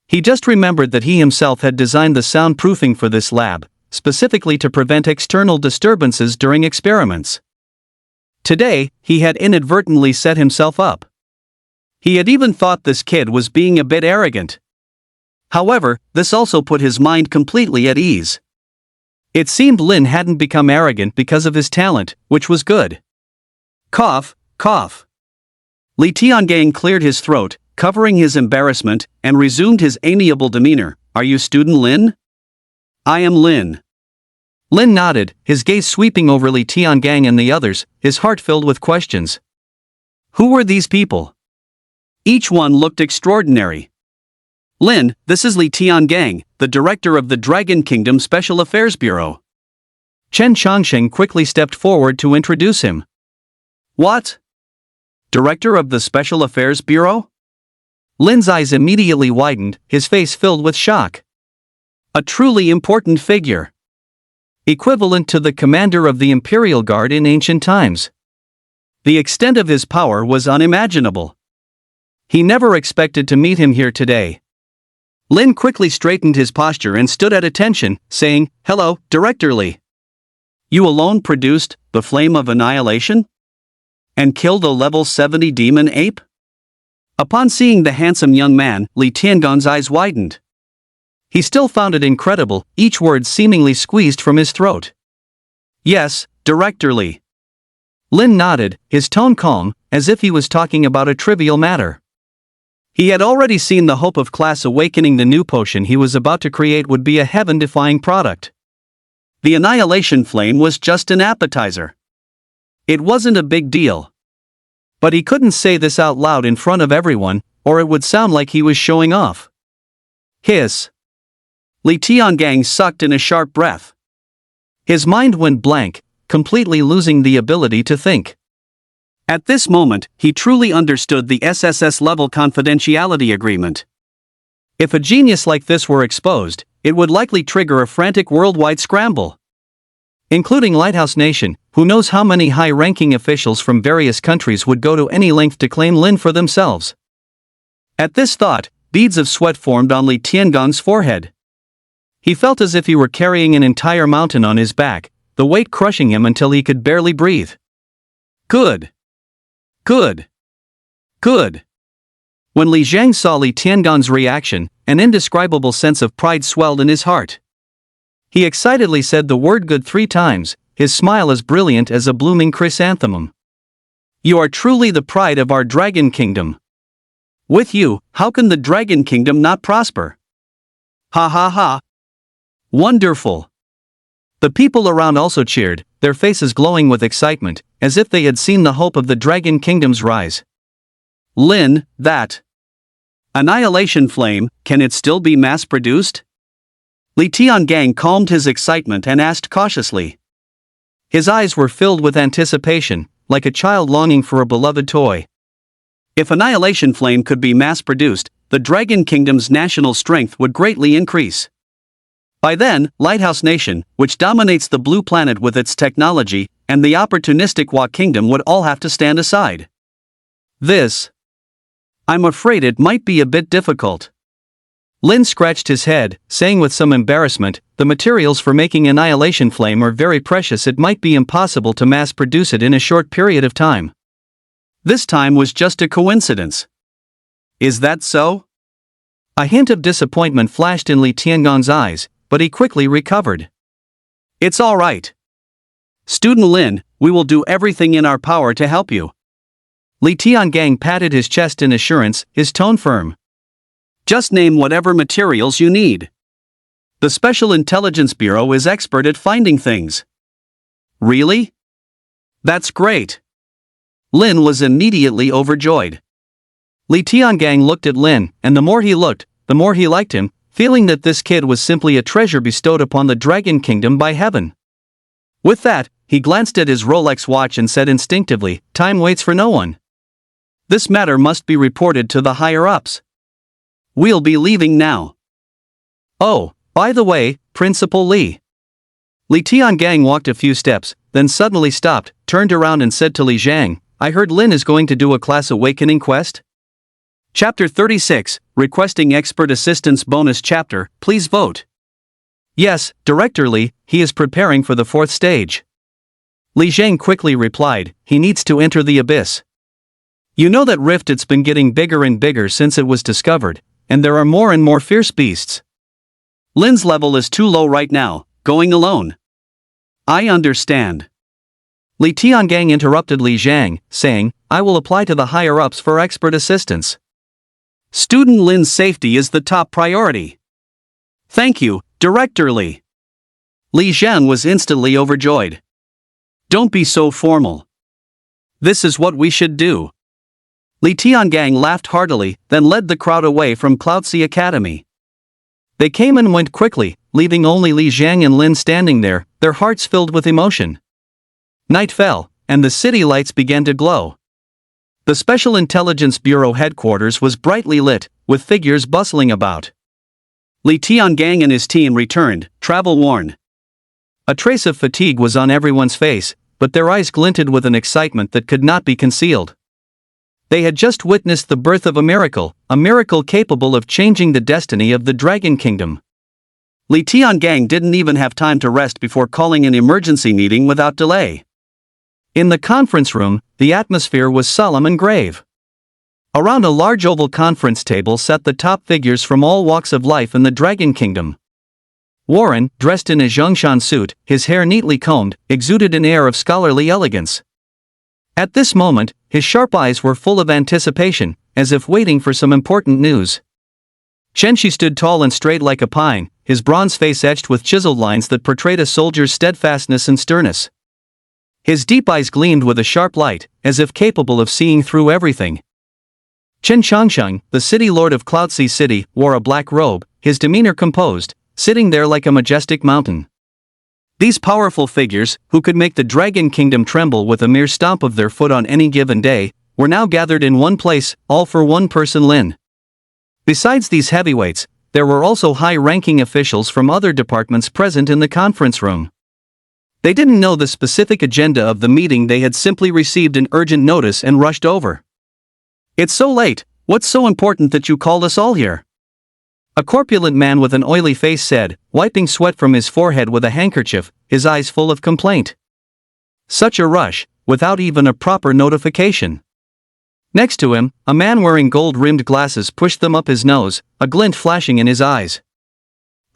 He just remembered that he himself had designed the soundproofing for this lab, specifically to prevent external disturbances during experiments. Today, he had inadvertently set himself up. He had even thought this kid was being a bit arrogant. However, this also put his mind completely at ease. It seemed Lin hadn't become arrogant because of his talent, which was good. Cough, cough. Li Tiangang cleared his throat, covering his embarrassment, and resumed his amiable demeanor. Are you student Lin? I am Lin. Lin nodded, his gaze sweeping over Li Tiangang and the others, his heart filled with questions. Who were these people? Each one looked extraordinary. Lin, this is Li Tiangang, the director of the Dragon Kingdom Special Affairs Bureau. Chen Changsheng quickly stepped forward to introduce him. What? Director of the Special Affairs Bureau? Lin's eyes immediately widened, his face filled with shock. A truly important figure. Equivalent to the commander of the Imperial Guard in ancient times. The extent of his power was unimaginable. He never expected to meet him here today. Lin quickly straightened his posture and stood at attention, saying, "Hello, Director Li. You alone produced the Flame of Annihilation? And killed a level 70 demon ape?" Upon seeing the handsome young man, Li Tiangong's eyes widened. He still found it incredible, each word seemingly squeezed from his throat. "Yes, Director Li." Lin nodded, his tone calm, as if he was talking about a trivial matter. He had already seen the hope of class awakening. The new potion he was about to create would be a heaven-defying product. The Annihilation Flame was just an appetizer. It wasn't a big deal. But he couldn't say this out loud in front of everyone, or it would sound like he was showing off. Hiss. Li Tiangang sucked in a sharp breath. His mind went blank, completely losing the ability to think. At this moment, he truly understood the SSS-level confidentiality agreement. If a genius like this were exposed, it would likely trigger a frantic worldwide scramble. Including Lighthouse Nation, who knows how many high-ranking officials from various countries would go to any length to claim Lin for themselves. At this thought, beads of sweat formed on Li Tiangong's forehead. He felt as if he were carrying an entire mountain on his back, the weight crushing him until he could barely breathe. Good. Good. Good. When Li Zhang saw Li Tiangong's reaction, an indescribable sense of pride swelled in his heart. He excitedly said the word good 3 times, his smile as brilliant as a blooming chrysanthemum. "You are truly the pride of our Dragon Kingdom. With you, how can the Dragon Kingdom not prosper? Ha ha ha. Wonderful." The people around also cheered, their faces glowing with excitement, as if they had seen the hope of the Dragon Kingdom's rise. "Lin, that Annihilation Flame, can it still be mass-produced?" Li Tiangang calmed his excitement and asked cautiously. His eyes were filled with anticipation, like a child longing for a beloved toy. If Annihilation Flame could be mass-produced, the Dragon Kingdom's national strength would greatly increase. By then, Lighthouse Nation, which dominates the Blue Planet with its technology, and the opportunistic Wa Kingdom would all have to stand aside. I'm afraid it might be a bit difficult. Lin scratched his head, saying with some embarrassment, the materials for making Annihilation Flame are very precious. It might be impossible to mass-produce it in a short period of time. This time was just a coincidence. Is that so? A hint of disappointment flashed in Li Tiangong's eyes, but he quickly recovered. It's all right. Student Lin, we will do everything in our power to help you. Li Tiangang patted his chest in assurance, his tone firm. Just name whatever materials you need. The Special Intelligence Bureau is expert at finding things. Really? That's great. Lin was immediately overjoyed. Li Tiangang looked at Lin, and the more he looked, the more he liked him, feeling that this kid was simply a treasure bestowed upon the Dragon Kingdom by heaven. With that, he glanced at his Rolex watch and said instinctively, "Time waits for no one. This matter must be reported to the higher-ups. We'll be leaving now." "Oh, by the way, Principal Li." Li Tiangang walked a few steps, then suddenly stopped, turned around and said to Li Zhang, "I heard Lin is going to do a class awakening quest?" Chapter 36, Requesting Expert Assistance Bonus Chapter, please vote. "Yes, Director Li, he is preparing for the 4th stage." Li Zhang quickly replied, "He needs to enter the abyss. You know that rift, it's been getting bigger and bigger since it was discovered, and there are more and more fierce beasts. Lin's level is too low right now, going alone." "I understand." Li Tiangang interrupted Li Zhang, saying, "I will apply to the higher-ups for expert assistance. Student Lin's safety is the top priority." "Thank you, Director Li." Li Zhang was instantly overjoyed. "Don't be so formal. This is what we should do." Li Tiangang laughed heartily, then led the crowd away from Cloudsea Academy. They came and went quickly, leaving only Li Jiang and Lin standing there, their hearts filled with emotion. Night fell, and the city lights began to glow. The Special Intelligence Bureau headquarters was brightly lit, with figures bustling about. Li Tiangang and his team returned, travel-worn. A trace of fatigue was on everyone's face, but their eyes glinted with an excitement that could not be concealed. They had just witnessed the birth of a miracle capable of changing the destiny of the Dragon Kingdom. Li Tiangang didn't even have time to rest before calling an emergency meeting without delay. In the conference room, the atmosphere was solemn and grave. Around a large oval conference table sat the top figures from all walks of life in the Dragon Kingdom. Warren, dressed in a Zhongshan suit, his hair neatly combed, exuded an air of scholarly elegance. At this moment, his sharp eyes were full of anticipation, as if waiting for some important news. Chen Shi stood tall and straight like a pine, his bronze face etched with chiseled lines that portrayed a soldier's steadfastness and sternness. His deep eyes gleamed with a sharp light, as if capable of seeing through everything. Chen Changsheng, the city lord of Cloudsea City, wore a black robe, his demeanor composed, sitting there like a majestic mountain. These powerful figures, who could make the Dragon Kingdom tremble with a mere stomp of their foot on any given day, were now gathered in one place, all for one person, Lin. Besides these heavyweights, there were also high-ranking officials from other departments present in the conference room. They didn't know the specific agenda of the meeting, they had simply received an urgent notice and rushed over. "It's so late, what's so important that you called us all here?" A corpulent man with an oily face said, wiping sweat from his forehead with a handkerchief, his eyes full of complaint. Such a rush, without even a proper notification. Next to him, a man wearing gold-rimmed glasses pushed them up his nose, a glint flashing in his eyes.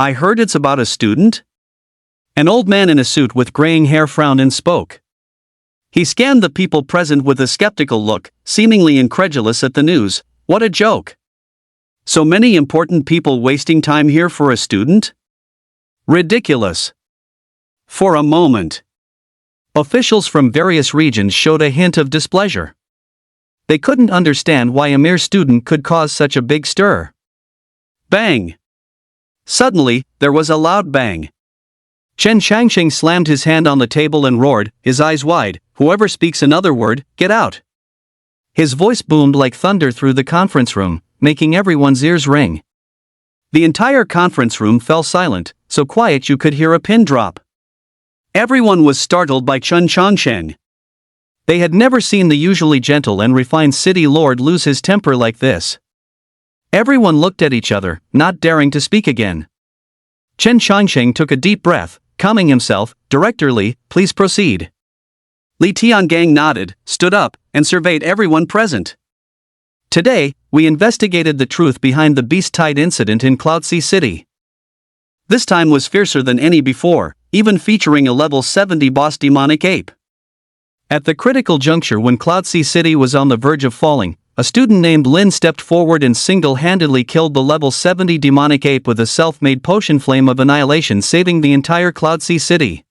"I heard it's about a student?" An old man in a suit with graying hair frowned and spoke. He scanned the people present with a skeptical look, seemingly incredulous at the news. What a joke! So many important people wasting time here for a student? Ridiculous. For a moment, officials from various regions showed a hint of displeasure. They couldn't understand why a mere student could cause such a big stir. Bang! Suddenly, there was a loud bang. Chen Changsheng slammed his hand on the table and roared, his eyes wide, "Whoever speaks another word, get out!" His voice boomed like thunder through the conference room, making everyone's ears ring. The entire conference room fell silent, so quiet you could hear a pin drop. Everyone was startled by Chen Changsheng. They had never seen the usually gentle and refined city lord lose his temper like this. Everyone looked at each other, not daring to speak again. Chen Changsheng took a deep breath, calming himself. "Director Li, please proceed." Li Tiangang nodded, stood up, and surveyed everyone present. "Today, we investigated the truth behind the Beast-Tide incident in Cloudsea City. This time was fiercer than any before, even featuring a level 70 boss demonic ape. At the critical juncture when Cloudsea City was on the verge of falling, a student named Lin stepped forward and single-handedly killed the level 70 demonic ape with a self-made potion flame of annihilation, saving the entire Cloudsea City."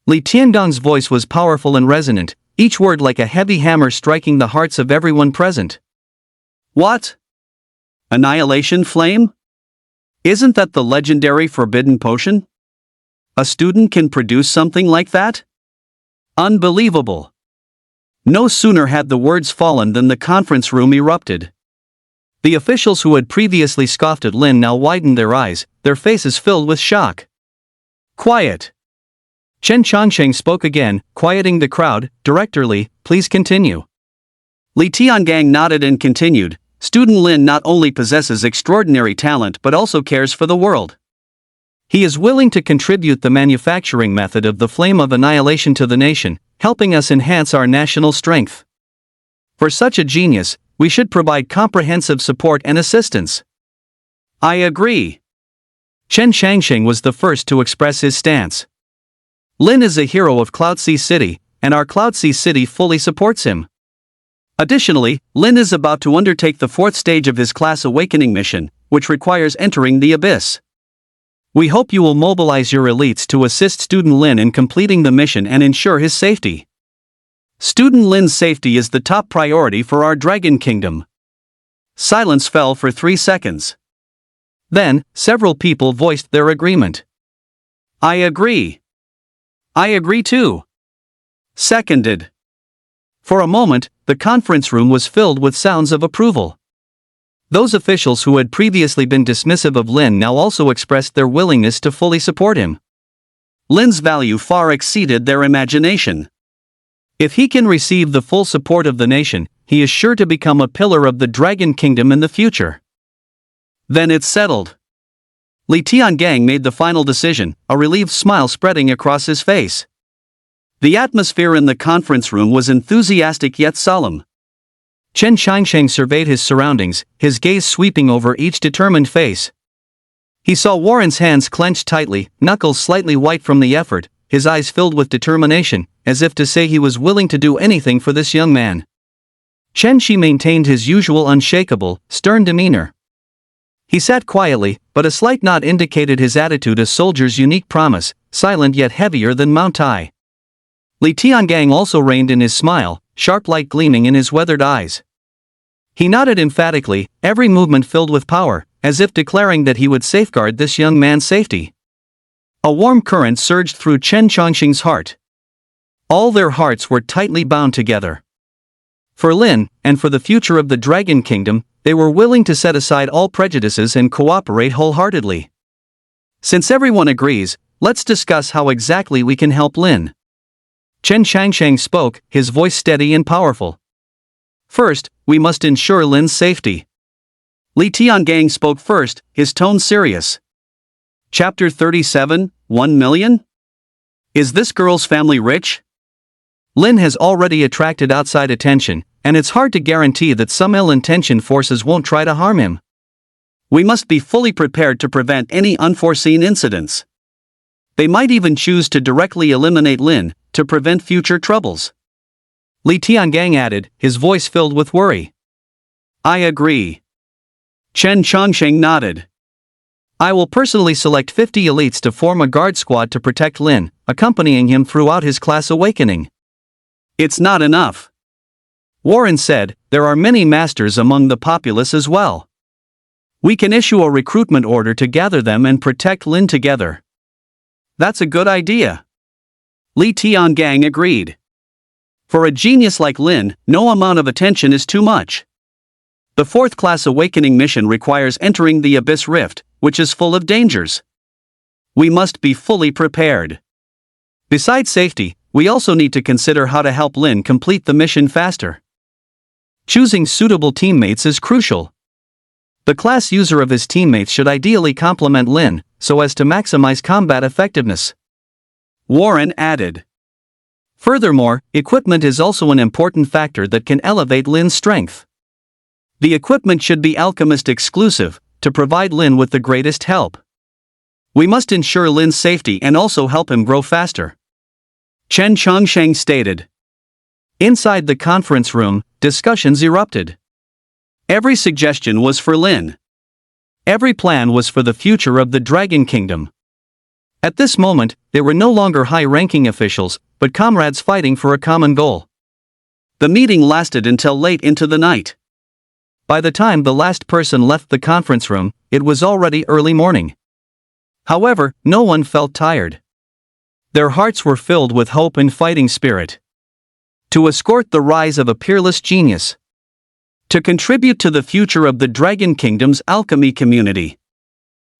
Li Tiangong's voice was powerful and resonant, each word like a heavy hammer striking the hearts of everyone present. "What? Annihilation flame? Isn't that the legendary forbidden potion? A student can produce something like that? Unbelievable!" No sooner had the words fallen than the conference room erupted. The officials who had previously scoffed at Lin now widened their eyes, their faces filled with shock. "Quiet!" Chen Changsheng spoke again, quieting the crowd. "Director Li, please continue." Li Tiangang nodded and continued. "Student Lin not only possesses extraordinary talent but also cares for the world. He is willing to contribute the manufacturing method of the Flame of Annihilation to the nation, helping us enhance our national strength. For such a genius, we should provide comprehensive support and assistance." "I agree." Chen Changsheng was the first to express his stance. "Lin is a hero of Cloudsea City, and our Cloudsea City fully supports him. Additionally, Lin is about to undertake the 4th stage of his class awakening mission, which requires entering the abyss. We hope you will mobilize your elites to assist student Lin in completing the mission and ensure his safety." Student Lin's safety is the top priority for our Dragon Kingdom. Silence fell for 3 seconds. Then, several people voiced their agreement. I agree. I agree too. Seconded. For a moment, the conference room was filled with sounds of approval. Those officials who had previously been dismissive of Lin now also expressed their willingness to fully support him. Lin's value far exceeded their imagination. If he can receive the full support of the nation, he is sure to become a pillar of the Dragon Kingdom in the future. Then it's settled. Li Tiangang made the final decision, a relieved smile spreading across his face. The atmosphere in the conference room was enthusiastic yet solemn. Chen Changsheng surveyed his surroundings, his gaze sweeping over each determined face. He saw Warren's hands clenched tightly, knuckles slightly white from the effort, his eyes filled with determination, as if to say he was willing to do anything for this young man. Chen Shi maintained his usual unshakable, stern demeanor. He sat quietly, but a slight nod indicated his attitude a soldier's unique promise, silent yet heavier than Mount Tai. Li Tiangang also reined in his smile, sharp light gleaming in his weathered eyes. He nodded emphatically, every movement filled with power, as if declaring that he would safeguard this young man's safety. A warm current surged through Chen Chongqing's heart. All their hearts were tightly bound together. For Lin, and for the future of the Dragon Kingdom, they were willing to set aside all prejudices and cooperate wholeheartedly. Since everyone agrees, let's discuss how exactly we can help Lin. Chen Changsheng spoke, his voice steady and powerful. First, we must ensure Lin's safety. Li Tiangang spoke first, his tone serious. Chapter 37, 1 million? Is this girl's family rich? Lin has already attracted outside attention, and it's hard to guarantee that some ill-intentioned forces won't try to harm him. We must be fully prepared to prevent any unforeseen incidents. They might even choose to directly eliminate Lin, to prevent future troubles. Li Tiangang added, his voice filled with worry. I agree. Chen Chongsheng nodded. I will personally select 50 elites to form a guard squad to protect Lin, accompanying him throughout his class awakening. It's not enough. Warren said, there are many masters among the populace as well. We can issue a recruitment order to gather them and protect Lin together. That's a good idea. Li Tiangang agreed. For a genius like Lin, no amount of attention is too much. The 4th class awakening mission requires entering the Abyss Rift, which is full of dangers. We must be fully prepared. Besides safety, we also need to consider how to help Lin complete the mission faster. Choosing suitable teammates is crucial. The class user of his teammates should ideally complement Lin, so as to maximize combat effectiveness. Warren added. Furthermore, equipment is also an important factor that can elevate Lin's strength. The equipment should be alchemist exclusive, to provide Lin with the greatest help. We must ensure Lin's safety and also help him grow faster. Chen Chongsheng stated. Inside the conference room, discussions erupted. Every suggestion was for Lin. Every plan was for the future of the Dragon Kingdom. At this moment, they were no longer high-ranking officials, but comrades fighting for a common goal. The meeting lasted until late into the night. By the time the last person left the conference room, it was already early morning. However, no one felt tired. Their hearts were filled with hope and fighting spirit. To escort the rise of a peerless genius. To contribute to the future of the Dragon Kingdom's alchemy community.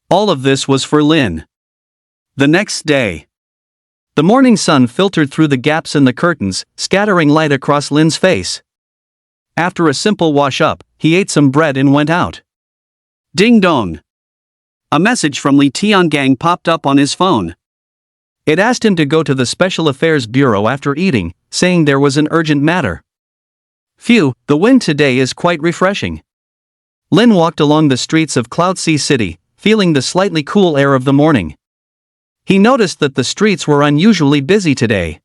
All of this was for Lin. The next day. The morning sun filtered through the gaps in the curtains, scattering light across Lin's face. After a simple wash-up, he ate some bread and went out. Ding dong. A message from Li Tiangang popped up on his phone. It asked him to go to the Special Affairs Bureau after eating, saying there was an urgent matter. Phew, the wind today is quite refreshing. Lin walked along the streets of Cloud Sea City, feeling the slightly cool air of the morning. He noticed that the streets were unusually busy today.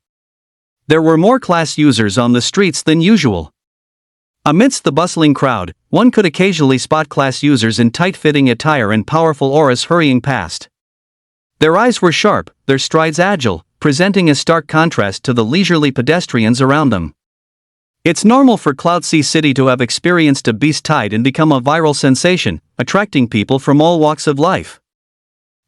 There were more class users on the streets than usual. Amidst the bustling crowd, one could occasionally spot class users in tight-fitting attire and powerful auras hurrying past. Their eyes were sharp, their strides agile, presenting a stark contrast to the leisurely pedestrians around them. It's normal for Cloud Sea City to have experienced a beast tide and become a viral sensation, attracting people from all walks of life.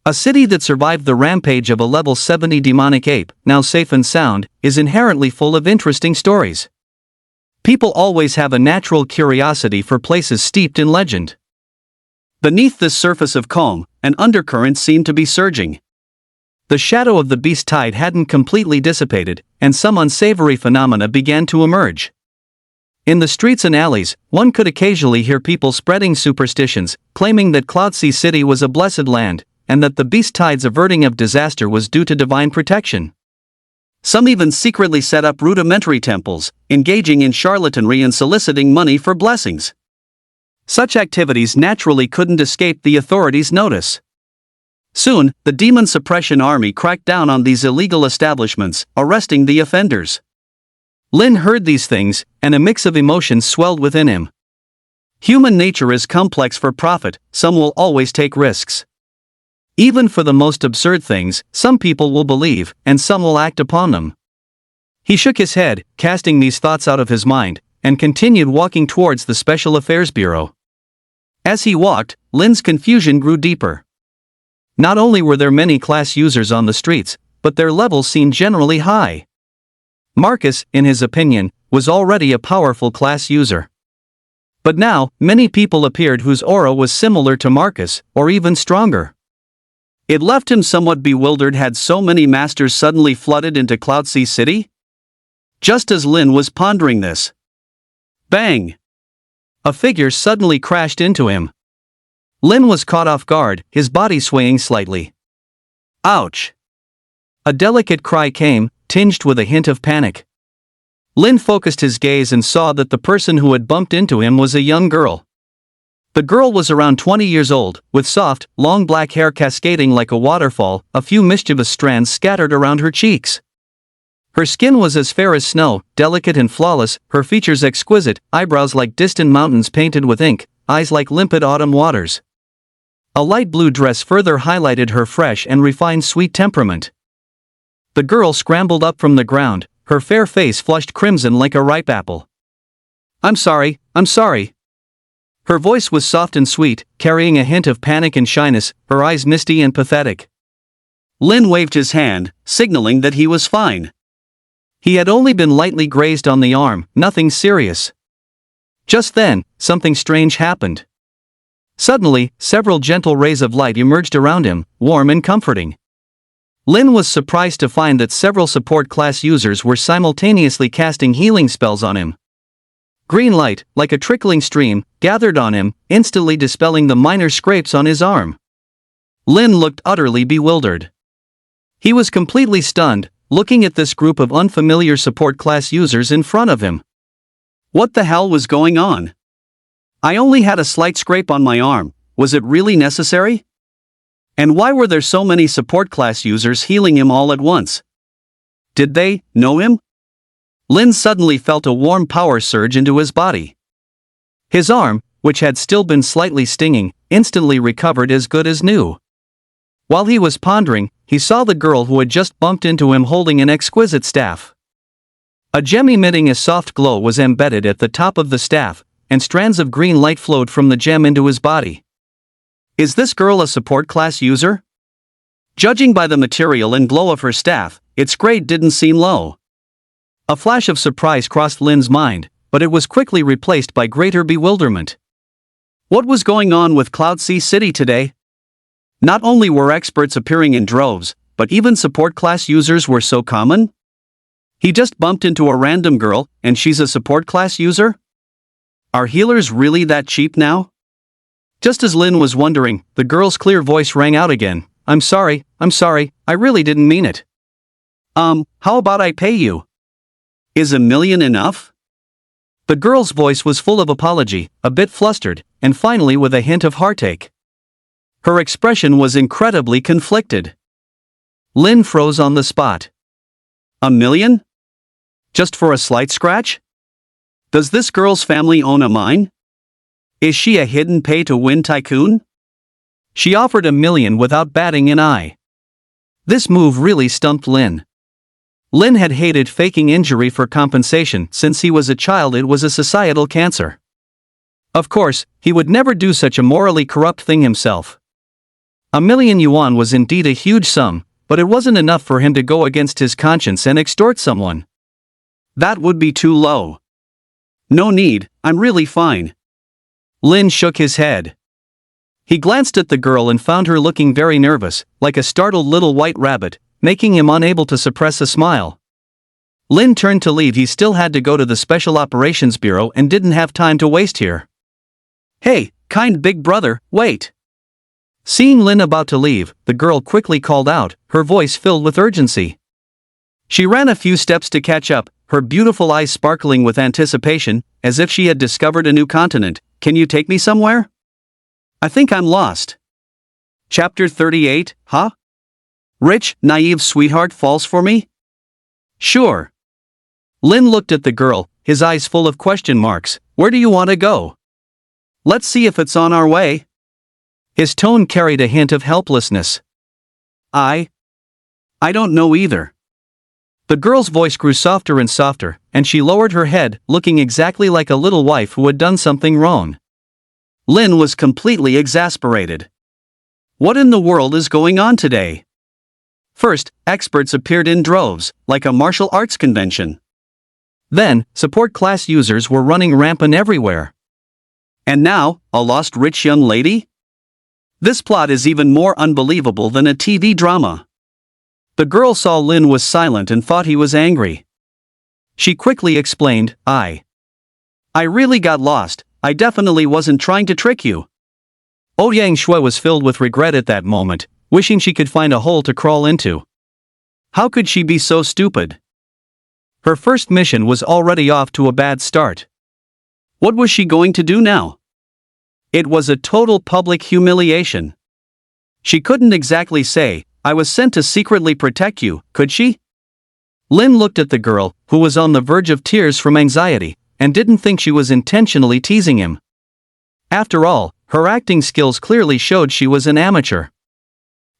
A city that survived the rampage of a level 70 demonic ape, now safe and sound, is inherently full of interesting stories. People always have a natural curiosity for places steeped in legend. Beneath this surface of calm, an undercurrent seemed to be surging. The shadow of the beast tide hadn't completely dissipated, and some unsavory phenomena began to emerge. In the streets and alleys, one could occasionally hear people spreading superstitions, claiming that Cloud Sea City was a blessed land, and that the beast tide's averting of disaster was due to divine protection. Some even secretly set up rudimentary temples, engaging in charlatanry and soliciting money for blessings. Such activities naturally couldn't escape the authorities' notice. Soon, the demon suppression army cracked down on these illegal establishments, arresting the offenders. Lin heard these things, and a mix of emotions swelled within him. Human nature is complex for profit, some will always take risks. Even for the most absurd things, some people will believe, and some will act upon them. He shook his head, casting these thoughts out of his mind, and continued walking towards the Special Affairs Bureau. As he walked, Lin's confusion grew deeper. Not only were there many class users on the streets, but their levels seemed generally high. Marcus, in his opinion, was already a powerful class user. But now, many people appeared whose aura was similar to Marcus, or even stronger. It left him somewhat bewildered. Had so many masters suddenly flooded into Cloud Sea City? Just as Lin was pondering this. Bang! A figure suddenly crashed into him. Lin was caught off guard, his body swaying slightly. Ouch! A delicate cry came, tinged with a hint of panic. Lin focused his gaze and saw that the person who had bumped into him was a young girl. The girl was around 20 years old, with soft, long black hair cascading like a waterfall, a few mischievous strands scattered around her cheeks. Her skin was as fair as snow, delicate and flawless, her features exquisite, eyebrows like distant mountains painted with ink, eyes like limpid autumn waters. A light blue dress further highlighted her fresh and refined sweet temperament. The girl scrambled up from the ground, her fair face flushed crimson like a ripe apple. I'm sorry. Her voice was soft and sweet, carrying a hint of panic and shyness, her eyes misty and pathetic. Lin waved his hand, signaling that he was fine. He had only been lightly grazed on the arm, nothing serious. Just then, something strange happened. Suddenly, several gentle rays of light emerged around him, warm and comforting. Lin was surprised to find that several support class users were simultaneously casting healing spells on him. Green light, like a trickling stream, gathered on him, instantly dispelling the minor scrapes on his arm. Lin looked utterly bewildered. He was completely stunned, looking at this group of unfamiliar support class users in front of him. What the hell was going on? I only had a slight scrape on my arm, was it really necessary? And why were there so many support class users healing him all at once? Did they know him? Lin suddenly felt a warm power surge into his body. His arm, which had still been slightly stinging, instantly recovered as good as new. While he was pondering, he saw the girl who had just bumped into him holding an exquisite staff. A gem emitting a soft glow was embedded at the top of the staff, and strands of green light flowed from the gem into his body. Is this girl a support class user? Judging by the material and glow of her staff, its grade didn't seem low. A flash of surprise crossed Lin's mind, but it was quickly replaced by greater bewilderment. What was going on with Cloud Sea City today? Not only were experts appearing in droves, but even support class users were so common? He just bumped into a random girl, and she's a support class user? Are healers really that cheap now? Just as Lin was wondering, the girl's clear voice rang out again. I'm sorry, I really didn't mean it. How about I pay you? Is $1 million enough? The girl's voice was full of apology, a bit flustered, and finally with a hint of heartache. Her expression was incredibly conflicted. Lin froze on the spot. $1 million? Just for a slight scratch? Does this girl's family own a mine? Is she a hidden pay-to-win tycoon? She offered $1 million without batting an eye. This move really stumped Lin. Lin had hated faking injury for compensation since he was a child. It was a societal cancer. Of course, he would never do such a morally corrupt thing himself. $1,000,000 was indeed a huge sum, but it wasn't enough for him to go against his conscience and extort someone. That would be too low. No need, I'm really fine. Lin shook his head. He glanced at the girl and found her looking very nervous, like a startled little white rabbit, making him unable to suppress a smile. Lin turned to leave. He still had to go to the Special Operations Bureau and didn't have time to waste here. Hey, kind big brother, wait. Seeing Lin about to leave, the girl quickly called out, her voice filled with urgency. She ran a few steps to catch up, her beautiful eyes sparkling with anticipation, as if she had discovered a new continent. Can you take me somewhere? I think I'm lost. Chapter 38, huh? Rich, naive sweetheart falls for me? Sure. Lin looked at the girl, his eyes full of question marks. Where do you want to go? Let's see if it's on our way. His tone carried a hint of helplessness. I don't know either. The girl's voice grew softer and softer, and she lowered her head, looking exactly like a little wife who had done something wrong. Lin was completely exasperated. What in the world is going on today? First, experts appeared in droves, like a martial arts convention. Then, support class users were running rampant everywhere. And now, a lost rich young lady? This plot is even more unbelievable than a TV drama. The girl saw Lin was silent and thought he was angry. She quickly explained, I really got lost. I definitely wasn't trying to trick you. Ouyang Shui was filled with regret at that moment, wishing she could find a hole to crawl into. How could she be so stupid? Her first mission was already off to a bad start. What was she going to do now? It was a total public humiliation. She couldn't exactly say, I was sent to secretly protect you, could she? Lin looked at the girl, who was on the verge of tears from anxiety, and didn't think she was intentionally teasing him. After all, her acting skills clearly showed she was an amateur.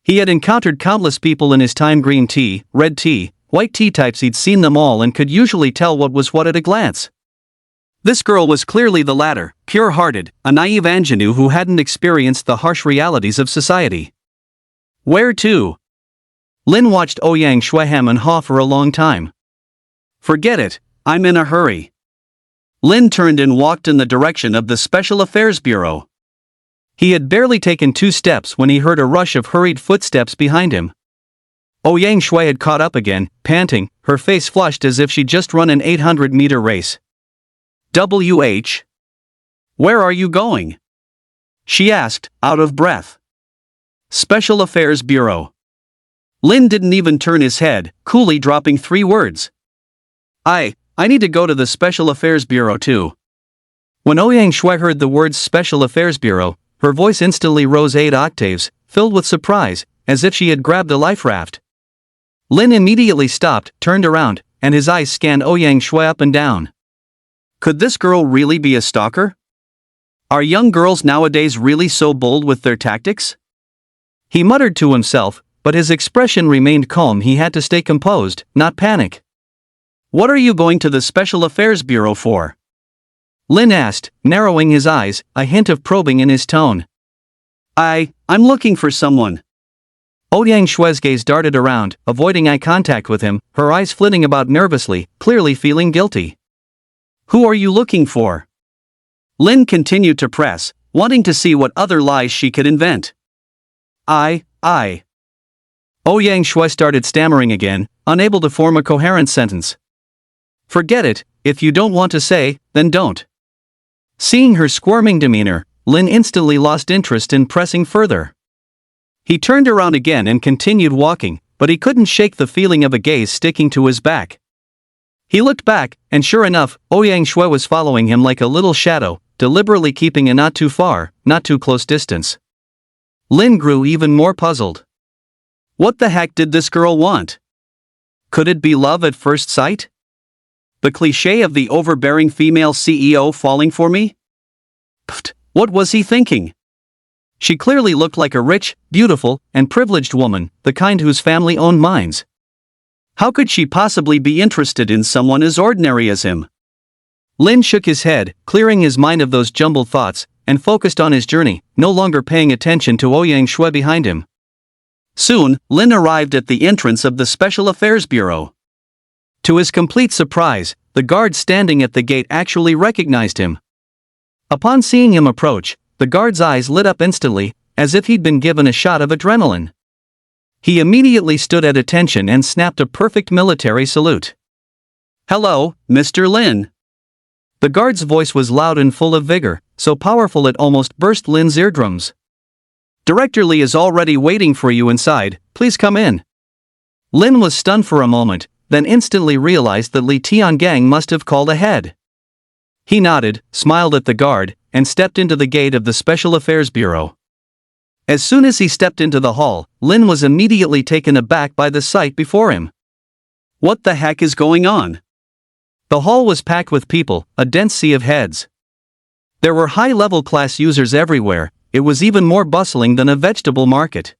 He had encountered countless people in his time: green tea, red tea, white tea types. He'd seen them all and could usually tell what was what at a glance. This girl was clearly the latter, pure-hearted, a naive ingenue who hadn't experienced the harsh realities of society. Where to? Lin watched Ouyang Shui hem and haw for a long time. Forget it, I'm in a hurry. Lin turned and walked in the direction of the Special Affairs Bureau. He had barely taken 2 steps when he heard a rush of hurried footsteps behind him. Ouyang Shui had caught up again, panting, her face flushed as if she'd just run an 800-meter race. WH? Where are you going? She asked, out of breath. Special Affairs Bureau. Lin didn't even turn his head, coolly dropping 3 words. I need to go to the Special Affairs Bureau too. When Ouyang Shui heard the words Special Affairs Bureau, her voice instantly rose 8 octaves, filled with surprise, as if she had grabbed a life raft. Lin immediately stopped, turned around, and his eyes scanned Ouyang Shui up and down. Could this girl really be a stalker? Are young girls nowadays really so bold with their tactics? He muttered to himself, but his expression remained calm. He had to stay composed, not panic. What are you going to the Special Affairs Bureau for? Lin asked, narrowing his eyes, a hint of probing in his tone. I'm looking for someone. Ouyang Shui's gaze darted around, avoiding eye contact with him, her eyes flitting about nervously, clearly feeling guilty. Who are you looking for? Lin continued to press, wanting to see what other lies she could invent. Ouyang Shui started stammering again, unable to form a coherent sentence. Forget it, if you don't want to say, then don't. Seeing her squirming demeanor, Lin instantly lost interest in pressing further. He turned around again and continued walking, but he couldn't shake the feeling of a gaze sticking to his back. He looked back, and sure enough, Ouyang Shui was following him like a little shadow, deliberately keeping a not too far, not too close distance. Lin grew even more puzzled. What the heck did this girl want? Could it be love at first sight? The cliché of the overbearing female CEO falling for me? Pfft, what was he thinking? She clearly looked like a rich, beautiful, and privileged woman, the kind whose family owned mines. How could she possibly be interested in someone as ordinary as him? Lin shook his head, clearing his mind of those jumbled thoughts, and focused on his journey, no longer paying attention to Ouyang Shui behind him. Soon, Lin arrived at the entrance of the Special Affairs Bureau. To his complete surprise, the guard standing at the gate actually recognized him. Upon seeing him approach, the guard's eyes lit up instantly, as if he'd been given a shot of adrenaline. He immediately stood at attention and snapped a perfect military salute. "Hello, Mr. Lin." The guard's voice was loud and full of vigor, so powerful it almost burst Lin's eardrums. "Director Li is already waiting for you inside, please come in." Lin was stunned for a moment, then instantly realized that Li Tiangang must have called ahead. He nodded, smiled at the guard, and stepped into the gate of the Special Affairs Bureau. As soon as he stepped into the hall, Lin was immediately taken aback by the sight before him. What the heck is going on? The hall was packed with people, a dense sea of heads. There were high-level class users everywhere. It was even more bustling than a vegetable market.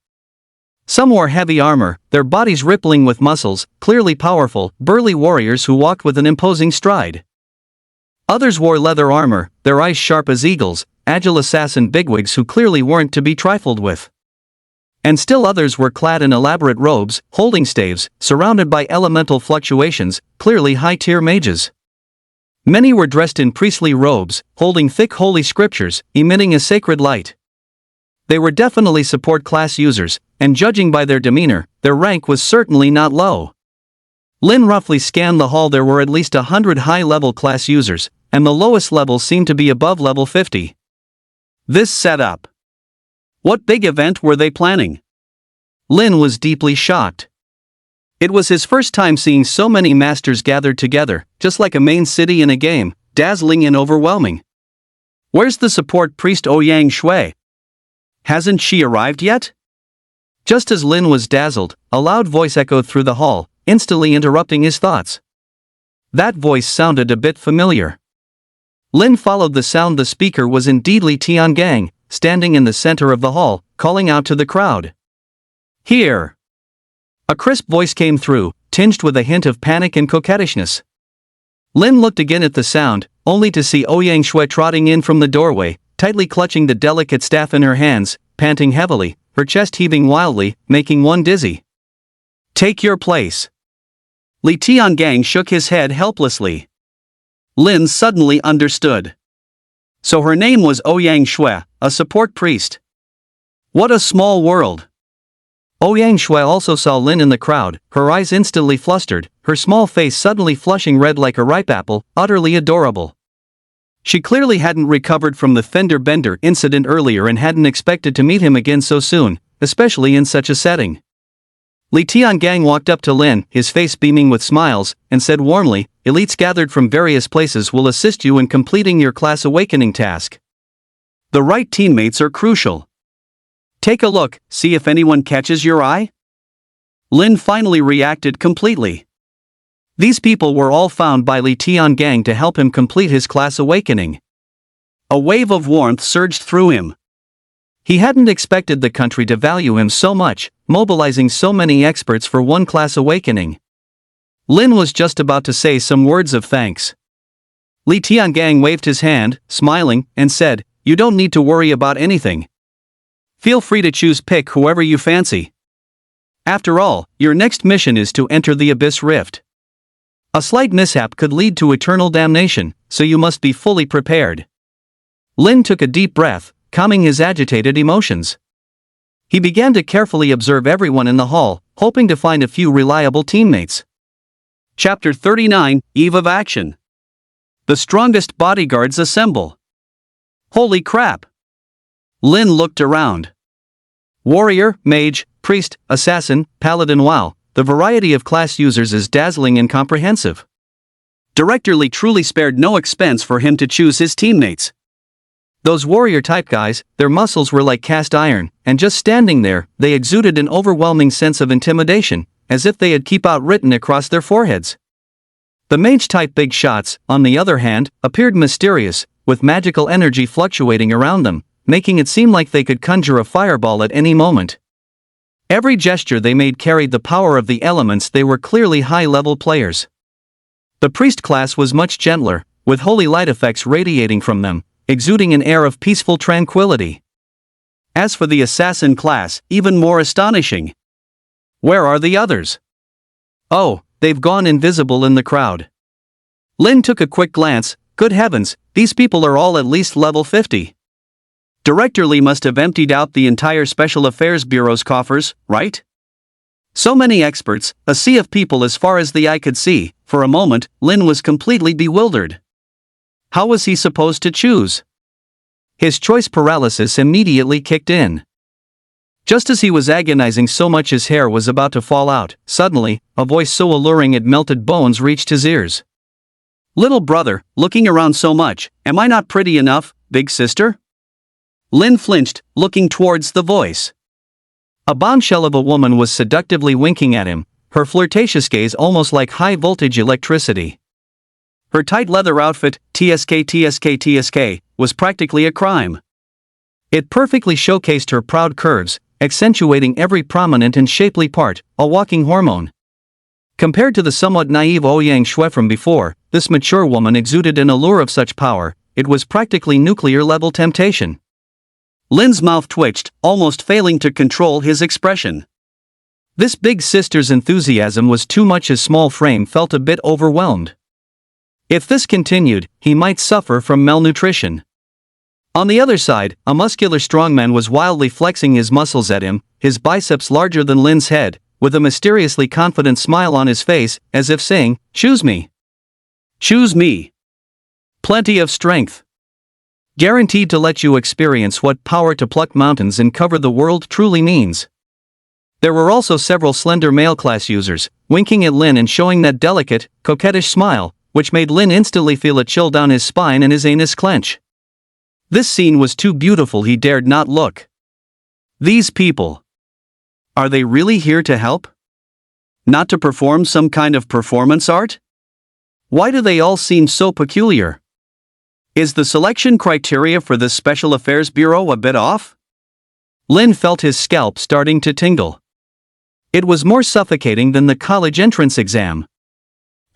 Some wore heavy armor, their bodies rippling with muscles, clearly powerful, burly warriors who walked with an imposing stride. Others wore leather armor, their eyes sharp as eagles, agile assassin bigwigs who clearly weren't to be trifled with. And still others were clad in elaborate robes, holding staves, surrounded by elemental fluctuations, clearly high-tier mages. Many were dressed in priestly robes, holding thick holy scriptures, emitting a sacred light. They were definitely support class users, and judging by their demeanor, their rank was certainly not low. Lin roughly scanned the hall. There were at least 100 high-level class users, and the lowest level seemed to be above level 50. This setup. What big event were they planning? Lin was deeply shocked. It was his first time seeing so many masters gathered together, just like a main city in a game, dazzling and overwhelming. Where's the support priest Ouyang Shui? Hasn't she arrived yet? Just as Lin was dazzled, a loud voice echoed through the hall, instantly interrupting his thoughts. That voice sounded a bit familiar. Lin followed the sound. The speaker was indeed Li Tiangang, standing in the center of the hall, calling out to the crowd. "Here!" A crisp voice came through, tinged with a hint of panic and coquettishness. Lin looked again at the sound, only to see Ouyang Shui trotting in from the doorway, tightly clutching the delicate staff in her hands, panting heavily, her chest heaving wildly, making one dizzy. "Take your place." Li Tiangang shook his head helplessly. Lin suddenly understood. So her name was Ouyang Shui, a support priest. What a small world. Ouyang Shui also saw Lin in the crowd, her eyes instantly flustered, her small face suddenly flushing red like a ripe apple, utterly adorable. She clearly hadn't recovered from the fender bender incident earlier and hadn't expected to meet him again so soon, especially in such a setting. Li Tiangang walked up to Lin, his face beaming with smiles, and said warmly, "Elites gathered from various places will assist you in completing your class awakening task. The right teammates are crucial. Take a look, see if anyone catches your eye." Lin finally reacted completely. These people were all found by Li Tiangang to help him complete his class awakening. A wave of warmth surged through him. He hadn't expected the country to value him so much, mobilizing so many experts for one class awakening. Lin was just about to say some words of thanks. Li Tiangang waved his hand, smiling, and said, "You don't need to worry about anything. Feel free to pick whoever you fancy. After all, your next mission is to enter the Abyss Rift. A slight mishap could lead to eternal damnation, so you must be fully prepared." Lin took a deep breath, calming his agitated emotions. He began to carefully observe everyone in the hall, hoping to find a few reliable teammates. Chapter 39, Eve of Action. The strongest bodyguards assemble. Holy crap! Lin looked around. Warrior, mage, priest, assassin, paladin. Wow, the variety of class users is dazzling and comprehensive. Director Li truly spared no expense for him to choose his teammates. Those warrior-type guys, their muscles were like cast iron, and just standing there, they exuded an overwhelming sense of intimidation, as if they had keep out written across their foreheads. The mage-type big shots, on the other hand, appeared mysterious, with magical energy fluctuating around them, making it seem like they could conjure a fireball at any moment. Every gesture they made carried the power of the elements. They were clearly high-level players. The priest class was much gentler, with holy light effects radiating from them, exuding an air of peaceful tranquility. As for the assassin class, even more astonishing. Where are the others? Oh, they've gone invisible in the crowd. Lin took a quick glance. Good heavens, these people are all at least level 50. Director Lee must have emptied out the entire Special Affairs Bureau's coffers, right? So many experts, a sea of people as far as the eye could see. For a moment, Lin was completely bewildered. How was he supposed to choose? His choice paralysis immediately kicked in. Just as he was agonizing so much his hair was about to fall out, suddenly, a voice so alluring it melted bones reached his ears. Little brother, looking around so much, am I not pretty enough, big sister? Lin flinched, looking towards the voice. A bombshell of a woman was seductively winking at him, her flirtatious gaze almost like high-voltage electricity. Her tight leather outfit, TSK, was practically a crime. It perfectly showcased her proud curves, accentuating every prominent and shapely part, a walking hormone. Compared to the somewhat naive Ouyang Shui from before, this mature woman exuded an allure of such power, it was practically nuclear-level temptation. Lin's mouth twitched, almost failing to control his expression. This big sister's enthusiasm was too much. His small frame felt a bit overwhelmed. If this continued, he might suffer from malnutrition. On the other side, a muscular strongman was wildly flexing his muscles at him, his biceps larger than Lin's head, with a mysteriously confident smile on his face, as if saying, "Choose me. Choose me. Plenty of strength. Guaranteed to let you experience what power to pluck mountains and cover the world truly means." There were also several slender male class users, winking at Lin and showing that delicate, coquettish smile, which made Lin instantly feel a chill down his spine and his anus clench. This scene was too beautiful, he dared not look. These people. Are they really here to help? Not to perform some kind of performance art? Why do they all seem so peculiar? Is the selection criteria for this Special Affairs Bureau a bit off? Lin felt his scalp starting to tingle. It was more suffocating than the college entrance exam.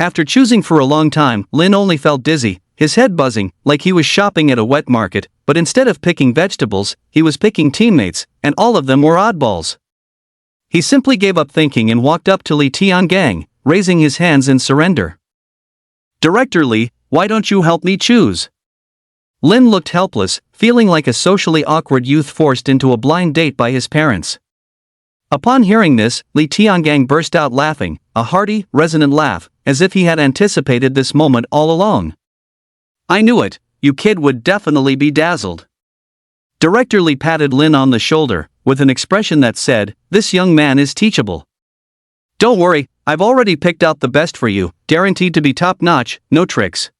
After choosing for a long time, Lin only felt dizzy, his head buzzing, like he was shopping at a wet market, but instead of picking vegetables, he was picking teammates, and all of them were oddballs. He simply gave up thinking and walked up to Li Tiangang, raising his hands in surrender. Director Li, why don't you help me choose? Lin looked helpless, feeling like a socially awkward youth forced into a blind date by his parents. Upon hearing this, Li Tiangang burst out laughing, a hearty, resonant laugh, as if he had anticipated this moment all along. I knew it, you kid would definitely be dazzled. Director Li patted Lin on the shoulder, with an expression that said, this young man is teachable. Don't worry, I've already picked out the best for you, guaranteed to be top-notch, no tricks.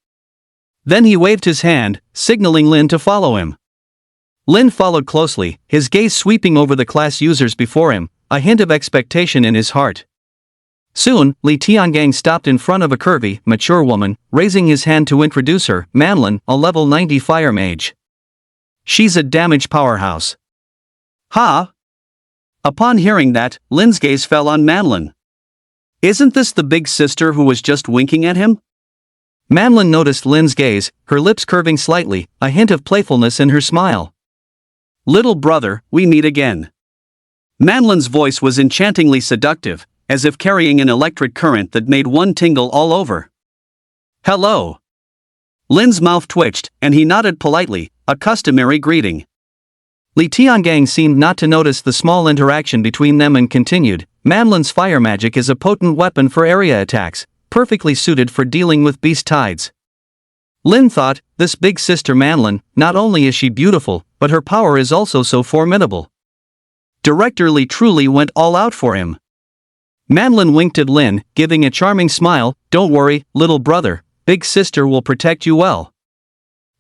Then he waved his hand, signaling Lin to follow him. Lin followed closely, his gaze sweeping over the class users before him, a hint of expectation in his heart. Soon, Li Tiangang stopped in front of a curvy, mature woman, raising his hand to introduce her, Manlin, a level 90 fire mage. She's a damage powerhouse. Ha! Upon hearing that, Lin's gaze fell on Manlin. Isn't this the big sister who was just winking at him? Manlin noticed Lin's gaze, her lips curving slightly, a hint of playfulness in her smile. Little brother, we meet again. Manlin's voice was enchantingly seductive, as if carrying an electric current that made one tingle all over. Hello. Lin's mouth twitched, and he nodded politely, a customary greeting. Li Tiangang seemed not to notice the small interaction between them and continued, Manlin's fire magic is a potent weapon for area attacks, perfectly suited for dealing with beast tides. Lin thought, this big sister Manlin, not only is she beautiful, but her power is also so formidable. Director Li truly went all out for him. Manlin winked at Lin, giving a charming smile, don't worry, little brother, big sister will protect you well.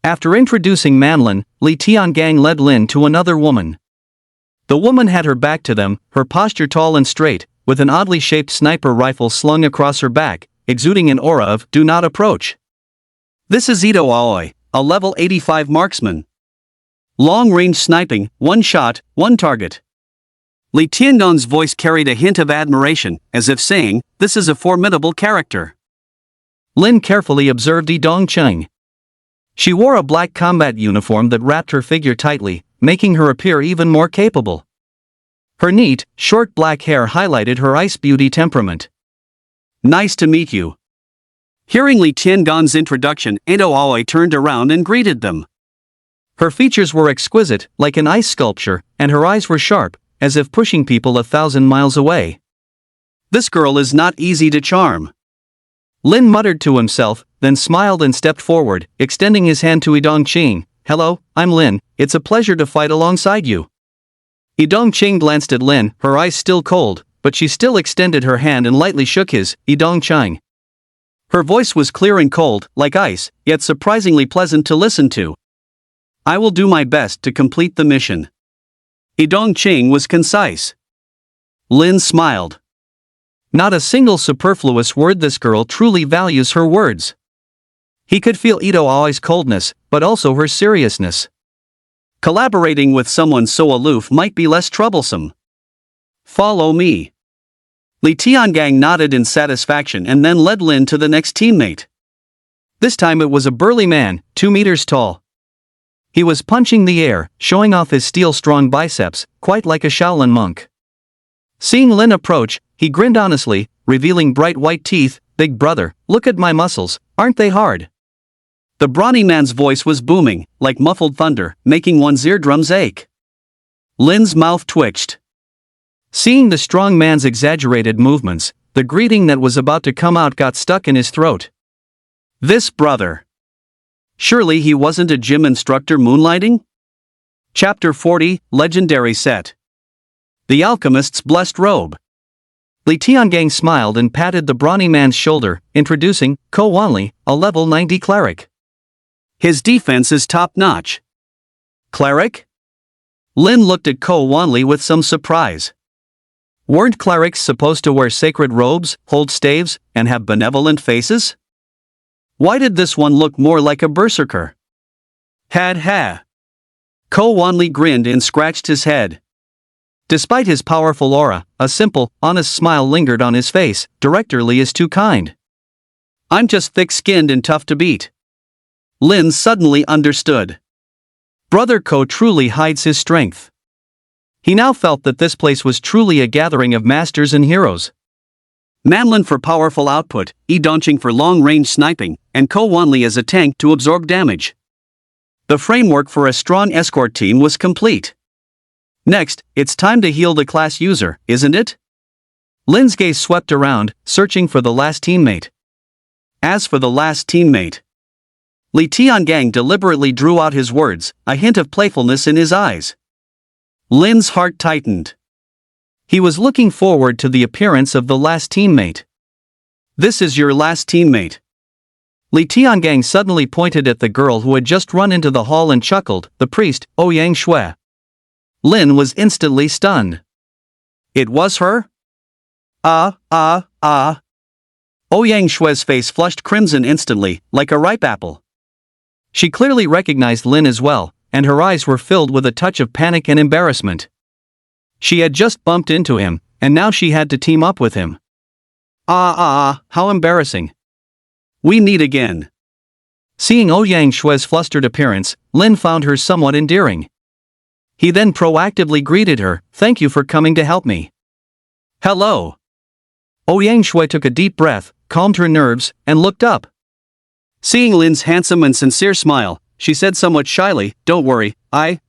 After introducing Manlin, Li Tiangang led Lin to another woman. The woman had her back to them, her posture tall and straight, with an oddly shaped sniper rifle slung across her back, exuding an aura of, do not approach. This is Ito Aoi, a level 85 marksman. Long-range sniping, one shot, one target. Li Tiangong's voice carried a hint of admiration, as if saying, "This is a formidable character." Lin carefully observed Yi Dongcheng. She wore a black combat uniform that wrapped her figure tightly, making her appear even more capable. Her neat, short black hair highlighted her ice beauty temperament. "Nice to meet you." Hearing Li Tiangong's introduction, Edo Aoi turned around and greeted them. Her features were exquisite, like an ice sculpture, and her eyes were sharp, as if pushing people 1,000 miles away. "This girl is not easy to charm." Lin muttered to himself, then smiled and stepped forward, extending his hand to Yi Dongqing. "Hello, I'm Lin, it's a pleasure to fight alongside you." Yi Dongqing glanced at Lin, her eyes still cold, but she still extended her hand and lightly shook his. "Yi Dongqing." Her voice was clear and cold, like ice, yet surprisingly pleasant to listen to. "I will do my best to complete the mission." Yi Dongqing was concise. Lin smiled. Not a single superfluous word. This girl truly values her words. He could feel Edo Aoi's coldness, but also her seriousness. Collaborating with someone so aloof might be less troublesome. "Follow me." Li Tiangang nodded in satisfaction and then led Lin to the next teammate. This time it was a burly man, 2 meters tall. He was punching the air, showing off his steel-strong biceps, quite like a Shaolin monk. Seeing Lin approach, he grinned honestly, revealing bright white teeth. "Big brother, look at my muscles, aren't they hard?" The brawny man's voice was booming, like muffled thunder, making one's eardrums ache. Lin's mouth twitched. Seeing the strong man's exaggerated movements, the greeting that was about to come out got stuck in his throat. This brother. Surely he wasn't a gym instructor moonlighting? Chapter 40, Legendary Set. The Alchemist's Blessed Robe. Li Tiangang smiled and patted the brawny man's shoulder, introducing Ko Wanli, a level 90 cleric. His defense is top-notch. Cleric? Lin looked at Ko Wanli with some surprise. Weren't clerics supposed to wear sacred robes, hold staves, and have benevolent faces? Why did this one look more like a berserker? Ha. Ko Wanli grinned and scratched his head. Despite his powerful aura, a simple, honest smile lingered on his face. Director Li is too kind. I'm just thick-skinned and tough to beat. Lin suddenly understood. Brother Ko truly hides his strength. He now felt that this place was truly a gathering of masters and heroes. Manlin for powerful output, Yi Dongqing for long-range sniping, and Ko Wanli as a tank to absorb damage. The framework for a strong escort team was complete. Next, it's time to heal the class user, isn't it? Lin's gaze swept around, searching for the last teammate. As for the last teammate, Li Tiangang deliberately drew out his words, a hint of playfulness in his eyes. Lin's heart tightened. He was looking forward to the appearance of the last teammate. This is your last teammate. Li Tiangang suddenly pointed at the girl who had just run into the hall and chuckled, the priest, Ouyang Shui. Lin was instantly stunned. It was her? Ouyang Shui's face flushed crimson instantly, like a ripe apple. She clearly recognized Lin as well, and her eyes were filled with a touch of panic and embarrassment. She had just bumped into him, and now she had to team up with him. How embarrassing. We meet again. Seeing Ouyang Shui's flustered appearance, Lin found her somewhat endearing. He then proactively greeted her, "Thank you for coming to help me." "Hello." Ouyang Shui took a deep breath, calmed her nerves, and looked up. Seeing Lin's handsome and sincere smile, she said somewhat shyly, "Don't worry, I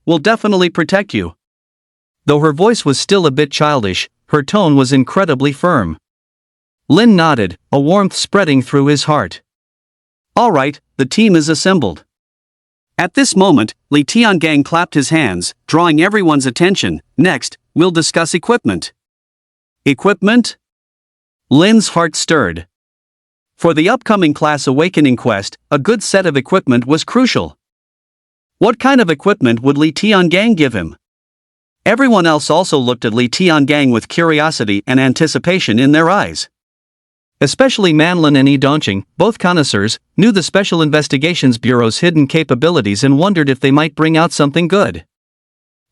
will definitely protect you." Though her voice was still a bit childish, her tone was incredibly firm. Lin nodded, a warmth spreading through his heart. All right, the team is assembled. At this moment, Li Tiangang clapped his hands, drawing everyone's attention. Next, we'll discuss equipment. Equipment? Lin's heart stirred. For the upcoming class awakening quest, a good set of equipment was crucial. What kind of equipment would Li Tiangang give him? Everyone else also looked at Li Tiangang with curiosity and anticipation in their eyes. Especially Manlin and Yi Dongqing, both connoisseurs, knew the Special Investigations Bureau's hidden capabilities and wondered if they might bring out something good.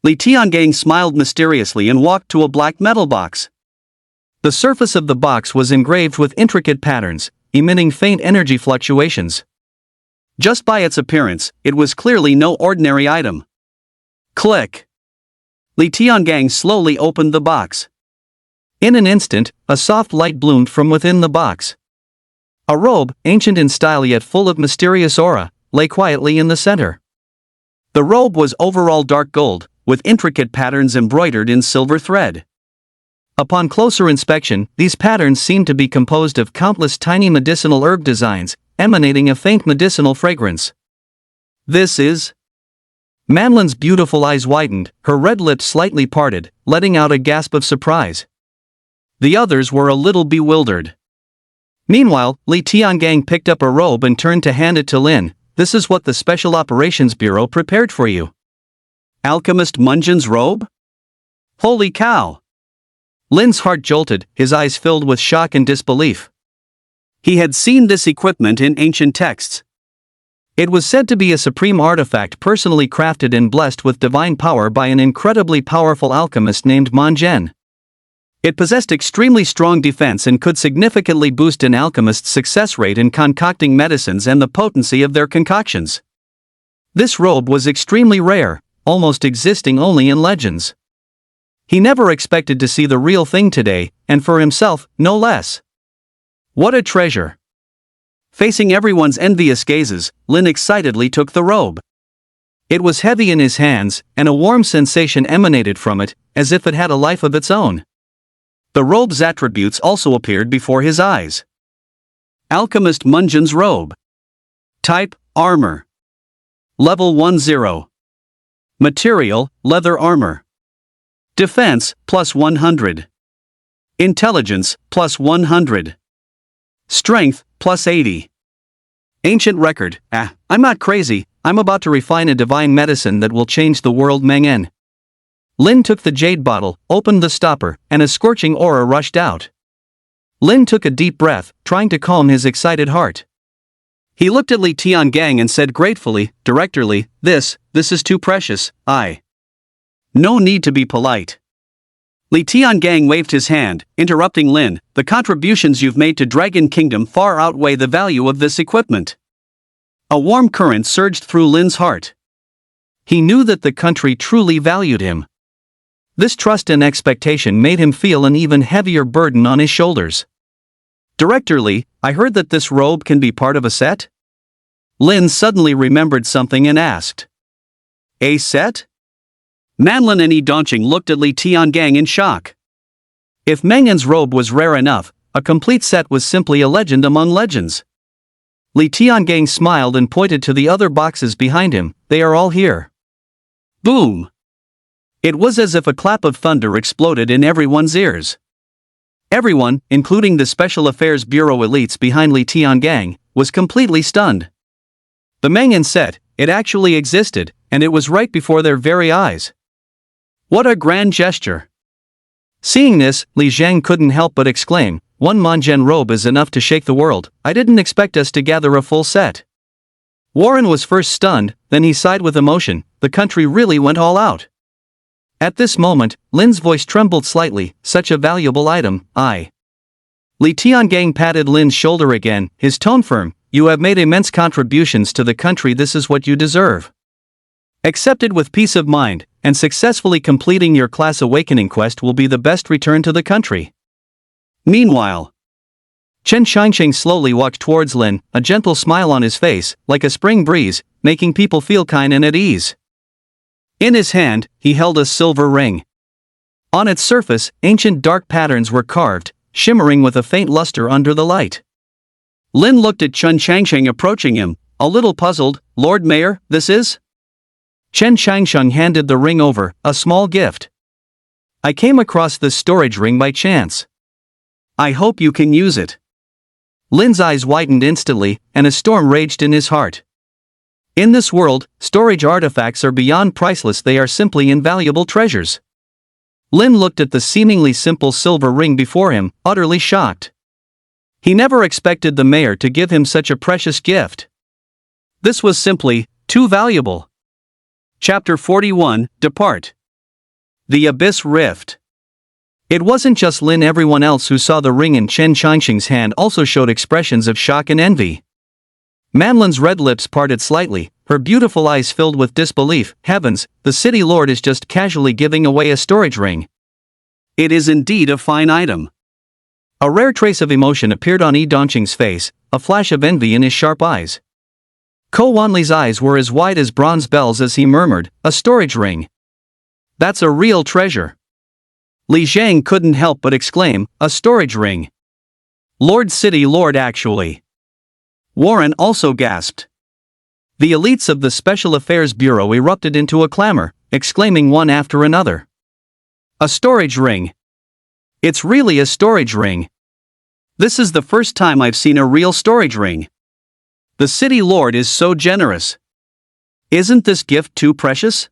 Li Tiangang smiled mysteriously and walked to a black metal box. The surface of the box was engraved with intricate patterns, emitting faint energy fluctuations. Just by its appearance, it was clearly no ordinary item. Click. Li Tiangang slowly opened the box. In an instant, a soft light bloomed from within the box. A robe, ancient in style yet full of mysterious aura, lay quietly in the center. The robe was overall dark gold, with intricate patterns embroidered in silver thread. Upon closer inspection, these patterns seemed to be composed of countless tiny medicinal herb designs, emanating a faint medicinal fragrance. This is... Manlin's beautiful eyes widened, her red lips slightly parted, letting out a gasp of surprise. The others were a little bewildered. Meanwhile, Li Tiangang picked up a robe and turned to hand it to Lin. This is what the Special Operations Bureau prepared for you. Alchemist Munjin's robe? Holy cow! Lin's heart jolted, his eyes filled with shock and disbelief. He had seen this equipment in ancient texts. It was said to be a supreme artifact personally crafted and blessed with divine power by an incredibly powerful alchemist named Munjin. It possessed extremely strong defense and could significantly boost an alchemist's success rate in concocting medicines and the potency of their concoctions. This robe was extremely rare, almost existing only in legends. He never expected to see the real thing today, and for himself, no less. What a treasure! Facing everyone's envious gazes, Lin excitedly took the robe. It was heavy in his hands, and a warm sensation emanated from it, as if it had a life of its own. The robe's attributes also appeared before his eyes. Alchemist Munjin's robe. Type, armor. Level 10. Material, leather armor. Defense, plus 100. Intelligence, plus 100. Strength, plus 80. Ancient record. I'm not crazy, I'm about to refine a divine medicine that will change the world. Mengen. Lin took the jade bottle, opened the stopper, and a scorching aura rushed out. Lin took a deep breath, trying to calm his excited heart. He looked at Li Tiangang and said gratefully, "Directorly, this is too precious, No need to be polite." Li Tiangang waved his hand, interrupting Lin, "The contributions you've made to Dragon Kingdom far outweigh the value of this equipment." A warm current surged through Lin's heart. He knew that the country truly valued him. This trust and expectation made him feel an even heavier burden on his shoulders. "Directorly, I heard that this robe can be part of a set?" Lin suddenly remembered something and asked. "A set?" Manlin and Yi Dongqing looked at Li Tiangang in shock. If Mengen's robe was rare enough, a complete set was simply a legend among legends. Li Tiangang smiled and pointed to the other boxes behind him. "They are all here." Boom! It was as if a clap of thunder exploded in everyone's ears. Everyone, including the Special Affairs Bureau elites behind Li Tiangang, was completely stunned. The Mengen set, it actually existed, and it was right before their very eyes. What a grand gesture! Seeing this, Li Zhang couldn't help but exclaim, "One Munjin robe is enough to shake the world. I didn't expect us to gather a full set." Warren was first stunned, then he sighed with emotion. The country really went all out. At this moment, Lin's voice trembled slightly. "Such a valuable item, Li Tiangang patted Lin's shoulder again, his tone firm. "You have made immense contributions to the country. This is what you deserve. Accepted with peace of mind, and successfully completing your class awakening quest will be the best return to the country." Meanwhile, Chen Shangsheng slowly walked towards Lin, a gentle smile on his face, like a spring breeze, making people feel kind and at ease. In his hand, he held a silver ring. On its surface, ancient dark patterns were carved, shimmering with a faint luster under the light. Lin looked at Chen Shangsheng approaching him, a little puzzled. "Lord Mayor, this is?" Chen Shangsheng handed the ring over, a small gift. "I came across this storage ring by chance. I hope you can use it." Lin's eyes widened instantly, and a storm raged in his heart. In this world, storage artifacts are beyond priceless. They are simply invaluable treasures. Lin looked at the seemingly simple silver ring before him, utterly shocked. He never expected the mayor to give him such a precious gift. This was simply too valuable. Chapter 41, Depart. The Abyss Rift. It wasn't just Lin, everyone else who saw the ring in Chen Changxing's hand also showed expressions of shock and envy. Manlin's red lips parted slightly, her beautiful eyes filled with disbelief. Heavens, the city lord is just casually giving away a storage ring. It is indeed a fine item. A rare trace of emotion appeared on Yi Dongqing's face, a flash of envy in his sharp eyes. Ko Wanli's eyes were as wide as bronze bells as he murmured, "A storage ring. That's a real treasure." Li Zhang couldn't help but exclaim, "A storage ring. Lord City Lord actually." Warren also gasped. The elites of the Special Affairs Bureau erupted into a clamor, exclaiming one after another. "A storage ring. It's really a storage ring. This is the first time I've seen a real storage ring. The city lord is so generous. Isn't this gift too precious?"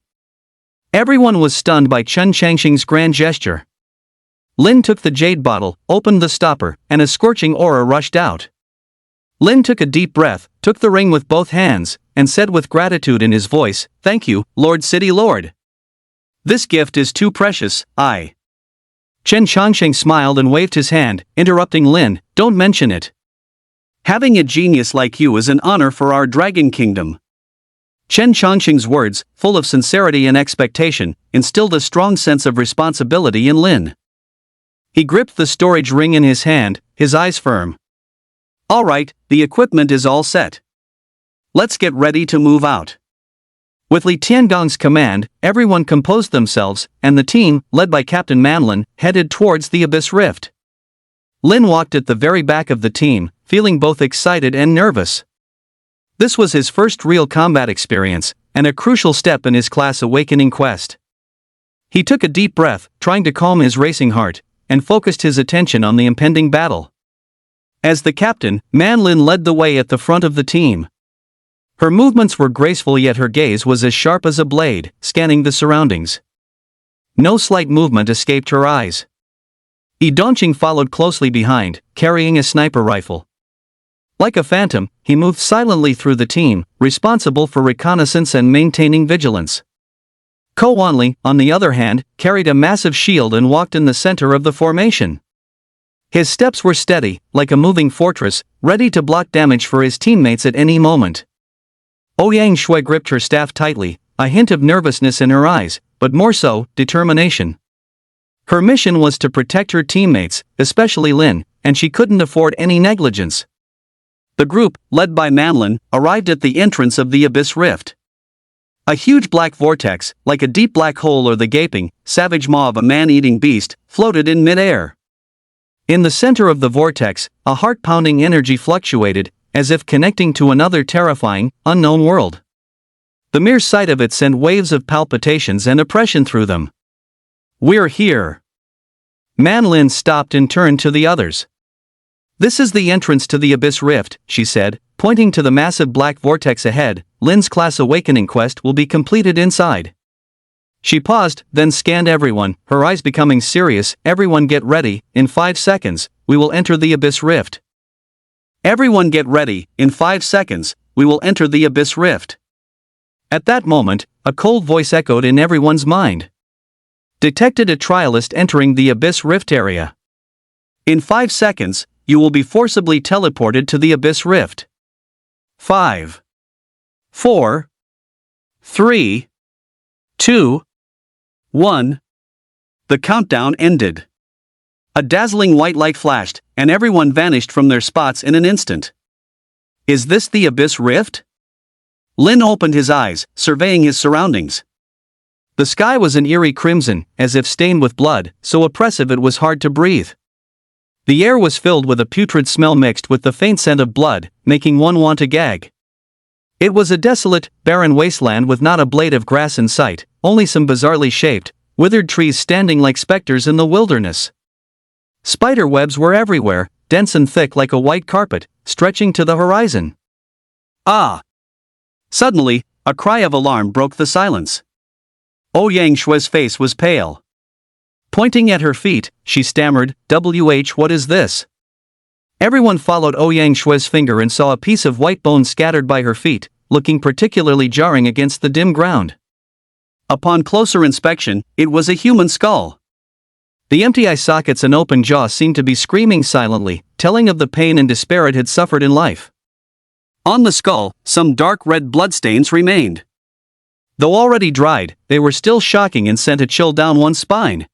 Everyone was stunned by Chen Changxing's grand gesture. Lin took the jade bottle, opened the stopper, and a scorching aura rushed out. Lin took a deep breath, took the ring with both hands, and said with gratitude in his voice, "Thank you, Lord City Lord. This gift is too precious, Chen Changxing smiled and waved his hand, interrupting Lin, "Don't mention it. Having a genius like you is an honor for our Dragon Kingdom." Chen Changxing's words, full of sincerity and expectation, instilled a strong sense of responsibility in Lin. He gripped the storage ring in his hand, his eyes firm. "All right, the equipment is all set. Let's get ready to move out." With Li Tiangong's command, everyone composed themselves, and the team, led by Captain Manlin, headed towards the Abyss Rift. Lin walked at the very back of the team, feeling both excited and nervous. This was his first real combat experience, and a crucial step in his class awakening quest. He took a deep breath, trying to calm his racing heart, and focused his attention on the impending battle. As the captain, Manlin led the way at the front of the team. Her movements were graceful, yet her gaze was as sharp as a blade, scanning the surroundings. No slight movement escaped her eyes. Yi Dongqing followed closely behind, carrying a sniper rifle. Like a phantom, he moved silently through the team, responsible for reconnaissance and maintaining vigilance. Ko Wanli, on the other hand, carried a massive shield and walked in the center of the formation. His steps were steady, like a moving fortress, ready to block damage for his teammates at any moment. Ouyang Shui gripped her staff tightly, a hint of nervousness in her eyes, but more so, determination. Her mission was to protect her teammates, especially Lin, and she couldn't afford any negligence. The group, led by Manlin, arrived at the entrance of the Abyss Rift. A huge black vortex, like a deep black hole or the gaping, savage maw of a man-eating beast, floated in mid-air. In the center of the vortex, a heart-pounding energy fluctuated, as if connecting to another terrifying, unknown world. The mere sight of it sent waves of palpitations and oppression through them. "We're here." Manlin stopped and turned to the others. "This is the entrance to the Abyss Rift," she said, pointing to the massive black vortex ahead. "Lin's class awakening quest will be completed inside." She paused, then scanned everyone, her eyes becoming serious. "Everyone get ready, in 5 seconds, we will enter the Abyss Rift. Everyone get ready, in 5 seconds, we will enter the Abyss Rift." At that moment, a cold voice echoed in everyone's mind. "Detected a trialist entering the Abyss Rift area. In 5 seconds, you will be forcibly teleported to the Abyss Rift. 5, 4, 3, 2, 1. The countdown ended. A dazzling white light flashed, and everyone vanished from their spots in an instant. "Is this the Abyss Rift?" Lin opened his eyes, surveying his surroundings. The sky was an eerie crimson, as if stained with blood, so oppressive it was hard to breathe. The air was filled with a putrid smell mixed with the faint scent of blood, making one want to gag. It was a desolate, barren wasteland with not a blade of grass in sight, only some bizarrely shaped, withered trees standing like specters in the wilderness. Spider webs were everywhere, dense and thick like a white carpet, stretching to the horizon. "Ah!" Suddenly, a cry of alarm broke the silence. Ouyang Shui's face was pale. Pointing at her feet, she stammered, what is this?" Everyone followed Ouyang Shui's finger and saw a piece of white bone scattered by her feet, looking particularly jarring against the dim ground. Upon closer inspection, it was a human skull. The empty eye sockets and open jaw seemed to be screaming silently, telling of the pain and despair it had suffered in life. On the skull, some dark red bloodstains remained. Though already dried, they were still shocking and sent a chill down one's spine.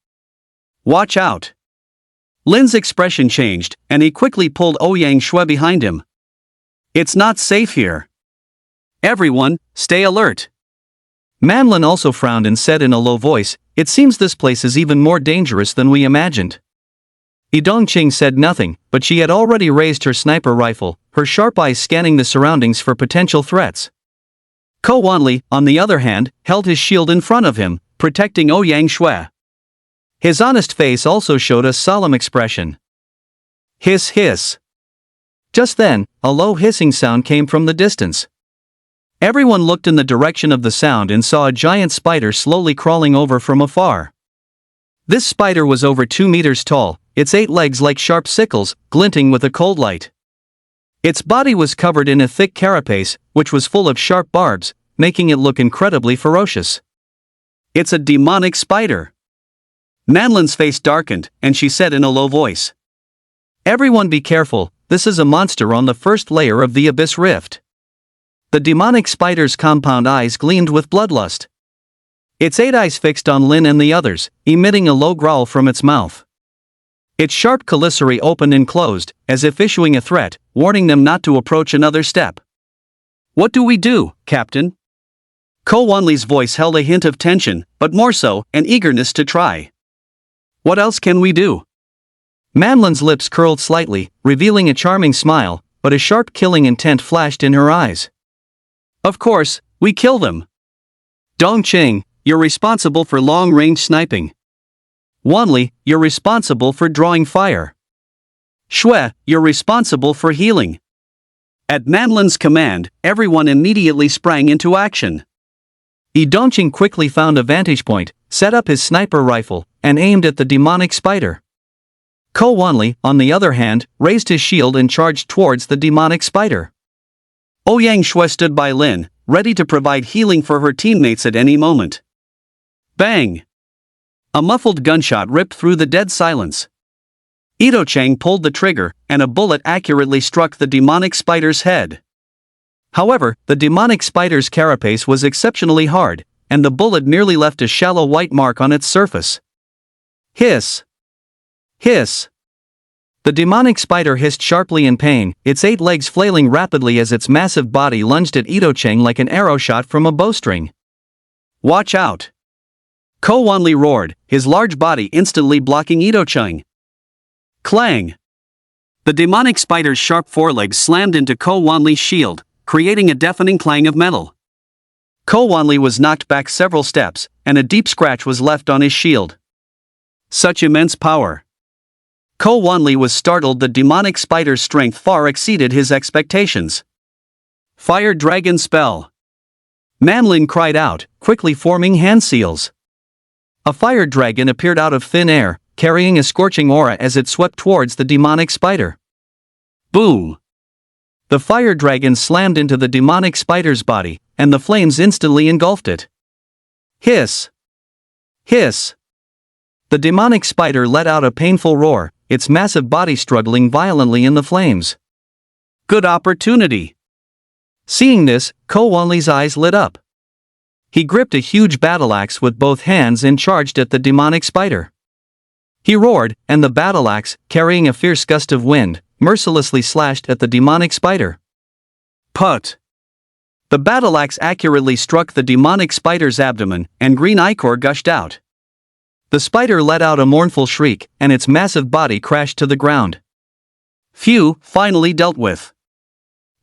Watch out! Lin's expression changed, and he quickly pulled Ouyang Shui behind him. It's not safe here. Everyone, stay alert. Manlin also frowned and said in a low voice, "It seems this place is even more dangerous than we imagined." Yidongqing said nothing, but she had already raised her sniper rifle, her sharp eyes scanning the surroundings for potential threats. Ko Wanli, on the other hand, held his shield in front of him, protecting Ouyang Shui. His honest face also showed a solemn expression. Hiss hiss. Just then, a low hissing sound came from the distance. Everyone looked in the direction of the sound and saw a giant spider slowly crawling over from afar. This spider was over 2 meters tall, its 8 legs like sharp sickles, glinting with a cold light. Its body was covered in a thick carapace, which was full of sharp barbs, making it look incredibly ferocious. It's a demonic spider. Manlin's face darkened, and she said in a low voice. Everyone be careful, this is a monster on the first layer of the Abyss Rift. The demonic spider's compound eyes gleamed with bloodlust. Its 8 eyes fixed on Lin and the others, emitting a low growl from its mouth. Its sharp chelicerae opened and closed, as if issuing a threat, warning them not to approach another step. What do we do, Captain? Ko Wanli's voice held a hint of tension, but more so, an eagerness to try. What else can we do? Manlin's lips curled slightly, revealing a charming smile, but a sharp killing intent flashed in her eyes. Of course, we kill them. Dongqing, you're responsible for long-range sniping. Wanli, you're responsible for drawing fire. Shui, you're responsible for healing. At Manlin's command, everyone immediately sprang into action. Yidongqing quickly found a vantage point, set up his sniper rifle, and aimed at the demonic spider. Ko Wanli, on the other hand, raised his shield and charged towards the demonic spider. Ouyang Shui stood by Lin, ready to provide healing for her teammates at any moment. Bang! A muffled gunshot ripped through the dead silence. Chang pulled the trigger, and a bullet accurately struck the demonic spider's head. However, the demonic spider's carapace was exceptionally hard, and the bullet merely left a shallow white mark on its surface. Hiss! Hiss! The demonic spider hissed sharply in pain, its 8 legs flailing rapidly as its massive body lunged at Chang like an arrow shot from a bowstring. Watch out! Ko Wanli roared, his large body instantly blocking Chang. Clang! The demonic spider's sharp forelegs slammed into Ko Wanli's shield, creating a deafening clang of metal. Ko Wanli was knocked back several steps, and a deep scratch was left on his shield. Such immense power! Ko Wanli was startled. The demonic spider's strength far exceeded his expectations. Fire Dragon Spell! Manlin cried out, quickly forming hand seals. A fire dragon appeared out of thin air, carrying a scorching aura as it swept towards the demonic spider. Boom! The fire dragon slammed into the demonic spider's body, and the flames instantly engulfed it. Hiss! Hiss! The demonic spider let out a painful roar, its massive body struggling violently in the flames. Good opportunity! Seeing this, Ko Wanli's eyes lit up. He gripped a huge battle axe with both hands and charged at the demonic spider. He roared, and the battle axe, carrying a fierce gust of wind, mercilessly slashed at the demonic spider. Put! The battle axe accurately struck the demonic spider's abdomen, and green ichor gushed out. The spider let out a mournful shriek, and its massive body crashed to the ground. Phew, finally dealt with.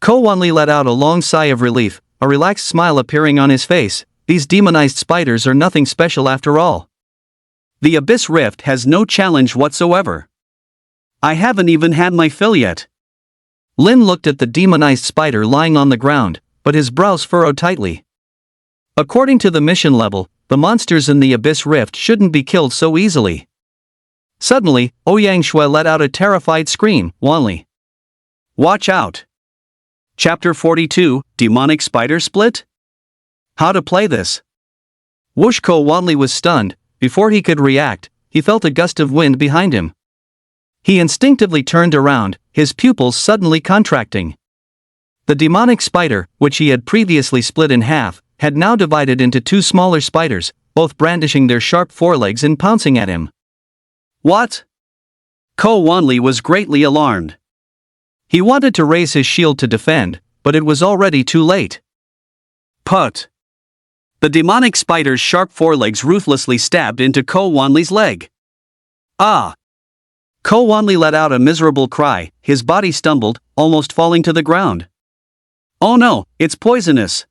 Ko Wanli let out a long sigh of relief, a relaxed smile appearing on his face. These demonized spiders are nothing special after all. The Abyss Rift has no challenge whatsoever. I haven't even had my fill yet. Lin looked at the demonized spider lying on the ground, but his brows furrowed tightly. According to the mission level, the monsters in the Abyss Rift shouldn't be killed so easily. Suddenly, Ouyang Shui let out a terrified scream. Wanli! Watch out! Chapter 42, Demonic Spider Split? How to play this? Whoosh! Ko Wanli was stunned. Before he could react, he felt a gust of wind behind him. He instinctively turned around, his pupils suddenly contracting. The demonic spider, which he had previously split in half, had now divided into two smaller spiders, both brandishing their sharp forelegs and pouncing at him. What? Ko Wanli was greatly alarmed. He wanted to raise his shield to defend, but it was already too late. Put! The demonic spider's sharp forelegs ruthlessly stabbed into Ko Wanli's leg. Ah! Ko Wanli let out a miserable cry, his body stumbled, almost falling to the ground. Oh no, it's poisonous!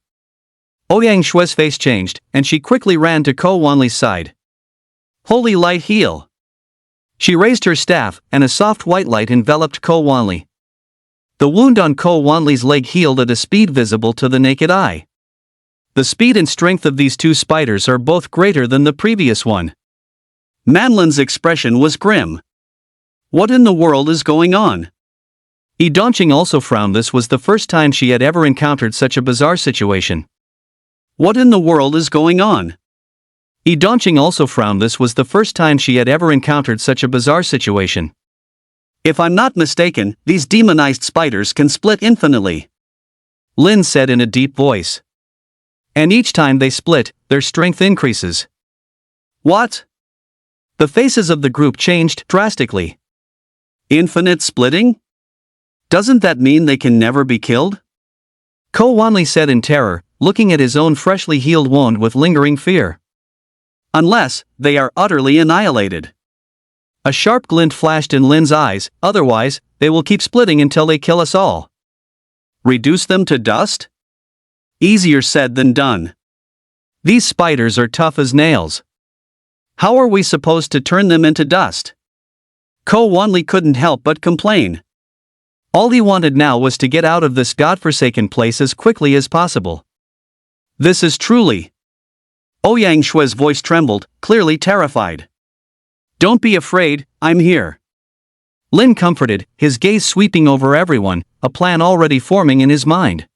Ouyang Shue's face changed, and she quickly ran to Ko Wanli's side. Holy light heal! She raised her staff, and a soft white light enveloped Ko Wanli. The wound on Ko Wanli's leg healed at a speed visible to the naked eye. The speed and strength of these two spiders are both greater than the previous one. Manlin's expression was grim. What in the world is going on? Yi Dongqing also frowned. This was the first time she had ever encountered such a bizarre situation. What in the world is going on? Yi Dongqing also frowned. This was the first time she had ever encountered such a bizarre situation. If I'm not mistaken, these demonized spiders can split infinitely, Lin said in a deep voice. And each time they split, their strength increases. What? The faces of the group changed drastically. Infinite splitting? Doesn't that mean they can never be killed? Ko Wanli said in terror, looking at his own freshly healed wound with lingering fear. Unless they are utterly annihilated. A sharp glint flashed in Lin's eyes, otherwise, they will keep splitting until they kill us all. Reduce them to dust? Easier said than done. These spiders are tough as nails. How are we supposed to turn them into dust? Ko Wanli couldn't help but complain. All he wanted now was to get out of this godforsaken place as quickly as possible. This is truly... Ouyang Shue's voice trembled, clearly terrified. Don't be afraid, I'm here. Lin comforted, his gaze sweeping over everyone, a plan already forming in his mind.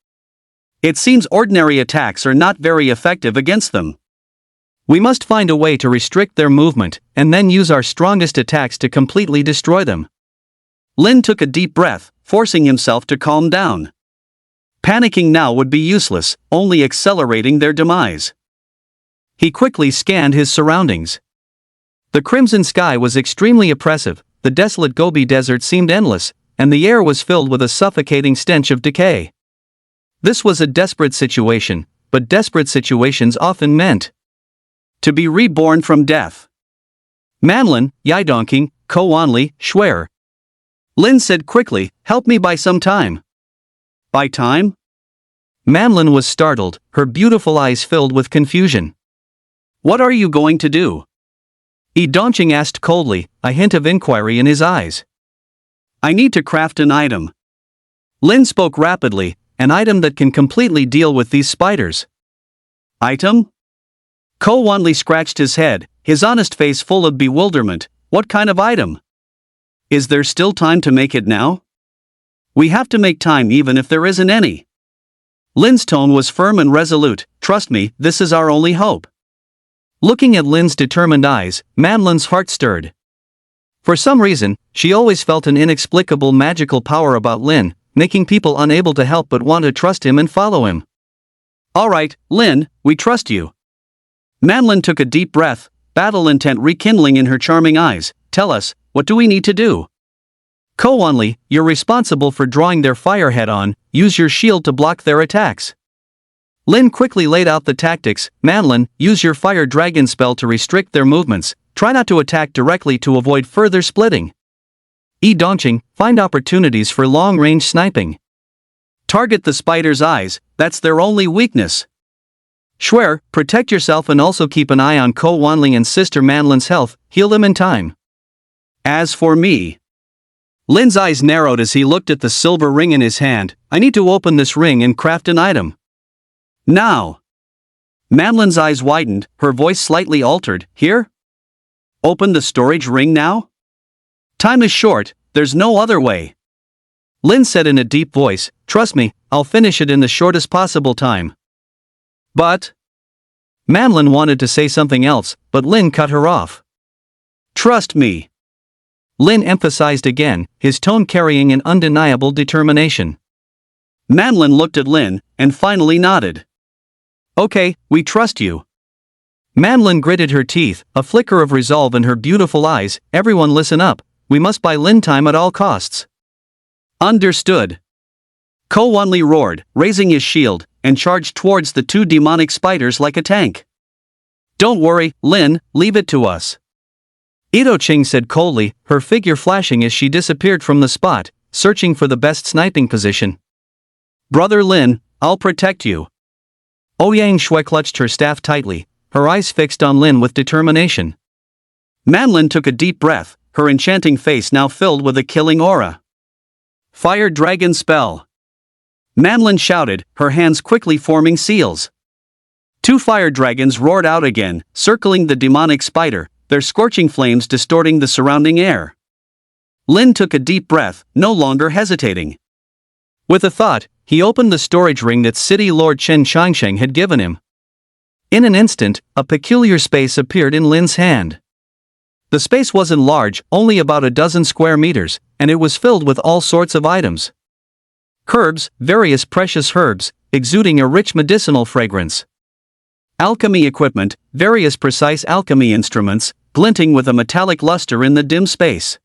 It seems ordinary attacks are not very effective against them. We must find a way to restrict their movement, and then use our strongest attacks to completely destroy them. Lin took a deep breath, forcing himself to calm down. Panicking now would be useless, only accelerating their demise. He quickly scanned his surroundings. The crimson sky was extremely oppressive, the desolate Gobi Desert seemed endless, and the air was filled with a suffocating stench of decay. This was a desperate situation, but desperate situations often meant to be reborn from death. Manlin, Yi Dongqing, Ko Wanli, Shuer. Lin said quickly, help me buy some time. Buy time? Manlin was startled, her beautiful eyes filled with confusion. What are you going to do? Yi Dongqing asked coldly, a hint of inquiry in his eyes. I need to craft an item. Lin spoke rapidly, an item that can completely deal with these spiders. Item? Ko Wanli scratched his head, his honest face full of bewilderment. What kind of item? Is there still time to make it now? We have to make time even if there isn't any. Lin's tone was firm and resolute. Trust me, this is our only hope. Looking at Lin's determined eyes, Manlin's heart stirred. For some reason, she always felt an inexplicable magical power about Lin, making people unable to help but want to trust him and follow him. Alright, Lin, we trust you. Manlin took a deep breath, battle intent rekindling in her charming eyes. Tell us, what do we need to do? Ko Wanli, you're responsible for drawing their fire head on, use your shield to block their attacks. Lin quickly laid out the tactics. Manlin, use your fire dragon spell to restrict their movements, try not to attack directly to avoid further splitting. Yi Dongqing, find opportunities for long-range sniping. Target the spider's eyes, that's their only weakness. Shuer, protect yourself and also keep an eye on Ko Wanli and sister Manlin's health, heal them in time. As for me... Lin's eyes narrowed as he looked at the silver ring in his hand. I need to open this ring and craft an item. Now. Manlin's eyes widened, her voice slightly altered. Here? Open the storage ring now? Time is short, there's no other way. Lin said in a deep voice, trust me, I'll finish it in the shortest possible time. But... Manlin wanted to say something else, but Lin cut her off. Trust me. Lin emphasized again, his tone carrying an undeniable determination. Manlin looked at Lin, and finally nodded. Okay, we trust you. Manlin gritted her teeth, a flicker of resolve in her beautiful eyes. Everyone listen up, we must buy Lin time at all costs. Understood. Ko Wanli roared, raising his shield, and charged towards the two demonic spiders like a tank. Don't worry, Lin, leave it to us. Ito Ching said coldly, her figure flashing as she disappeared from the spot, searching for the best sniping position. Brother Lin, I'll protect you. Ouyang Shui clutched her staff tightly, her eyes fixed on Lin with determination. Manlin took a deep breath, her enchanting face now filled with a killing aura. Fire Dragon Spell. Manlin shouted, her hands quickly forming seals. Two fire dragons roared out again, circling the demonic spider, their scorching flames distorting the surrounding air. Lin took a deep breath, no longer hesitating. With a thought, he opened the storage ring that City Lord Chen Changsheng had given him. In an instant, a peculiar space appeared in Lin's hand. The space wasn't large, only about a dozen square meters, and it was filled with all sorts of items. Herbs, various precious herbs, exuding a rich medicinal fragrance. Alchemy equipment, various precise alchemy instruments, glinting with a metallic luster in the dim space.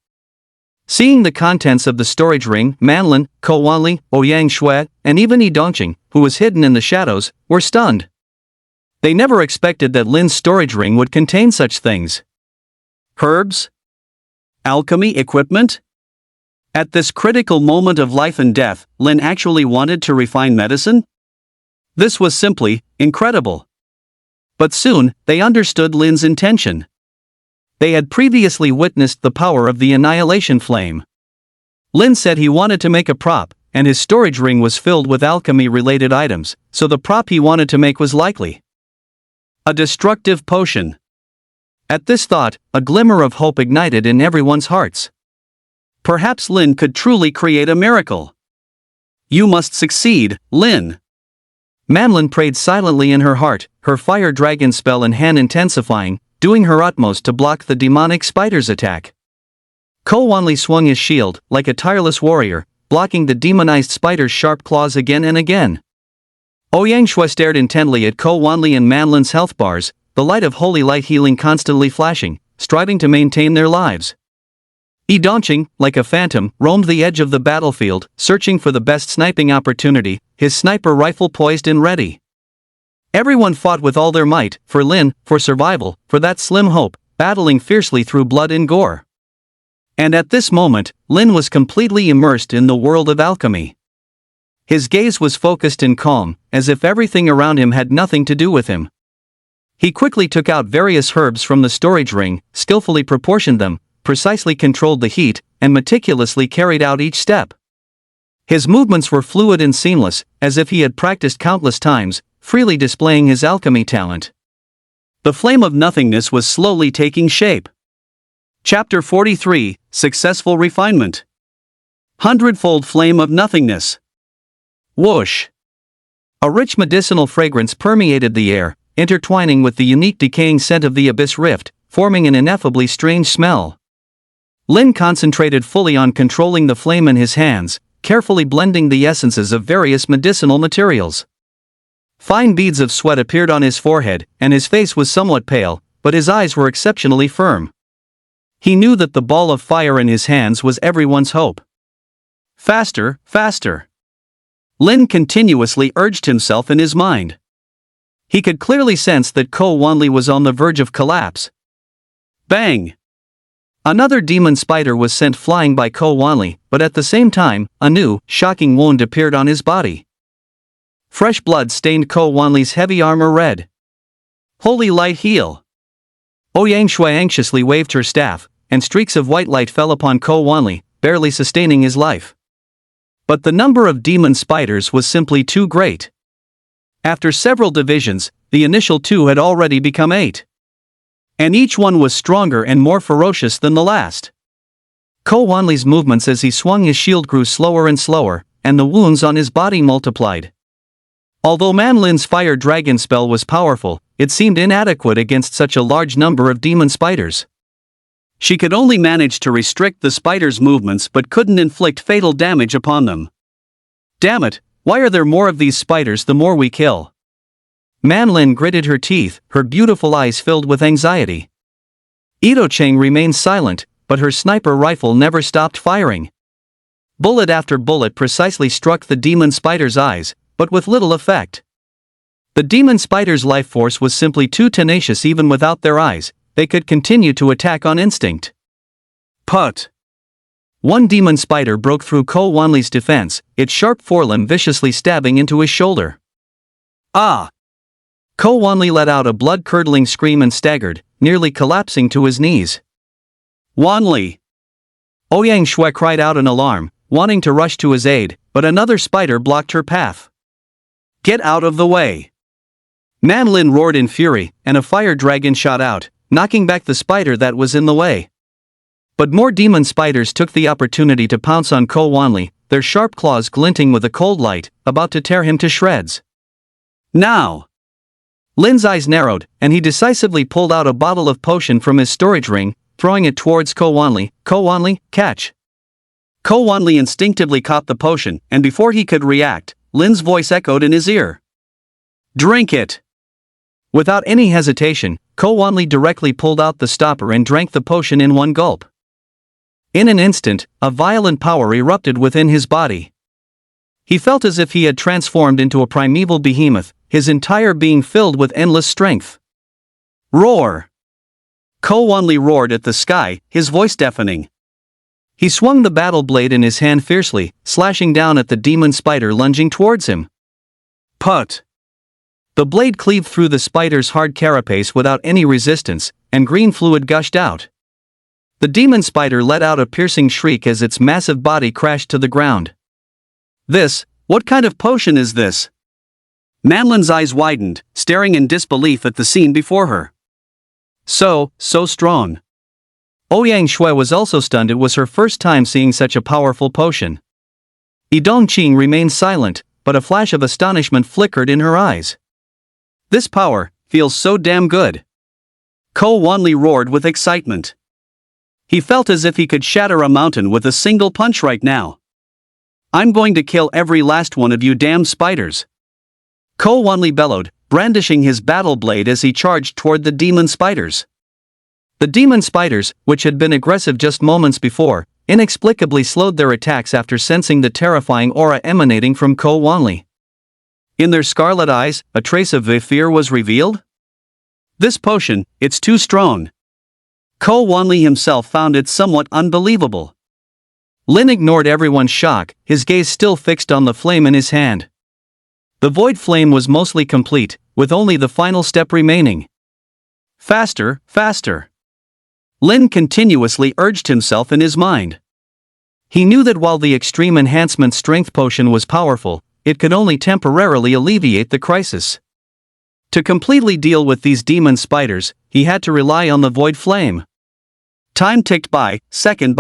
Seeing the contents of the storage ring, Manlin, Ko Wanli, Ouyang Shui, and even Yi Dongqing, who was hidden in the shadows, were stunned. They never expected that Lin's storage ring would contain such things. Herbs? Alchemy equipment? At this critical moment of life and death, Lin actually wanted to refine medicine? This was simply incredible. But soon, they understood Lin's intention. They had previously witnessed the power of the Annihilation flame. Lin said he wanted to make a prop, and his storage ring was filled with alchemy-related items, so the prop he wanted to make was likely a destructive potion. At this thought, a glimmer of hope ignited in everyone's hearts. Perhaps Lin could truly create a miracle. You must succeed, Lin. Manlin prayed silently in her heart, her fire dragon spell in hand intensifying, doing her utmost to block the demonic spider's attack. Ko Wanli swung his shield, like a tireless warrior, blocking the demonized spider's sharp claws again and again. Ouyang Shui stared intently at Ko Wanli and Manlin's health bars, the light of holy light healing constantly flashing, striving to maintain their lives. Yi Dongqing, like a phantom, roamed the edge of the battlefield, searching for the best sniping opportunity, his sniper rifle poised and ready. Everyone fought with all their might, for Lin, for survival, for that slim hope, battling fiercely through blood and gore. And at this moment, Lin was completely immersed in the world of alchemy. His gaze was focused and calm, as if everything around him had nothing to do with him. He quickly took out various herbs from the storage ring, skillfully proportioned them, precisely controlled the heat, and meticulously carried out each step. His movements were fluid and seamless, as if he had practiced countless times, freely displaying his alchemy talent. The flame of nothingness was slowly taking shape. Chapter 43, Successful Refinement. Hundredfold Flame of Nothingness. Whoosh! A rich medicinal fragrance permeated the air, intertwining with the unique decaying scent of the abyss rift, forming an ineffably strange smell. Lin concentrated fully on controlling the flame in his hands, carefully blending the essences of various medicinal materials. Fine beads of sweat appeared on his forehead, and his face was somewhat pale, but his eyes were exceptionally firm. He knew that the ball of fire in his hands was everyone's hope. Faster, faster! Lin continuously urged himself in his mind. He could clearly sense that Ko Wanli was on the verge of collapse. Bang! Another demon spider was sent flying by Ko Wanli, but at the same time, a new, shocking wound appeared on his body. Fresh blood stained Ko Wanli's heavy armor red. Holy light heal! Ouyang Shui anxiously waved her staff, and streaks of white light fell upon Ko Wanli, barely sustaining his life. But the number of demon spiders was simply too great. After several divisions, the initial 2 had already become 8. And each one was stronger and more ferocious than the last. Ko Wanli's movements as he swung his shield grew slower and slower, and the wounds on his body multiplied. Although Manlin's fire dragon spell was powerful, it seemed inadequate against such a large number of demon spiders. She could only manage to restrict the spiders' movements but couldn't inflict fatal damage upon them. Damn it, why are there more of these spiders the more we kill? Man Lin gritted her teeth, her beautiful eyes filled with anxiety. Ito Chang remained silent, but her sniper rifle never stopped firing. Bullet after bullet precisely struck the demon spider's eyes, but with little effect. The demon spider's life force was simply too tenacious. Even without their eyes, they could continue to attack on instinct. Put! One demon spider broke through Ko Wanli's defense, its sharp forelimb viciously stabbing into his shoulder. Ah! Ko Wanli let out a blood-curdling scream and staggered, nearly collapsing to his knees. Wanli! Ouyang Shui cried out in alarm, wanting to rush to his aid, but another spider blocked her path. Get out of the way! Man Lin roared in fury, and a fire dragon shot out, knocking back the spider that was in the way. But more demon spiders took the opportunity to pounce on Ko Wanli, their sharp claws glinting with a cold light, about to tear him to shreds. Now! Lin's eyes narrowed, and he decisively pulled out a bottle of potion from his storage ring, throwing it towards Ko Wanli. Ko Wanli, catch! Ko Wanli instinctively caught the potion, and before he could react, Lin's voice echoed in his ear. Drink it! Without any hesitation, Ko Wanli directly pulled out the stopper and drank the potion in one gulp. In an instant, a violent power erupted within his body. He felt as if he had transformed into a primeval behemoth, his entire being filled with endless strength. Roar! Ko Wanli roared at the sky, his voice deafening. He swung the battle blade in his hand fiercely, slashing down at the demon spider lunging towards him. Put! The blade cleaved through the spider's hard carapace without any resistance, and green fluid gushed out. The demon spider let out a piercing shriek as its massive body crashed to the ground. What kind of potion is this? Man Lin's eyes widened, staring in disbelief at the scene before her. So strong. Ouyang Shui was also stunned. It was her first time seeing such a powerful potion. Yidong Qing remained silent, but a flash of astonishment flickered in her eyes. This power feels so damn good. Ko Wanli roared with excitement. He felt as if he could shatter a mountain with a single punch right now. I'm going to kill every last one of you damn spiders. Ko Wanli bellowed, brandishing his battle blade as he charged toward the demon spiders. The demon spiders, which had been aggressive just moments before, inexplicably slowed their attacks after sensing the terrifying aura emanating from Ko Wanli. In their scarlet eyes, a trace of fear was revealed. This potion, it's too strong. Ko Wanli himself found it somewhat unbelievable. Lin ignored everyone's shock, his gaze still fixed on the flame in his hand. The void flame was mostly complete, with only the final step remaining. Faster, faster! Lin continuously urged himself in his mind. He knew that while the extreme enhancement strength potion was powerful, it could only temporarily alleviate the crisis. To completely deal with these demon spiders, he had to rely on the void flame. Time ticked by second.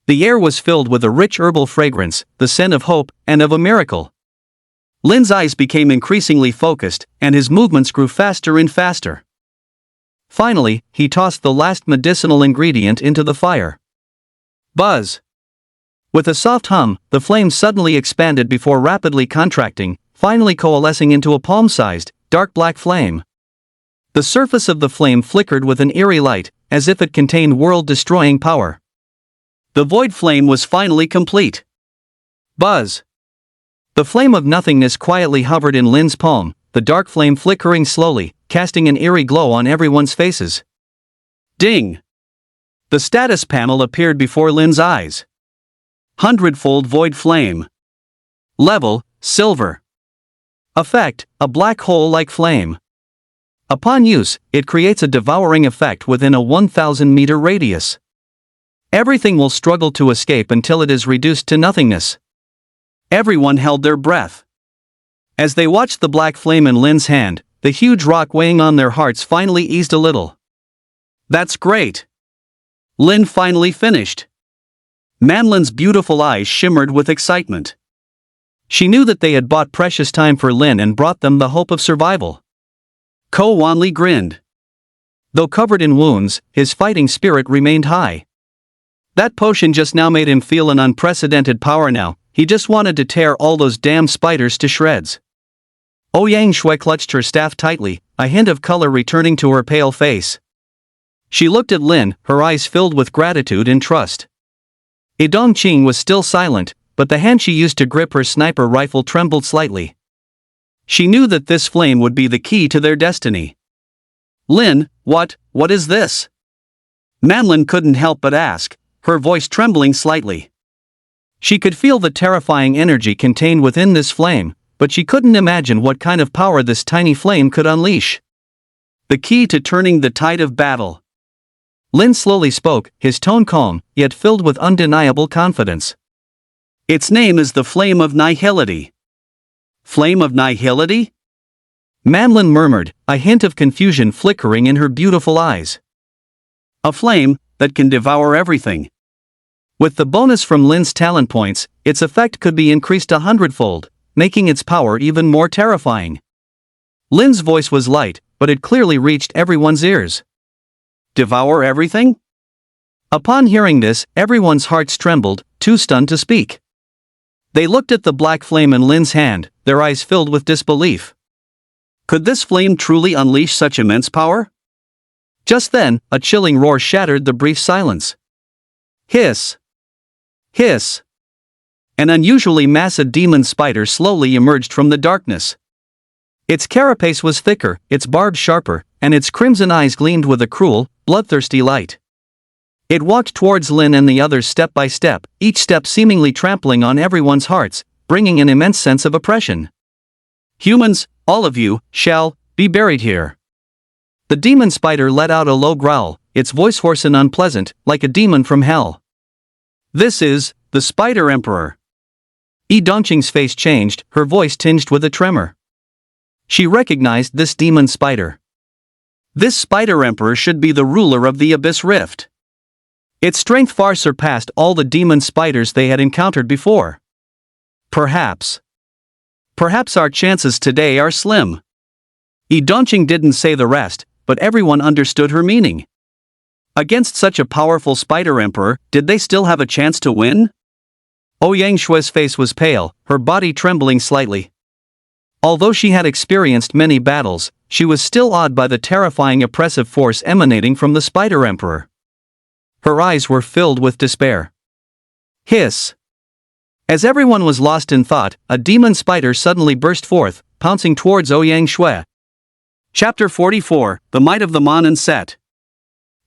The air was filled with a rich herbal fragrance, the scent of hope, and of a miracle. Lin's eyes became increasingly focused, and his movements grew faster and faster. Finally, he tossed the last medicinal ingredient into the fire. Buzz! With a soft hum, the flame suddenly expanded before rapidly contracting, finally coalescing into a palm-sized, dark black flame. The surface of the flame flickered with an eerie light, as if it contained world-destroying power. The void flame was finally complete. Buzz! The flame of nothingness quietly hovered in Lin's palm, the dark flame flickering slowly, casting an eerie glow on everyone's faces. Ding! The status panel appeared before Lin's eyes. 100-fold void flame. Level, silver. Effect, a black hole-like flame. Upon use, it creates a devouring effect within a 1,000-meter radius. Everything will struggle to escape until it is reduced to nothingness. Everyone held their breath. As they watched the black flame in Lin's hand, the huge rock weighing on their hearts finally eased a little. That's great! Lin finally finished. Man Lin's beautiful eyes shimmered with excitement. She knew that they had bought precious time for Lin and brought them the hope of survival. Ko Wanli grinned. Though covered in wounds, his fighting spirit remained high. That potion just now made him feel an unprecedented power now, he just wanted to tear all those damn spiders to shreds. Ouyang Shui clutched her staff tightly, a hint of color returning to her pale face. She looked at Lin, her eyes filled with gratitude and trust. Dongqing was still silent, but the hand she used to grip her sniper rifle trembled slightly. She knew that this flame would be the key to their destiny. Lin, what is this? Manlin couldn't help but ask, her voice trembling slightly. She could feel the terrifying energy contained within this flame, but she couldn't imagine what kind of power this tiny flame could unleash. The key to turning the tide of battle. Lin slowly spoke, his tone calm, yet filled with undeniable confidence. Its name is the Flame of Nihility. Flame of Nihility? Manlin murmured, a hint of confusion flickering in her beautiful eyes. A flame that can devour everything. With the bonus from Lin's talent points, its effect could be increased 100-fold, making its power even more terrifying. Lin's voice was light, but it clearly reached everyone's ears. Devour everything? Upon hearing this, everyone's hearts trembled, too stunned to speak. They looked at the black flame in Lin's hand, their eyes filled with disbelief. Could this flame truly unleash such immense power? Just then, a chilling roar shattered the brief silence. Hiss! Hiss! An unusually massive demon spider slowly emerged from the darkness. Its carapace was thicker, its barbs sharper, and its crimson eyes gleamed with a cruel, bloodthirsty light. It walked towards Lin and the others step by step, each step seemingly trampling on everyone's hearts, bringing an immense sense of oppression. Humans, all of you, shall be buried here. The demon spider let out a low growl, its voice hoarse and unpleasant, like a demon from hell. This is the Spider Emperor. Dongqing's face changed, her voice tinged with a tremor. She recognized this demon spider. This Spider Emperor should be the ruler of the Abyss Rift. Its strength far surpassed all the demon spiders they had encountered before. Perhaps our chances today are slim. Dongqing didn't say the rest, but everyone understood her meaning. Against such a powerful Spider Emperor, did they still have a chance to win? Ouyang Shui's face was pale, her body trembling slightly. Although she had experienced many battles, she was still awed by the terrifying oppressive force emanating from the Spider Emperor. Her eyes were filled with despair. Hiss! As everyone was lost in thought, a demon spider suddenly burst forth, pouncing towards Ouyang Shui. Chapter 44, The Might of the Mon and Set.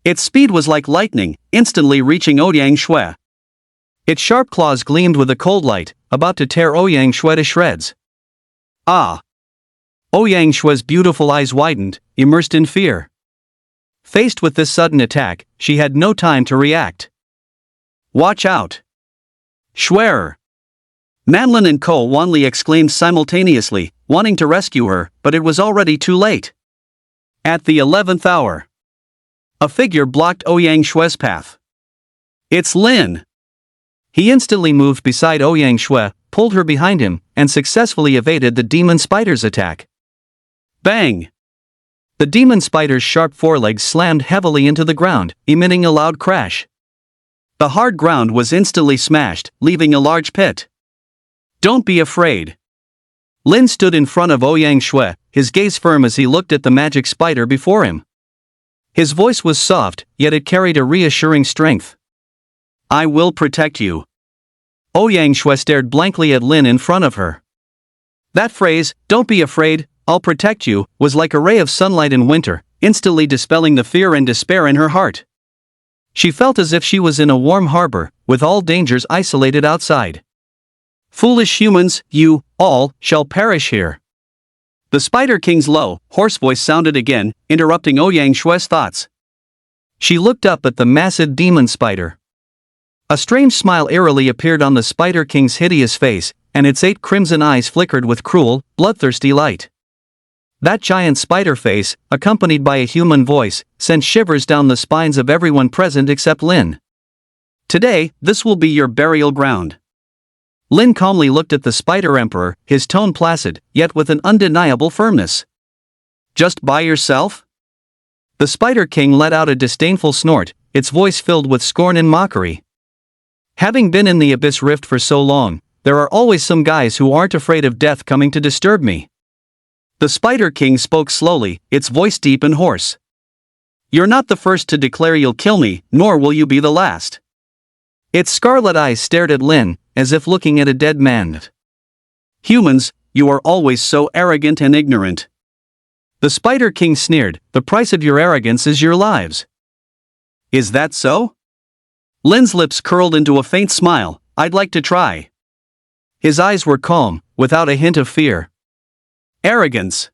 Its speed was like lightning, instantly reaching Ouyang Shui. Its sharp claws gleamed with a cold light, about to tear Ouyang Shui to shreds. Ah! Ouyang Shui's beautiful eyes widened, immersed in fear. Faced with this sudden attack, she had no time to react. Watch out! Schwerer! Manlin and Ko Wanli exclaimed simultaneously, wanting to rescue her, but it was already too late. At the 11th hour, a figure blocked Ouyang Shui's path. It's Lin! He instantly moved beside Ouyang Shui, pulled her behind him, and successfully evaded the demon spider's attack. Bang! The demon spider's sharp forelegs slammed heavily into the ground, emitting a loud crash. The hard ground was instantly smashed, leaving a large pit. Don't be afraid. Lin stood in front of Ouyang Shui, his gaze firm as he looked at the magic spider before him. His voice was soft, yet it carried a reassuring strength. I will protect you. Ouyang Shui stared blankly at Lin in front of her. That phrase, don't be afraid, I'll protect you, was like a ray of sunlight in winter, instantly dispelling the fear and despair in her heart. She felt as if she was in a warm harbor, with all dangers isolated outside. Foolish humans, you, all, shall perish here. The Spider King's low, hoarse voice sounded again, interrupting Ouyang Shui's thoughts. She looked up at the massive demon spider. A strange smile eerily appeared on the Spider King's hideous face, and its 8 crimson eyes flickered with cruel, bloodthirsty light. That giant spider face, accompanied by a human voice, sent shivers down the spines of everyone present except Lin. Today, this will be your burial ground. Lin calmly looked at the Spider Emperor, his tone placid, yet with an undeniable firmness. Just by yourself? The Spider King let out a disdainful snort, its voice filled with scorn and mockery. Having been in the Abyss Rift for so long, there are always some guys who aren't afraid of death coming to disturb me. The Spider King spoke slowly, its voice deep and hoarse. You're not the first to declare you'll kill me, nor will you be the last. Its scarlet eyes stared at Lin, as if looking at a dead man. Humans, you are always so arrogant and ignorant. The Spider King sneered, the price of your arrogance is your lives. Is that so? Lin's lips curled into a faint smile, I'd like to try. His eyes were calm, without a hint of fear. Arrogance.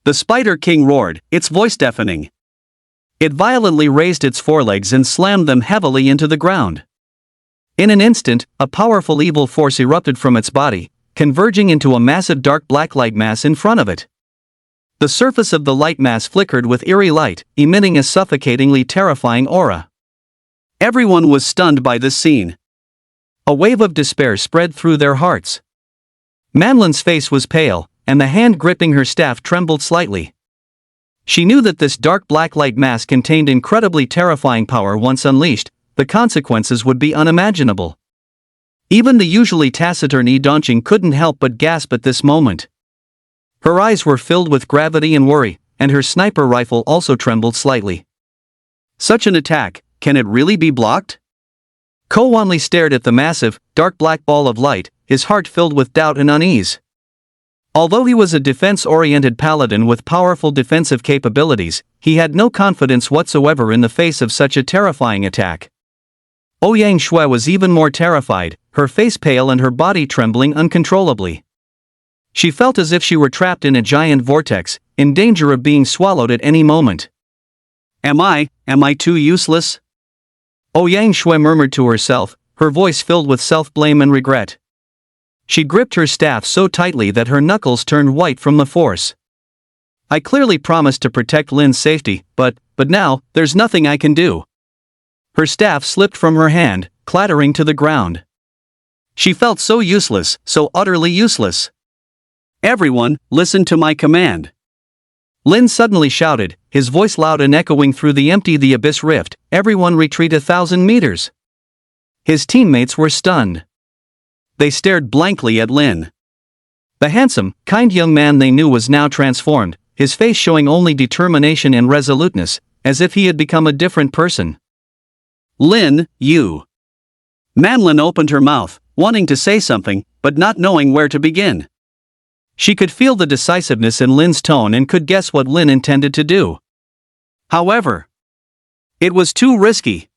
The Spider King roared, its voice deafening. It violently raised its forelegs and slammed them heavily into the ground. In an instant, a powerful evil force erupted from its body, converging into a massive dark black light mass in front of it. The surface of the light mass flickered with eerie light, emitting a suffocatingly terrifying aura. Everyone was stunned by this scene. A wave of despair spread through their hearts. Manlin's face was pale, and the hand gripping her staff trembled slightly. She knew that this dark black light mass contained incredibly terrifying power. Once unleashed, the consequences would be unimaginable. Even the usually taciturn Yi Dongqing couldn't help but gasp at this moment. Her eyes were filled with gravity and worry, and her sniper rifle also trembled slightly. Such an attack, can it really be blocked? Ko Wanli stared at the massive, dark black ball of light, his heart filled with doubt and unease. Although he was a defense-oriented paladin with powerful defensive capabilities, he had no confidence whatsoever in the face of such a terrifying attack. Ouyang Shui was even more terrified, her face pale and her body trembling uncontrollably. She felt as if she were trapped in a giant vortex, in danger of being swallowed at any moment. Am I too useless? Ouyang Shui murmured to herself, her voice filled with self-blame and regret. She gripped her staff so tightly that her knuckles turned white from the force. I clearly promised to protect Lin's safety, but now, there's nothing I can do. Her staff slipped from her hand, clattering to the ground. She felt so useless, so utterly useless. Everyone, listen to my command. Lin suddenly shouted, his voice loud and echoing through the Abyss Rift, everyone retreat 1,000 meters. His teammates were stunned. They stared blankly at Lin. The handsome, kind young man they knew was now transformed, his face showing only determination and resoluteness, as if he had become a different person. Lin, you. Manlin opened her mouth, wanting to say something, but not knowing where to begin. She could feel the decisiveness in Lin's tone and could guess what Lin intended to do. However, it was too risky.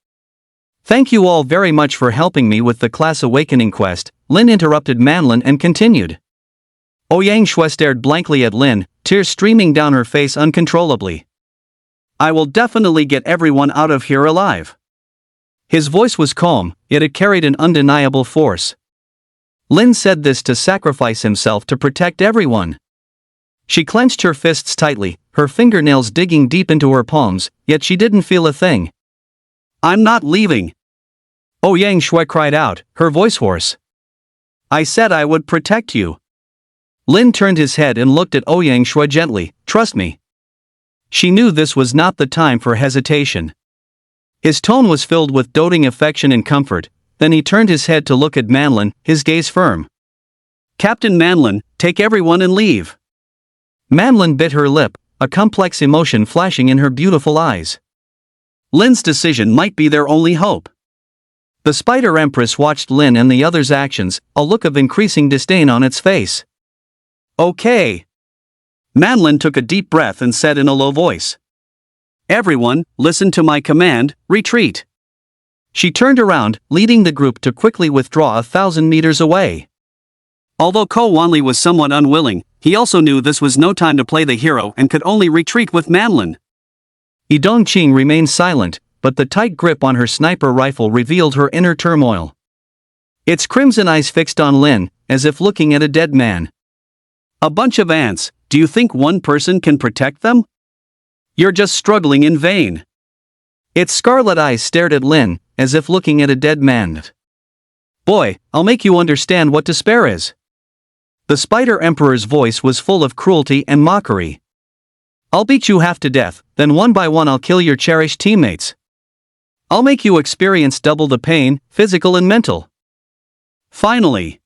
Thank you all very much for helping me with the class awakening quest, Lin interrupted Manlin and continued. Ouyang Shui stared blankly at Lin, tears streaming down her face uncontrollably. I will definitely get everyone out of here alive. His voice was calm, yet it carried an undeniable force. Lin said this to sacrifice himself to protect everyone. She clenched her fists tightly, her fingernails digging deep into her palms, yet she didn't feel a thing. I'm not leaving. Ouyang Shui cried out, her voice hoarse. I said I would protect you. Lin turned his head and looked at Ouyang Shui gently, trust me. She knew this was not the time for hesitation. His tone was filled with doting affection and comfort. Then he turned his head to look at Manlin, his gaze firm. Captain Manlin, take everyone and leave. Manlin bit her lip, a complex emotion flashing in her beautiful eyes. Lin's decision might be their only hope. The Spider Empress watched Lin and the others' actions, a look of increasing disdain on its face. Okay. Manlin took a deep breath and said in a low voice. Everyone, listen to my command, retreat. She turned around, leading the group to quickly withdraw 1,000 meters away. Although Ko Wanli was somewhat unwilling, he also knew this was no time to play the hero and could only retreat with Manlin. Yi Dongqing remained silent, but the tight grip on her sniper rifle revealed her inner turmoil. Its crimson eyes fixed on Lin, as if looking at a dead man. A bunch of ants, do you think one person can protect them? You're just struggling in vain. Its scarlet eyes stared at Lin, as if looking at a dead man. Boy, I'll make you understand what despair is. The Spider Emperor's voice was full of cruelty and mockery. I'll beat you half to death, then one by one I'll kill your cherished teammates. I'll make you experience double the pain, physical and mental. Finally,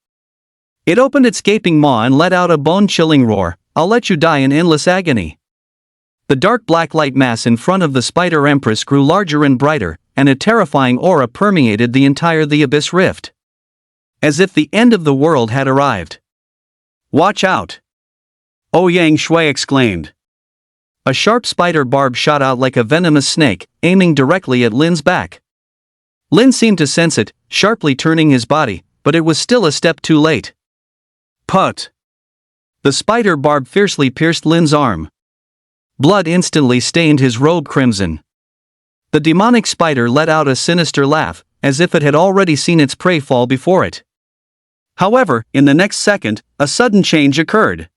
It opened its gaping maw and let out a bone-chilling roar. I'll let you die in endless agony. The dark black light mass in front of the Spider Empress grew larger and brighter, and a terrifying aura permeated the entire The Abyss Rift. As if the end of the world had arrived. "Watch out!" Ouyang Shui exclaimed. A sharp spider barb shot out like a venomous snake, aiming directly at Lin's back. Lin seemed to sense it, sharply turning his body, but it was still a step too late. Put! The spider barb fiercely pierced Lin's arm. Blood instantly stained his robe crimson. The demonic spider let out a sinister laugh, as if it had already seen its prey fall before it. However, in the next second, a sudden change occurred.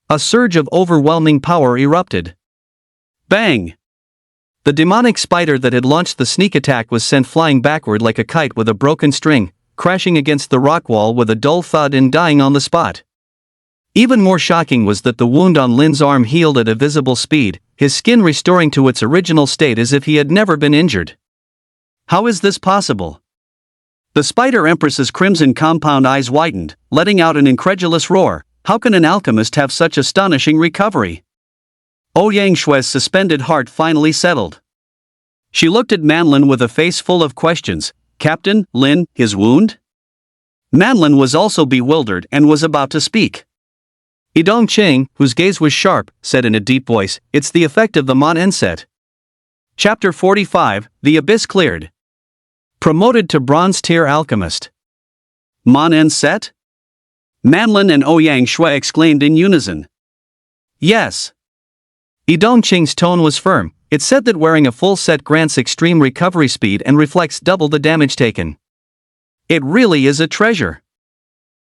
A surge of overwhelming power erupted. Bang! The demonic spider that had launched the sneak attack was sent flying backward like a kite with a broken string, crashing against the rock wall with a dull thud and dying on the spot. Even more shocking was that the wound on Lin's arm healed at a visible speed, his skin restoring to its original state as if he had never been injured. How is this possible? The Spider Empress's crimson compound eyes widened, letting out an incredulous roar. How can an alchemist have such astonishing recovery? Ouyang Shui's suspended heart finally settled. She looked at Manlin with a face full of questions. Captain, Lin, his wound? Manlin was also bewildered and was about to speak. Idong Qing, whose gaze was sharp, said in a deep voice, "It's the effect of the Enhancement." Chapter 45, The Abyss Cleared. Promoted to Bronze Tier Alchemist. Enhancement? Manlin and Ouyang Shui exclaimed in unison. Yes. Idong Qing's tone was firm. It said that wearing a full set grants extreme recovery speed and reflects double the damage taken. It really is a treasure.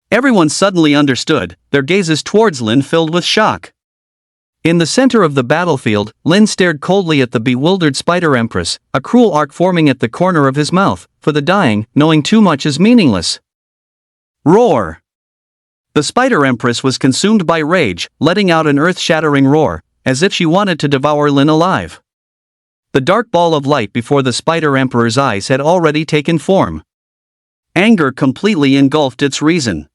Everyone suddenly understood, their gazes towards Lin filled with shock. In the center of the battlefield, Lin stared coldly at the bewildered Spider Empress, a cruel arc forming at the corner of his mouth. For the dying, knowing too much is meaningless. Roar! The Spider Empress was consumed by rage, letting out an earth-shattering roar, as if she wanted to devour Lin alive. The dark ball of light before the Spider Emperor's eyes had already taken form. Anger completely engulfed its reason.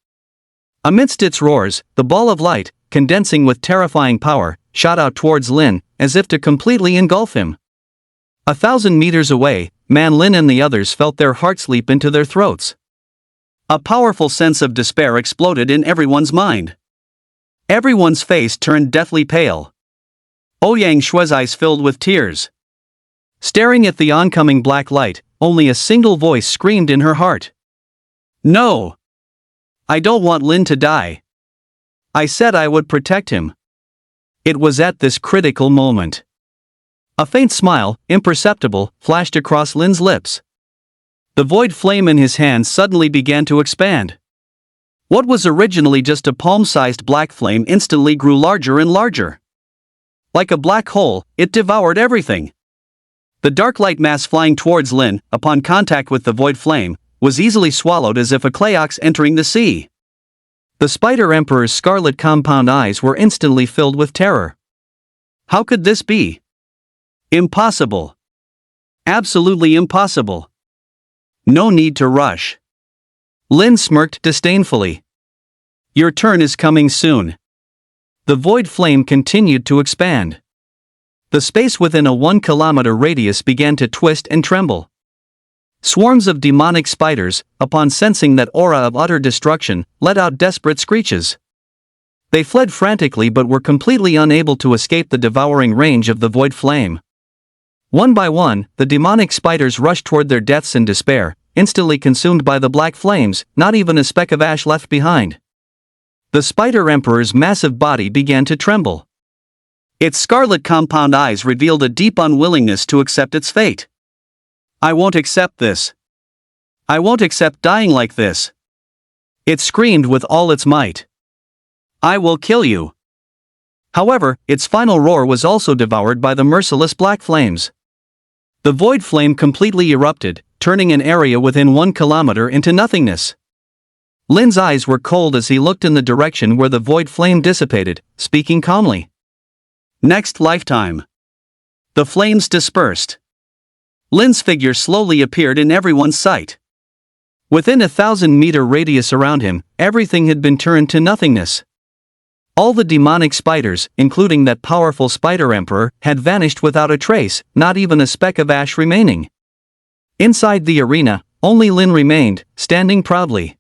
Amidst its roars, the ball of light, condensing with terrifying power, shot out towards Lin, as if to completely engulf him. 1,000 meters away, Manlin and the others felt their hearts leap into their throats. A powerful sense of despair exploded in everyone's mind. Everyone's face turned deathly pale. Ouyang Shui's eyes filled with tears. Staring at the oncoming black light, only a single voice screamed in her heart. No! I don't want Lin to die. I said I would protect him. It was at this critical moment. A faint smile, imperceptible, flashed across Lin's lips. The void flame in his hand suddenly began to expand. What was originally just a palm-sized black flame instantly grew larger and larger. Like a black hole, it devoured everything. The dark light mass flying towards Lin, upon contact with the void flame, was easily swallowed as if a clay ox entering the sea. The Spider Emperor's scarlet compound eyes were instantly filled with terror. How could this be? Impossible. Absolutely impossible. No need to rush. Lin smirked disdainfully. Your turn is coming soon. The void flame continued to expand. The space within a 1-kilometer radius began to twist and tremble. Swarms of demonic spiders, upon sensing that aura of utter destruction, let out desperate screeches. They fled frantically but were completely unable to escape the devouring range of the void flame. One by one, the demonic spiders rushed toward their deaths in despair, instantly consumed by the black flames, not even a speck of ash left behind. The Spider Emperor's massive body began to tremble. Its scarlet compound eyes revealed a deep unwillingness to accept its fate. I won't accept this. I won't accept dying like this. It screamed with all its might. I will kill you. However, its final roar was also devoured by the merciless black flames. The void flame completely erupted, turning an area within 1 kilometer into nothingness. Lin's eyes were cold as he looked in the direction where the void flame dissipated, speaking calmly. Next lifetime. The flames dispersed. Lin's figure slowly appeared in everyone's sight. Within a 1,000-meter radius around him, everything had been turned to nothingness. All the demonic spiders, including that powerful spider emperor, had vanished without a trace, not even a speck of ash remaining. Inside the arena, only Lin remained, standing proudly.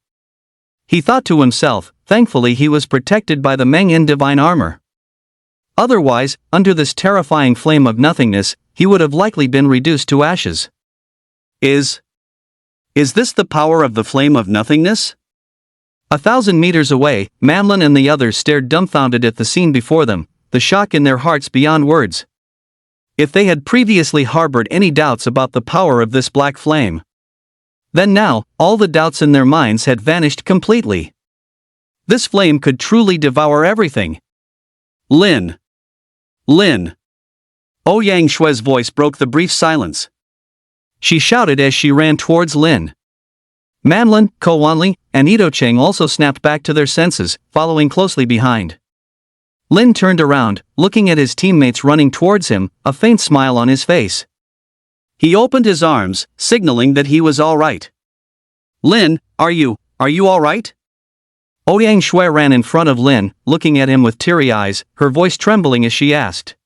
He thought to himself, thankfully he was protected by the Meng divine armor. Otherwise, under this terrifying flame of nothingness, he would have likely been reduced to ashes. Is this the power of the flame of nothingness? 1,000 meters away, Manlin and the others stared dumbfounded at the scene before them, the shock in their hearts beyond words. If they had previously harbored any doubts about the power of this black flame, then now, all the doubts in their minds had vanished completely. This flame could truly devour everything. Lin! Lin! Ouyang Shue's voice broke the brief silence. She shouted as she ran towards Lin. Manlin, Ko Wanli, and Ito Cheng also snapped back to their senses, following closely behind. Lin turned around, looking at his teammates running towards him, a faint smile on his face. He opened his arms, signaling that he was all right. Lin, are you all right? Ouyang Shui ran in front of Lin, looking at him with teary eyes, her voice trembling as she asked.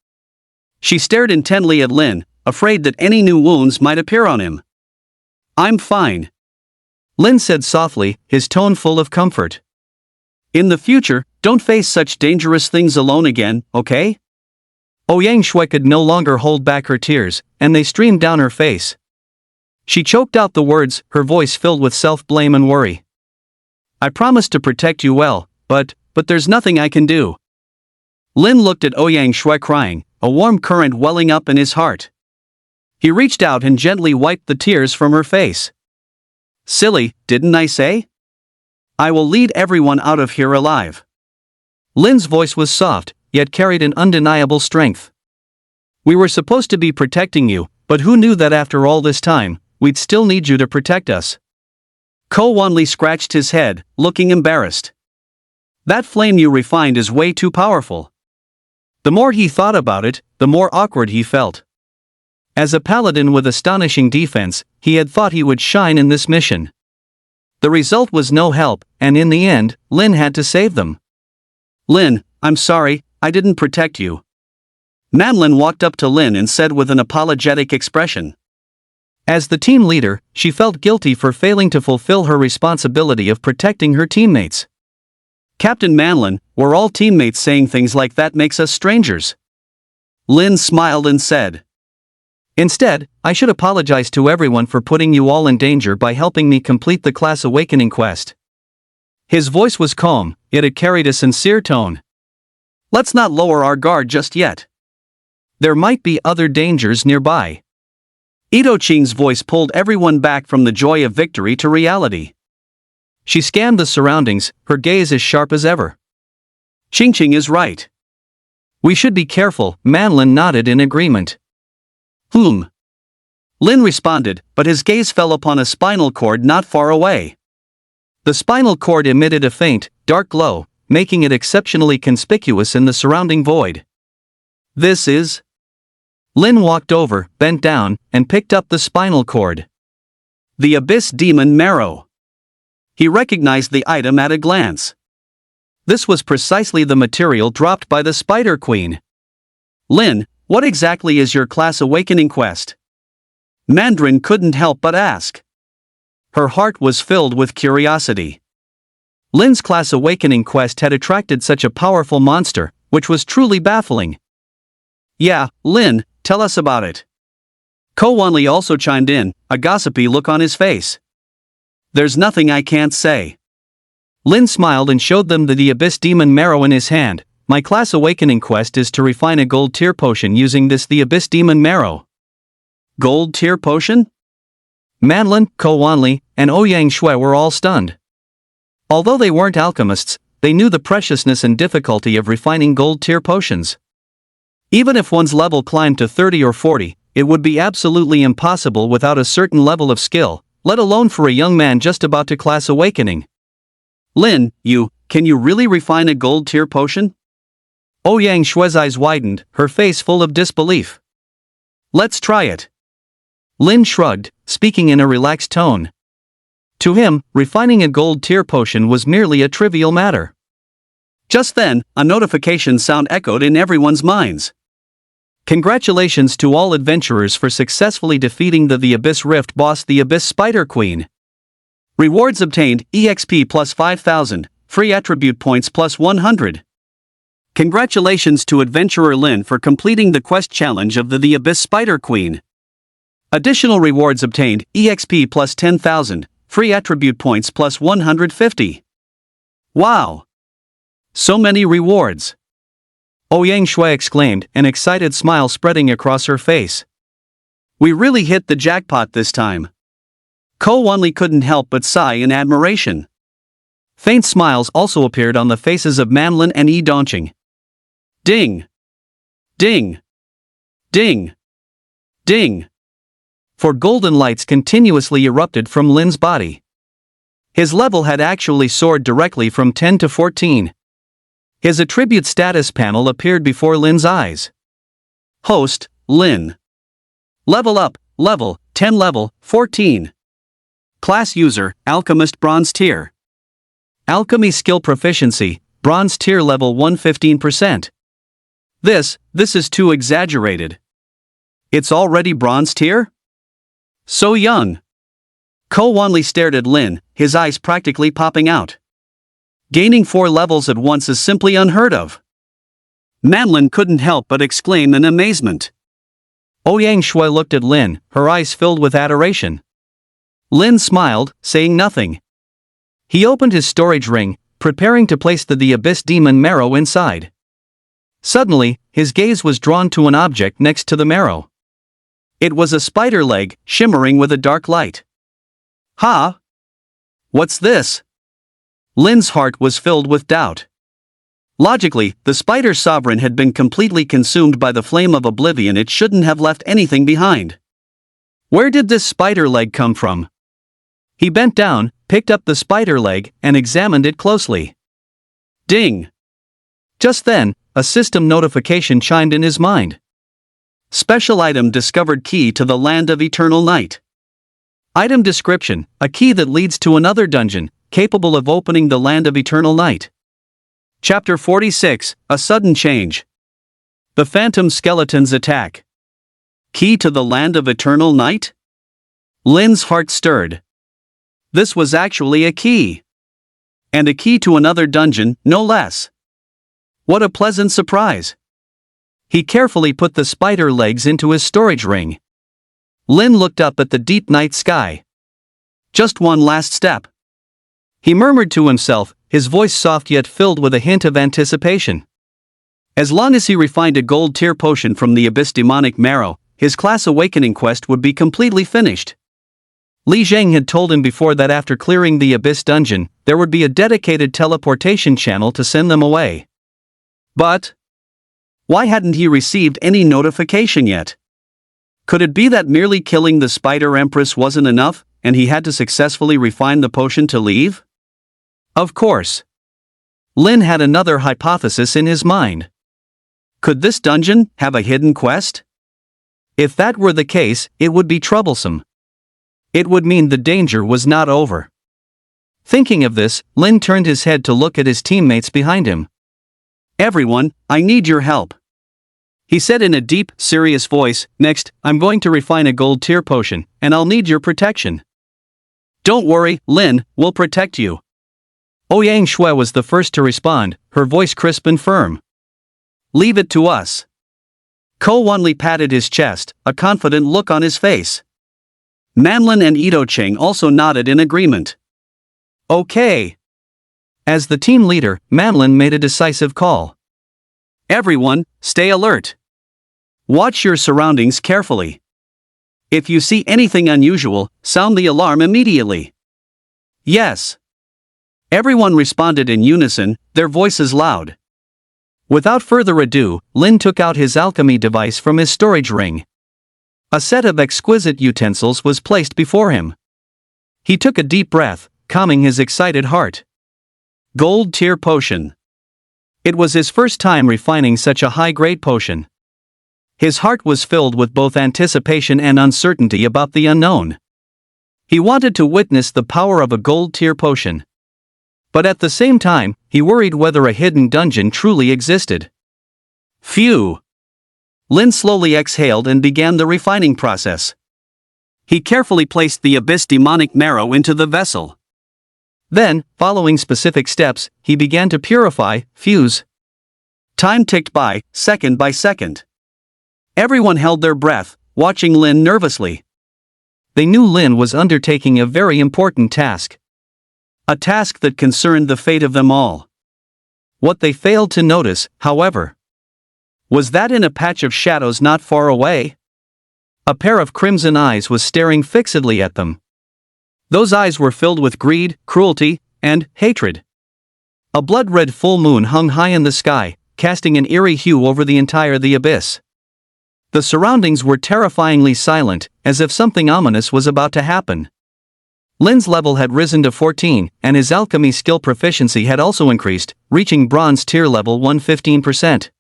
She stared intently at Lin, afraid that any new wounds might appear on him. I'm fine. Lin said softly, his tone full of comfort. In the future, don't face such dangerous things alone again, okay? Ouyang Shui could no longer hold back her tears, and they streamed down her face. She choked out the words, her voice filled with self-blame and worry. I promise to protect you well, but there's nothing I can do. Lin looked at Ouyang Shui crying, a warm current welling up in his heart. He reached out and gently wiped the tears from her face. Silly, didn't I say? I will lead everyone out of here alive. Lin's voice was soft, yet carried an undeniable strength. We were supposed to be protecting you, but who knew that after all this time, we'd still need you to protect us? Ko Wanli scratched his head, looking embarrassed. That flame you refined is way too powerful. The more he thought about it, the more awkward he felt. As a paladin with astonishing defense, he had thought he would shine in this mission. The result was no help, and in the end, Lin had to save them. Lin, I'm sorry, I didn't protect you. Manlin walked up to Lin and said with an apologetic expression. As the team leader, she felt guilty for failing to fulfill her responsibility of protecting her teammates. Captain Manlin, were all teammates saying things like that makes us strangers? Lin smiled and said. Instead, I should apologize to everyone for putting you all in danger by helping me complete the class awakening quest. His voice was calm, yet it carried a sincere tone. Let's not lower our guard just yet. There might be other dangers nearby. Ito Ching's voice pulled everyone back from the joy of victory to reality. She scanned the surroundings, her gaze as sharp as ever. Ching is right. We should be careful, Manlin nodded in agreement. Lin responded, but his gaze fell upon a spinal cord not far away. The spinal cord emitted a faint, dark glow, making it exceptionally conspicuous in the surrounding void. This is... Lin walked over, bent down, and picked up the spinal cord. The Abyss Demon Marrow. He recognized the item at a glance. This was precisely the material dropped by the Spider Queen. Lin, what exactly is your class awakening quest? Mandarin couldn't help but ask. Her heart was filled with curiosity. Lin's class awakening quest had attracted such a powerful monster, which was truly baffling. Yeah, Lin, tell us about it. Ko Wanli also chimed in, a gossipy look on his face. There's nothing I can't say. Lin smiled and showed them the Abyss Demon Marrow in his hand. My class awakening quest is to refine a gold tier potion using the Abyss Demon Marrow. Gold tier potion? Manlin, Ko Wanli, and Ouyang Shui were all stunned. Although they weren't alchemists, they knew the preciousness and difficulty of refining gold tier potions. Even if one's level climbed to 30 or 40, it would be absolutely impossible without a certain level of skill, let alone for a young man just about to class awakening. Lin, can you really refine a gold tier potion? Ouyang Shui's eyes widened, her face full of disbelief. Let's try it. Lin shrugged, speaking in a relaxed tone. To him, refining a gold tier potion was merely a trivial matter. Just then, a notification sound echoed in everyone's minds. Congratulations to all adventurers for successfully defeating the Abyss Rift boss, the Abyss Spider Queen. Rewards obtained, EXP plus 5,000, free attribute points plus 100. Congratulations to Adventurer Lin for completing the quest challenge of the Abyss Spider Queen. Additional rewards obtained, EXP plus 10,000, free attribute points plus 150. Wow! So many rewards! Ouyang Shui exclaimed, an excited smile spreading across her face. We really hit the jackpot this time. Ko Wanli couldn't help but sigh in admiration. Faint smiles also appeared on the faces of Manlin and Yi Dongqing. Ding! Ding! Ding! Ding! For golden lights continuously erupted from Lin's body. His level had actually soared directly from 10 to 14. His attribute status panel appeared before Lin's eyes. Host, Lin. Level up, level, 10 level, 14. Class user, Alchemist Bronze Tier. Alchemy skill proficiency, Bronze Tier level 115%. This is too exaggerated. It's already Bronze Tier? So young. Ko Wanli stared at Lin, his eyes practically popping out. Gaining 4 levels at once is simply unheard of. Manlin couldn't help but exclaim in amazement. Ouyang Shui looked at Lin, her eyes filled with adoration. Lin smiled, saying nothing. He opened his storage ring, preparing to place the Abyss Demon Marrow inside. Suddenly, his gaze was drawn to an object next to the marrow. It was a spider leg, shimmering with a dark light. Ha! What's this? Lin's heart was filled with doubt. Logically, the spider sovereign had been completely consumed by the flame of oblivion. It shouldn't have left anything behind. Where did this spider leg come from? He bent down, picked up the spider leg, and examined it closely. Ding! Just then, a system notification chimed in his mind. Special item discovered, key to the land of eternal night. Item description, a key that leads to another dungeon, capable of opening the land of eternal night. Chapter 46, A Sudden Change. The Phantom Skeletons Attack. Key to the land of eternal night? Lin's heart stirred. This was actually a key. And a key to another dungeon, no less. What a pleasant surprise. He carefully put the spider legs into his storage ring. Lin looked up at the deep night sky. Just one last step. He murmured to himself, his voice soft yet filled with a hint of anticipation. As long as he refined a gold tier potion from the Abyss Demonic Marrow, his class awakening quest would be completely finished. Li Zheng had told him before that after clearing the Abyss dungeon, there would be a dedicated teleportation channel to send them away. But why hadn't he received any notification yet? Could it be that merely killing the Spider Empress wasn't enough, and he had to successfully refine the potion to leave? Of course. Lin had another hypothesis in his mind. Could this dungeon have a hidden quest? If that were the case, it would be troublesome. It would mean the danger was not over. Thinking of this, Lin turned his head to look at his teammates behind him. Everyone, I need your help. He said in a deep, serious voice, next, I'm going to refine a gold tier potion, and I'll need your protection. Don't worry, Lin, we'll protect you. Ouyang Shui was the first to respond, her voice crisp and firm. Leave it to us. Ko Wanli patted his chest, a confident look on his face. Manlin and Yi Dongqing also nodded in agreement. Okay. As the team leader, Manlin made a decisive call. Everyone, stay alert. Watch your surroundings carefully. If you see anything unusual, sound the alarm immediately. Yes. Everyone responded in unison, their voices loud. Without further ado, Lin took out his alchemy device from his storage ring. A set of exquisite utensils was placed before him. He took a deep breath, calming his excited heart. Gold tier potion. It was his first time refining such a high-grade potion. His heart was filled with both anticipation and uncertainty about the unknown. He wanted to witness the power of a gold-tier potion. But at the same time, he worried whether a hidden dungeon truly existed. Phew! Lin slowly exhaled and began the refining process. He carefully placed the abyss demonic marrow into the vessel. Then, following specific steps, he began to purify, fuse. Time ticked by second. Everyone held their breath, watching Lin nervously. They knew Lin was undertaking a very important task. A task that concerned the fate of them all. What they failed to notice, however, was that in a patch of shadows not far away, a pair of crimson eyes was staring fixedly at them. Those eyes were filled with greed, cruelty, and hatred. A blood-red full moon hung high in the sky, casting an eerie hue over the entire abyss. The surroundings were terrifyingly silent, as if something ominous was about to happen. Lin's level had risen to 14, and his alchemy skill proficiency had also increased, reaching bronze tier level 115%.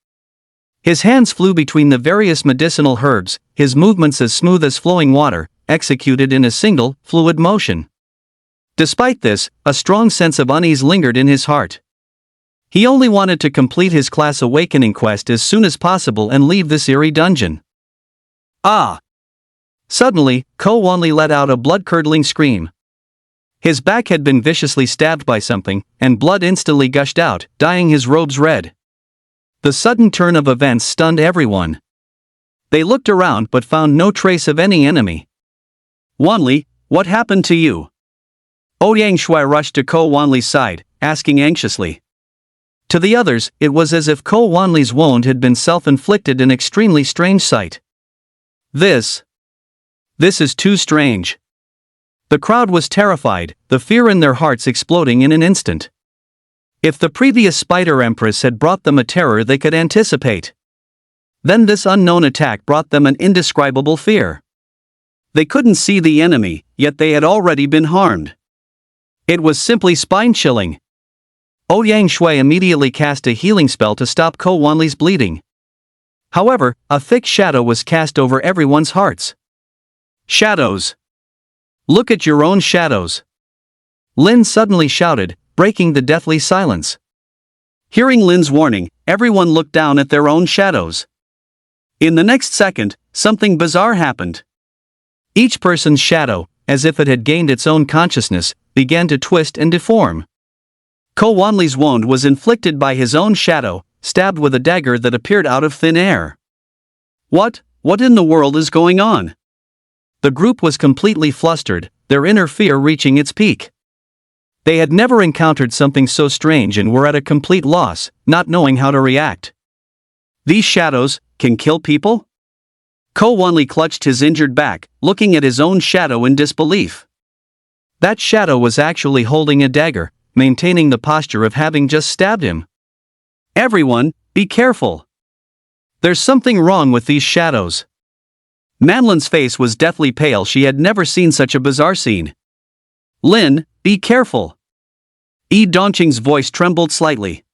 His hands flew between the various medicinal herbs, his movements as smooth as flowing water, executed in a single, fluid motion. Despite this, a strong sense of unease lingered in his heart. He only wanted to complete his class awakening quest as soon as possible and leave this eerie dungeon. Ah! Suddenly, Ko Wanli let out a blood-curdling scream. His back had been viciously stabbed by something, and blood instantly gushed out, dyeing his robes red. The sudden turn of events stunned everyone. They looked around but found no trace of any enemy. Wanli, what happened to you? Ouyang Shui rushed to Ko Wanli's side, asking anxiously. To the others, it was as if Ko Wanli's wound had been self-inflicted, an extremely strange sight. This is too strange. The crowd was terrified, the fear in their hearts exploding in an instant. If the previous Spider Empress had brought them a terror they could anticipate, then this unknown attack brought them an indescribable fear. They couldn't see the enemy, yet they had already been harmed. It was simply spine-chilling. Ouyang Shui immediately cast a healing spell to stop Ko Wanli's bleeding. However, a thick shadow was cast over everyone's hearts. Shadows! Look at your own shadows! Lin suddenly shouted, breaking the deathly silence. Hearing Lin's warning, everyone looked down at their own shadows. In the next second, something bizarre happened. Each person's shadow, as if it had gained its own consciousness, began to twist and deform. Ko Wanli's wound was inflicted by his own shadow, stabbed with a dagger that appeared out of thin air. What in the world is going on? The group was completely flustered, their inner fear reaching its peak. They had never encountered something so strange and were at a complete loss, not knowing how to react. These shadows can kill people? Ko Wanli clutched his injured back, looking at his own shadow in disbelief. That shadow was actually holding a dagger, maintaining the posture of having just stabbed him. Everyone, be careful. There's something wrong with these shadows. Manlin's face was deathly pale. She had never seen such a bizarre scene. Lin, be careful. Yi Dongqing's voice trembled slightly.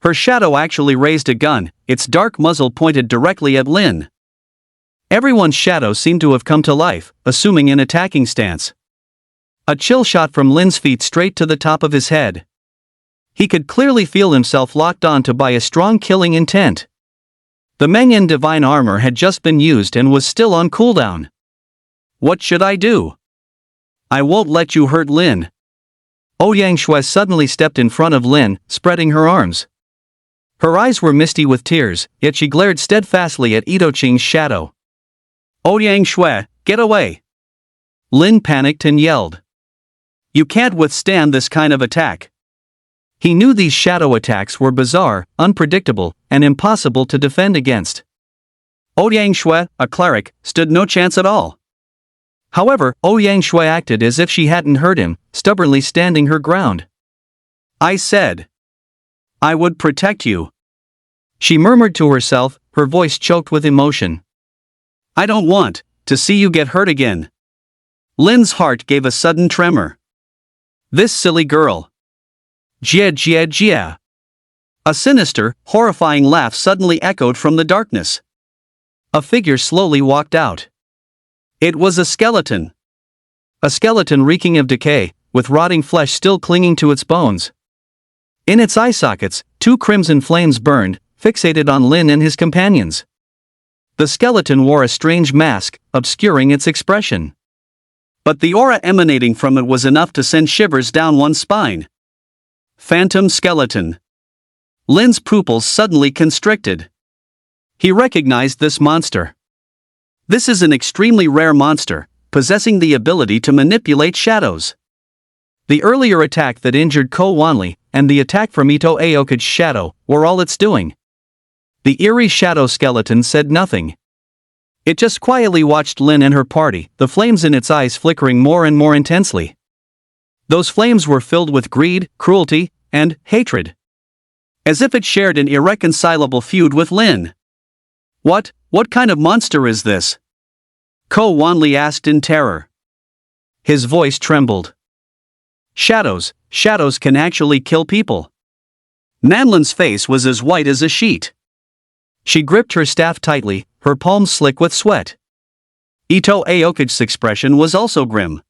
Her shadow actually raised a gun, its dark muzzle pointed directly at Lin. Everyone's shadow seemed to have come to life, assuming an attacking stance. A chill shot from Lin's feet straight to the top of his head. He could clearly feel himself locked onto by a strong killing intent. The Mengyan divine armor had just been used and was still on cooldown. What should I do? I won't let you hurt Lin. Ouyang Shui suddenly stepped in front of Lin, spreading her arms. Her eyes were misty with tears, yet she glared steadfastly at Yi Dongqing's shadow. Ouyang Shui, get away! Lin panicked and yelled. You can't withstand this kind of attack. He knew these shadow attacks were bizarre, unpredictable, and impossible to defend against. Ouyang Shui, a cleric, stood no chance at all. However, Ouyang Shui acted as if she hadn't heard him, stubbornly standing her ground. I said I would protect you. She murmured to herself, her voice choked with emotion. I don't want to see you get hurt again. Lin's heart gave a sudden tremor. This silly girl. Jia. A sinister, horrifying laugh suddenly echoed from the darkness. A figure slowly walked out. It was a skeleton. A skeleton reeking of decay, with rotting flesh still clinging to its bones. In its eye sockets, 2 crimson flames burned, fixated on Lin and his companions. The skeleton wore a strange mask, obscuring its expression. But the aura emanating from it was enough to send shivers down one's spine. Phantom skeleton. Lin's pupils suddenly constricted. He recognized this monster. This is an extremely rare monster, possessing the ability to manipulate shadows. The earlier attack that injured Ko Wanli, and the attack from Ito Aoka's shadow, were all it's doing. The eerie shadow skeleton said nothing. It just quietly watched Lin and her party, the flames in its eyes flickering more and more intensely. Those flames were filled with greed, cruelty, and hatred. As if it shared an irreconcilable feud with Lin. What kind of monster is this? Ko Wanli asked in terror. His voice trembled. Shadows can actually kill people. Nanlin's face was as white as a sheet. She gripped her staff tightly, her palms slick with sweat. Ito Aoka's expression was also grim.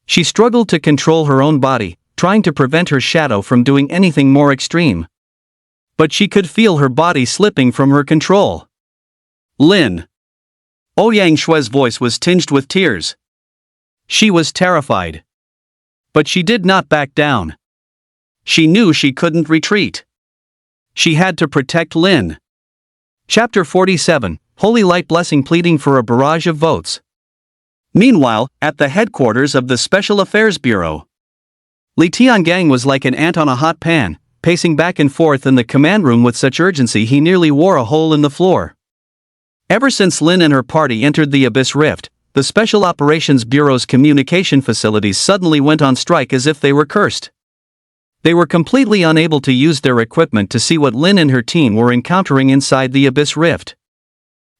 She struggled to control her own body, trying to prevent her shadow from doing anything more extreme. But she could feel her body slipping from her control. Lin. Ouyang Shue's voice was tinged with tears. She was terrified. But she did not back down. She knew she couldn't retreat. She had to protect Lin. Chapter 47, Holy Light Blessing pleading for a barrage of votes. Meanwhile, at the headquarters of the Special Affairs Bureau, Li Tiangang was like an ant on a hot pan, pacing back and forth in the command room with such urgency he nearly wore a hole in the floor. Ever since Lin and her party entered the Abyss Rift, the Special Operations Bureau's communication facilities suddenly went on strike as if they were cursed. They were completely unable to use their equipment to see what Lin and her team were encountering inside the Abyss Rift.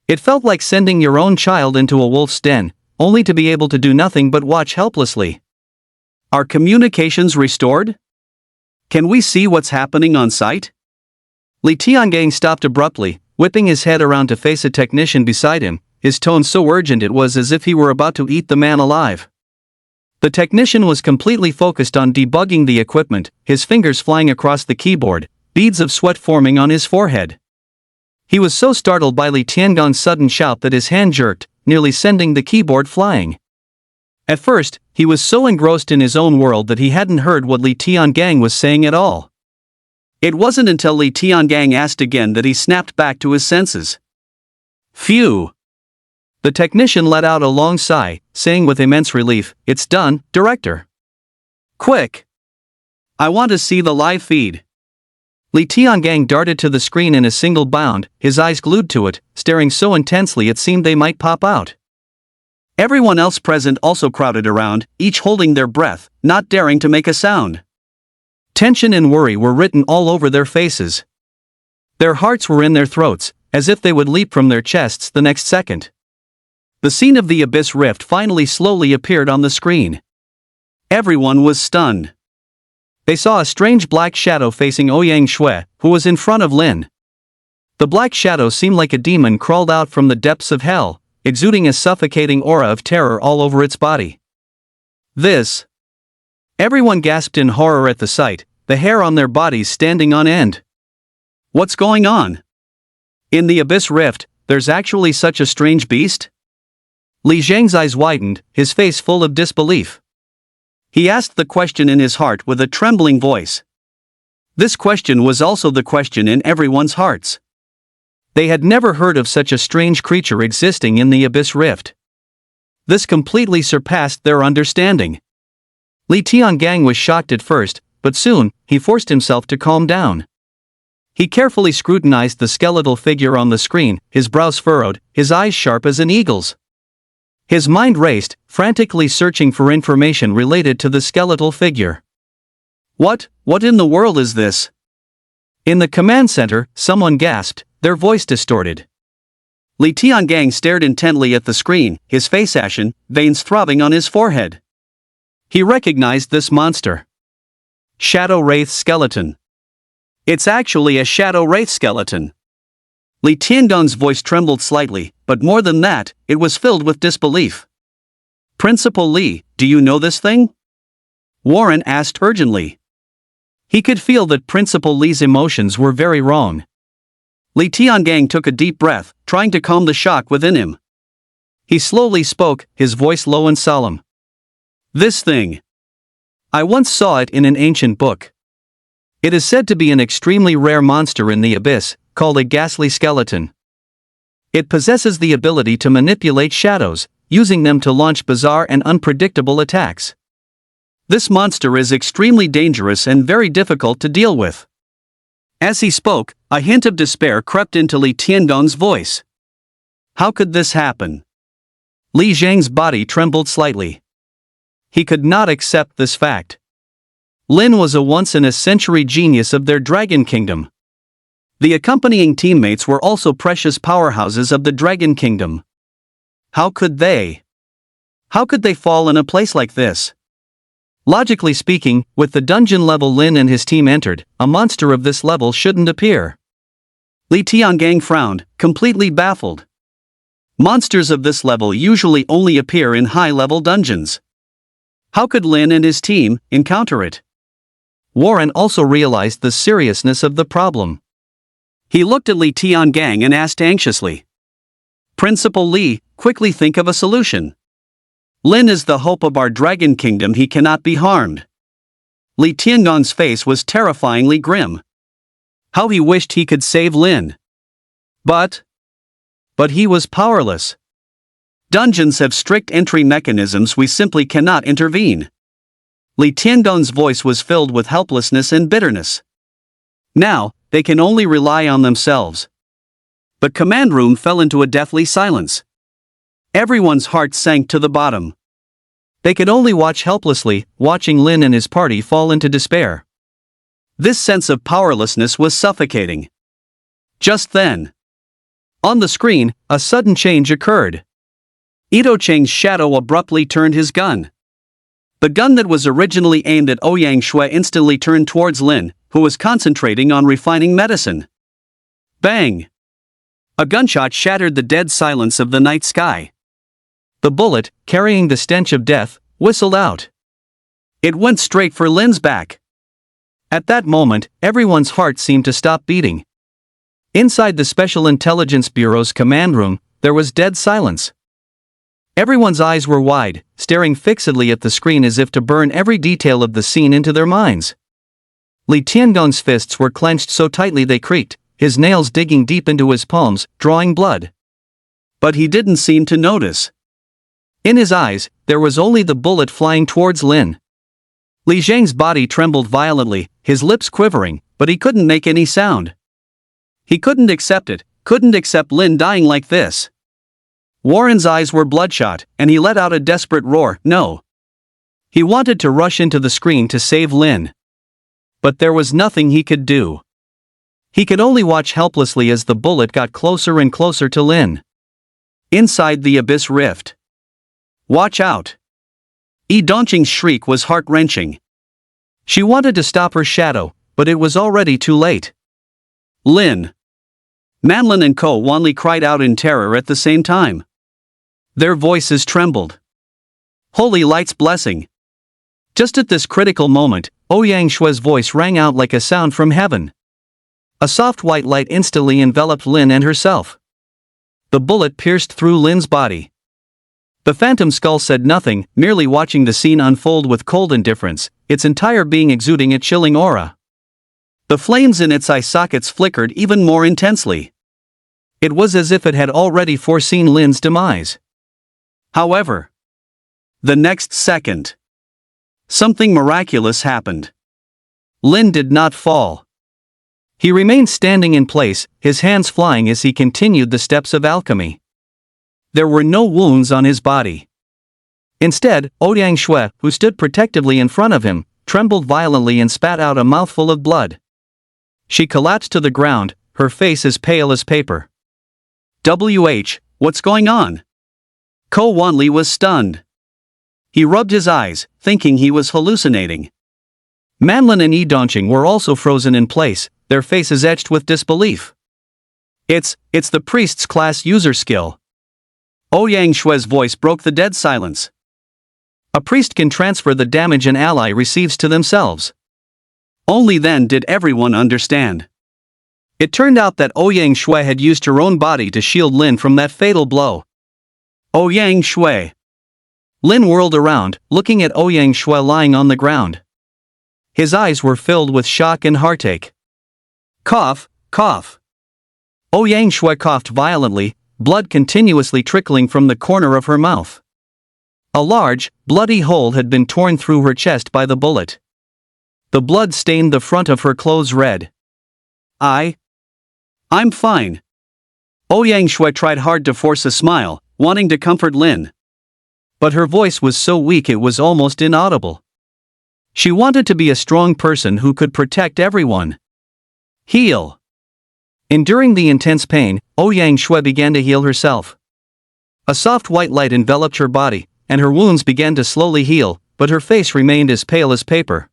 It felt like sending your own child into a wolf's den, only to be able to do nothing but watch helplessly. Are communications restored? Can we see what's happening on site? Li Tiangang stopped abruptly, whipping his head around to face a technician beside him, his tone so urgent it was as if he were about to eat the man alive. The technician was completely focused on debugging the equipment, his fingers flying across the keyboard, beads of sweat forming on his forehead. He was so startled by Li Tiangang's sudden shout that his hand jerked, nearly sending the keyboard flying. At first, he was so engrossed in his own world that he hadn't heard what Li Tiangang was saying at all. It wasn't until Li Tiangang asked again that he snapped back to his senses. Phew! The technician let out a long sigh, saying with immense relief, "It's done, Director. Quick! I want to see the live feed." Li Tiangang darted to the screen in a single bound, his eyes glued to it, staring so intensely it seemed they might pop out. Everyone else present also crowded around, each holding their breath, not daring to make a sound. Tension and worry were written all over their faces. Their hearts were in their throats, as if they would leap from their chests the next second. The scene of the Abyss Rift finally slowly appeared on the screen. Everyone was stunned. They saw a strange black shadow facing Ouyang Shui, who was in front of Lin. The black shadow seemed like a demon crawled out from the depths of hell, exuding a suffocating aura of terror all over its body. This. Everyone gasped in horror at the sight, the hair on their bodies standing on end. What's going on? In the Abyss Rift, there's actually such a strange beast? Li Zhang's eyes widened, his face full of disbelief. He asked the question in his heart with a trembling voice. This question was also the question in everyone's hearts. They had never heard of such a strange creature existing in the Abyss Rift. This completely surpassed their understanding. Li Tiangang was shocked at first, but soon, he forced himself to calm down. He carefully scrutinized the skeletal figure on the screen, his brows furrowed, his eyes sharp as an eagle's. His mind raced, frantically searching for information related to the skeletal figure. What in the world is this? In the command center, someone gasped, their voice distorted. Li Tiangang stared intently at the screen, his face ashen, veins throbbing on his forehead. He recognized this monster. Shadow Wraith Skeleton. It's actually a shadow wraith skeleton. Li Tiangong's voice trembled slightly, but more than that, it was filled with disbelief. Principal Li, do you know this thing? Warren asked urgently. He could feel that Principal Li's emotions were very wrong. Li Tiangang took a deep breath, trying to calm the shock within him. He slowly spoke, his voice low and solemn. This thing. I once saw it in an ancient book. It is said to be an extremely rare monster in the abyss, called a ghastly skeleton. It possesses the ability to manipulate shadows, using them to launch bizarre and unpredictable attacks. This monster is extremely dangerous and very difficult to deal with. As he spoke, a hint of despair crept into Li Tiangong's voice. How could this happen? Li Zhang's body trembled slightly. He could not accept this fact. Lin was a once-in-a-century genius of their Dragon Kingdom. The accompanying teammates were also precious powerhouses of the Dragon Kingdom. How could they fall in a place like this? Logically speaking, with the dungeon level Lin and his team entered, a monster of this level shouldn't appear. Li Tiangang frowned, completely baffled. Monsters of this level usually only appear in high-level dungeons. How could Lin and his team encounter it? Warren also realized the seriousness of the problem. He looked at Li Tiangang and asked anxiously. Principal Li, quickly think of a solution. Lin is the hope of our Dragon Kingdom, he cannot be harmed. Li Tiangong's face was terrifyingly grim. How he wished he could save Lin. But he was powerless. Dungeons have strict entry mechanisms, we simply cannot intervene. Li Tiangong's voice was filled with helplessness and bitterness. Now, they can only rely on themselves. The command room fell into a deathly silence. Everyone's heart sank to the bottom. They could only watch helplessly, watching Lin and his party fall into despair. This sense of powerlessness was suffocating. Just then, on the screen, a sudden change occurred. Ito Cheng's shadow abruptly turned his gun. The gun that was originally aimed at Ouyang Shui instantly turned towards Lin, who was concentrating on refining medicine. Bang! A gunshot shattered the dead silence of the night sky. The bullet, carrying the stench of death, whistled out. It went straight for Lin's back. At that moment, everyone's heart seemed to stop beating. Inside the Special Intelligence Bureau's command room, there was dead silence. Everyone's eyes were wide, staring fixedly at the screen as if to burn every detail of the scene into their minds. Li Tiangong's fists were clenched so tightly they creaked, his nails digging deep into his palms, drawing blood. But he didn't seem to notice. In his eyes, there was only the bullet flying towards Lin. Li Zhang's body trembled violently, his lips quivering, but he couldn't make any sound. He couldn't accept it, couldn't accept Lin dying like this. Warren's eyes were bloodshot, and he let out a desperate roar, no. He wanted to rush into the screen to save Lin. But there was nothing he could do. He could only watch helplessly as the bullet got closer and closer to Lin. Inside the abyss rift. Watch out! Yi Dongqing's shriek was heart-wrenching. She wanted to stop her shadow, but it was already too late. Lin! Manlin and Ko Wanli cried out in terror at the same time. Their voices trembled. Holy Light's blessing! Just at this critical moment, Ouyang Shui's voice rang out like a sound from heaven. A soft white light instantly enveloped Lin and herself. The bullet pierced through Lin's body. The phantom skull said nothing, merely watching the scene unfold with cold indifference, its entire being exuding a chilling aura. The flames in its eye sockets flickered even more intensely. It was as if it had already foreseen Lin's demise. However, the next second, something miraculous happened. Lin did not fall. He remained standing in place, his hands flying as he continued the steps of alchemy. There were no wounds on his body. Instead, Ouyang Shui, who stood protectively in front of him, trembled violently and spat out a mouthful of blood. She collapsed to the ground, her face as pale as paper. What's going on? Ko Wanli was stunned. He rubbed his eyes, thinking he was hallucinating. Manlin and Yi Dongqing were also frozen in place, their faces etched with disbelief. It's the priest's class user skill. Ouyang Shue's voice broke the dead silence. A priest can transfer the damage an ally receives to themselves. Only then did everyone understand. It turned out that Ouyang Shui had used her own body to shield Lin from that fatal blow. Ouyang Shui. Lin whirled around, looking at Ouyang Shui lying on the ground. His eyes were filled with shock and heartache. Cough, cough. Ouyang Shui coughed violently, blood continuously trickling from the corner of her mouth. A large, bloody hole had been torn through her chest by the bullet. The blood stained the front of her clothes red. I'm fine. Ouyang Shui tried hard to force a smile, wanting to comfort Lin. But her voice was so weak it was almost inaudible. She wanted to be a strong person who could protect everyone. Heal. Enduring the intense pain, Ouyang Shui began to heal herself. A soft white light enveloped her body, and her wounds began to slowly heal, but her face remained as pale as paper.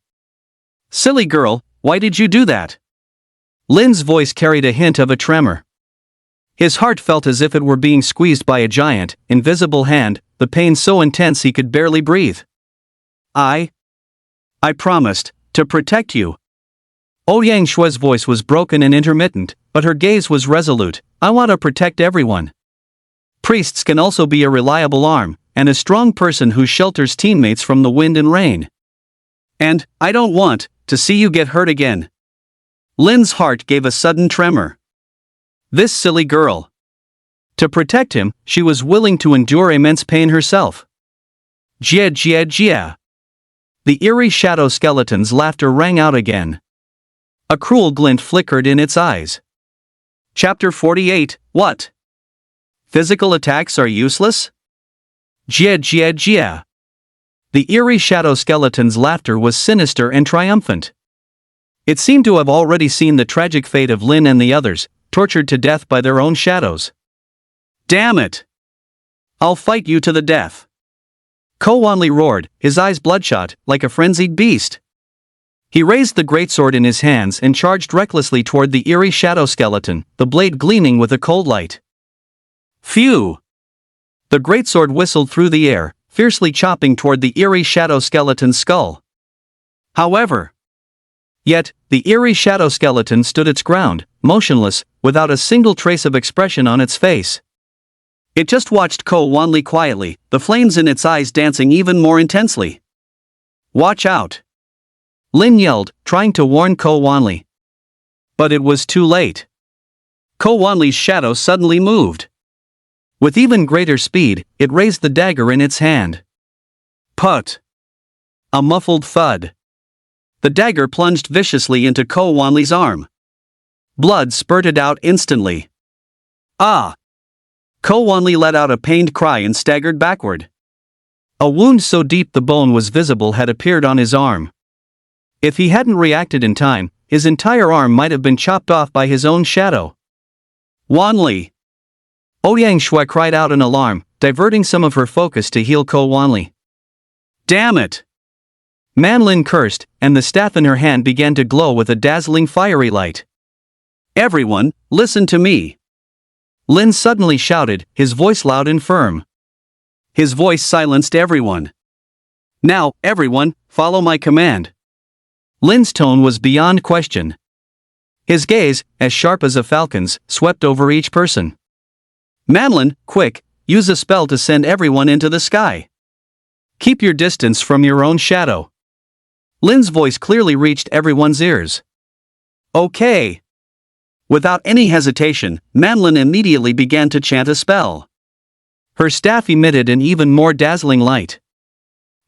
Silly girl, why did you do that? Lin's voice carried a hint of a tremor. His heart felt as if it were being squeezed by a giant, invisible hand, the pain so intense he could barely breathe. I promised to protect you. Ouyang Shui's voice was broken and intermittent, but her gaze was resolute. I want to protect everyone. Priests can also be a reliable arm, and a strong person who shelters teammates from the wind and rain. And I don't want to see you get hurt again. Lin's heart gave a sudden tremor. This silly girl. To protect him, she was willing to endure immense pain herself. Jia jia jia. The eerie shadow skeleton's laughter rang out again. A cruel glint flickered in its eyes. Chapter 48, What? Physical attacks are useless? Jia jia jia. The eerie shadow skeleton's laughter was sinister and triumphant. It seemed to have already seen the tragic fate of Lin and the others, tortured to death by their own shadows. Damn it! I'll fight you to the death. Ko Wanli roared, his eyes bloodshot, like a frenzied beast. He raised the greatsword in his hands and charged recklessly toward the eerie shadow skeleton, the blade gleaming with a cold light. Phew! The greatsword whistled through the air, fiercely chopping toward the eerie shadow skeleton's skull. Yet, the eerie shadow skeleton stood its ground, motionless, without a single trace of expression on its face. It just watched Ko Wanli quietly, the flames in its eyes dancing even more intensely. Watch out! Lin yelled, trying to warn Ko Wanli. But it was too late. Ko Wanli's shadow suddenly moved. With even greater speed, it raised the dagger in its hand. Put! A muffled thud. The dagger plunged viciously into Ko Wanli's arm. Blood spurted out instantly. Ah! Ko Wanli let out a pained cry and staggered backward. A wound so deep the bone was visible had appeared on his arm. If he hadn't reacted in time, his entire arm might have been chopped off by his own shadow. Wanli! Ouyang Shui cried out in alarm, diverting some of her focus to heal Ko Wanli. Damn it! Man Lin cursed, and the staff in her hand began to glow with a dazzling fiery light. Everyone, listen to me! Lin suddenly shouted, his voice loud and firm. His voice silenced everyone. Now, everyone, follow my command. Lin's tone was beyond question. His gaze, as sharp as a falcon's, swept over each person. Manlin, quick, use a spell to send everyone into the sky. Keep your distance from your own shadow. Lin's voice clearly reached everyone's ears. Okay. Without any hesitation, Manlin immediately began to chant a spell. Her staff emitted an even more dazzling light.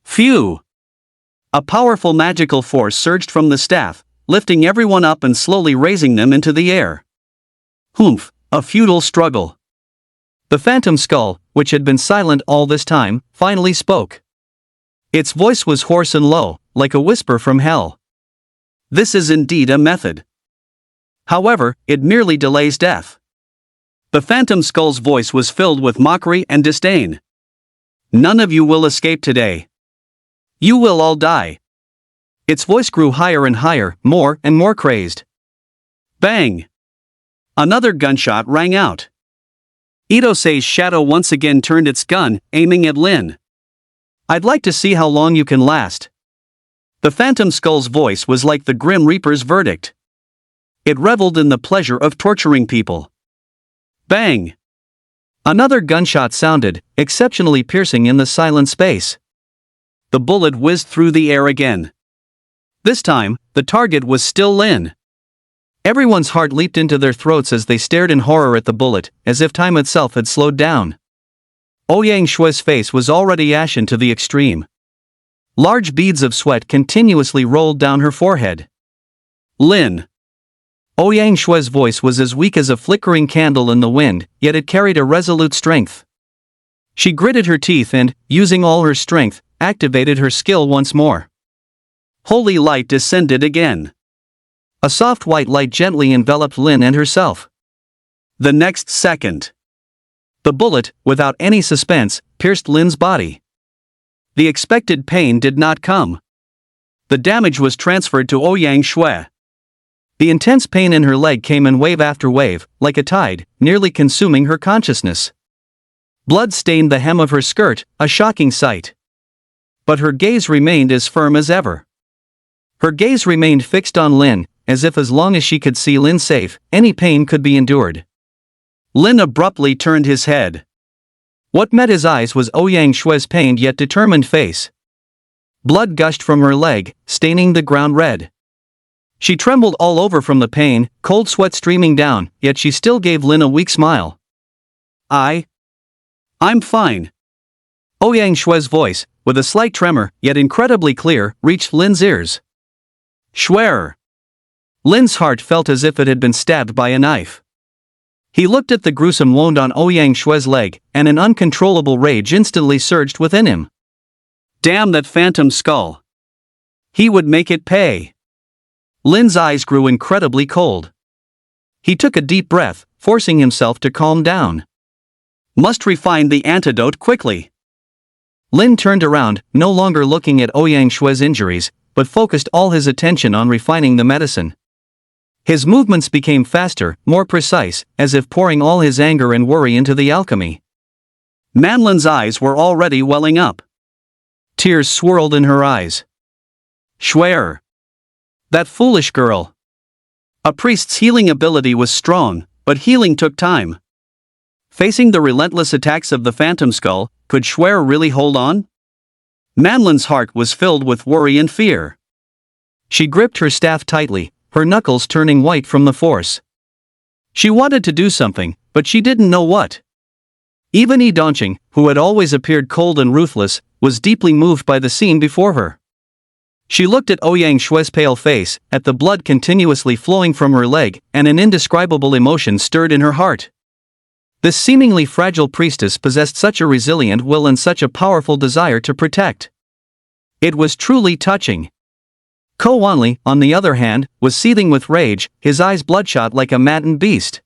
Phew! A powerful magical force surged from the staff, lifting everyone up and slowly raising them into the air. Humph, a futile struggle. The phantom skull, which had been silent all this time, finally spoke. Its voice was hoarse and low, like a whisper from hell. This is indeed a method. However, it merely delays death. The phantom skull's voice was filled with mockery and disdain. None of you will escape today. You will all die. Its voice grew higher and higher, more and more crazed. Bang! Another gunshot rang out. Itosei's shadow once again turned its gun, aiming at Lin. I'd like to see how long you can last. The Phantom Skull's voice was like the Grim Reaper's verdict. It reveled in the pleasure of torturing people. Bang! Another gunshot sounded, exceptionally piercing in the silent space. The bullet whizzed through the air again. This time, the target was still Lin. Everyone's heart leaped into their throats as they stared in horror at the bullet, as if time itself had slowed down. Ouyang Shue's face was already ashen to the extreme. Large beads of sweat continuously rolled down her forehead. Lin. Ouyang Shue's voice was as weak as a flickering candle in the wind, yet it carried a resolute strength. She gritted her teeth and, using all her strength, activated her skill once more. Holy light descended again. A soft white light gently enveloped Lin and herself. The next second, the bullet, without any suspense, pierced Lin's body. The expected pain did not come. The damage was transferred to Ouyang Shui. The intense pain in her leg came in wave after wave, like a tide, nearly consuming her consciousness. Blood stained the hem of her skirt, a shocking sight. But her gaze remained as firm as ever. Her gaze remained fixed on Lin, as if as long as she could see Lin safe, any pain could be endured. Lin abruptly turned his head. What met his eyes was Ouyang Shue's pained yet determined face. Blood gushed from her leg, staining the ground red. She trembled all over from the pain, cold sweat streaming down, yet she still gave Lin a weak smile. I'm fine. Ouyang Shue's voice, with a slight tremor, yet incredibly clear, reached Lin's ears. Schwerer. Lin's heart felt as if it had been stabbed by a knife. He looked at the gruesome wound on Ouyang Shue's leg, and an uncontrollable rage instantly surged within him. Damn that phantom skull. He would make it pay. Lin's eyes grew incredibly cold. He took a deep breath, forcing himself to calm down. Must refine the antidote quickly. Lin turned around, no longer looking at Ouyang Shue's injuries, but focused all his attention on refining the medicine. His movements became faster, more precise, as if pouring all his anger and worry into the alchemy. Manlin's eyes were already welling up. Tears swirled in her eyes. Schwerer. That foolish girl. A priest's healing ability was strong, but healing took time. Facing the relentless attacks of the Phantom Skull, could Schwerer really hold on? Manlin's heart was filled with worry and fear. She gripped her staff tightly, her knuckles turning white from the force. She wanted to do something, but she didn't know what. Even Yi Dongqing, who had always appeared cold and ruthless, was deeply moved by the scene before her. She looked at Ouyang Shue's pale face, at the blood continuously flowing from her leg, and an indescribable emotion stirred in her heart. This seemingly fragile priestess possessed such a resilient will and such a powerful desire to protect. It was truly touching. Ko Wanli, on the other hand, was seething with rage, his eyes bloodshot like a maddened beast.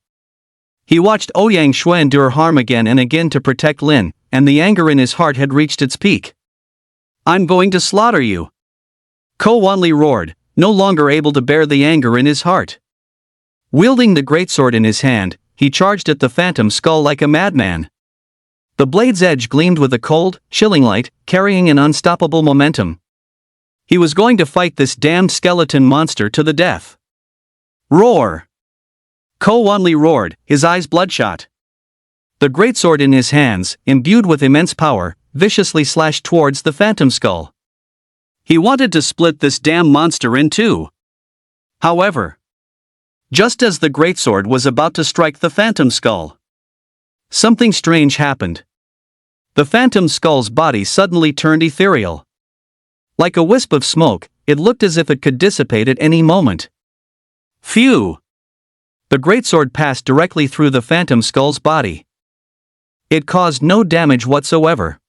He watched Ouyang Shui endure harm again and again to protect Lin, and the anger in his heart had reached its peak. I'm going to slaughter you. Ko Wanli roared, no longer able to bear the anger in his heart. Wielding the greatsword in his hand, he charged at the Phantom Skull like a madman. The blade's edge gleamed with a cold, chilling light, carrying an unstoppable momentum. He was going to fight this damned skeleton monster to the death. Roar! Ko Wanli roared, his eyes bloodshot. The greatsword in his hands, imbued with immense power, viciously slashed towards the Phantom Skull. He wanted to split this damn monster in two. However, just as the greatsword was about to strike the Phantom Skull, something strange happened. The Phantom Skull's body suddenly turned ethereal. Like a wisp of smoke, it looked as if it could dissipate at any moment. Phew! The greatsword passed directly through the Phantom Skull's body. It caused no damage whatsoever.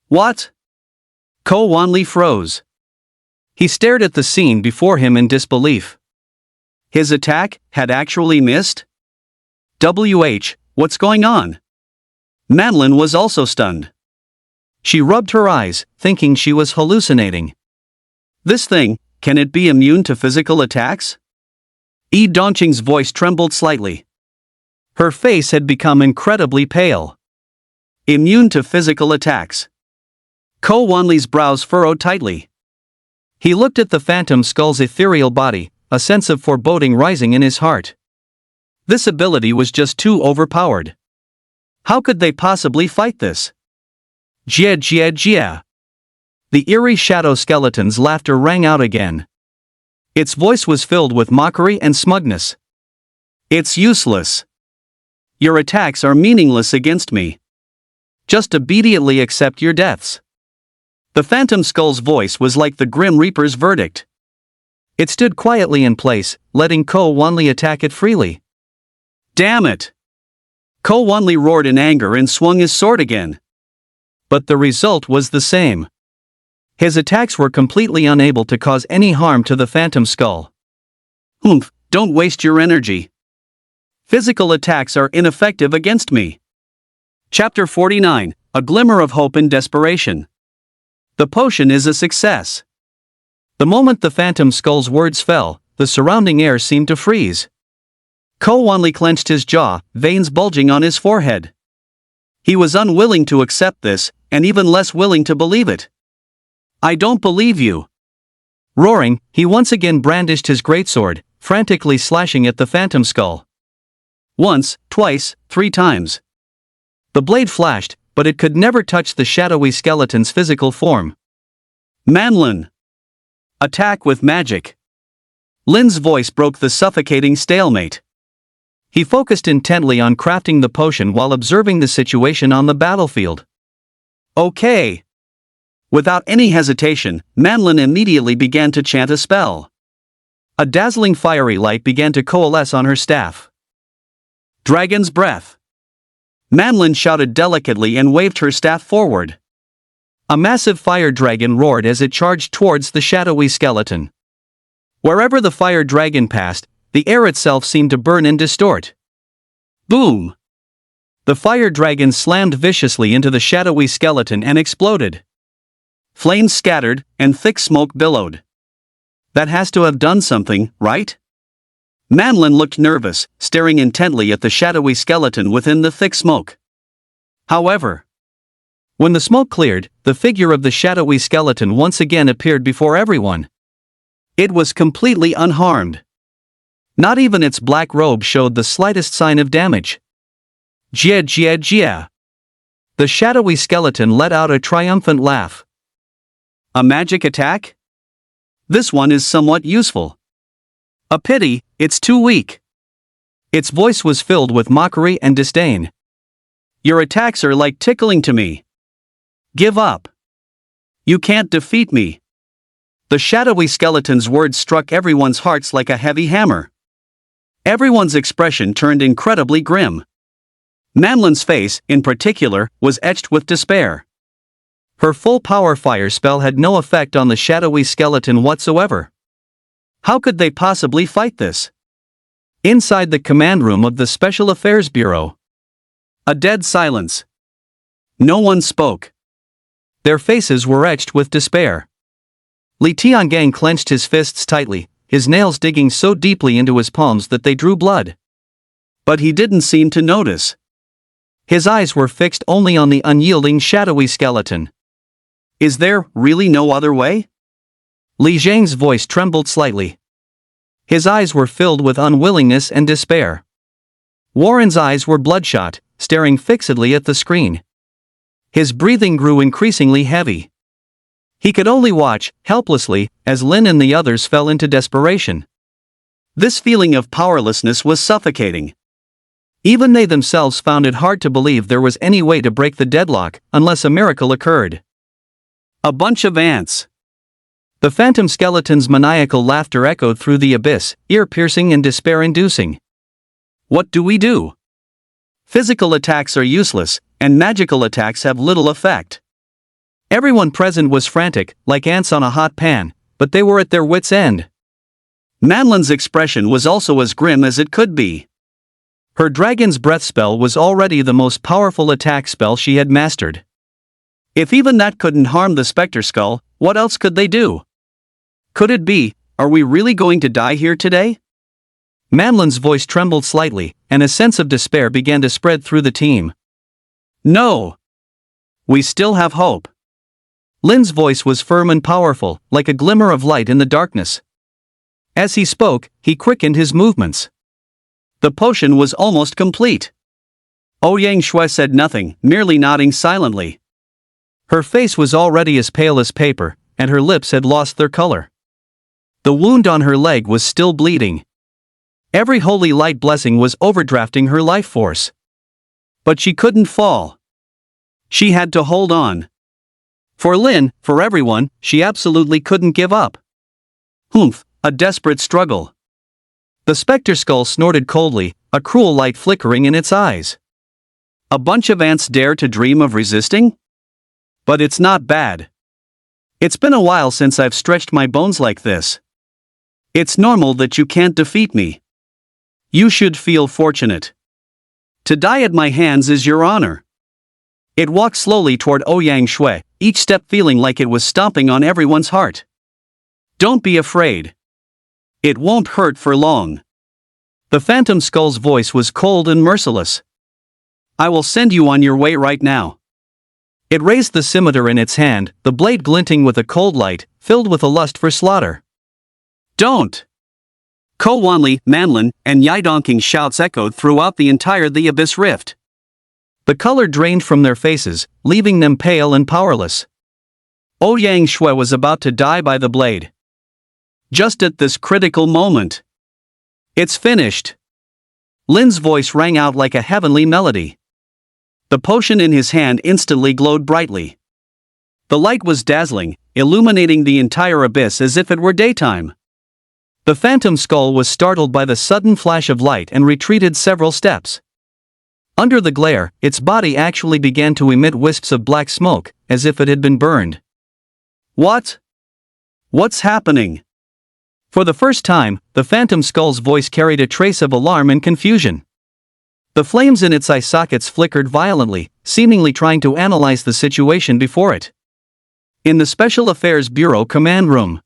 What? Ko Wanli froze. He stared at the scene before him in disbelief. His attack had actually missed? What's going on? Manlin was also stunned. She rubbed her eyes, thinking she was hallucinating. This thing, can it be immune to physical attacks? Dongqing's voice trembled slightly. Her face had become incredibly pale. Immune to physical attacks. Ko Wanli's brows furrowed tightly. He looked at the phantom skull's ethereal body, a sense of foreboding rising in his heart. This ability was just too overpowered. How could they possibly fight this? Jia jia jia. The eerie shadow skeleton's laughter rang out again. Its voice was filled with mockery and smugness. It's useless. Your attacks are meaningless against me. Just obediently accept your deaths. The phantom skull's voice was like the Grim Reaper's verdict. It stood quietly in place, letting Ko Wanli attack it freely. Damn it! Ko Wanli roared in anger and swung his sword again. But the result was the same. His attacks were completely unable to cause any harm to the phantom skull. Don't waste your energy. Physical attacks are ineffective against me. Chapter 49, A Glimmer of Hope and Desperation. The potion is a success. The moment the phantom skull's words fell, the surrounding air seemed to freeze. Ko Wanli clenched his jaw, veins bulging on his forehead. He was unwilling to accept this, and even less willing to believe it. I don't believe you. Roaring, he once again brandished his greatsword, frantically slashing at the phantom skull. Once, twice, 3 times. The blade flashed, but it could never touch the shadowy skeleton's physical form. Manlin! Attack with magic! Lin's voice broke the suffocating stalemate. He focused intently on crafting the potion while observing the situation on the battlefield. Okay. Without any hesitation, Manlin immediately began to chant a spell. A dazzling fiery light began to coalesce on her staff. Dragon's breath! Manlin shouted delicately and waved her staff forward. A massive fire dragon roared as it charged towards the shadowy skeleton. Wherever the fire dragon passed, the air itself seemed to burn and distort. Boom! The fire dragon slammed viciously into the shadowy skeleton and exploded. Flames scattered, and thick smoke billowed. That has to have done something, right? Manlin looked nervous, staring intently at the shadowy skeleton within the thick smoke. However, when the smoke cleared, the figure of the shadowy skeleton once again appeared before everyone. It was completely unharmed. Not even its black robe showed the slightest sign of damage. Jia jia jia. The shadowy skeleton let out a triumphant laugh. A magic attack? This one is somewhat useful. A pity, it's too weak. Its voice was filled with mockery and disdain. Your attacks are like tickling to me. Give up. You can't defeat me. The shadowy skeleton's words struck everyone's hearts like a heavy hammer. Everyone's expression turned incredibly grim. Manlin's face, in particular, was etched with despair. Her full power fire spell had no effect on the shadowy skeleton whatsoever. How could they possibly fight this? Inside the command room of the Special Affairs Bureau. A dead silence. No one spoke. Their faces were etched with despair. Li Tiangang clenched his fists tightly, his nails digging so deeply into his palms that they drew blood. But he didn't seem to notice. His eyes were fixed only on the unyielding shadowy skeleton. Is there really no other way? Li Zhang's voice trembled slightly. His eyes were filled with unwillingness and despair. Warren's eyes were bloodshot, staring fixedly at the screen. His breathing grew increasingly heavy. He could only watch, helplessly, as Lin and the others fell into desperation. This feeling of powerlessness was suffocating. Even they themselves found it hard to believe there was any way to break the deadlock, unless a miracle occurred. A bunch of ants. The phantom skeleton's maniacal laughter echoed through the abyss, ear-piercing and despair-inducing. What do we do? Physical attacks are useless, and magical attacks have little effect. Everyone present was frantic, like ants on a hot pan, but they were at their wits' end. Manlin's expression was also as grim as it could be. Her dragon's breath spell was already the most powerful attack spell she had mastered. If even that couldn't harm the Spectre Skull, what else could they do? Could it be, are we really going to die here today? Manlin's voice trembled slightly, and a sense of despair began to spread through the team. No! We still have hope. Lin's voice was firm and powerful, like a glimmer of light in the darkness. As he spoke, he quickened his movements. The potion was almost complete. Ouyang Shui said nothing, merely nodding silently. Her face was already as pale as paper, and her lips had lost their color. The wound on her leg was still bleeding. Every holy light blessing was overdrafting her life force. But she couldn't fall. She had to hold on. For Lin, for everyone, she absolutely couldn't give up. Humph, a desperate struggle. The specter skull snorted coldly, a cruel light flickering in its eyes. A bunch of ants dare to dream of resisting? But it's not bad. It's been a while since I've stretched my bones like this. It's normal that you can't defeat me. You should feel fortunate. To die at my hands is your honor. It walked slowly toward Ouyang Shui, each step feeling like it was stomping on everyone's heart. Don't be afraid. It won't hurt for long. The phantom skull's voice was cold and merciless. I will send you on your way right now. It raised the scimitar in its hand, the blade glinting with a cold light, filled with a lust for slaughter. Don't! Ko Wanli, Manlin, and Yidongking's shouts echoed throughout the entire The Abyss Rift. The color drained from their faces, leaving them pale and powerless. Ouyang Shui was about to die by the blade. Just at this critical moment. It's finished. Lin's voice rang out like a heavenly melody. The potion in his hand instantly glowed brightly. The light was dazzling, illuminating the entire abyss as if it were daytime. The phantom skull was startled by the sudden flash of light and retreated several steps. Under the glare, its body actually began to emit wisps of black smoke, as if it had been burned. What? What's happening? For the first time, the phantom skull's voice carried a trace of alarm and confusion. The flames in its eye sockets flickered violently, seemingly trying to analyze the situation before it. In the Special Affairs Bureau command room,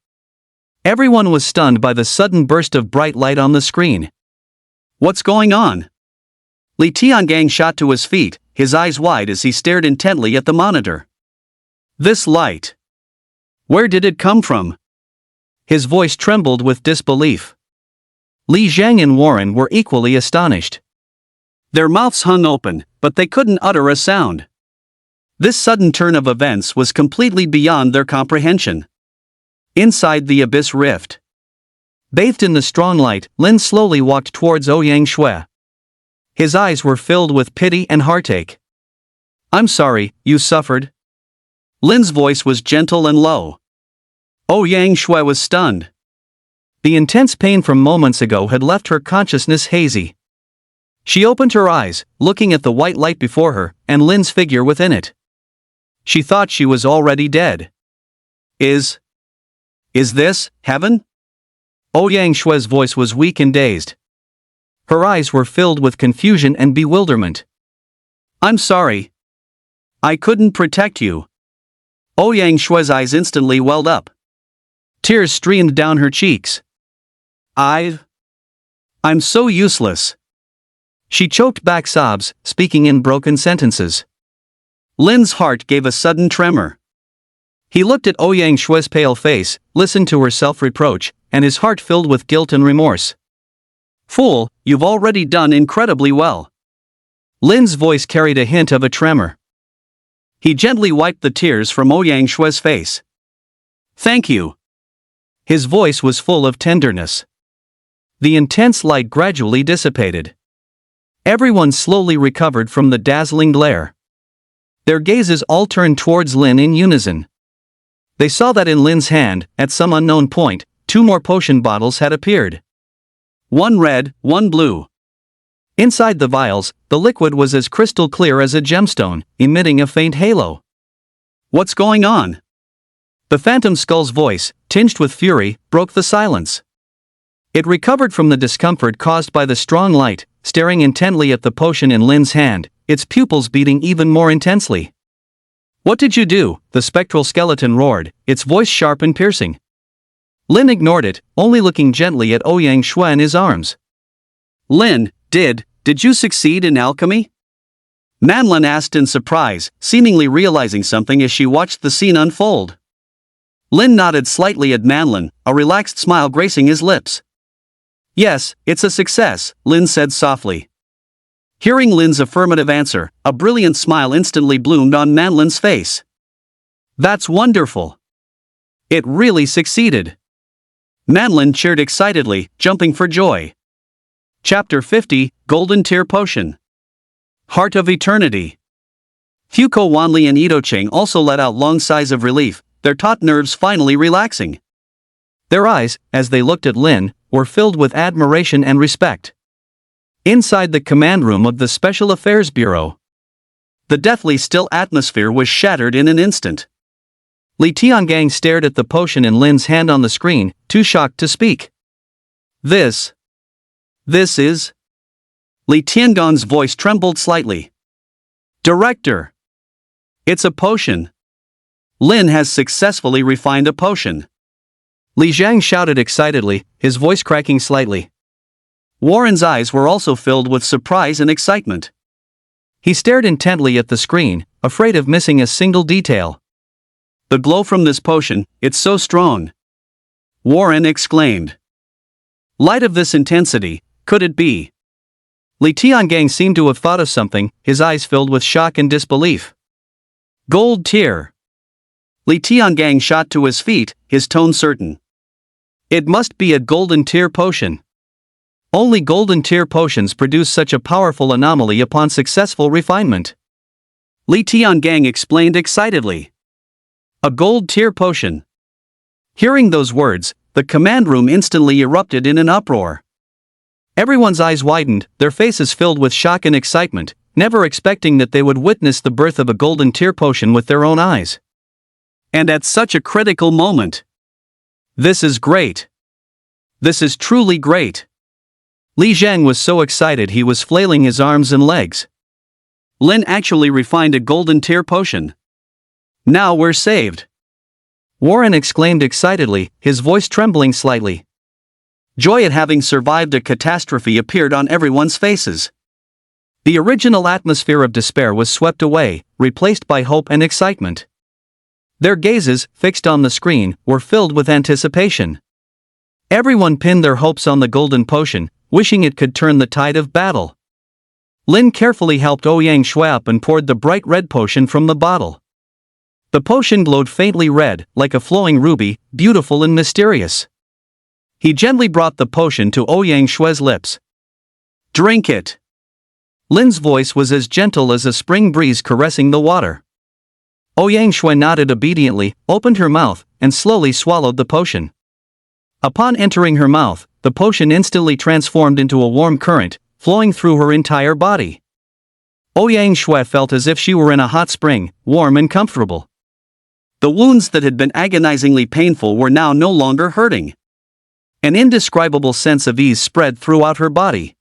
everyone was stunned by the sudden burst of bright light on the screen. What's going on? Li Tiangang shot to his feet, his eyes wide as he stared intently at the monitor. This light. Where did it come from? His voice trembled with disbelief. Li Zhang and Warren were equally astonished. Their mouths hung open, but they couldn't utter a sound. This sudden turn of events was completely beyond their comprehension. Inside the Abyss Rift, bathed in the strong light, Lin slowly walked towards Ouyang Shui. His eyes were filled with pity and heartache. I'm sorry, you suffered. Lin's voice was gentle and low. Ouyang Shui was stunned. The intense pain from moments ago had left her consciousness hazy. She opened her eyes, looking at the white light before her, and Lin's figure within it. She thought she was already dead. Is this heaven? Ouyang Shui's voice was weak and dazed. Her eyes were filled with confusion and bewilderment. I'm sorry. I couldn't protect you. Ouyang Shui's eyes instantly welled up. Tears streamed down her cheeks. I'm so useless. She choked back sobs, speaking in broken sentences. Lin's heart gave a sudden tremor. He looked at Ouyang Shui's pale face, listened to her self-reproach, and his heart filled with guilt and remorse. Fool, you've already done incredibly well. Lin's voice carried a hint of a tremor. He gently wiped the tears from Ouyang Shui's face. Thank you. His voice was full of tenderness. The intense light gradually dissipated. Everyone slowly recovered from the dazzling glare. Their gazes all turned towards Lin in unison. They saw that in Lin's hand, at some unknown point, 2 more potion bottles had appeared. One red, one blue. Inside the vials, the liquid was as crystal clear as a gemstone, emitting a faint halo. What's going on? The phantom skull's voice, tinged with fury, broke the silence. It recovered from the discomfort caused by the strong light, staring intently at the potion in Lin's hand, its pupils beating even more intensely. What did you do? The spectral skeleton roared, its voice sharp and piercing. Lin ignored it, only looking gently at Ouyang Shui in his arms. Lin, did you succeed in alchemy? Manlin asked in surprise, seemingly realizing something as she watched the scene unfold. Lin nodded slightly at Manlin, a relaxed smile gracing his lips. Yes, it's a success, Lin said softly. Hearing Lin's affirmative answer, a brilliant smile instantly bloomed on Manlin's face. That's wonderful. It really succeeded. Manlin cheered excitedly, jumping for joy. Chapter 50, Golden Tear Potion. Heart of Eternity. Fuko Wanli and Ito Ching also let out long sighs of relief, their taut nerves finally relaxing. Their eyes, as they looked at Lin, were filled with admiration and respect. Inside the command room of the Special Affairs Bureau, the deathly still atmosphere was shattered in an instant. Li Tiangang stared at the potion in Lin's hand on the screen, too shocked to speak. This is... Li Tiangong's voice trembled slightly. Director! It's a potion. Lin has successfully refined a potion. Li Jiang shouted excitedly, his voice cracking slightly. Warren's eyes were also filled with surprise and excitement. He stared intently at the screen, afraid of missing a single detail. The glow from this potion, it's so strong. Warren exclaimed. Light of this intensity, could it be? Li Tiangang seemed to have thought of something, his eyes filled with shock and disbelief. Gold tier. Li Tiangang shot to his feet, his tone certain. It must be a golden tier potion. Only golden tier potions produce such a powerful anomaly upon successful refinement. Li Tiangang explained excitedly. A gold tier potion. Hearing those words, the command room instantly erupted in an uproar. Everyone's eyes widened, their faces filled with shock and excitement, never expecting that they would witness the birth of a golden tier potion with their own eyes. And at such a critical moment. This is great. This is truly great. Li Jiang was so excited he was flailing his arms and legs. Lin actually refined a golden tier potion. Now we're saved. Warren exclaimed excitedly, his voice trembling slightly. Joy at having survived a catastrophe appeared on everyone's faces. The original atmosphere of despair was swept away, replaced by hope and excitement. Their gazes, fixed on the screen, were filled with anticipation. Everyone pinned their hopes on the golden potion, wishing it could turn the tide of battle. Lin carefully helped Ouyang Shui up and poured the bright red potion from the bottle. The potion glowed faintly red, like a flowing ruby, beautiful and mysterious. He gently brought the potion to Ouyang Shui's lips. Drink it. Lin's voice was as gentle as a spring breeze caressing the water. Ouyang Shui nodded obediently, opened her mouth, and slowly swallowed the potion. Upon entering her mouth, the potion instantly transformed into a warm current, flowing through her entire body. Ouyang Shui felt as if she were in a hot spring, warm and comfortable. The wounds that had been agonizingly painful were now no longer hurting. An indescribable sense of ease spread throughout her body.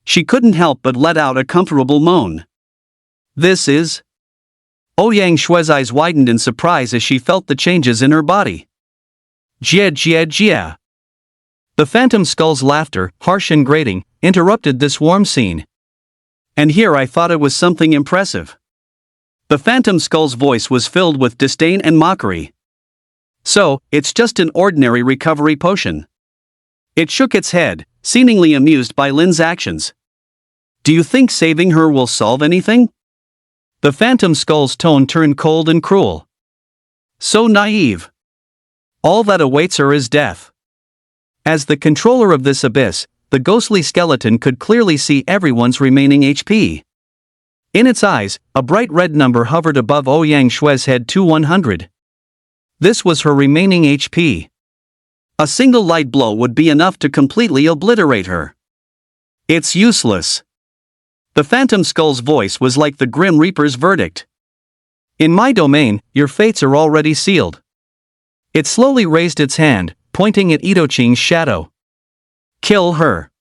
She couldn't help but let out a comfortable moan. This is... Ouyang Shui's eyes widened in surprise as she felt the changes in her body. Jia jia jia. The phantom skull's laughter, harsh and grating, interrupted this warm scene. And here I thought it was something impressive. The phantom skull's voice was filled with disdain and mockery. So, it's just an ordinary recovery potion. It shook its head, seemingly amused by Lin's actions. Do you think saving her will solve anything? The phantom skull's tone turned cold and cruel. So naive. All that awaits her is death. As the controller of this abyss, the ghostly skeleton could clearly see everyone's remaining HP. In its eyes, a bright red number hovered above Ouyang Shui's head to 100. This was her remaining HP. A single light blow would be enough to completely obliterate her. It's useless. The phantom skull's voice was like the Grim Reaper's verdict. In my domain, your fates are already sealed. It slowly raised its hand, pointing at Ito Ching's shadow. Kill her.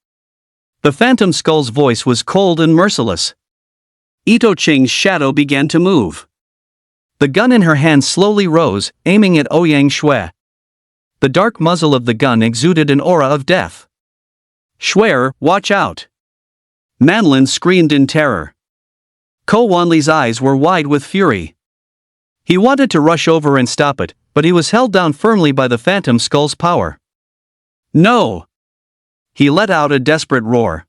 The phantom skull's voice was cold and merciless. Ito Ching's shadow began to move. The gun in her hand slowly rose, aiming at Ouyang Shui. The dark muzzle of the gun exuded an aura of death. Swear, watch out! Manlin screamed in terror. Ko Wanli's eyes were wide with fury. He wanted to rush over and stop it, but he was held down firmly by the phantom skull's power. No! He let out a desperate roar.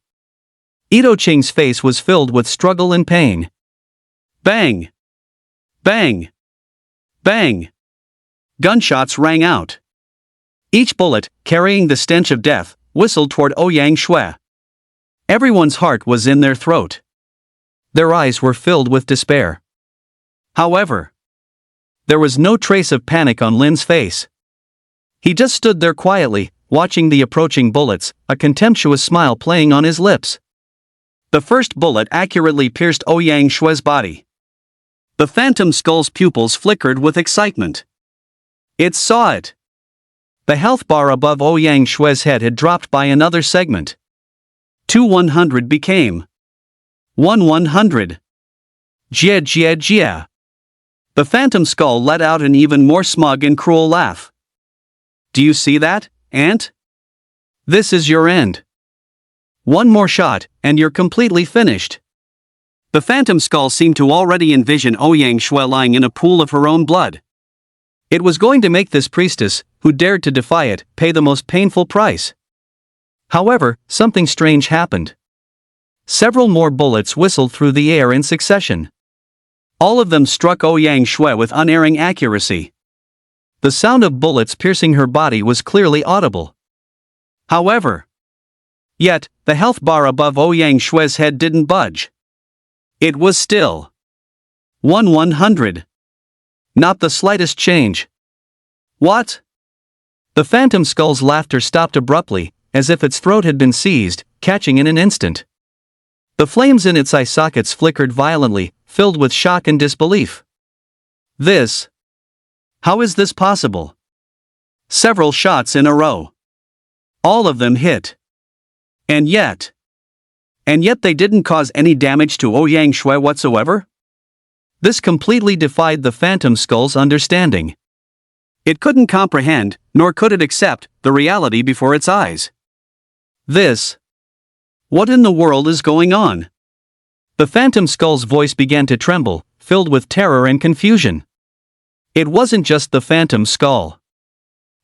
Ito Ching's face was filled with struggle and pain. Bang! Bang! Bang! Gunshots rang out. Each bullet, carrying the stench of death, whistled toward Ouyang Shui. Everyone's heart was in their throat. Their eyes were filled with despair. However, there was no trace of panic on Lin's face. He just stood there quietly, watching the approaching bullets, a contemptuous smile playing on his lips. The first bullet accurately pierced Ouyang Shui's body. The phantom skull's pupils flickered with excitement. It saw it. The health bar above Ouyang Shui's head had dropped by another segment. 2-100 became 1-100. Jia jia jia. The phantom skull let out an even more smug and cruel laugh. Do you see that, Ant? This is your end. One more shot, and you're completely finished. The phantom skull seemed to already envision Ouyang Shui lying in a pool of her own blood. It was going to make this priestess, who dared to defy it, pay the most painful price. However, something strange happened. Several more bullets whistled through the air in succession. All of them struck Ouyang Shui with unerring accuracy. The sound of bullets piercing her body was clearly audible. However, yet, the health bar above Ouyang Shui's head didn't budge. It was still 1-100. Not the slightest change. What? The phantom skull's laughter stopped abruptly, as if its throat had been seized, catching in an instant. The flames in its eye sockets flickered violently, filled with shock and disbelief. This? How is this possible? Several shots in a row. All of them hit. And yet they didn't cause any damage to Ouyang Shui whatsoever? This completely defied the phantom skull's understanding. It couldn't comprehend, nor could it accept, the reality before its eyes. This? What in the world is going on? The phantom skull's voice began to tremble, filled with terror and confusion. It wasn't just the phantom skull.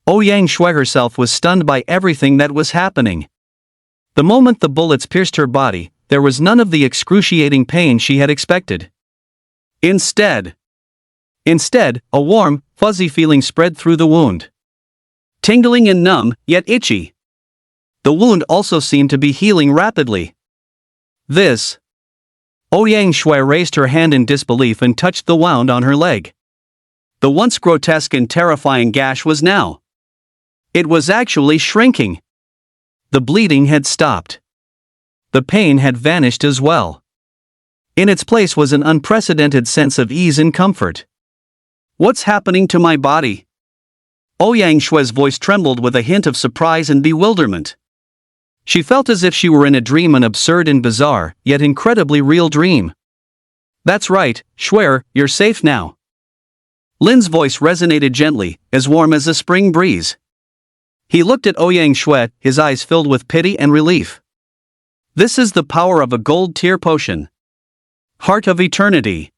Ouyang Shui herself was stunned by everything that was happening. The moment the bullets pierced her body, there was none of the excruciating pain she had expected. Instead, a warm, fuzzy feeling spread through the wound. Tingling and numb, yet itchy. The wound also seemed to be healing rapidly. This? Ouyang Shui raised her hand in disbelief and touched the wound on her leg. The once grotesque and terrifying gash was now. It was actually shrinking. The bleeding had stopped. The pain had vanished as well. In its place was an unprecedented sense of ease and comfort. What's happening to my body? Ouyang Shui's voice trembled with a hint of surprise and bewilderment. She felt as if she were in a dream, an absurd and bizarre, yet incredibly real dream. That's right, Shui, you're safe now. Lin's voice resonated gently, as warm as a spring breeze. He looked at Ouyang Shui, his eyes filled with pity and relief. This is the power of a gold tier potion. Heart of Eternity.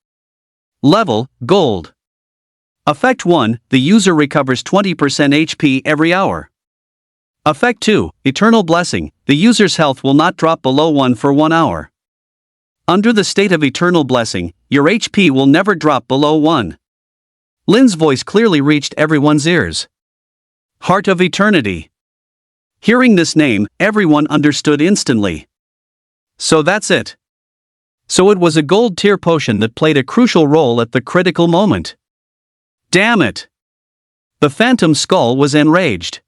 Level, Gold. Effect 1, the user recovers 20% HP every hour. Effect 2, Eternal Blessing, the user's health will not drop below 1 for 1 hour. Under the state of Eternal Blessing, your HP will never drop below 1. Lin's voice clearly reached everyone's ears. Heart of Eternity. Hearing this name, everyone understood instantly. So that's it. So it was a gold tier potion that played a crucial role at the critical moment. Damn it! The phantom skull was enraged.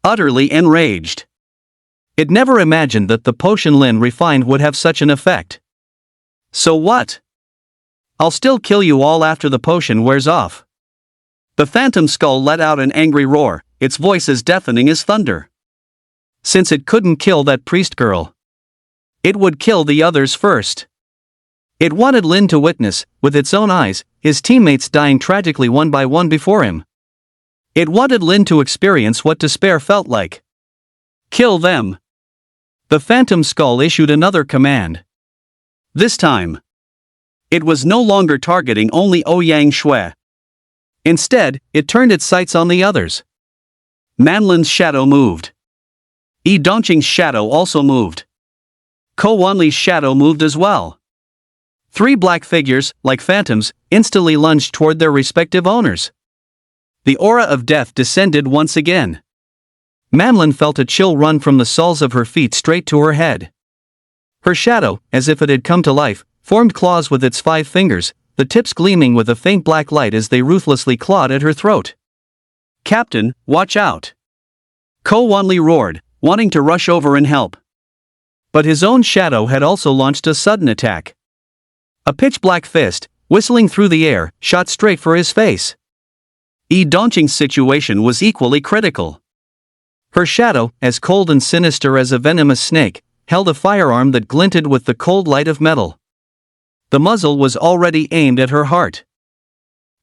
Utterly enraged. It never imagined that the potion Lin refined would have such an effect. So what? I'll still kill you all after the potion wears off. The phantom skull let out an angry roar, its voice as deafening as thunder. Since it couldn't kill that priest girl, it would kill the others first. It wanted Lin to witness, with its own eyes, his teammates dying tragically one by one before him. It wanted Lin to experience what despair felt like. Kill them. The phantom skull issued another command. This time, it was no longer targeting only Ouyang Shui. Instead, it turned its sights on the others. Manlin's shadow moved. Yi Dongqing's shadow also moved. Ko Wanli's shadow moved as well. 3 black figures, like phantoms, instantly lunged toward their respective owners. The aura of death descended once again. Manlin felt a chill run from the soles of her feet straight to her head. Her shadow, as if it had come to life, formed claws with its 5 fingers, the tips gleaming with a faint black light as they ruthlessly clawed at her throat. "Captain, watch out!" Ko Wanli roared, wanting to rush over and help. But his own shadow had also launched a sudden attack. A pitch-black fist, whistling through the air, shot straight for his face. Yi Dongqing's situation was equally critical. Her shadow, as cold and sinister as a venomous snake, held a firearm that glinted with the cold light of metal. The muzzle was already aimed at her heart.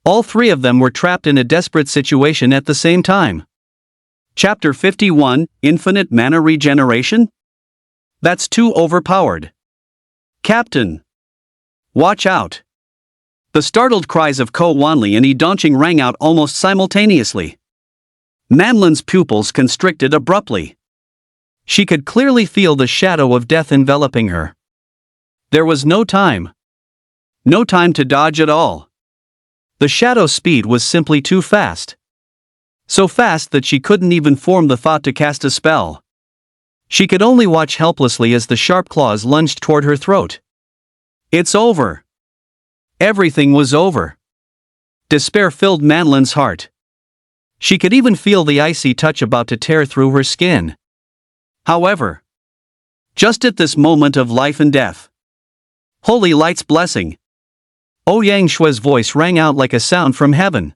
All 3 of them were trapped in a desperate situation at the same time. Chapter 51, Infinite Mana Regeneration? That's too overpowered. Captain! Watch out! The startled cries of Ko Wanli and Yi Dongqing rang out almost simultaneously. Manlin's pupils constricted abruptly. She could clearly feel the shadow of death enveloping her. There was no time. No time to dodge at all. The shadow's speed was simply too fast. So fast that she couldn't even form the thought to cast a spell. She could only watch helplessly as the sharp claws lunged toward her throat. It's over. Everything was over. Despair filled Manlin's heart. She could even feel the icy touch about to tear through her skin. However, just at this moment of life and death, Holy Light's blessing, Ouyang Shui's voice rang out like a sound from heaven.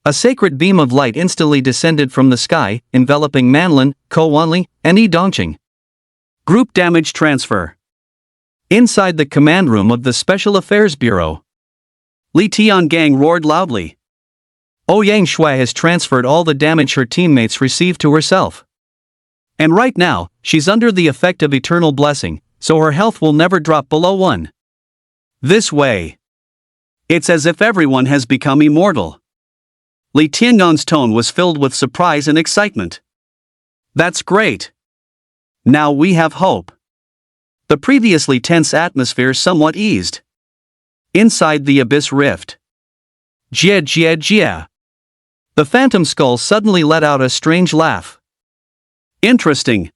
A sacred beam of light instantly descended from the sky, enveloping Manlin, Ko Wanli, and Yi Dongqing. Group damage transfer. Inside the command room of the Special Affairs Bureau, Li Tiangang roared loudly. Ouyang Shui has transferred all the damage her teammates received to herself. And right now, she's under the effect of eternal blessing, so her health will never drop below 1. This way. It's as if everyone has become immortal. Li Tiangong's tone was filled with surprise and excitement. That's great. Now we have hope. The previously tense atmosphere somewhat eased. Inside the abyss rift. Jia jia jia. The phantom skull suddenly let out a strange laugh. Interesting.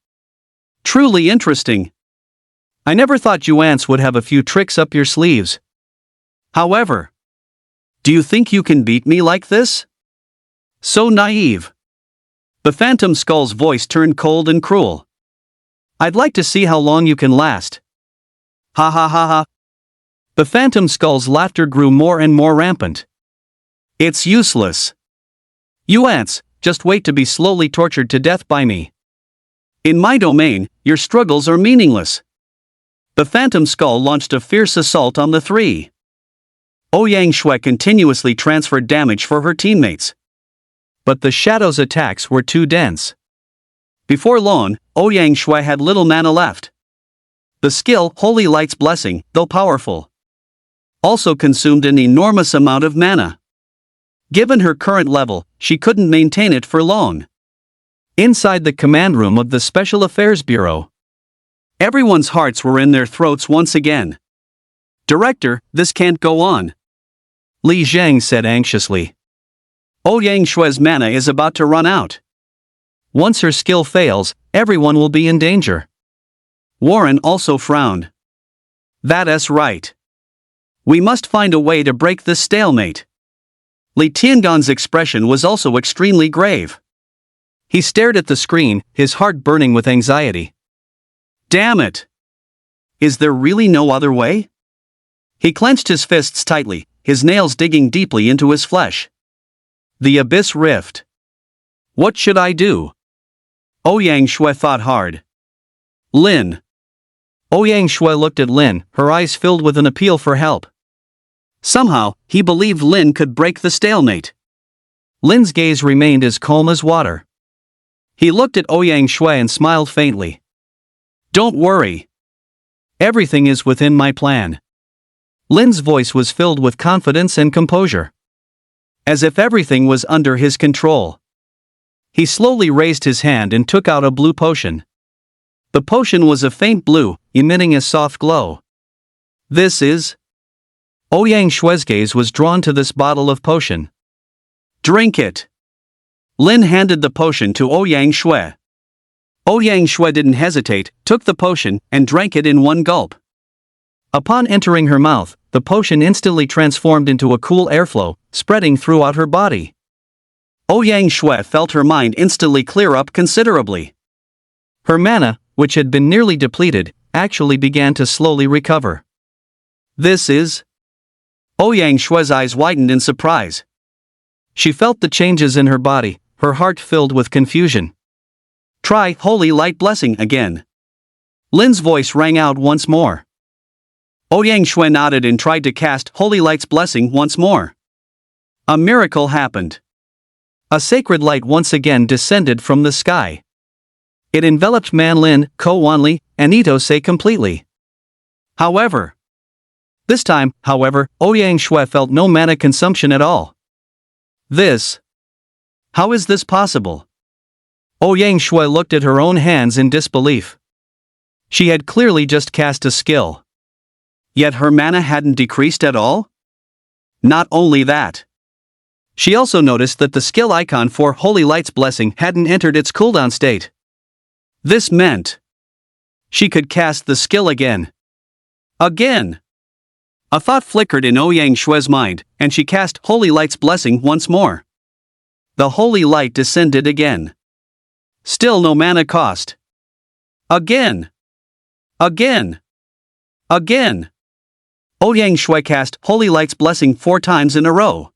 Truly interesting. I never thought you ants would have a few tricks up your sleeves. However, do you think you can beat me like this? So naive. The phantom skull's voice turned cold and cruel. I'd like to see how long you can last. Ha ha ha ha. The phantom skull's laughter grew more and more rampant. It's useless. You ants, just wait to be slowly tortured to death by me. In my domain, your struggles are meaningless. The phantom skull launched a fierce assault on the 3. Ouyang Shui continuously transferred damage for her teammates. But the shadow's attacks were too dense. Before long, Ouyang Shui had little mana left. The skill, Holy Light's Blessing, though powerful, also consumed an enormous amount of mana. Given her current level, she couldn't maintain it for long. Inside the command room of the Special Affairs Bureau, everyone's hearts were in their throats once again. Director, this can't go on. Li Zhang said anxiously. Ouyang Shui's mana is about to run out. Once her skill fails, everyone will be in danger. Warren also frowned. That's right. We must find a way to break this stalemate. Li Tiangong's expression was also extremely grave. He stared at the screen, his heart burning with anxiety. Damn it! Is there really no other way? He clenched his fists tightly, his nails digging deeply into his flesh. The abyss rift. What should I do? Ouyang Shui thought hard. Lin. Ouyang Shui looked at Lin, her eyes filled with an appeal for help. Somehow, he believed Lin could break the stalemate. Lin's gaze remained as calm as water. He looked at Ouyang Shui and smiled faintly. Don't worry. Everything is within my plan. Lin's voice was filled with confidence and composure. As if everything was under his control. He slowly raised his hand and took out a blue potion. The potion was a faint blue, emitting a soft glow. This is... Ouyang Shue's gaze was drawn to this bottle of potion. Drink it. Lin handed the potion to Ouyang Shui. Ouyang Shui didn't hesitate, took the potion, and drank it in one gulp. Upon entering her mouth, the potion instantly transformed into a cool airflow, spreading throughout her body. Ouyang Shui felt her mind instantly clear up considerably. Her mana, which had been nearly depleted, actually began to slowly recover. This is... Ouyang Shui's eyes widened in surprise. She felt the changes in her body, her heart filled with confusion. Try Holy Light Blessing again. Lin's voice rang out once more. Ouyang Shui nodded and tried to cast Holy Light's Blessing once more. A miracle happened. A sacred light once again descended from the sky. It enveloped Man Lin, Ko Wanli, and Itose completely. This time, however, Ouyang Shui felt no mana consumption at all. How is this possible? Ouyang Shui looked at her own hands in disbelief. She had clearly just cast a skill. Yet her mana hadn't decreased at all? Not only that. She also noticed that the skill icon for Holy Light's Blessing hadn't entered its cooldown state. This meant she could cast the skill again. Again! A thought flickered in Ouyang Shui's mind, and she cast Holy Light's Blessing once more. The Holy Light descended again. Still no mana cost. Again! Again! Again! Ouyang Shui cast Holy Light's Blessing 4 times in a row.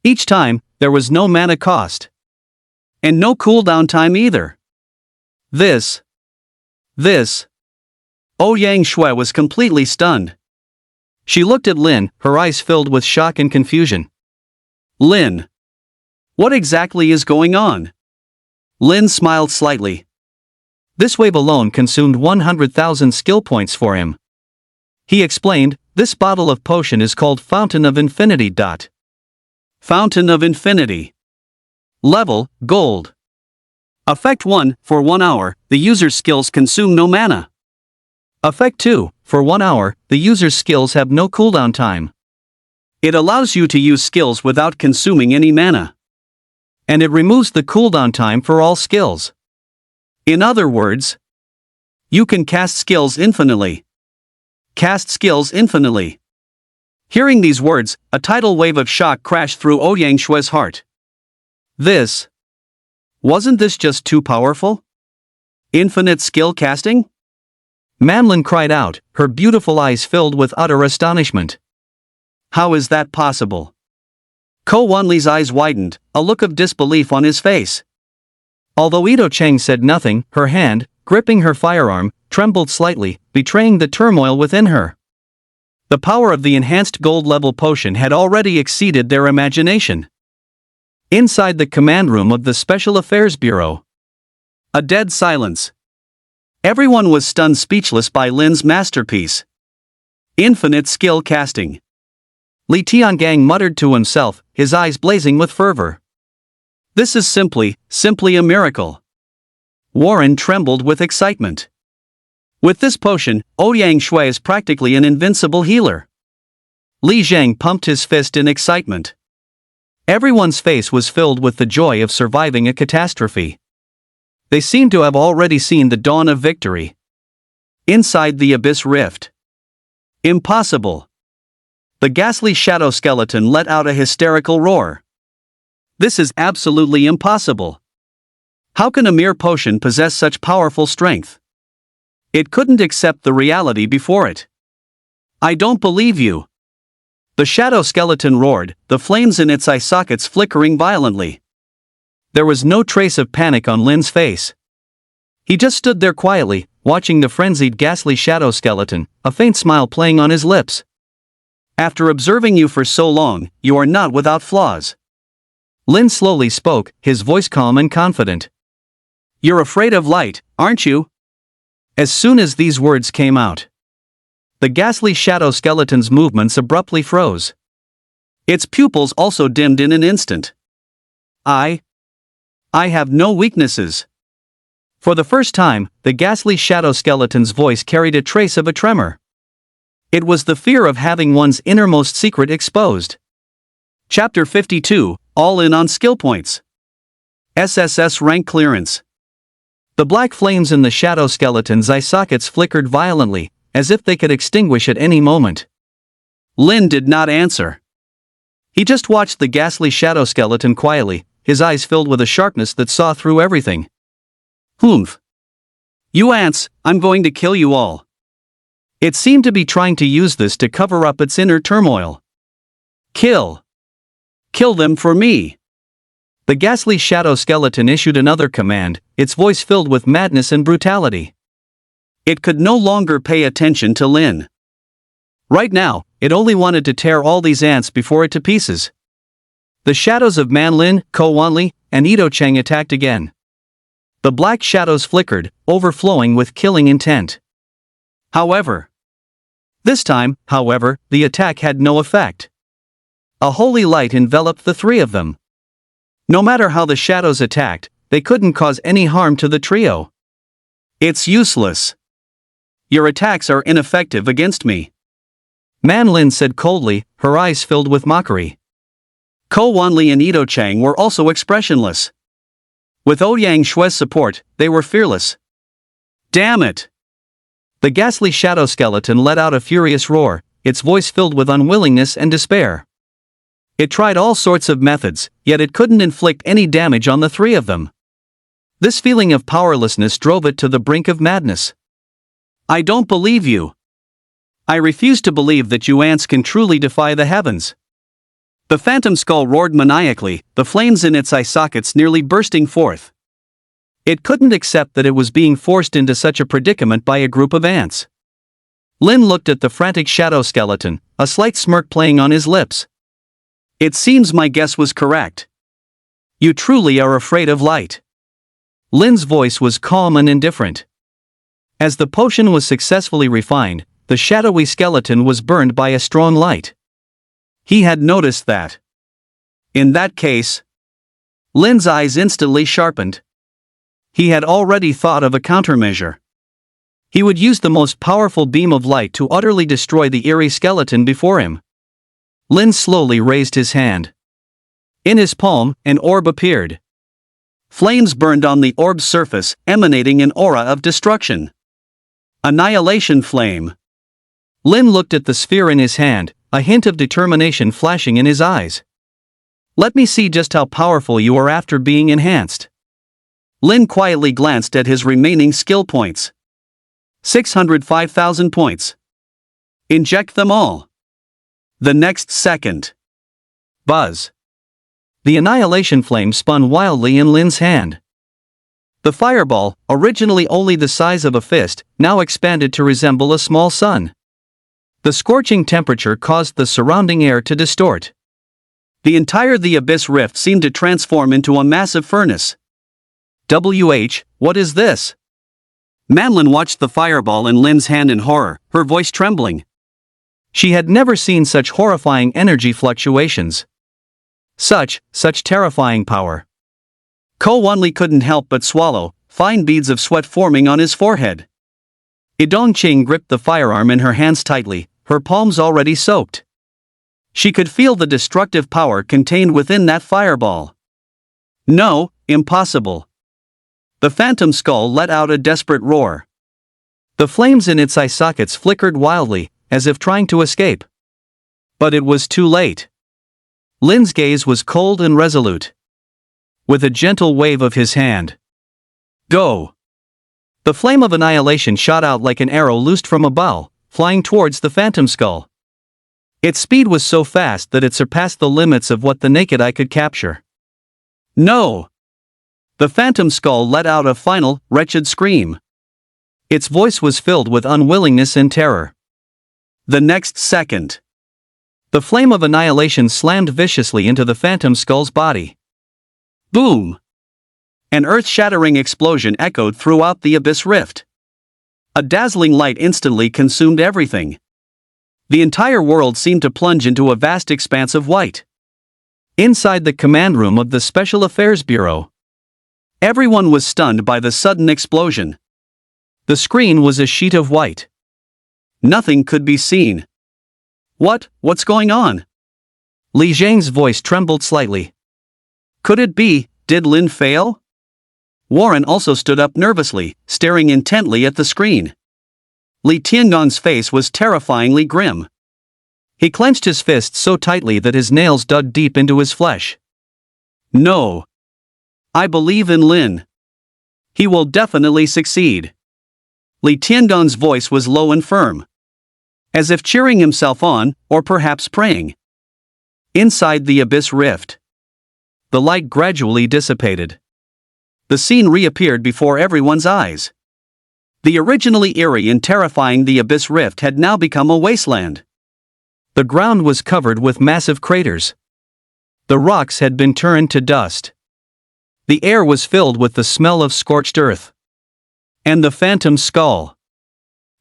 Each time, there was no mana cost. And no cooldown time either. Ouyang Shui was completely stunned. She looked at Lin, her eyes filled with shock and confusion. Lin. What exactly is going on? Lin smiled slightly. This wave alone consumed 100,000 skill points for him. He explained, this bottle of potion is called Fountain of Infinity. Fountain of Infinity. Level, Gold. Effect 1, for 1 hour, the user's skills consume no mana. Effect 2, for 1 hour, the user's skills have no cooldown time. It allows you to use skills without consuming any mana. And it removes the cooldown time for all skills. In other words, you can cast skills infinitely. Cast skills infinitely. Hearing these words, a tidal wave of shock crashed through Ouyang Shui's heart. Wasn't this just too powerful? Infinite skill casting? Manlin cried out, her beautiful eyes filled with utter astonishment. How is that possible? Ko Wanli's eyes widened, a look of disbelief on his face. Although Ito Cheng said nothing, her hand, gripping her firearm, trembled slightly, betraying the turmoil within her. The power of the enhanced gold-level potion had already exceeded their imagination. Inside the command room of the Special Affairs Bureau, a dead silence. Everyone was stunned speechless by Lin's masterpiece. Infinite skill casting. Li Tiangang muttered to himself, his eyes blazing with fervor. This is simply a miracle. Warren trembled with excitement. With this potion, Ouyang Shui is practically an invincible healer. Li Zhang pumped his fist in excitement. Everyone's face was filled with the joy of surviving a catastrophe. They seemed to have already seen the dawn of victory. Inside the abyss rift. Impossible. The ghastly shadow skeleton let out a hysterical roar. This is absolutely impossible. How can a mere potion possess such powerful strength? It couldn't accept the reality before it. I don't believe you. The shadow skeleton roared, the flames in its eye sockets flickering violently. There was no trace of panic on Lin's face. He just stood there quietly, watching the frenzied ghastly shadow skeleton, a faint smile playing on his lips. After observing you for so long, you are not without flaws. Lin slowly spoke, his voice calm and confident. You're afraid of light, aren't you? As soon as these words came out, the ghastly shadow skeleton's movements abruptly froze. Its pupils also dimmed in an instant. I have no weaknesses. For the first time, the ghastly shadow skeleton's voice carried a trace of a tremor. It was the fear of having one's innermost secret exposed. Chapter 52, All in on Skill Points. SSS Rank Clearance. The black flames in the shadow skeleton's eye sockets flickered violently, as if they could extinguish at any moment. Lin did not answer. He just watched the ghastly shadow skeleton quietly, his eyes filled with a sharpness that saw through everything. Humph. You ants, I'm going to kill you all. It seemed to be trying to use this to cover up its inner turmoil. Kill. Kill them for me. The ghastly shadow skeleton issued another command, its voice filled with madness and brutality. It could no longer pay attention to Lin. Right now, it only wanted to tear all these ants before it to pieces. The shadows of Man Lin, Ko Wanli, and Ito Chang attacked again. The black shadows flickered, overflowing with killing intent. This time, however, the attack had no effect. A holy light enveloped the three of them. No matter how the shadows attacked, they couldn't cause any harm to the trio. It's useless. Your attacks are ineffective against me. Man Lin said coldly, her eyes filled with mockery. Ko Wanli and Ito Chang were also expressionless. With Ouyang Shue's support, they were fearless. Damn it! The ghastly shadow skeleton let out a furious roar, its voice filled with unwillingness and despair. It tried all sorts of methods, yet it couldn't inflict any damage on the three of them. This feeling of powerlessness drove it to the brink of madness. I don't believe you. I refuse to believe that you ants can truly defy the heavens. The phantom skull roared maniacally, the flames in its eye sockets nearly bursting forth. It couldn't accept that it was being forced into such a predicament by a group of ants. Lin looked at the frantic shadow skeleton, a slight smirk playing on his lips. It seems my guess was correct. You truly are afraid of light. Lin's voice was calm and indifferent. As the potion was successfully refined, the shadowy skeleton was burned by a strong light. He had noticed that. In that case, Lin's eyes instantly sharpened. He had already thought of a countermeasure. He would use the most powerful beam of light to utterly destroy the eerie skeleton before him. Lin slowly raised his hand. In his palm, an orb appeared. Flames burned on the orb's surface, emanating an aura of destruction. Annihilation flame. Lin looked at the sphere in his hand, a hint of determination flashing in his eyes. Let me see just how powerful you are after being enhanced. Lin quietly glanced at his remaining skill points. 605,000 points. Inject them all. The next second. Buzz. The annihilation flame spun wildly in Lin's hand. The fireball, originally only the size of a fist, now expanded to resemble a small sun. The scorching temperature caused the surrounding air to distort. The entire Abyss Rift seemed to transform into a massive furnace. What is this? Manlin watched the fireball in Lin's hand in horror, her voice trembling. She had never seen such horrifying energy fluctuations. Such terrifying power. Ko Wanli couldn't help but swallow, fine beads of sweat forming on his forehead. Idong Ching gripped the firearm in her hands tightly, her palms already soaked. She could feel the destructive power contained within that fireball. No, impossible. The phantom skull let out a desperate roar. The flames in its eye sockets flickered wildly, as if trying to escape. But it was too late. Lin's gaze was cold and resolute. With a gentle wave of his hand. Go! The flame of annihilation shot out like an arrow loosed from a bow, flying towards the phantom skull. Its speed was so fast that it surpassed the limits of what the naked eye could capture. No! The phantom skull let out a final, wretched scream. Its voice was filled with unwillingness and terror. The next second. The flame of annihilation slammed viciously into the phantom skull's body. Boom! An earth-shattering explosion echoed throughout the Abyss Rift. A dazzling light instantly consumed everything. The entire world seemed to plunge into a vast expanse of white. Inside the command room of the Special Affairs Bureau, everyone was stunned by the sudden explosion. The screen was a sheet of white. Nothing could be seen. What's going on? Li Zhang's voice trembled slightly. Could it be, did Lin fail? Warren also stood up nervously, staring intently at the screen. Li Tiangong's face was terrifyingly grim. He clenched his fists so tightly that his nails dug deep into his flesh. No. I believe in Lin. He will definitely succeed. Li Tiangong's voice was low and firm, as if cheering himself on, or perhaps praying. Inside the abyss rift, the light gradually dissipated. The scene reappeared before everyone's eyes. The originally eerie and terrifying the abyss rift had now become a wasteland. The ground was covered with massive craters. The rocks had been turned to dust. The air was filled with the smell of scorched earth. And the phantom skull.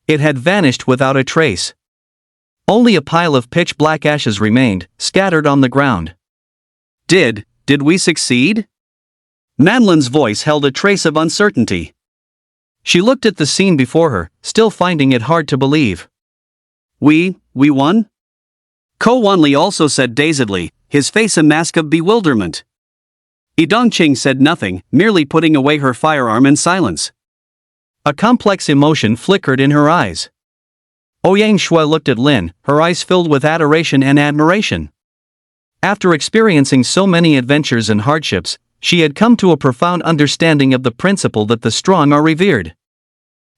It had vanished without a trace. Only a pile of pitch-black ashes remained, scattered on the ground. Did we succeed? Manlin's voice held a trace of uncertainty. She looked at the scene before her, still finding it hard to believe. We won? Ko Wanli also said dazedly, his face a mask of bewilderment. Dongqing said nothing, merely putting away her firearm in silence. A complex emotion flickered in her eyes. Ouyang Shui looked at Lin, her eyes filled with adoration and admiration. After experiencing so many adventures and hardships, she had come to a profound understanding of the principle that the strong are revered.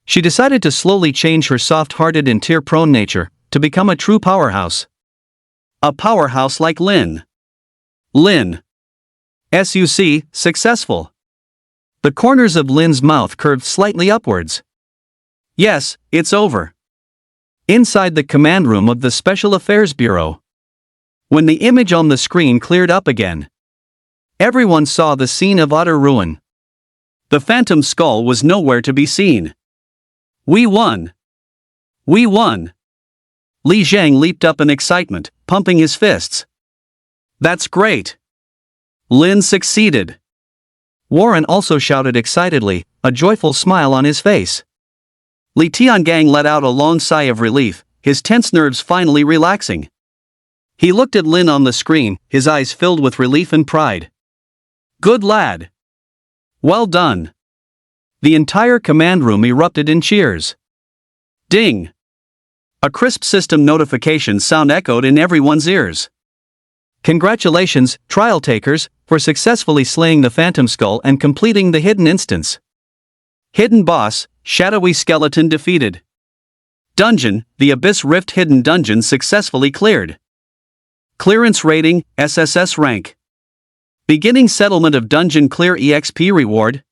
She decided to slowly change her soft-hearted and tear-prone nature, to become a true powerhouse. A powerhouse like Lin. Lin. SUC, successful. The corners of Lin's mouth curved slightly upwards. Yes, it's over. Inside the command room of the Special Affairs Bureau, when the image on the screen cleared up again, everyone saw the scene of utter ruin. The phantom skull was nowhere to be seen. We won! We won! Li Zhang leaped up in excitement, pumping his fists. That's great! Lin succeeded! Warren also shouted excitedly, a joyful smile on his face. Li Tiangang let out a long sigh of relief, his tense nerves finally relaxing. He looked at Lin on the screen, his eyes filled with relief and pride. Good lad! Well done! The entire command room erupted in cheers. Ding! A crisp system notification sound echoed in everyone's ears. Congratulations, trial takers, for successfully slaying the phantom skull and completing the hidden instance. Hidden boss, shadowy skeleton defeated. Dungeon, the Abyss Rift hidden dungeon successfully cleared. Clearance rating, SSS rank. Beginning settlement of dungeon clear EXP reward.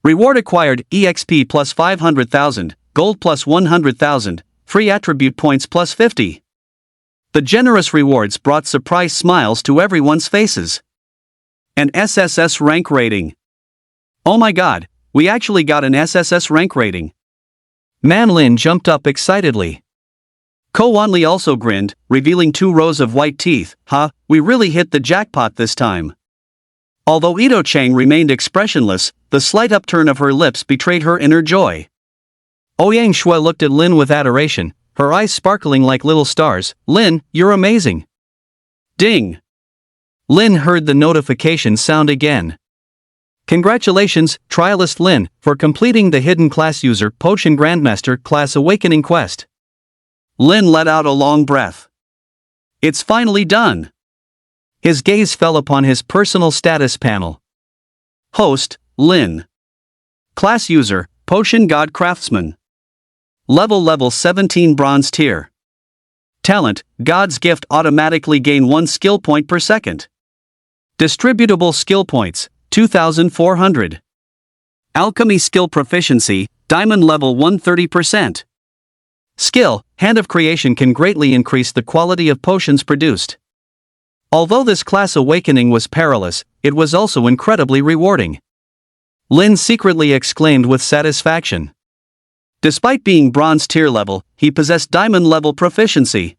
Reward acquired, EXP plus 500,000, gold plus 100,000, free attribute points plus 50. The generous rewards brought surprised smiles to everyone's faces. An SSS rank rating. Oh my god, we actually got an SSS rank rating. Man Lin jumped up excitedly. Ko Wanli also grinned, revealing 2 rows of white teeth. We really hit the jackpot this time. Although Ito Chang remained expressionless, the slight upturn of her lips betrayed her inner joy. Ouyang Shui looked at Lin with adoration, her eyes sparkling like little stars. Lin, you're amazing. Ding! Lin heard the notification sound again. Congratulations, Trialist Lin, for completing the Hidden Class User Potion Grandmaster Class Awakening quest. Lin let out a long breath. It's finally done. His gaze fell upon his personal status panel. Host, Lin. Class User, Potion God Craftsman. Level 17 Bronze Tier. Talent, God's Gift automatically gain 1 skill point per second. Distributable skill points, 2,400. Alchemy skill proficiency, Diamond level 130%. Skill, Hand of Creation can greatly increase the quality of potions produced. Although this class awakening was perilous, it was also incredibly rewarding. Lin secretly exclaimed with satisfaction. Despite being bronze tier level, he possessed diamond level proficiency.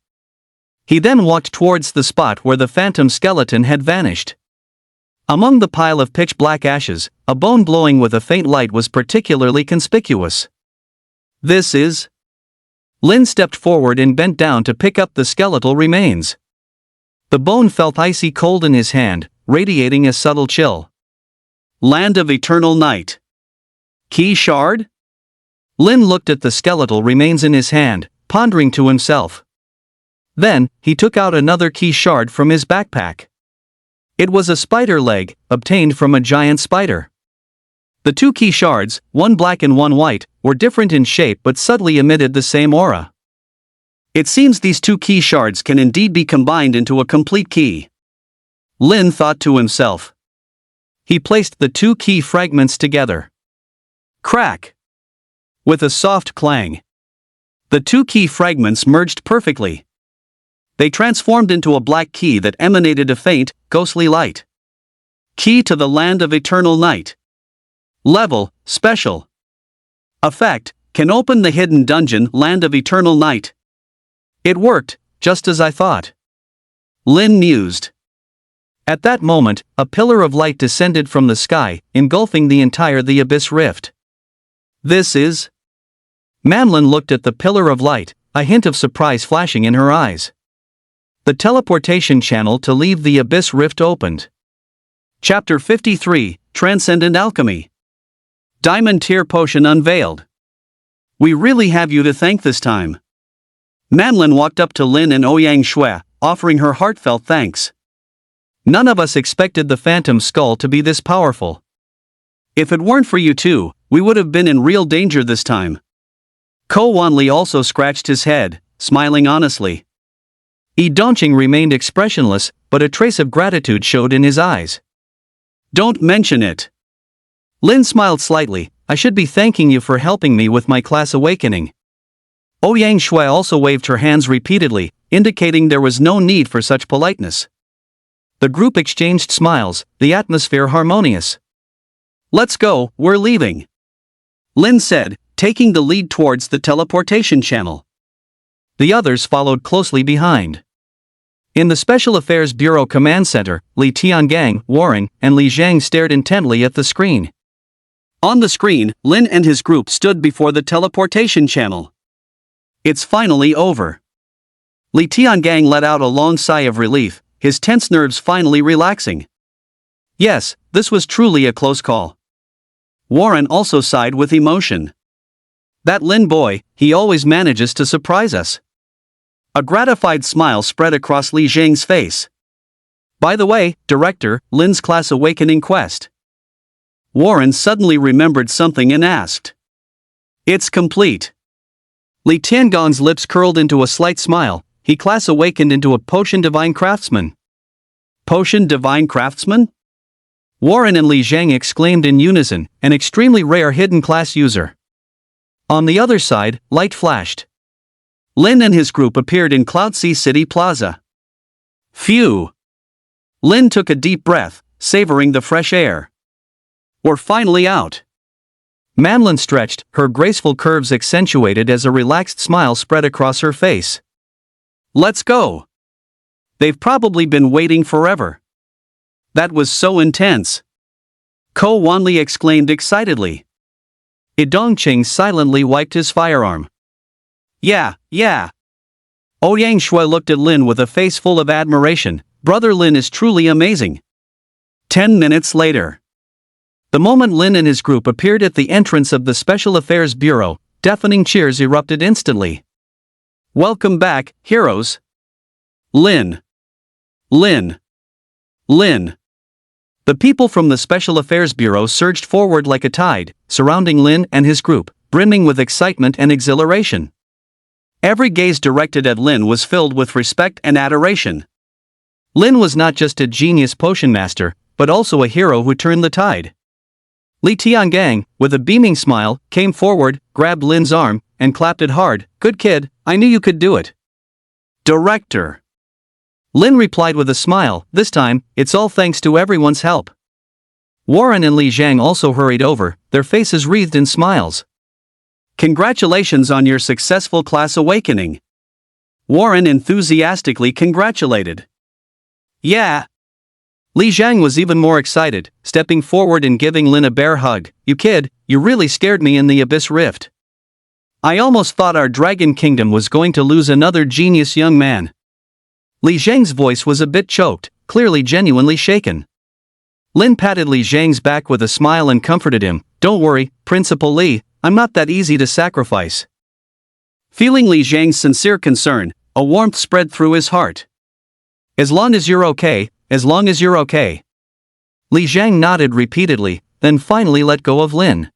He then walked towards the spot where the phantom skeleton had vanished. Among the pile of pitch-black ashes, a bone glowing with a faint light was particularly conspicuous. This is... Lin stepped forward and bent down to pick up the skeletal remains. The bone felt icy cold in his hand, radiating a subtle chill. Land of Eternal Night. Key shard? Lin looked at the skeletal remains in his hand, pondering to himself. Then, he took out another key shard from his backpack. It was a spider leg, obtained from a giant spider. The two key shards, one black and one white, were different in shape but subtly emitted the same aura. It seems these two key shards can indeed be combined into a complete key. Lin thought to himself. He placed the two key fragments together. Crack! With a soft clang. The two key fragments merged perfectly. They transformed into a black key that emanated a faint, ghostly light. Key to the Land of Eternal Night. Level, Special. Effect, can open the hidden dungeon Land of Eternal Night. It worked, just as I thought. Lin mused. At that moment, a pillar of light descended from the sky, engulfing the entire the Abyss Rift. This is... Manlin looked at the pillar of light, a hint of surprise flashing in her eyes. The teleportation channel to leave the Abyss Rift opened. Chapter 53, Transcendent Alchemy. Diamond Tier Potion unveiled. We really have you to thank this time. Manlin walked up to Lin and Ouyang Shui, offering her heartfelt thanks. None of us expected the Phantom Skull to be this powerful. If it weren't for you two, we would have been in real danger this time. Ko Wanli also scratched his head, smiling honestly. Yi Dongqing remained expressionless, but a trace of gratitude showed in his eyes. Don't mention it. Lin smiled slightly. I should be thanking you for helping me with my class awakening. Ouyang Shui also waved her hands repeatedly, indicating there was no need for such politeness. The group exchanged smiles, the atmosphere harmonious. Let's go, we're leaving. Lin said, taking the lead towards the teleportation channel. The others followed closely behind. In the Special Affairs Bureau Command Center, Li Tiangang, Warren, and Li Zhang stared intently at the screen. On the screen, Lin and his group stood before the teleportation channel. It's finally over. Li Tiangang let out a long sigh of relief, his tense nerves finally relaxing. Yes, this was truly a close call. Warren also sighed with emotion. That Lin boy, he always manages to surprise us. A gratified smile spread across Li Zhang's face. By the way, Director, Lin's class awakening quest. Warren suddenly remembered something and asked. It's complete. Li Tiangong's lips curled into a slight smile. He class awakened into a Potion Divine Craftsman. Potion Divine Craftsman? Warren and Li Zhang exclaimed in unison, an extremely rare hidden class user. On the other side, light flashed. Lin and his group appeared in Cloud Sea City Plaza. Phew! Lin took a deep breath, savoring the fresh air. We're finally out. Manlin stretched, her graceful curves accentuated as a relaxed smile spread across her face. Let's go. They've probably been waiting forever. That was so intense. Ko Wanli exclaimed excitedly. Yi Dongqing silently wiped his firearm. Yeah. Ouyang Shui looked at Lin with a face full of admiration. Brother Lin is truly amazing. 10 minutes later. The moment Lin and his group appeared at the entrance of the Special Affairs Bureau, deafening cheers erupted instantly. Welcome back, heroes. Lin. The people from the Special Affairs Bureau surged forward like a tide, surrounding Lin and his group, brimming with excitement and exhilaration. Every gaze directed at Lin was filled with respect and adoration. Lin was not just a genius potion master, but also a hero who turned the tide. Li Tiangang, with a beaming smile, came forward, grabbed Lin's arm, and clapped it hard. Good kid, I knew you could do it. Director. Lin replied with a smile, this time, it's all thanks to everyone's help. Warren and Li Zhang also hurried over, their faces wreathed in smiles. Congratulations on your successful class awakening. Warren enthusiastically congratulated. Yeah. Li Zhang was even more excited, stepping forward and giving Lin a bear hug. You kid, you really scared me in the Abyss Rift. I almost thought our Dragon Kingdom was going to lose another genius young man. Li Zhang's voice was a bit choked, clearly genuinely shaken. Lin patted Li Zhang's back with a smile and comforted him. Don't worry, Principal Li, I'm not that easy to sacrifice. Feeling Li Zhang's sincere concern, a warmth spread through his heart. As long as you're okay, as long as you're okay. Li Zhang nodded repeatedly, then finally let go of Lin.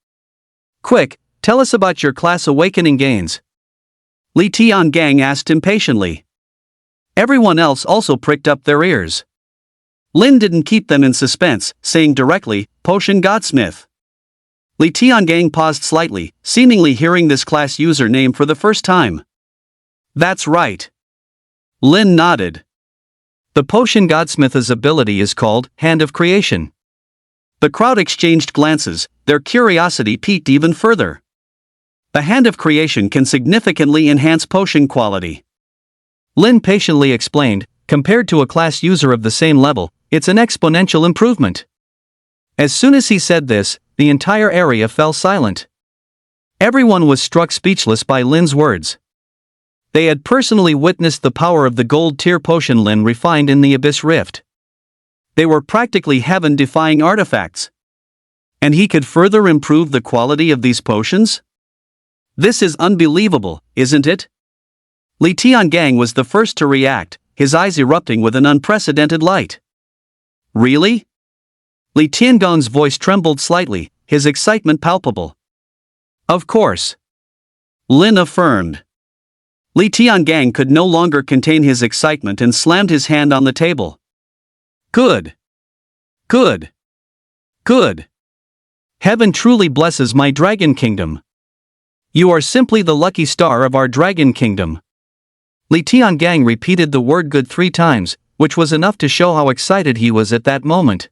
Quick, tell us about your class awakening gains. Li Tiangang asked impatiently. Everyone else also pricked up their ears. Lin didn't keep them in suspense, saying directly, Potion Godsmith. Li Tiangang paused slightly, seemingly hearing this class username for the first time. That's right. Lin nodded. The Potion Godsmith's ability is called Hand of Creation. The crowd exchanged glances, their curiosity piqued even further. The Hand of Creation can significantly enhance potion quality. Lin patiently explained, compared to a class user of the same level, it's an exponential improvement. As soon as he said this, the entire area fell silent. Everyone was struck speechless by Lin's words. They had personally witnessed the power of the gold-tier potion Lin refined in the Abyss Rift. They were practically heaven-defying artifacts. And he could further improve the quality of these potions? This is unbelievable, isn't it? Li Tiangang was the first to react, his eyes erupting with an unprecedented light. Really? Li Tiangong's voice trembled slightly, his excitement palpable. Of course. Lin affirmed. Li Tiangang could no longer contain his excitement and slammed his hand on the table. Good. Good. Good. Heaven truly blesses my Dragon Kingdom. You are simply the lucky star of our Dragon Kingdom. Li Tiangang repeated the word good 3 times, which was enough to show how excited he was at that moment.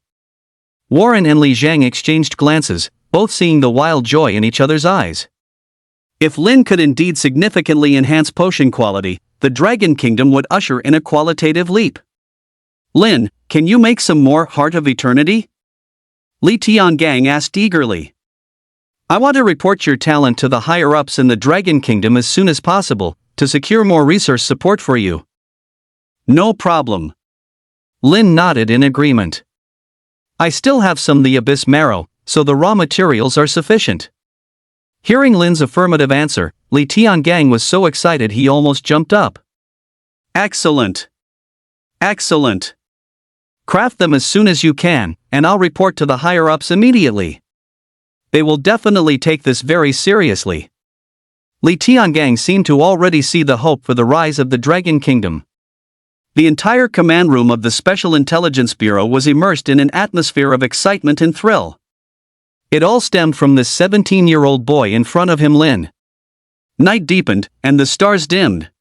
Warren and Li Zhang exchanged glances, both seeing the wild joy in each other's eyes. If Lin could indeed significantly enhance potion quality, the Dragon Kingdom would usher in a qualitative leap. Lin, can you make some more Heart of Eternity? Li Tiangang asked eagerly. I want to report your talent to the higher-ups in the Dragon Kingdom as soon as possible, to secure more resource support for you. No problem. Lin nodded in agreement. I still have some the Abyss Marrow, so the raw materials are sufficient. Hearing Lin's affirmative answer, Li Tiangang was so excited he almost jumped up. Excellent. Excellent. Craft them as soon as you can, and I'll report to the higher-ups immediately. They will definitely take this very seriously. Li Tiangang seemed to already see the hope for the rise of the Dragon Kingdom. The entire command room of the Special Intelligence Bureau was immersed in an atmosphere of excitement and thrill. It all stemmed from this 17-year-old boy in front of him, Lin. Night deepened, and the stars dimmed.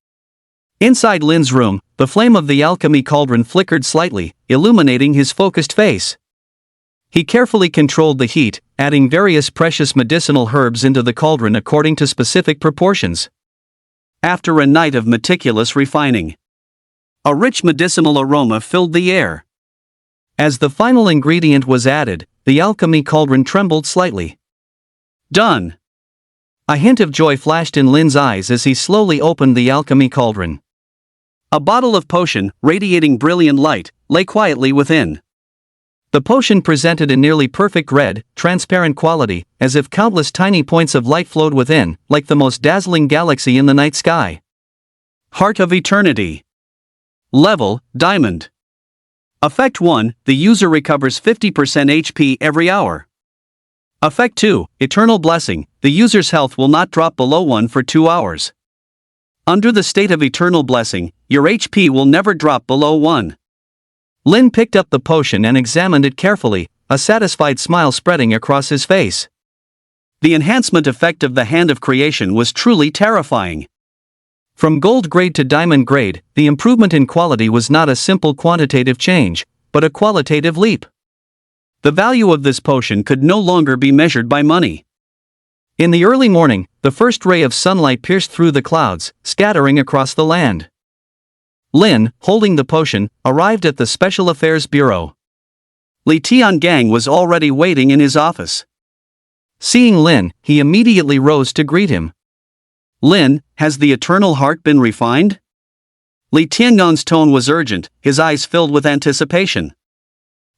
Inside Lin's room, the flame of the alchemy cauldron flickered slightly, illuminating his focused face. He carefully controlled the heat, adding various precious medicinal herbs into the cauldron according to specific proportions. After a night of meticulous refining, a rich medicinal aroma filled the air. As the final ingredient was added, the alchemy cauldron trembled slightly. Done! A hint of joy flashed in Lin's eyes as he slowly opened the alchemy cauldron. A bottle of potion, radiating brilliant light, lay quietly within. The potion presented a nearly perfect red, transparent quality, as if countless tiny points of light flowed within, like the most dazzling galaxy in the night sky. Heart of Eternity. Level, Diamond. Effect 1, the user recovers 50% HP every hour. Effect 2, Eternal Blessing, the user's health will not drop below 1 for 2 hours. Under the state of Eternal Blessing, your HP will never drop below 1. Lin picked up the potion and examined it carefully, a satisfied smile spreading across his face. The enhancement effect of the Hand of Creation was truly terrifying. From gold grade to diamond grade, the improvement in quality was not a simple quantitative change, but a qualitative leap. The value of this potion could no longer be measured by money. In the early morning, the first ray of sunlight pierced through the clouds, scattering across the land. Lin, holding the potion, arrived at the Special Affairs Bureau. Li Tiangang was already waiting in his office. Seeing Lin, he immediately rose to greet him. Lin, has the eternal heart been refined? Li Tiangang's tone was urgent, his eyes filled with anticipation.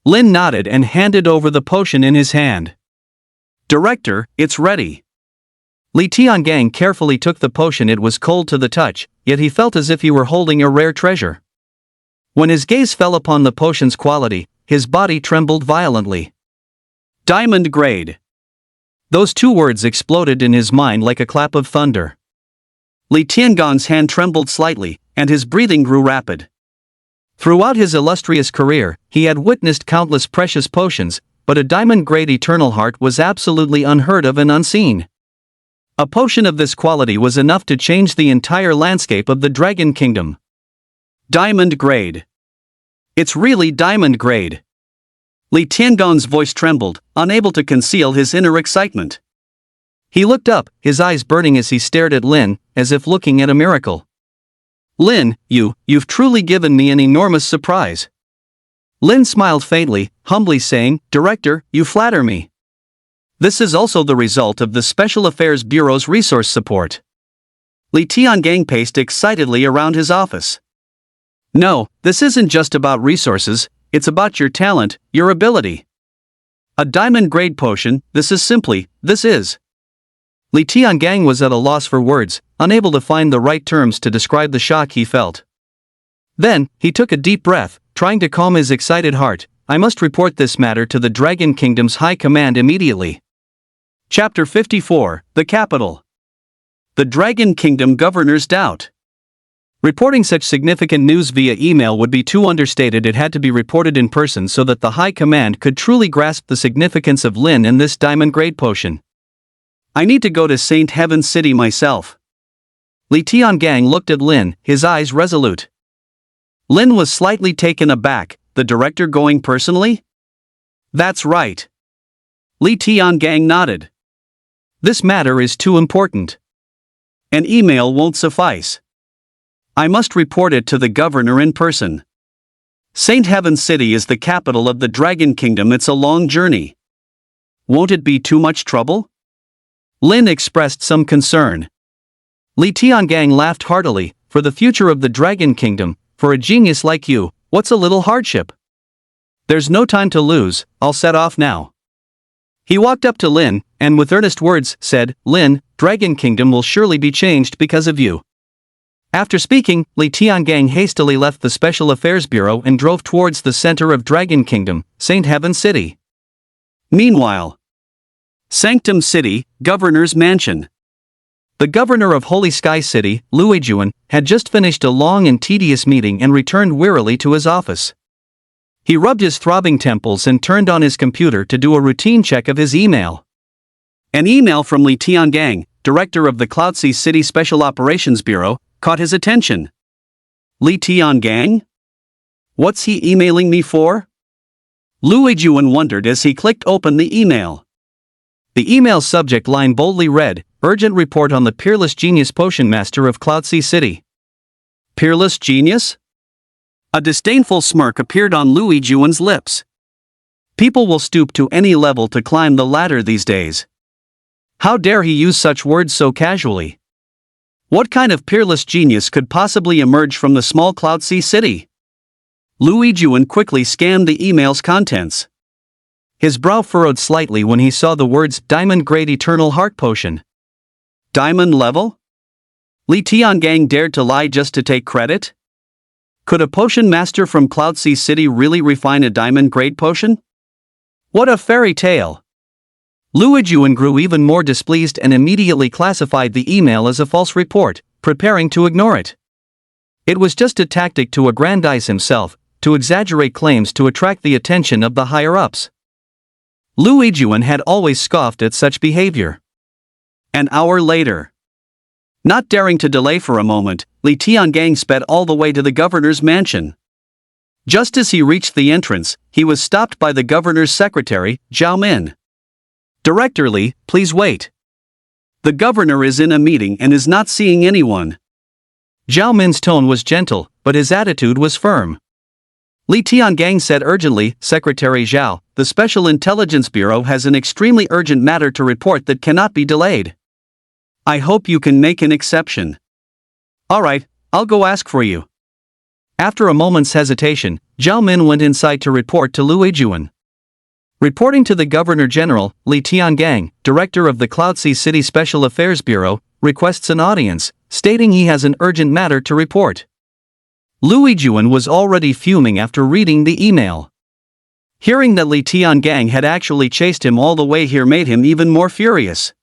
Lin nodded and handed over the potion in his hand. Director, it's ready. Li Tiangang carefully took the potion. It was cold to the touch, yet he felt as if he were holding a rare treasure. When his gaze fell upon the potion's quality, his body trembled violently. Diamond grade. Those two words exploded in his mind like a clap of thunder. Li Tiangang's hand trembled slightly, and his breathing grew rapid. Throughout his illustrious career, he had witnessed countless precious potions, but a diamond-grade eternal heart was absolutely unheard of and unseen. A potion of this quality was enough to change the entire landscape of the Dragon Kingdom. Diamond grade. It's really diamond grade. Li Tiangang's voice trembled, unable to conceal his inner excitement. He looked up, his eyes burning as he stared at Lin, as if looking at a miracle. Lin, you've truly given me an enormous surprise. Lin smiled faintly, humbly saying, Director, you flatter me. This is also the result of the Special Affairs Bureau's resource support. Li Tiangang paced excitedly around his office. No, this isn't just about resources, it's about your talent, your ability. A diamond-grade potion, this is. Li Tiangang was at a loss for words, unable to find the right terms to describe the shock he felt. Then, he took a deep breath, trying to calm his excited heart. I must report this matter to the Dragon Kingdom's High Command immediately. Chapter 54, The Capital. The Dragon Kingdom Governor's Doubt. Reporting such significant news via email would be too understated. It had to be reported in person so that the High Command could truly grasp the significance of Lin and this diamond-grade potion. I need to go to Saint Heaven City myself. Li Tiangang looked at Lin, his eyes resolute. Lin was slightly taken aback. The director going personally? That's right. Li Tiangang nodded. This matter is too important. An email won't suffice. I must report it to the governor in person. Saint Heaven City is the capital of the Dragon Kingdom. It's a long journey. Won't it be too much trouble? Lin expressed some concern. Li Tiangang laughed heartily. For the future of the Dragon Kingdom, for a genius like you, what's a little hardship? There's no time to lose, I'll set off now. He walked up to Lin, and with earnest words, said, Lin, Dragon Kingdom will surely be changed because of you. After speaking, Li Tiangang hastily left the Special Affairs Bureau and drove towards the center of Dragon Kingdom, Saint Heaven City. Meanwhile, Sanctum City, Governor's Mansion. The governor of Holy Sky City, Luijuan, had just finished a long and tedious meeting and returned wearily to his office. He rubbed his throbbing temples and turned on his computer to do a routine check of his email. An email from Li Tiangang, director of the Cloudsea City Special Operations Bureau, caught his attention. Li Tiangang? What's he emailing me for? Luijuan wondered as he clicked open the email. The email's subject line boldly read, Urgent report on the peerless genius potion master of Cloudsea City. Peerless genius? A disdainful smirk appeared on Luijuan's lips. People will stoop to any level to climb the ladder these days. How dare he use such words so casually? What kind of peerless genius could possibly emerge from the small Cloudsea City? Luijuan quickly scanned the email's contents. His brow furrowed slightly when he saw the words Diamond Grade Eternal Heart Potion. Diamond level? Li Tiangang dared to lie just to take credit? Could a potion master from Cloudsea City really refine a diamond-grade potion? What a fairy tale! Luijuan grew even more displeased and immediately classified the email as a false report, preparing to ignore it. It was just a tactic to aggrandize himself, to exaggerate claims to attract the attention of the higher-ups. Luijuan had always scoffed at such behavior. An hour later. Not daring to delay for a moment, Li Tiangang sped all the way to the governor's mansion. Just as he reached the entrance, he was stopped by the governor's secretary, Zhao Min. Director Li, please wait. The governor is in a meeting and is not seeing anyone. Zhao Min's tone was gentle, but his attitude was firm. Li Tiangang said urgently, Secretary Zhao, the Special Intelligence Bureau has an extremely urgent matter to report that cannot be delayed. I hope you can make an exception. Alright, I'll go ask for you. After a moment's hesitation, Zhao Min went inside to report to Lu Yijuan. Reporting to the Governor General, Li Tiangang, Director of the Cloudsea City Special Affairs Bureau, requests an audience, stating he has an urgent matter to report. Lu Yijuan was already fuming after reading the email. Hearing that Li Tiangang had actually chased him all the way here made him even more furious.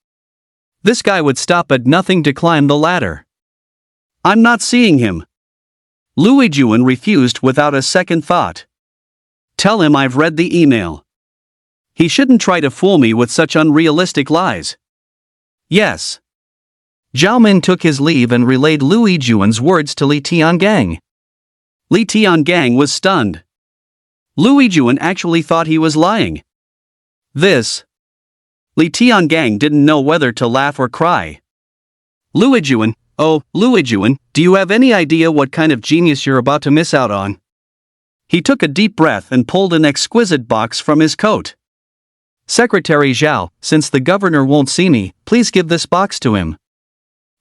This guy would stop at nothing to climb the ladder. I'm not seeing him. Lu Yijuan refused without a second thought. Tell him I've read the email. He shouldn't try to fool me with such unrealistic lies. Yes. Zhao Min took his leave and relayed Lu Yijuan's words to Li Tiangang. Li Tiangang was stunned. Lu Yijuan actually thought he was lying. This. Li Tiangang didn't know whether to laugh or cry. Lu Yijuan, oh, Lu Yijuan, do you have any idea what kind of genius you're about to miss out on? He took a deep breath and pulled an exquisite box from his coat. Secretary Zhao, since the governor won't see me, please give this box to him.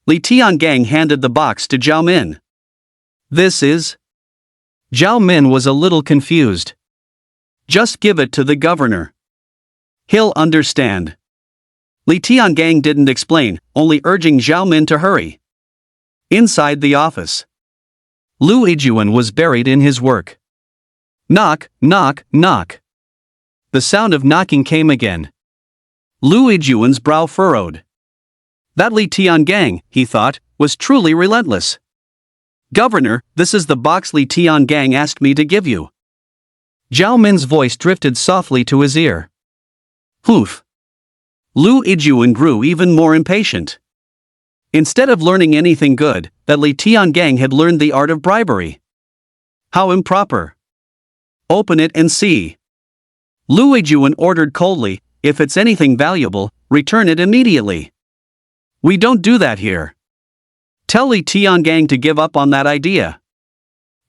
Li Tiangang handed the box to Zhao Min. This is? Zhao Min was a little confused. Just give it to the governor. He'll understand. Li Tiangang didn't explain, only urging Zhao Min to hurry. Inside the office, Lu Yijuan was buried in his work. Knock, knock, knock. The sound of knocking came again. Lu Yijuan's brow furrowed. That Li Tiangang, he thought, was truly relentless. Governor, this is the box Li Tiangang asked me to give you. Zhao Min's voice drifted softly to his ear. Poof. Lu Yijuan grew even more impatient. Instead of learning anything good, that Li Tiangang had learned the art of bribery. How improper. Open it and see. Lu Yijuan ordered coldly, if it's anything valuable, return it immediately. We don't do that here. Tell Li Tiangang to give up on that idea.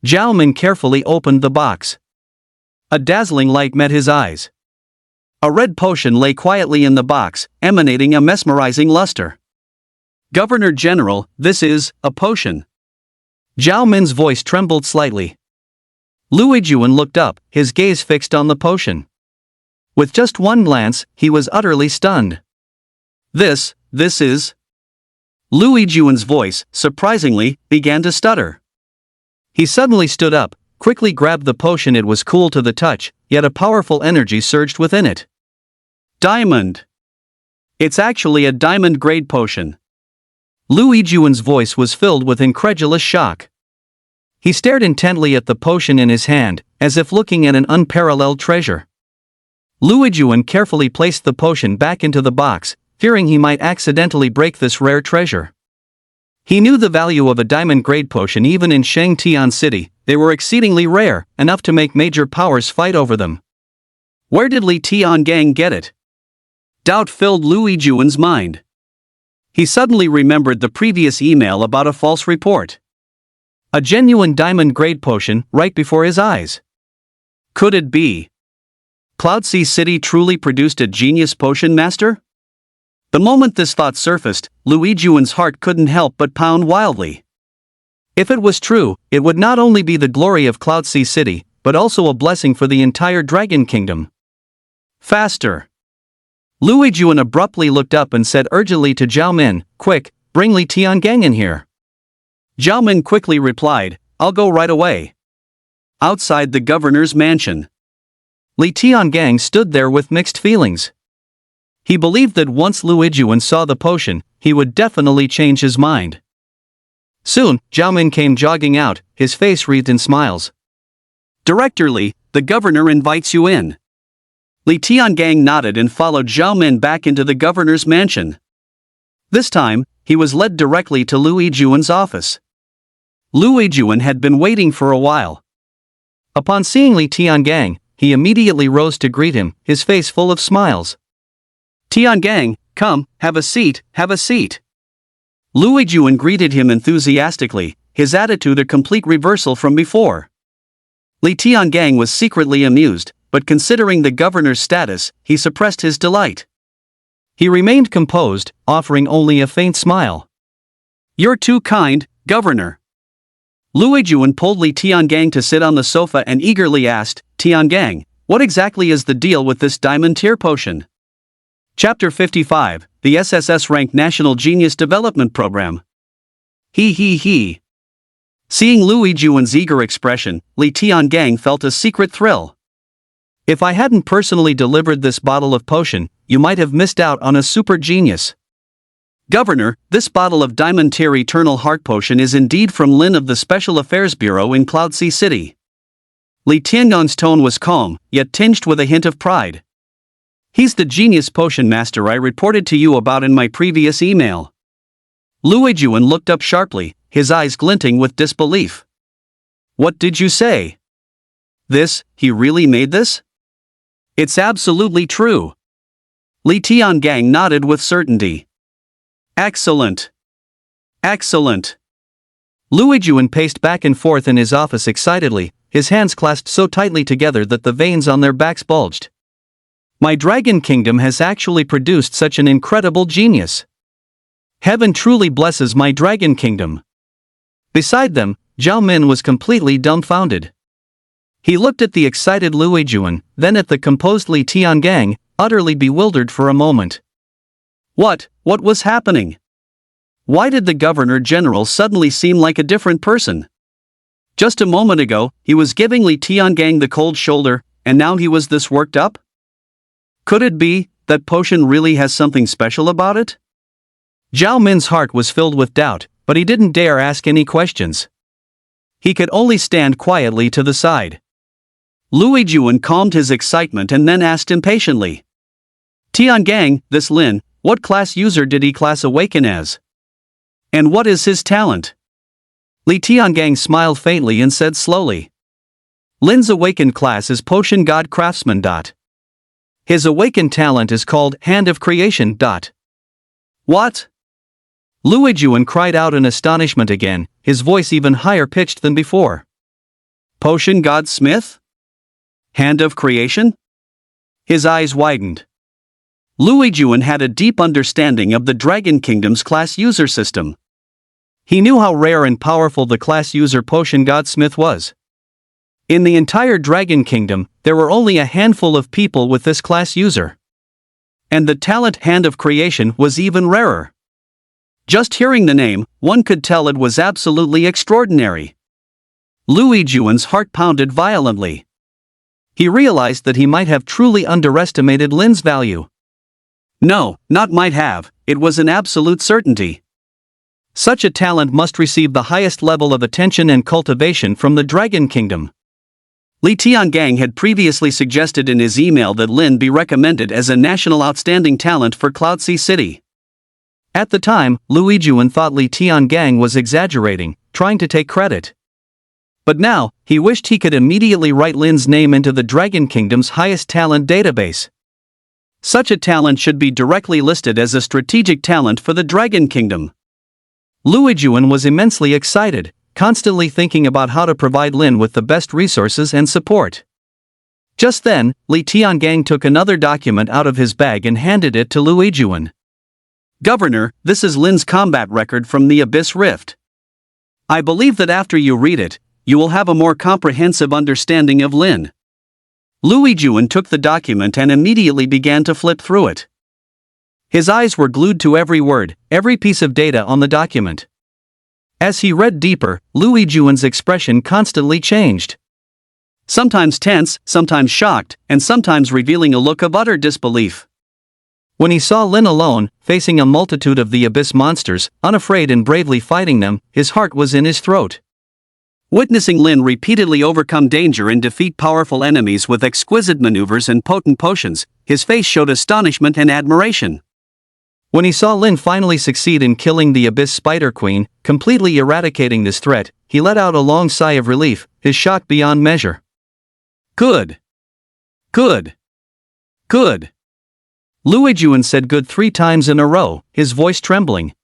Zhao Min carefully opened the box. A dazzling light met his eyes. A red potion lay quietly in the box, emanating a mesmerizing luster. Governor General, this is a potion. Zhao Min's voice trembled slightly. Lu Yijuan looked up, his gaze fixed on the potion. With just one glance, he was utterly stunned. This is... Lu Yijuan's voice, surprisingly, began to stutter. He suddenly stood up, quickly grabbed the potion. It was cool to the touch, yet a powerful energy surged within it. Diamond! It's actually a diamond-grade potion. Lu Yijuan's voice was filled with incredulous shock. He stared intently at the potion in his hand, as if looking at an unparalleled treasure. Lu Yijuan carefully placed the potion back into the box, fearing he might accidentally break this rare treasure. He knew the value of a diamond-grade potion even in Shangtian City. They were exceedingly rare, enough to make major powers fight over them. Where did Li Tiangang get it? Doubt filled Lu Yijuan's mind. He suddenly remembered the previous email about a false report. A genuine diamond-grade potion right before his eyes. Could it be? Cloudsea City truly produced a genius potion master? The moment this thought surfaced, Lu Yijuan's heart couldn't help but pound wildly. If it was true, it would not only be the glory of Cloudsea City, but also a blessing for the entire Dragon Kingdom. Faster! Lu Yijuan abruptly looked up and said urgently to Zhao Min, quick, bring Li Tiangang in here. Zhao Min quickly replied, I'll go right away. Outside the governor's mansion, Li Tiangang stood there with mixed feelings. He believed that once Lu Yijuan saw the potion, he would definitely change his mind. Soon, Zhao Min came jogging out, his face wreathed in smiles. Director Li, the governor invites you in. Li Tiangang nodded and followed Zhao Min back into the governor's mansion. This time, he was led directly to Lu Yijuan's office. Lu Yijuan had been waiting for a while. Upon seeing Li Tiangang, he immediately rose to greet him, his face full of smiles. Tiangang, Come, have a seat, have a seat. Lui Juan greeted him enthusiastically, his attitude a complete reversal from before. Li Tiangang was secretly amused, but considering the governor's status, he suppressed his delight. He remained composed, offering only a faint smile. You're too kind, Governor. Lui Juan pulled Li Tiangang to sit on the sofa and eagerly asked, Tiangang, what exactly is the deal with this diamond tier potion? Chapter 55, the SSS-ranked National Genius Development Program. He. Seeing Lui Juan's eager expression, Li Tiangang felt a secret thrill. If I hadn't personally delivered this bottle of potion, you might have missed out on a super genius. Governor, this bottle of Diamond Tier Eternal Heart Potion is indeed from Lin of the Special Affairs Bureau in Cloud Sea City. Li Tiangong's tone was calm, yet tinged with a hint of pride. He's the genius potion master I reported to you about in my previous email. Lui Juan looked up sharply, his eyes glinting with disbelief. What did you say? This, he really made this? It's absolutely true. Li Tiangang nodded with certainty. Excellent. Excellent. Lui Juan paced back and forth in his office excitedly, his hands clasped so tightly together that the veins on their backs bulged. My Dragon Kingdom has actually produced such an incredible genius. Heaven truly blesses my Dragon Kingdom. Beside them, Zhao Min was completely dumbfounded. He looked at the excited Lui Juan, then at the composed Li Tiangang, utterly bewildered for a moment. What was happening? Why did the Governor-General suddenly seem like a different person? Just a moment ago, he was giving Li Tiangang the cold shoulder, and now he was this worked up? Could it be that potion really has something special about it? Zhao Min's heart was filled with doubt, but he didn't dare ask any questions. He could only stand quietly to the side. Lui Juan calmed his excitement and then asked impatiently. Tiangang, this Lin, what class user did he class awaken as? And what is his talent? Li Tiangang smiled faintly and said slowly. Lin's awakened class is Potion God Craftsman. His awakened talent is called Hand of Creation. What? Lui Juan cried out in astonishment again, his voice even higher pitched than before. Potion God Smith? Hand of Creation? His eyes widened. Lui Juan had a deep understanding of the Dragon Kingdom's class user system. He knew how rare and powerful the class user Potion Godsmith was. In the entire Dragon Kingdom, there were only a handful of people with this class user. And the talent Hand of Creation was even rarer. Just hearing the name, one could tell it was absolutely extraordinary. Lui Juan's heart pounded violently. He realized that he might have truly underestimated Lin's value. No, not might have, it was an absolute certainty. Such a talent must receive the highest level of attention and cultivation from the Dragon Kingdom. Li Tiangang had previously suggested in his email that Lin be recommended as a national outstanding talent for Cloud Sea City. At the time, Lui Juan thought Li Tiangang was exaggerating, trying to take credit. But now, he wished he could immediately write Lin's name into the Dragon Kingdom's highest talent database. Such a talent should be directly listed as a strategic talent for the Dragon Kingdom. Lui Juan was immensely excited, constantly thinking about how to provide Lin with the best resources and support. Just then, Li Tiangang took another document out of his bag and handed it to Lui Juan. Governor, this is Lin's combat record from the Abyss Rift. I believe that after you read it, you will have a more comprehensive understanding of Lin. Lui Juan took the document and immediately began to flip through it. His eyes were glued to every word, every piece of data on the document. As he read deeper, Lui Juan's expression constantly changed. Sometimes tense, sometimes shocked, and sometimes revealing a look of utter disbelief. When he saw Lin alone, facing a multitude of the Abyss monsters, unafraid and bravely fighting them, his heart was in his throat. Witnessing Lin repeatedly overcome danger and defeat powerful enemies with exquisite maneuvers and potent potions, his face showed astonishment and admiration. When he saw Lin finally succeed in killing the Abyss Spider Queen, completely eradicating this threat, he let out a long sigh of relief, his shock beyond measure. Good. Good. Good. Luijuan said good 3 times in a row, his voice trembling.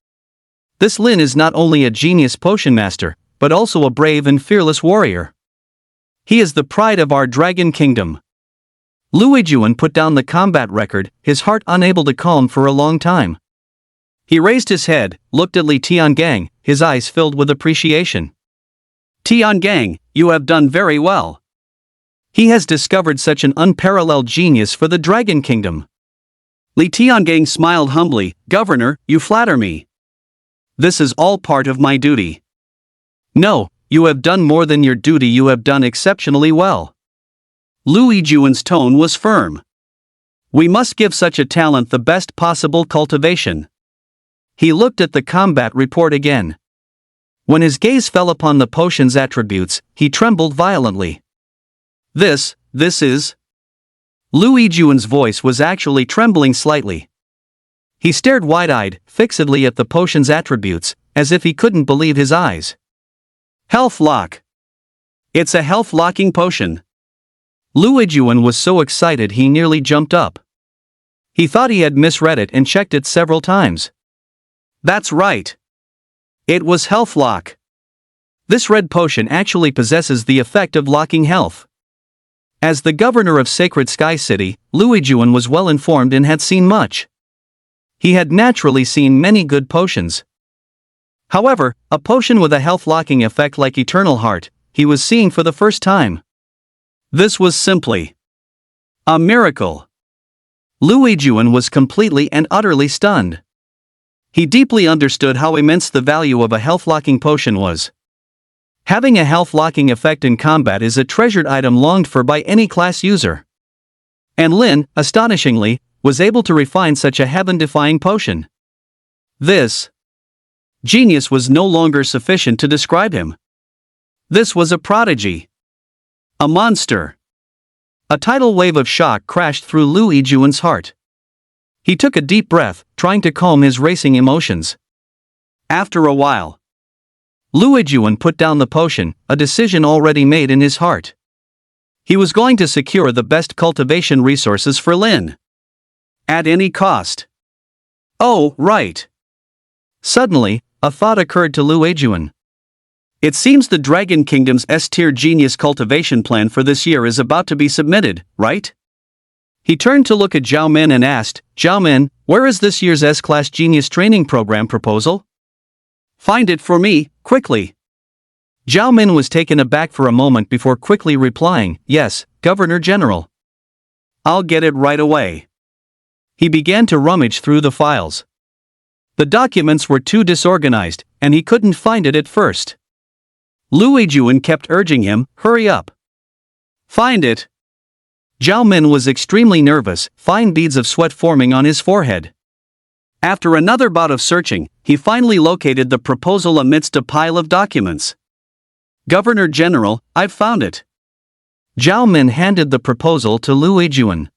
This Lin is not only a genius potion master, but also a brave and fearless warrior. He is the pride of our dragon kingdom. Luijuan put down the combat record, his heart unable to calm for a long time. He raised his head, looked at Li Tiangang, his eyes filled with appreciation. Tiangang, you have done very well. He has discovered such an unparalleled genius for the Dragon Kingdom. Li Tiangang smiled humbly. Governor, you flatter me. This is all part of my duty. No, you have done more than your duty, you have done exceptionally well. Luijuan's tone was firm. We must give such a talent the best possible cultivation. He looked at the combat report again. When his gaze fell upon the potion's attributes, he trembled violently. This is... Luijuan's voice was actually trembling slightly. He stared wide-eyed, fixedly at the potion's attributes, as if he couldn't believe his eyes. Health lock. It's a health-locking potion. Luijuan was so excited he nearly jumped up. He thought he had misread it and checked it several times. That's right. It was health lock. This red potion actually possesses the effect of locking health. As the governor of Sacred Sky City, Luijuan was well informed and had seen much. He had naturally seen many good potions. However, a potion with a health-locking effect like Eternal Heart, he was seeing for the first time. This was simply a miracle. Luijuan was completely and utterly stunned. He deeply understood how immense the value of a health-locking potion was. Having a health-locking effect in combat is a treasured item longed for by any class user. And Lin, astonishingly, was able to refine such a heaven-defying potion. This genius was no longer sufficient to describe him. This was a prodigy. A monster. A tidal wave of shock crashed through Luijuan's heart. He took a deep breath, trying to calm his racing emotions. After a while, Luijuan put down the potion, a decision already made in his heart. He was going to secure the best cultivation resources for Lin. At any cost. Oh, right. Suddenly, a thought occurred to Luijuan. It seems the Dragon Kingdom's S-tier genius cultivation plan for this year is about to be submitted, right? He turned to look at Zhao Men and asked, Zhao Men, where is this year's S-Class Genius Training Program proposal? Find it for me, quickly. Zhao Men was taken aback for a moment before quickly replying, Yes, Governor General. I'll get it right away. He began to rummage through the files. The documents were too disorganized, and he couldn't find it at first. Luijuan kept urging him, hurry up. Find it. Zhao Men was extremely nervous, fine beads of sweat forming on his forehead. After another bout of searching, he finally located the proposal amidst a pile of documents. Governor General, I've found it. Zhao Men handed the proposal to Luijuan.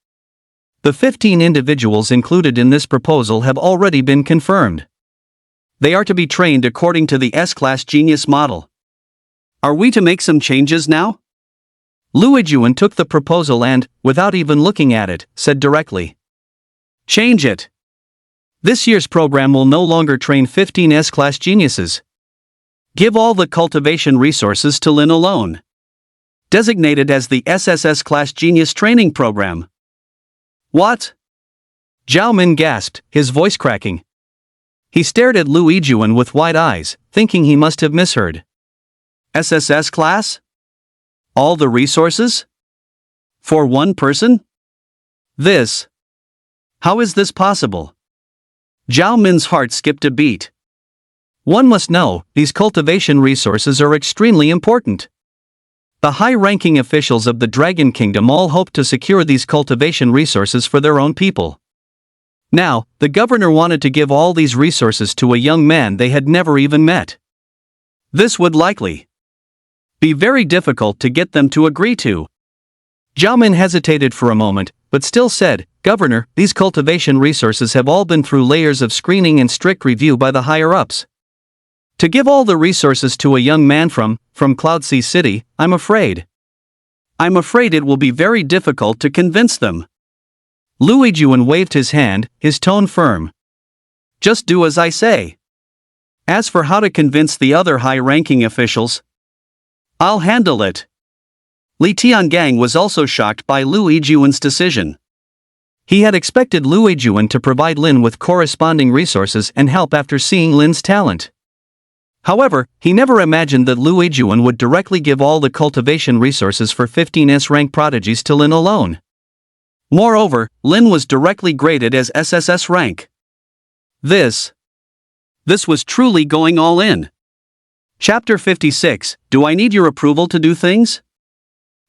The 15 individuals included in this proposal have already been confirmed. They are to be trained according to the S-Class Genius model. Are we to make some changes now? Luijuan took the proposal and, without even looking at it, said directly. Change it. This year's program will no longer train 15 S-Class geniuses. Give all the cultivation resources to Lin alone. Designated as the SSS Class Genius Training Program. What? Zhao Men gasped, his voice cracking. He stared at Luijuan with wide eyes, thinking he must have misheard. SSS class? All the resources? For one person? This. How is this possible? Zhao Men's heart skipped a beat. One must know, these cultivation resources are extremely important. The high-ranking officials of the Dragon Kingdom all hoped to secure these cultivation resources for their own people. Now, the governor wanted to give all these resources to a young man they had never even met. This would likely be very difficult to get them to agree to. Zhao Men hesitated for a moment, but still said, Governor, these cultivation resources have all been through layers of screening and strict review by the higher-ups. To give all the resources to a young man from Cloudsea City, I'm afraid it will be very difficult to convince them. Lui Juan waved his hand, his tone firm. Just do as I say. As for how to convince the other high-ranking officials, I'll handle it. Li Tiangang was also shocked by Lui Juan's decision. He had expected Lui Juan to provide Lin with corresponding resources and help after seeing Lin's talent. However, he never imagined that Lui Juan would directly give all the cultivation resources for 15 S-rank prodigies to Lin alone. Moreover, Lin was directly graded as SSS rank. This was truly going all in. Chapter 56, Do I Need Your Approval to Do Things?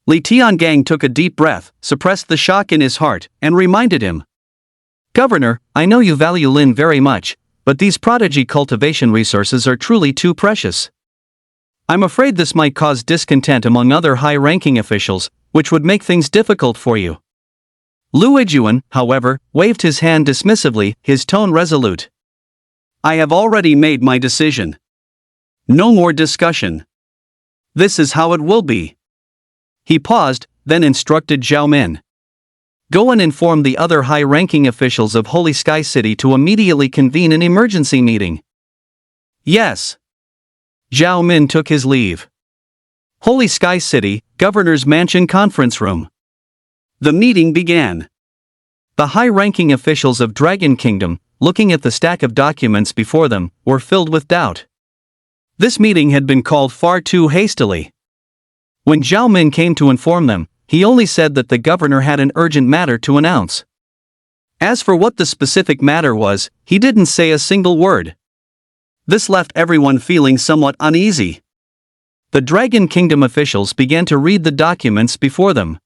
Li Tiangang took a deep breath, suppressed the shock in his heart, and reminded him. Governor, I know you value Lin very much, but these prodigy cultivation resources are truly too precious. I'm afraid this might cause discontent among other high-ranking officials, which would make things difficult for you. Lui Juan, however, waved his hand dismissively, his tone resolute. I have already made my decision. No more discussion. This is how it will be. He paused, then instructed Zhao Min. Go and inform the other high-ranking officials of Holy Sky City to immediately convene an emergency meeting. Yes. Zhao Min took his leave. Holy Sky City, Governor's Mansion Conference Room. The meeting began. The high-ranking officials of Dragon Kingdom, looking at the stack of documents before them, were filled with doubt. This meeting had been called far too hastily. When Zhao Min came to inform them, he only said that the governor had an urgent matter to announce. As for what the specific matter was, he didn't say a single word. This left everyone feeling somewhat uneasy. The Dragon Kingdom officials began to read the documents before them.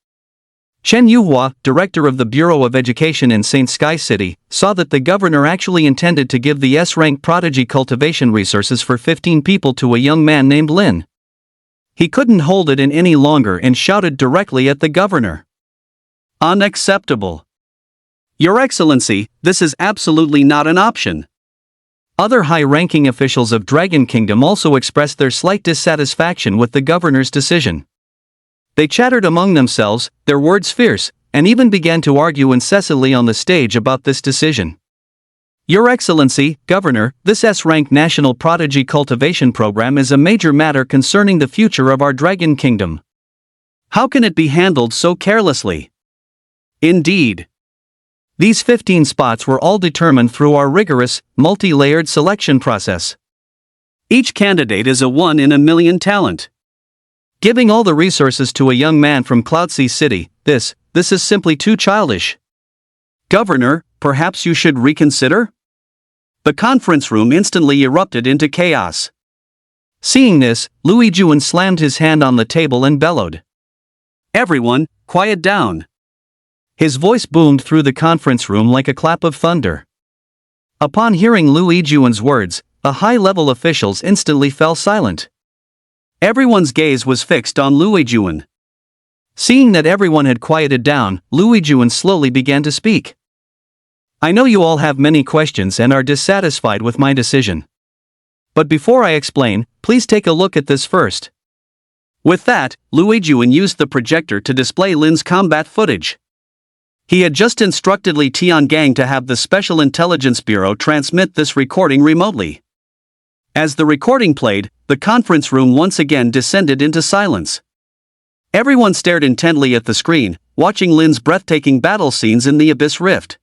Chen Yuhua, director of the Bureau of Education in St. Sky City, saw that the governor actually intended to give the S-rank prodigy cultivation resources for 15 people to a young man named Lin. He couldn't hold it in any longer and shouted directly at the governor. Unacceptable. Your Excellency, this is absolutely not an option. Other high-ranking officials of Dragon Kingdom also expressed their slight dissatisfaction with the governor's decision. They chattered among themselves, their words fierce, and even began to argue incessantly on the stage about this decision. Your Excellency, Governor, this S-rank National Prodigy Cultivation Program is a major matter concerning the future of our Dragon Kingdom. How can it be handled so carelessly? Indeed. These 15 spots were all determined through our rigorous, multi-layered selection process. Each candidate is a 1 in a million talent. Giving all the resources to a young man from Cloudsea City, this is simply too childish. Governor, perhaps you should reconsider? The conference room instantly erupted into chaos. Seeing this, Lui Juan slammed his hand on the table and bellowed. Everyone, quiet down. His voice boomed through the conference room like a clap of thunder. Upon hearing Lui Juan's words, the high-level officials instantly fell silent. Everyone's gaze was fixed on Lui Juan. Seeing that everyone had quieted down, Lui Juan slowly began to speak. I know you all have many questions and are dissatisfied with my decision. But before I explain, please take a look at this first. With that, Lui Juan used the projector to display Lin's combat footage. He had just instructed Li Tiangang to have the Special Intelligence Bureau transmit this recording remotely. As the recording played, the conference room once again descended into silence. Everyone stared intently at the screen, watching Lin's breathtaking battle scenes in the Abyss Rift.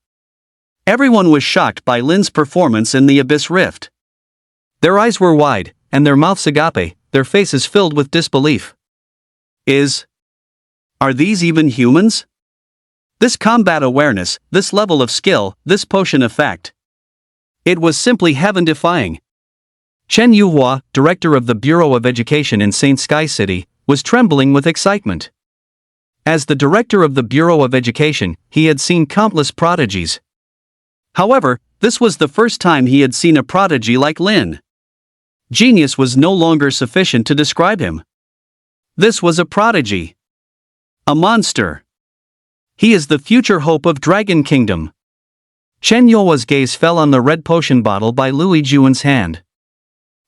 Everyone was shocked by Lin's performance in the Abyss Rift. Their eyes were wide, and their mouths agape, their faces filled with disbelief. Are these even humans? This combat awareness, this level of skill, this potion effect. It was simply heaven-defying. Chen Yuhua, director of the Bureau of Education in St. Sky City, was trembling with excitement. As the director of the Bureau of Education, he had seen countless prodigies. However, this was the first time he had seen a prodigy like Lin. Genius was no longer sufficient to describe him. This was a prodigy. A monster. He is the future hope of Dragon Kingdom. Chen Yuhua's gaze fell on the red potion bottle by Lui Juan's hand.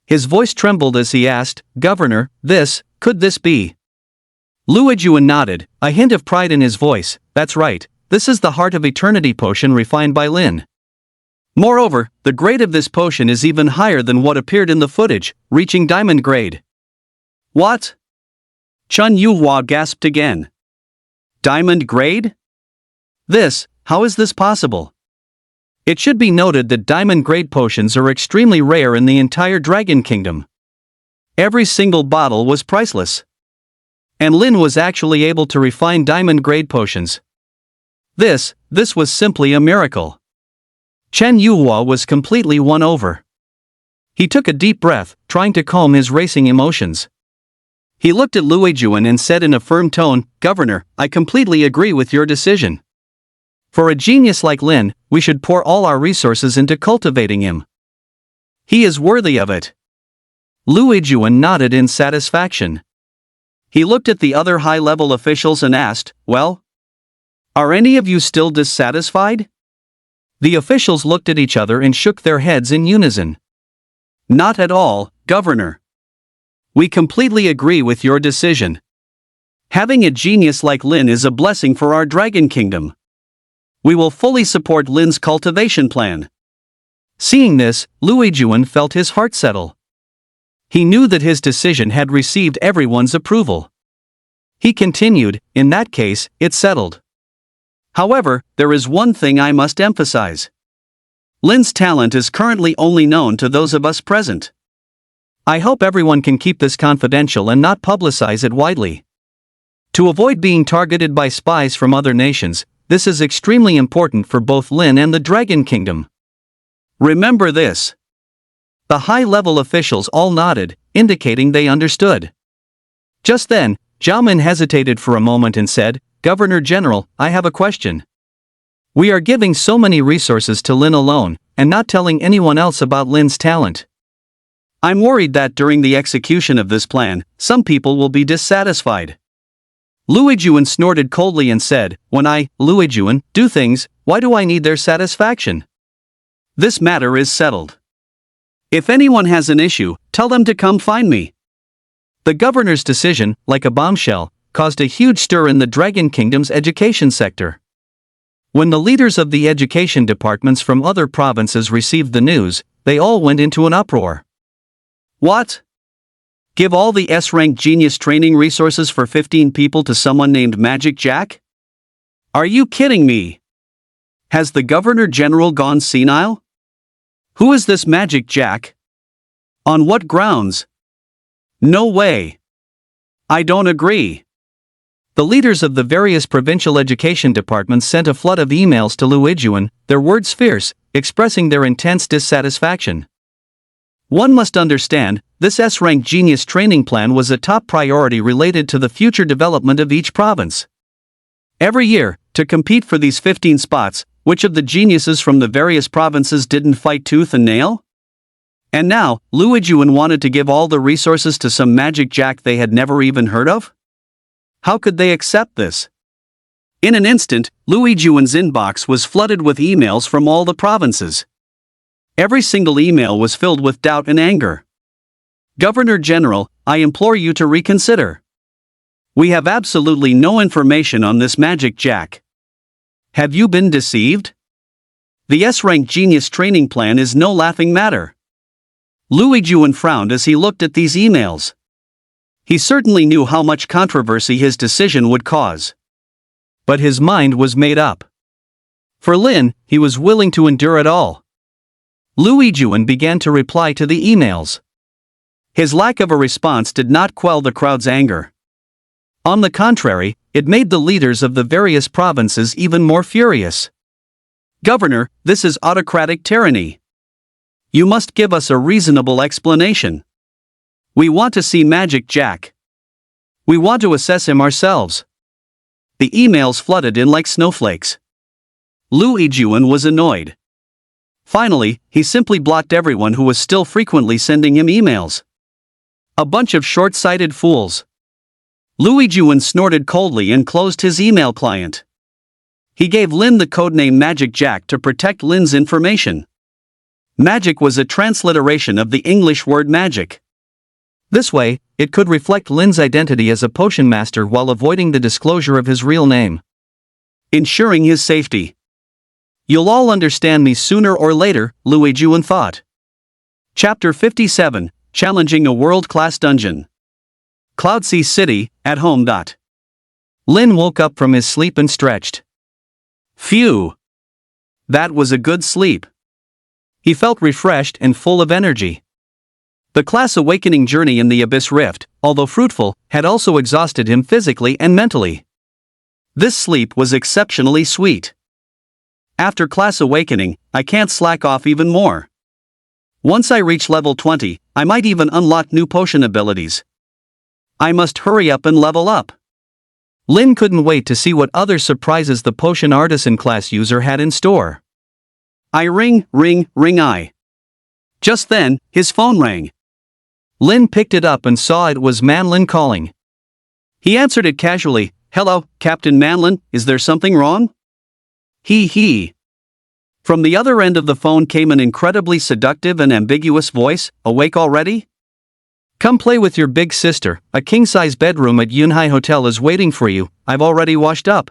His voice trembled as he asked, Governor, could this be? Lui Juan nodded, a hint of pride in his voice. That's right, this is the Heart of Eternity potion refined by Lin. Moreover, the grade of this potion is even higher than what appeared in the footage, reaching diamond grade. What? Chun Yuhua gasped again. Diamond grade? How is this possible? It should be noted that diamond grade potions are extremely rare in the entire Dragon Kingdom. Every single bottle was priceless. And Lin was actually able to refine diamond grade potions. This was simply a miracle. Chen Yuhua was completely won over. He took a deep breath, trying to calm his racing emotions. He looked at Luijuan and said in a firm tone, "Governor, I completely agree with your decision. For a genius like Lin, we should pour all our resources into cultivating him. He is worthy of it." Luijuan nodded in satisfaction. He looked at the other high-level officials and asked, "Well? Are any of you still dissatisfied?" The officials looked at each other and shook their heads in unison. "Not at all, Governor. We completely agree with your decision. Having a genius like Lin is a blessing for our Dragon Kingdom. We will fully support Lin's cultivation plan." Seeing this, Luijuan felt his heart settle. He knew that his decision had received everyone's approval. He continued, "In that case, it's settled. However, there is one thing I must emphasize. Lin's talent is currently only known to those of us present. I hope everyone can keep this confidential and not publicize it widely. To avoid being targeted by spies from other nations, this is extremely important for both Lin and the Dragon Kingdom. Remember this." The high-level officials all nodded, indicating they understood. Just then, Jiaomin hesitated for a moment and said, "Governor General, I have a question. We are giving so many resources to Lin alone, and not telling anyone else about Lin's talent. I'm worried that during the execution of this plan, some people will be dissatisfied." Luijuan snorted coldly and said, "When I, Luijuan, do things, why do I need their satisfaction? This matter is settled. If anyone has an issue, tell them to come find me." The governor's decision, like a bombshell, caused a huge stir in the Dragon Kingdom's education sector. When the leaders of the education departments from other provinces received the news, they all went into an uproar. What? Give all the S-rank genius training resources for 15 people to someone named Magic Jack? Are you kidding me? Has the Governor General gone senile? Who is this Magic Jack? On what grounds? No way. I don't agree. The leaders of the various provincial education departments sent a flood of emails to Luijuan, their words fierce, expressing their intense dissatisfaction. One must understand, this S-rank genius training plan was a top priority related to the future development of each province. Every year, to compete for these 15 spots, which of the geniuses from the various provinces didn't fight tooth and nail? And now, Luijuan wanted to give all the resources to some Magic Jack they had never even heard of? How could they accept this? In an instant, Luijuan's inbox was flooded with emails from all the provinces. Every single email was filled with doubt and anger. Governor General, I implore you to reconsider. We have absolutely no information on this Magic Jack. Have you been deceived? The S-rank genius training plan is no laughing matter. Luijuan frowned as he looked at these emails. He certainly knew how much controversy his decision would cause. But his mind was made up. For Lin, he was willing to endure it all. Luijuan began to reply to the emails. His lack of a response did not quell the crowd's anger. On the contrary, it made the leaders of the various provinces even more furious. Governor, this is autocratic tyranny. You must give us a reasonable explanation. We want to see Magic Jack. We want to assess him ourselves. The emails flooded in like snowflakes. Luijuan was annoyed. Finally, he simply blocked everyone who was still frequently sending him emails. A bunch of short-sighted fools. Luijuan snorted coldly and closed his email client. He gave Lin the codename Magic Jack to protect Lin's information. Magic was a transliteration of the English word magic. This way, it could reflect Lin's identity as a potion master while avoiding the disclosure of his real name. ensuring his safety. You'll all understand me sooner or later, Louis Juan thought. Chapter 57, Challenging a World-Class Dungeon. Cloudsea City, at home. Lin woke up from his sleep and stretched. Phew! That was a good sleep. He felt refreshed and full of energy. The class awakening journey in the Abyss Rift, although fruitful, had also exhausted him physically and mentally. This sleep was exceptionally sweet. After class awakening, I can't slack off even more. Once I reach level 20, I might even unlock new potion abilities. I must hurry up and level up. Lin couldn't wait to see what other surprises the potion artisan class user had in store. Ring. Just then, his phone rang. Lin picked it up and saw it was Manlin calling. He answered it casually. Hello, Captain Manlin, is there something wrong? He. From the other end of the phone came an incredibly seductive and ambiguous voice. Awake already? Come play with your big sister. A king-size bedroom at Yunhai Hotel is waiting for you. I've already washed up.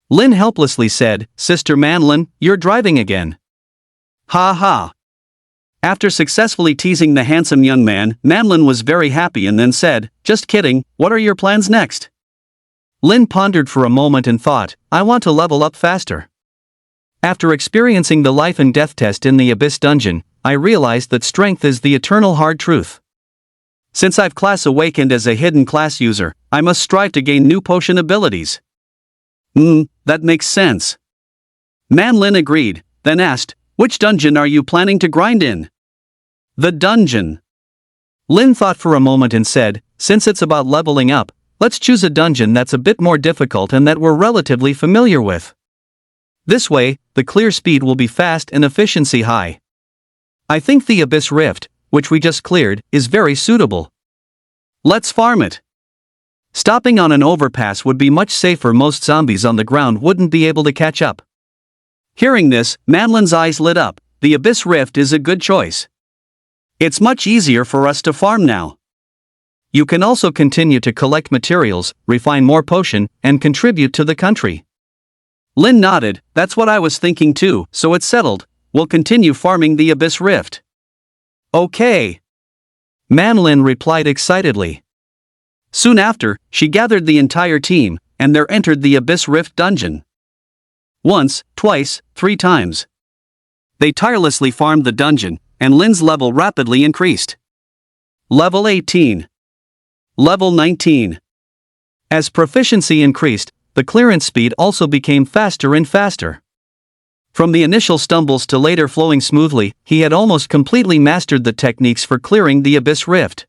Lin helplessly said, Sister Manlin, you're driving again. Ha ha. After successfully teasing the handsome young man, Manlin was very happy and then said, Just kidding, what are your plans next? Lin pondered for a moment and thought, I want to level up faster. After experiencing the life and death test in the Abyss Dungeon, I realized that strength is the eternal hard truth. Since I've class awakened as a hidden class user, I must strive to gain new potion abilities. That makes sense. Manlin agreed, then asked, Which dungeon are you planning to grind in? The dungeon. Lin thought for a moment and said, Since it's about leveling up, let's choose a dungeon that's a bit more difficult and that we're relatively familiar with. This way, the clear speed will be fast and efficiency high. I think the Abyss Rift, which we just cleared, is very suitable. Let's farm it. Stopping on an overpass would be much safer. Most zombies on the ground wouldn't be able to catch up. Hearing this, Manlin's eyes lit up. The Abyss Rift is a good choice. It's much easier for us to farm now. You can also continue to collect materials, refine more potion, and contribute to the country. Lin nodded, that's what I was thinking too, so it's settled. We'll continue farming the Abyss Rift. Okay. Manlin replied excitedly. Soon after, she gathered the entire team, and they entered the Abyss Rift dungeon. Once, twice, 3 times. They tirelessly farmed the dungeon, and Lin's level rapidly increased. Level 18. Level 19. As proficiency increased, the clearance speed also became faster and faster. From the initial stumbles to later flowing smoothly, he had almost completely mastered the techniques for clearing the Abyss Rift.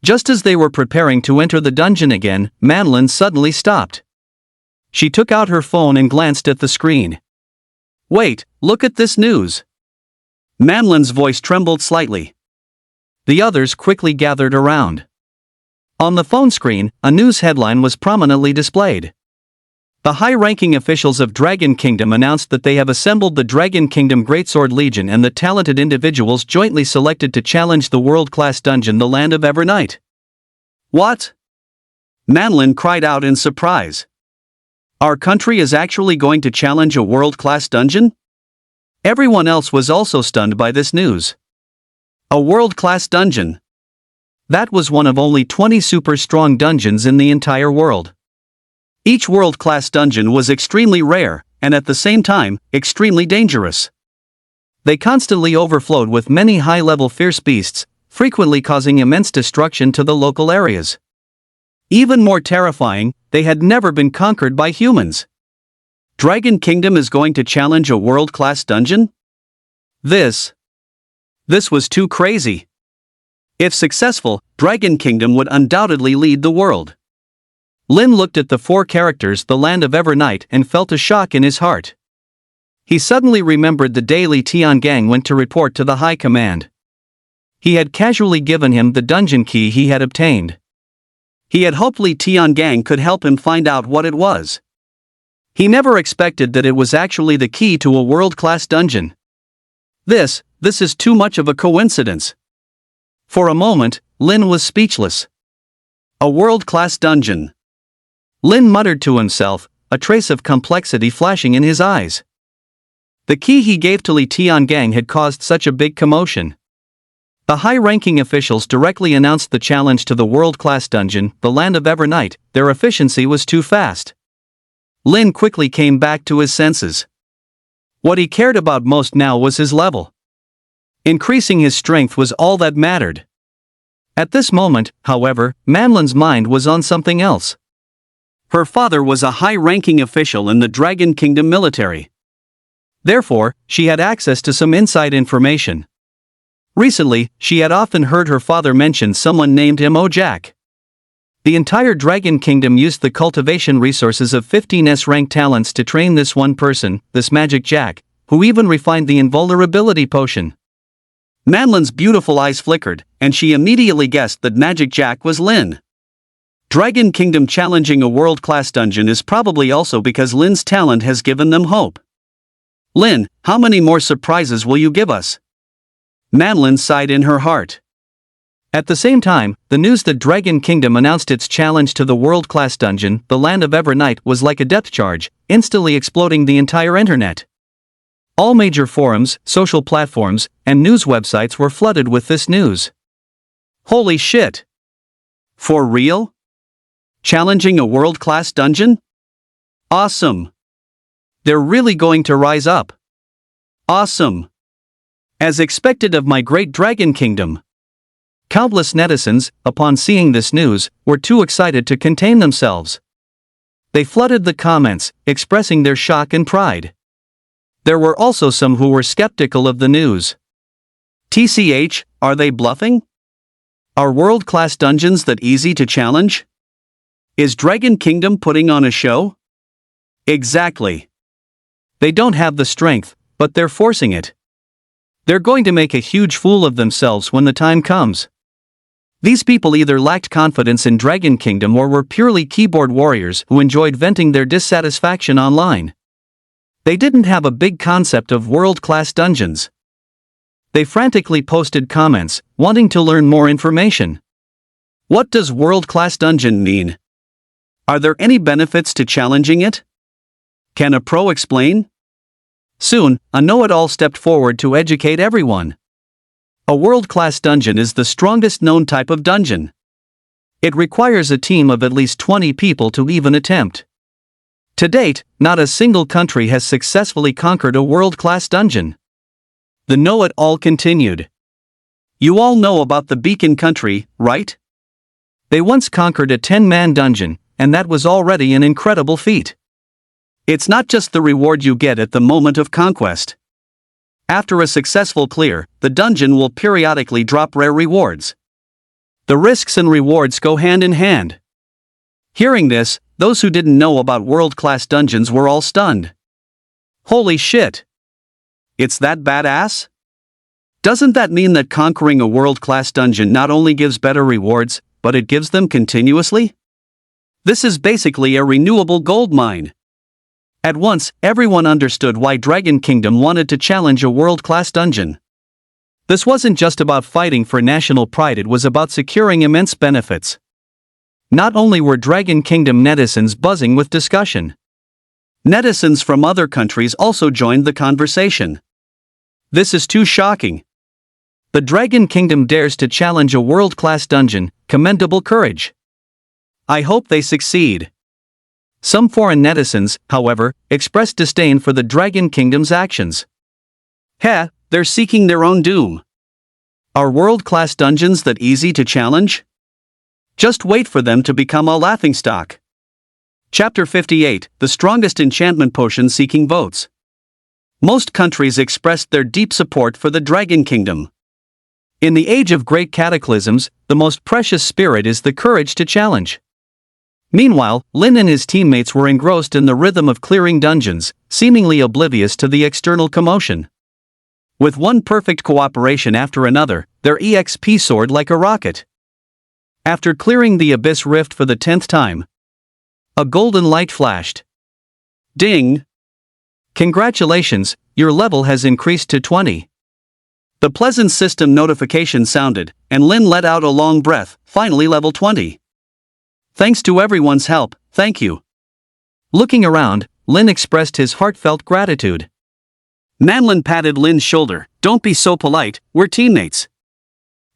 Just as they were preparing to enter the dungeon again, Manlin suddenly stopped. She took out her phone and glanced at the screen. Wait, look at this news. Manlin's voice trembled slightly. The others quickly gathered around. On the phone screen, a news headline was prominently displayed. The high-ranking officials of Dragon Kingdom announced that they have assembled the Dragon Kingdom Greatsword Legion and the talented individuals jointly selected to challenge the world-class dungeon, the Land of Evernight. What? Manlin cried out in surprise. Our country is actually going to challenge a world-class dungeon? Everyone else was also stunned by this news. A world-class dungeon. That was one of only 20 super-strong dungeons in the entire world. Each world-class dungeon was extremely rare, and at the same time, extremely dangerous. They constantly overflowed with many high-level fierce beasts, frequently causing immense destruction to the local areas. Even more terrifying, they had never been conquered by humans. Dragon Kingdom is going to challenge a world-class dungeon? This was too crazy. If successful, Dragon Kingdom would undoubtedly lead the world. Lin looked at the 4 characters, the Land of Evernight, and felt a shock in his heart. He suddenly remembered the day Li Tiangang went to report to the High Command. He had casually given him the dungeon key he had obtained. He had hoped Li Tiangang could help him find out what it was. He never expected that it was actually the key to a world-class dungeon. This is too much of a coincidence. For a moment, Lin was speechless. A world-class dungeon. Lin muttered to himself, a trace of complexity flashing in his eyes. The key he gave to Li Tiangang had caused such a big commotion. The high-ranking officials directly announced the challenge to the world-class dungeon, the Land of Evernight. Their efficiency was too fast. Lin quickly came back to his senses. What he cared about most now was his level. Increasing his strength was all that mattered. At this moment, however, Manlin's mind was on something else. Her father was a high-ranking official in the Dragon Kingdom military. Therefore, she had access to some inside information. Recently, she had often heard her father mention someone named Mo Jack. The entire Dragon Kingdom used the cultivation resources of 15 S-rank talents to train this one person, this Magic Jack, who even refined the invulnerability potion. Manlin's beautiful eyes flickered, and she immediately guessed that Magic Jack was Lin. Dragon Kingdom challenging a world-class dungeon is probably also because Lin's talent has given them hope. Lin, how many more surprises will you give us? Manlin sighed in her heart. At the same time, the news that Dragon Kingdom announced its challenge to the world-class dungeon, the Land of Evernight, was like a depth charge, instantly exploding the entire internet. All major forums, social platforms, and news websites were flooded with this news. Holy shit! For real? Challenging a world-class dungeon? Awesome! They're really going to rise up. Awesome! As expected of my great Dragon Kingdom. Countless netizens, upon seeing this news, were too excited to contain themselves. They flooded the comments, expressing their shock and pride. There were also some who were skeptical of the news. TCH, are they bluffing? Are world-class dungeons that easy to challenge? Is Dragon Kingdom putting on a show? Exactly. They don't have the strength, but they're forcing it. They're going to make a huge fool of themselves when the time comes. These people either lacked confidence in Dragon Kingdom or were purely keyboard warriors who enjoyed venting their dissatisfaction online. They didn't have a big concept of world-class dungeons. They frantically posted comments, wanting to learn more information. What does world-class dungeon mean? Are there any benefits to challenging it? Can a pro explain? Soon, a know-it-all stepped forward to educate everyone. A world-class dungeon is the strongest known type of dungeon. It requires a team of at least 20 people to even attempt. To date, not a single country has successfully conquered a world-class dungeon. The know-it-all continued. You all know about the Beacon Country, right? They once conquered a 10-man dungeon, and that was already an incredible feat. It's not just the reward you get at the moment of conquest. After a successful clear, the dungeon will periodically drop rare rewards. The risks and rewards go hand in hand. Hearing this, those who didn't know about world-class dungeons were all stunned. Holy shit! It's that badass? Doesn't that mean that conquering a world-class dungeon not only gives better rewards, but it gives them continuously? This is basically a renewable gold mine. At once, everyone understood why Dragon Kingdom wanted to challenge a world-class dungeon. This wasn't just about fighting for national pride, it was about securing immense benefits. Not only were Dragon Kingdom netizens buzzing with discussion. Netizens from other countries also joined the conversation. This is too shocking. The Dragon Kingdom dares to challenge a world-class dungeon, commendable courage. I hope they succeed. Some foreign netizens, however, expressed disdain for the Dragon Kingdom's actions. Heh, they're seeking their own doom. Are world-class dungeons that easy to challenge? Just wait for them to become a laughingstock. Chapter 58, The Strongest Enchantment Potion Seeking Votes. Most countries expressed their deep support for the Dragon Kingdom. In the age of great cataclysms, the most precious spirit is the courage to challenge. Meanwhile, Lin and his teammates were engrossed in the rhythm of clearing dungeons, seemingly oblivious to the external commotion. With one perfect cooperation after another, their EXP soared like a rocket. After clearing the Abyss Rift for the 10th time, a golden light flashed. Ding! Congratulations, your level has increased to 20. The pleasant system notification sounded, and Lin let out a long breath, finally level 20. Thanks to everyone's help, thank you. Looking around, Lin expressed his heartfelt gratitude. Manlin patted Lin's shoulder. Don't be so polite, we're teammates.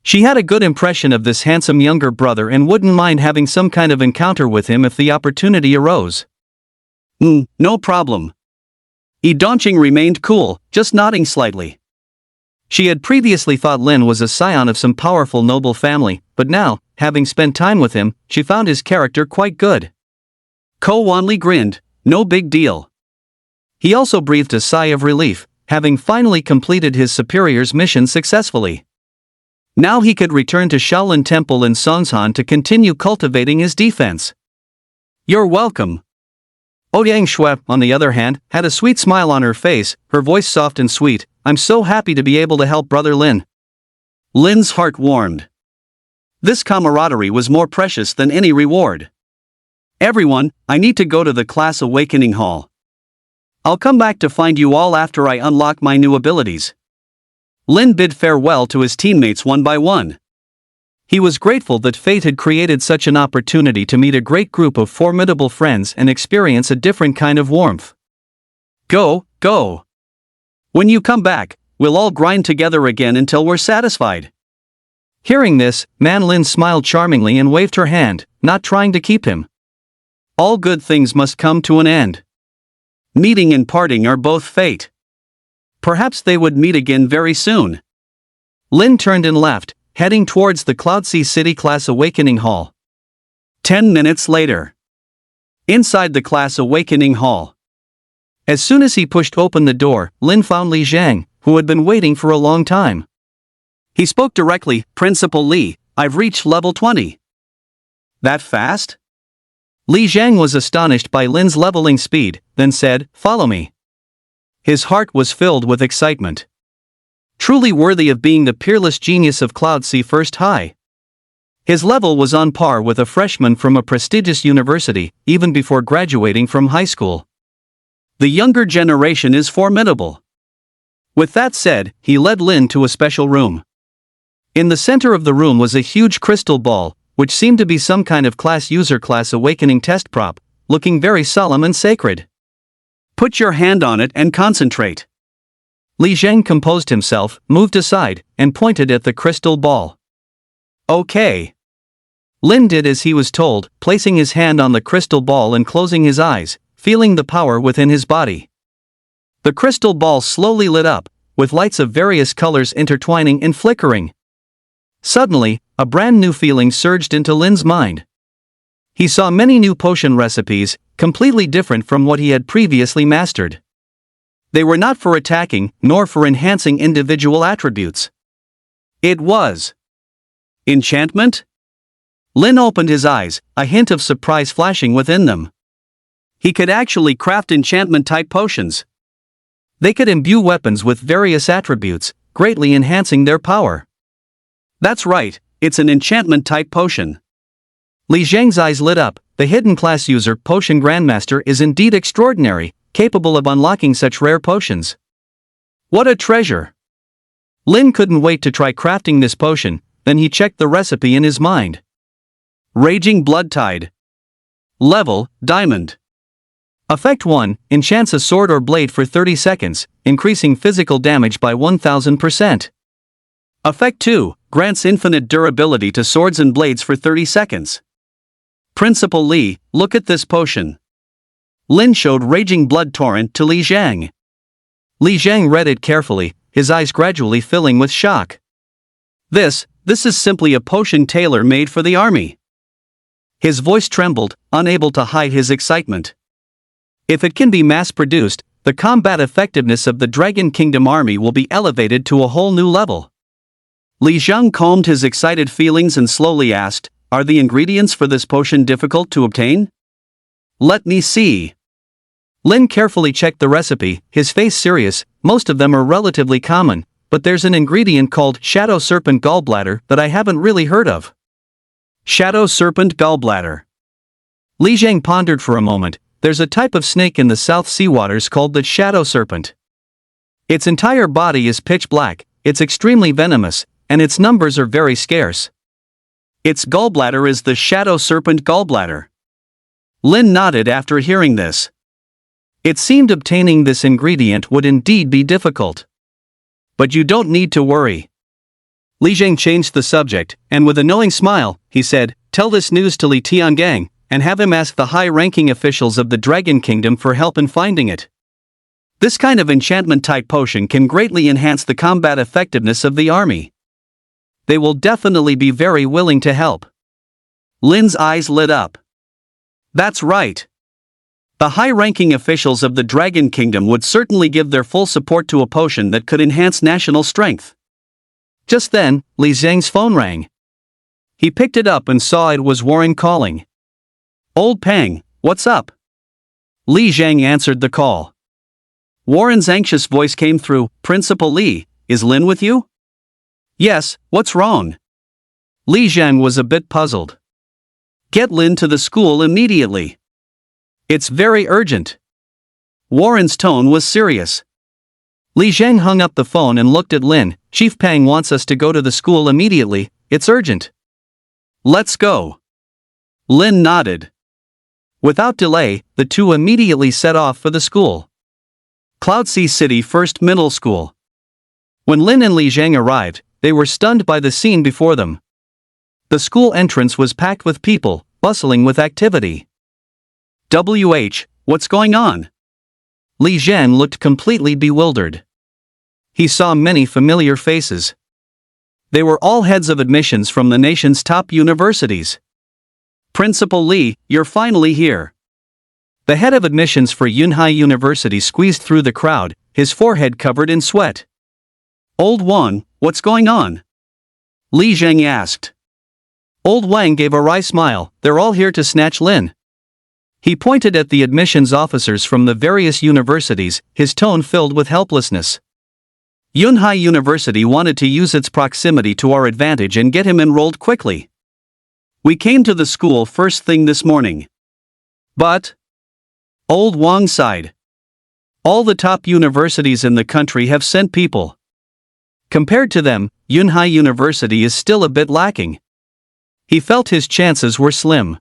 She had a good impression of this handsome younger brother and wouldn't mind having some kind of encounter with him if the opportunity arose. No problem. Donching remained cool, just nodding slightly. She had previously thought Lin was a scion of some powerful noble family, but now, having spent time with him, she found his character quite good. Ko Wanli grinned. No big deal. He also breathed a sigh of relief, having finally completed his superior's mission successfully. Now he could return to Shaolin Temple in Songshan to continue cultivating his defense. You're welcome. Ouyang Shui, on the other hand, had a sweet smile on her face, her voice soft and sweet. I'm so happy to be able to help Brother Lin. Lin's heart warmed. This camaraderie was more precious than any reward. Everyone, I need to go to the class awakening hall. I'll come back to find you all after I unlock my new abilities. Lin bid farewell to his teammates one by one. He was grateful that fate had created such an opportunity to meet a great group of formidable friends and experience a different kind of warmth. Go. When you come back, we'll all grind together again until we're satisfied. Hearing this, Man Lin smiled charmingly and waved her hand, not trying to keep him. All good things must come to an end. Meeting and parting are both fate. Perhaps they would meet again very soon. Lin turned and left, heading towards the Cloudsea City Class Awakening Hall. 10 minutes later. Inside the Class Awakening Hall. As soon as he pushed open the door, Lin found Li Zhang, who had been waiting for a long time. He spoke directly. Principal Li, I've reached level 20. That fast? Li Zhang was astonished by Lin's leveling speed, then said, "Follow me." His heart was filled with excitement. Truly worthy of being the peerless genius of Cloudsea First High. His level was on par with a freshman from a prestigious university, even before graduating from high school. The younger generation is formidable. With that said, he led Lin to a special room. In the center of the room was a huge crystal ball, which seemed to be some kind of class awakening test prop, looking very solemn and sacred. Put your hand on it and concentrate. Li Zhang composed himself, moved aside, and pointed at the crystal ball. Okay. Lin did as he was told, placing his hand on the crystal ball and closing his eyes, feeling the power within his body. The crystal ball slowly lit up, with lights of various colors intertwining and flickering. Suddenly, a brand new feeling surged into Lin's mind. He saw many new potion recipes, completely different from what he had previously mastered. They were not for attacking, nor for enhancing individual attributes. It was enchantment? Lin opened his eyes, a hint of surprise flashing within them. He could actually craft enchantment-type potions. They could imbue weapons with various attributes, greatly enhancing their power. That's right, it's an enchantment-type potion. Li Zhang's eyes lit up. The hidden class user Potion Grandmaster is indeed extraordinary, capable of unlocking such rare potions. What a treasure! Lin couldn't wait to try crafting this potion, then he checked the recipe in his mind. Raging Blood Tide. Level, Diamond. Effect 1, enchants a sword or blade for 30 seconds, increasing physical damage by 1000%. Effect 2, grants infinite durability to swords and blades for 30 seconds. Principal Li, look at this potion. Lin showed Raging Blood Torrent to Li Zhang. Li Zhang read it carefully, his eyes gradually filling with shock. This is simply a potion tailor-made for the army. His voice trembled, unable to hide his excitement. If it can be mass-produced, the combat effectiveness of the Dragon Kingdom army will be elevated to a whole new level. Li Zhang calmed his excited feelings and slowly asked, "Are the ingredients for this potion difficult to obtain?" "Let me see." Lin carefully checked the recipe, his face serious. Most of them are relatively common, but there's an ingredient called Shadow Serpent Gallbladder that I haven't really heard of. Shadow Serpent Gallbladder. Li Zhang pondered for a moment. There's a type of snake in the South Sea waters called the Shadow Serpent. Its entire body is pitch black, it's extremely venomous, and its numbers are very scarce. Its gallbladder is the Shadow Serpent Gallbladder. Lin nodded after hearing this. It seemed obtaining this ingredient would indeed be difficult. But you don't need to worry. Li Zhang changed the subject, and with a knowing smile, he said, "Tell this news to Li Tiangang, and have him ask the high-ranking officials of the Dragon Kingdom for help in finding it. This kind of enchantment-type potion can greatly enhance the combat effectiveness of the army. They will definitely be very willing to help." Lin's eyes lit up. That's right. The high-ranking officials of the Dragon Kingdom would certainly give their full support to a potion that could enhance national strength. Just then, Li Zhang's phone rang. He picked it up and saw it was Warren calling. "Old Pang, what's up?" Li Zhang answered the call. Warren's anxious voice came through. "Principal Li, is Lin with you?" "Yes, what's wrong?" Li Zhang was a bit puzzled. "Get Lin to the school immediately. It's very urgent." Warren's tone was serious. Li Zhang hung up the phone and looked at Lin. "Chief Pang wants us to go to the school immediately, it's urgent." "Let's go." Lin nodded. Without delay, the two immediately set off for the school. Cloudsea City First Middle School. When Lin and Li Zhang arrived, they were stunned by the scene before them. The school entrance was packed with people, bustling with activity. What's going on?" Li Zhang looked completely bewildered. He saw many familiar faces. They were all heads of admissions from the nation's top universities. "Principal Li, you're finally here." The head of admissions for Yunhai University squeezed through the crowd, his forehead covered in sweat. "Old Wang, what's going on?" Li Zhang asked. Old Wang gave a wry smile. "They're all here to snatch Lin." He pointed at the admissions officers from the various universities, his tone filled with helplessness. "Yunhai University wanted to use its proximity to our advantage and get him enrolled quickly. We came to the school first thing this morning. But..." Old Wang sighed. "All the top universities in the country have sent people. Compared to them, Yunhai University is still a bit lacking." He felt his chances were slim.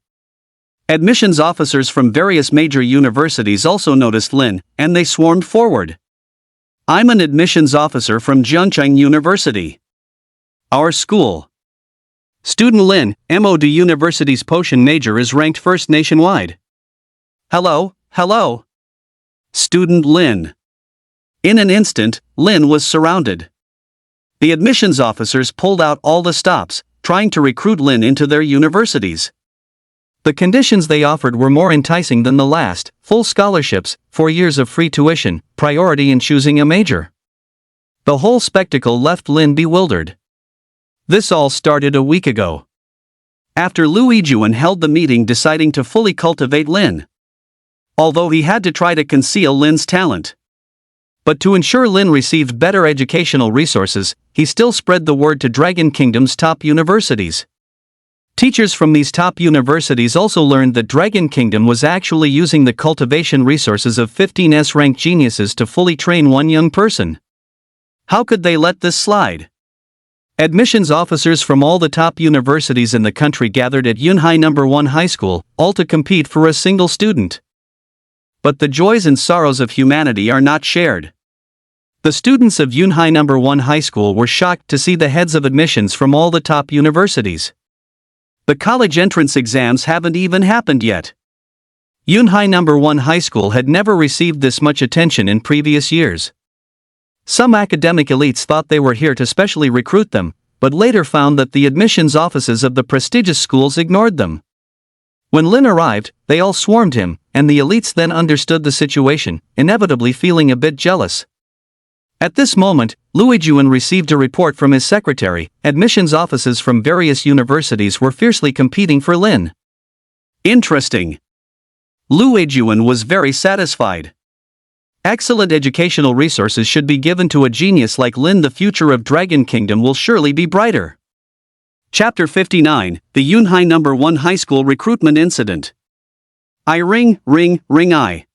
Admissions officers from various major universities also noticed Lin, and they swarmed forward. "I'm an admissions officer from Jiangcheng University. Our school. Student Lin, MOD University's potion major, is ranked first nationwide." "Hello, hello." Student Lin. In an instant, Lin was surrounded. The admissions officers pulled out all the stops, trying to recruit Lin into their universities. The conditions they offered were more enticing than the last: full scholarships, 4 years of free tuition, priority in choosing a major. The whole spectacle left Lin bewildered. This all started a week ago. After Lu Yijuan held the meeting deciding to fully cultivate Lin. Although he had to try to conceal Lin's talent. But to ensure Lin received better educational resources, he still spread the word to Dragon Kingdom's top universities. Teachers from these top universities also learned that Dragon Kingdom was actually using the cultivation resources of 15 S-ranked geniuses to fully train one young person. How could they let this slide? Admissions officers from all the top universities in the country gathered at Yunhai No. 1 High School, all to compete for a single student. But the joys and sorrows of humanity are not shared. The students of Yunhai No. 1 High School were shocked to see the heads of admissions from all the top universities. The college entrance exams haven't even happened yet. Yunhai No. 1 High School had never received this much attention in previous years. Some academic elites thought they were here to specially recruit them, but later found that the admissions offices of the prestigious schools ignored them. When Lin arrived, they all swarmed him, and the elites then understood the situation, inevitably feeling a bit jealous. At this moment, Lu Yijuan received a report from his secretary. Admissions offices from various universities were fiercely competing for Lin. Interesting. Lu Yijuan was very satisfied. Excellent educational resources should be given to a genius like Lin. The future of Dragon Kingdom will surely be brighter. Chapter 59, The Yunhai No. 1 High School Recruitment Incident. I ring, ring, ring I.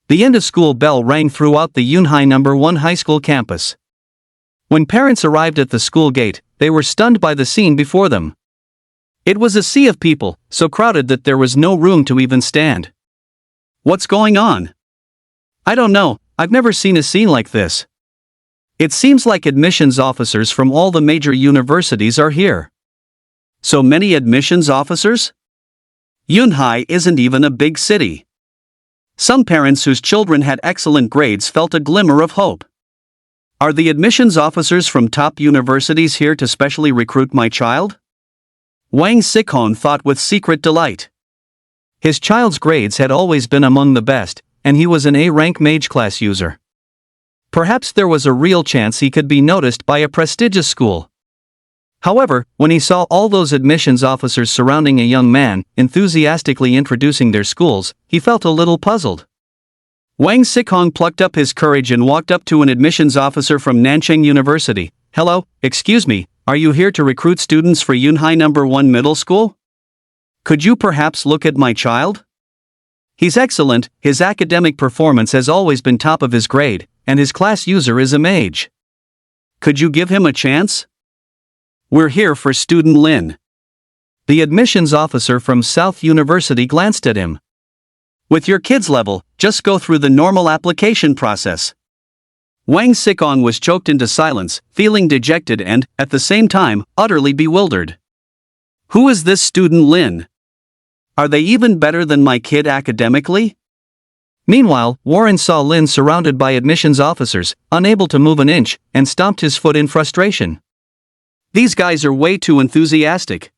The end-of-school bell rang throughout the Yunhai No. 1 High School campus. When parents arrived at the school gate, they were stunned by the scene before them. It was a sea of people, so crowded that there was no room to even stand. What's going on? I don't know, I've never seen a scene like this. It seems like admissions officers from all the major universities are here. So many admissions officers? Yunhai isn't even a big city. Some parents whose children had excellent grades felt a glimmer of hope. Are the admissions officers from top universities here to specially recruit my child? Wang Sikhon thought with secret delight. His child's grades had always been among the best, and he was an A-rank mage class user. Perhaps there was a real chance he could be noticed by a prestigious school. However, when he saw all those admissions officers surrounding a young man, enthusiastically introducing their schools, he felt a little puzzled. Wang Sikhong plucked up his courage and walked up to an admissions officer from Nanchang University. Hello, excuse me, are you here to recruit students for Yunhai No. 1 Middle School? Could you perhaps look at my child? He's excellent, his academic performance has always been top of his grade, and his class user is a mage. Could you give him a chance? We're here for student Lin. The admissions officer from South University glanced at him. With your kid's level, just go through the normal application process. Wang Sikhong was choked into silence, feeling dejected and, at the same time, utterly bewildered. Who is this student Lin? Are they even better than my kid academically? Meanwhile, Warren saw Lin surrounded by admissions officers, unable to move an inch, and stomped his foot in frustration. These guys are way too enthusiastic.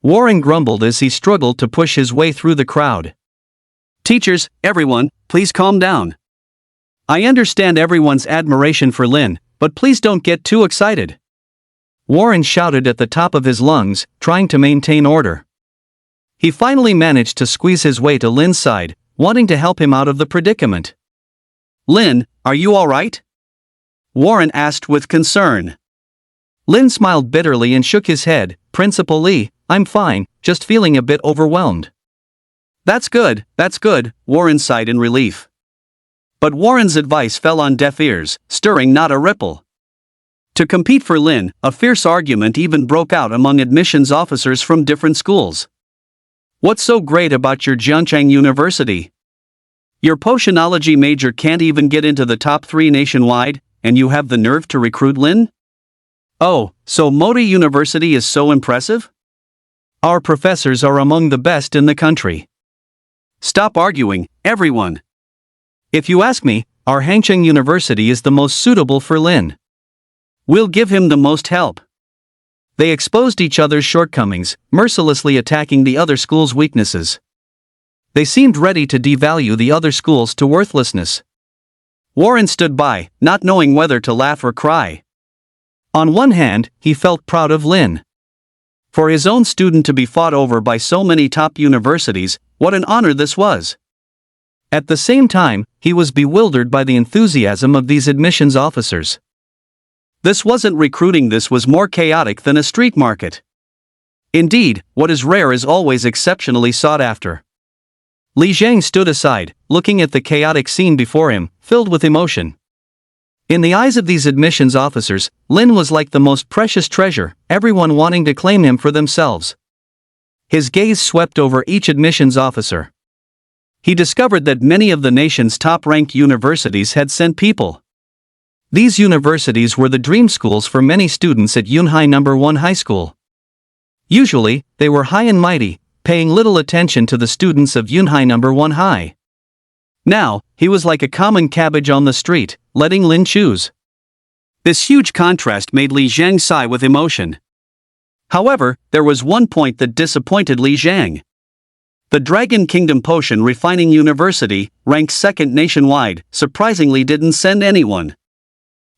Warren grumbled as he struggled to push his way through the crowd. Teachers, everyone, please calm down. I understand everyone's admiration for Lin, but please don't get too excited. Warren shouted at the top of his lungs, trying to maintain order. He finally managed to squeeze his way to Lin's side, wanting to help him out of the predicament. Lin, are you all right? Warren asked with concern. Lin smiled bitterly and shook his head. Principal Lee, I'm fine, just feeling a bit overwhelmed. That's good, Warren sighed in relief. But Warren's advice fell on deaf ears, stirring not a ripple. To compete for Lin, a fierce argument even broke out among admissions officers from different schools. What's so great about your Jiangchang University? Your potionology major can't even get into the top 3 nationwide, and you have the nerve to recruit Lin? Oh, so Modi University is so impressive? Our professors are among the best in the country. Stop arguing, everyone. If you ask me, our Hangcheng University is the most suitable for Lin. We'll give him the most help. They exposed each other's shortcomings, mercilessly attacking the other school's weaknesses. They seemed ready to devalue the other schools to worthlessness. Warren stood by, not knowing whether to laugh or cry. On one hand, he felt proud of Lin. For his own student to be fought over by so many top universities, what an honor this was. At the same time, he was bewildered by the enthusiasm of these admissions officers. This wasn't recruiting, this was more chaotic than a street market. Indeed, what is rare is always exceptionally sought after. Li Zhang stood aside, looking at the chaotic scene before him, filled with emotion. In the eyes of these admissions officers, Lin was like the most precious treasure, everyone wanting to claim him for themselves. His gaze swept over each admissions officer. He discovered that many of the nation's top-ranked universities had sent people. These universities were the dream schools for many students at Yunhai No. 1 High School. Usually, they were high and mighty, paying little attention to the students of Yunhai No. 1 High. Now, he was like a common cabbage on the street, letting Lin choose. This huge contrast made Li Zhang sigh with emotion. However, there was one point that disappointed Li Zhang. The Dragon Kingdom Potion Refining University, ranked 2nd nationwide, surprisingly didn't send anyone.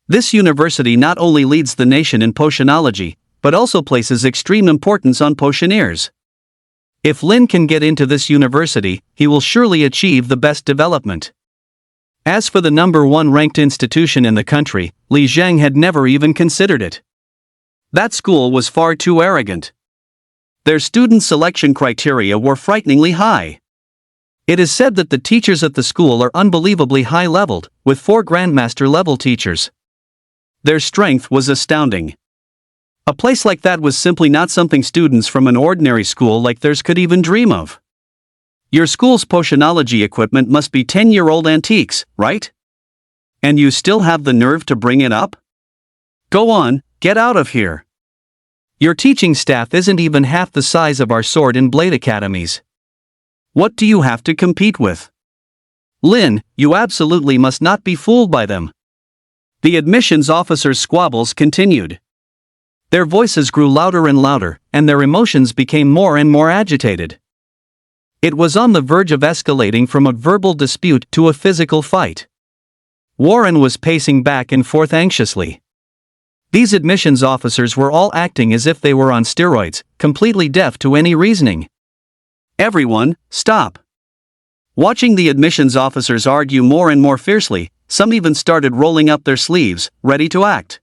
This university not only leads the nation in potionology, but also places extreme importance on potioneers. If Lin can get into this university, he will surely achieve the best development. As for the No. 1 ranked institution in the country, Li Zhang had never even considered it. That school was far too arrogant. Their student selection criteria were frighteningly high. It is said that the teachers at the school are unbelievably high-leveled, with 4 grandmaster-level teachers. Their strength was astounding. A place like that was simply not something students from an ordinary school like theirs could even dream of. Your school's potionology equipment must be 10-year-old antiques, right? And you still have the nerve to bring it up? Go on, get out of here. Your teaching staff isn't even half the size of our sword and blade academies. What do you have to compete with? Lin, you absolutely must not be fooled by them. The admissions officer's squabbles continued. Their voices grew louder and louder, and their emotions became more and more agitated. It was on the verge of escalating from a verbal dispute to a physical fight. Warren was pacing back and forth anxiously. These admissions officers were all acting as if they were on steroids, completely deaf to any reasoning. Everyone, stop. Watching the admissions officers argue more and more fiercely, some even started rolling up their sleeves, ready to act.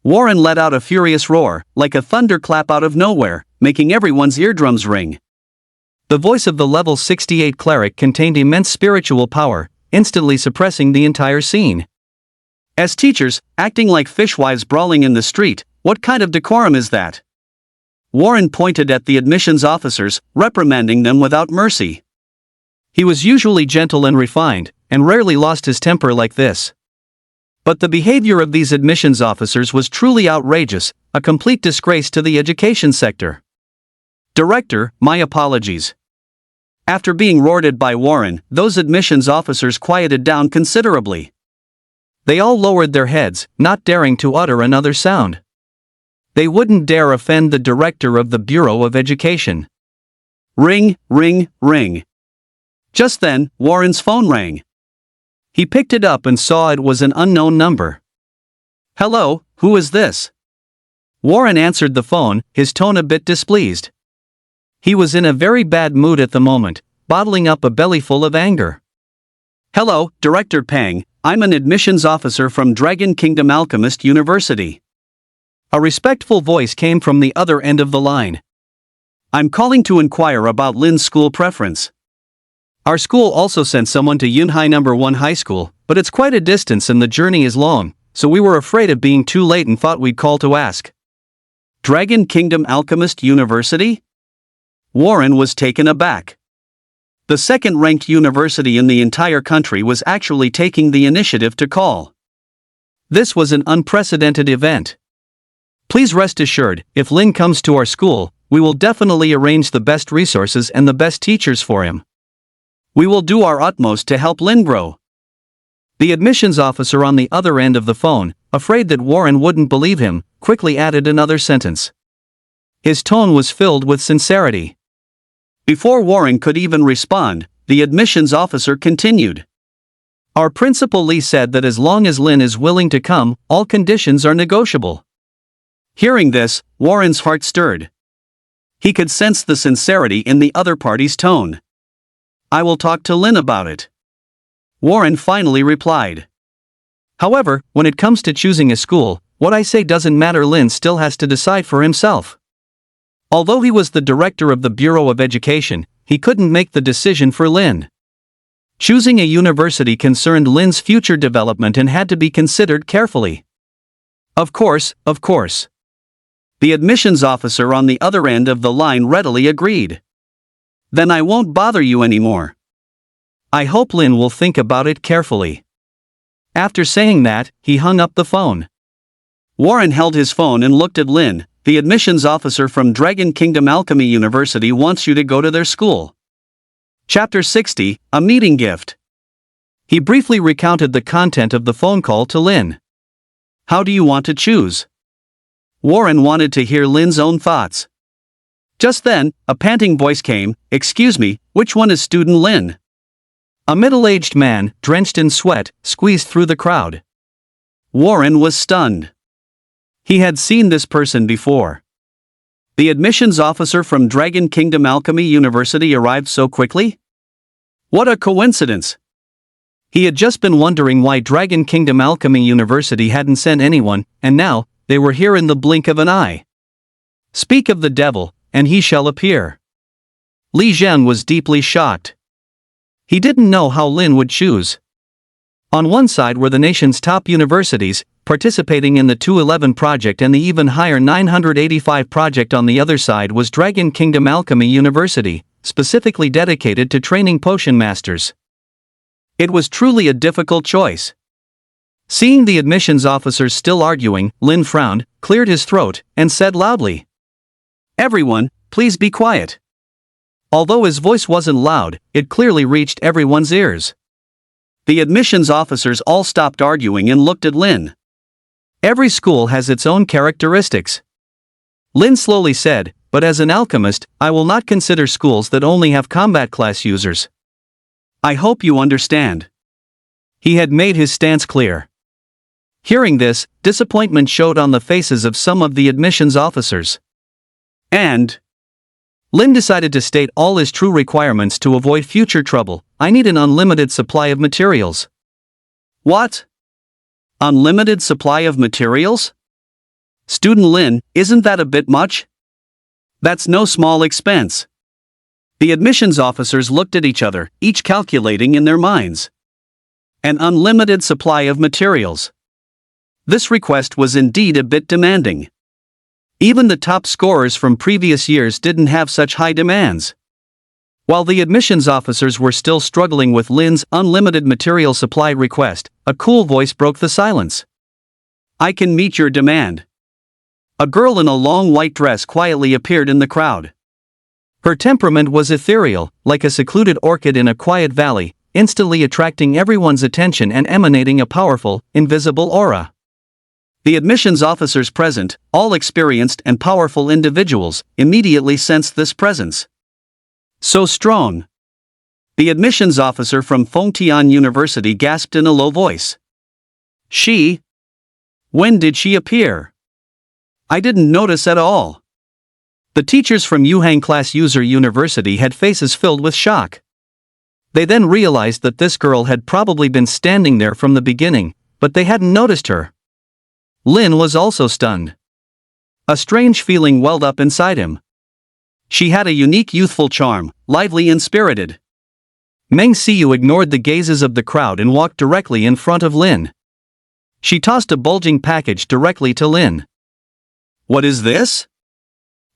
Warren let out a furious roar, like a thunderclap out of nowhere, making everyone's eardrums ring. The voice of the level 68 cleric contained immense spiritual power, instantly suppressing the entire scene. As teachers, acting like fishwives brawling in the street, what kind of decorum is that? Warren pointed at the admissions officers, reprimanding them without mercy. He was usually gentle and refined, and rarely lost his temper like this. But the behavior of these admissions officers was truly outrageous, a complete disgrace to the education sector. Director, my apologies. After being roared at by Warren, those admissions officers quieted down considerably. They all lowered their heads, not daring to utter another sound. They wouldn't dare offend the director of the Bureau of Education. Ring, ring, ring. Just then, Warren's phone rang. He picked it up and saw it was an unknown number. Hello, who is this? Warren answered the phone, his tone a bit displeased. He was in a very bad mood at the moment, bottling up a bellyful of anger. Hello, Director Pang, I'm an admissions officer from Dragon Kingdom Alchemist University. A respectful voice came from the other end of the line. I'm calling to inquire about Lin's school preference. Our school also sent someone to Yunhai No. 1 High School, but it's quite a distance and the journey is long, so we were afraid of being too late and thought we'd call to ask. Dragon Kingdom Alchemist University? Warren was taken aback. The second-ranked university in the entire country was actually taking the initiative to call. This was an unprecedented event. Please rest assured, if Lin comes to our school, we will definitely arrange the best resources and the best teachers for him. We will do our utmost to help Lin grow. The admissions officer on the other end of the phone, afraid that Warren wouldn't believe him, quickly added another sentence. His tone was filled with sincerity. Before Warren could even respond, the admissions officer continued. Our principal Lee said that as long as Lin is willing to come, all conditions are negotiable. Hearing this, Warren's heart stirred. He could sense the sincerity in the other party's tone. I will talk to Lin about it. Warren finally replied. However, when it comes to choosing a school, what I say doesn't matter. Lin still has to decide for himself. Although he was the director of the Bureau of Education, he couldn't make the decision for Lin. Choosing a university concerned Lin's future development and had to be considered carefully. Of course. The admissions officer on the other end of the line readily agreed. Then I won't bother you anymore. I hope Lin will think about it carefully. After saying that, he hung up the phone. Warren held his phone and looked at Lin. The admissions officer from Dragon Kingdom Alchemy University wants you to go to their school. Chapter 60, A Meeting Gift. He briefly recounted the content of the phone call to Lin. How do you want to choose? Warren wanted to hear Lin's own thoughts. Just then, a panting voice came, Excuse me, which one is student Lin? A middle-aged man, drenched in sweat, squeezed through the crowd. Warren was stunned. He had seen this person before. The admissions officer from Dragon Kingdom Alchemy University arrived so quickly? What a coincidence! He had just been wondering why Dragon Kingdom Alchemy University hadn't sent anyone, and now, they were here in the blink of an eye. Speak of the devil, and he shall appear. Li Zhen was deeply shocked. He didn't know how Lin would choose. On one side were the nation's top universities, Participating in the 211 project and the even higher 985 project on the other side was Dragon Kingdom Alchemy University, specifically dedicated to training potion masters. It was truly a difficult choice. Seeing the admissions officers still arguing, Lin frowned, cleared his throat, and said loudly, "Everyone, please be quiet." Although his voice wasn't loud, it clearly reached everyone's ears. The admissions officers all stopped arguing and looked at Lin. Every school has its own characteristics. Lin slowly said, "But as an alchemist, I will not consider schools that only have combat class users. I hope you understand." He had made his stance clear. Hearing this, disappointment showed on the faces of some of the admissions officers. And Lin decided to state all his true requirements to avoid future trouble. "I need an unlimited supply of materials." "What? Unlimited supply of materials? Student Lin, isn't that a bit much? That's no small expense." The admissions officers looked at each other, each calculating in their minds. An unlimited supply of materials. This request was indeed a bit demanding. Even the top scorers from previous years didn't have such high demands. While the admissions officers were still struggling with Lin's unlimited material supply request, a cool voice broke the silence. "I can meet your demand." A girl in a long white dress quietly appeared in the crowd. Her temperament was ethereal, like a secluded orchid in a quiet valley, instantly attracting everyone's attention and emanating a powerful, invisible aura. The admissions officers present, all experienced and powerful individuals, immediately sensed this presence. So strong. The admissions officer from Fengtian University gasped in a low voice. "She? When did she appear? I didn't notice at all." The teachers from Yuhang Class User University had faces filled with shock. They then realized that this girl had probably been standing there from the beginning, but they hadn't noticed her. Lin was also stunned. A strange feeling welled up inside him. She had a unique youthful charm, lively and spirited. Meng Xiu ignored the gazes of the crowd and walked directly in front of Lin. She tossed a bulging package directly to Lin. "What is this?"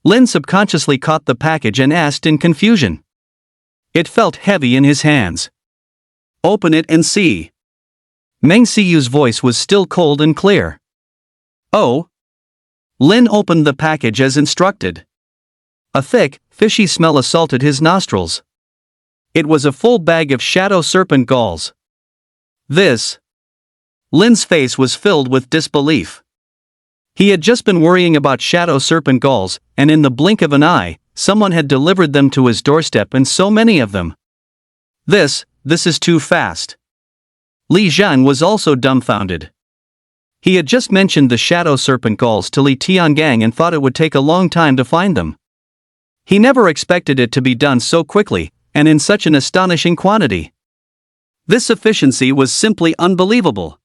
Lin subconsciously caught the package and asked in confusion. It felt heavy in his hands. "Open it and see." Meng Xiu's voice was still cold and clear. "Oh." Lin opened the package as instructed. A thick, fishy smell assaulted his nostrils. It was a full bag of shadow serpent galls. This. Lin's face was filled with disbelief. He had just been worrying about shadow serpent galls, and in the blink of an eye, someone had delivered them to his doorstep, and so many of them. This is too fast. Li Zhan was also dumbfounded. He had just mentioned the shadow serpent galls to Li Tiangang and thought it would take a long time to find them. He never expected it to be done so quickly, and in such an astonishing quantity. This efficiency was simply unbelievable.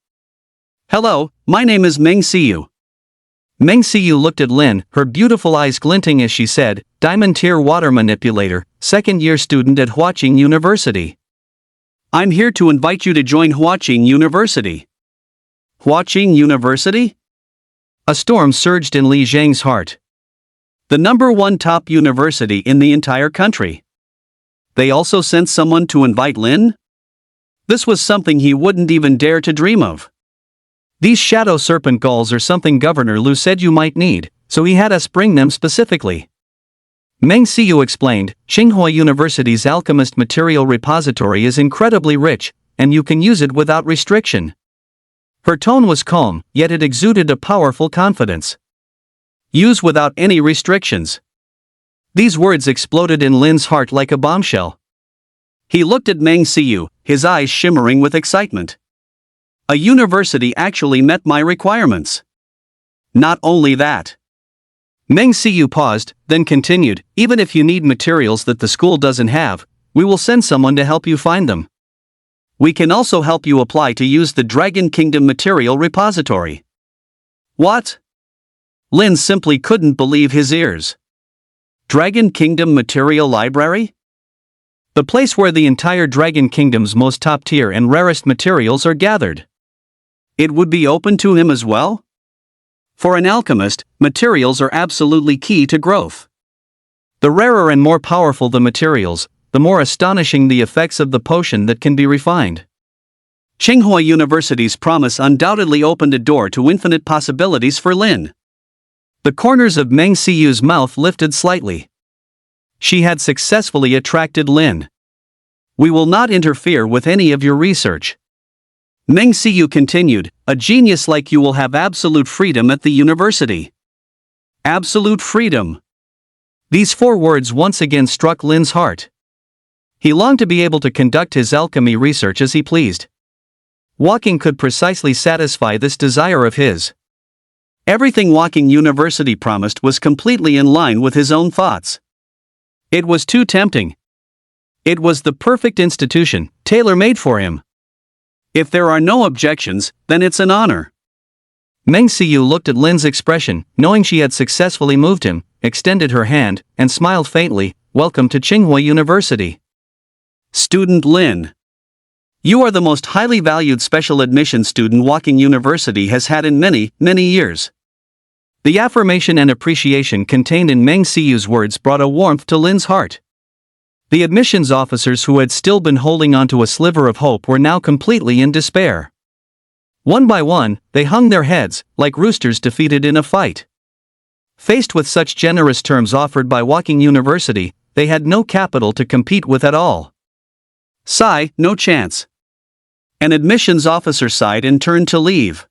"Hello, my name is Meng Xiu." Meng Xiu looked at Lin, her beautiful eyes glinting as she said, "Diamond Tier Water Manipulator, second-year student at Huaqing University. I'm here to invite you to join Huaqing University." Huaqing University? A storm surged in Li Zhang's heart. The #1 top university in the entire country. They also sent someone to invite Lin? This was something he wouldn't even dare to dream of. "These shadow serpent galls are something Governor Lu said you might need, so he had us bring them specifically." Meng Xiu explained, "Tsinghua University's alchemist material repository is incredibly rich, and you can use it without restriction." Her tone was calm, yet it exuded a powerful confidence. "Use without any restrictions." These words exploded in Lin's heart like a bombshell. He looked at Meng Xiu, his eyes shimmering with excitement. A university actually met my requirements. Not only that. Meng Xiu paused, then continued, "Even if you need materials that the school doesn't have, we will send someone to help you find them. We can also help you apply to use the Dragon Kingdom Material Repository." What? Lin simply couldn't believe his ears. Dragon Kingdom Material Library? The place where the entire Dragon Kingdom's most top-tier and rarest materials are gathered. It would be open to him as well? For an alchemist, materials are absolutely key to growth. The rarer and more powerful the materials, the more astonishing the effects of the potion that can be refined. Tsinghua University's promise undoubtedly opened a door to infinite possibilities for Lin. The corners of Meng Siyu's mouth lifted slightly. She had successfully attracted Lin. We will not interfere with any of your research. Meng Siyu continued, a genius like you will have absolute freedom at the university. Absolute freedom. These 4 words once again struck Lin's heart. He longed to be able to conduct his alchemy research as he pleased. Walking could precisely satisfy this desire of his. Everything Walking University promised was completely in line with his own thoughts. It was too tempting. It was the perfect institution, tailor-made for him. If there are no objections, then it's an honor. Meng Siyu looked at Lin's expression, knowing she had successfully moved him, extended her hand, and smiled faintly, welcome to Tsinghua University. Student Lin. You are the most highly valued special admission student Walking University has had in many, many years. The affirmation and appreciation contained in Meng Siyu's words brought a warmth to Lin's heart. The admissions officers who had still been holding onto a sliver of hope were now completely in despair. One by one, they hung their heads, like roosters defeated in a fight. Faced with such generous terms offered by Walking University, they had no capital to compete with at all. Sigh, no chance. An admissions officer sighed and turned to leave.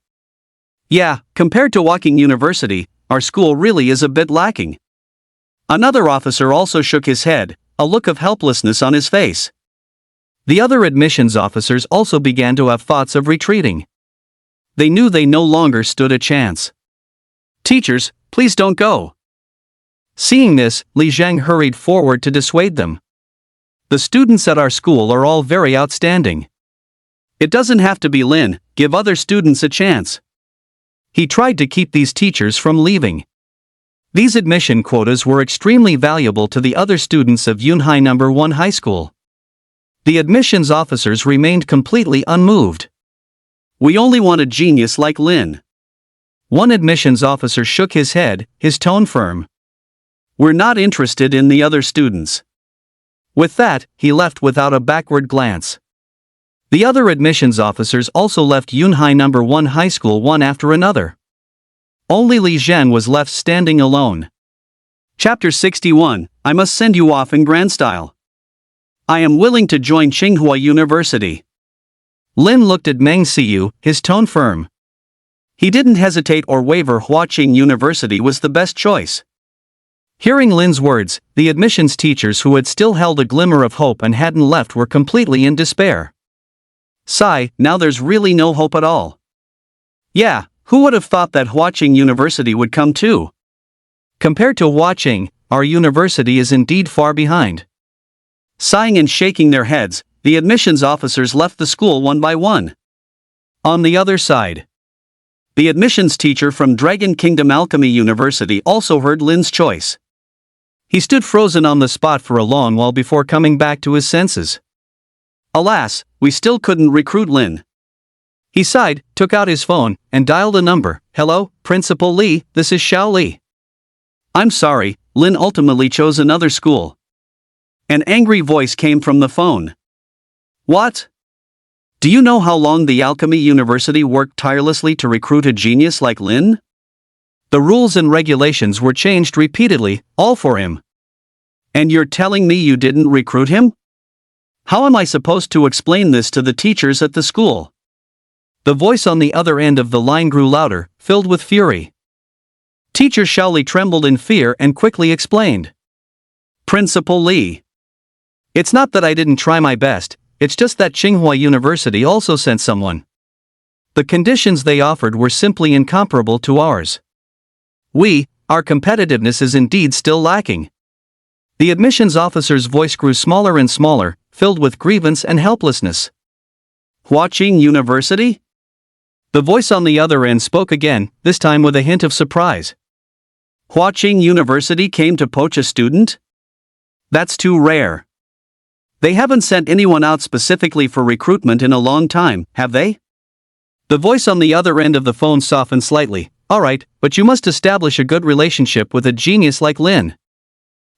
Yeah, compared to Walking University, our school really is a bit lacking. Another officer also shook his head, a look of helplessness on his face. The other admissions officers also began to have thoughts of retreating. They knew they no longer stood a chance. Teachers, please don't go. Seeing this, Li Zhang hurried forward to dissuade them. The students at our school are all very outstanding. It doesn't have to be Lin, give other students a chance. He tried to keep these teachers from leaving. These admission quotas were extremely valuable to the other students of Yunhai No. 1 High School. The admissions officers remained completely unmoved. We only want a genius like Lin. One admissions officer shook his head, his tone firm. We're not interested in the other students. With that, he left without a backward glance. The other admissions officers also left Yunhai No. 1 High School one after another. Only Li Zhen was left standing alone. Chapter 61, I must send you off in grand style. I am willing to join Tsinghua University. Lin looked at Meng Siyu, his tone firm. He didn't hesitate or waver. Huaqing University was the best choice. Hearing Lin's words, the admissions teachers who had still held a glimmer of hope and hadn't left were completely in despair. Sigh, now there's really no hope at all. Yeah, who would have thought that Huaqing University would come too? Compared to Huaqing, our university is indeed far behind. Sighing and shaking their heads, the admissions officers left the school one by one. On the other side, the admissions teacher from Dragon Kingdom Alchemy University also heard Lin's choice. He stood frozen on the spot for a long while before coming back to his senses. Alas, we still couldn't recruit Lin. He sighed, took out his phone, and dialed a number. Hello, Principal Li, this is Xiao Li. I'm sorry, Lin ultimately chose another school. An angry voice came from the phone. What? Do you know how long the Alchemy University worked tirelessly to recruit a genius like Lin? The rules and regulations were changed repeatedly, all for him. And you're telling me you didn't recruit him? How am I supposed to explain this to the teachers at the school? The voice on the other end of the line grew louder, filled with fury. Teacher Shaoli trembled in fear and quickly explained. Principal Li. It's not that I didn't try my best, it's just that Tsinghua University also sent someone. The conditions they offered were simply incomparable to ours. Our competitiveness is indeed still lacking. The admissions officer's voice grew smaller and smaller, filled with grievance and helplessness. Huaqing University? The voice on the other end spoke again, this time with a hint of surprise. Huaqing University came to poach a student? That's too rare. They haven't sent anyone out specifically for recruitment in a long time, have they? The voice on the other end of the phone softened slightly. Alright, but you must establish a good relationship with a genius like Lin.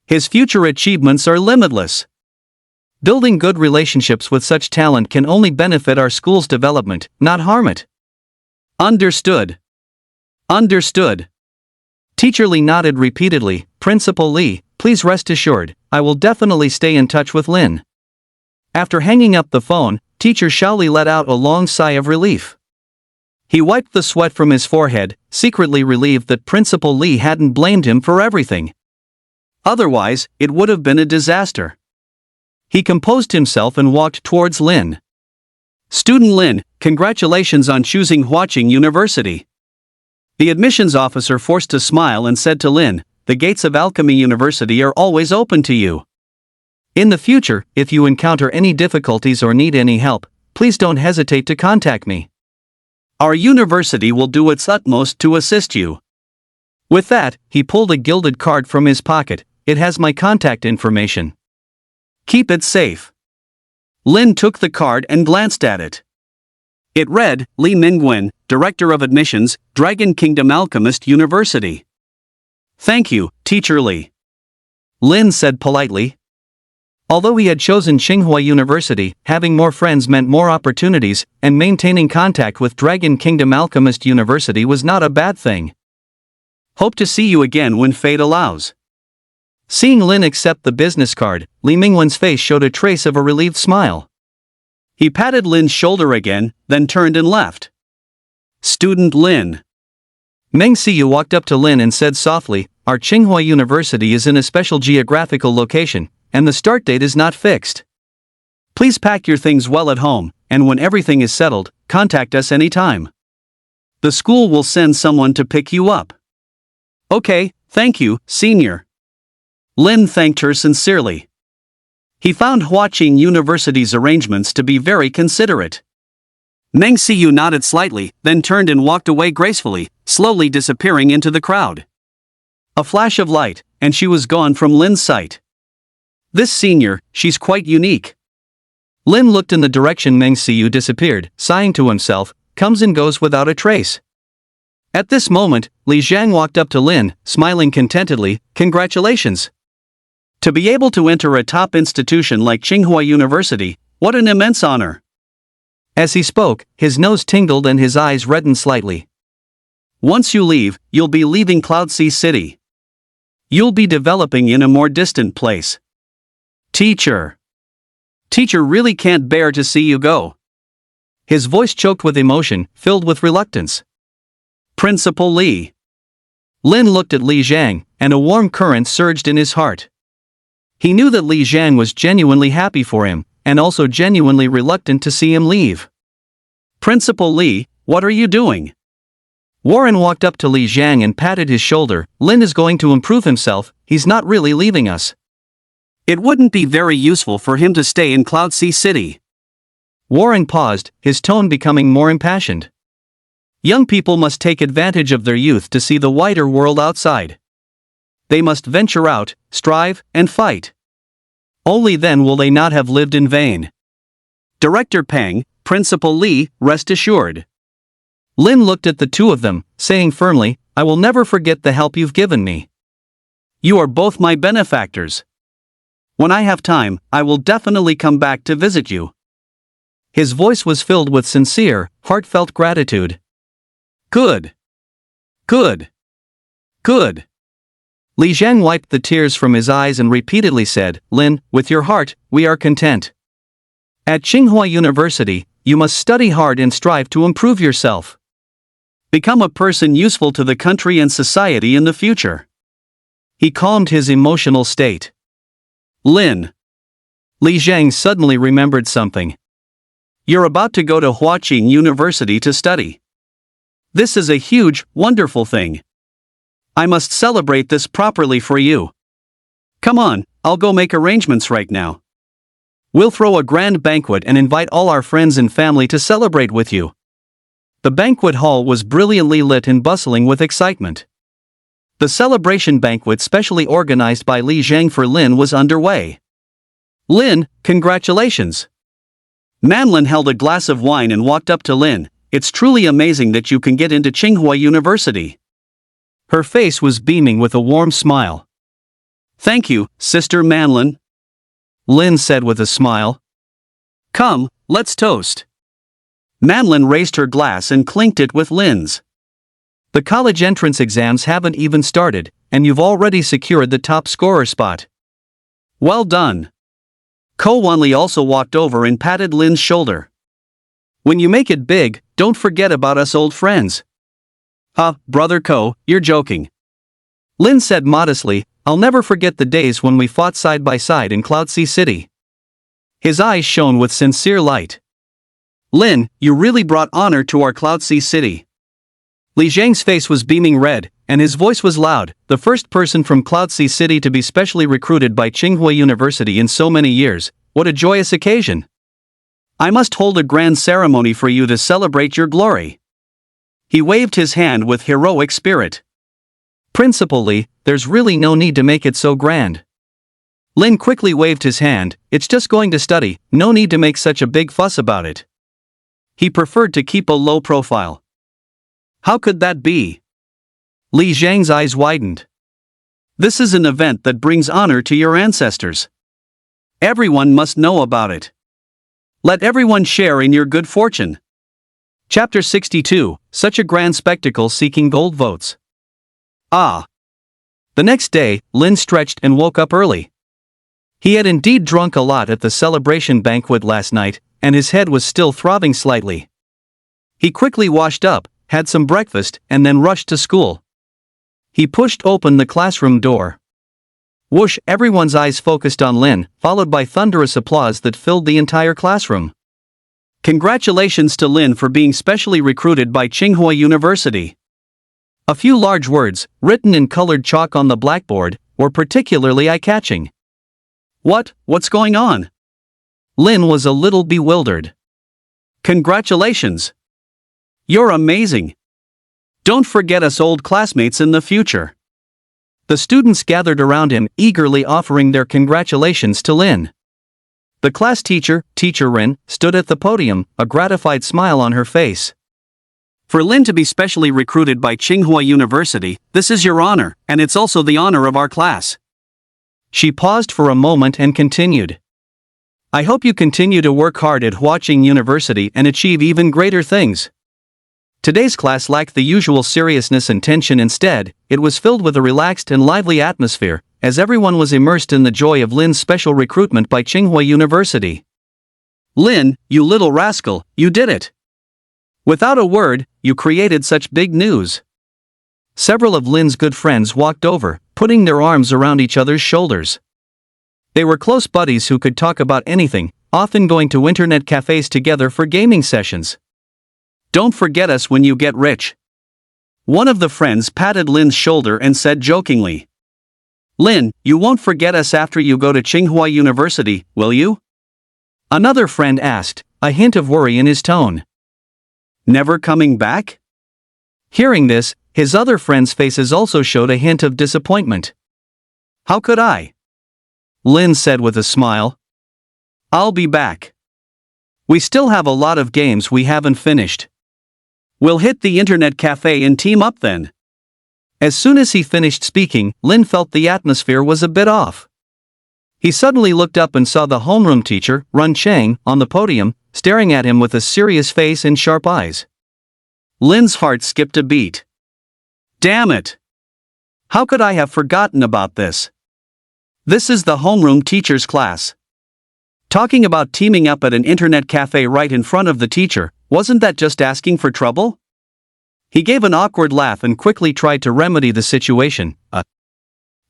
His future achievements are limitless. Building good relationships with such talent can only benefit our school's development, not harm it. Understood. Understood. Teacher Lee nodded repeatedly. Principal Lee, please rest assured, I will definitely stay in touch with Lin. After hanging up the phone, Teacher Shaoli let out a long sigh of relief. He wiped the sweat from his forehead, secretly relieved that Principal Lee hadn't blamed him for everything. Otherwise, it would have been a disaster. He composed himself and walked towards Lin. Student Lin, congratulations on choosing Huaqing University. The admissions officer forced a smile and said to Lin, the gates of Alchemy University are always open to you. In the future, if you encounter any difficulties or need any help, please don't hesitate to contact me. Our university will do its utmost to assist you. With that, he pulled a gilded card from his pocket. It has my contact information. Keep it safe. Lin took the card and glanced at it. It read, Li Mingwen, Director of Admissions, Dragon Kingdom Alchemist University. Thank you, Teacher Lee. Lin said politely. Although he had chosen Tsinghua University, having more friends meant more opportunities, and maintaining contact with Dragon Kingdom Alchemist University was not a bad thing. Hope to see you again when fate allows. Seeing Lin accept the business card, Li Mingwen's face showed a trace of a relieved smile. He patted Lin's shoulder again, then turned and left. Student Lin. Meng Siyu walked up to Lin and said softly, our Tsinghua University is in a special geographical location, and the start date is not fixed. Please pack your things well at home, and when everything is settled, contact us anytime. The school will send someone to pick you up. Okay, thank you, senior. Lin thanked her sincerely. He found Huaqing University's arrangements to be very considerate. Meng Siyu nodded slightly, then turned and walked away gracefully, slowly disappearing into the crowd. A flash of light, and she was gone from Lin's sight. This senior, she's quite unique. Lin looked in the direction Meng Siyu disappeared, sighing to himself, comes and goes without a trace. At this moment, Li Zhang walked up to Lin, smiling contentedly, congratulations. To be able to enter a top institution like Tsinghua University, what an immense honor. As he spoke, his nose tingled and his eyes reddened slightly. Once you leave, you'll be leaving Cloud Sea City. You'll be developing in a more distant place. Teacher. Teacher really can't bear to see you go. His voice choked with emotion, filled with reluctance. Principal Lee. Lin looked at Li Zhang, and a warm current surged in his heart. He knew that Li Zhang was genuinely happy for him, and also genuinely reluctant to see him leave. Principal Lee, what are you doing? Warren walked up to Li Zhang and patted his shoulder. Lin is going to improve himself, he's not really leaving us. It wouldn't be very useful for him to stay in Cloud Sea City. Warren paused, his tone becoming more impassioned. Young people must take advantage of their youth to see the wider world outside. They must venture out, strive, and fight. Only then will they not have lived in vain. Director Peng, Principal Lee, rest assured. Lin looked at the two of them, saying firmly, I will never forget the help you've given me. You are both my benefactors. When I have time, I will definitely come back to visit you. His voice was filled with sincere, heartfelt gratitude. Good. Good. Good. Li Zhang wiped the tears from his eyes and repeatedly said, Lin, with your heart, we are content. At Tsinghua University, you must study hard and strive to improve yourself. Become a person useful to the country and society in the future. He calmed his emotional state. Lin. Li Zhang suddenly remembered something. You're about to go to Huaqing University to study. This is a huge, wonderful thing. I must celebrate this properly for you. Come on, I'll go make arrangements right now. We'll throw a grand banquet and invite all our friends and family to celebrate with you. The banquet hall was brilliantly lit and bustling with excitement. The celebration banquet specially organized by Li Zhang for Lin was underway. Lin, congratulations. Manlin held a glass of wine and walked up to Lin. it's truly amazing that you can get into Tsinghua University. Her face was beaming with a warm smile. Thank you, Sister Manlin, Lin said with a smile. Come, let's toast. Manlin raised her glass and clinked it with Lin's. The college entrance exams haven't even started, and you've already secured the top scorer spot. Well done. Ko Wanli also walked over and patted Lin's shoulder. When you make it big, don't forget about us old friends. Brother Ko, you're joking. Lin said modestly, I'll never forget the days when we fought side by side in Cloud Sea City. His eyes shone with sincere light. Lin, you really brought honor to our Cloud Sea City. Li Zhang's face was beaming red, and his voice was loud, the first person from Cloud Sea City to be specially recruited by Tsinghua University in so many years. What a joyous occasion. I must hold a grand ceremony for you to celebrate your glory. He waved his hand with heroic spirit. Principal Li, there's really no need to make it so grand. Lin quickly waved his hand, it's just going to study, no need to make such a big fuss about it. He preferred to keep a low profile. How could that be? Li Zhang's eyes widened. This is an event that brings honor to your ancestors. Everyone must know about it. Let everyone share in your good fortune. Chapter 62, Such a Grand Spectacle Seeking Gold Votes. The next day, Lin stretched and woke up early. He had indeed drunk a lot at the celebration banquet last night, and his head was still throbbing slightly. He quickly washed up, had some breakfast, and then rushed to school. He pushed open the classroom door. Whoosh, everyone's eyes focused on Lin, followed by thunderous applause that filled the entire classroom. Congratulations to Lin for being specially recruited by Tsinghua University. A few large words, written in colored chalk on the blackboard, were particularly eye-catching. What's going on? Lin was a little bewildered. Congratulations. You're amazing. Don't forget us old classmates in the future. The students gathered around him, eagerly offering their congratulations to Lin. The class teacher, Teacher Rin, stood at the podium, a gratified smile on her face. For Lin to be specially recruited by Tsinghua University, this is your honor, and it's also the honor of our class. She paused for a moment and continued. I hope you continue to work hard at Hua Qing University and achieve even greater things. Today's class lacked the usual seriousness and tension. Instead, it was filled with a relaxed and lively atmosphere, as everyone was immersed in the joy of Lin's special recruitment by Tsinghua University. Lin, you little rascal, you did it. Without a word, you created such big news. Several of Lin's good friends walked over, putting their arms around each other's shoulders. They were close buddies who could talk about anything, often going to internet cafes together for gaming sessions. Don't forget us when you get rich. One of the friends patted Lin's shoulder and said jokingly. Lin, you won't forget us after you go to Tsinghua University, will you? Another friend asked, a hint of worry in his tone. Never coming back? Hearing this, his other friends' faces also showed a hint of disappointment. How could I? Lin said with a smile. I'll be back. We still have a lot of games we haven't finished. We'll hit the internet cafe and team up then. As soon as he finished speaking, Lin felt the atmosphere was a bit off. He suddenly looked up and saw the homeroom teacher, Run Chang, on the podium, staring at him with a serious face and sharp eyes. Lin's heart skipped a beat. Damn it! How could I have forgotten about this? This is the homeroom teacher's class. Talking about teaming up at an internet cafe right in front of the teacher, wasn't that just asking for trouble? He gave an awkward laugh and quickly tried to remedy the situation.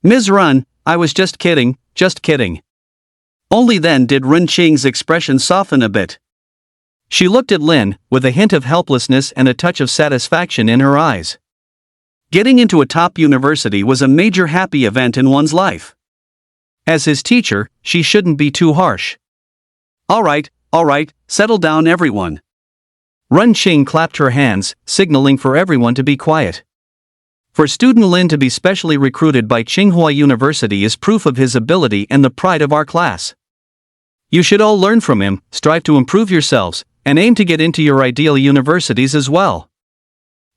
Ms. Run, I was just kidding, just kidding. Only then did Run Qing's expression soften a bit. She looked at Lin, with a hint of helplessness and a touch of satisfaction in her eyes. Getting into a top university was a major happy event in one's life. As his teacher, she shouldn't be too harsh. All right, settle down everyone. Run Qing clapped her hands, signaling for everyone to be quiet. For student Lin to be specially recruited by Tsinghua University is proof of his ability and the pride of our class. You should all learn from him, strive to improve yourselves, and aim to get into your ideal universities as well.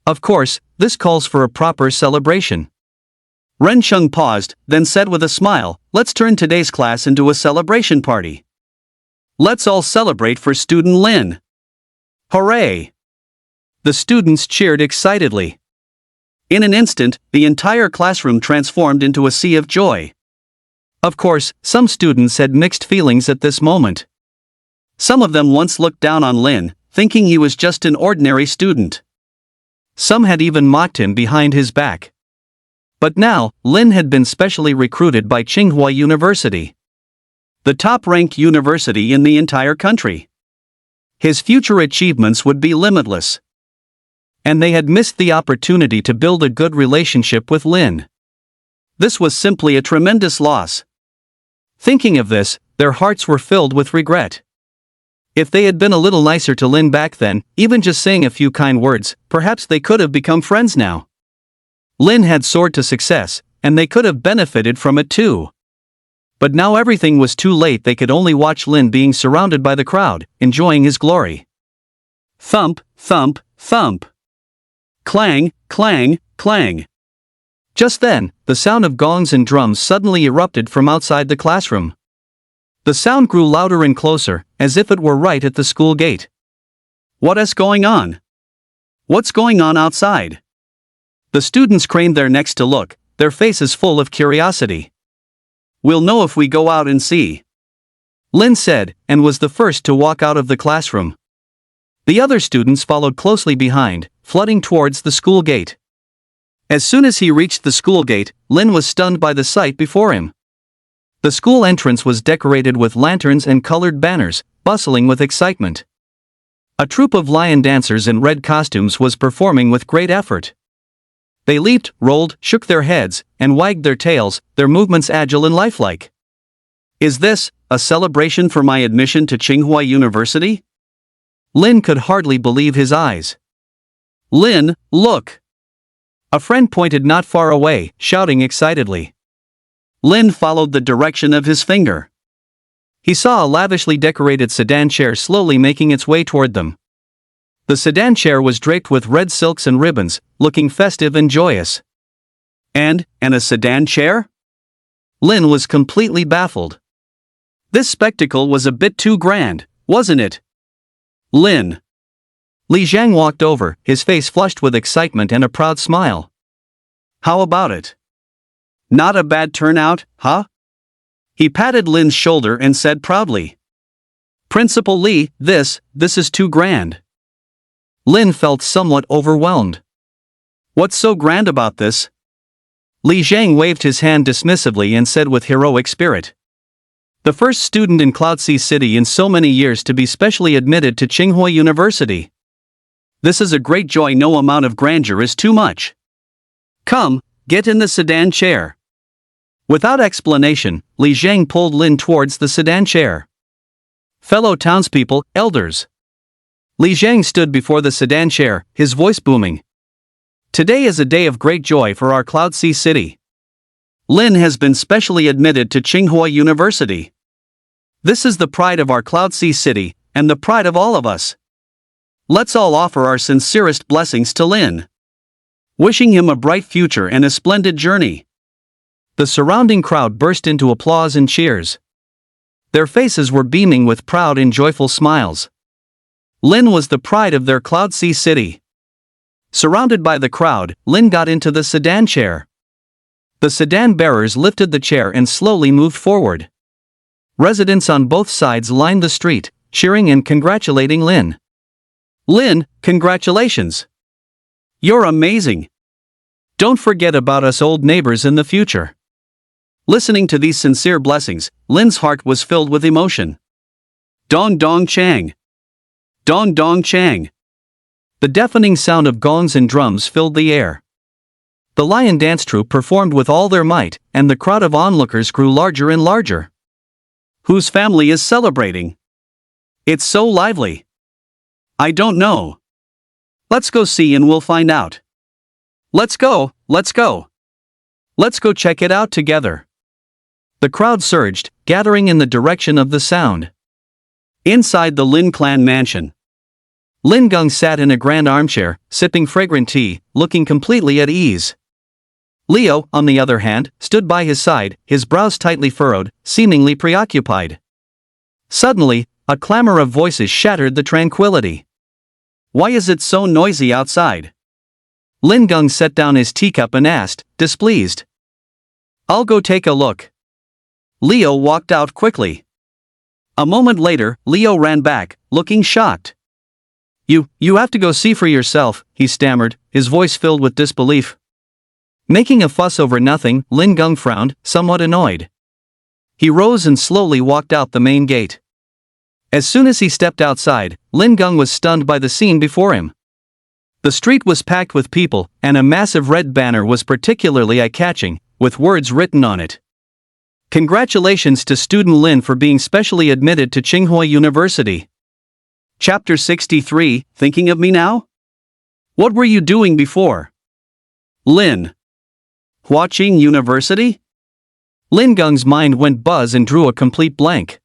Of course, this calls for a proper celebration. Ren Sheng paused, then said with a smile, "Let's turn today's class into a celebration party. Let's all celebrate for student Lin. Hooray!" The students cheered excitedly. In an instant, the entire classroom transformed into a sea of joy. Of course, some students had mixed feelings at this moment. Some of them once looked down on Lin, thinking he was just an ordinary student. Some had even mocked him behind his back. But now, Lin had been specially recruited by Tsinghua University, the top-ranked university in the entire country. His future achievements would be limitless. And they had missed the opportunity to build a good relationship with Lin. This was simply a tremendous loss. Thinking of this, their hearts were filled with regret. If they had been a little nicer to Lin back then, even just saying a few kind words, perhaps they could have become friends now. Lin had soared to success, and they could have benefited from it too. But now everything was too late. They could only watch Lin being surrounded by the crowd, enjoying his glory. Thump, thump, thump. Clang, clang, clang. Just then, the sound of gongs and drums suddenly erupted from outside the classroom. The sound grew louder and closer, as if it were right at the school gate. What is going on? What's going on outside? The students craned their necks to look, their faces full of curiosity. We'll know if we go out and see, Lin said, and was the first to walk out of the classroom. The other students followed closely behind, flooding towards the school gate. As soon as he reached the school gate, Lin was stunned by the sight before him. The school entrance was decorated with lanterns and colored banners, bustling with excitement. A troupe of lion dancers in red costumes was performing with great effort. They leaped, rolled, shook their heads, and wagged their tails, their movements agile and lifelike. Is this a celebration for my admission to Tsinghua University? Lin could hardly believe his eyes. Lin, look! A friend pointed not far away, shouting excitedly. Lin followed the direction of his finger. He saw a lavishly decorated sedan chair slowly making its way toward them. The sedan chair was draped with red silks and ribbons, looking festive and joyous. And a sedan chair? Lin was completely baffled. This spectacle was a bit too grand, wasn't it? Lin. Li Zhang walked over, his face flushed with excitement and a proud smile. How about it? Not a bad turnout, huh? He patted Lin's shoulder and said proudly. Principal Li, this is too grand. Lin felt somewhat overwhelmed. What's so grand about this? Li Zhang waved his hand dismissively and said with heroic spirit. The first student in Cloud Sea City in so many years to be specially admitted to Tsinghua University. This is a great joy. No amount of grandeur is too much. Come, get in the sedan chair. Without explanation, Li Zhang pulled Lin towards the sedan chair. Fellow townspeople, elders. Li Zhang stood before the sedan chair, his voice booming. Today is a day of great joy for our Cloud Sea City. Lin has been specially admitted to Tsinghua University. This is the pride of our Cloud Sea City, and the pride of all of us. Let's all offer our sincerest blessings to Lin, wishing him a bright future and a splendid journey. The surrounding crowd burst into applause and cheers. Their faces were beaming with proud and joyful smiles. Lin was the pride of their Cloud Sea City. Surrounded by the crowd, Lin got into the sedan chair. The sedan bearers lifted the chair and slowly moved forward. Residents on both sides lined the street, cheering and congratulating Lin. Lin, congratulations! You're amazing! Don't forget about us old neighbors in the future. Listening to these sincere blessings, Lin's heart was filled with emotion. Dong dong chang! Dong dong chang! The deafening sound of gongs and drums filled the air. The lion dance troupe performed with all their might, and the crowd of onlookers grew larger and larger. Whose family is celebrating? It's so lively. I don't know. Let's go see and we'll find out. Let's go, let's go. Let's go check it out together. The crowd surged, gathering in the direction of the sound. Inside the Lin clan mansion, Lin Gong sat in a grand armchair, sipping fragrant tea, looking completely at ease. Leo, on the other hand, stood by his side, his brows tightly furrowed, seemingly preoccupied. Suddenly, a clamor of voices shattered the tranquility. "Why is it so noisy outside?" Lin Gong set down his teacup and asked, displeased. "I'll go take a look." Leo walked out quickly. A moment later, Leo ran back, looking shocked. You have to go see for yourself," he stammered, his voice filled with disbelief. Making a fuss over nothing, Lin Gong frowned, somewhat annoyed. He rose and slowly walked out the main gate. As soon as he stepped outside, Lin Gong was stunned by the scene before him. The street was packed with people, and a massive red banner was particularly eye-catching, with words written on it. "Congratulations to student Lin for being specially admitted to Tsinghua University." Chapter 63, Thinking of Me Now? What were you doing before? Lin. Watching University? Lin Gong's mind went buzz and drew a complete blank.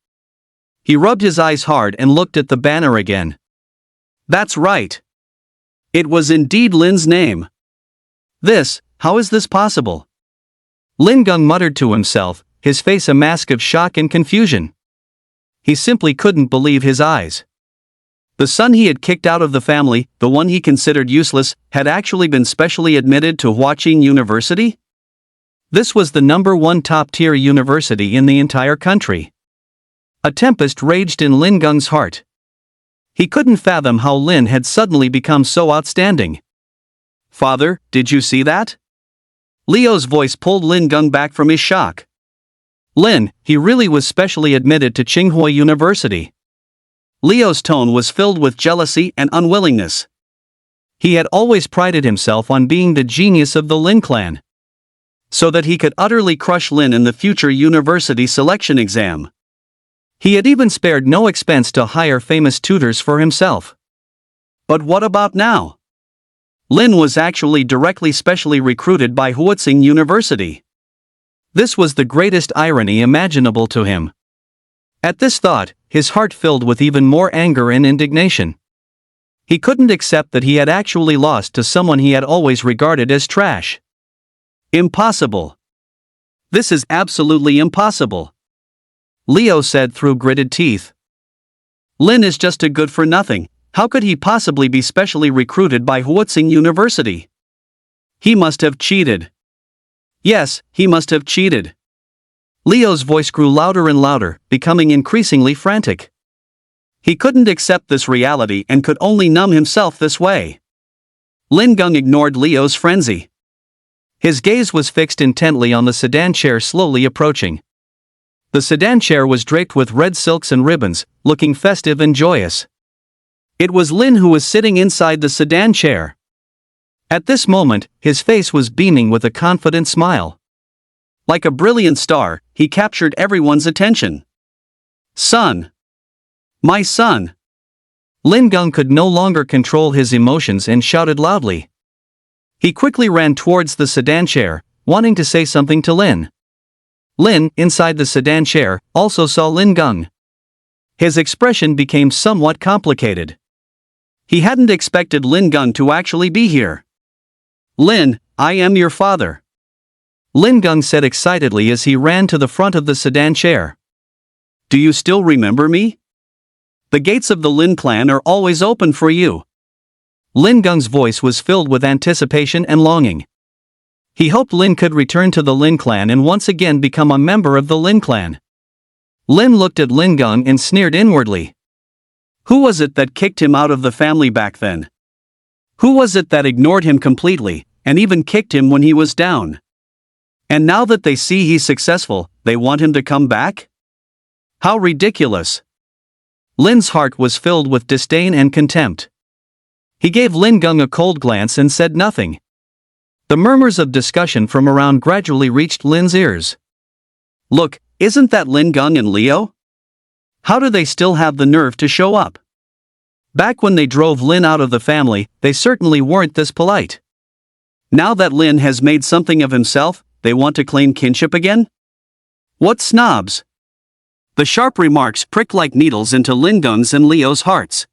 He rubbed his eyes hard and looked at the banner again. That's right. It was indeed Lin's name. How is this possible? Lin Gong muttered to himself, his face a mask of shock and confusion. He simply couldn't believe his eyes. The son he had kicked out of the family, the one he considered useless, had actually been specially admitted to Huaqing University? This was the #1 top-tier university in the entire country. A tempest raged in Lin Gong's heart. He couldn't fathom how Lin had suddenly become so outstanding. "Father, did you see that?" Leo's voice pulled Lin Gong back from his shock. "Lin, he really was specially admitted to Tsinghua University." Leo's tone was filled with jealousy and unwillingness. He had always prided himself on being the genius of the Lin clan, so that he could utterly crush Lin in the future university selection exam. He had even spared no expense to hire famous tutors for himself. But what about now? Lin was actually directly specially recruited by Huaqing University. This was the greatest irony imaginable to him. At this thought, his heart filled with even more anger and indignation. He couldn't accept that he had actually lost to someone he had always regarded as trash. Impossible. This is absolutely impossible. Leo said through gritted teeth. Lin is just a good-for-nothing. How could he possibly be specially recruited by Huaqing University? He must have cheated. Yes, he must have cheated. Leo's voice grew louder and louder, becoming increasingly frantic. He couldn't accept this reality and could only numb himself this way. Lin Gong ignored Leo's frenzy. His gaze was fixed intently on the sedan chair slowly approaching. The sedan chair was draped with red silks and ribbons, looking festive and joyous. It was Lin who was sitting inside the sedan chair. At this moment, his face was beaming with a confident smile. Like a brilliant star, he captured everyone's attention. "Son! My son!" Lin Gong could no longer control his emotions and shouted loudly. He quickly ran towards the sedan chair, wanting to say something to Lin. Lin, inside the sedan chair, also saw Lin Gong. His expression became somewhat complicated. He hadn't expected Lin Gong to actually be here. "Lin, I am your father," Lin Gong said excitedly as he ran to the front of the sedan chair. "Do you still remember me? The gates of the Lin clan are always open for you." Lin Gong's voice was filled with anticipation and longing. He hoped Lin could return to the Lin clan and once again become a member of the Lin clan. Lin looked at Lin Gong and sneered inwardly. Who was it that kicked him out of the family back then? Who was it that ignored him completely, and even kicked him when he was down? And now that they see he's successful, they want him to come back? How ridiculous! Lin's heart was filled with disdain and contempt. He gave Lin Gong a cold glance and said nothing. The murmurs of discussion from around gradually reached Lin's ears. Look, isn't that Lin Gong and Leo? How do they still have the nerve to show up? Back when they drove Lin out of the family, they certainly weren't this polite. Now that Lin has made something of himself, they want to claim kinship again? What snobs! The sharp remarks pricked like needles into Lin Gong's and Leo's hearts.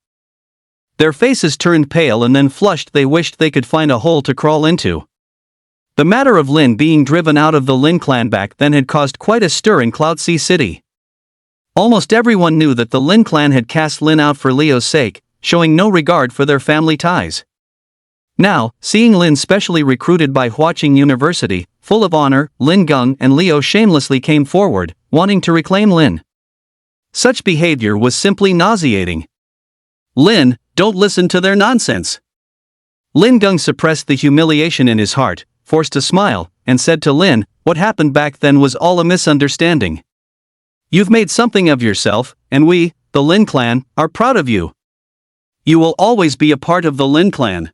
Their faces turned pale and then flushed. They wished they could find a hole to crawl into. The matter of Lin being driven out of the Lin clan back then had caused quite a stir in Cloud Sea City. Almost everyone knew that the Lin clan had cast Lin out for Leo's sake, showing no regard for their family ties. Now, seeing Lin specially recruited by Huaqing University, full of honor, Lin Geng and Leo shamelessly came forward, wanting to reclaim Lin. Such behavior was simply nauseating. Lin, don't listen to their nonsense. Lin Geng suppressed the humiliation in his heart, forced a smile, and said to Lin, "What happened back then was all a misunderstanding. You've made something of yourself, and we, the Lin clan, are proud of you. You will always be a part of the Lin clan."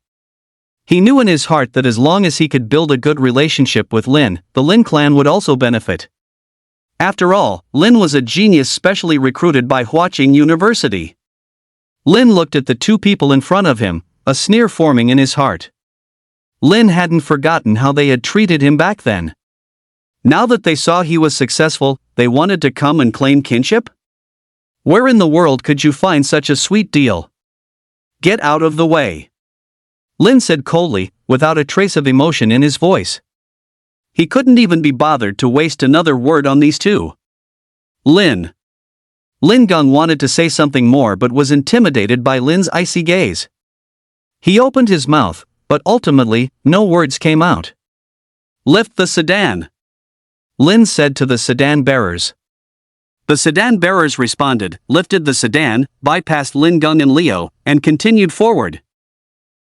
He knew in his heart that as long as he could build a good relationship with Lin, the Lin clan would also benefit. After all, Lin was a genius specially recruited by Huaqing University. Lin looked at the two people in front of him, a sneer forming in his heart. Lin hadn't forgotten how they had treated him back then. Now that they saw he was successful, they wanted to come and claim kinship? Where in the world could you find such a sweet deal? Get out of the way. Lin said coldly, without a trace of emotion in his voice. He couldn't even be bothered to waste another word on these two. Lin Geng wanted to say something more but was intimidated by Lin's icy gaze. He opened his mouth, but ultimately, no words came out. "Lift the sedan," Lin said to the sedan bearers. The sedan bearers responded, lifted the sedan, bypassed Lin Geng and Leo, and continued forward.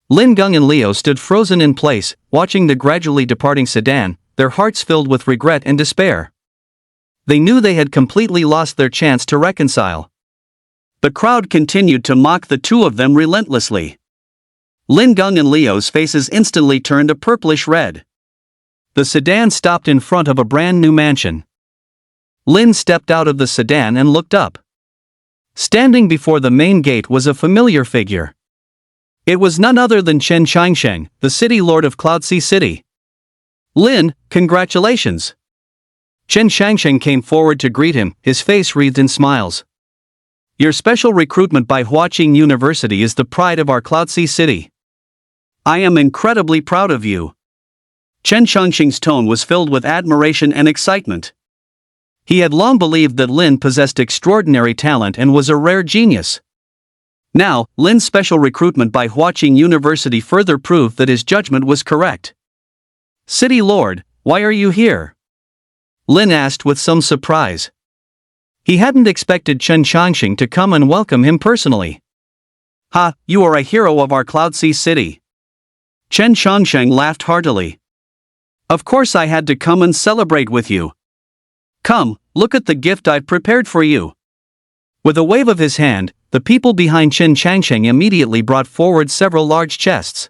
Lin Geng and Leo stood frozen in place, watching the gradually departing sedan, their hearts filled with regret and despair. They knew they had completely lost their chance to reconcile. The crowd continued to mock the two of them relentlessly. Lin Geng and Leo's faces instantly turned a purplish red. The sedan stopped in front of a brand new mansion. Lin stepped out of the sedan and looked up. Standing before the main gate was a familiar figure. It was none other than Chen Changsheng, the city lord of Cloud Sea City. "Lin, congratulations." Chen Changsheng came forward to greet him, his face wreathed in smiles. "Your special recruitment by Huaqing University is the pride of our Cloud Sea City. I am incredibly proud of you." Chen Changsheng's tone was filled with admiration and excitement. He had long believed that Lin possessed extraordinary talent and was a rare genius. Now, Lin's special recruitment by Huaqing University further proved that his judgment was correct. "City Lord, why are you here?" Lin asked with some surprise. He hadn't expected Chen Changsheng to come and welcome him personally. "Ha, you are a hero of our Cloud Sea City." Chen Changsheng laughed heartily. "Of course I had to come and celebrate with you. Come, look at the gift I've prepared for you." With a wave of his hand, the people behind Chen Changsheng immediately brought forward several large chests.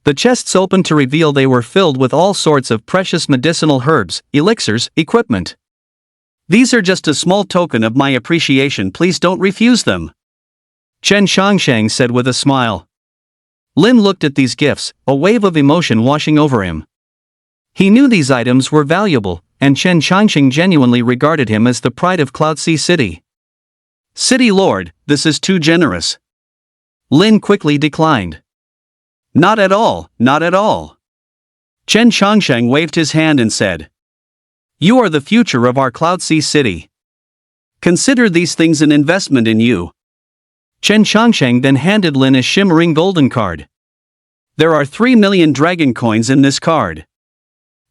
The chests opened to reveal they were filled with all sorts of precious medicinal herbs, elixirs, equipment. "These are just a small token of my appreciation, please don't refuse them," Chen Changsheng said with a smile. Lin looked at these gifts, a wave of emotion washing over him. He knew these items were valuable, and Chen Changsheng genuinely regarded him as the pride of Cloud Sea City. "City Lord, this is too generous." Lin quickly declined. Not at all, not at all." Chen Changsheng waved his hand and said, "You are the future of our Cloud Sea City. Consider these things an investment in you." Chen Changsheng then handed Lin a shimmering golden card. "There are 3 million dragon coins in this card.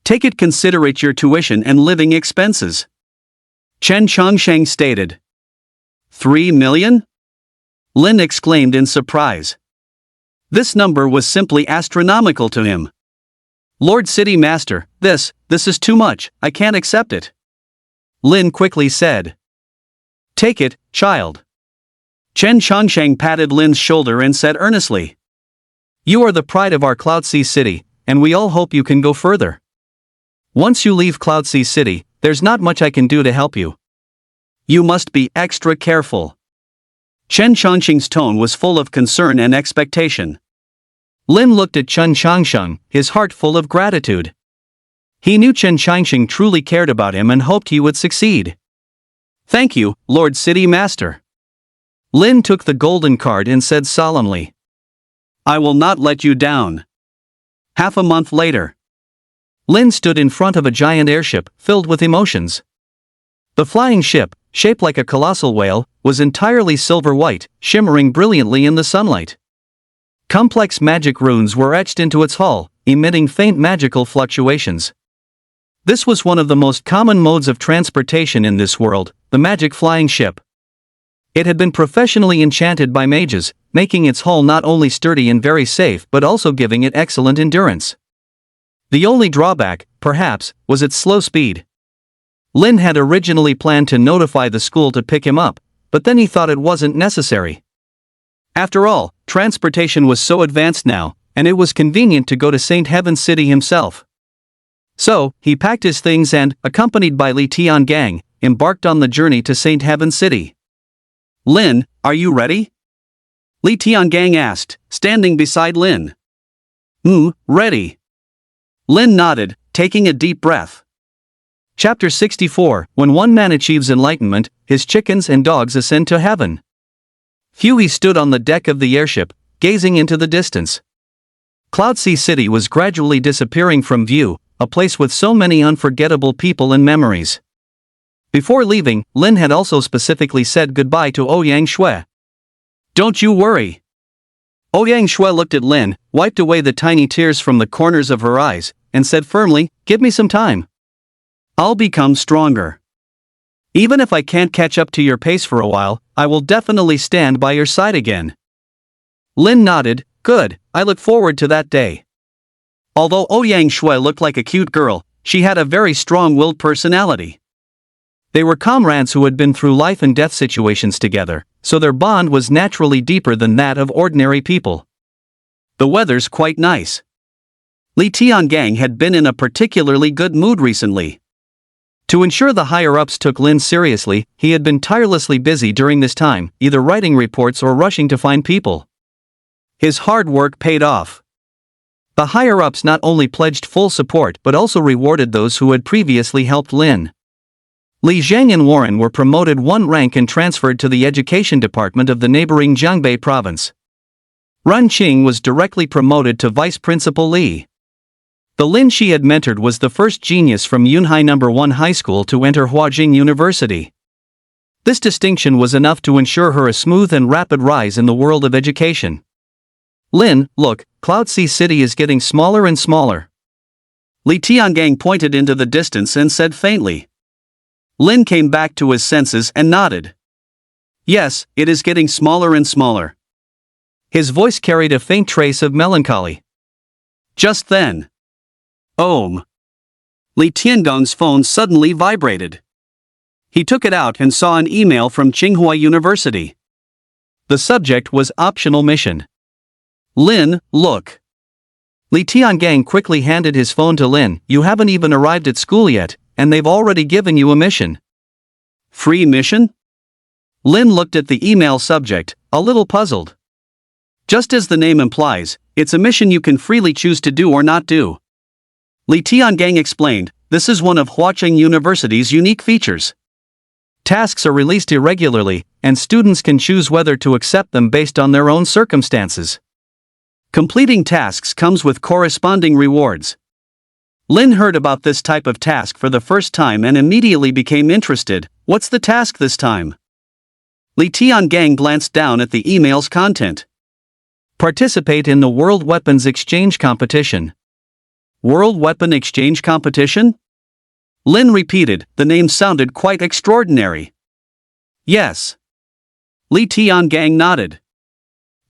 Take it, considerate your tuition and living expenses." Chen Changsheng stated. 3 million? Lin exclaimed in surprise. This number was simply astronomical to him. "Lord City Master, this is too much, I can't accept it," Lin quickly said. "Take it, child." Chen Changsheng patted Lin's shoulder and said earnestly, "You are the pride of our Cloud Sea City, and we all hope you can go further. Once you leave Cloud Sea City, there's not much I can do to help you. You must be extra careful." Chen Changsheng's tone was full of concern and expectation. Lin looked at Chen Changsheng, his heart full of gratitude. He knew Chen Changsheng truly cared about him and hoped he would succeed. "Thank you, Lord City Master." Lin took the golden card and said solemnly, "I will not let you down." Half a month later, Lin stood in front of a giant airship filled with emotions. The flying ship, shaped like a colossal whale, was entirely silver-white, shimmering brilliantly in the sunlight. Complex magic runes were etched into its hull, emitting faint magical fluctuations. This was one of the most common modes of transportation in this world, the magic flying ship. It had been professionally enchanted by mages, making its hull not only sturdy and very safe but also giving it excellent endurance. The only drawback, perhaps, was its slow speed. Lin had originally planned to notify the school to pick him up, but then he thought it wasn't necessary. After all, transportation was so advanced now, and it was convenient to go to St. Heaven City himself. So, he packed his things and, accompanied by Li Tiangang, embarked on the journey to St. Heaven City. "Lin, are you ready?" Li Tiangang asked, standing beside Lin. Ready." Lin nodded, taking a deep breath. Chapter 64, When one man achieves enlightenment, his chickens and dogs ascend to heaven. Huey stood on the deck of the airship, gazing into the distance. Cloudsea City was gradually disappearing from view, a place with so many unforgettable people and memories. Before leaving, Lin had also specifically said goodbye to Ouyang Shui. "Don't you worry." Ouyang Shui looked at Lin, wiped away the tiny tears from the corners of her eyes, and said firmly, "Give me some time. I'll become stronger. Even if I can't catch up to your pace for a while, I will definitely stand by your side again." Lin nodded, "Good, I look forward to that day." Although Ouyang Shui looked like a cute girl, she had a very strong-willed personality. They were comrades who had been through life and death situations together, so their bond was naturally deeper than that of ordinary people. "The weather's quite nice." Li Tiangang had been in a particularly good mood recently. To ensure the higher-ups took Lin seriously, he had been tirelessly busy during this time, either writing reports or rushing to find people. His hard work paid off. The higher-ups not only pledged full support but also rewarded those who had previously helped Lin. Li Zhang and Warren were promoted one rank and transferred to the education department of the neighboring Jiangbei province. Ren Qing was directly promoted to Vice Principal Li. The Lin she had mentored was the first genius from Yunhai No. 1 High School to enter Huajing University. This distinction was enough to ensure her a smooth and rapid rise in the world of education. "Lin, look, Cloudsea City is getting smaller and smaller." Li Tiangang pointed into the distance and said faintly. Lin came back to his senses and nodded. "Yes, it is getting smaller and smaller." His voice carried a faint trace of melancholy. Just then, Li Tiangong's phone suddenly vibrated. He took it out and saw an email from Tsinghua University. The subject was optional mission. "Lin, look." Li Tiangang quickly handed his phone to Lin. "You haven't even arrived at school yet, and they've already given you a mission." "Free mission?" Lin looked at the email subject, a little puzzled. "Just as the name implies, it's a mission you can freely choose to do or not do." Li Tiangang explained, "This is one of Huaqing University's unique features. Tasks are released irregularly, and students can choose whether to accept them based on their own circumstances. Completing tasks comes with corresponding rewards." Lin heard about this type of task for the first time and immediately became interested. "What's the task this time?" Li Tiangang glanced down at the email's content. "Participate in the World Weapons Exchange Competition." "World Weapon Exchange Competition?" Lin repeated, the name sounded quite extraordinary. "Yes." Li Tiangang nodded.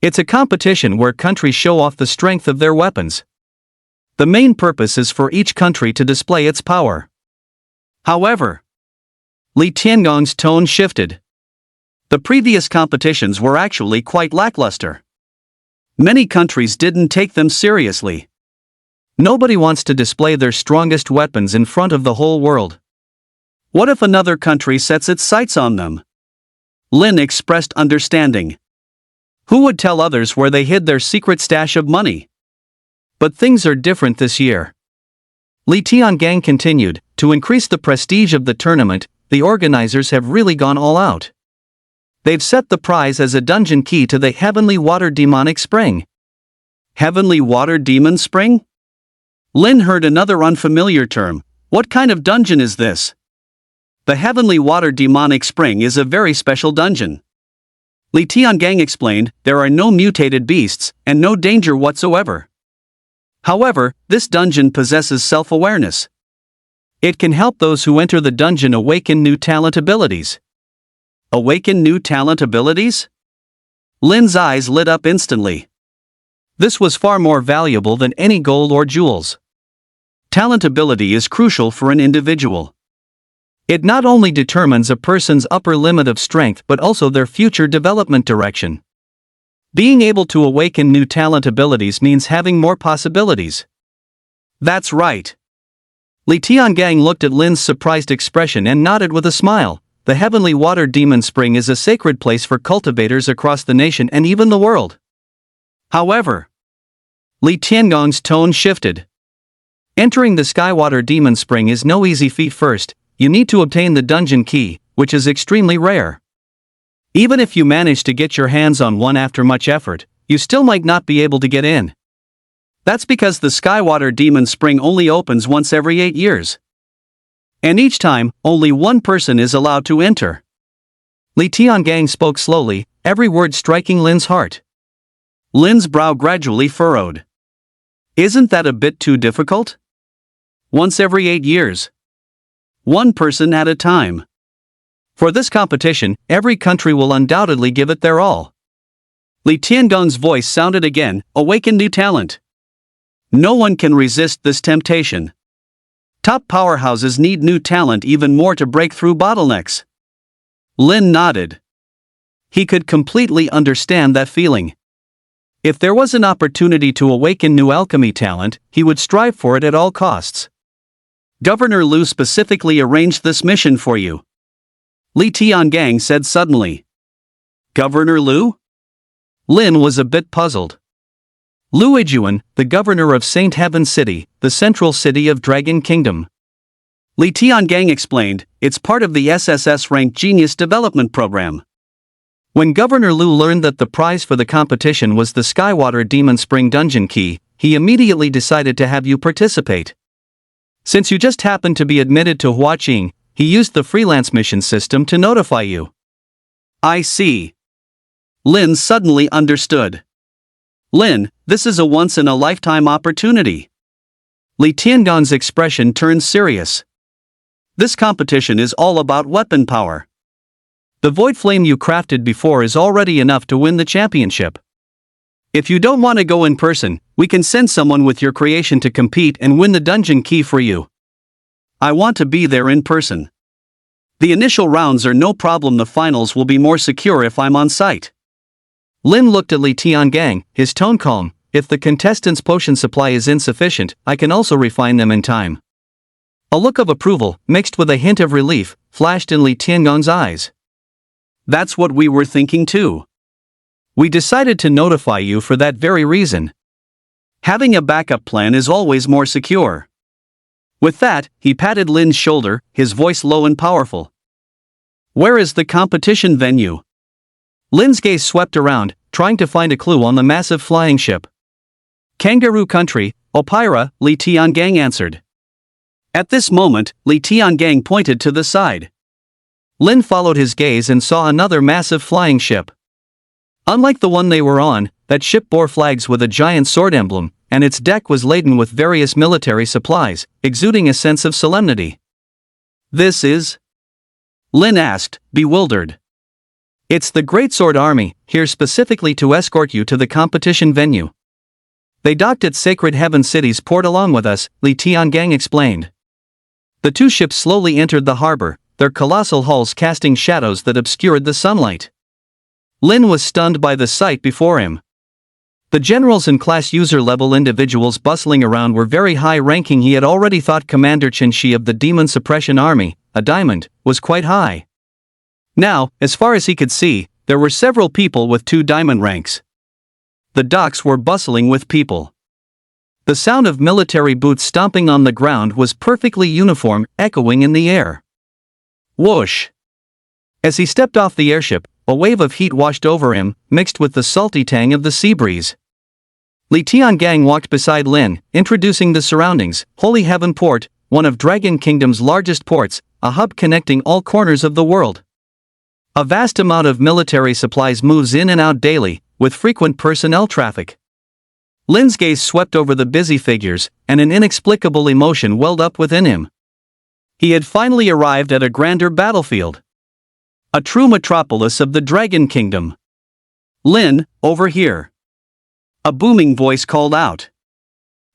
"It's a competition where countries show off the strength of their weapons. The main purpose is for each country to display its power." However, Li Tiangong's tone shifted. The previous competitions were actually quite lackluster. Many countries didn't take them seriously. Nobody wants to display their strongest weapons in front of the whole world. What if another country sets its sights on them? Lin expressed understanding. Who would tell others where they hid their secret stash of money? But things are different this year. Li Tiangang continued, "To increase the prestige of the tournament, the organizers have really gone all out. They've set the prize as a dungeon key to the Heavenly Water Demonic Spring. Heavenly Water Demon Spring? Lin heard another unfamiliar term. What kind of dungeon is this? The Heavenly Water Demonic Spring is a very special dungeon. Li Tiangang explained, there are no mutated beasts, and no danger whatsoever. However, this dungeon possesses self-awareness. It can help those who enter the dungeon awaken new talent abilities. Awaken new talent abilities? Lin's eyes lit up instantly. This was far more valuable than any gold or jewels. Talent ability is crucial for an individual. It not only determines a person's upper limit of strength but also their future development direction. Being able to awaken new talent abilities means having more possibilities. That's right. Li Tiangang looked at Lin's surprised expression and nodded with a smile. The Heavenly Water Demon Spring is a sacred place for cultivators across the nation and even the world. However, Li Tiangong's tone shifted. Entering the Skywater Demon Spring is no easy feat. First, you need to obtain the dungeon key, which is extremely rare. Even if you manage to get your hands on one after much effort, you still might not be able to get in. That's because the Skywater Demon Spring only opens once every 8 years. And each time, only one person is allowed to enter. Li Tiangang spoke slowly, every word striking Lin's heart. Lin's brow gradually furrowed. Isn't that a bit too difficult? Once every 8 years. One person at a time. For this competition, every country will undoubtedly give it their all. Li Tiangong's voice sounded again, awaken new talent. No one can resist this temptation. Top powerhouses need new talent even more to break through bottlenecks. Lin nodded. He could completely understand that feeling. If there was an opportunity to awaken new alchemy talent, he would strive for it at all costs. Governor Lu specifically arranged this mission for you. Li Tiangang said suddenly. Governor Lu? Lin was a bit puzzled. Lu Ijuan, the governor of Saint Heaven City, the central city of Dragon Kingdom. Li Tiangang explained, it's part of the SSS-ranked Genius Development Program. When Governor Lu learned that the prize for the competition was the Skywater Demon Spring Dungeon Key, he immediately decided to have you participate. Since you just happened to be admitted to Huaqing, he used the freelance mission system to notify you. I see. Lin suddenly understood. Lin, this is a once-in-a-lifetime opportunity. Li Tiangong's expression turned serious. This competition is all about weapon power. The void flame you crafted before is already enough to win the championship. If you don't want to go in person, we can send someone with your creation to compete and win the dungeon key for you. I want to be there in person. The initial rounds are no problem, the finals will be more secure if I'm on site. Lin looked at Li Tiangang, his tone calm. If the contestants' potion supply is insufficient, I can also refine them in time. A look of approval, mixed with a hint of relief, flashed in Li Tiangong's eyes. That's what we were thinking too. We decided to notify you for that very reason. Having a backup plan is always more secure. With that, he patted Lin's shoulder, his voice low and powerful. Where is the competition venue? Lin's gaze swept around, trying to find a clue on the massive flying ship. Kangaroo Country, Opira, Li Tiangang answered. At this moment, Li Tiangang pointed to the side. Lin followed his gaze and saw another massive flying ship. Unlike the one they were on, that ship bore flags with a giant sword emblem, and its deck was laden with various military supplies, exuding a sense of solemnity. This is? Lin asked, bewildered. It's the Great Sword Army, here specifically to escort you to the competition venue. They docked at Sacred Heaven City's port along with us, Li Tiangang explained. The two ships slowly entered the harbor, their colossal hulls casting shadows that obscured the sunlight. Lin was stunned by the sight before him. The generals and class user level individuals bustling around were very high ranking. He had already thought Commander Chen Shi of the Demon Suppression Army, a diamond, was quite high. Now, as far as he could see, there were several people with 2 diamond ranks. The docks were bustling with people. The sound of military boots stomping on the ground was perfectly uniform, echoing in the air. Whoosh! As he stepped off the airship, a wave of heat washed over him, mixed with the salty tang of the sea breeze. Li Tiangang walked beside Lin, introducing the surroundings. Holy Heaven Port, one of Dragon Kingdom's largest ports, a hub connecting all corners of the world. A vast amount of military supplies moves in and out daily, with frequent personnel traffic. Lin's gaze swept over the busy figures, and an inexplicable emotion welled up within him. He had finally arrived at a grander battlefield. A true metropolis of the Dragon Kingdom. Lin, over here. A booming voice called out.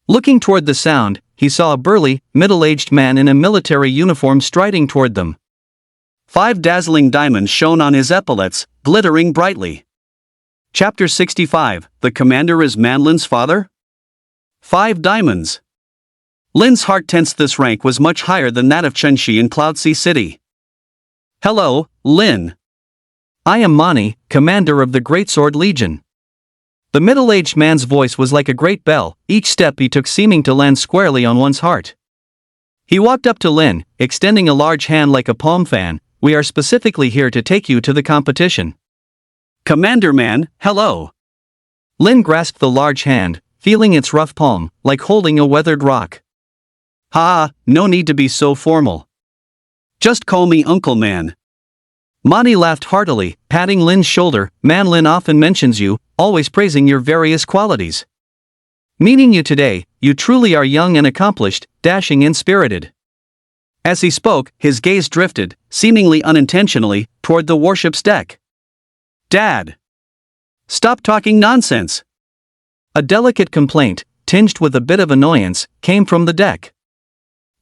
Looking toward the sound, he saw a burly, middle-aged man in a military uniform striding toward them. 5 dazzling diamonds shone on his epaulets, glittering brightly. Chapter 65, The Commander is Manlin's father? 5 diamonds. Lin's heart tensed. This rank was much higher than that of Chenxi in Cloudsea City. Hello, Lin. I am Mani, commander of the Greatsword Legion. The middle-aged man's voice was like a great bell, each step he took seeming to land squarely on one's heart. He walked up to Lin, extending a large hand like a palm fan. We are specifically here to take you to the competition. Commander man, hello. Lin grasped the large hand, feeling its rough palm, like holding a weathered rock. No need to be so formal. Just call me Uncle Man. Mani laughed heartily, patting Lin's shoulder. Man, Lin often mentions you, always praising your various qualities. Meeting you today, you truly are young and accomplished, dashing and spirited. As he spoke, his gaze drifted, seemingly unintentionally, toward the warship's deck. Dad! Stop talking nonsense! A delicate complaint, tinged with a bit of annoyance, came from the deck.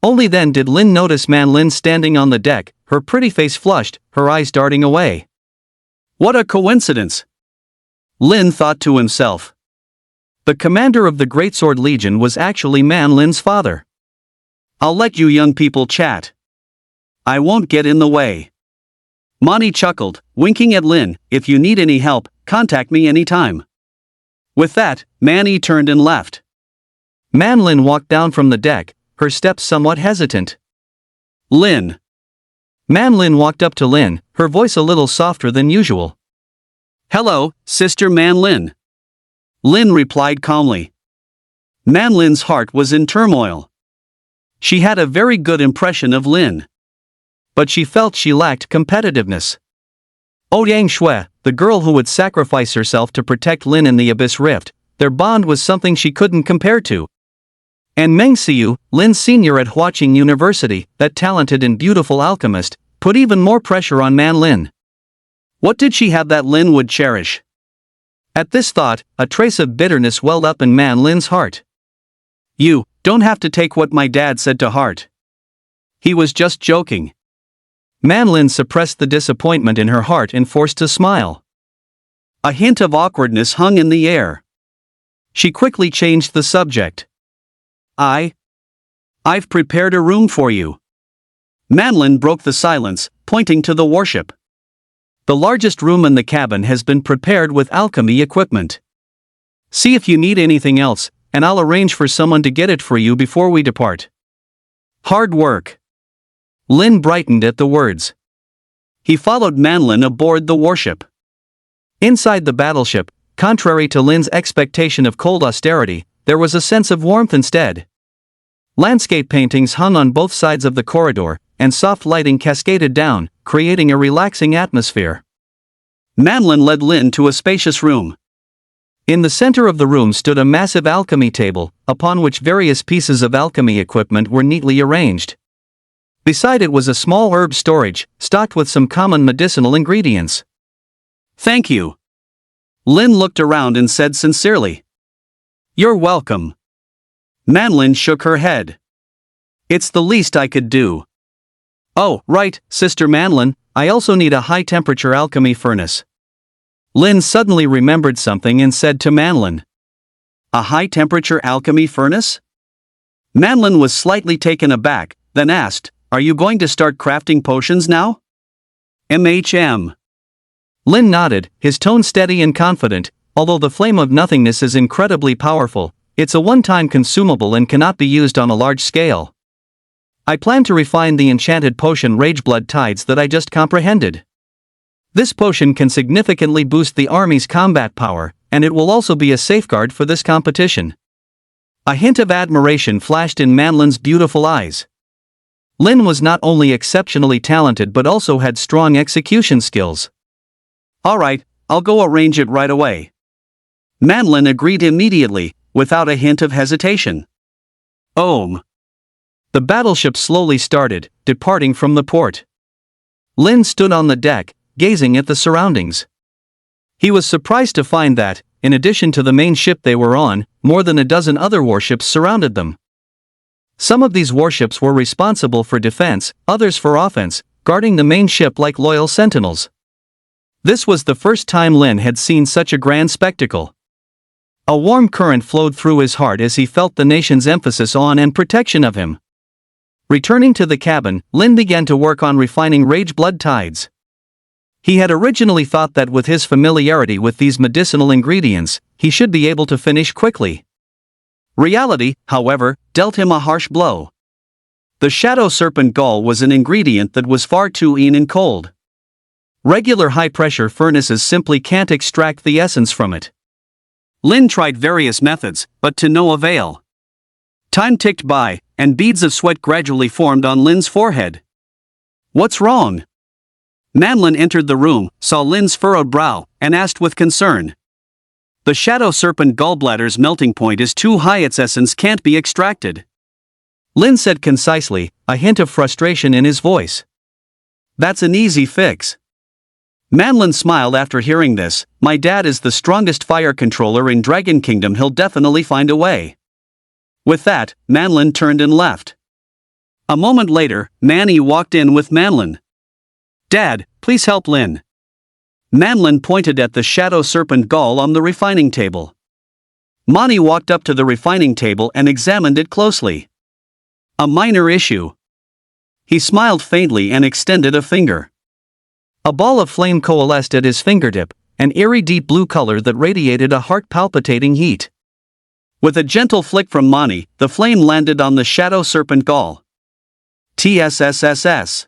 Only then did Lin notice Man Lin standing on the deck, her pretty face flushed, her eyes darting away. What a coincidence! Lin thought to himself. The commander of the Greatsword Legion was actually Man Lin's father. I'll let you young people chat. I won't get in the way. Mani chuckled, winking at Lin. If you need any help, contact me anytime. With that, Mani turned and left. Man Lin walked down from the deck, her steps somewhat hesitant. Lin. Man Lin walked up to Lin, her voice a little softer than usual. Hello, Sister Man Lin. Lin replied calmly. Man Lin's heart was in turmoil. She had a very good impression of Lin. But she felt she lacked competitiveness. Yang Shui, the girl who would sacrifice herself to protect Lin in the Abyss Rift, their bond was something she couldn't compare to. And Meng Xiu, Lin's senior at Huaqing University, that talented and beautiful alchemist, put even more pressure on Man Lin. What did she have that Lin would cherish? At this thought, a trace of bitterness welled up in Man Lin's heart. You don't have to take what my dad said to heart. He was just joking. Man Lin suppressed the disappointment in her heart and forced a smile. A hint of awkwardness hung in the air. She quickly changed the subject. I've prepared a room for you. Man Lin broke the silence, pointing to the warship. The largest room in the cabin has been prepared with alchemy equipment. See if you need anything else, and I'll arrange for someone to get it for you before we depart. Hard work. Lin brightened at the words. He followed Man Lin aboard the warship. Inside the battleship, contrary to Lin's expectation of cold austerity, there was a sense of warmth instead. Landscape paintings hung on both sides of the corridor, and soft lighting cascaded down, creating a relaxing atmosphere. Man Lin led Lin to a spacious room. In the center of the room stood a massive alchemy table, upon which various pieces of alchemy equipment were neatly arranged. Beside it was a small herb storage, stocked with some common medicinal ingredients. Thank you. Lin looked around and said sincerely. You're welcome. Man Lin shook her head. It's the least I could do. Oh, right, Sister Man Lin, I also need a high-temperature alchemy furnace. Lin suddenly remembered something and said to Man Lin. A high-temperature alchemy furnace? Man Lin was slightly taken aback, then asked, Are you going to start crafting potions now? MHM. Lin nodded, his tone steady and confident. Although the flame of nothingness is incredibly powerful, it's a one-time consumable and cannot be used on a large scale. I plan to refine the enchanted potion Rageblood Tides that I just comprehended. This potion can significantly boost the army's combat power, and it will also be a safeguard for this competition. A hint of admiration flashed in Manlin's beautiful eyes. Lin was not only exceptionally talented but also had strong execution skills. Alright, I'll go arrange it right away. Manlin agreed immediately, without a hint of hesitation. Ohm. The battleship slowly started, departing from the port. Lin stood on the deck, gazing at the surroundings. He was surprised to find that, in addition to the main ship they were on, more than a dozen other warships surrounded them. Some of these warships were responsible for defense, others for offense, guarding the main ship like loyal sentinels. This was the first time Lin had seen such a grand spectacle. A warm current flowed through his heart as he felt the nation's emphasis on and protection of him. Returning to the cabin, Lin began to work on refining rage blood tides. He had originally thought that with his familiarity with these medicinal ingredients, he should be able to finish quickly. Reality, however, dealt him a harsh blow. The shadow serpent gall was an ingredient that was far too iron and cold. Regular high-pressure furnaces simply can't extract the essence from it. Lin tried various methods, but to no avail. Time ticked by, and beads of sweat gradually formed on Lin's forehead. What's wrong? Manlin entered the room, saw Lin's furrowed brow, and asked with concern. The shadow serpent gallbladder's melting point is too high, its essence can't be extracted. Lin said concisely, a hint of frustration in his voice. That's an easy fix. Manlin smiled after hearing this. My dad is the strongest fire controller in Dragon Kingdom, he'll definitely find a way. With that, Manlin turned and left. A moment later, Manny walked in with Manlin. Dad, please help Lin. Manlin pointed at the shadow serpent gall on the refining table. Manny walked up to the refining table and examined it closely. A minor issue. He smiled faintly and extended a finger. A ball of flame coalesced at his fingertip, an eerie deep blue color that radiated a heart-palpitating heat. With a gentle flick from Manny, the flame landed on the shadow serpent gall. TSSSS.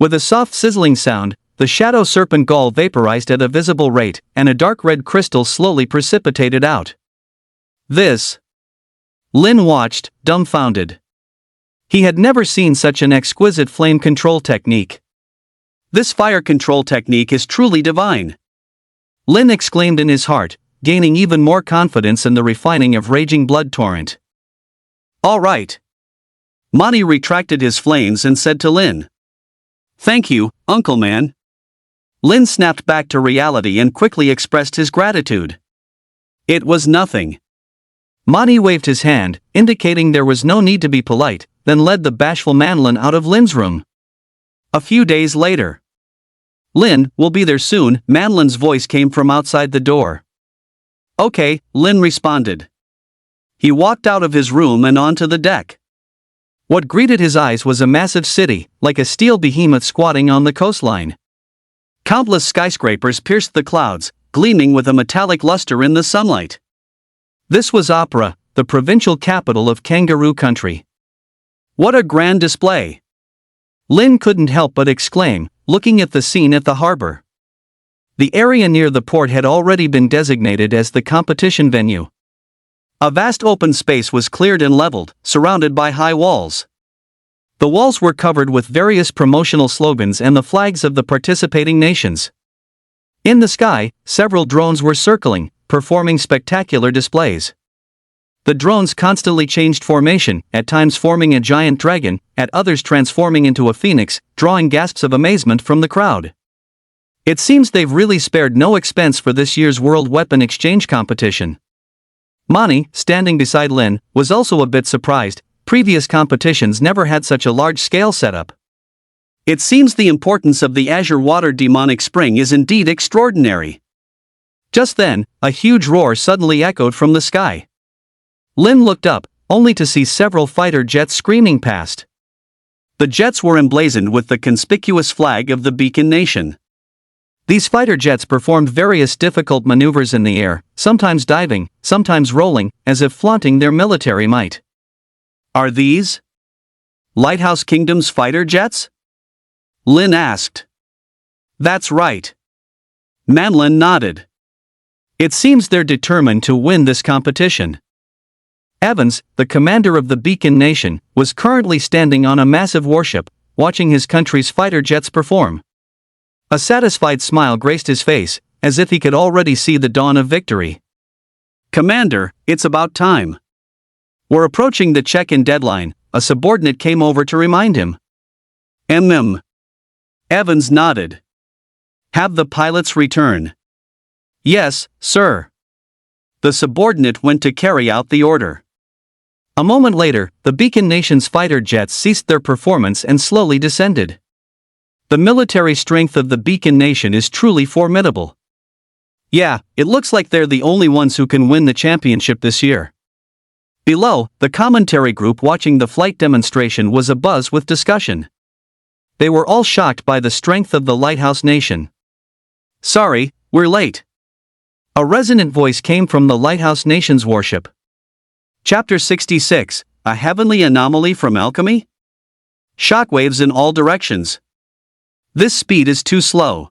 With a soft sizzling sound, the shadow serpent gall vaporized at a visible rate, and a dark red crystal slowly precipitated out. This. Lin watched, dumbfounded. He had never seen such an exquisite flame control technique. This fire control technique is truly divine. Lin exclaimed in his heart, gaining even more confidence in the refining of raging blood torrent. All right. Manny retracted his flames and said to Lin. Thank you, Uncle Man. Lin snapped back to reality and quickly expressed his gratitude. It was nothing. Manny waved his hand, indicating there was no need to be polite, then led the bashful Manlin out of Lin's room. A few days later. Lin, we'll be there soon, Manlin's voice came from outside the door. Okay, Lin responded. He walked out of his room and onto the deck. What greeted his eyes was a massive city, like a steel behemoth squatting on the coastline. Countless skyscrapers pierced the clouds, gleaming with a metallic luster in the sunlight. This was Opera, the provincial capital of Kangaroo Country. What a grand display! Lin couldn't help but exclaim, looking at the scene at the harbor. The area near the port had already been designated as the competition venue. A vast open space was cleared and leveled, surrounded by high walls. The walls were covered with various promotional slogans and the flags of the participating nations. In the sky, several drones were circling, performing spectacular displays. The drones constantly changed formation, at times forming a giant dragon, at others transforming into a phoenix, drawing gasps of amazement from the crowd. It seems they've really spared no expense for this year's World Weapon Exchange competition. Manny, standing beside Lin, was also a bit surprised. Previous competitions never had such a large-scale setup. It seems the importance of the Azure Water Demonic Spring is indeed extraordinary. Just then, a huge roar suddenly echoed from the sky. Lin looked up, only to see several fighter jets screaming past. The jets were emblazoned with the conspicuous flag of the Beacon Nation. These fighter jets performed various difficult maneuvers in the air, sometimes diving, sometimes rolling, as if flaunting their military might. Are these Lighthouse Kingdom's fighter jets? Lin asked. That's right. Manlin nodded. It seems they're determined to win this competition. Evans, the commander of the Beacon Nation, was currently standing on a massive warship, watching his country's fighter jets perform. A satisfied smile graced his face, as if he could already see the dawn of victory. Commander, it's about time. We're approaching the check-in deadline, a subordinate came over to remind him. Evans nodded. Have the pilots return. Yes, sir. The subordinate went to carry out the order. A moment later, the Beacon Nation's fighter jets ceased their performance and slowly descended. The military strength of the Beacon Nation is truly formidable. Yeah, it looks like they're the only ones who can win the championship this year. Below, the commentary group watching the flight demonstration was abuzz with discussion. They were all shocked by the strength of the Lighthouse Nation. Sorry, we're late. A resonant voice came from the Lighthouse Nation's warship. Chapter 66, A Heavenly Anomaly from Alchemy? Shockwaves in all directions. This speed is too slow.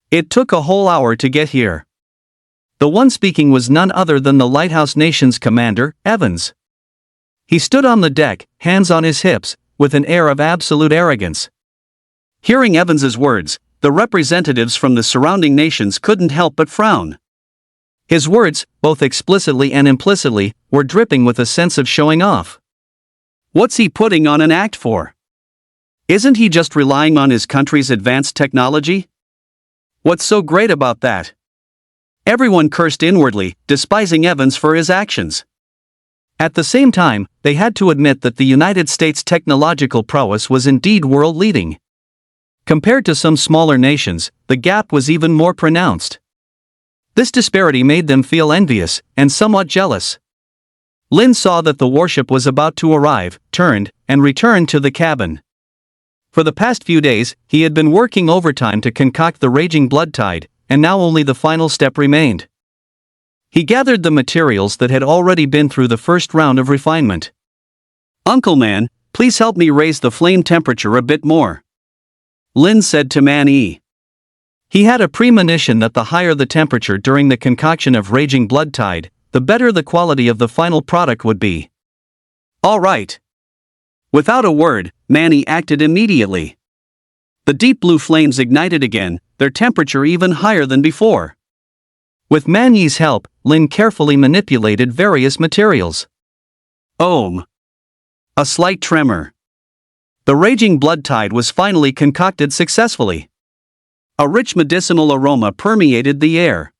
It took a whole hour to get here. The one speaking was none other than the Lighthouse Nation's commander, Evans. He stood on the deck, hands on his hips, with an air of absolute arrogance. Hearing Evans's words, the representatives from the surrounding nations couldn't help but frown. His words, both explicitly and implicitly, were dripping with a sense of showing off. What's he putting on an act for? Isn't he just relying on his country's advanced technology? What's so great about that? Everyone cursed inwardly, despising Evans for his actions. At the same time, they had to admit that the United States' technological prowess was indeed world-leading. Compared to some smaller nations, the gap was even more pronounced. This disparity made them feel envious, and somewhat jealous. Lin saw that the warship was about to arrive, turned, and returned to the cabin. For the past few days, he had been working overtime to concoct the raging blood tide, and now only the final step remained. He gathered the materials that had already been through the first round of refinement. Uncle Man, please help me raise the flame temperature a bit more, Lin said to Man-E. He had a premonition that the higher the temperature during the concoction of raging blood tide, the better the quality of the final product would be. All right. Without a word, Man-E acted immediately. The deep blue flames ignited again, their temperature even higher than before. With Man-E's help, Lin carefully manipulated various materials. A slight tremor. The raging blood tide was finally concocted successfully. A rich medicinal aroma permeated the air.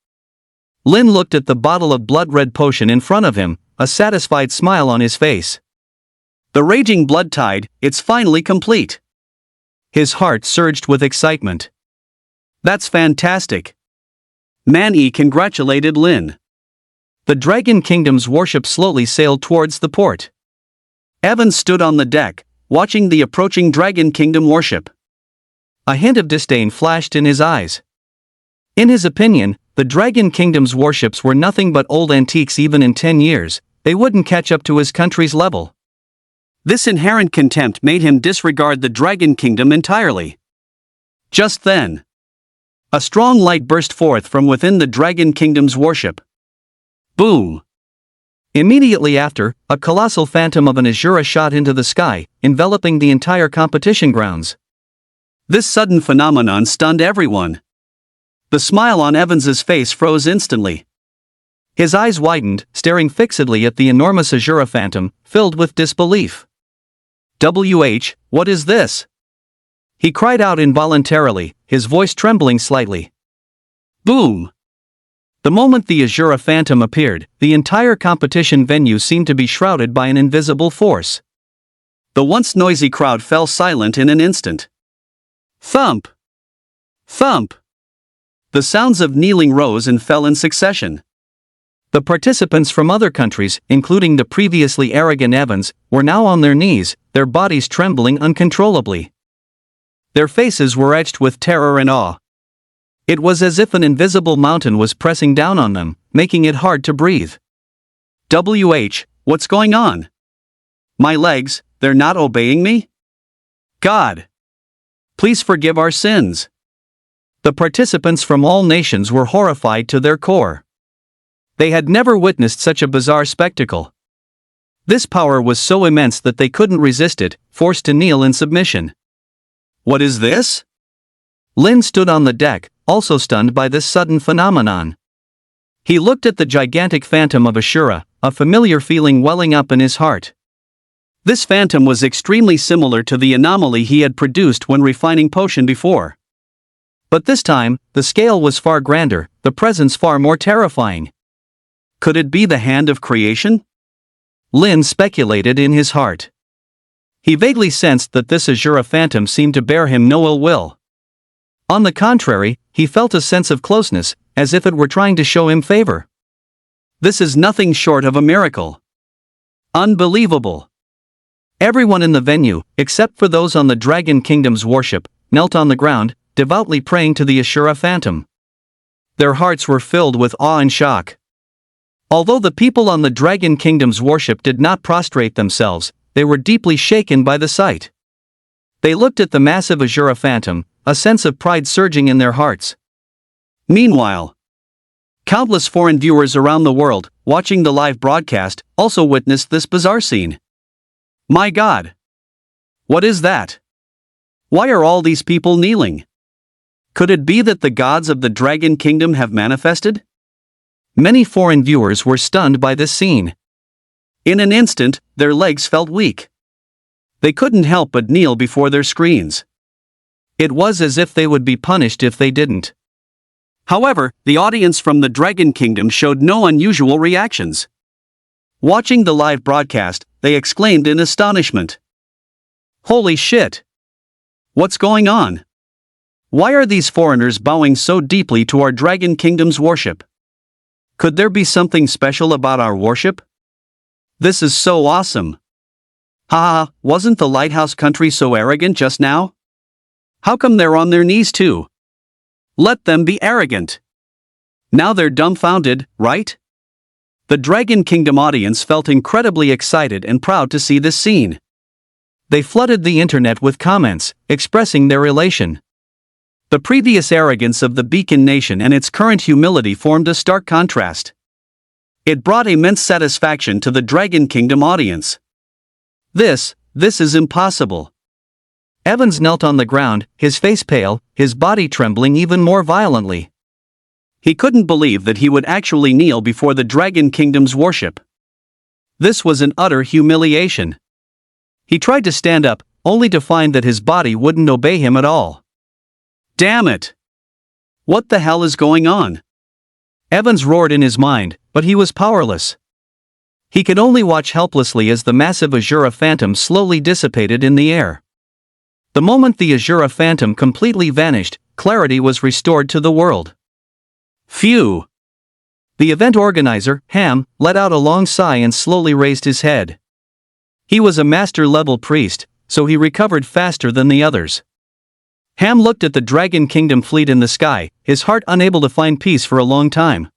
Lin looked at the bottle of blood-red potion in front of him, a satisfied smile on his face. The raging blood tide, it's finally complete. His heart surged with excitement. That's fantastic. Man-E congratulated Lin. The Dragon Kingdom's warship slowly sailed towards the port. Evans stood on the deck, watching the approaching Dragon Kingdom warship. A hint of disdain flashed in his eyes. In his opinion, the Dragon Kingdom's warships were nothing but old antiques. Even in 10 years, they wouldn't catch up to his country's level. This inherent contempt made him disregard the Dragon Kingdom entirely. Just then, a strong light burst forth from within the Dragon Kingdom's warship. Boom! Immediately after, a colossal phantom of an Azura shot into the sky, enveloping the entire competition grounds. This sudden phenomenon stunned everyone. The smile on Evans's face froze instantly. His eyes widened, staring fixedly at the enormous Azura phantom, filled with disbelief. What is this? He cried out involuntarily, his voice trembling slightly. Boom! The moment the Azura phantom appeared, the entire competition venue seemed to be shrouded by an invisible force. The once noisy crowd fell silent in an instant. Thump! Thump! The sounds of kneeling rose and fell in succession. The participants from other countries, including the previously arrogant Evans, were now on their knees, their bodies trembling uncontrollably. Their faces were etched with terror and awe. It was as if an invisible mountain was pressing down on them, making it hard to breathe. What's going on? My legs, they're not obeying me? God! Please forgive our sins. The participants from all nations were horrified to their core. They had never witnessed such a bizarre spectacle. This power was so immense that they couldn't resist it, forced to kneel in submission. What is this? Lin stood on the deck, also stunned by this sudden phenomenon. He looked at the gigantic phantom of Ashura, a familiar feeling welling up in his heart. This phantom was extremely similar to the anomaly he had produced when refining potion before. But this time, the scale was far grander, the presence far more terrifying. Could it be the hand of creation? Lin speculated in his heart. He vaguely sensed that this Ashura phantom seemed to bear him no ill will. On the contrary, he felt a sense of closeness, as if it were trying to show him favor. This is nothing short of a miracle. Unbelievable. Everyone in the venue, except for those on the Dragon Kingdom's warship, knelt on the ground, devoutly praying to the Ashura phantom. Their hearts were filled with awe and shock. Although the people on the Dragon Kingdom's warship did not prostrate themselves, they were deeply shaken by the sight. They looked at the massive Ashura phantom, a sense of pride surging in their hearts. Meanwhile, countless foreign viewers around the world, watching the live broadcast, also witnessed this bizarre scene. My God! What is that? Why are all these people kneeling? Could it be that the gods of the Dragon Kingdom have manifested? Many foreign viewers were stunned by this scene. In an instant, their legs felt weak. They couldn't help but kneel before their screens. It was as if they would be punished if they didn't. However, the audience from the Dragon Kingdom showed no unusual reactions. Watching the live broadcast, they exclaimed in astonishment. Holy shit! What's going on? Why are these foreigners bowing so deeply to our Dragon Kingdom's warship? Could there be something special about our warship? This is so awesome! Haha, wasn't the lighthouse country so arrogant just now? How come they're on their knees too? Let them be arrogant. Now they're dumbfounded, right? The Dragon Kingdom audience felt incredibly excited and proud to see this scene. They flooded the internet with comments, expressing their elation. The previous arrogance of the Beacon Nation and its current humility formed a stark contrast. It brought immense satisfaction to the Dragon Kingdom audience. This is impossible. Evans knelt on the ground, his face pale, his body trembling even more violently. He couldn't believe that he would actually kneel before the Dragon Kingdom's warship. This was an utter humiliation. He tried to stand up, only to find that his body wouldn't obey him at all. Damn it! What the hell is going on? Evans roared in his mind, but he was powerless. He could only watch helplessly as the massive Ashura phantom slowly dissipated in the air. The moment the Ashura phantom completely vanished, clarity was restored to the world. Phew! The event organizer, Ham, let out a long sigh and slowly raised his head. He was a master-level priest, so he recovered faster than the others. Ham looked at the Dragon Kingdom fleet in the sky, his heart unable to find peace for a long time.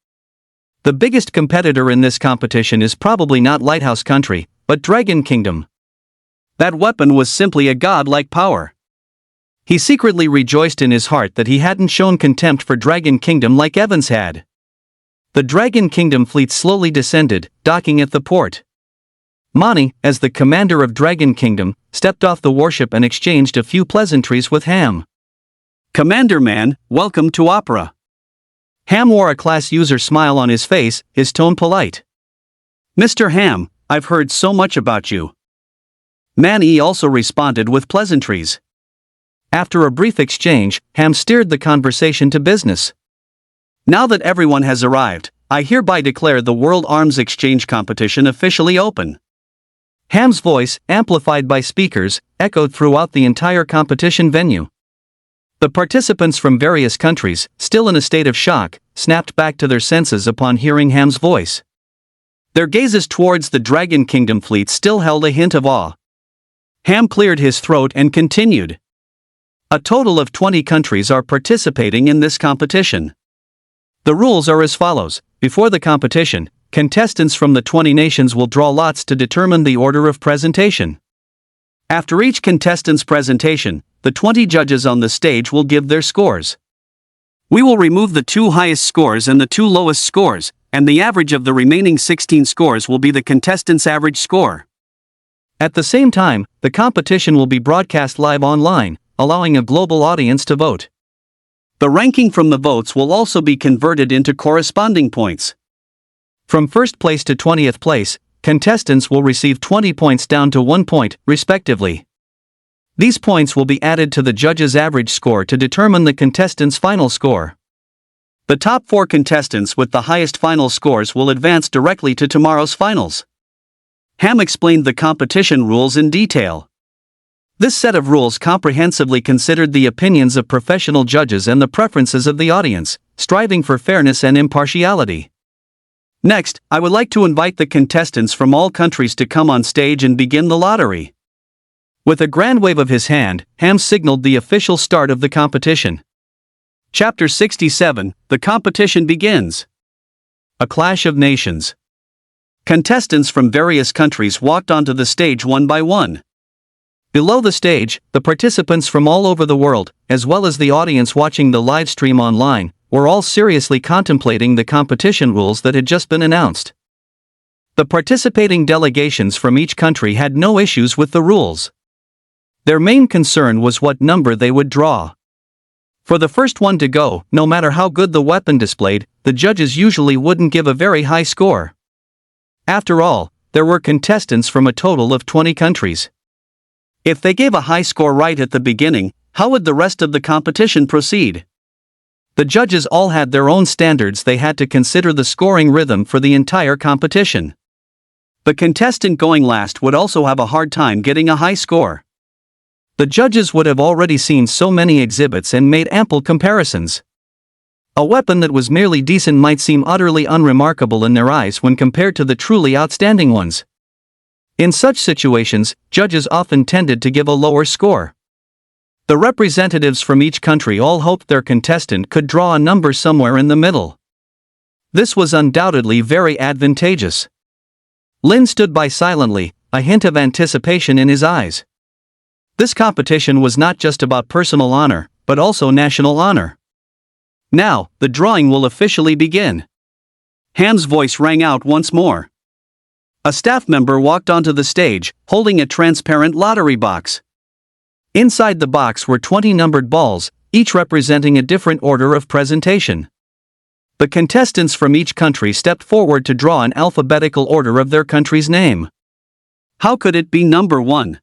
The biggest competitor in this competition is probably not Lighthouse Country, but Dragon Kingdom. That weapon was simply a godlike power. He secretly rejoiced in his heart that he hadn't shown contempt for Dragon Kingdom like Evans had. The Dragon Kingdom fleet slowly descended, docking at the port. Mani, as the commander of Dragon Kingdom, stepped off the warship and exchanged a few pleasantries with Ham. Commander Man, welcome to Opera. Ham wore a class user smile on his face, his tone polite. Mr. Ham, I've heard so much about you. Manny also responded with pleasantries. After a brief exchange, Ham steered the conversation to business. Now that everyone has arrived, I hereby declare the World Arms Exchange Competition officially open. Ham's voice, amplified by speakers, echoed throughout the entire competition venue. The participants from various countries, still in a state of shock, snapped back to their senses upon hearing Ham's voice. Their gazes towards the Dragon Kingdom fleet still held a hint of awe. Ham cleared his throat and continued. A total of 20 countries are participating in this competition. The rules are as follows. Before the competition, contestants from the 20 nations will draw lots to determine the order of presentation. After each contestant's presentation, the 20 judges on the stage will give their scores. We will remove the 2 highest scores and the 2 lowest scores, and the average of the remaining 16 scores will be the contestant's average score. At the same time, the competition will be broadcast live online, allowing a global audience to vote. The ranking from the votes will also be converted into corresponding points. From 1st place to 20th place, contestants will receive 20 points down to 1 point, respectively. These points will be added to the judge's average score to determine the contestant's final score. The top 4 contestants with the highest final scores will advance directly to tomorrow's finals. Ham explained the competition rules in detail. This set of rules comprehensively considered the opinions of professional judges and the preferences of the audience, striving for fairness and impartiality. Next, I would like to invite the contestants from all countries to come on stage and begin the lottery. With a grand wave of his hand, Ham signaled the official start of the competition. Chapter 67, the competition begins. A clash of nations. Contestants from various countries walked onto the stage one by one. Below the stage, the participants from all over the world, as well as the audience watching the live stream online, were all seriously contemplating the competition rules that had just been announced. The participating delegations from each country had no issues with the rules. Their main concern was what number they would draw. For the first one to go, no matter how good the weapon displayed, the judges usually wouldn't give a very high score. After all, there were contestants from a total of 20 countries. If they gave a high score right at the beginning, how would the rest of the competition proceed? The judges all had their own standards. They had to consider the scoring rhythm for the entire competition. The contestant going last would also have a hard time getting a high score. The judges would have already seen so many exhibits and made ample comparisons. A weapon that was merely decent might seem utterly unremarkable in their eyes when compared to the truly outstanding ones. In such situations, judges often tended to give a lower score. The representatives from each country all hoped their contestant could draw a number somewhere in the middle. This was undoubtedly very advantageous. Lin stood by silently, a hint of anticipation in his eyes. This competition was not just about personal honor, but also national honor. Now, the drawing will officially begin. Ham's voice rang out once more. A staff member walked onto the stage, holding a transparent lottery box. Inside the box were 20 numbered balls, each representing a different order of presentation. The contestants from each country stepped forward to draw an alphabetical order of their country's name. How could it be number 1?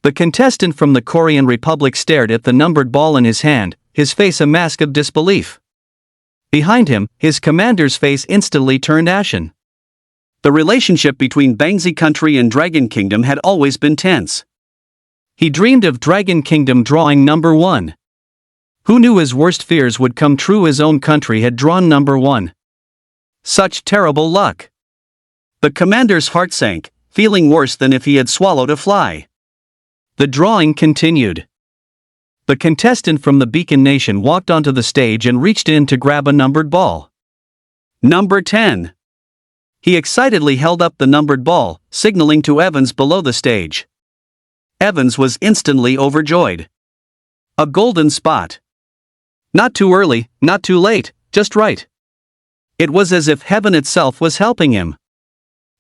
The contestant from the Korean Republic stared at the numbered ball in his hand, his face a mask of disbelief. Behind him, his commander's face instantly turned ashen. The relationship between Bangzi country and Dragon Kingdom had always been tense. He dreamed of Dragon Kingdom drawing number 1. Who knew his worst fears would come true? His own country had drawn number 1. Such terrible luck. The commander's heart sank, feeling worse than if he had swallowed a fly. The drawing continued. The contestant from the Beacon Nation walked onto the stage and reached in to grab a numbered ball. Number 10. He excitedly held up the numbered ball, signaling to Evans below the stage. Evans was instantly overjoyed. A golden spot. Not too early, not too late, just right. It was as if heaven itself was helping him.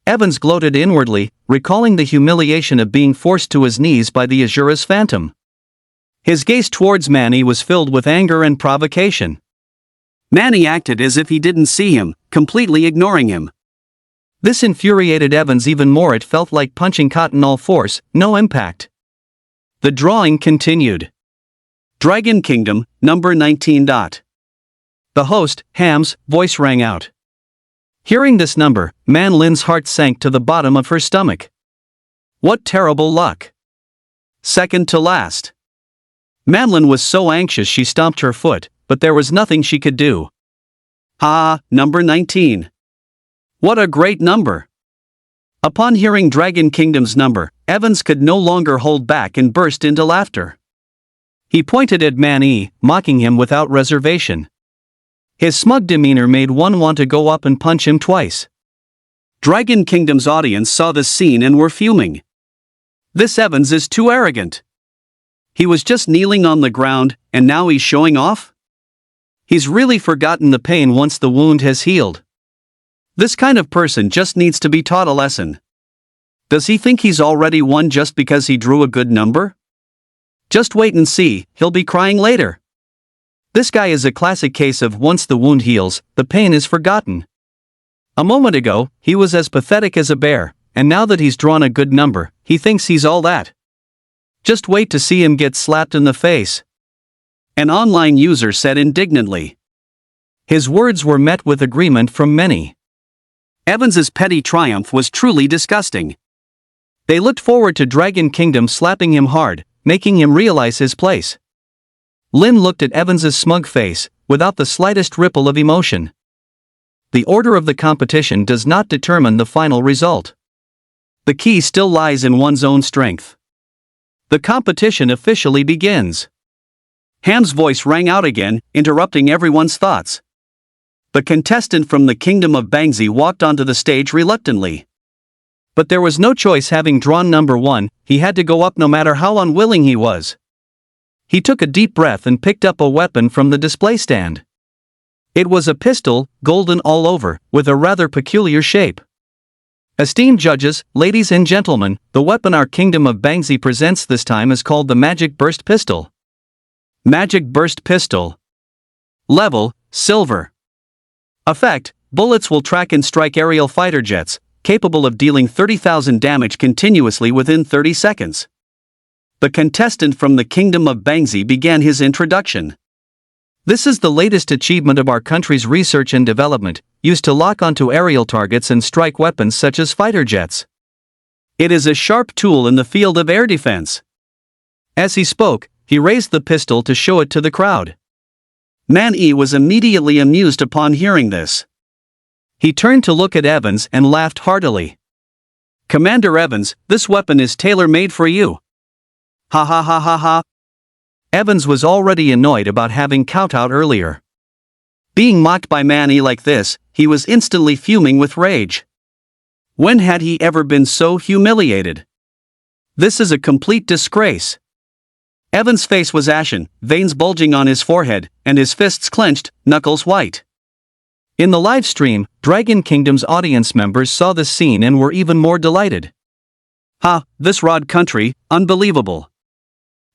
Evans gloated inwardly, recalling the humiliation of being forced to his knees by the Azura's phantom. His gaze towards Manny was filled with anger and provocation. Manny acted as if he didn't see him, completely ignoring him. This infuriated Evans even more. It felt like punching cotton, all force, no impact. The drawing continued. Dragon Kingdom, number 19. The host, Ham's, voice rang out. Hearing this number, Man Lin's heart sank to the bottom of her stomach. What terrible luck. Second to last. Manlin was so anxious she stomped her foot, but there was nothing she could do. Ah, number 19. What a great number. Upon hearing Dragon Kingdom's number, Evans could no longer hold back and burst into laughter. He pointed at Man-E, mocking him without reservation. His smug demeanor made one want to go up and punch him twice. Dragon Kingdom's audience saw this scene and were fuming. This Evans is too arrogant. He was just kneeling on the ground, and now he's showing off? He's really forgotten the pain once the wound has healed. This kind of person just needs to be taught a lesson. Does he think he's already won just because he drew a good number? Just wait and see, he'll be crying later. This guy is a classic case of once the wound heals, the pain is forgotten. A moment ago, he was as pathetic as a bear, and now that he's drawn a good number, he thinks he's all that. Just wait to see him get slapped in the face. An online user said indignantly. His words were met with agreement from many. Evans's petty triumph was truly disgusting. They looked forward to Dragon Kingdom slapping him hard, making him realize his place. Lin looked at Evans's smug face, without the slightest ripple of emotion. The order of the competition does not determine the final result. The key still lies in one's own strength. The competition officially begins. Ham's voice rang out again, interrupting everyone's thoughts. The contestant from the Kingdom of Bangzi walked onto the stage reluctantly. But there was no choice. Having drawn number 1, he had to go up no matter how unwilling he was. He took a deep breath and picked up a weapon from the display stand. It was a pistol, golden all over, with a rather peculiar shape. Esteemed judges, ladies and gentlemen, the weapon our Kingdom of Bangzi presents this time is called the Magic Burst Pistol. Magic Burst Pistol. Level, Silver. Effect, bullets will track and strike aerial fighter jets, capable of dealing 30,000 damage continuously within 30 seconds. The contestant from the Kingdom of Bangzi began his introduction. This is the latest achievement of our country's research and development, used to lock onto aerial targets and strike weapons such as fighter jets. It is a sharp tool in the field of air defense. As he spoke, he raised the pistol to show it to the crowd. Man-E was immediately amused upon hearing this. He turned to look at Evans and laughed heartily. Commander Evans, this weapon is tailor-made for you. Ha ha ha ha ha. Evans was already annoyed about having kowtowed earlier. Being mocked by Man-E like this, he was instantly fuming with rage. When had he ever been so humiliated? This is a complete disgrace. Evans' face was ashen, veins bulging on his forehead, and his fists clenched, knuckles white. In the live stream, Dragon Kingdom's audience members saw this scene and were even more delighted. Ha, this Rod country, unbelievable.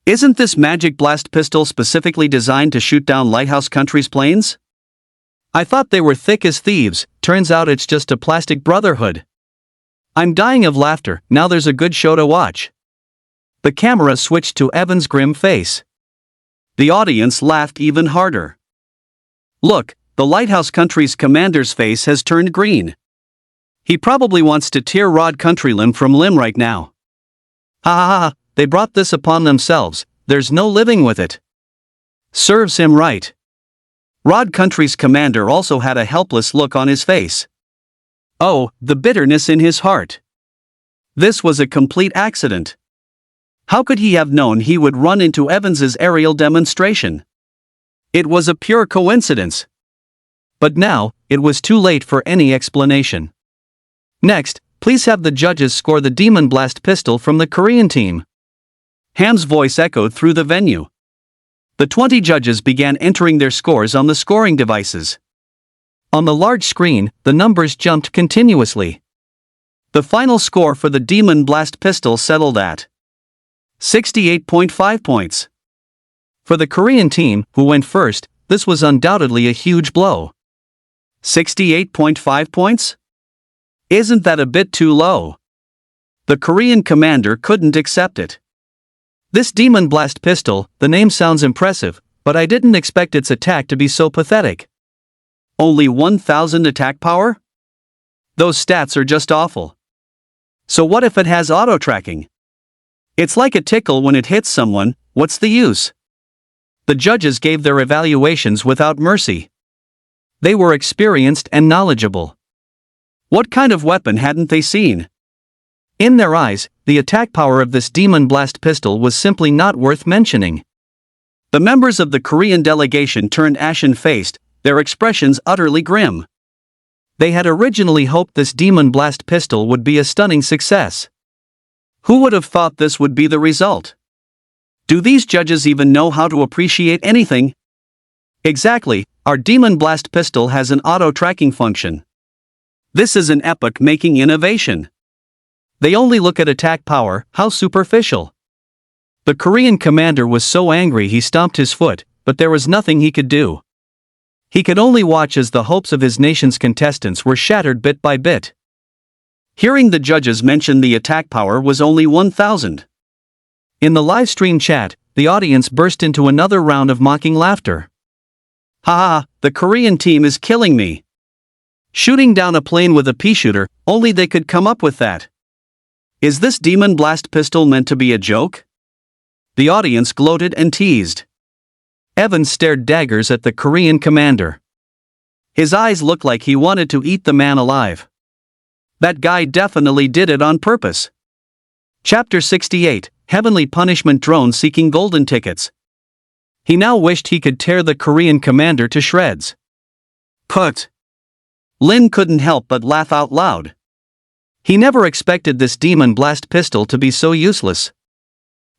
Isn't this Magic Blast pistol specifically designed to shoot down Lighthouse Country's planes? I thought they were thick as thieves, turns out it's just a plastic brotherhood. I'm dying of laughter, now there's a good show to watch. The camera switched to Evan's grim face. The audience laughed even harder. Look, the Lighthouse Country's commander's face has turned green. He probably wants to tear Rod Country limb from limb right now. Ha ha ha, they brought this upon themselves, there's no living with it. Serves him right. Rod Country's commander also had a helpless look on his face. Oh, the bitterness in his heart. This was a complete accident. How could he have known he would run into Evans's aerial demonstration? It was a pure coincidence. But now, it was too late for any explanation. Next, please have the judges score the Demon Blast pistol from the Korean team. Ham's voice echoed through the venue. The 20 judges began entering their scores on the scoring devices. On the large screen, the numbers jumped continuously. The final score for the Demon Blast pistol settled at 68.5 points. For the Korean team, who went first, this was undoubtedly a huge blow. 68.5 points? Isn't that a bit too low? The Korean commander couldn't accept it. This Demon Blast pistol, the name sounds impressive, but I didn't expect its attack to be so pathetic. Only 1,000 attack power? Those stats are just awful. So what if it has auto-tracking? It's like a tickle when it hits someone, what's the use? The judges gave their evaluations without mercy. They were experienced and knowledgeable. What kind of weapon hadn't they seen? In their eyes, the attack power of this Demon Blast pistol was simply not worth mentioning. The members of the Korean delegation turned ashen-faced, their expressions utterly grim. They had originally hoped this Demon Blast pistol would be a stunning success. Who would have thought this would be the result? Do these judges even know how to appreciate anything? Exactly, our Demon Blast pistol has an auto-tracking function. This is an epoch-making innovation. They only look at attack power, how superficial. The Korean commander was so angry he stomped his foot, but there was nothing he could do. He could only watch as the hopes of his nation's contestants were shattered bit by bit. Hearing the judges mention the attack power was only 1,000. In the live stream chat, the audience burst into another round of mocking laughter. Haha, the Korean team is killing me. Shooting down a plane with a pea shooter, only they could come up with that. Is this Demon Blast pistol meant to be a joke? The audience gloated and teased. Evan stared daggers at the Korean commander. His eyes looked like he wanted to eat the man alive. That guy definitely did it on purpose. Chapter 68, Heavenly Punishment Drone Seeking Golden Tickets. He now wished he could tear the Korean commander to shreds. Put. Lin couldn't help but laugh out loud. He never expected this Demon Blast pistol to be so useless.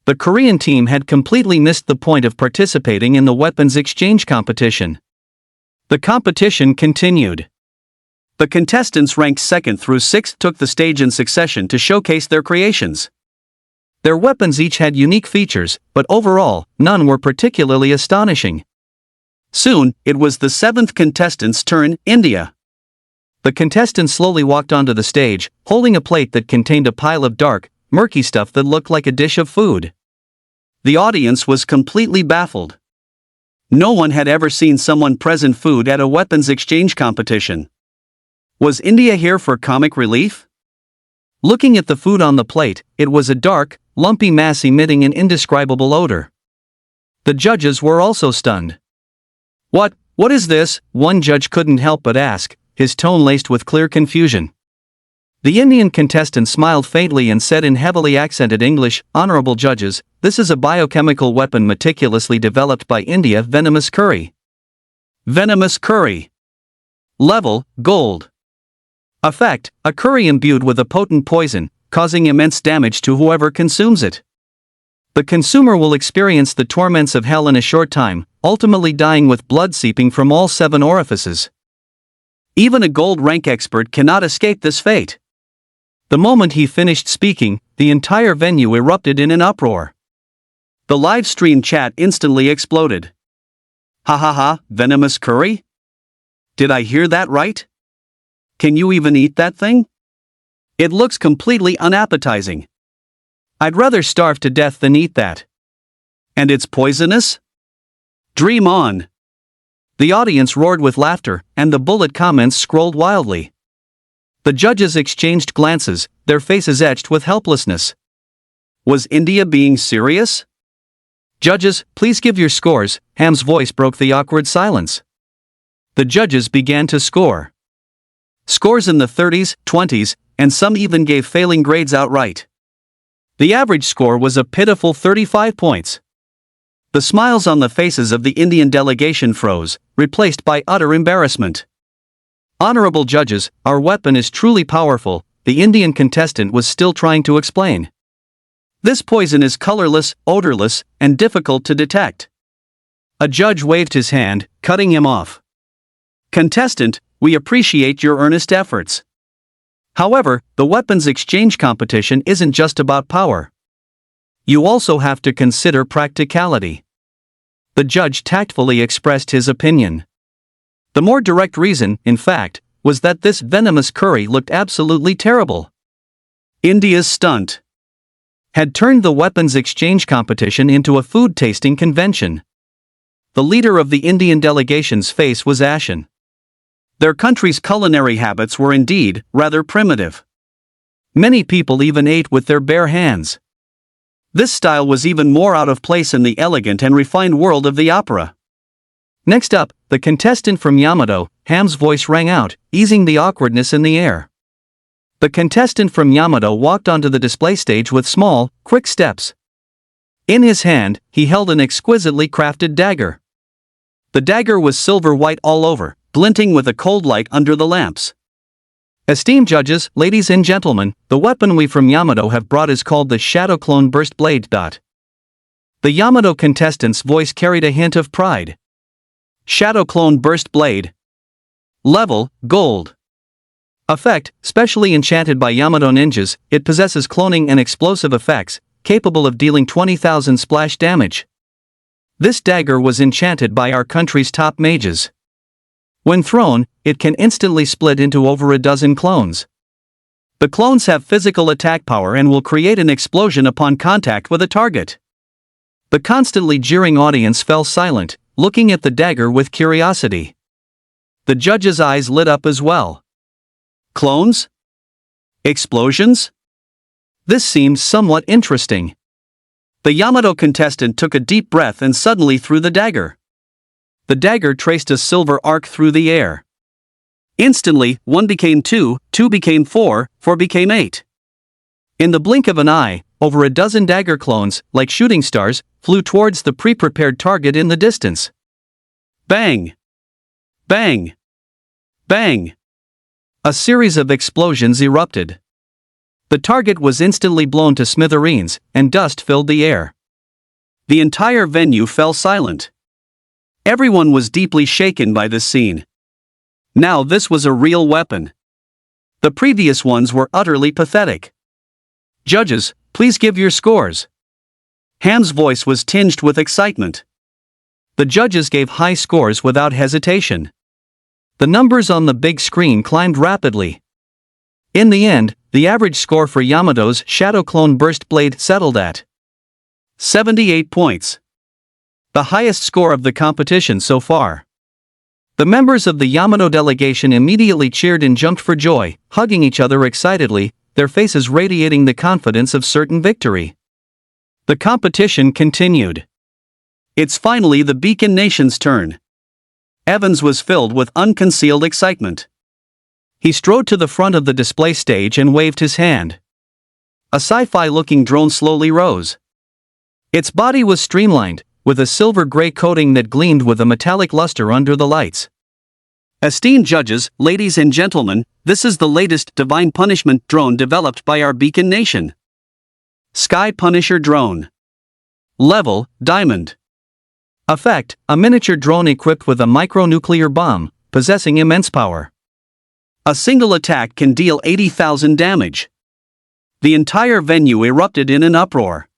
The Korean team had completely missed the point of participating in the weapons exchange competition. The competition continued. The contestants ranked 2nd through 6th took the stage in succession to showcase their creations. Their weapons each had unique features, but overall, none were particularly astonishing. Soon, it was the 7th contestant's turn, India. The contestant slowly walked onto the stage, holding a plate that contained a pile of dark, murky stuff that looked like a dish of food. The audience was completely baffled. No one had ever seen someone present food at a weapons exchange competition. Was India here for comic relief? Looking at the food on the plate, it was a dark, lumpy mass emitting an indescribable odor. The judges were also stunned. What is this? One judge couldn't help but ask, his tone laced with clear confusion. The Indian contestant smiled faintly and said in heavily accented English, "Honorable judges, this is a biochemical weapon meticulously developed by India, venomous curry." Venomous curry. Level, gold. Effect, a curry imbued with a potent poison, causing immense damage to whoever consumes it. The consumer will experience the torments of hell in a short time, ultimately dying with blood seeping from all 7 orifices. Even a gold rank expert cannot escape this fate. The moment he finished speaking, the entire venue erupted in an uproar. The live stream chat instantly exploded. Ha ha ha, venomous curry? Did I hear that right? Can you even eat that thing? It looks completely unappetizing. I'd rather starve to death than eat that. And it's poisonous? Dream on. The audience roared with laughter, and the bullet comments scrolled wildly. The judges exchanged glances, their faces etched with helplessness. Was India being serious? Judges, please give your scores. Ham's voice broke the awkward silence. The judges began to score. Scores in the 30s, 20s, and some even gave failing grades outright. The average score was a pitiful 35 points. The smiles on the faces of the Indian delegation froze, replaced by utter embarrassment. Honorable judges, our weapon is truly powerful, the Indian contestant was still trying to explain. This poison is colorless, odorless, and difficult to detect. A judge waved his hand, cutting him off. Contestant, we appreciate your earnest efforts. However, the weapons exchange competition isn't just about power. You also have to consider practicality. The judge tactfully expressed his opinion. The more direct reason, in fact, was that this venomous curry looked absolutely terrible. India's stunt had turned the weapons exchange competition into a food tasting convention. The leader of the Indian delegation's face was ashen. Their country's culinary habits were indeed rather primitive. Many people even ate with their bare hands. This style was even more out of place in the elegant and refined world of the opera. Next up, the contestant from Yamato, Ham's voice rang out, easing the awkwardness in the air. The contestant from Yamato walked onto the display stage with small, quick steps. In his hand, he held an exquisitely crafted dagger. The dagger was silver white all over, glinting with a cold light under the lamps. Esteemed judges, ladies and gentlemen, the weapon we from Yamato have brought is called the Shadow Clone Burst Blade. The Yamato contestant's voice carried a hint of pride. Shadow Clone Burst Blade. Level, Gold. Effect, specially enchanted by Yamato ninjas, it possesses cloning and explosive effects, capable of dealing 20,000 splash damage. This dagger was enchanted by our country's top mages. When thrown, it can instantly split into over a dozen clones. The clones have physical attack power and will create an explosion upon contact with a target. The constantly jeering audience fell silent, looking at the dagger with curiosity. The judge's eyes lit up as well. Clones? Explosions? This seemed somewhat interesting. The Yamato contestant took a deep breath and suddenly threw the dagger. The dagger traced a silver arc through the air. Instantly, 1 became 2, 2 became 4, 4 became 8. In the blink of an eye, over a dozen dagger clones, like shooting stars, flew towards the pre-prepared target in the distance. Bang! Bang! Bang! A series of explosions erupted. The target was instantly blown to smithereens, and dust filled the air. The entire venue fell silent. Everyone was deeply shaken by this scene. Now this was a real weapon. The previous ones were utterly pathetic. Judges, please give your scores. Ham's voice was tinged with excitement. The judges gave high scores without hesitation. The numbers on the big screen climbed rapidly. In the end, the average score for Yamato's Shadow Clone Burst Blade settled at 78 points. The highest score of the competition so far. The members of the Yamato delegation immediately cheered and jumped for joy, hugging each other excitedly, their faces radiating the confidence of certain victory. The competition continued. It's finally the Beacon Nation's turn. Evans was filled with unconcealed excitement. He strode to the front of the display stage and waved his hand. A sci-fi-looking drone slowly rose. Its body was streamlined, with a silver-gray coating that gleamed with a metallic luster under the lights. Esteemed judges, ladies and gentlemen, this is the latest Divine Punishment drone developed by our Beacon Nation. Sky Punisher Drone. Level, Diamond. Effect, a miniature drone equipped with a micronuclear bomb, possessing immense power. A single attack can deal 80,000 damage. The entire venue erupted in an uproar.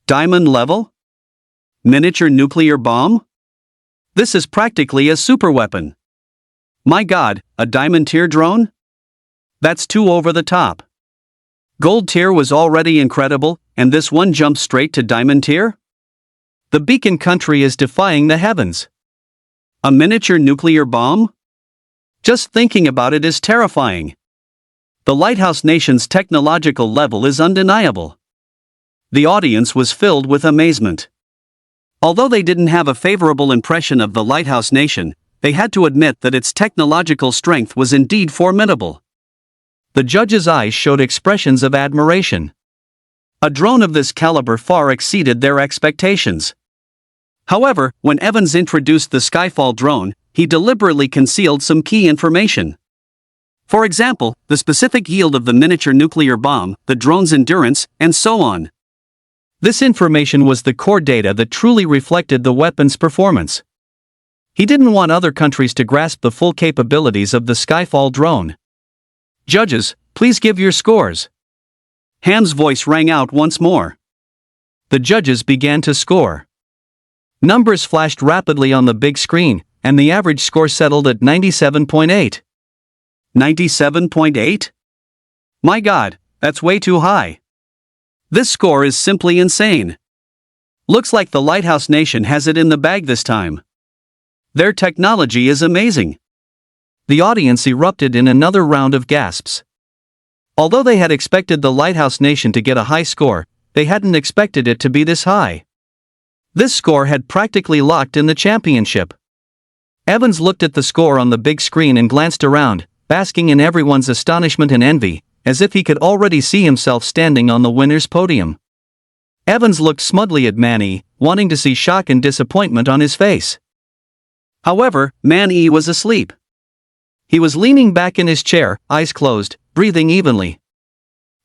Diamond level? Miniature nuclear bomb? This is practically a superweapon. My god, a diamond tier drone? That's too over the top. Gold tier was already incredible, and this one jumps straight to diamond tier? The Beacon country is defying the heavens. A miniature nuclear bomb? Just thinking about it is terrifying. The Lighthouse Nation's technological level is undeniable. The audience was filled with amazement. Although they didn't have a favorable impression of the Lighthouse Nation, they had to admit that its technological strength was indeed formidable. The judges' eyes showed expressions of admiration. A drone of this caliber far exceeded their expectations. However, when Evans introduced the Skyfall drone, he deliberately concealed some key information. For example, the specific yield of the miniature nuclear bomb, the drone's endurance, and so on. This information was the core data that truly reflected the weapon's performance. He didn't want other countries to grasp the full capabilities of the Skyfall drone. Judges, please give your scores. Ham's voice rang out once more. The judges began to score. Numbers flashed rapidly on the big screen, and the average score settled at 97.8. 97.8? My god, that's way too high. This score is simply insane. Looks like the Lighthouse Nation has it in the bag this time. Their technology is amazing. The audience erupted in another round of gasps. Although they had expected the Lighthouse Nation to get a high score, they hadn't expected it to be this high. This score had practically locked in the championship. Evans looked at the score on the big screen and glanced around, basking in everyone's astonishment and envy, as if he could already see himself standing on the winner's podium. Evans looked smugly at Man-E, wanting to see shock and disappointment on his face. However, Man-E was asleep. He was leaning back in his chair, eyes closed, breathing evenly.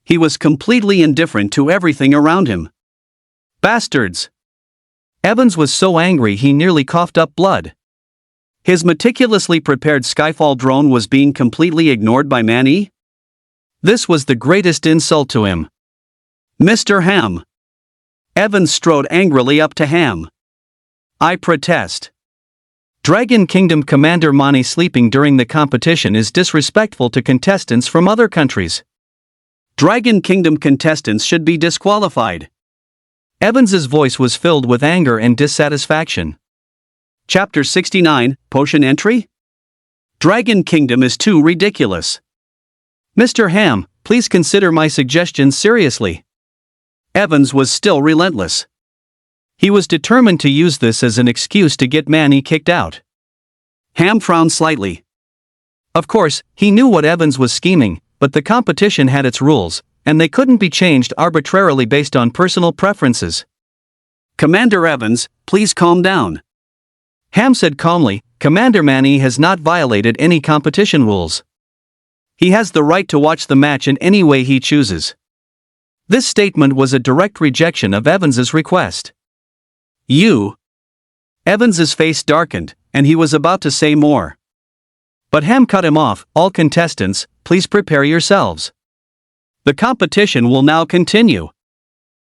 He was completely indifferent to everything around him. Bastards! Evans was so angry he nearly coughed up blood. His meticulously prepared Skyfall drone was being completely ignored by Manny? This was the greatest insult to him. Mr. Ham. Evans strode angrily up to Ham. I protest. Dragon Kingdom Commander Mani sleeping during the competition is disrespectful to contestants from other countries. Dragon Kingdom contestants should be disqualified. Evans's voice was filled with anger and dissatisfaction. Chapter 69, Potion Entry? Dragon Kingdom is too ridiculous. Mr. Ham, please consider my suggestions seriously. Evans was still relentless. He was determined to use this as an excuse to get Manny kicked out. Ham frowned slightly. Of course, he knew what Evans was scheming, but the competition had its rules, and they couldn't be changed arbitrarily based on personal preferences. Commander Evans, please calm down. Ham said calmly, Commander Manny has not violated any competition rules. He has the right to watch the match in any way he chooses. This statement was a direct rejection of Evans's request. You. Evans's face darkened, and he was about to say more. But Ham cut him off. All contestants, please prepare yourselves. The competition will now continue.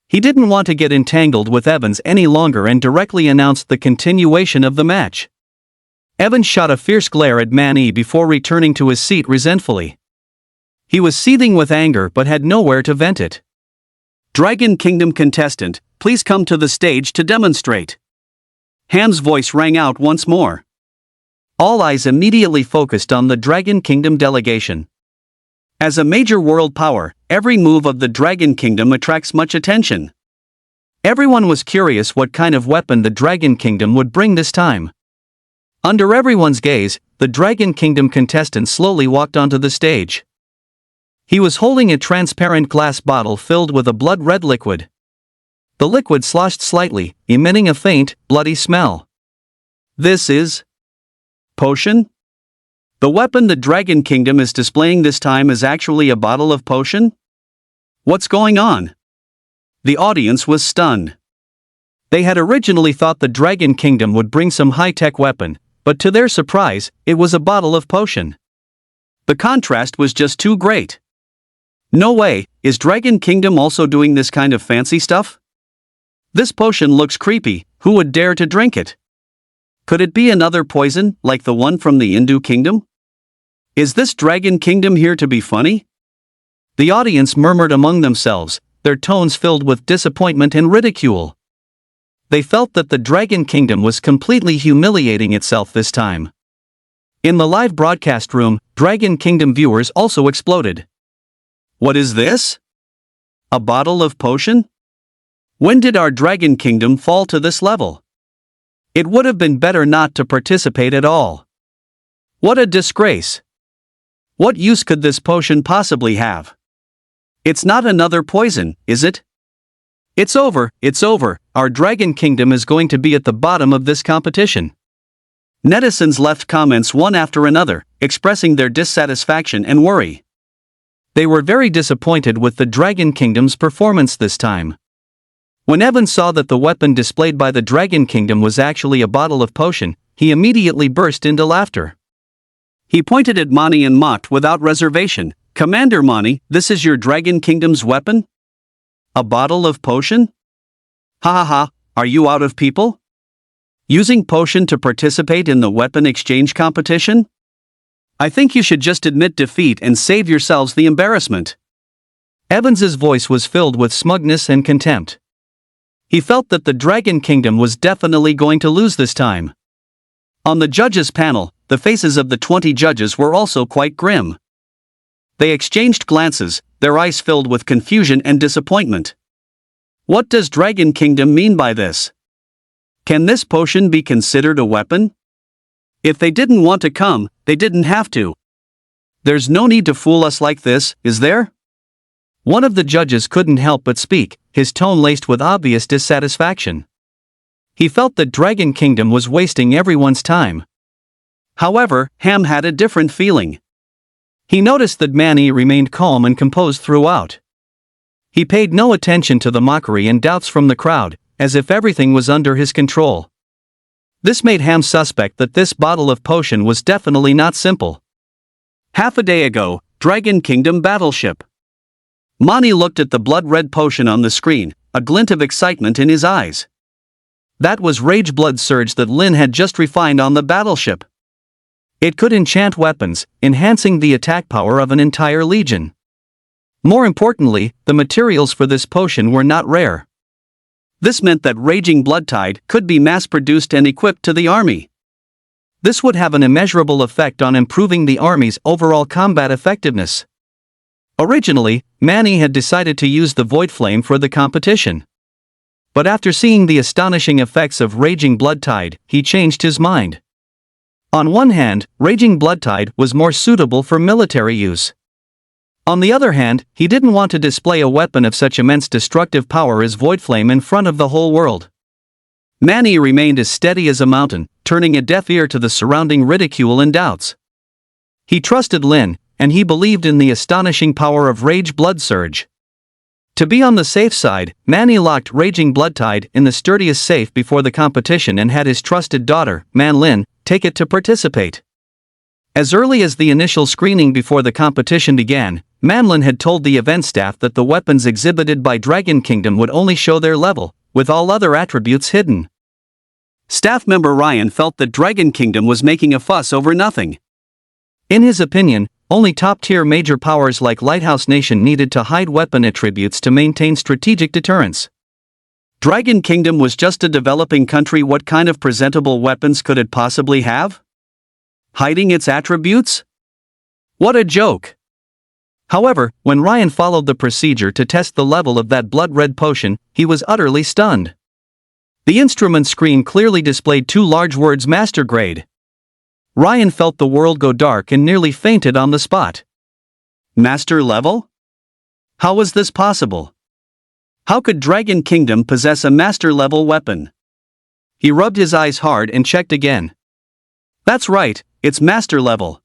He didn't want to get entangled with Evans any longer and directly announced the continuation of the match. Evans shot a fierce glare at Manny before returning to his seat resentfully. He was seething with anger but had nowhere to vent it. Dragon Kingdom contestant, please come to the stage to demonstrate. Ham's voice rang out once more. All eyes immediately focused on the Dragon Kingdom delegation. As a major world power, every move of the Dragon Kingdom attracts much attention. Everyone was curious what kind of weapon the Dragon Kingdom would bring this time. Under everyone's gaze, the Dragon Kingdom contestant slowly walked onto the stage. He was holding a transparent glass bottle filled with a blood-red liquid. The liquid sloshed slightly, emitting a faint, bloody smell. This is potion? The weapon the Dragon Kingdom is displaying this time is actually a bottle of potion? What's going on? The audience was stunned. They had originally thought the Dragon Kingdom would bring some high-tech weapon, but to their surprise, it was a bottle of potion. The contrast was just too great. No way, is Dragon Kingdom also doing this kind of fancy stuff? This potion looks creepy, who would dare to drink it? Could it be another poison, like the one from the Hindu Kingdom? Is this Dragon Kingdom here to be funny? The audience murmured among themselves, their tones filled with disappointment and ridicule. They felt that the Dragon Kingdom was completely humiliating itself this time. In the live broadcast room, Dragon Kingdom viewers also exploded. What is this? A bottle of potion? When did our Dragon Kingdom fall to this level? It would have been better not to participate at all. What a disgrace! What use could this potion possibly have? It's not another poison, is it? It's over, our Dragon Kingdom is going to be at the bottom of this competition. Netizens left comments one after another, expressing their dissatisfaction and worry. They were very disappointed with the Dragon Kingdom's performance this time. When Evans saw that the weapon displayed by the Dragon Kingdom was actually a bottle of potion, he immediately burst into laughter. He pointed at Mani and mocked without reservation, Commander Mani, this is your Dragon Kingdom's weapon? A bottle of potion? Ha ha ha, are you out of people? Using potion to participate in the weapon exchange competition? I think you should just admit defeat and save yourselves the embarrassment. Evans's voice was filled with smugness and contempt. He felt that the Dragon Kingdom was definitely going to lose this time. On the judges' panel, the faces of the 20 judges were also quite grim. They exchanged glances, their eyes filled with confusion and disappointment. What does Dragon Kingdom mean by this? Can this potion be considered a weapon? If they didn't want to come, they didn't have to. There's no need to fool us like this, is there? One of the judges couldn't help but speak, his tone laced with obvious dissatisfaction. He felt that Dragon Kingdom was wasting everyone's time. However, Ham had a different feeling. He noticed that Manny remained calm and composed throughout. He paid no attention to the mockery and doubts from the crowd, as if everything was under his control. This made Ham suspect that this bottle of potion was definitely not simple. Half a day ago, Dragon Kingdom battleship. Mani looked at the blood-red potion on the screen, a glint of excitement in his eyes. That was Rage Blood Surge that Lin had just refined on the battleship. It could enchant weapons, enhancing the attack power of an entire legion. More importantly, the materials for this potion were not rare. This meant that Raging Blood Tide could be mass-produced and equipped to the army. This would have an immeasurable effect on improving the army's overall combat effectiveness. Originally, Mani had decided to use the Void Flame for the competition. But after seeing the astonishing effects of Raging Blood Tide, he changed his mind. On one hand, Raging Blood Tide was more suitable for military use. On the other hand, he didn't want to display a weapon of such immense destructive power as Void Flame in front of the whole world. Mani remained as steady as a mountain, turning a deaf ear to the surrounding ridicule and doubts. He trusted Lin, and he believed in the astonishing power of Rage Blood Surge. To be on the safe side, Mani locked Raging Blood Tide in the sturdiest safe before the competition and had his trusted daughter, Man Lin, take it to participate. As early as the initial screening before the competition began, Manlin had told the event staff that the weapons exhibited by Dragon Kingdom would only show their level, with all other attributes hidden. Staff member Ryan felt that Dragon Kingdom was making a fuss over nothing. In his opinion, only top-tier major powers like Lighthouse Nation needed to hide weapon attributes to maintain strategic deterrence. Dragon Kingdom was just a developing country. What kind of presentable weapons could it possibly have? Hiding its attributes? What a joke! However, when Ryan followed the procedure to test the level of that blood-red potion, he was utterly stunned. The instrument screen clearly displayed two large words Master Grade. Ryan felt the world go dark and nearly fainted on the spot. Master level? How was this possible? How could Dragon Kingdom possess a master-level weapon? He rubbed his eyes hard and checked again. That's right, it's master level.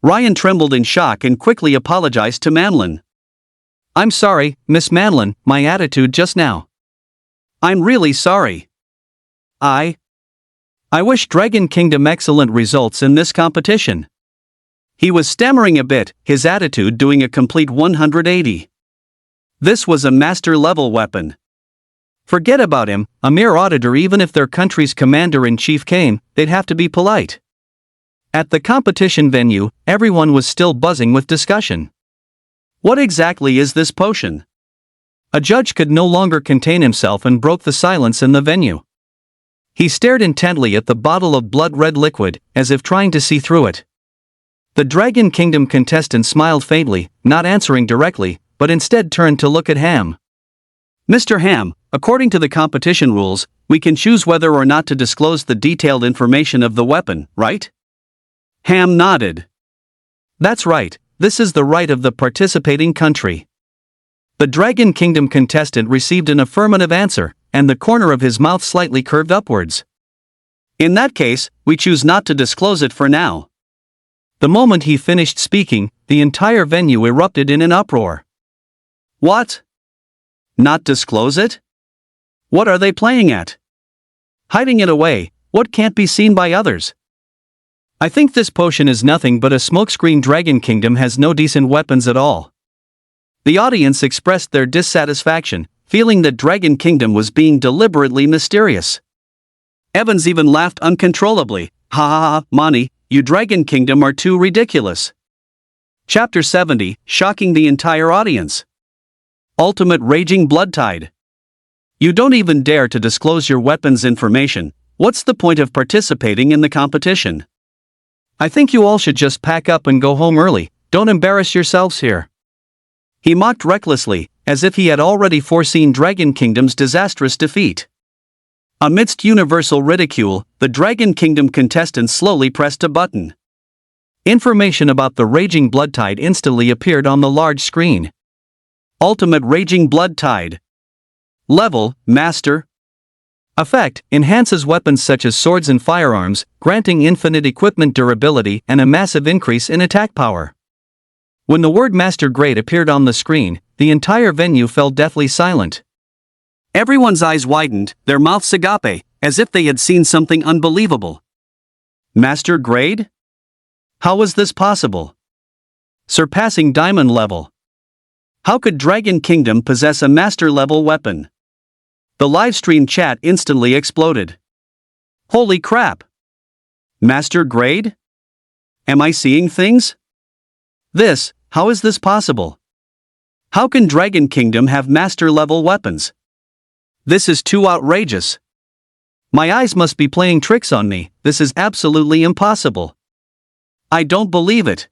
Ryan trembled in shock and quickly apologized to Manlin. I'm sorry, Miss Manlin, my attitude just now. I'm really sorry. I wish Dragon Kingdom excellent results in this competition. He was stammering a bit, his attitude doing a complete 180. This was a master-level weapon. Forget about him, a mere auditor. Even if their country's commander-in-chief came, they'd have to be polite. At the competition venue, everyone was still buzzing with discussion. What exactly is this potion? A judge could no longer contain himself and broke the silence in the venue. He stared intently at the bottle of blood-red liquid, as if trying to see through it. The Dragon Kingdom contestant smiled faintly, not answering directly, but instead turned to look at Ham. Mr. Ham, according to the competition rules, we can choose whether or not to disclose the detailed information of the weapon, right? Ham nodded. That's right, this is the right of the participating country. The Dragon Kingdom contestant received an affirmative answer, and the corner of his mouth slightly curved upwards. In that case, we choose not to disclose it for now. The moment he finished speaking, the entire venue erupted in an uproar. What? Not disclose it? What are they playing at? Hiding it away, what can't be seen by others? I think this potion is nothing but a smokescreen. Dragon Kingdom has no decent weapons at all. The audience expressed their dissatisfaction, feeling that Dragon Kingdom was being deliberately mysterious. Evans even laughed uncontrollably. Ha ha ha, Mani, you Dragon Kingdom are too ridiculous. Chapter 70, shocking the entire audience. Ultimate Raging Blood Tide. You don't even dare to disclose your weapons information. What's the point of participating in the competition? I think you all should just pack up and go home early. Don't embarrass yourselves here. He mocked recklessly, as if he had already foreseen Dragon Kingdom's disastrous defeat. Amidst universal ridicule, the Dragon Kingdom contestant slowly pressed a button. Information about the Raging Blood Tide instantly appeared on the large screen. Ultimate Raging Blood Tide. Level, Master. Effect, enhances weapons such as swords and firearms, granting infinite equipment durability and a massive increase in attack power. When the word Master Grade appeared on the screen, the entire venue fell deathly silent. Everyone's eyes widened, their mouths agape, as if they had seen something unbelievable. Master grade? How was this possible? Surpassing diamond level. How could Dragon Kingdom possess a master level weapon? The livestream chat instantly exploded. Holy crap! Master grade? Am I seeing things? How is this possible? How can Dragon Kingdom have master level weapons? This is too outrageous. My eyes must be playing tricks on me. This is absolutely impossible. I don't believe it.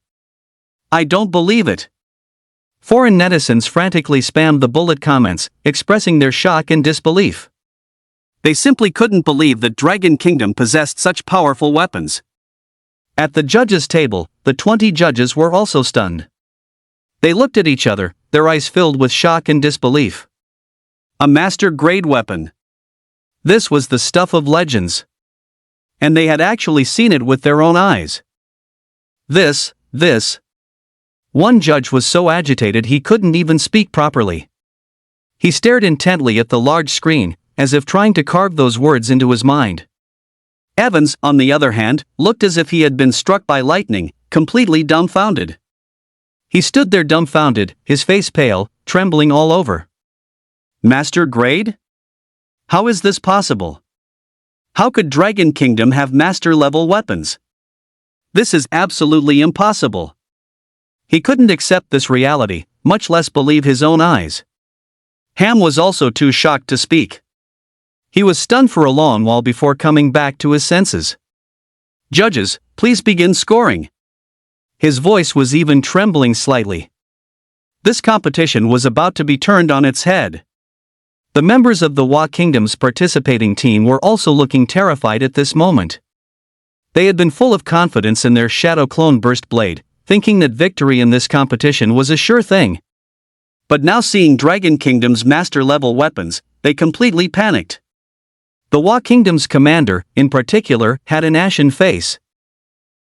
I don't believe it. Foreign netizens frantically spammed the bullet comments, expressing their shock and disbelief. They simply couldn't believe that Dragon Kingdom possessed such powerful weapons. At the judges' table, the 20 judges were also stunned. They looked at each other, their eyes filled with shock and disbelief. A master-grade weapon. This was the stuff of legends. And they had actually seen it with their own eyes. This. One judge was so agitated he couldn't even speak properly. He stared intently at the large screen, as if trying to carve those words into his mind. Evans, on the other hand, looked as if he had been struck by lightning, completely dumbfounded. He stood there dumbfounded, his face pale, trembling all over. Master grade? How is this possible? How could Dragon Kingdom have master-level weapons? This is absolutely impossible. He couldn't accept this reality, much less believe his own eyes. Ham was also too shocked to speak. He was stunned for a long while before coming back to his senses. Judges, please begin scoring. His voice was even trembling slightly. This competition was about to be turned on its head. The members of the Wa Kingdom's participating team were also looking terrified at this moment. They had been full of confidence in their Shadow Clone Burst Blade, thinking that victory in this competition was a sure thing. But now seeing Dragon Kingdom's master-level weapons, they completely panicked. The Wa Kingdom's commander, in particular, had an ashen face.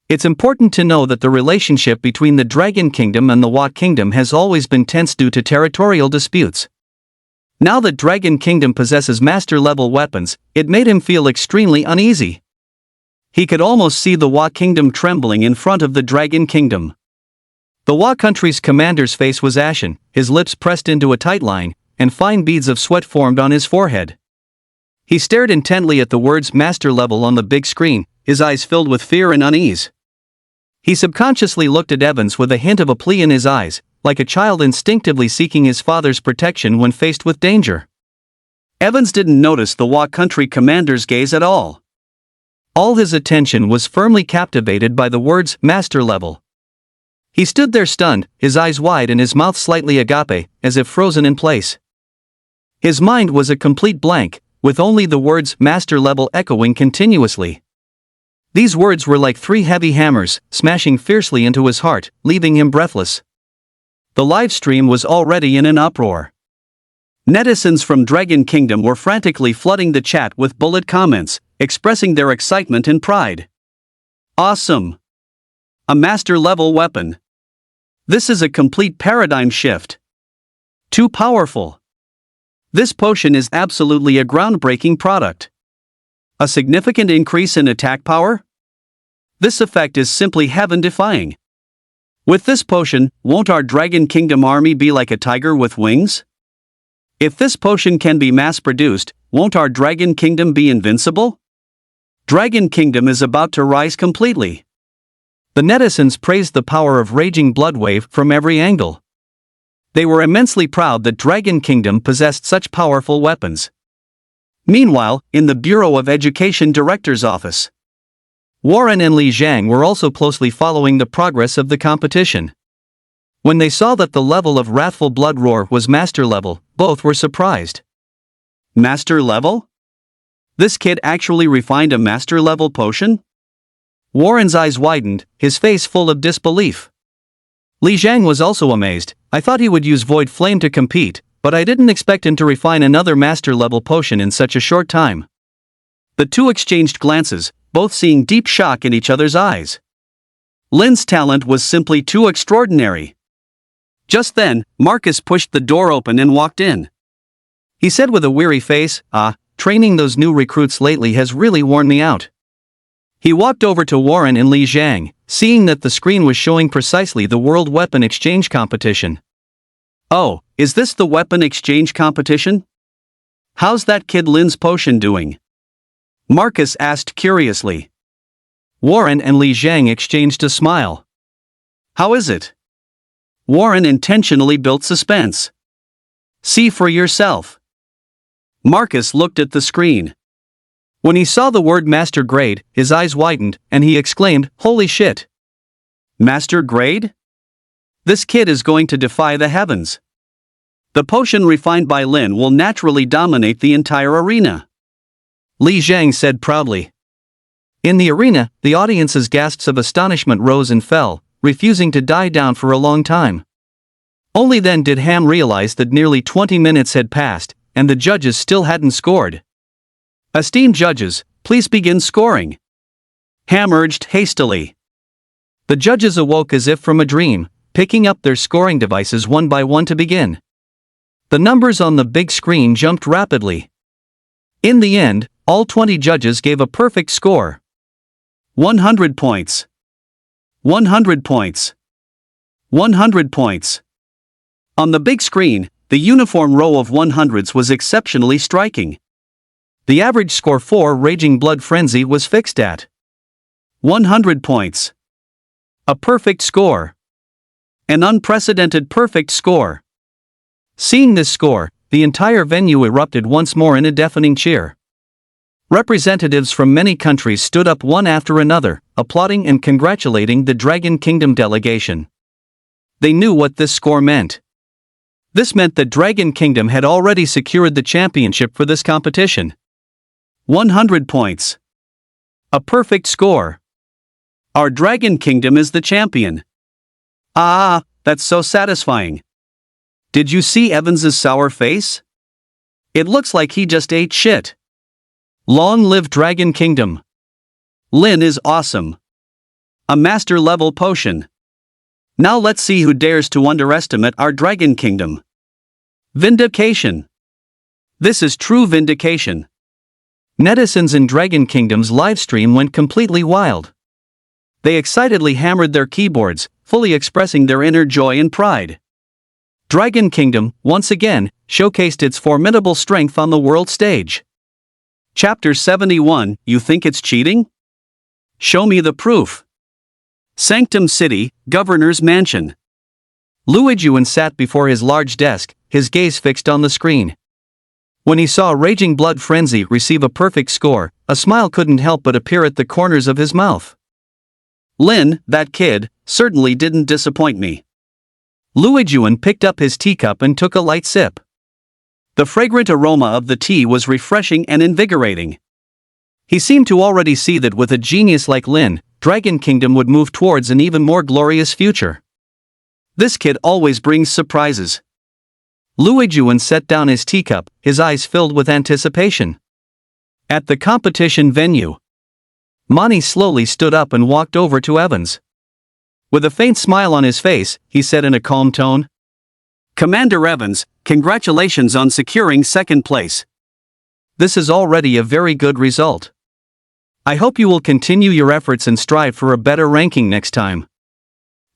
It's important to know that the relationship between the Dragon Kingdom and the Wa Kingdom has always been tense due to territorial disputes. Now that Dragon Kingdom possesses master-level weapons, it made him feel extremely uneasy. He could almost see the Wa Kingdom trembling in front of the Dragon Kingdom. The Wa country's commander's face was ashen, his lips pressed into a tight line, and fine beads of sweat formed on his forehead. He stared intently at the words master level on the big screen, his eyes filled with fear and unease. He subconsciously looked at Evans with a hint of a plea in his eyes, like a child instinctively seeking his father's protection when faced with danger. Evans didn't notice the Wa country commander's gaze at all. All his attention was firmly captivated by the words master level. He stood there stunned, his eyes wide and his mouth slightly agape, as if frozen in place. His mind was a complete blank, with only the words master level echoing continuously. These words were like 3 heavy hammers, smashing fiercely into his heart, leaving him breathless. The live stream was already in an uproar. Netizens from Dragon Kingdom were frantically flooding the chat with bullet comments, expressing their excitement and pride. Awesome! A master-level weapon. This is a complete paradigm shift. Too powerful. This potion is absolutely a groundbreaking product. A significant increase in attack power? This effect is simply heaven-defying. With this potion, won't our Dragon Kingdom army be like a tiger with wings? If this potion can be mass-produced, won't our Dragon Kingdom be invincible? Dragon Kingdom is about to rise completely. The netizens praised the power of Raging Bloodwave from every angle. They were immensely proud that Dragon Kingdom possessed such powerful weapons. Meanwhile, in the Bureau of Education Director's office, Warren and Li Zhang were also closely following the progress of the competition. When they saw that the level of Wrathful Blood Roar was master level, both were surprised. Master level? This kid actually refined a master level potion? Warren's eyes widened, his face full of disbelief. Li Zhang was also amazed. I thought he would use Void Flame to compete, but I didn't expect him to refine another master level potion in such a short time. The two exchanged glances, both seeing deep shock in each other's eyes. Lin's talent was simply too extraordinary. Just then, Marcus pushed the door open and walked in. He said with a weary face, training those new recruits lately has really worn me out. He walked over to Warren and Li Jiang, seeing that the screen was showing precisely the World Weapon Exchange competition. Oh, is this the weapon exchange competition? How's that kid Lin's potion doing? Marcus asked curiously. Warren and Li Jiang exchanged a smile. How is it? Warren intentionally built suspense. See for yourself. Marcus looked at the screen. When he saw the word Master Grade, his eyes widened, and he exclaimed, "Holy shit! Master Grade? This kid is going to defy the heavens. The potion refined by Lin will naturally dominate the entire arena," Li Jiang said proudly. In the arena, the audience's gasps of astonishment rose and fell, refusing to die down for a long time. Only then did Ham realize that nearly 20 minutes had passed, and the judges still hadn't scored. "Esteemed judges, please begin scoring," Ham urged hastily. The judges awoke as if from a dream, picking up their scoring devices one by one to begin. The numbers on the big screen jumped rapidly. In the end, all 20 judges gave a perfect score. 100 points. 100 points. 100 points. On the big screen, the uniform row of 100s was exceptionally striking. The average score for Raging Blood Frenzy was fixed at 100 points. A perfect score. An unprecedented perfect score. Seeing this score, the entire venue erupted once more in a deafening cheer. Representatives from many countries stood up one after another, applauding and congratulating the Dragon Kingdom delegation. They knew what this score meant. This meant that Dragon Kingdom had already secured the championship for this competition. 100 points. A perfect score. Our Dragon Kingdom is the champion. Ah, that's so satisfying. Did you see Evans's sour face? It looks like he just ate shit. Long live Dragon Kingdom. Lin is awesome. A master level potion. Now let's see who dares to underestimate our Dragon Kingdom. Vindication. This is true vindication. Netizens in Dragon Kingdom's livestream went completely wild. They excitedly hammered their keyboards, fully expressing their inner joy and pride. Dragon Kingdom, once again, showcased its formidable strength on the world stage. Chapter 71, You think it's cheating? Show me the proof. Sanctum City, Governor's Mansion. Luijuan sat before his large desk, his gaze fixed on the screen. When he saw Raging Blood Frenzy receive a perfect score, a smile couldn't help but appear at the corners of his mouth. Lin, that kid, certainly didn't disappoint me. Luijuan picked up his teacup and took a light sip. The fragrant aroma of the tea was refreshing and invigorating. He seemed to already see that with a genius like Lin, Dragon Kingdom would move towards an even more glorious future. This kid always brings surprises. Luijuan set down his teacup, his eyes filled with anticipation. At the competition venue, Mani slowly stood up and walked over to Evans. With a faint smile on his face, he said in a calm tone, "Commander Evans, congratulations on securing second place. This is already a very good result. I hope you will continue your efforts and strive for a better ranking next time."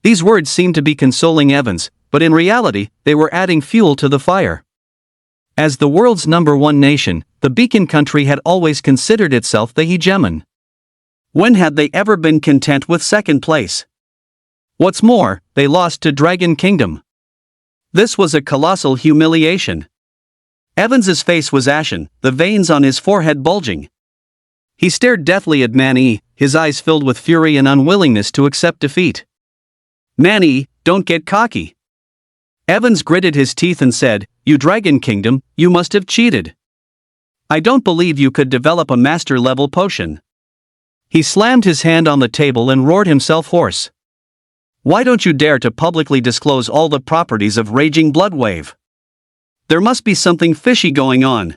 These words seemed to be consoling Evans, but in reality, they were adding fuel to the fire. As the world's #1 nation, the Beacon country had always considered itself the hegemon. When had they ever been content with second place? What's more, they lost to Dragon Kingdom. This was a colossal humiliation. Evans's face was ashen, the veins on his forehead bulging. He stared deathly at Mani, his eyes filled with fury and unwillingness to accept defeat. "Mani, don't get cocky." Evans gritted his teeth and said, "You Dragon Kingdom, you must have cheated. I don't believe you could develop a master-level potion." He slammed his hand on the table and roared himself hoarse. "Why don't you dare to publicly disclose all the properties of Raging Blood Wave? There must be something fishy going on."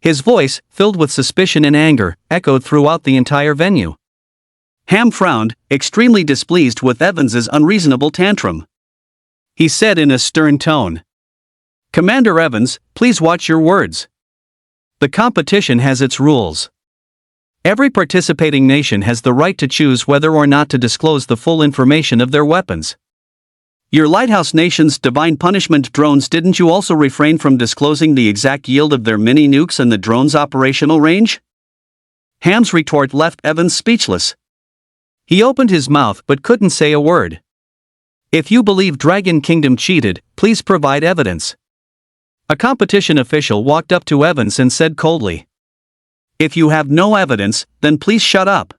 His voice, filled with suspicion and anger, echoed throughout the entire venue. Ham frowned, extremely displeased with Evans's unreasonable tantrum. He said in a stern tone, "Commander Evans, please watch your words. The competition has its rules. Every participating nation has the right to choose whether or not to disclose the full information of their weapons. Your lighthouse nation's divine punishment drones, didn't you also refrain from disclosing the exact yield of their mini nukes and the drone's operational range? Ham's retort left Evans speechless. He opened his mouth but couldn't say a word. If you believe Dragon Kingdom cheated, please provide evidence. A competition official walked up to Evans and said coldly. If you have no evidence, then please shut up.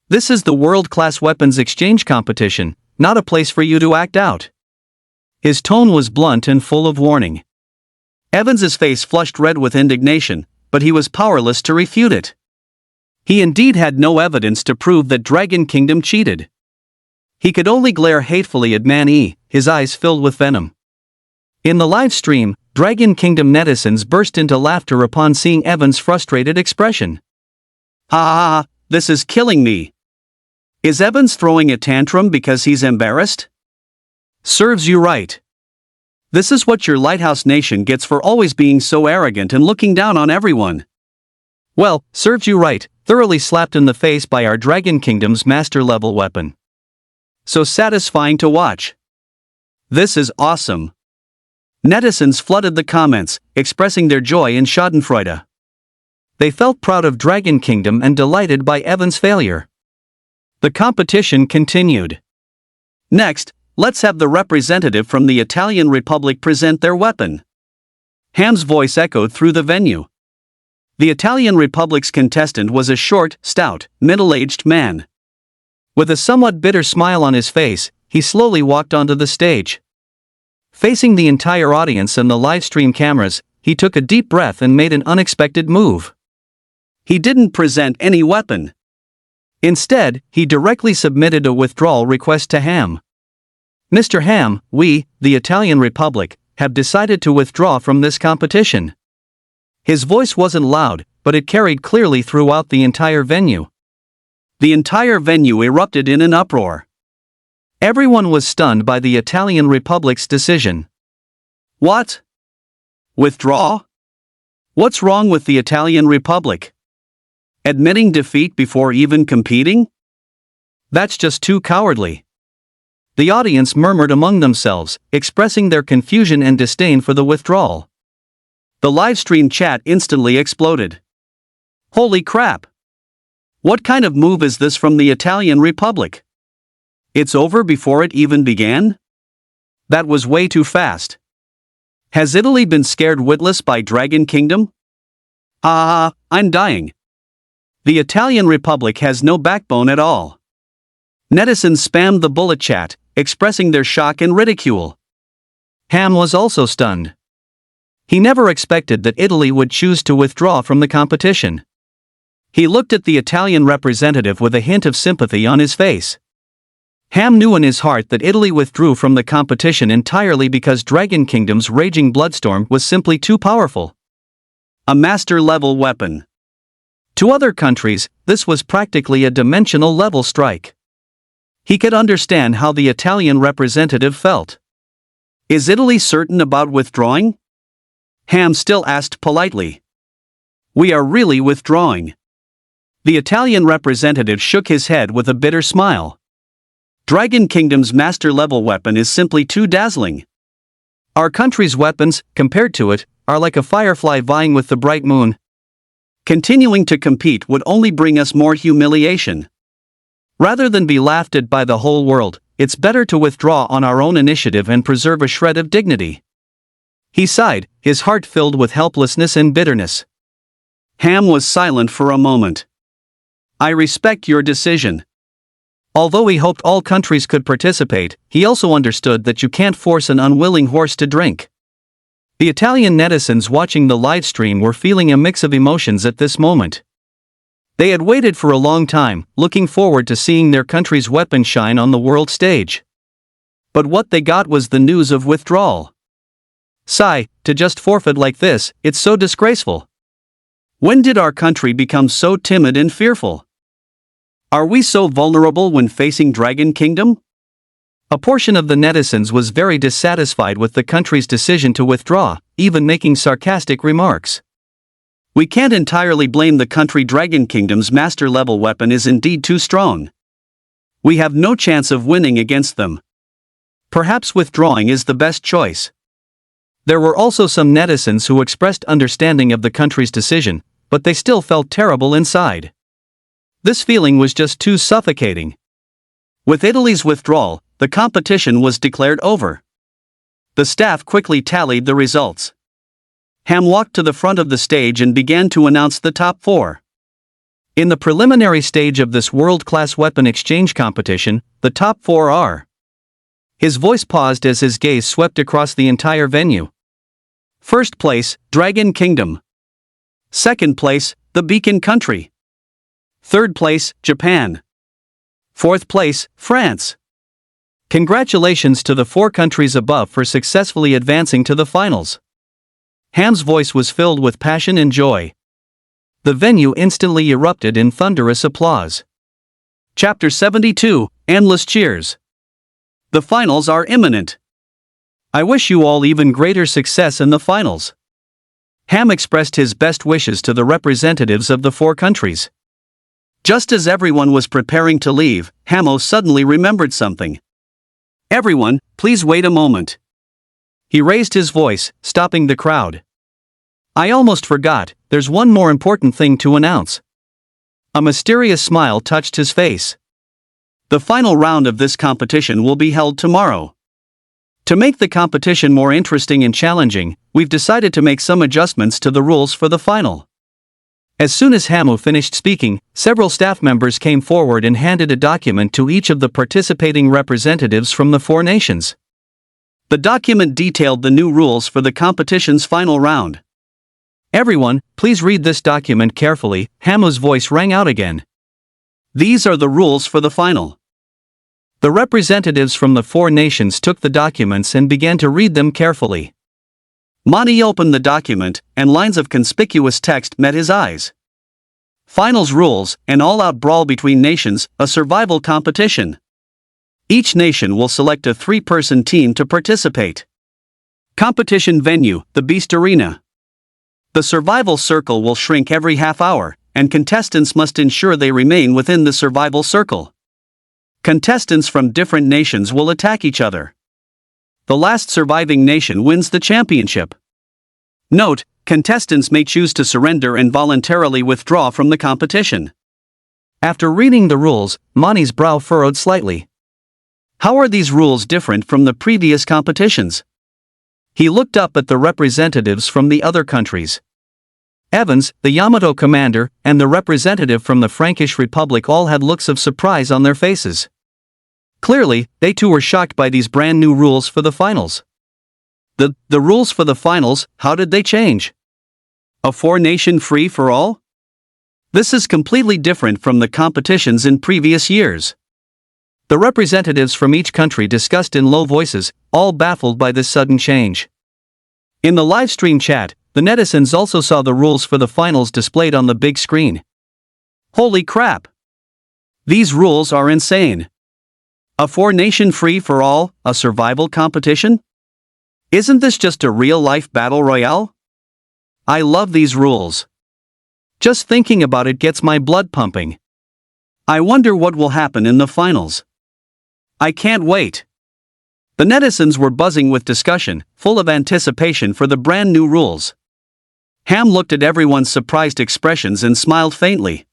This is the world-class weapons exchange competition, not a place for you to act out. His tone was blunt and full of warning. Evans's face flushed red with indignation, but he was powerless to refute it. He indeed had no evidence to prove that Dragon Kingdom cheated. He could only glare hatefully at Man E, his eyes filled with venom. In the live stream, Dragon Kingdom netizens burst into laughter upon seeing Evans' frustrated expression. Ha ha ha, this is killing me. Is Evans throwing a tantrum because he's embarrassed? Serves you right. This is what your lighthouse nation gets for always being so arrogant and looking down on everyone. Well, serves you right, thoroughly slapped in the face by our Dragon Kingdom's master-level weapon. So satisfying to watch. This is awesome. Netizens flooded the comments, expressing their joy and schadenfreude. They felt proud of Dragon Kingdom and delighted by Evans' failure. The competition continued. Next, let's have the representative from the Italian Republic present their weapon. Ham's voice echoed through the venue. The Italian Republic's contestant was a short, stout, middle-aged man. With a somewhat bitter smile on his face, he slowly walked onto the stage. Facing the entire audience and the livestream cameras, he took a deep breath and made an unexpected move. He didn't present any weapon. Instead, he directly submitted a withdrawal request to Ham. Mr. Ham, we, the Italian Republic, have decided to withdraw from this competition. His voice wasn't loud, but it carried clearly throughout the entire venue. The entire venue erupted in an uproar. Everyone was stunned by the Italian Republic's decision. What? Withdraw? What's wrong with the Italian Republic? Admitting defeat before even competing? That's just too cowardly. The audience murmured among themselves, expressing their confusion and disdain for the withdrawal. The livestream chat instantly exploded. Holy crap! What kind of move is this from the Italian Republic? It's over before it even began? That was way too fast. Has Italy been scared witless by Dragon Kingdom? Ah, I'm dying. The Italian Republic has no backbone at all. Netizens spammed the bullet chat, expressing their shock and ridicule. Ham was also stunned. He never expected that Italy would choose to withdraw from the competition. He looked at the Italian representative with a hint of sympathy on his face. Ham knew in his heart that Italy withdrew from the competition entirely because Dragon Kingdom's raging bloodstorm was simply too powerful. A master-level weapon. To other countries, this was practically a dimensional-level strike. He could understand how the Italian representative felt. Is Italy certain about withdrawing? Ham still asked politely. We are really withdrawing. The Italian representative shook his head with a bitter smile. Dragon Kingdom's master-level weapon is simply too dazzling. Our country's weapons, compared to it, are like a firefly vying with the bright moon. Continuing to compete would only bring us more humiliation. Rather than be laughed at by the whole world, it's better to withdraw on our own initiative and preserve a shred of dignity. He sighed, his heart filled with helplessness and bitterness. Ham was silent for a moment. I respect your decision. Although he hoped all countries could participate, he also understood that you can't force an unwilling horse to drink. The Italian netizens watching the live stream were feeling a mix of emotions at this moment. They had waited for a long time, looking forward to seeing their country's weapon shine on the world stage. But what they got was the news of withdrawal. Sigh, to just forfeit like this, it's so disgraceful. When did our country become so timid and fearful? Are we so vulnerable when facing Dragon Kingdom? A portion of the netizens was very dissatisfied with the country's decision to withdraw, even making sarcastic remarks. We can't entirely blame the country. Dragon Kingdom's master-level weapon is indeed too strong. We have no chance of winning against them. Perhaps withdrawing is the best choice. There were also some netizens who expressed understanding of the country's decision, but they still felt terrible inside. This feeling was just too suffocating. With Italy's withdrawal, the competition was declared over. The staff quickly tallied the results. Ham walked to the front of the stage and began to announce the top 4. In the preliminary stage of this world-class weapon exchange competition, the top 4 are. His voice paused as his gaze swept across the entire venue. First place, Dragon Kingdom. Second place, the Beacon Country. Third place, Japan. Fourth place, France. Congratulations to the 4 countries above for successfully advancing to the finals. Ham's voice was filled with passion and joy. The venue instantly erupted in thunderous applause. Chapter 72, Endless Cheers. The finals are imminent. I wish you all even greater success in the finals. Ham expressed his best wishes to the representatives of the 4 countries. Just as everyone was preparing to leave, Hamo suddenly remembered something. Everyone, please wait a moment. He raised his voice, stopping the crowd. I almost forgot, there's one more important thing to announce. A mysterious smile touched his face. The final round of this competition will be held tomorrow. To make the competition more interesting and challenging, we've decided to make some adjustments to the rules for the final. As soon as Hamo finished speaking, several staff members came forward and handed a document to each of the participating representatives from the 4 nations. The document detailed the new rules for the competition's final round. Everyone, please read this document carefully, Hamo's voice rang out again. These are the rules for the final. The representatives from the 4 nations took the documents and began to read them carefully. Mani opened the document, and lines of conspicuous text met his eyes. Finals rules, an all-out brawl between nations, a survival competition. Each nation will select a 3-person team to participate. Competition venue, the Beast Arena. The survival circle will shrink every half hour, and contestants must ensure they remain within the survival circle. Contestants from different nations will attack each other. The last surviving nation wins the championship. Note, contestants may choose to surrender and voluntarily withdraw from the competition. After reading the rules, Mani's brow furrowed slightly. How are these rules different from the previous competitions? He looked up at the representatives from the other countries. Evans, the Yamato commander, and the representative from the Frankish Republic all had looks of surprise on their faces. Clearly, they too were shocked by these brand new rules for the finals. The rules for the finals, how did they change? A 4-nation free-for-all? This is completely different from the competitions in previous years. The representatives from each country discussed in low voices, all baffled by this sudden change. In the live stream chat, the netizens also saw the rules for the finals displayed on the big screen. Holy crap! These rules are insane. A 4-nation free-for-all, a survival competition? Isn't this just a real-life battle royale? I love these rules. Just thinking about it gets my blood pumping. I wonder what will happen in the finals. I can't wait. The netizens were buzzing with discussion, full of anticipation for the brand new rules. Ham looked at everyone's surprised expressions and smiled faintly.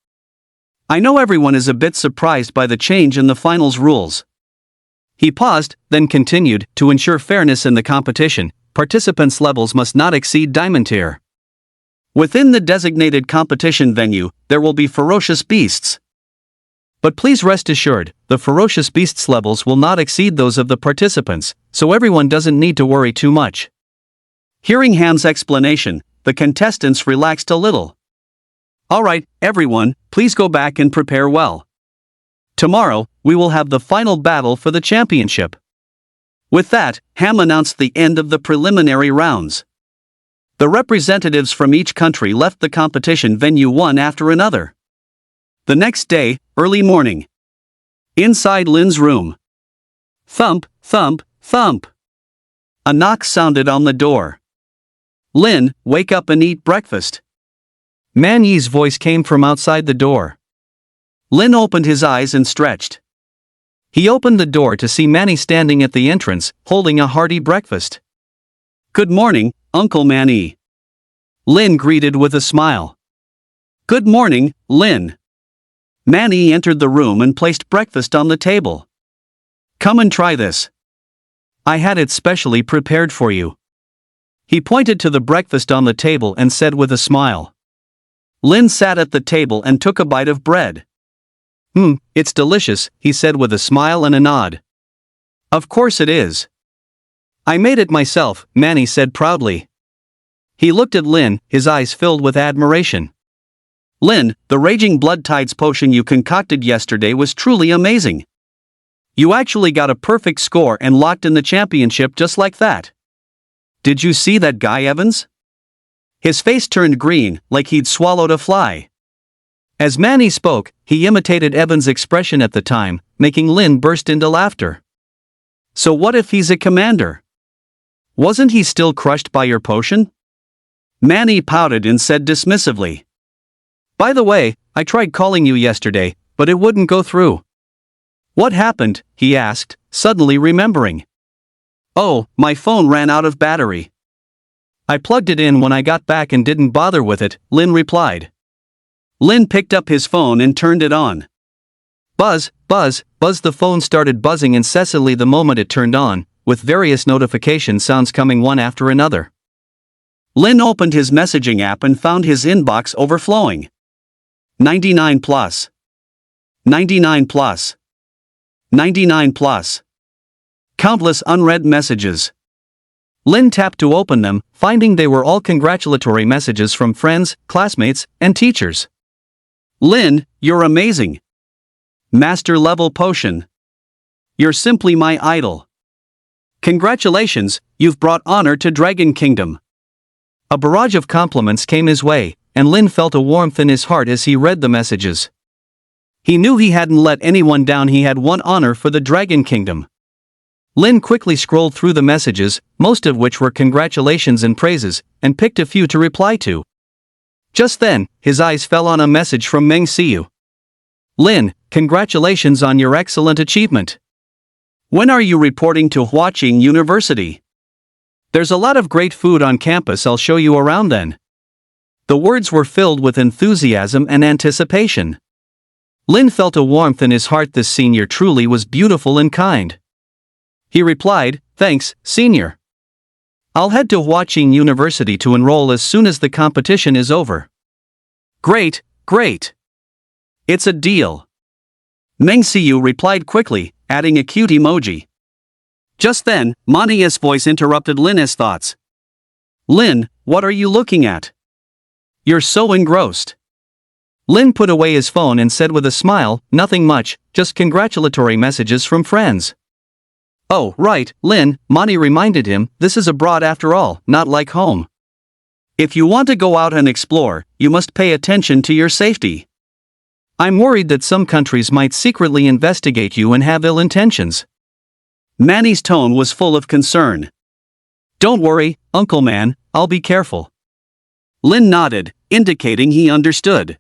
I know everyone is a bit surprised by the change in the finals rules. He paused, then continued, to ensure fairness in the competition, participants' levels must not exceed diamond tier. Within the designated competition venue, there will be ferocious beasts. But please rest assured, the ferocious beasts' levels will not exceed those of the participants, so everyone doesn't need to worry too much. Hearing Ham's explanation, the contestants relaxed a little. Alright, everyone, please go back and prepare well. Tomorrow, we will have the final battle for the championship. With that, Ham announced the end of the preliminary rounds. The representatives from each country left the competition venue one after another. The next day, early morning. Inside Lin's room. Thump, thump, thump. A knock sounded on the door. Lin, wake up and eat breakfast. Man Yi's voice came from outside the door. Lin opened his eyes and stretched. He opened the door to see Manny standing at the entrance, holding a hearty breakfast. "Good morning, Uncle Manny." Lin greeted with a smile. "Good morning, Lin." Manny entered the room and placed breakfast on the table. "Come and try this. I had it specially prepared for you." He pointed to the breakfast on the table and said with a smile. Lin sat at the table and took a bite of bread. It's delicious," he said with a smile and a nod. "Of course it is. I made it myself," Manny said proudly. He looked at Lin, his eyes filled with admiration. "Lin, the Raging Blood Tides potion you concocted yesterday was truly amazing. You actually got a perfect score and locked in the championship just like that. Did you see that guy Evans?" His face turned green, like he'd swallowed a fly. As Manny spoke, he imitated Evans' expression at the time, making Lin burst into laughter. "So what if he's a commander? Wasn't he still crushed by your potion?" Manny pouted and said dismissively. "By the way, I tried calling you yesterday, but it wouldn't go through." "What happened?" he asked, suddenly remembering. "Oh, my phone ran out of battery. I plugged it in when I got back and didn't bother with it," Lin replied. Lin picked up his phone and turned it on. Buzz, buzz, buzz. The phone started buzzing incessantly the moment it turned on, with various notification sounds coming one after another. Lin opened his messaging app and found his inbox overflowing. 99 plus. 99 plus. 99 plus. Countless unread messages. Lin tapped to open them, finding they were all congratulatory messages from friends, classmates, and teachers. "Lin, you're amazing. Master level potion. You're simply my idol. Congratulations, you've brought honor to Dragon Kingdom." A barrage of compliments came his way, and Lin felt a warmth in his heart as he read the messages. He knew he hadn't let anyone down. He had won honor for the Dragon Kingdom. Lin quickly scrolled through the messages, most of which were congratulations and praises, and picked a few to reply to. Just then, his eyes fell on a message from Meng Xiu. "Lin, congratulations on your excellent achievement. When are you reporting to Huaqing University? There's a lot of great food on campus. I'll show you around then." The words were filled with enthusiasm and anticipation. Lin felt a warmth in his heart. This senior truly was beautiful and kind. He replied, "Thanks, senior. I'll head to Huaqing University to enroll as soon as the competition is over." "Great, great. It's a deal." Meng Xiu replied quickly, adding a cute emoji. Just then, Mania's voice interrupted Lin's thoughts. "Lin, what are you looking at? You're so engrossed." Lin put away his phone and said with a smile, "Nothing much, just congratulatory messages from friends." "Oh, right, Lin," Mani reminded him, "this is abroad after all, not like home. If you want to go out and explore, you must pay attention to your safety. I'm worried that some countries might secretly investigate you and have ill intentions." Manny's tone was full of concern. "Don't worry, Uncle Man, I'll be careful." Lin nodded, indicating he understood.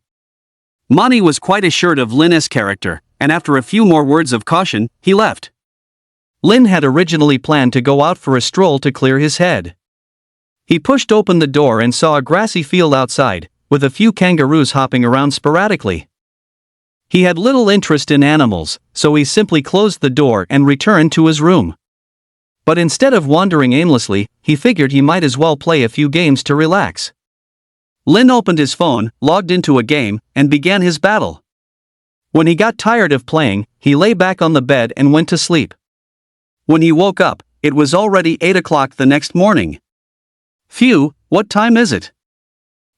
Mani was quite assured of Lin's character, and after a few more words of caution, he left. Lin had originally planned to go out for a stroll to clear his head. He pushed open the door and saw a grassy field outside, with a few kangaroos hopping around sporadically. He had little interest in animals, so he simply closed the door and returned to his room. But instead of wandering aimlessly, he figured he might as well play a few games to relax. Lin opened his phone, logged into a game, and began his battle. When he got tired of playing, he lay back on the bed and went to sleep. When he woke up, it was already 8 o'clock the next morning. "Phew, what time is it?"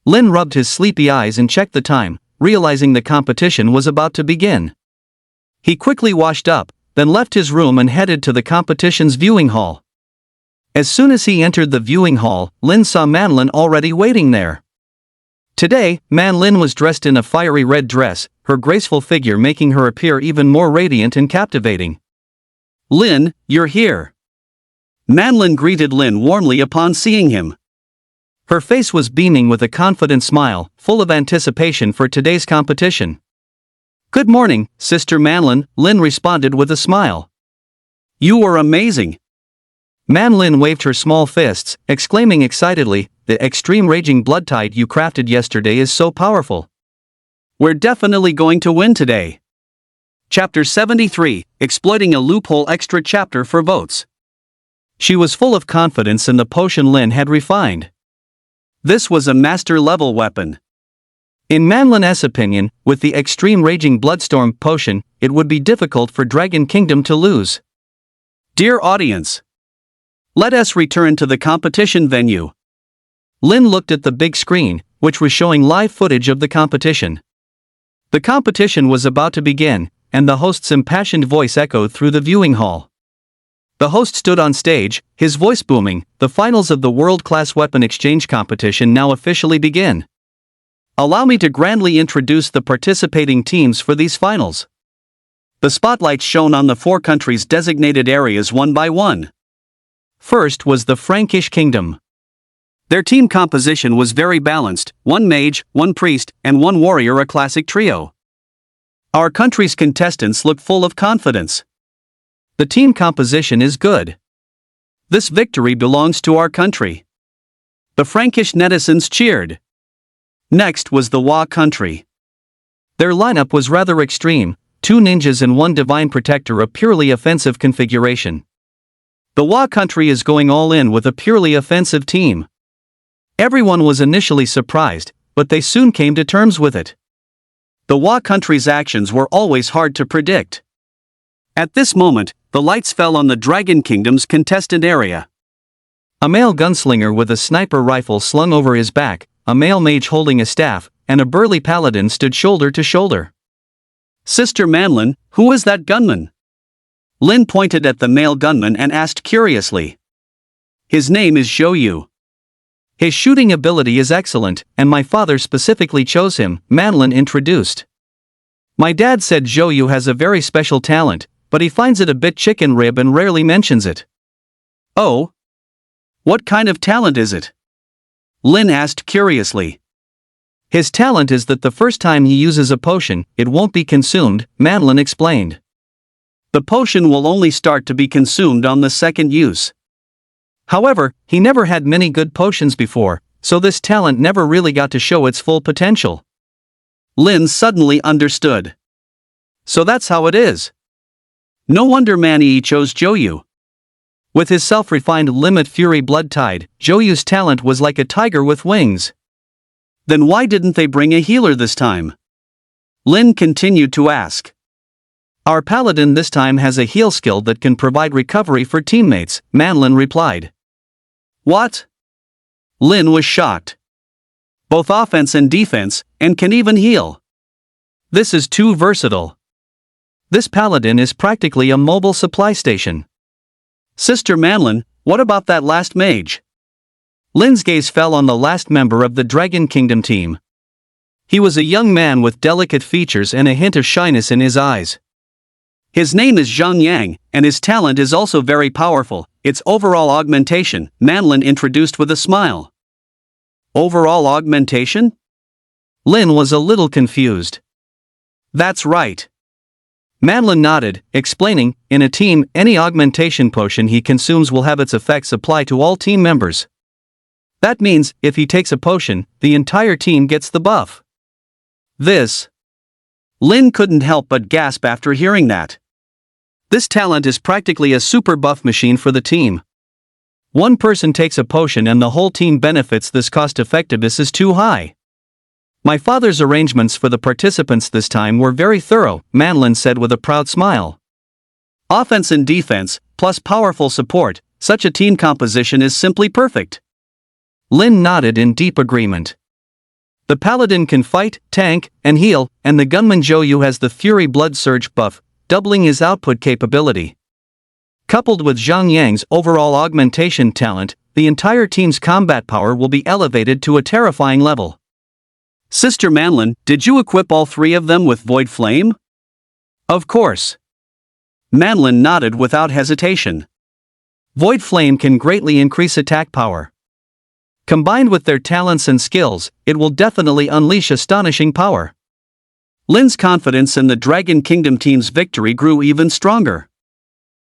Lin rubbed his sleepy eyes and checked the time, realizing the competition was about to begin. He quickly washed up, then left his room and headed to the competition's viewing hall. As soon as he entered the viewing hall, Lin saw Manlin already waiting there. Today, Manlin was dressed in a fiery red dress, her graceful figure making her appear even more radiant and captivating. "Lin, you're here." Manlin greeted Lin warmly upon seeing him. Her face was beaming with a confident smile, full of anticipation for today's competition. "Good morning, Sister Manlin," Lin responded with a smile. "You were amazing." Manlin waved her small fists, exclaiming excitedly, "The extreme raging blood tide you crafted yesterday is so powerful. We're definitely going to win today." Chapter 73, Exploiting a Loophole extra chapter for votes. She was full of confidence in the potion Lin had refined. This was a master-level weapon. In Manlin's opinion, with the extreme raging bloodstorm potion, it would be difficult for Dragon Kingdom to lose. Dear audience, let us return to the competition venue. Lin looked at the big screen, which was showing live footage of the competition. The competition was about to begin, and the host's impassioned voice echoed through the viewing hall. The host stood on stage, his voice booming, "The finals of the world-class weapon exchange competition now officially begin. Allow me to grandly introduce the participating teams for these finals." The spotlight shone on the 4 countries' designated areas one by one. First was the Frankish Kingdom. Their team composition was very balanced, 1 mage, 1 priest, and 1 warrior, a classic trio. Our country's contestants look full of confidence. The team composition is good. This victory belongs to our country. The Frankish netizens cheered. Next was the Wa country. Their lineup was rather extreme, 2 ninjas and 1 divine protector, a purely offensive configuration. The Wa country is going all in with a purely offensive team. Everyone was initially surprised, but they soon came to terms with it. The Wa country's actions were always hard to predict. At this moment, the lights fell on the Dragon Kingdom's contestant area. A male gunslinger with a sniper rifle slung over his back, a male mage holding a staff, and a burly paladin stood shoulder to shoulder. "Sister Manlin, who is that gunman?" Lin pointed at the male gunman and asked curiously. "His name is Zhou Yu. His shooting ability is excellent, and my father specifically chose him," Manlin introduced. "My dad said Zhou Yu has a very special talent, but he finds it a bit chicken rib and rarely mentions it." "Oh? What kind of talent is it?" Lin asked curiously. "His talent is that the first time he uses a potion, it won't be consumed," Manlin explained. "The potion will only start to be consumed on the second use. However, he never had many good potions before, so this talent never really got to show its full potential." Lin suddenly understood. So that's how it is. No wonder Manhwa chose Zhou Yu. With his self-refined limit fury blood tide, Zhou Yu's talent was like a tiger with wings. Then why didn't they bring a healer this time? Lin continued to ask. Our paladin this time has a heal skill that can provide recovery for teammates, Manlin replied. What? Lin was shocked. Both offense and defense, and can even heal. This is too versatile. This paladin is practically a mobile supply station. Sister Manlin, what about that last mage? Lin's gaze fell on the last member of the Dragon Kingdom team. He was a young man with delicate features and a hint of shyness in his eyes. His name is Zhang Yang, and his talent is also very powerful. It's overall augmentation, Manlin introduced with a smile. Overall augmentation? Lin was a little confused. That's right. Manlin nodded, explaining, in a team, any augmentation potion he consumes will have its effects apply to all team members. That means, if he takes a potion, the entire team gets the buff. This. Lin couldn't help but gasp after hearing that. This talent is practically a super buff machine for the team. One person takes a potion and the whole team benefits. This cost effectiveness is too high. My father's arrangements for the participants this time were very thorough, Manlin said with a proud smile. Offense and defense, plus powerful support, such a team composition is simply perfect. Lin nodded in deep agreement. The paladin can fight, tank, and heal, and the gunman Zhou Yu has the Fury Blood Surge buff, doubling his output capability. Coupled with Zhang Yang's overall augmentation talent, the entire team's combat power will be elevated to a terrifying level. Sister Manlin, did you equip all 3 of them with Void Flame? Of course. Manlin nodded without hesitation. Void Flame can greatly increase attack power. Combined with their talents and skills, it will definitely unleash astonishing power. Lin's confidence in the Dragon Kingdom team's victory grew even stronger.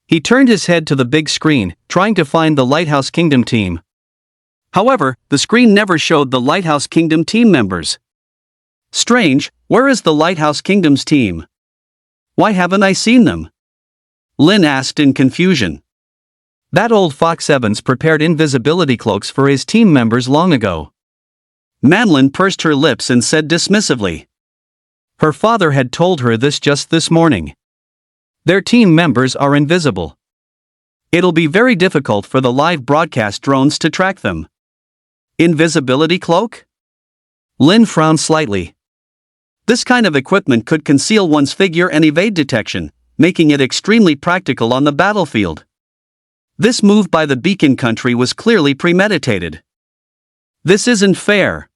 He turned his head to the big screen, trying to find the Lighthouse Kingdom team. However, the screen never showed the Lighthouse Kingdom team members. Strange, where is the Lighthouse Kingdom's team? Why haven't I seen them? Lin asked in confusion. That old fox Evans prepared invisibility cloaks for his team members long ago. Manlin pursed her lips and said dismissively. Her father had told her this just this morning. Their team members are invisible. It'll be very difficult for the live broadcast drones to track them. Invisibility cloak? Lin frowned slightly. This kind of equipment could conceal one's figure and evade detection, making it extremely practical on the battlefield. This move by the Beacon Country was clearly premeditated. This isn't fair.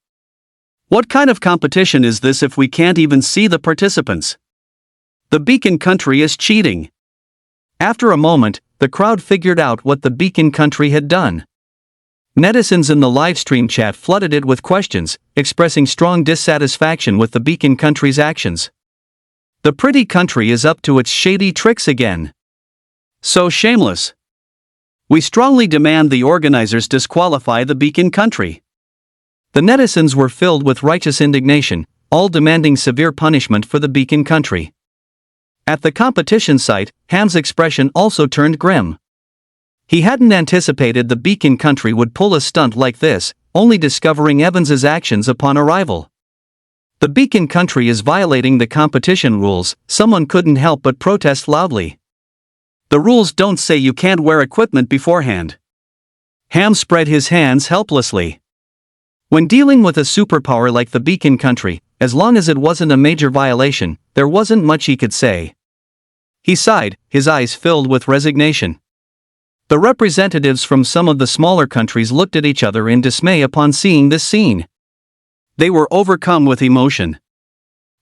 What kind of competition is this if we can't even see the participants? The Beacon Country is cheating. After a moment, the crowd figured out what the Beacon Country had done. Netizens in the livestream chat flooded it with questions, expressing strong dissatisfaction with the Beacon Country's actions. The pretty country is up to its shady tricks again. So shameless. We strongly demand the organizers disqualify the Beacon Country. The netizens were filled with righteous indignation, all demanding severe punishment for the Beacon Country. At the competition site, Ham's expression also turned grim. He hadn't anticipated the Beacon Country would pull a stunt like this, only discovering Evans's actions upon arrival. The Beacon Country is violating the competition rules, someone couldn't help but protest loudly. The rules don't say you can't wear equipment beforehand. Ham spread his hands helplessly. When dealing with a superpower like the Beacon Country, as long as it wasn't a major violation, there wasn't much he could say. He sighed, his eyes filled with resignation. The representatives from some of the smaller countries looked at each other in dismay upon seeing this scene. They were overcome with emotion.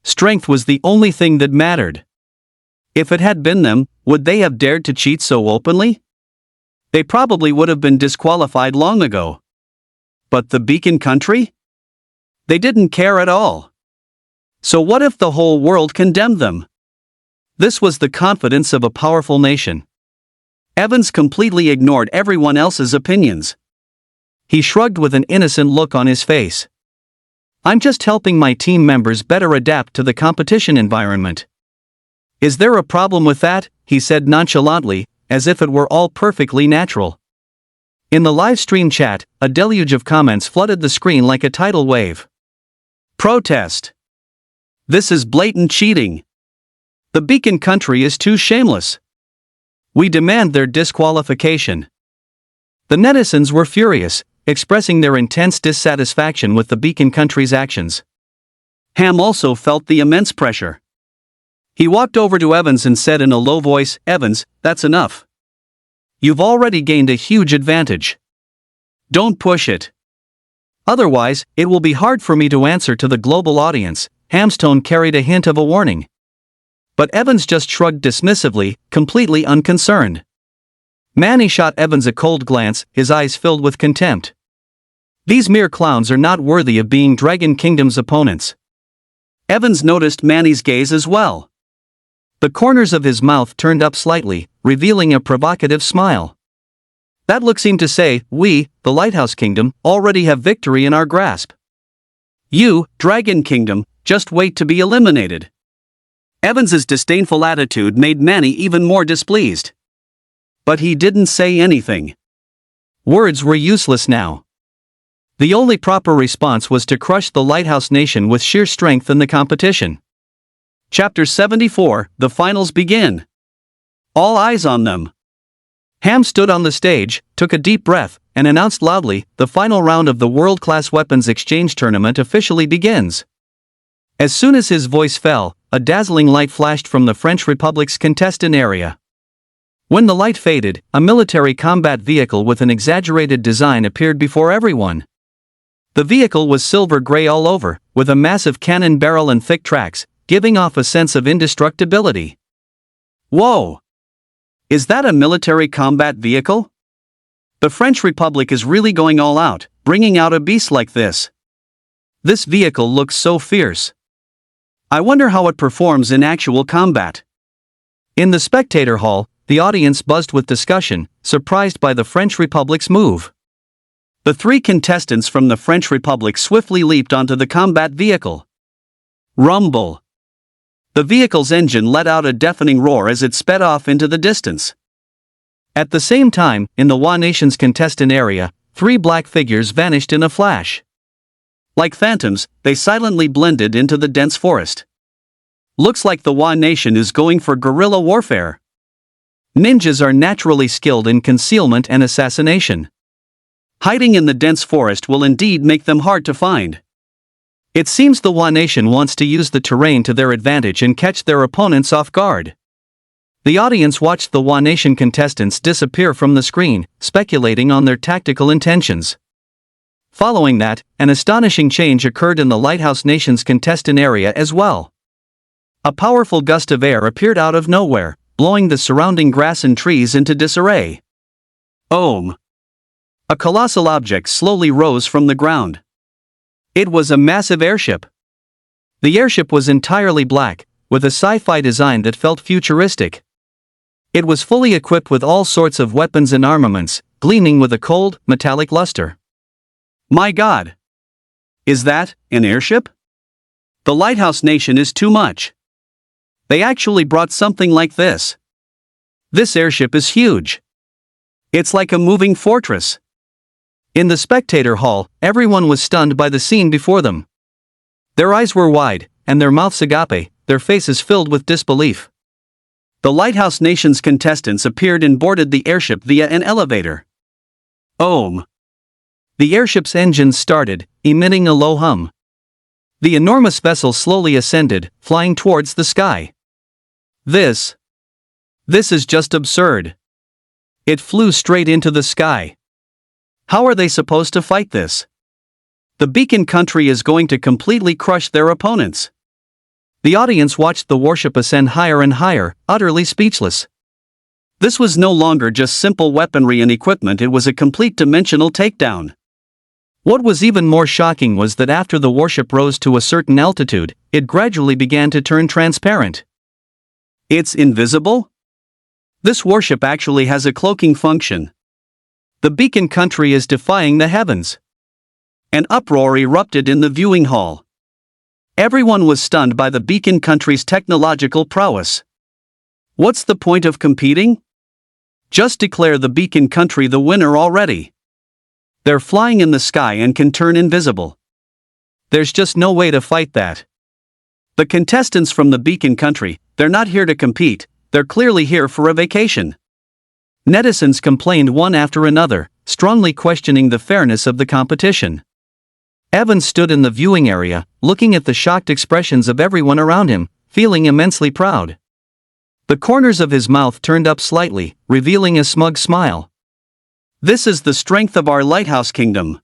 Strength was the only thing that mattered. If it had been them, would they have dared to cheat so openly? They probably would have been disqualified long ago. But the Beacon Country? They didn't care at all. So what if the whole world condemned them? This was the confidence of a powerful nation. Evans completely ignored everyone else's opinions. He shrugged with an innocent look on his face. I'm just helping my team members better adapt to the competition environment. Is there a problem with that? He said nonchalantly, as if it were all perfectly natural. In the live stream chat, a deluge of comments flooded the screen like a tidal wave. Protest. This is blatant cheating. The Beacon Country is too shameless. We demand their disqualification. The netizens were furious, expressing their intense dissatisfaction with the Beacon Country's actions. Ham also felt the immense pressure. He walked over to Evans and said in a low voice, "Evans, that's enough. You've already gained a huge advantage. Don't push it. Otherwise, it will be hard for me to answer to the global audience." Ham's tone carried a hint of a warning. But Evans just shrugged dismissively, completely unconcerned. Manny shot Evans a cold glance, his eyes filled with contempt. These mere clowns are not worthy of being Dragon Kingdom's opponents. Evans noticed Manny's gaze as well. The corners of his mouth turned up slightly, revealing a provocative smile. That look seemed to say, we, the Lighthouse Kingdom, already have victory in our grasp. You, Dragon Kingdom, just wait to be eliminated. Evans's disdainful attitude made Manny even more displeased. But he didn't say anything. Words were useless now. The only proper response was to crush the Lighthouse Nation with sheer strength in the competition. Chapter 74, The Finals begin. All eyes on them. Ham stood on the stage, took a deep breath, and announced loudly, the final round of the World-Class Weapons Exchange Tournament officially begins. As soon as his voice fell, a dazzling light flashed from the French Republic's contestant area. When the light faded, a military combat vehicle with an exaggerated design appeared before everyone. The vehicle was silver-gray all over, with a massive cannon barrel and thick tracks, giving off a sense of indestructibility. Whoa! Is that a military combat vehicle? The French Republic is really going all out, bringing out a beast like this. This vehicle looks so fierce. I wonder how it performs in actual combat. In the spectator hall, the audience buzzed with discussion, surprised by the French Republic's move. The 3 contestants from the French Republic swiftly leaped onto the combat vehicle. Rumble. The vehicle's engine let out a deafening roar as it sped off into the distance. At the same time, in the Wa Nation's contestant area, 3 black figures vanished in a flash. Like phantoms, they silently blended into the dense forest. Looks like the Wa Nation is going for guerrilla warfare. Ninjas are naturally skilled in concealment and assassination. Hiding in the dense forest will indeed make them hard to find. It seems the Wa Nation wants to use the terrain to their advantage and catch their opponents off guard. The audience watched the Wa Nation contestants disappear from the screen, speculating on their tactical intentions. Following that, an astonishing change occurred in the Lighthouse Nation's contestant area as well. A powerful gust of air appeared out of nowhere, blowing the surrounding grass and trees into disarray. Ohm! A colossal object slowly rose from the ground. It was a massive airship. The airship was entirely black, with a sci-fi design that felt futuristic. It was fully equipped with all sorts of weapons and armaments, gleaming with a cold, metallic luster. My God! Is that an airship? The Lighthouse Nation is too much. They actually brought something like this. This airship is huge. It's like a moving fortress. In the spectator hall, everyone was stunned by the scene before them. Their eyes were wide, and their mouths agape, their faces filled with disbelief. The Lighthouse Nation's contestants appeared and boarded the airship via an elevator. Ohm! The airship's engines started, emitting a low hum. The enormous vessel slowly ascended, flying towards the sky. This is just absurd. It flew straight into the sky. How are they supposed to fight this? The Beacon Country is going to completely crush their opponents. The audience watched the warship ascend higher and higher, utterly speechless. This was no longer just simple weaponry and equipment, it was a complete dimensional takedown. What was even more shocking was that after the warship rose to a certain altitude, it gradually began to turn transparent. It's invisible? This warship actually has a cloaking function. The Beacon Country is defying the heavens. An uproar erupted in the viewing hall. Everyone was stunned by the Beacon Country's technological prowess. What's the point of competing? Just declare the Beacon Country the winner already. They're flying in the sky and can turn invisible. There's just no way to fight that. The contestants from the Beacon Country, they're not here to compete, they're clearly here for a vacation. Netizens complained one after another, strongly questioning the fairness of the competition. Evans stood in the viewing area, looking at the shocked expressions of everyone around him, feeling immensely proud. The corners of his mouth turned up slightly, revealing a smug smile. This is the strength of our lighthouse kingdom.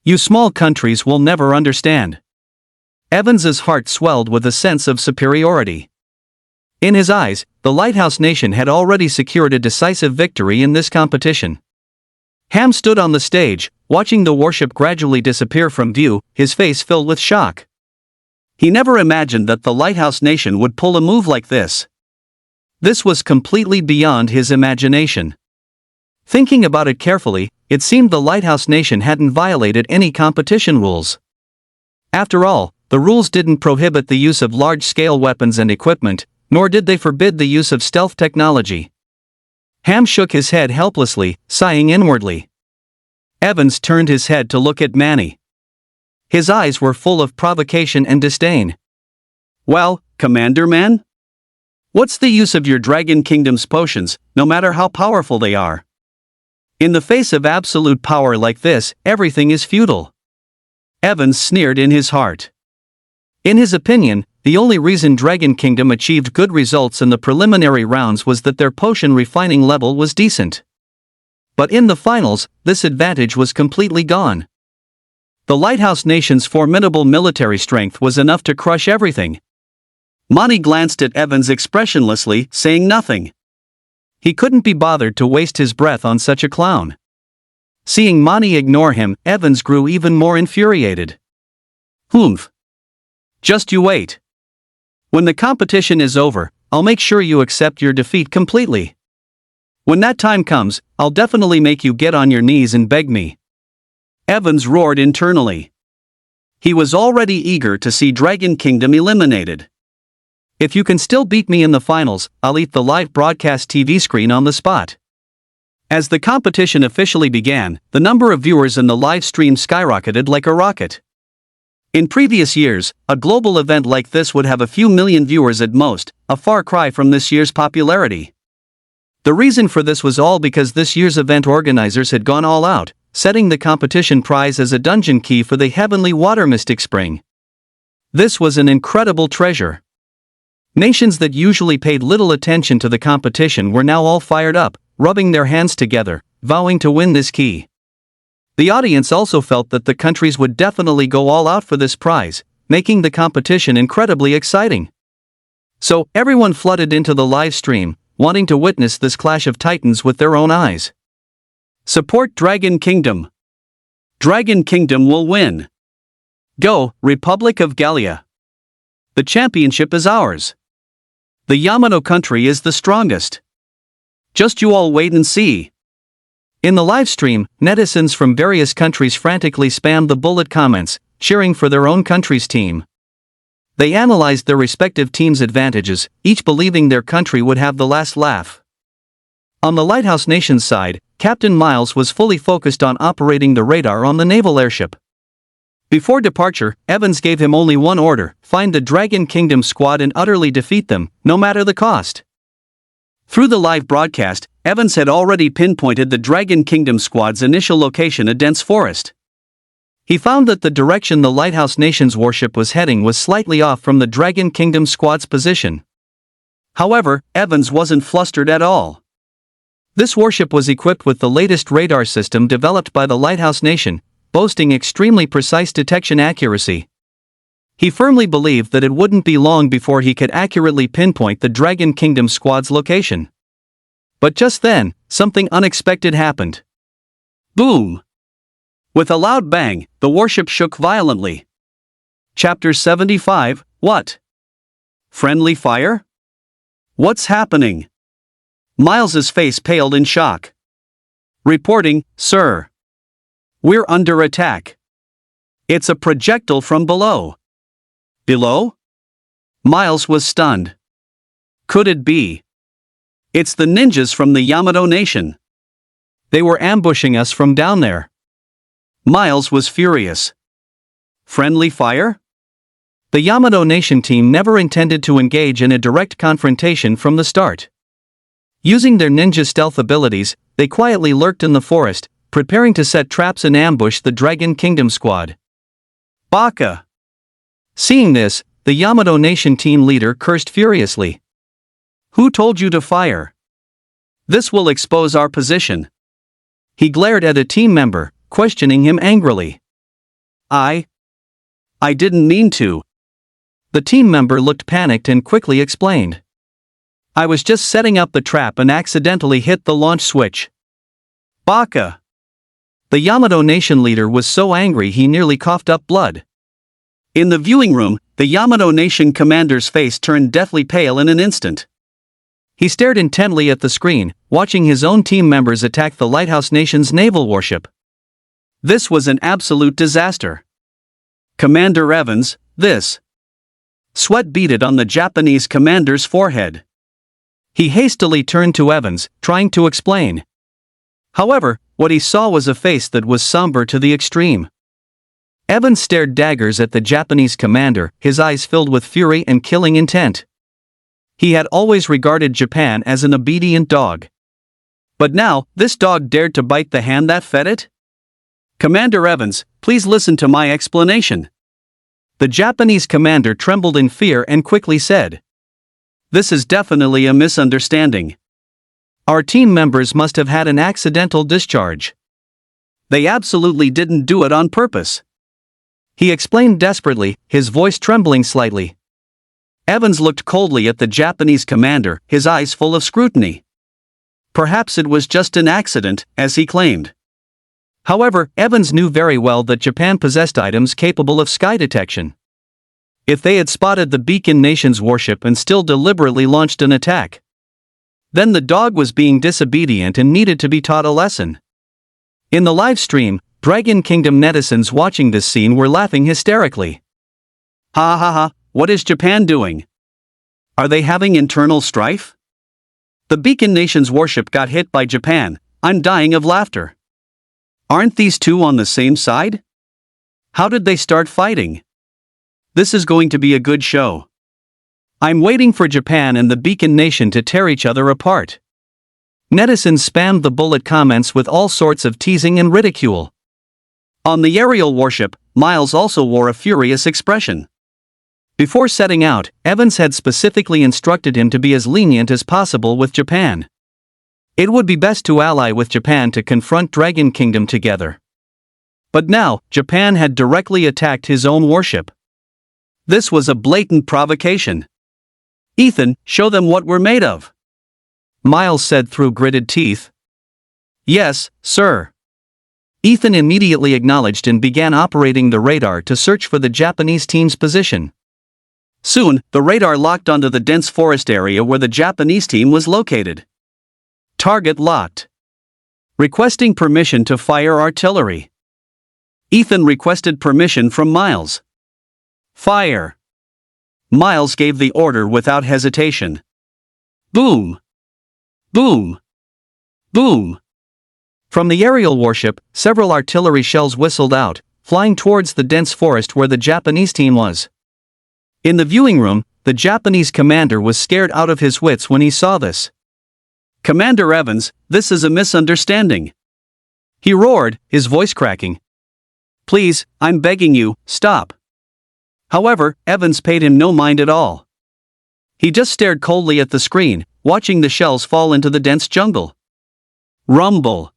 You small countries will never understand. Evans's heart swelled with a sense of superiority. In his eyes, the Lighthouse Nation had already secured a decisive victory in this competition. Ham stood on the stage, watching the warship gradually disappear from view, his face filled with shock. He never imagined that the Lighthouse Nation would pull a move like this. This was completely beyond his imagination. Thinking about it carefully, it seemed the Lighthouse Nation hadn't violated any competition rules. After all, the rules didn't prohibit the use of large-scale weapons and equipment, nor did they forbid the use of stealth technology. Ham shook his head helplessly, sighing inwardly. Evans turned his head to look at Manny. His eyes were full of provocation and disdain. Well, Commander Man? What's the use of your Dragon Kingdom's potions, no matter how powerful they are? In the face of absolute power like this, everything is futile. Evans sneered in his heart. In his opinion, the only reason Dragon Kingdom achieved good results in the preliminary rounds was that their potion refining level was decent. But in the finals, this advantage was completely gone. The Lighthouse Nation's formidable military strength was enough to crush everything. Monty glanced at Evans expressionlessly, saying nothing. He couldn't be bothered to waste his breath on such a clown. Seeing Mani ignore him, Evans grew even more infuriated. Humph. Just you wait. When the competition is over, I'll make sure you accept your defeat completely. When that time comes, I'll definitely make you get on your knees and beg me. Evans roared internally. He was already eager to see Dragon Kingdom eliminated. If you can still beat me in the finals, I'll eat the live broadcast TV screen on the spot. As the competition officially began, the number of viewers in the live stream skyrocketed like a rocket. In previous years, a global event like this would have a few million viewers at most, a far cry from this year's popularity. The reason for this was all because this year's event organizers had gone all out, setting the competition prize as a dungeon key for the heavenly water mystic spring. This was an incredible treasure. Nations that usually paid little attention to the competition were now all fired up, rubbing their hands together, vowing to win this key. The audience also felt that the countries would definitely go all out for this prize, making the competition incredibly exciting. So, everyone flooded into the live stream, wanting to witness this clash of titans with their own eyes. Support Dragon Kingdom. Dragon Kingdom will win. Go, Republic of Gallia. The championship is ours. The Yamato country is the strongest. Just you all wait and see. In the live stream, netizens from various countries frantically spammed the bullet comments, cheering for their own country's team. They analyzed their respective teams' advantages, each believing their country would have the last laugh. On the Lighthouse Nation's side, Captain Miles was fully focused on operating the radar on the naval airship. Before departure, Evans gave him only one order: find the Dragon Kingdom squad and utterly defeat them, no matter the cost. Through the live broadcast, Evans had already pinpointed the Dragon Kingdom squad's initial location, a dense forest. He found that the direction the Lighthouse Nation's warship was heading was slightly off from the Dragon Kingdom squad's position. However, Evans wasn't flustered at all. This warship was equipped with the latest radar system developed by the Lighthouse Nation, boasting extremely precise detection accuracy. He firmly believed that it wouldn't be long before he could accurately pinpoint the Dragon Kingdom squad's location. But just then, something unexpected happened. Boom! With a loud bang, the warship shook violently. Chapter 75, What? Friendly fire? What's happening? Miles's face paled in shock. Reporting, sir. We're under attack. It's a projectile from below. Below? Miles was stunned. Could it be? It's the ninjas from the Yamato Nation. They were ambushing us from down there. Miles was furious. Friendly fire? The Yamato Nation team never intended to engage in a direct confrontation from the start. Using their ninja stealth abilities, they quietly lurked in the forest, preparing to set traps and ambush the Dragon Kingdom squad. Baka! Seeing this, the Yamato Nation team leader cursed furiously. Who told you to fire? This will expose our position. He glared at a team member, questioning him angrily. I didn't mean to. The team member looked panicked and quickly explained. I was just setting up the trap and accidentally hit the launch switch. Baka! The Yamato Nation leader was so angry he nearly coughed up blood. In the viewing room, the Yamato Nation commander's face turned deathly pale in an instant. He stared intently at the screen, watching his own team members attack the Lighthouse Nation's naval warship. This was an absolute disaster. Commander Evans, this. Sweat beaded on the Japanese commander's forehead. He hastily turned to Evans, trying to explain. However, what he saw was a face that was somber to the extreme. Evans stared daggers at the Japanese commander, his eyes filled with fury and killing intent. He had always regarded Japan as an obedient dog. But now, this dog dared to bite the hand that fed it? Commander Evans, please listen to my explanation. The Japanese commander trembled in fear and quickly said. This is definitely a misunderstanding. Our team members must have had an accidental discharge. They absolutely didn't do it on purpose. He explained desperately, his voice trembling slightly. Evans looked coldly at the Japanese commander, his eyes full of scrutiny. Perhaps it was just an accident, as he claimed. However, Evans knew very well that Japan possessed items capable of sky detection. If they had spotted the Beacon Nation's warship and still deliberately launched an attack, then the dog was being disobedient and needed to be taught a lesson. In the live stream, Dragon Kingdom netizens watching this scene were laughing hysterically. Ha ha ha, what is Japan doing? Are they having internal strife? The Beacon Nation's warship got hit by Japan, I'm dying of laughter. Aren't these two on the same side? How did they start fighting? This is going to be a good show. I'm waiting for Japan and the Beacon Nation to tear each other apart. Netizens spammed the bullet comments with all sorts of teasing and ridicule. On the aerial warship, Miles also wore a furious expression. Before setting out, Evans had specifically instructed him to be as lenient as possible with Japan. It would be best to ally with Japan to confront Dragon Kingdom together. But now, Japan had directly attacked his own warship. This was a blatant provocation. Ethan, show them what we're made of. Miles said through gritted teeth. Yes, sir. Ethan immediately acknowledged and began operating the radar to search for the Japanese team's position. Soon, the radar locked onto the dense forest area where the Japanese team was located. Target locked. Requesting permission to fire artillery. Ethan requested permission from Miles. Fire. Miles gave the order without hesitation. Boom. Boom. Boom. From the aerial warship, several artillery shells whistled out, flying towards the dense forest where the Japanese team was. In the viewing room, the Japanese commander was scared out of his wits when he saw this. Commander Evans, this is a misunderstanding. He roared, his voice cracking. Please, I'm begging you, stop. However, Evans paid him no mind at all. He just stared coldly at the screen, watching the shells fall into the dense jungle. Rumble.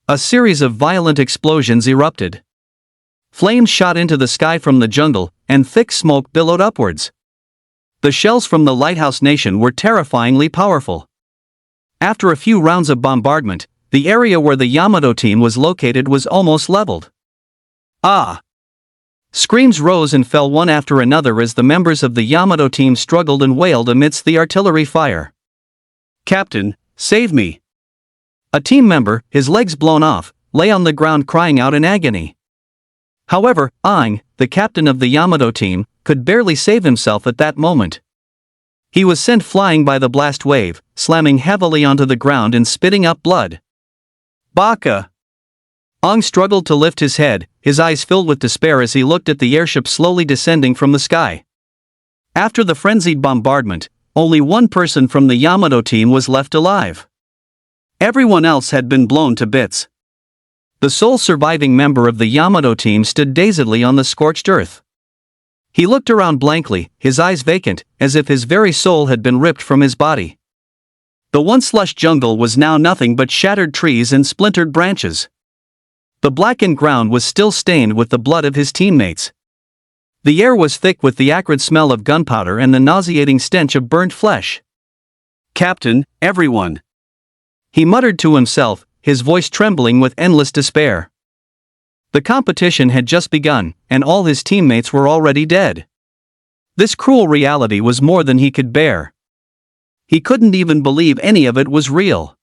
A series of violent explosions erupted. Flames shot into the sky from the jungle, and thick smoke billowed upwards. The shells from the Lighthouse Nation were terrifyingly powerful. After a few rounds of bombardment, the area where the Yamato team was located was almost leveled. Ah! Screams rose and fell one after another as the members of the Yamato team struggled and wailed amidst the artillery fire. Captain, save me! A team member, his legs blown off, lay on the ground crying out in agony. However, Aang, the captain of the Yamato team, could barely save himself at that moment. He was sent flying by the blast wave, slamming heavily onto the ground and spitting up blood. Baka! Aang struggled to lift his head, his eyes filled with despair as he looked at the airship slowly descending from the sky. After the frenzied bombardment, only one person from the Yamato team was left alive. Everyone else had been blown to bits. The sole surviving member of the Yamato team stood dazedly on the scorched earth. He looked around blankly, his eyes vacant, as if his very soul had been ripped from his body. The once lush jungle was now nothing but shattered trees and splintered branches. The blackened ground was still stained with the blood of his teammates. The air was thick with the acrid smell of gunpowder and the nauseating stench of burnt flesh. Captain, everyone! He muttered to himself, his voice trembling with endless despair. The competition had just begun, and all his teammates were already dead. This cruel reality was more than he could bear. He couldn't even believe any of it was real.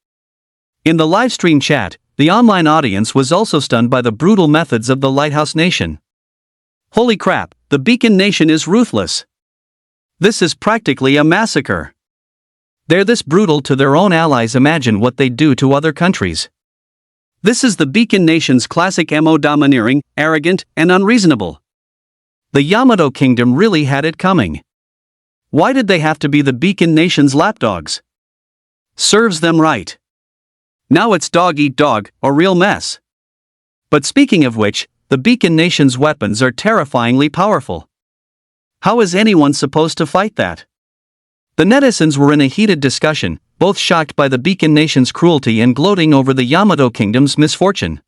In the livestream chat, the online audience was also stunned by the brutal methods of the Lighthouse Nation. Holy crap, the Beacon Nation is ruthless. This is practically a massacre. They're this brutal to their own allies, imagine what they'd do to other countries. This is the Beacon Nation's classic MO, domineering, arrogant, and unreasonable. The Yamato Kingdom really had it coming. Why did they have to be the Beacon Nation's lapdogs? Serves them right. Now it's dog eat dog, a real mess. But speaking of which, the Beacon Nation's weapons are terrifyingly powerful. How is anyone supposed to fight that? The netizens were in a heated discussion, both shocked by the Beacon Nation's cruelty and gloating over the Yamato Kingdom's misfortune.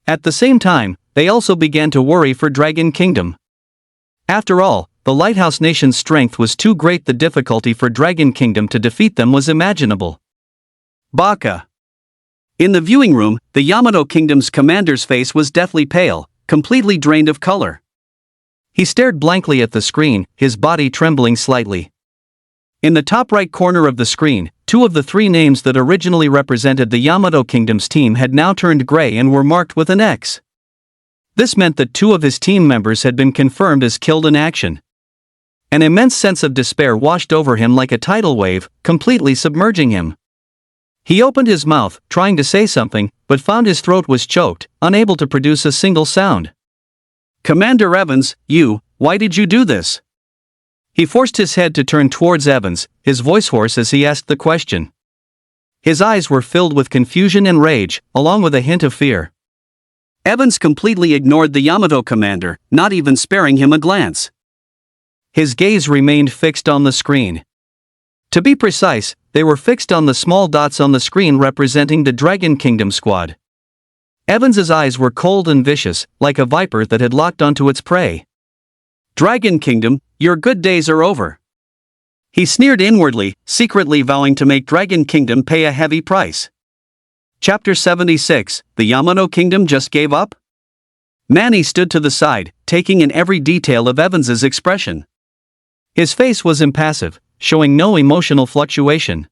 At the same time, they also began to worry for Dragon Kingdom. After all, the Lighthouse Nation's strength was too great, the difficulty for Dragon Kingdom to defeat them was imaginable. Baka! In the viewing room, the Yamato Kingdom's commander's face was deathly pale, completely drained of color. He stared blankly at the screen, his body trembling slightly. In the top right corner of the screen, 2 of the 3 names that originally represented the Yamato Kingdom's team had now turned gray and were marked with an X. This meant that 2 of his team members had been confirmed as killed in action. An immense sense of despair washed over him like a tidal wave, completely submerging him. He opened his mouth, trying to say something, but found his throat was choked, unable to produce a single sound. "Commander Evans, why did you do this?" He forced his head to turn towards Evans, his voice hoarse as he asked the question. His eyes were filled with confusion and rage, along with a hint of fear. Evans completely ignored the Yamato commander, not even sparing him a glance. His gaze remained fixed on the screen. To be precise, they were fixed on the small dots on the screen representing the Dragon Kingdom squad. Evans's eyes were cold and vicious, like a viper that had locked onto its prey. "Dragon Kingdom, your good days are over." He sneered inwardly, secretly vowing to make Dragon Kingdom pay a heavy price. Chapter 76, The Yamato Kingdom Just Gave Up? Manny stood to the side, taking in every detail of Evans's expression. His face was impassive, showing no emotional fluctuation.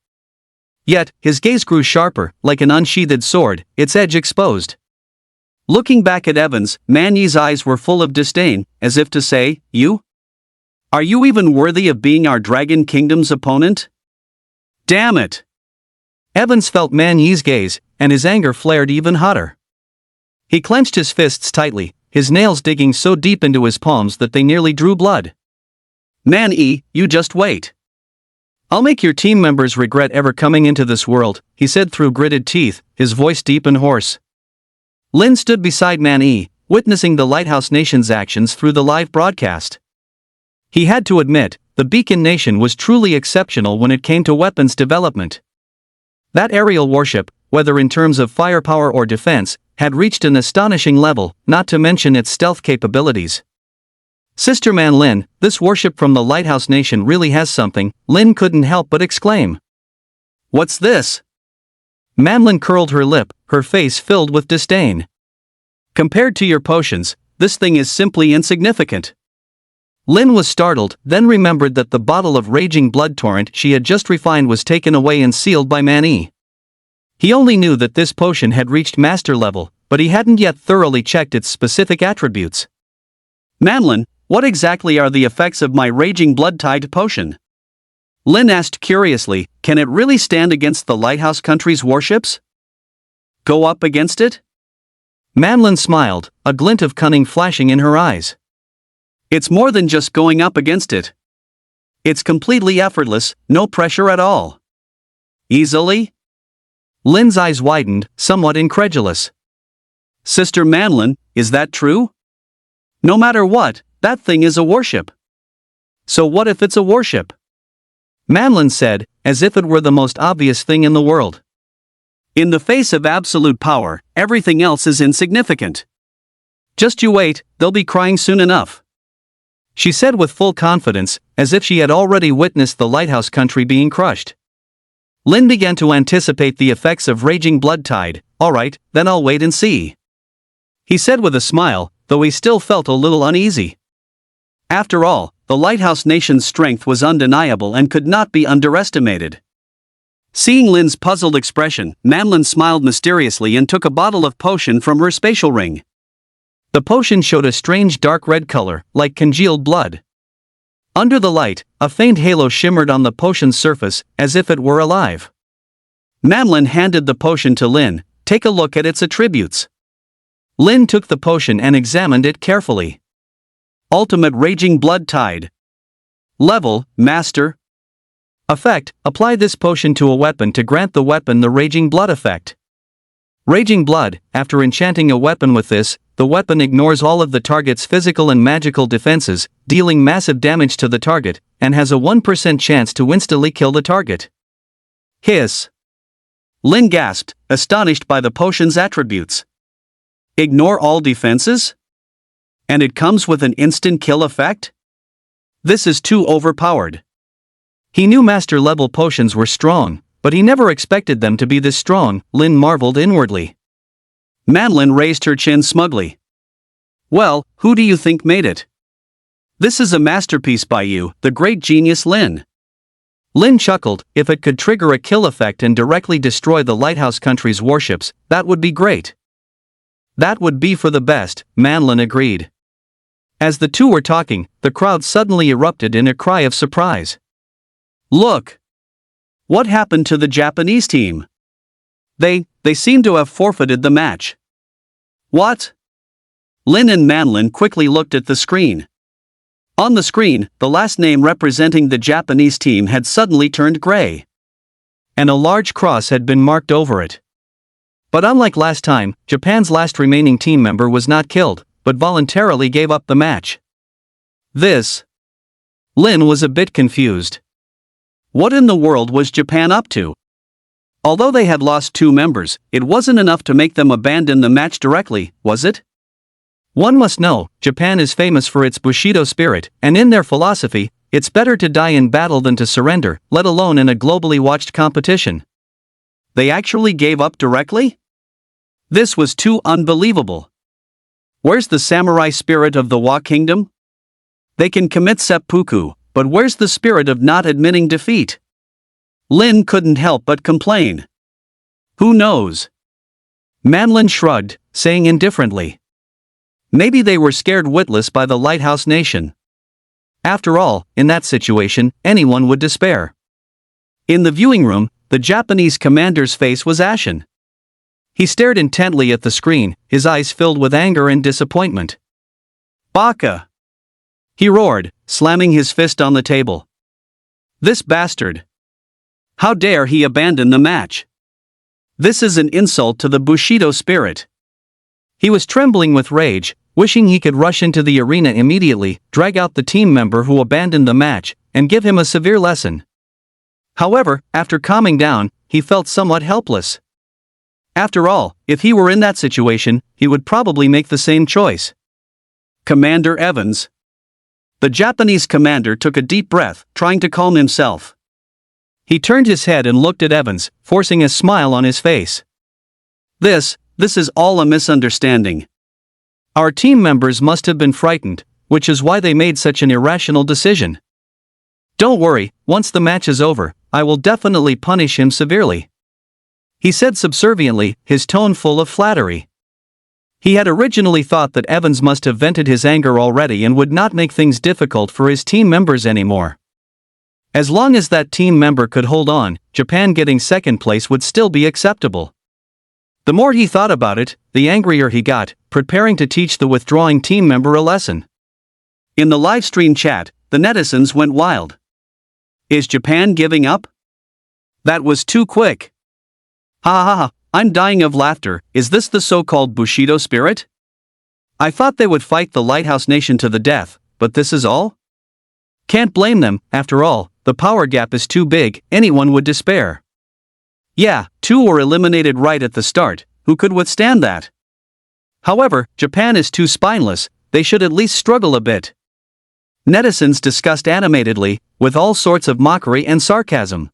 Yet, his gaze grew sharper, like an unsheathed sword, its edge exposed. Looking back at Evans, Manny's eyes were full of disdain, as if to say, "You? Are you even worthy of being our Dragon Kingdom's opponent? Damn it!" Evans felt Manny's gaze, and his anger flared even hotter. He clenched his fists tightly, his nails digging so deep into his palms that they nearly drew blood. "Man-E, you just wait. I'll make your team members regret ever coming into this world," he said through gritted teeth, his voice deep and hoarse. Lin stood beside Man-E, witnessing the Lighthouse Nation's actions through the live broadcast. He had to admit, the Beacon Nation was truly exceptional when it came to weapons development. That aerial warship, whether in terms of firepower or defense, had reached an astonishing level, not to mention its stealth capabilities. "Sister Man Lin, this warship from the Lighthouse Nation really has something," Lin couldn't help but exclaim. "What's this?" Manlin curled her lip, her face filled with disdain. "Compared to your potions, this thing is simply insignificant." Lin was startled, then remembered that the bottle of raging blood torrent she had just refined was taken away and sealed by Man-E. He only knew that this potion had reached master level, but he hadn't yet thoroughly checked its specific attributes. "Manlin, what exactly are the effects of my raging blood-tied potion?" Lin asked curiously, "Can it really stand against the Lighthouse Country's warships? Go up against it?" Manlin smiled, a glint of cunning flashing in her eyes. "It's more than just going up against it. It's completely effortless, no pressure at all." "Easily?" Lin's eyes widened, somewhat incredulous. "Sister Manlin, is that true? No matter what, that thing is a warship." "So what if it's a warship?" Manlin said, as if it were the most obvious thing in the world. "In the face of absolute power, everything else is insignificant. Just you wait, they'll be crying soon enough," she said with full confidence, as if she had already witnessed the Lighthouse Country being crushed. Lin began to anticipate the effects of raging blood tide. "All right, then I'll wait and see," he said with a smile, though he still felt a little uneasy. After all, the Lighthouse Nation's strength was undeniable and could not be underestimated. Seeing Lin's puzzled expression, Manlin smiled mysteriously and took a bottle of potion from her spatial ring. The potion showed a strange dark red color, like congealed blood. Under the light, a faint halo shimmered on the potion's surface, as if it were alive. Manlin handed the potion to Lin. "Take a look at its attributes." Lin took the potion and examined it carefully. Ultimate Raging Blood Tide. Level, Master. Effect, apply this potion to a weapon to grant the weapon the Raging Blood effect. Raging Blood, after enchanting a weapon with this, the weapon ignores all of the target's physical and magical defenses, dealing massive damage to the target, and has a 1% chance to instantly kill the target. Hiss. Lin gasped, astonished by the potion's attributes. Ignore all defenses? And it comes with an instant kill effect? This is too overpowered. He knew master-level potions were strong, but he never expected them to be this strong, Lin marveled inwardly. Madeline raised her chin smugly. Well, who do you think made it? This is a masterpiece by you, the great genius Lin. Lin chuckled. If it could trigger a kill effect and directly destroy the lighthouse country's warships, that would be great. That would be for the best, Madeline agreed. As the two were talking, the crowd suddenly erupted in a cry of surprise. Look! What happened to the Japanese team? They seem to have forfeited the match. What? Lin and Madeline quickly looked at the screen. On the screen, the last name representing the Japanese team had suddenly turned gray. And a large cross had been marked over it. But unlike last time, Japan's last remaining team member was not killed, but voluntarily gave up the match. Lin was a bit confused. What in the world was Japan up to? Although they had lost 2 members, it wasn't enough to make them abandon the match directly, was it? One must know, Japan is famous for its Bushido spirit, and in their philosophy, it's better to die in battle than to surrender, let alone in a globally watched competition. They actually gave up directly? This was too unbelievable. Where's the samurai spirit of the Wa Kingdom? They can commit seppuku, but where's the spirit of not admitting defeat? Lin couldn't help but complain. Who knows? Madeline shrugged, saying indifferently. Maybe they were scared witless by the Lighthouse Nation. After all, in that situation, anyone would despair. In the viewing room, the Japanese commander's face was ashen. He stared intently at the screen, his eyes filled with anger and disappointment. Baka! He roared, slamming his fist on the table. This bastard! How dare he abandon the match? This is an insult to the Bushido spirit. He was trembling with rage, wishing he could rush into the arena immediately, drag out the team member who abandoned the match, and give him a severe lesson. However, after calming down, he felt somewhat helpless. After all, if he were in that situation, he would probably make the same choice. Commander Evans. The Japanese commander took a deep breath, trying to calm himself. He turned his head and looked at Evans, forcing a smile on his face. This is all a misunderstanding. Our team members must have been frightened, which is why they made such an irrational decision. Don't worry, once the match is over, I will definitely punish him severely. He said subserviently, his tone full of flattery. He had originally thought that Evans must have vented his anger already and would not make things difficult for his team members anymore. As long as that team member could hold on, Japan getting second place would still be acceptable. The more he thought about it, the angrier he got, preparing to teach the withdrawing team member a lesson. In the live stream chat, the netizens went wild. Is Japan giving up? That was too quick. Ha ha ha, I'm dying of laughter. Is this the so-called Bushido spirit? I thought they would fight the Lighthouse Nation to the death, but this is all? Can't blame them, after all, the power gap is too big, anyone would despair. Yeah, 2 were eliminated right at the start, who could withstand that? However, Japan is too spineless, they should at least struggle a bit. Netizens discussed animatedly, with all sorts of mockery and sarcasm.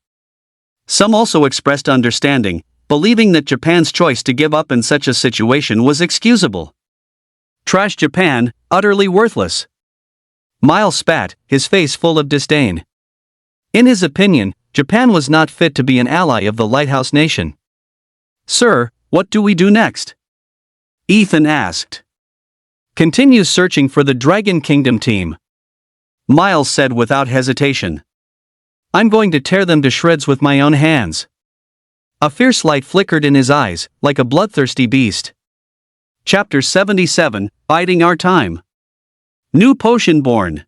Some also expressed understanding, believing that Japan's choice to give up in such a situation was excusable. Trash Japan, utterly worthless. Miles spat, his face full of disdain. In his opinion, Japan was not fit to be an ally of the Lighthouse Nation. Sir, what do we do next? Ethan asked. Continue searching for the Dragon Kingdom team. Miles said without hesitation. I'm going to tear them to shreds with my own hands. A fierce light flickered in his eyes, like a bloodthirsty beast. Chapter 77, Biding Our Time. New potion born.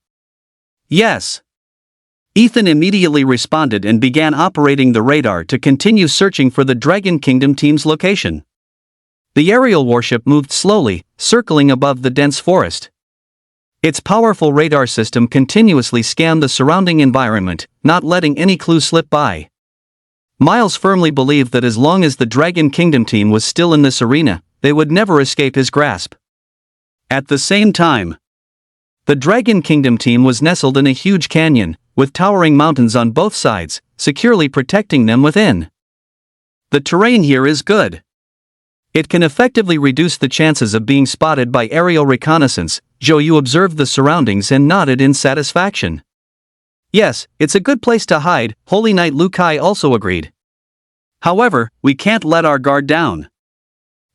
Yes. Ethan immediately responded and began operating the radar to continue searching for the Dragon Kingdom team's location. The aerial warship moved slowly, circling above the dense forest. Its powerful radar system continuously scanned the surrounding environment, not letting any clue slip by. Miles firmly believed that as long as the Dragon Kingdom team was still in this arena, they would never escape his grasp. At the same time, the Dragon Kingdom team was nestled in a huge canyon, with towering mountains on both sides, securely protecting them within. The terrain here is good. It can effectively reduce the chances of being spotted by aerial reconnaissance. Zhou observed the surroundings and nodded in satisfaction. Yes, it's a good place to hide, Holy Knight Lu Kai also agreed. However, we can't let our guard down,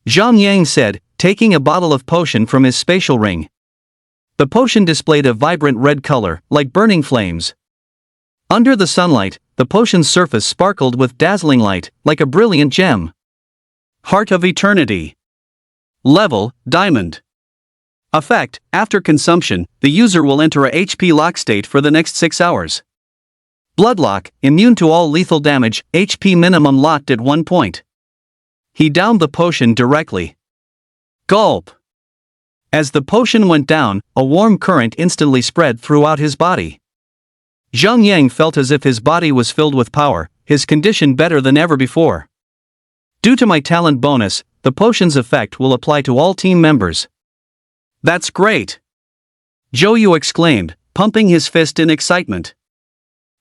Zhang Yang said, taking a bottle of potion from his spatial ring. The potion displayed a vibrant red color, like burning flames. Under the sunlight, the potion's surface sparkled with dazzling light, like a brilliant gem. Heart of Eternity. Level, Diamond. Effect, after consumption, the user will enter a HP lock state for the next 6 hours. Bloodlock, immune to all lethal damage, HP minimum locked at 1 point. He downed the potion directly. Gulp. As the potion went down, a warm current instantly spread throughout his body. Zhang Yang felt as if his body was filled with power, his condition better than ever before. Due to my talent bonus, the potion's effect will apply to all team members. That's great! Zhou exclaimed, pumping his fist in excitement.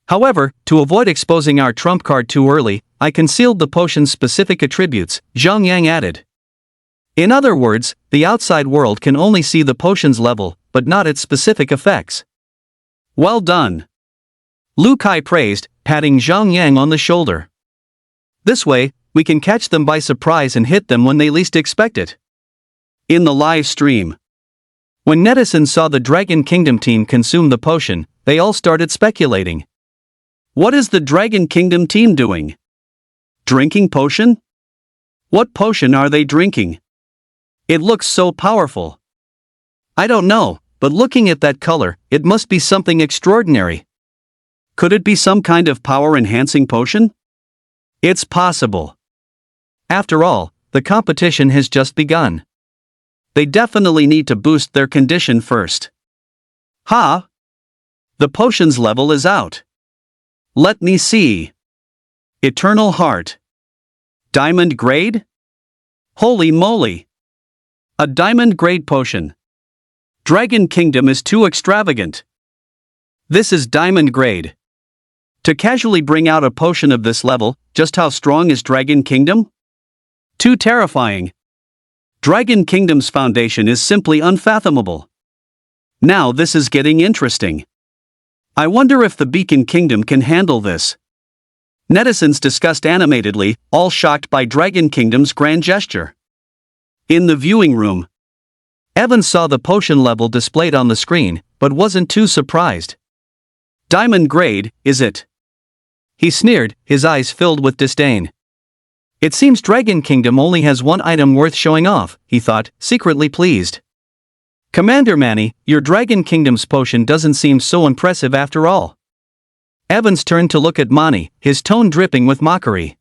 However, to avoid exposing our trump card too early, I concealed the potion's specific attributes, Zhang Yang added. In other words, the outside world can only see the potion's level, but not its specific effects. Well done! Lu Kai praised, patting Zhang Yang on the shoulder. This way, we can catch them by surprise and hit them when they least expect it. In the live stream, when netizens saw the Dragon Kingdom team consume the potion, they all started speculating. What is the Dragon Kingdom team doing? Drinking potion? What potion are they drinking? It looks so powerful. I don't know, but looking at that color, it must be something extraordinary. Could it be some kind of power-enhancing potion? It's possible. After all, the competition has just begun. They definitely need to boost their condition first. Ha! The potion's level is out. Let me see. Eternal Heart. Diamond grade? Holy moly! A diamond grade potion. Dragon Kingdom is too extravagant. This is diamond grade. To casually bring out a potion of this level, just how strong is Dragon Kingdom? Too terrifying. Dragon Kingdom's foundation is simply unfathomable. Now this is getting interesting. I wonder if the Beacon Kingdom can handle this. Netizens discussed animatedly, all shocked by Dragon Kingdom's grand gesture. In the viewing room, Evan saw the potion level displayed on the screen, but wasn't too surprised. Diamond grade, is it? He sneered, his eyes filled with disdain. It seems Dragon Kingdom only has one item worth showing off, he thought, secretly pleased. Commander Manny, your Dragon Kingdom's potion doesn't seem so impressive after all. Evans turned to look at Mani, his tone dripping with mockery.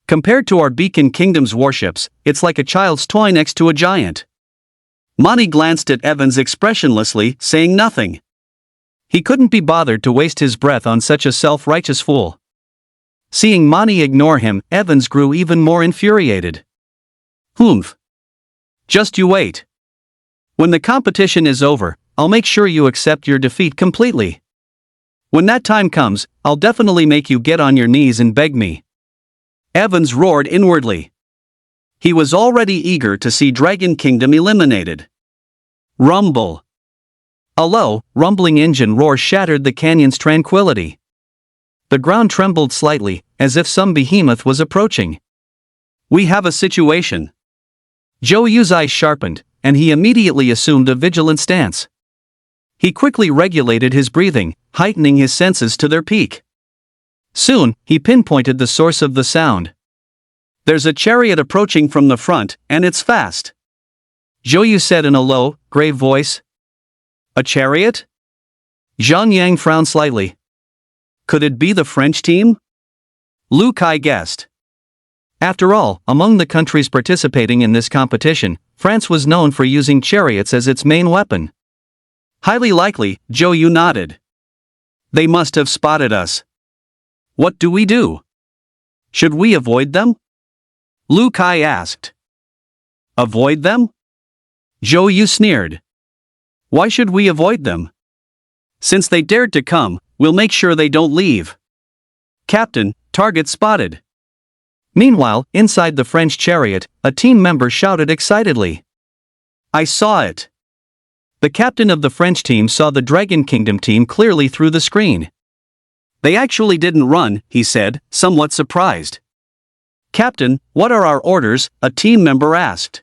Compared to our Beacon Kingdom's warships, it's like a child's toy next to a giant. Mani glanced at Evans expressionlessly, saying nothing. He couldn't be bothered to waste his breath on such a self-righteous fool. Seeing Mani ignore him, Evans grew even more infuriated. Humph. Just you wait. When the competition is over, I'll make sure you accept your defeat completely. When that time comes, I'll definitely make you get on your knees and beg me. Evans roared inwardly. He was already eager to see Dragon Kingdom eliminated. Rumble. A low, rumbling engine roar shattered the canyon's tranquility. The ground trembled slightly, as if some behemoth was approaching. We have a situation. Zhou eyes sharpened, and he immediately assumed a vigilant stance. He quickly regulated his breathing, heightening his senses to their peak. Soon, he pinpointed the source of the sound. There's a chariot approaching from the front, and it's fast. Zhou said in a low, grave voice. A chariot? Zhang Yang frowned slightly. Could it be the French team? Lu Kai guessed. After all, among the countries participating in this competition, France was known for using chariots as its main weapon. Highly likely, Zhou nodded. They must have spotted us. What do we do? Should we avoid them? Lu Kai asked. Avoid them? Zhou sneered. Why should we avoid them? Since they dared to come, we'll make sure they don't leave. Captain, target spotted. Meanwhile, inside the French chariot, a team member shouted excitedly. I saw it. The captain of the French team saw the Dragon Kingdom team clearly through the screen. They actually didn't run, he said, somewhat surprised. Captain, what are our orders? A team member asked.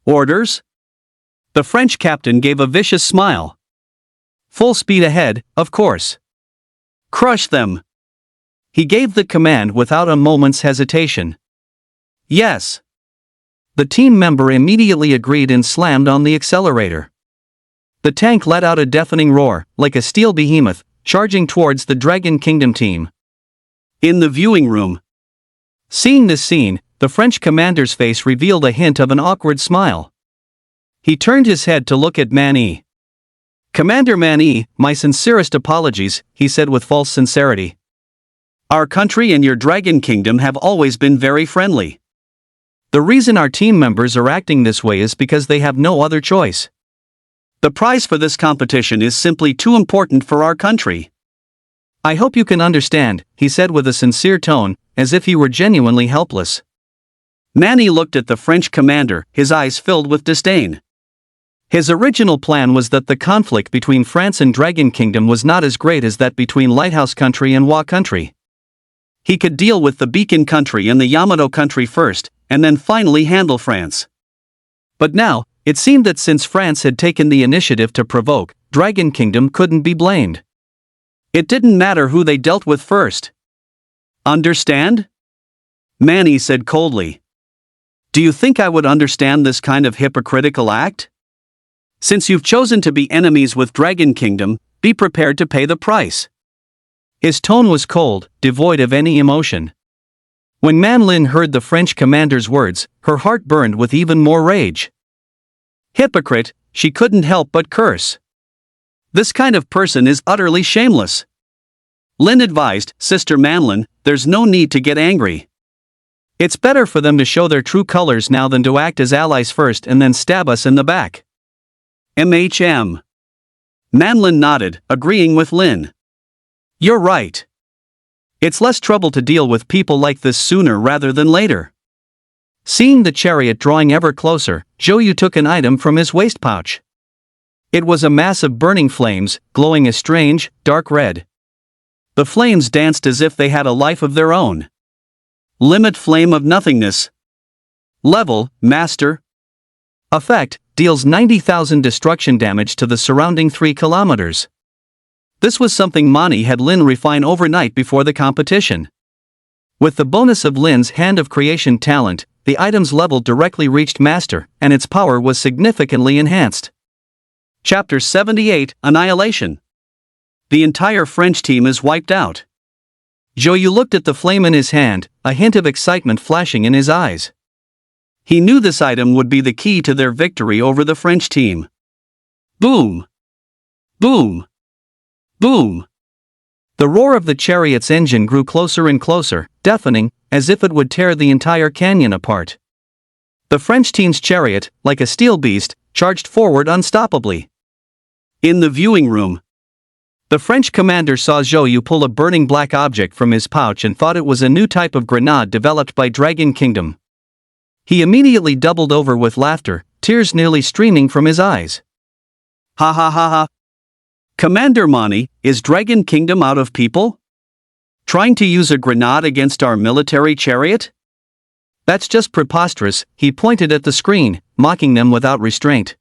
Orders? The French captain gave a vicious smile. Full speed ahead, of course. Crush them. He gave the command without a moment's hesitation. Yes. The team member immediately agreed and slammed on the accelerator. The tank let out a deafening roar, like a steel behemoth, charging towards the Dragon Kingdom team. In the viewing room. Seeing this scene, the French commander's face revealed a hint of an awkward smile. He turned his head to look at Man-E. Commander Man-E, my sincerest apologies, he said with false sincerity. Our country and your Dragon Kingdom have always been very friendly. The reason our team members are acting this way is because they have no other choice. The prize for this competition is simply too important for our country. I hope you can understand, he said with a sincere tone, as if he were genuinely helpless. Man-E looked at the French commander, his eyes filled with disdain. His original plan was that the conflict between France and Dragon Kingdom was not as great as that between Lighthouse Country and Wa Country. He could deal with the Beacon Country and the Yamato Country first, and then finally handle France. But now, it seemed that since France had taken the initiative to provoke, Dragon Kingdom couldn't be blamed. It didn't matter who they dealt with first. Understand? Man-E said coldly. Do you think I would understand this kind of hypocritical act? Since you've chosen to be enemies with Dragon Kingdom, be prepared to pay the price. His tone was cold, devoid of any emotion. When Man Lin heard the French commander's words, her heart burned with even more rage. Hypocrite, she couldn't help but curse. This kind of person is utterly shameless. Lin advised, Sister Manlin, there's no need to get angry. It's better for them to show their true colors now than to act as allies first and then stab us in the back. MHM. Manlin nodded, agreeing with Lin. You're right. It's less trouble to deal with people like this sooner rather than later. Seeing the chariot drawing ever closer, Zhou Yu took an item from his waist pouch. It was a mass of burning flames, glowing a strange, dark red. The flames danced as if they had a life of their own. Limit flame of nothingness. Level, Master. Effect, deals 90,000 destruction damage to the surrounding 3 kilometers. This was something Mani had Lin refine overnight before the competition. With the bonus of Lin's Hand of Creation talent, the item's level directly reached Master, and its power was significantly enhanced. Chapter 78, Annihilation. The entire French team is wiped out. Zhou Yu looked at the flame in his hand, a hint of excitement flashing in his eyes. He knew this item would be the key to their victory over the French team. Boom! Boom! Boom! The roar of the chariot's engine grew closer and closer, deafening, as if it would tear the entire canyon apart. The French team's chariot, like a steel beast, charged forward unstoppably. In the viewing room, the French commander saw Zhou Yu pull a burning black object from his pouch and thought it was a new type of grenade developed by Dragon Kingdom. He immediately doubled over with laughter, tears nearly streaming from his eyes. Ha ha ha ha. Commander Mani, is Dragon Kingdom out of people? Trying to use a grenade against our military chariot? That's just preposterous, he pointed at the screen, mocking them without restraint.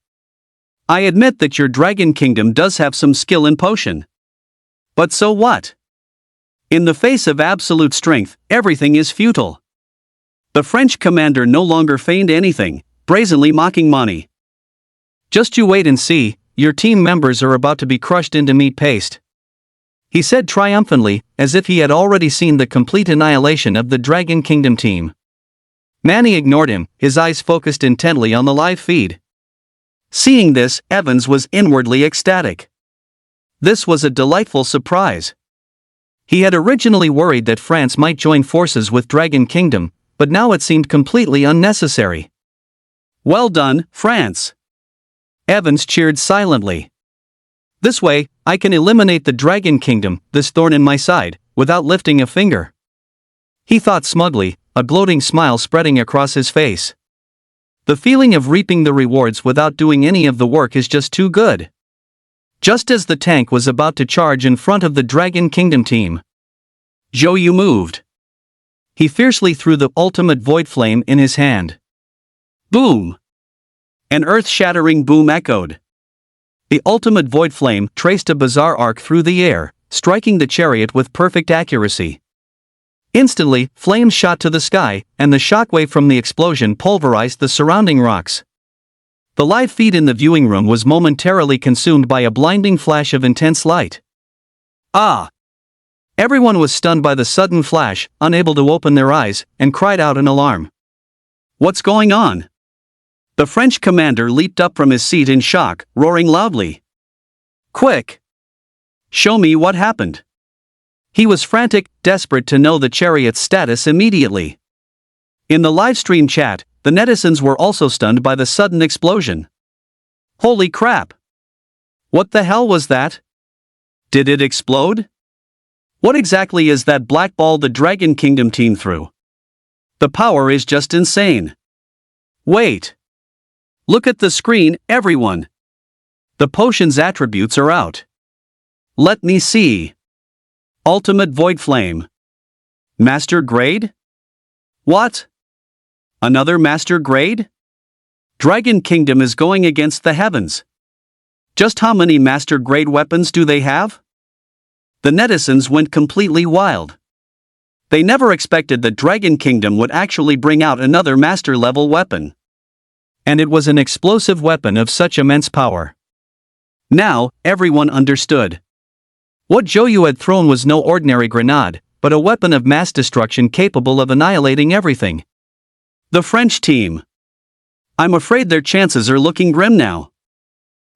I admit that your Dragon Kingdom does have some skill in potion. But so what? In the face of absolute strength, everything is futile. The French commander no longer feigned anything, brazenly mocking Mani. Just you wait and see, your team members are about to be crushed into meat paste. He said triumphantly, as if he had already seen the complete annihilation of the Dragon Kingdom team. Manny ignored him, his eyes focused intently on the live feed. Seeing this, Evans was inwardly ecstatic. This was a delightful surprise. He had originally worried that France might join forces with Dragon Kingdom, but now it seemed completely unnecessary. Well done, France! Evans cheered silently. This way, I can eliminate the Dragon Kingdom, this thorn in my side, without lifting a finger. He thought smugly, a gloating smile spreading across his face. The feeling of reaping the rewards without doing any of the work is just too good. Just as the tank was about to charge in front of the Dragon Kingdom team, Zhou Yu moved. He fiercely threw the ultimate void flame in his hand. Boom! An earth-shattering boom echoed. The ultimate void flame traced a bizarre arc through the air, striking the chariot with perfect accuracy. Instantly, flames shot to the sky, and the shockwave from the explosion pulverized the surrounding rocks. The live feed in the viewing room was momentarily consumed by a blinding flash of intense light. Ah! Everyone was stunned by the sudden flash, unable to open their eyes, and cried out in alarm. What's going on? The French commander leaped up from his seat in shock, roaring loudly. Quick! Show me what happened. He was frantic, desperate to know the chariot's status immediately. In the live stream chat, the netizens were also stunned by the sudden explosion. Holy crap! What the hell was that? Did it explode? What exactly is that black ball the Dragon Kingdom team threw? The power is just insane. Wait! Look at the screen, everyone! The potion's attributes are out. Let me see. Ultimate Void Flame. Master Grade? What? Another Master Grade? Dragon Kingdom is going against the heavens. Just how many Master Grade weapons do they have? The netizens went completely wild. They never expected that Dragon Kingdom would actually bring out another Master-level weapon. And it was an explosive weapon of such immense power. Now, everyone understood. What Zhou Yu had thrown was no ordinary grenade, but a weapon of mass destruction capable of annihilating everything. The French team. I'm afraid their chances are looking grim now.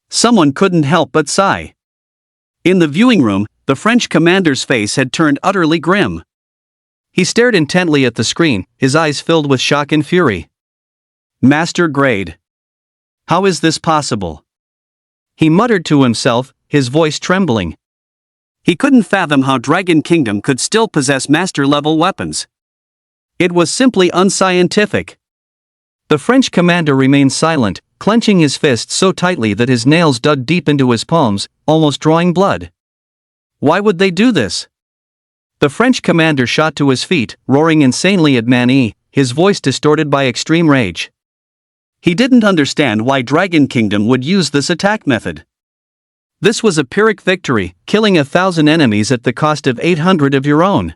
Someone couldn't help but sigh. In the viewing room, the French commander's face had turned utterly grim. He stared intently at the screen, his eyes filled with shock and fury. Master Grade. How is this possible? He muttered to himself, his voice trembling. He couldn't fathom how Dragon Kingdom could still possess master-level weapons. It was simply unscientific. The French commander remained silent, clenching his fists so tightly that his nails dug deep into his palms, almost drawing blood. Why would they do this? The French commander shot to his feet, roaring insanely at Manhwa, his voice distorted by extreme rage. He didn't understand why Dragon Kingdom would use this attack method. This was a Pyrrhic victory, killing 1,000 enemies at the cost of 800 of your own.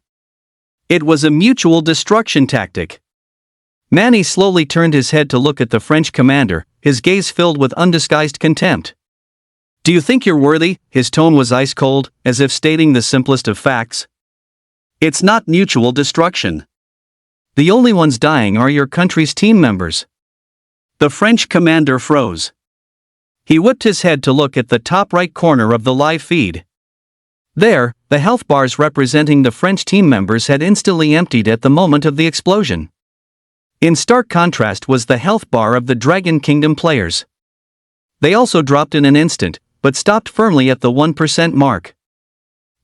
It was a mutual destruction tactic. Manny slowly turned his head to look at the French commander, his gaze filled with undisguised contempt. Do you think you're worthy? His tone was ice cold, as if stating the simplest of facts. It's not mutual destruction. The only ones dying are your country's team members. The French commander froze. He whipped his head to look at the top right corner of the live feed. There, the health bars representing the French team members had instantly emptied at the moment of the explosion. In stark contrast was the health bar of the Dragon Kingdom players. They also dropped in an instant, but stopped firmly at the 1% mark.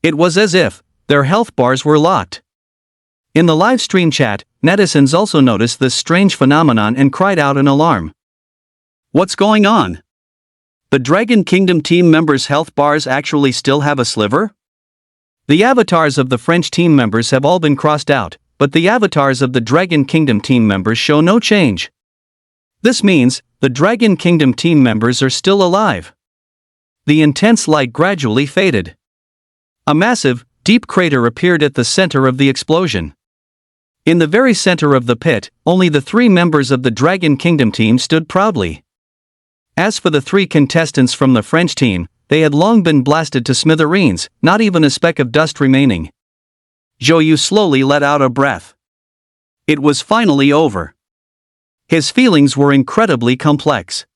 It was as if their health bars were locked. In the live stream chat, netizens also noticed this strange phenomenon and cried out in alarm. What's going on? The Dragon Kingdom team members' health bars actually still have a sliver? The avatars of the French team members have all been crossed out, but the avatars of the Dragon Kingdom team members show no change. This means, the Dragon Kingdom team members are still alive. The intense light gradually faded. A massive, deep crater appeared at the center of the explosion. In the very center of the pit, only the 3 members of the Dragon Kingdom team stood proudly. As for the 3 contestants from the French team, they had long been blasted to smithereens, not even a speck of dust remaining. Zhou Yu slowly let out a breath. It was finally over. His feelings were incredibly complex.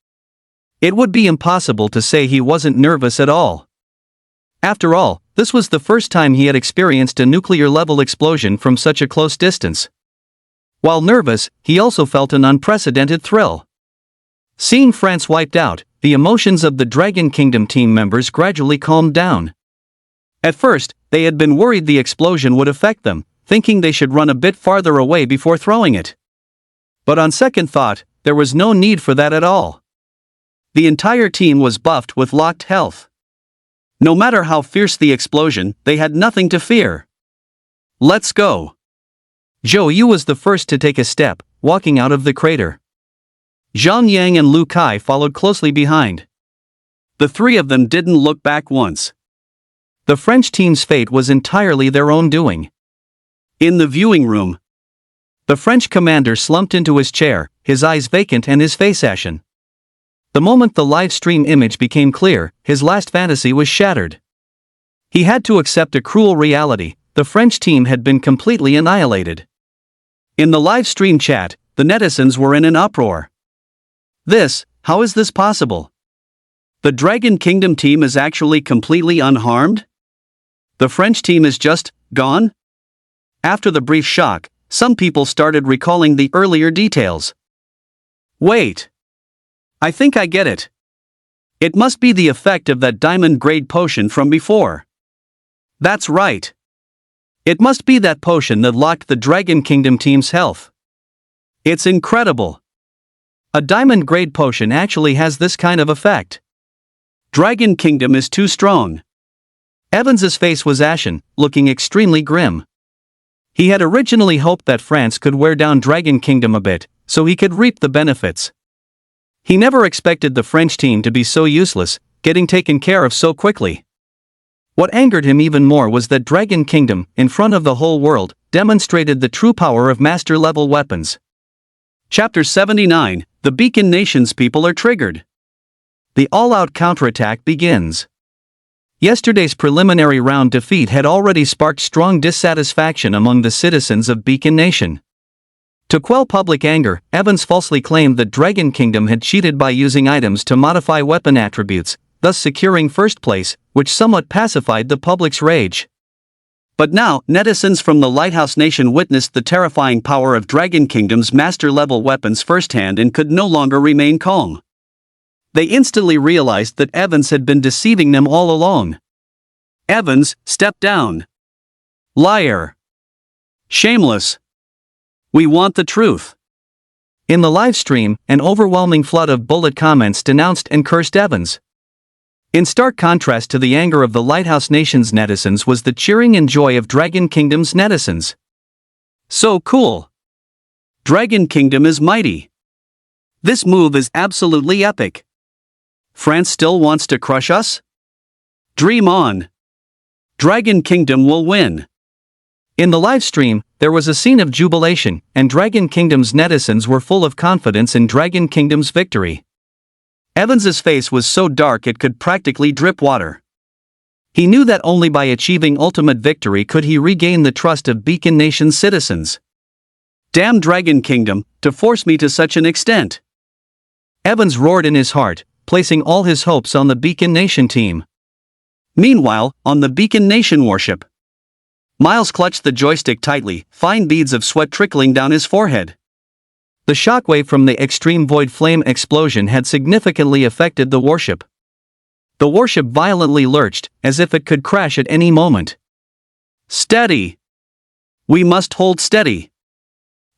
It would be impossible to say he wasn't nervous at all. After all, this was the first time he had experienced a nuclear-level explosion from such a close distance. While nervous, he also felt an unprecedented thrill. Seeing France wiped out, the emotions of the Dragon Kingdom team members gradually calmed down. At first, they had been worried the explosion would affect them, thinking they should run a bit farther away before throwing it. But on second thought, there was no need for that at all. The entire team was buffed with locked health. No matter how fierce the explosion, they had nothing to fear. Let's go. Zhou Yu was the first to take a step, walking out of the crater. Zhang Yang and Lu Kai followed closely behind. The three of them didn't look back once. The French team's fate was entirely their own doing. In the viewing room, the French commander slumped into his chair, his eyes vacant and his face ashen. The moment the live stream image became clear, his last fantasy was shattered. He had to accept a cruel reality: the French team had been completely annihilated. In the live stream chat, the netizens were in an uproar. How is this possible? The Dragon Kingdom team is actually completely unharmed? The French team is just gone? After the brief shock, some people started recalling the earlier details. Wait. I think I get it. It must be the effect of that diamond-grade potion from before. That's right. It must be that potion that locked the Dragon Kingdom team's health. It's incredible. A diamond-grade potion actually has this kind of effect. Dragon Kingdom is too strong. Evans's face was ashen, looking extremely grim. He had originally hoped that France could wear down Dragon Kingdom a bit, so he could reap the benefits. He never expected the French team to be so useless, getting taken care of so quickly. What angered him even more was that Dragon Kingdom, in front of the whole world, demonstrated the true power of master-level weapons. Chapter 79, The Beacon Nation's people are triggered. The all-out counterattack begins. Yesterday's preliminary round defeat had already sparked strong dissatisfaction among the citizens of Beacon Nation. To quell public anger, Evans falsely claimed that Dragon Kingdom had cheated by using items to modify weapon attributes, thus securing first place, which somewhat pacified the public's rage. But now, netizens from the Lighthouse Nation witnessed the terrifying power of Dragon Kingdom's master-level weapons firsthand and could no longer remain calm. They instantly realized that Evans had been deceiving them all along. Evans, step down. Liar. Shameless. We want the truth. In the live stream, an overwhelming flood of bullet comments denounced and cursed Evans. In stark contrast to the anger of the Lighthouse Nation's netizens was the cheering and joy of Dragon Kingdom's netizens. So cool. Dragon Kingdom is mighty. This move is absolutely epic. France still wants to crush us? Dream on. Dragon Kingdom will win. In the live stream, there was a scene of jubilation, and Dragon Kingdom's netizens were full of confidence in Dragon Kingdom's victory. Evans's face was so dark it could practically drip water. He knew that only by achieving ultimate victory could he regain the trust of Beacon Nation's citizens. Damn Dragon Kingdom, to force me to such an extent! Evans roared in his heart, placing all his hopes on the Beacon Nation team. Meanwhile, on the Beacon Nation warship, Miles clutched the joystick tightly, fine beads of sweat trickling down his forehead. The shockwave from the extreme void flame explosion had significantly affected the warship. The warship violently lurched, as if it could crash at any moment. Steady! We must hold steady!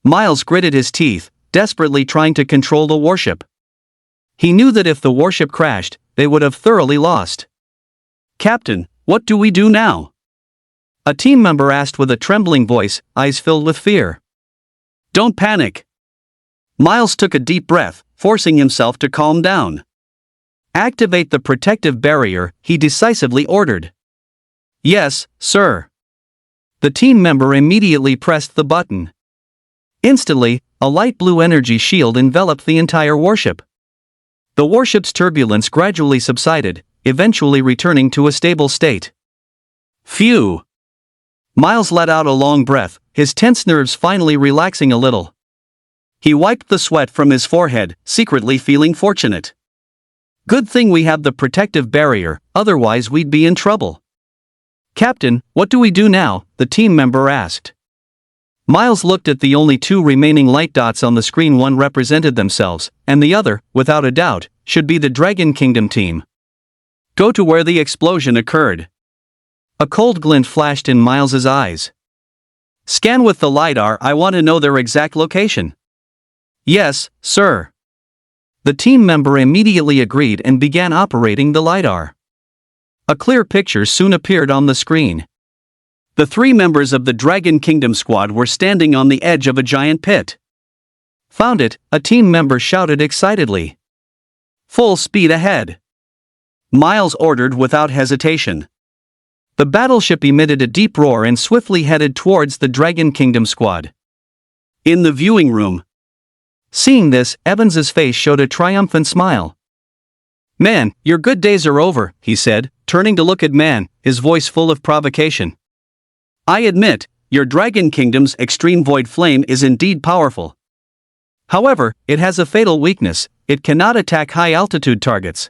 Miles gritted his teeth, desperately trying to control the warship. He knew that if the warship crashed, they would have thoroughly lost. Captain, what do we do now? A team member asked with a trembling voice, eyes filled with fear. Don't panic. Miles took a deep breath, forcing himself to calm down. Activate the protective barrier, he decisively ordered. Yes, sir. The team member immediately pressed the button. Instantly, a light blue energy shield enveloped the entire warship. The warship's turbulence gradually subsided, eventually returning to a stable state. Phew! Miles let out a long breath, his tense nerves finally relaxing a little. He wiped the sweat from his forehead, secretly feeling fortunate. Good thing we have the protective barrier, otherwise we'd be in trouble. Captain, what do we do now? The team member asked. Miles looked at the only two remaining light dots on the screen. One represented themselves, and the other, without a doubt, should be the Dragon Kingdom team. Go to where the explosion occurred. A cold glint flashed in Miles's eyes. Scan with the LiDAR. I want to know their exact location. Yes, sir. The team member immediately agreed and began operating the LiDAR. A clear picture soon appeared on the screen. The three members of the Dragon Kingdom squad were standing on the edge of a giant pit. Found it, a team member shouted excitedly. Full speed ahead. Miles ordered without hesitation. The battleship emitted a deep roar and swiftly headed towards the Dragon Kingdom squad. In the viewing room. Seeing this, Evans's face showed a triumphant smile. Man, your good days are over, he said, turning to look at Man, his voice full of provocation. I admit, your Dragon Kingdom's extreme void flame is indeed powerful. However, it has a fatal weakness: it cannot attack high-altitude targets.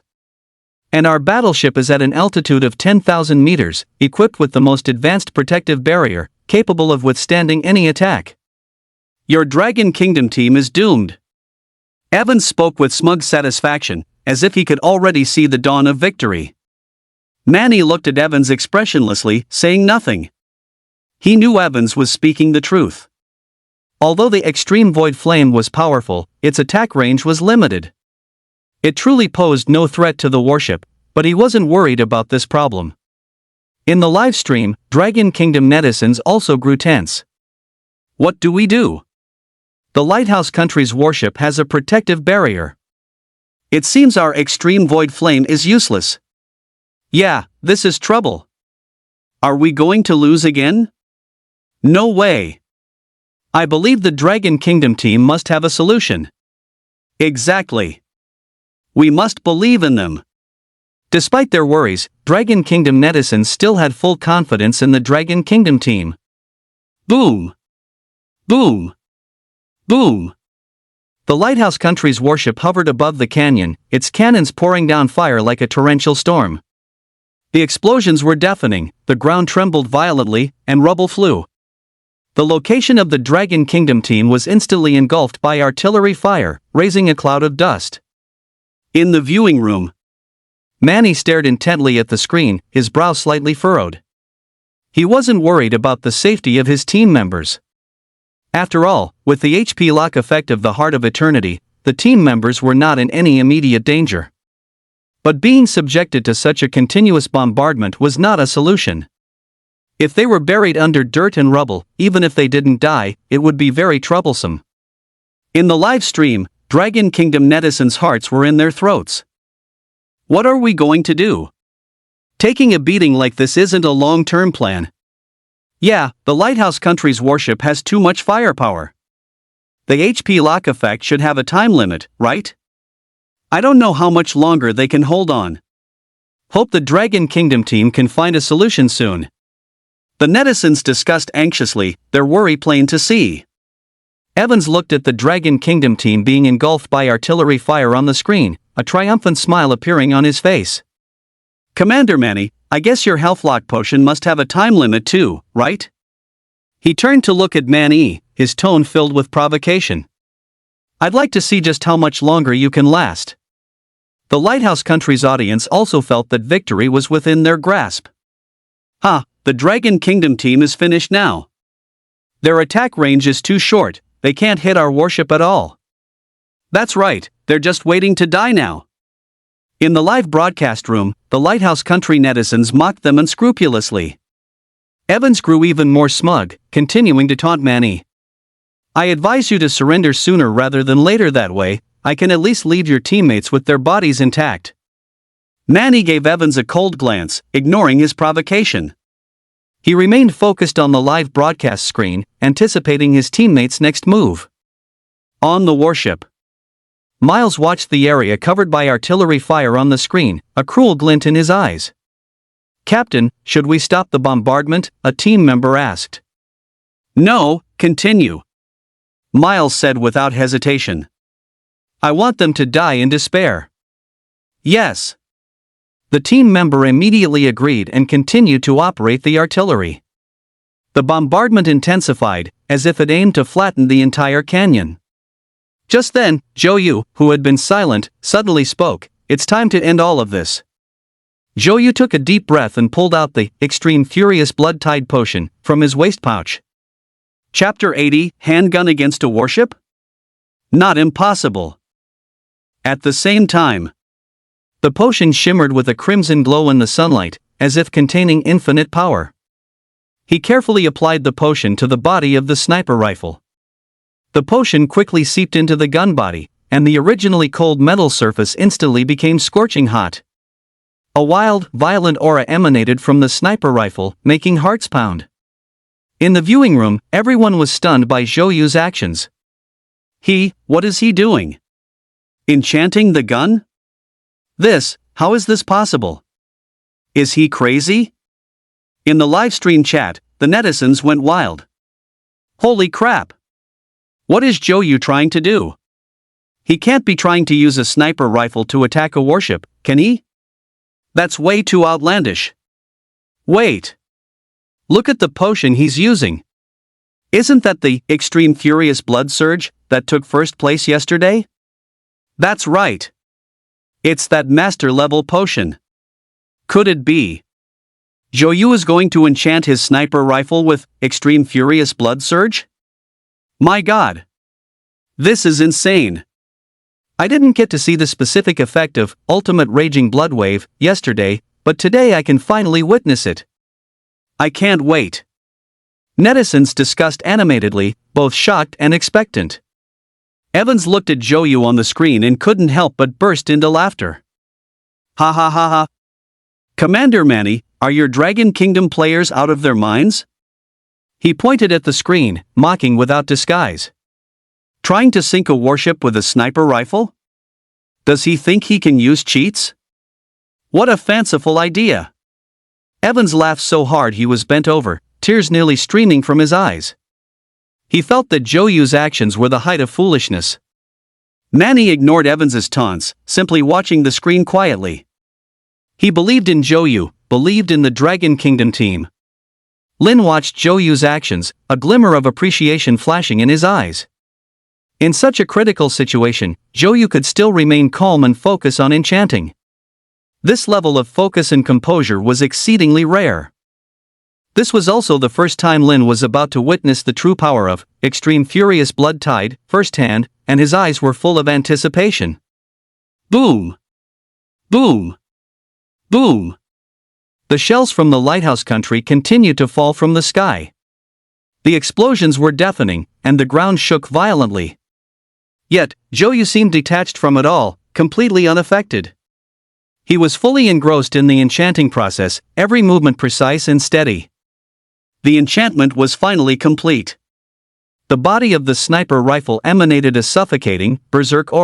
And our battleship is at an altitude of 10,000 meters, equipped with the most advanced protective barrier, capable of withstanding any attack. Your Dragon Kingdom team is doomed. Evans spoke with smug satisfaction, as if he could already see the dawn of victory. Manny looked at Evans expressionlessly, saying nothing. He knew Evans was speaking the truth. Although the extreme void flame was powerful, its attack range was limited. It truly posed no threat to the warship, but he wasn't worried about this problem. In the live stream, Dragon Kingdom netizens also grew tense. What do we do? The lighthouse country's warship has a protective barrier. It seems our extreme void flame is useless. Yeah, this is trouble. Are we going to lose again? No way. I believe the Dragon Kingdom team must have a solution. Exactly. We must believe in them. Despite their worries, Dragon Kingdom netizens still had full confidence in the Dragon Kingdom team. Boom. Boom. Boom. The lighthouse country's warship hovered above the canyon, its cannons pouring down fire like a torrential storm. The explosions were deafening, the ground trembled violently, and rubble flew. The location of the Dragon Kingdom team was instantly engulfed by artillery fire, raising a cloud of dust. In the viewing room. Manny stared intently at the screen, his brow slightly furrowed. He wasn't worried about the safety of his team members. After all, with the HP lock effect of the Heart of Eternity, the team members were not in any immediate danger. But being subjected to such a continuous bombardment was not a solution. If they were buried under dirt and rubble, even if they didn't die, it would be very troublesome. In the live stream, Dragon Kingdom netizens' hearts were in their throats. What are we going to do? Taking a beating like this isn't a long-term plan. Yeah, the lighthouse country's warship has too much firepower. The HP lock effect should have a time limit, right? I don't know how much longer they can hold on. Hope the Dragon Kingdom team can find a solution soon. The netizens discussed anxiously, their worry plain to see. Evans looked at the Dragon Kingdom team being engulfed by artillery fire on the screen, a triumphant smile appearing on his face. Commander Manny, I guess your health lock potion must have a time limit too, right? He turned to look at Manny, his tone filled with provocation. I'd like to see just how much longer you can last. The lighthouse country's audience also felt that victory was within their grasp. The Dragon Kingdom team is finished now. Their attack range is too short, they can't hit our warship at all. That's right, they're just waiting to die now. In the live broadcast room, the lighthouse country netizens mocked them unscrupulously. Evans grew even more smug, continuing to taunt Manny. I advise you to surrender sooner rather than later. That way, I can at least leave your teammates with their bodies intact. Manny gave Evans a cold glance, ignoring his provocation. He remained focused on the live broadcast screen, anticipating his teammates' next move. On the warship. Miles watched the area covered by artillery fire on the screen, a cruel glint in his eyes. Captain, should we stop the bombardment? A team member asked. No, continue. Miles said without hesitation. I want them to die in despair. Yes. The team member immediately agreed and continued to operate the artillery. The bombardment intensified, as if it aimed to flatten the entire canyon. Just then, Zhou, who had been silent, suddenly spoke. "It's time to end all of this." Zhou took a deep breath and pulled out the Extreme Furious Blood Tide potion from his waist pouch. Chapter 80, Handgun Against a Warship? Not impossible. At the same time, the potion shimmered with a crimson glow in the sunlight, as if containing infinite power. He carefully applied the potion to the body of the sniper rifle. The potion quickly seeped into the gun body, and the originally cold metal surface instantly became scorching hot. A wild, violent aura emanated from the sniper rifle, making hearts pound. In the viewing room, everyone was stunned by Zhou's actions. What is he doing? Enchanting the gun? How is this possible? Is he crazy? In the livestream chat, the netizens went wild. Holy crap! What is Zhou trying to do? He can't be trying to use a sniper rifle to attack a warship, can he? That's way too outlandish. Wait. Look at the potion he's using. Isn't that the Extreme Furious Blood Surge that took first place yesterday? That's right. It's that master-level potion. Could it be? Zhou is going to enchant his sniper rifle with Extreme Furious Blood Surge? My god. This is insane. I didn't get to see the specific effect of Ultimate Raging Blood Wave yesterday, but today I can finally witness it. I can't wait. Netizens discussed animatedly, both shocked and expectant. Evans looked at Zhou on the screen and couldn't help but burst into laughter. Ha ha ha ha. Commander Manny, are your Dragon Kingdom players out of their minds? He pointed at the screen, mocking without disguise. Trying to sink a warship with a sniper rifle? Does he think he can use cheats? What a fanciful idea! Evans laughed so hard he was bent over, tears nearly streaming from his eyes. He felt that Zhou's actions were the height of foolishness. Manny ignored Evans's taunts, simply watching the screen quietly. He believed in Zhou, believed in the Dragon Kingdom team. Lin watched Zhou's actions, a glimmer of appreciation flashing in his eyes. In such a critical situation, Zhou could still remain calm and focus on enchanting. This level of focus and composure was exceedingly rare. This was also the first time Lin was about to witness the true power of Extreme Furious Blood Tide firsthand, and his eyes were full of anticipation. Boom! Boom! Boom! The shells from the lighthouse country continued to fall from the sky. The explosions were deafening, and the ground shook violently. Yet, Zhou seemed detached from it all, completely unaffected. He was fully engrossed in the enchanting process, every movement precise and steady. The enchantment was finally complete. The body of the sniper rifle emanated a suffocating, berserk aura.